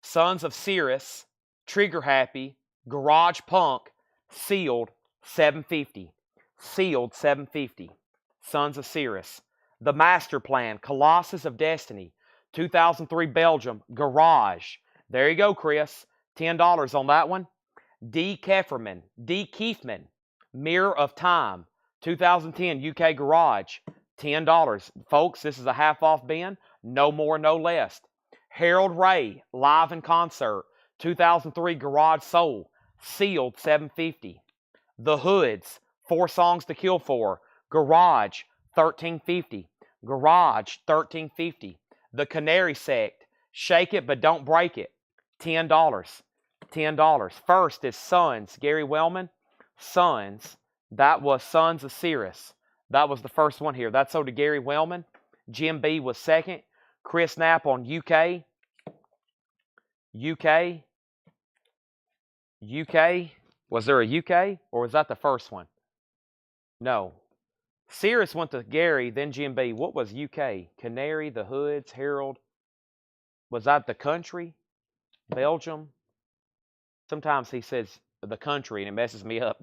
Sons of Cirrus, Trigger Happy, Garage Punk, sealed $750. Sealed $750. Sons of Cirrus. The Master Plan, Colossus of Destiny, 2003 Belgium, Garage. There you go, Chris. $10 on that one. D. Kiefman, Mirror of Time, 2010 UK Garage, $10. Folks, this is a half off bin, no more, no less. Harold Ray, live in concert, 2003 Garage Soul, sealed, $7.50. The Hoods, 4 Songs to Kill For, Garage, $13.50. Garage, $13.50. The Canary Sect, Shake It But Don't Break It, $10. $10. First is Sons, Gary Wellman, Sons. That was Sons of Cirrus. That was the first one here. That's sold to Gary Wellman. Jim B was second. Chris Knapp on UK. Was there a UK? Or was that the first one? No. Cirrus went to Gary, then Jim B. What was UK? Canary, the Hoods, Harold. Was that the country? Belgium? Sometimes he says the country and it messes me up.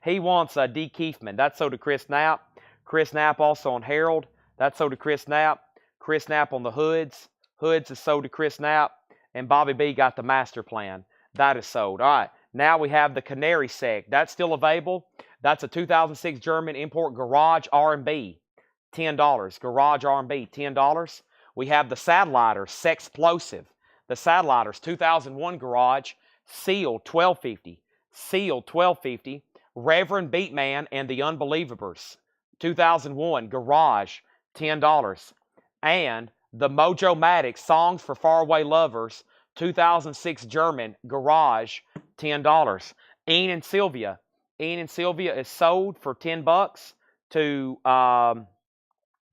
He wants D. Kiefman. That's sold to Chris Knapp. Chris Knapp also on Harold. That's sold to Chris Knapp. Chris Knapp on the Hoods. Hoods is sold to Chris Knapp. And Bobby B got the Master Plan. That is sold. All right. Now we have the Canary Sect. That's still available. That's a 2006 German import Garage R&B. $10. Garage R&B, $10. We have the Sateliters, Sexplosive. The Sateliters, 2001 Garage, sealed, $12.50. Sealed, $12.50. Reverend Beatman and the Unbelievers, 2001 Garage, $10. And the Mojo-Matic, Songs for Faraway Lovers, 2006 German Garage, $10. Ian and Sylvia is sold for $10 to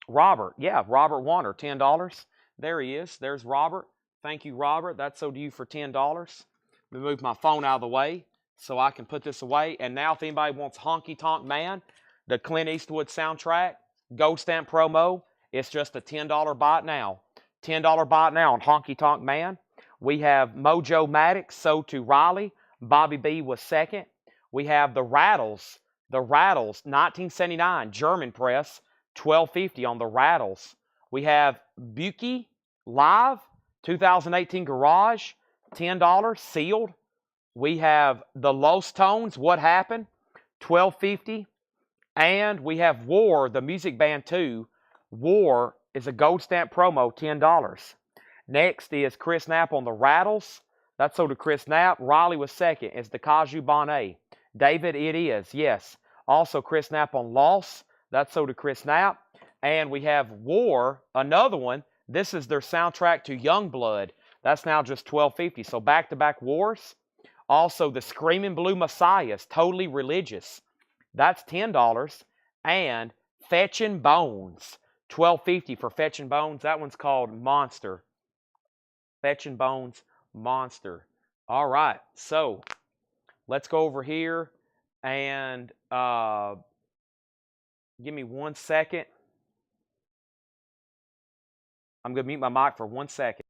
Robert. Yeah, Robert Warner, $10. There he is. There's Robert. Thank you, Robert. That's sold to you for $10. Let me move my phone out of the way so I can put this away. And now if anybody wants Honky Tonk Man, the Clint Eastwood soundtrack, Gold Stamp promo, it's just a $10 buy it now. $10 buy it now on Honky Tonk Man. We have Mojo-Matic sold to Riley. Bobby B was second. We have the Rattles, 1979 German press, $12.50 on the Rattles. We have Buki Live, 2018 Garage, $10, sealed. We have the Los Tones, What Happened, $12.50. And we have War, the music band 2. War is a gold stamp promo, $10. Next is Chris Knapp on the Rattles. That's sold to Chris Knapp. Riley was second. It's the Caju Bonnet. David, it is, yes. Also Chris Knapp on Loss. That's sold to Chris Knapp. And we have War, another one. This is their soundtrack to Youngblood. That's now just $12.50. So back-to-back Wars. Also the Screaming Blue Messiahs, Totally Religious. That's $10. And Fetchin' Bones, $12.50 for Fetchin' Bones. That one's called Monster. Fetchin' Bones, Monster. All right, so let's go over here and give me 1 second. I'm going to mute my mic for 1 second.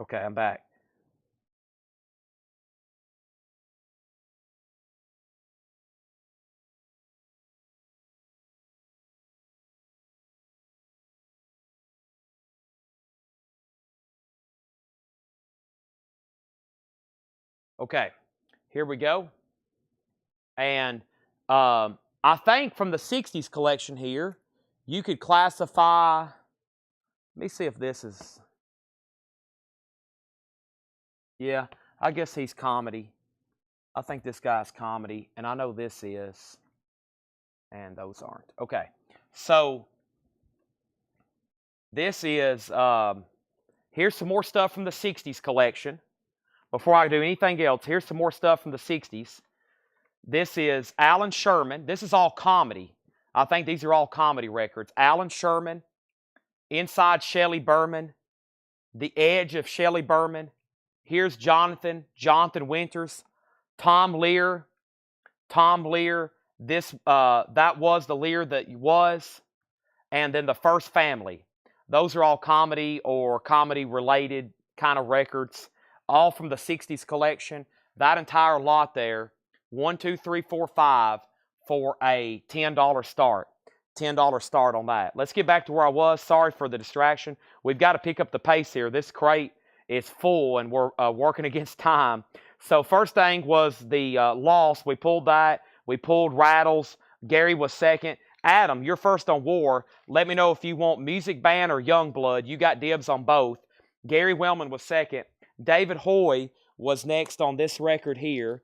Okay, I'm back. Okay, here we go. And I think from the 60s collection here, you could classify, let me see if this is, yeah, I guess he's comedy. I think this guy's comedy, and I know this is, and those aren't. Okay, so this is, here's some more stuff from the 60s collection. Before I do anything else, here's some more stuff from the 60s. This is Alan Sherman. This is all comedy. I think these are all comedy records. Alan Sherman, Inside Shelley Berman, The Edge of Shelley Berman. Here's Jonathan Winters, Tom Lear, That was the Lear that was, and then the First Family. Those are all comedy or comedy-related kind of records, all from the '60s collection. That entire lot there, 1, 2, 3, 4, 5, for a $10 start. $10 start on that. Let's get back to where I was. Sorry for the distraction. We've got to pick up the pace here. This crate is full, and we're working against time. So first thing was the loss. We pulled that. We pulled Rattles. Gary was second. Adam, you're first on War. Let me know if you want Music Band or Youngblood. You got dibs on both. Gary Wellman was second. David Hoy was next on this record here.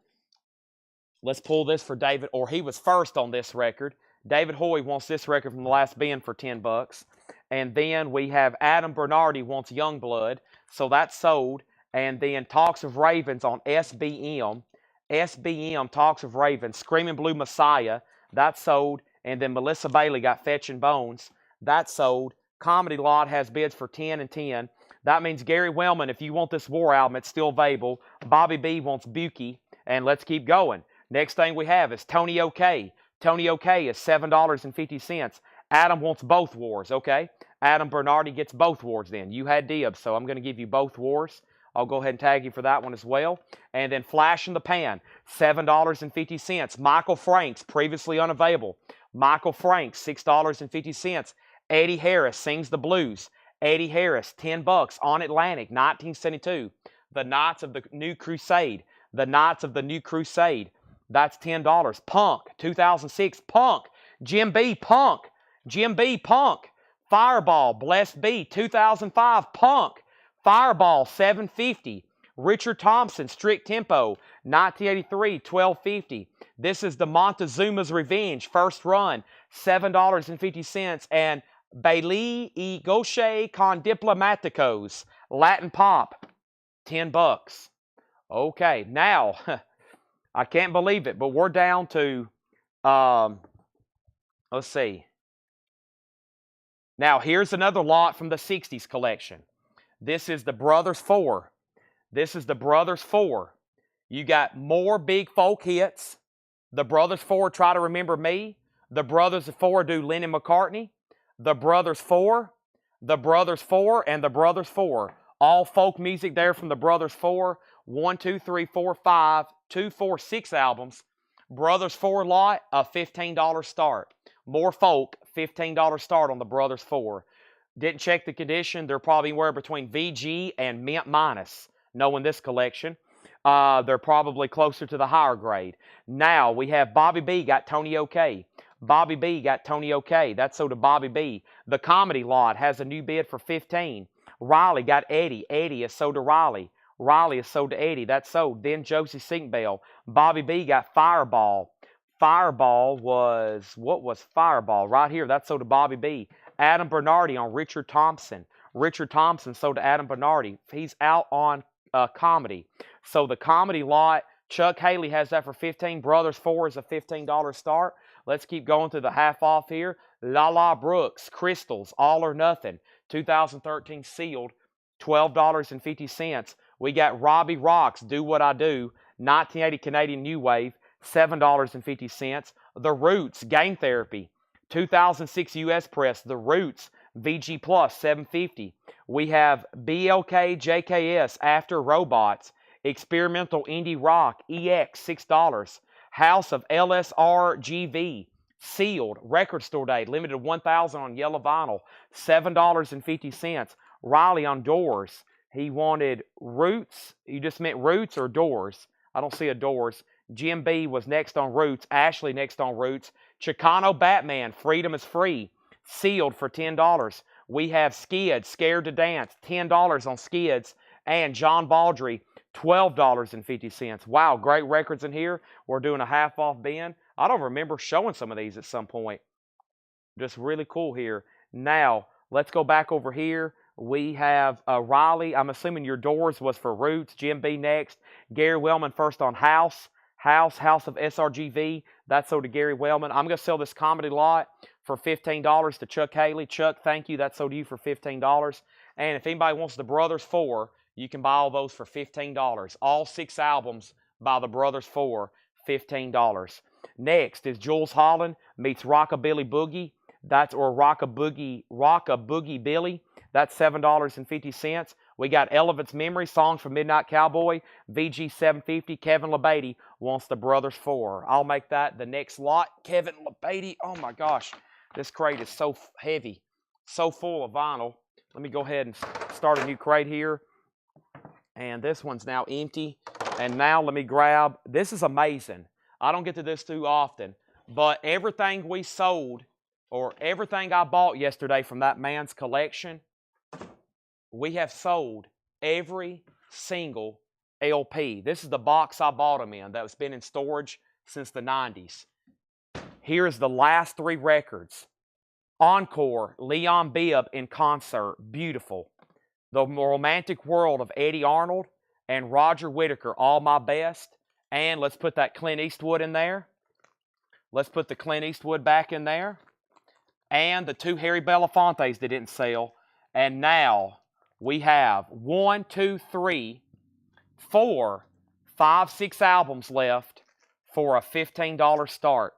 Let's pull this for David, or he was first on this record. David Hoy wants this record from the last bin for $10. And then we have Adam Bernardi wants Youngblood, so that's sold. And then Talks of Ravens on SBM. SBM, Talks of Ravens, Screaming Blue Messiah, that's sold. And then Melissa Bailey got Fetchin' Bones, that's sold. Comedy Lot has bids for 10 and 10. That means Gary Wellman, if you want this War album, it's still available. Bobby B wants Buki, and let's keep going. Next thing we have is Tony OK. Tony OK is $7.50. Adam wants both Wars, okay? Adam Bernardi gets both Wars then. You had dibs, so I'm going to give you both Wars. I'll go ahead and tag you for that one as well. And then Flash in the Pan, $7.50. Michael Franks, previously unavailable. Michael Franks, $6.50. Eddie Harris Sings the Blues. Eddie Harris, $10 on Atlantic, 1972. The Knights of the New Crusade. The Knights of the New Crusade. That's $10. Punk, 2006. Punk. Jim B. Punk. Jim B. Punk. Fireball, Blessed B. 2005. Punk. Fireball, $7.50. Richard Thompson, Strict Tempo, 1983, $12.50. This is the Montezuma's Revenge, first run, $7.50. And Bailey y Gauche con Diplomáticos, Latin Pop, $10. Okay, now, I can't believe it, but we're down to, let's see. Now, here's another lot from the '60s collection. This is the Brothers 4. This is the Brothers 4. You got more big folk hits. The Brothers 4, Try to Remember Me. The Brothers 4 do Lennon McCartney. The Brothers 4. The Brothers 4 and the Brothers 4. All folk music there from the Brothers 4. 1, 2, 3, 4, 5, 2, 4, 6 albums. Brothers 4 lot, a $15 start. More folk, $15 start on the Brothers 4. Didn't check the condition. They're probably anywhere between VG and Mint Minus, knowing this collection. They're probably closer to the higher grade. Now, we have Bobby B got Tony OK. Bobby B got Tony OK. That's sold to Bobby B. The Comedy Lot has a new bid for $15. Riley got Eddie. Eddie is sold to Riley. Riley is sold to Eddie. That's sold. Then Josie Sinkbell. Bobby B got Fireball. Fireball was, what was Fireball? Right here. That's sold to Bobby B. Adam Bernardi on Richard Thompson. Richard Thompson sold to Adam Bernardi. He's out on comedy. So the Comedy Lot, Chuck Haley has that for $15. Brothers 4 is a $15 start. Let's keep going through the half off here. Lala Brooks, Crystals, All or Nothing, 2013 sealed, $12.50. We got Robbie Rocks, Do What I Do, 1980 Canadian New Wave, $7.50. The Roots, Game Therapy, 2006 U.S. Press, The Roots, VG Plus, $7.50. We have BLK JKS, After Robots, Experimental Indie Rock, EX, $6. House of LSRGV, sealed, record store date, limited 1,000 on yellow vinyl, $7.50. Riley on Doors. He wanted Roots. You just meant Roots or Doors? I don't see a Doors. Jim B was next on Roots. Ashley next on Roots. Chicano Batman, Freedom is Free, sealed for $10. We have Skids, Scared to Dance, $10 on Skids. And John Baldry, $12.50. Wow, great records in here. We're doing a half off bin. I don't remember showing some of these at some point. Just really cool here. Now, let's go back over here. We have Riley. I'm assuming your Doors was for Roots. Jim B next. Gary Wellman first on House. House of SRGV. That's sold to Gary Wellman. I'm going to sell this Comedy Lot for $15 to Chuck Haley. Chuck, thank you. That's sold to you for $15. And if anybody wants the Brothers 4, you can buy all those for $15. All 6 albums by the Brothers 4, $15. Next is Jules Holland meets Rockabilly Boogie. That's or Rockaboogie Billy. That's $7.50. We got Elephant's Memory, Songs from Midnight Cowboy, VG 750. Kevin LeBeatty wants the Brothers 4. I'll make that the next lot. Kevin LeBeatty. Oh my gosh, this crate is so heavy, so full of vinyl. Let me go ahead and start a new crate here. And this one's now empty. And now let me grab, this is amazing. I don't get to this too often, but everything we sold or everything I bought yesterday from that man's collection, we have sold every single LP. This is the box I bought them in that's been in storage since the 90s. Here's the last 3 records. Encore, Leon Bibb in concert, beautiful. The Romantic World of Eddie Arnold and Roger Whittaker, All My Best. And let's put that Clint Eastwood in there. Let's put the Clint Eastwood back in there. And the 2 Harry Belafontes that didn't sell. And now we have 1, 2, 3, 4, 5, 6 albums left for a $15 start.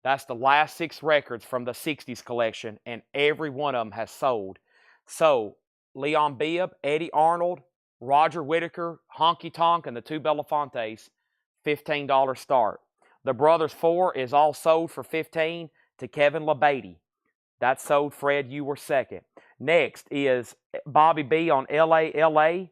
That's the last 6 records from the 60s collection, and every one of them has sold. So, Leon Bibb, Eddie Arnold, Roger Whittaker, Honky Tonk, and the 2 Belafontes, $15 start. The Brothers 4 is all sold for $15 to Kevin LeBeatty. That sold. Fred, you were second. Next is Bobby B on LA.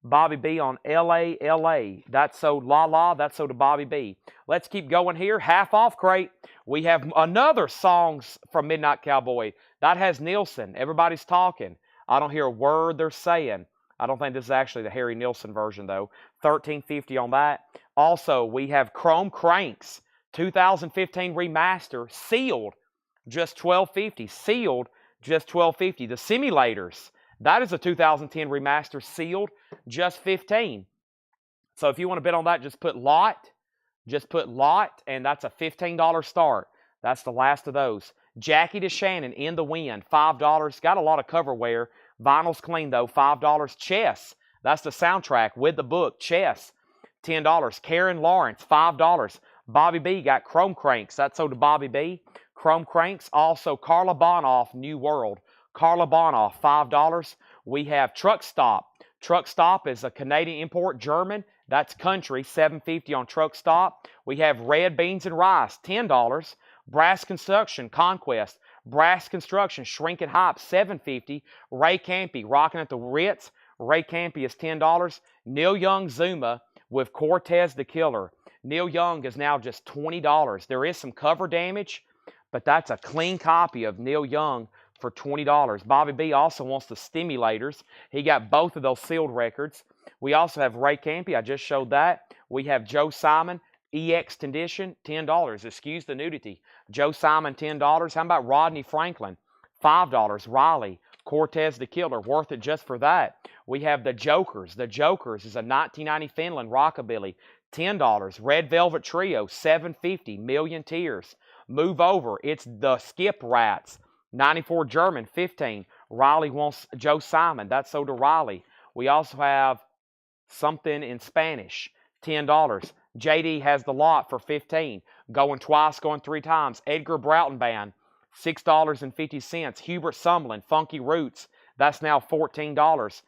Bobby B on LA. That sold La La. That sold to Bobby B. Let's keep going here. Half off crate. We have another Songs from Midnight Cowboy. That has Nilsson. Everybody's talking. I don't hear a word they're saying. I don't think this is actually the Harry Nilsson version, though. $13.50 on that. Also, we have Chrome Cranks, 2015 remaster, sealed, just $12.50. Sealed, just $12.50. The Simulators, that is a 2010 remaster, sealed, just $15. So if you want to bet on that, just put lot, and that's a $15 start. That's the last of those. Jackie DeShannon, In the Wind, $5. Got a lot of cover wear. Vinyl's clean, though, $5. Chess, that's the soundtrack with the book. Chess, $10. Karen Lawrence, $5. Bobby B got Chrome Cranks. That's sold to Bobby B. Chrome Cranks. Also, Carla Bonoff, New World. Carla Bonoff, $5. We have Truck Stop. Truck Stop is a Canadian import, German. That's country, $7.50 on Truck Stop. We have Red Beans and Rice, $10. Brass Construction, Conquest. Brass Construction, Shrinking Hype, $7.50. Ray Campy, Rocking at the Ritz. Ray Campy is $10. Neil Young Zuma with Cortez the Killer. Neil Young is now just $20. There is some cover damage, but that's a clean copy of Neil Young for $20. Bobby B also wants the Stimulators. He got both of those sealed records. We also have Ray Campy. I just showed that. We have Joe Simon, EX Condition, $10. Excuse the nudity. Joe Simon, $10. How about Rodney Franklin? $5. Riley, Cortez the Killer, worth it just for that. We have the Jokers. The Jokers is a 1990 Finland rockabilly, $10. Red Velvet Trio, $7.50. Million Tears. Move Over. It's the Skip Rats. 94 German, $15. Riley wants Joe Simon. That's sold to Riley. We also have Something in Spanish, $10. JD has the lot for $15. Going Twice, Going Three Times. Edgar Broughton Band, $6.50. Hubert Sumlin, Funky Roots. That's now $14.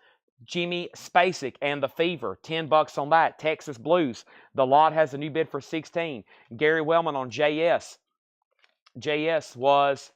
Jimmy Spacek and the Fever, $10 on that. Texas Blues. The lot has a new bid for $16. Gary Wellman on JS. JS was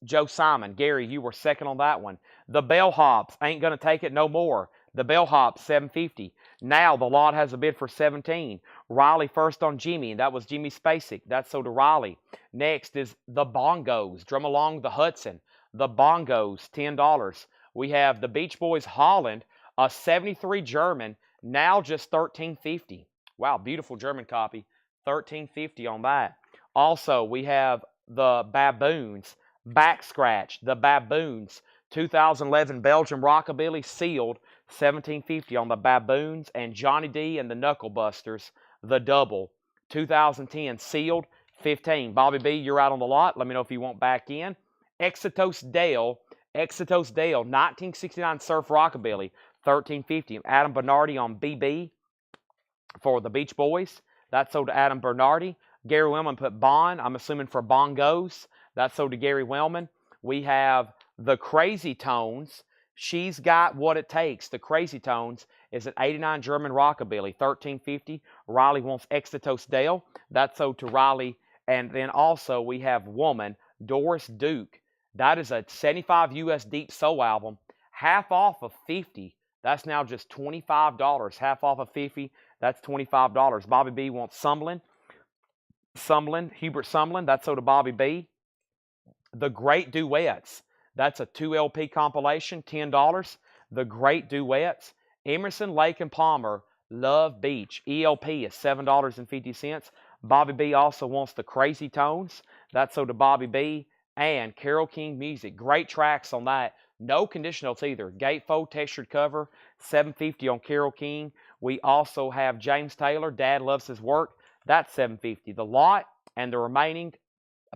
Joe Simon. Gary, you were second on that one. The Bellhops, Ain't Gonna Take It No More. The Bellhops, $7.50. Now the lot has a bid for $17. Riley first on Jimmy, and that was Jimmy Spacek. That's sold to Riley. Next is the Bongos. Drum Along the Hudson. The Bongos, $10. We have the Beach Boys Holland, a 73 German, now just $13.50. Wow, beautiful German copy. $13.50 on that. Also, we have the Baboons, Back Scratch, the Baboons, 2011 Belgian Rockabilly, sealed, $17.50 on the Baboons. And Johnny D and the Knuckle Busters, the Double, 2010 sealed, $15. Bobby B, you're out on the lot. Let me know if you want back in. Exitos Dale, 1969 Surf Rockabilly, $13.50. Adam Bernardi on BB for the Beach Boys. That's sold to Adam Bernardi. Gary Wellman put Bond, I'm assuming for bongos. That's sold to Gary Wellman. We have the Crazy Tones. She's Got What It Takes. The Crazy Tones is an 89 German rockabilly, $13.50. Riley wants Exitos Dale. That's sold to Riley. And then also we have Woman, Doris Duke. That is a 75 US Deep Soul album, half off of 50. That's now just $25. Half off of 50, that's $25. Bobby B wants Sumlin, Hubert Sumlin. That's sold to Bobby B. The Great Duets. That's a 2 LP compilation, $10. The Great Duets. Emerson, Lake and Palmer, Love Beach. ELP is $7.50. Bobby B also wants the Crazy Tones. That's sold to Bobby B. And Carole King Music. Great tracks on that. No condition notes either. Gatefold textured cover, $7.50 on Carole King. We also have James Taylor, Dad Loves His Work. That's $7.50. The lot and the remaining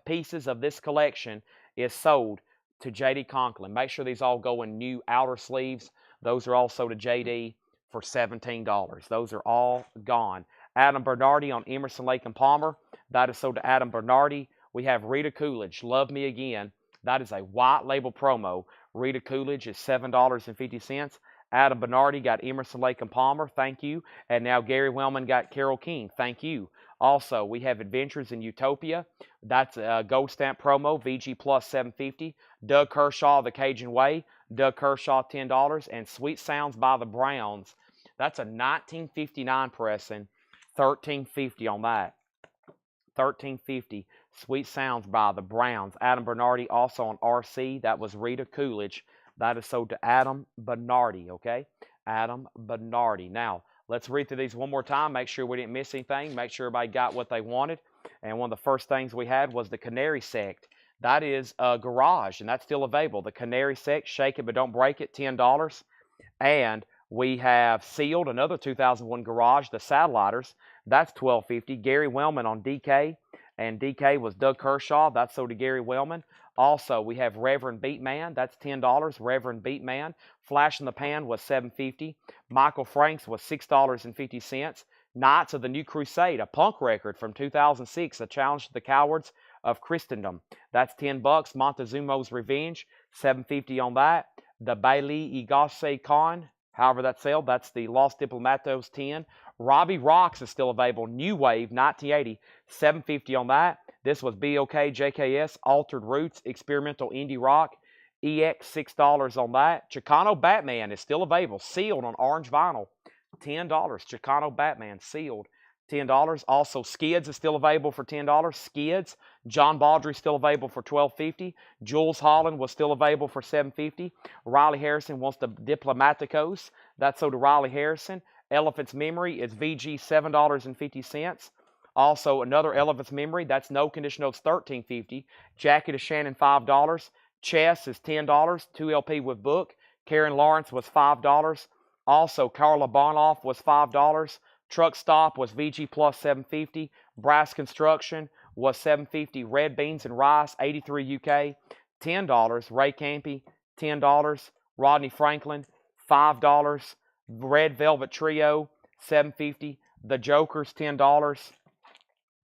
pieces of this collection is sold to J.D. Conklin. Make sure these all go in new outer sleeves. Those are also to J.D. for $17. Those are all gone. Adam Bernardi on Emerson, Lake and Palmer. That is sold to Adam Bernardi. We have Rita Coolidge, Love Me Again. That is a white label promo. Rita Coolidge is $7.50. Adam Bernardi got Emerson, Lake and Palmer. Thank you. And now Gary Wellman got Carole King. Thank you. Also, we have Adventures in Utopia. That's a gold stamp promo, VG Plus $7.50. Doug Kershaw, The Cajun Way. Doug Kershaw, $10. And Sweet Sounds by the Browns. That's a 1959 pressing, $13.50 on that. $13.50. Sweet Sounds by the Browns. Adam Bernardi also on RC. That was Rita Coolidge. That is sold to Adam Bernardi, okay? Adam Bernardi. Now, let's read through these one more time. Make sure we didn't miss anything. Make sure everybody got what they wanted. And one of the first things we had was the Canary Sect. That is a garage, and that's still available. The Canary Sect, Shake It But Don't Break It, $10. And we have Sealed, another 2001 garage, the Satelliters. That's $12.50. Gary Wellman on DK. And DK was Doug Kershaw. That's sold to Gary Wellman. Also, we have Reverend Beatman. That's $10. Reverend Beatman. Flash in the Pan was $7.50. Michael Franks was $6.50. Knights of the New Crusade, a punk record from 2006, a challenge to the cowards of Christendom. That's $10. Montezuma's Revenge, $7.50 on that. The Bailey Igase Khan, however that's spelled, that's the Los Diplomatos 10. Robbie Rocks is still available. New Wave, 1980, $7.50 on that. This was BOK, JKS, Altered Roots, Experimental Indie Rock, EX, $6 on that. Chicano Batman is still available, sealed on orange vinyl, $10. Chicano Batman, sealed, $10. Also, Skids is still available for $10. Skids. John Baldry still available for $12.50. Jules Holland was still available for $7.50. Riley Harrison wants the Diplomaticos. That's sold to Riley Harrison. Elephant's Memory is VG, $7.50. Also, another Elephant's Memory. That's no condition notes, $13.50. Jacket of Shannon, $5. Chess is $10. 2 LP with book. Karen Lawrence was $5. Also, Carla Bonoff was $5. Truck Stop was VG Plus $7.50. Brass Construction was $7.50. Red Beans and Rice, 83 UK, $10. Ray Campy, $10. Rodney Franklin, $5. Red Velvet Trio, $7.50. The Jokers, $10.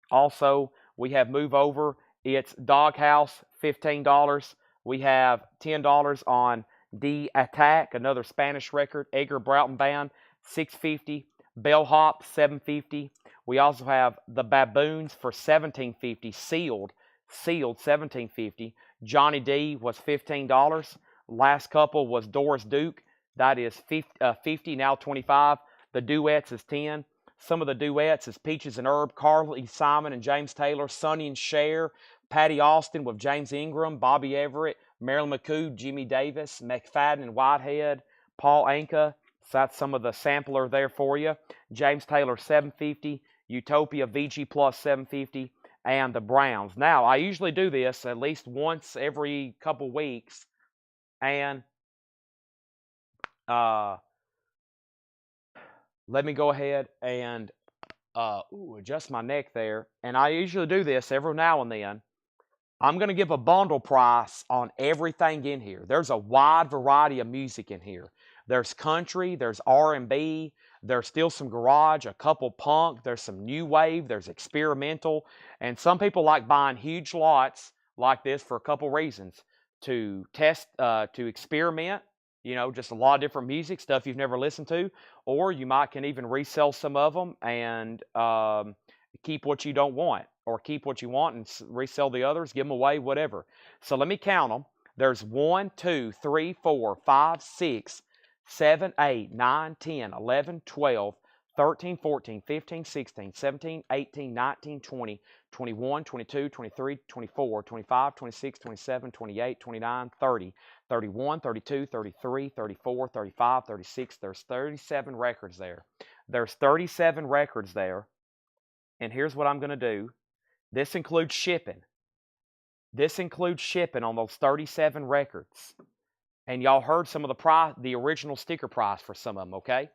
Also, we have Move Over. It's Doghouse, $15. We have $10 on The Attack, another Spanish record. Edgar Broughton Band, $6.50. Bellhop, $7.50. We also have The Baboons for $17.50. Sealed, $17.50. Johnny D was $15. Last couple was Doris Duke. That is 50, now 25. The Duets is 10. Some of the duets is Peaches and Herb, Carly Simon and James Taylor, Sonny and Cher, Patty Austin with James Ingram, Bobby Everett, Marilyn McCoo, Jimmy Davis, McFadden and Whitehead, Paul Anka. So that's some of the sampler there for you. James Taylor, $7.50. Utopia, VG Plus, $7.50. And the Browns. Now, I usually do this at least once every couple weeks. And let me go ahead and adjust my neck there. And I usually do this every now and then. I'm going to give a bundle price on everything in here. There's a wide variety of music in here. There's country, there's R&B, There's still some garage, a couple punk, there's some new wave, there's experimental, and some people like buying huge lots like this for a couple reasons. To test, to experiment, just a lot of different music, stuff you've never listened to, or you can even resell some of them and keep what you don't want, or keep what you want and resell the others, give them away, whatever. So let me count them. There's 1, 2, 3, 4, 5, 6, 7, 8, 9, 10, 11, 12, 13, 14, 15, 16, 17, 18, 19, 20, 21, 22, 23, 24, 25, 26, 27, 28, 29, 30, 31, 32, 33, 34, 35, 36. There's 37 records there. There's 37 records there. And here's what I'm going to do. This includes shipping. This includes shipping on those 37 records. And y'all heard some of the original sticker price for some of them, okay?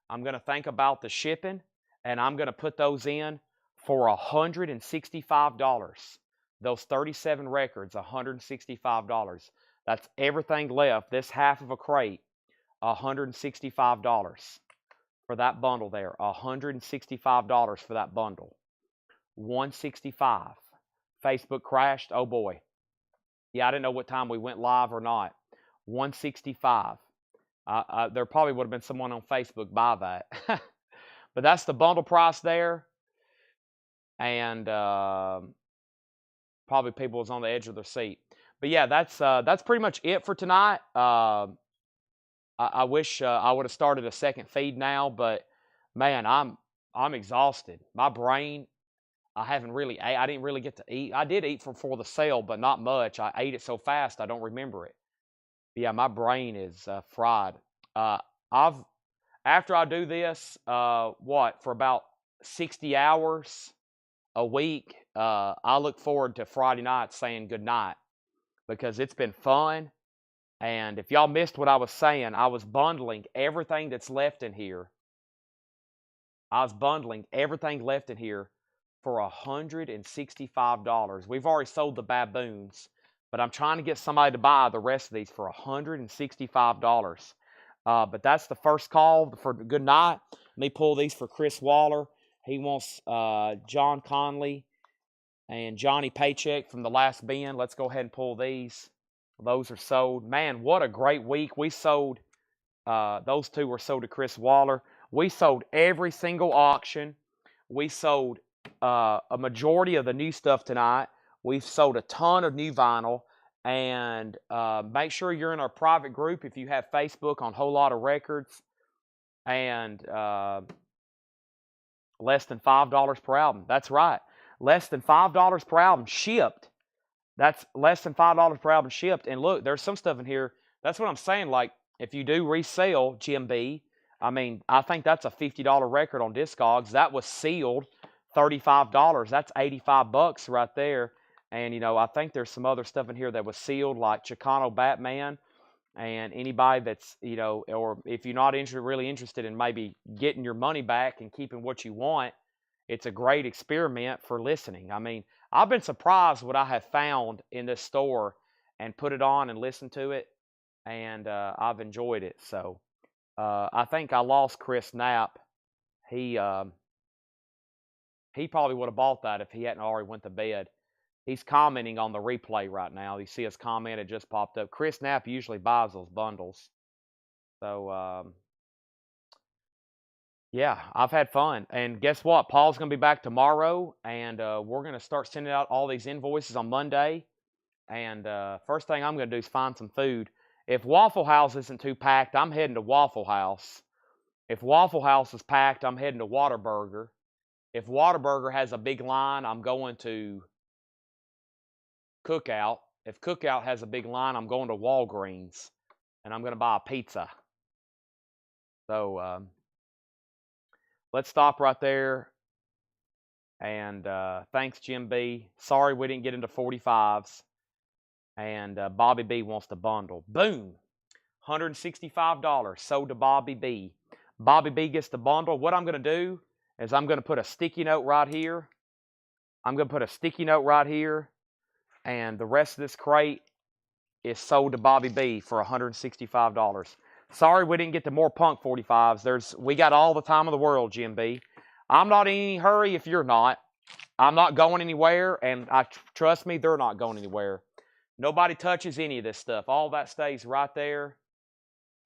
I'm going to think about the shipping, and I'm going to put those in for $165. Those 37 records, $165. That's everything left. This half of a crate, $165 for that bundle there. $165 for that bundle. $165. Facebook crashed. Oh boy. Yeah, I didn't know what time we went live or not. $165. There probably would have been someone on Facebook buy that. But that's the bundle price there. And probably people was on the edge of their seat. But yeah, that's pretty much it for tonight. I wish I would have started a second feed now, but man, I'm exhausted. My brain, I didn't really get to eat. I did eat for the sale, but not much. I ate it so fast I don't remember it. Yeah, my brain is fried. After I do this, for about 60 hours a week, I look forward to Friday night saying goodnight, because it's been fun. And if y'all missed what I was saying, I was bundling everything that's left in here. I was bundling everything left in here for $165. We've already sold the baboons, but I'm trying to get somebody to buy the rest of these for $165. But that's the first call for good night. Let me pull these for Chris Waller. He wants John Conley and Johnny Paycheck from the last bin. Let's go ahead and pull these. Those are sold. Man, what a great week. We sold, those two were sold to Chris Waller. We sold every single auction. We sold a majority of the new stuff tonight. We've sold a ton of new vinyl. And make sure you're in our private group if you have Facebook on Whole Lot of Records. And less than $5 per album. That's right. Less than $5 per album shipped. That's less than $5 per album shipped. And look, there's some stuff in here. That's what I'm saying. Like, if you do resell Jim B, I mean, I think that's a $50 record on Discogs. That was sealed, $35. That's $85 right there. And, I think there's some other stuff in here that was sealed, like Chicano Batman. And anybody that's, or if you're not really interested in maybe getting your money back and keeping what you want, it's a great experiment for listening. I mean, I've been surprised what I have found in this store and put it on and listened to it. And I've enjoyed it. So I think I lost Chris Knapp. He probably would have bought that if he hadn't already went to bed. He's commenting on the replay right now. You see his comment, it just popped up. Chris Knapp usually buys those bundles. So, yeah, I've had fun. And guess what? Paul's going to be back tomorrow, and we're going to start sending out all these invoices on Monday. And first thing I'm going to do is find some food. If Waffle House isn't too packed, I'm heading to Waffle House. If Waffle House is packed, I'm heading to Whataburger. If Whataburger has a big line, I'm going to Cookout. If Cookout has a big line, I'm going to Walgreens, and I'm going to buy a pizza. So let's stop right there. And thanks, Jim B. Sorry we didn't get into 45s. And Bobby B wants to bundle. Boom. $165 sold to Bobby B. Bobby B gets the bundle. What I'm going to do is I'm going to put a sticky note right here. I'm going to put a sticky note right here. And the rest of this crate is sold to Bobby B for $165. Sorry we didn't get to more Punk 45s. We got all the time in the world, GMB. I'm not in any hurry if you're not. I'm not going anywhere, and trust me, they're not going anywhere. Nobody touches any of this stuff. All that stays right there.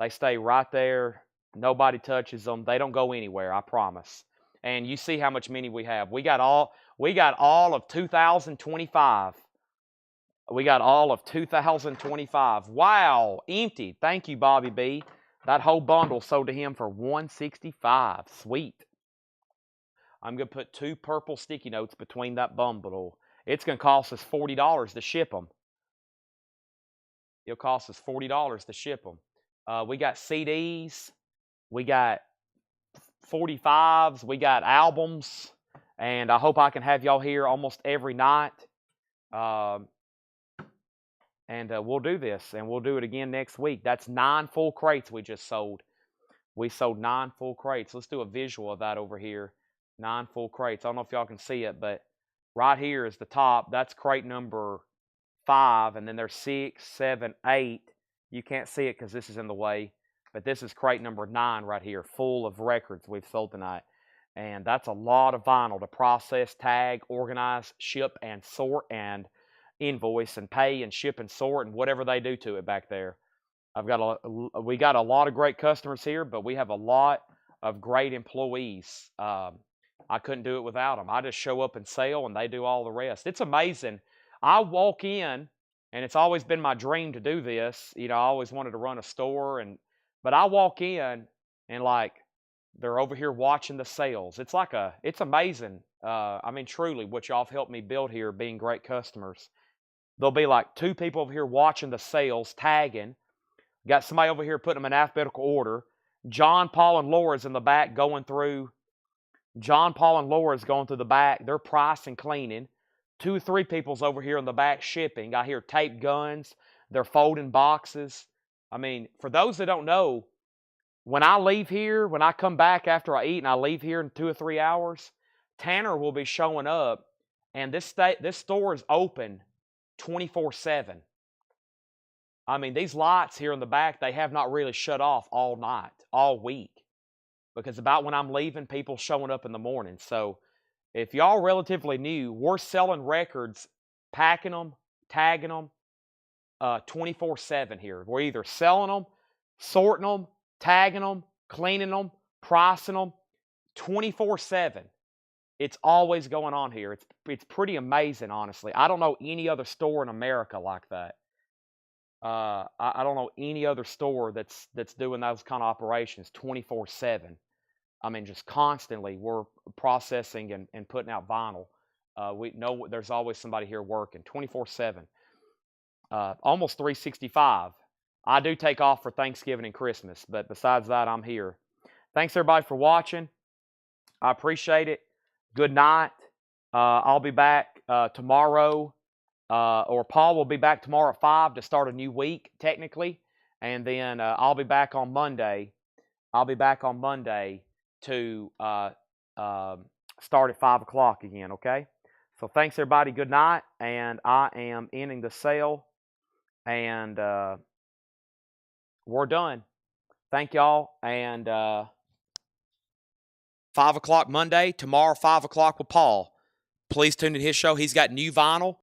They stay right there. Nobody touches them. They don't go anywhere, I promise. And you see how much mini we have. We got all of 2025. We got all of 2025. Wow, empty. Thank you, Bobby B. That whole bundle sold to him for $165. Sweet. I'm going to put 2 purple sticky notes between that bundle. It's going to cost us $40 to ship them. It'll cost us $40 to ship them. We got CDs. We got 45s. We got albums. And I hope I can have y'all here almost every night. And we'll do this. And we'll do it again next week. That's 9 full crates we just sold. We sold 9 full crates. Let's do a visual of that over here. 9 full crates. I don't know if y'all can see it, but right here is the top. That's crate number 5, and then there's 6, 7, 8. You can't see it because this is in the way, but this is crate number 9 right here, full of records we've sold tonight. And that's a lot of vinyl to process, tag, organize, ship, and sort, and invoice, and pay, and ship, and sort, and whatever they do to it back there. We got a lot of great customers here, but we have a lot of great employees. I couldn't do it without them. I just show up and sell, and they do all the rest. It's amazing. I walk in, and it's always been my dream to do this. You know, I always wanted to run a store, but I walk in, and like they're over here watching the sales. It's amazing. I mean, truly, what y'all have helped me build here, being great customers. There'll be like 2 people over here watching the sales, tagging. Got somebody over here putting them in alphabetical order. John, Paul, and Laura's in the back going through. John, Paul, and Laura's going through the back. They're pricing, cleaning. 2 or 3 people's over here in the back shipping. I hear tape guns. They're folding boxes. I mean, for those that don't know, when I leave here, when I come back after I eat and I leave here in 2 or 3 hours, Tanner will be showing up, and this store is open 24/7. I mean, these lights here in the back, they have not really shut off all night, all week. Because about when I'm leaving, people showing up in the morning. So if y'all relatively new, we're selling records, packing them, tagging them 24/7 here. We're either selling them, sorting them, tagging them, cleaning them, pricing them 24/7. It's always going on here. It's pretty amazing, honestly. I don't know any other store in America like that. I don't know any other store that's doing those kind of operations 24/7. I mean, just constantly we're processing and putting out vinyl. We know there's always somebody here working 24/7. Almost 365. I do take off for Thanksgiving and Christmas, but besides that, I'm here. Thanks everybody for watching. I appreciate it. Good night. I'll be back tomorrow. Or Paul will be back tomorrow at 5 to start a new week, technically. And then I'll be back on Monday. I'll be back on Monday to start at 5 o'clock again, okay? So thanks, everybody. Good night. And I am ending the sale. And we're done. Thank y'all. And 5 o'clock Monday. Tomorrow, 5 o'clock with Paul. Please tune in his show. He's got new vinyl.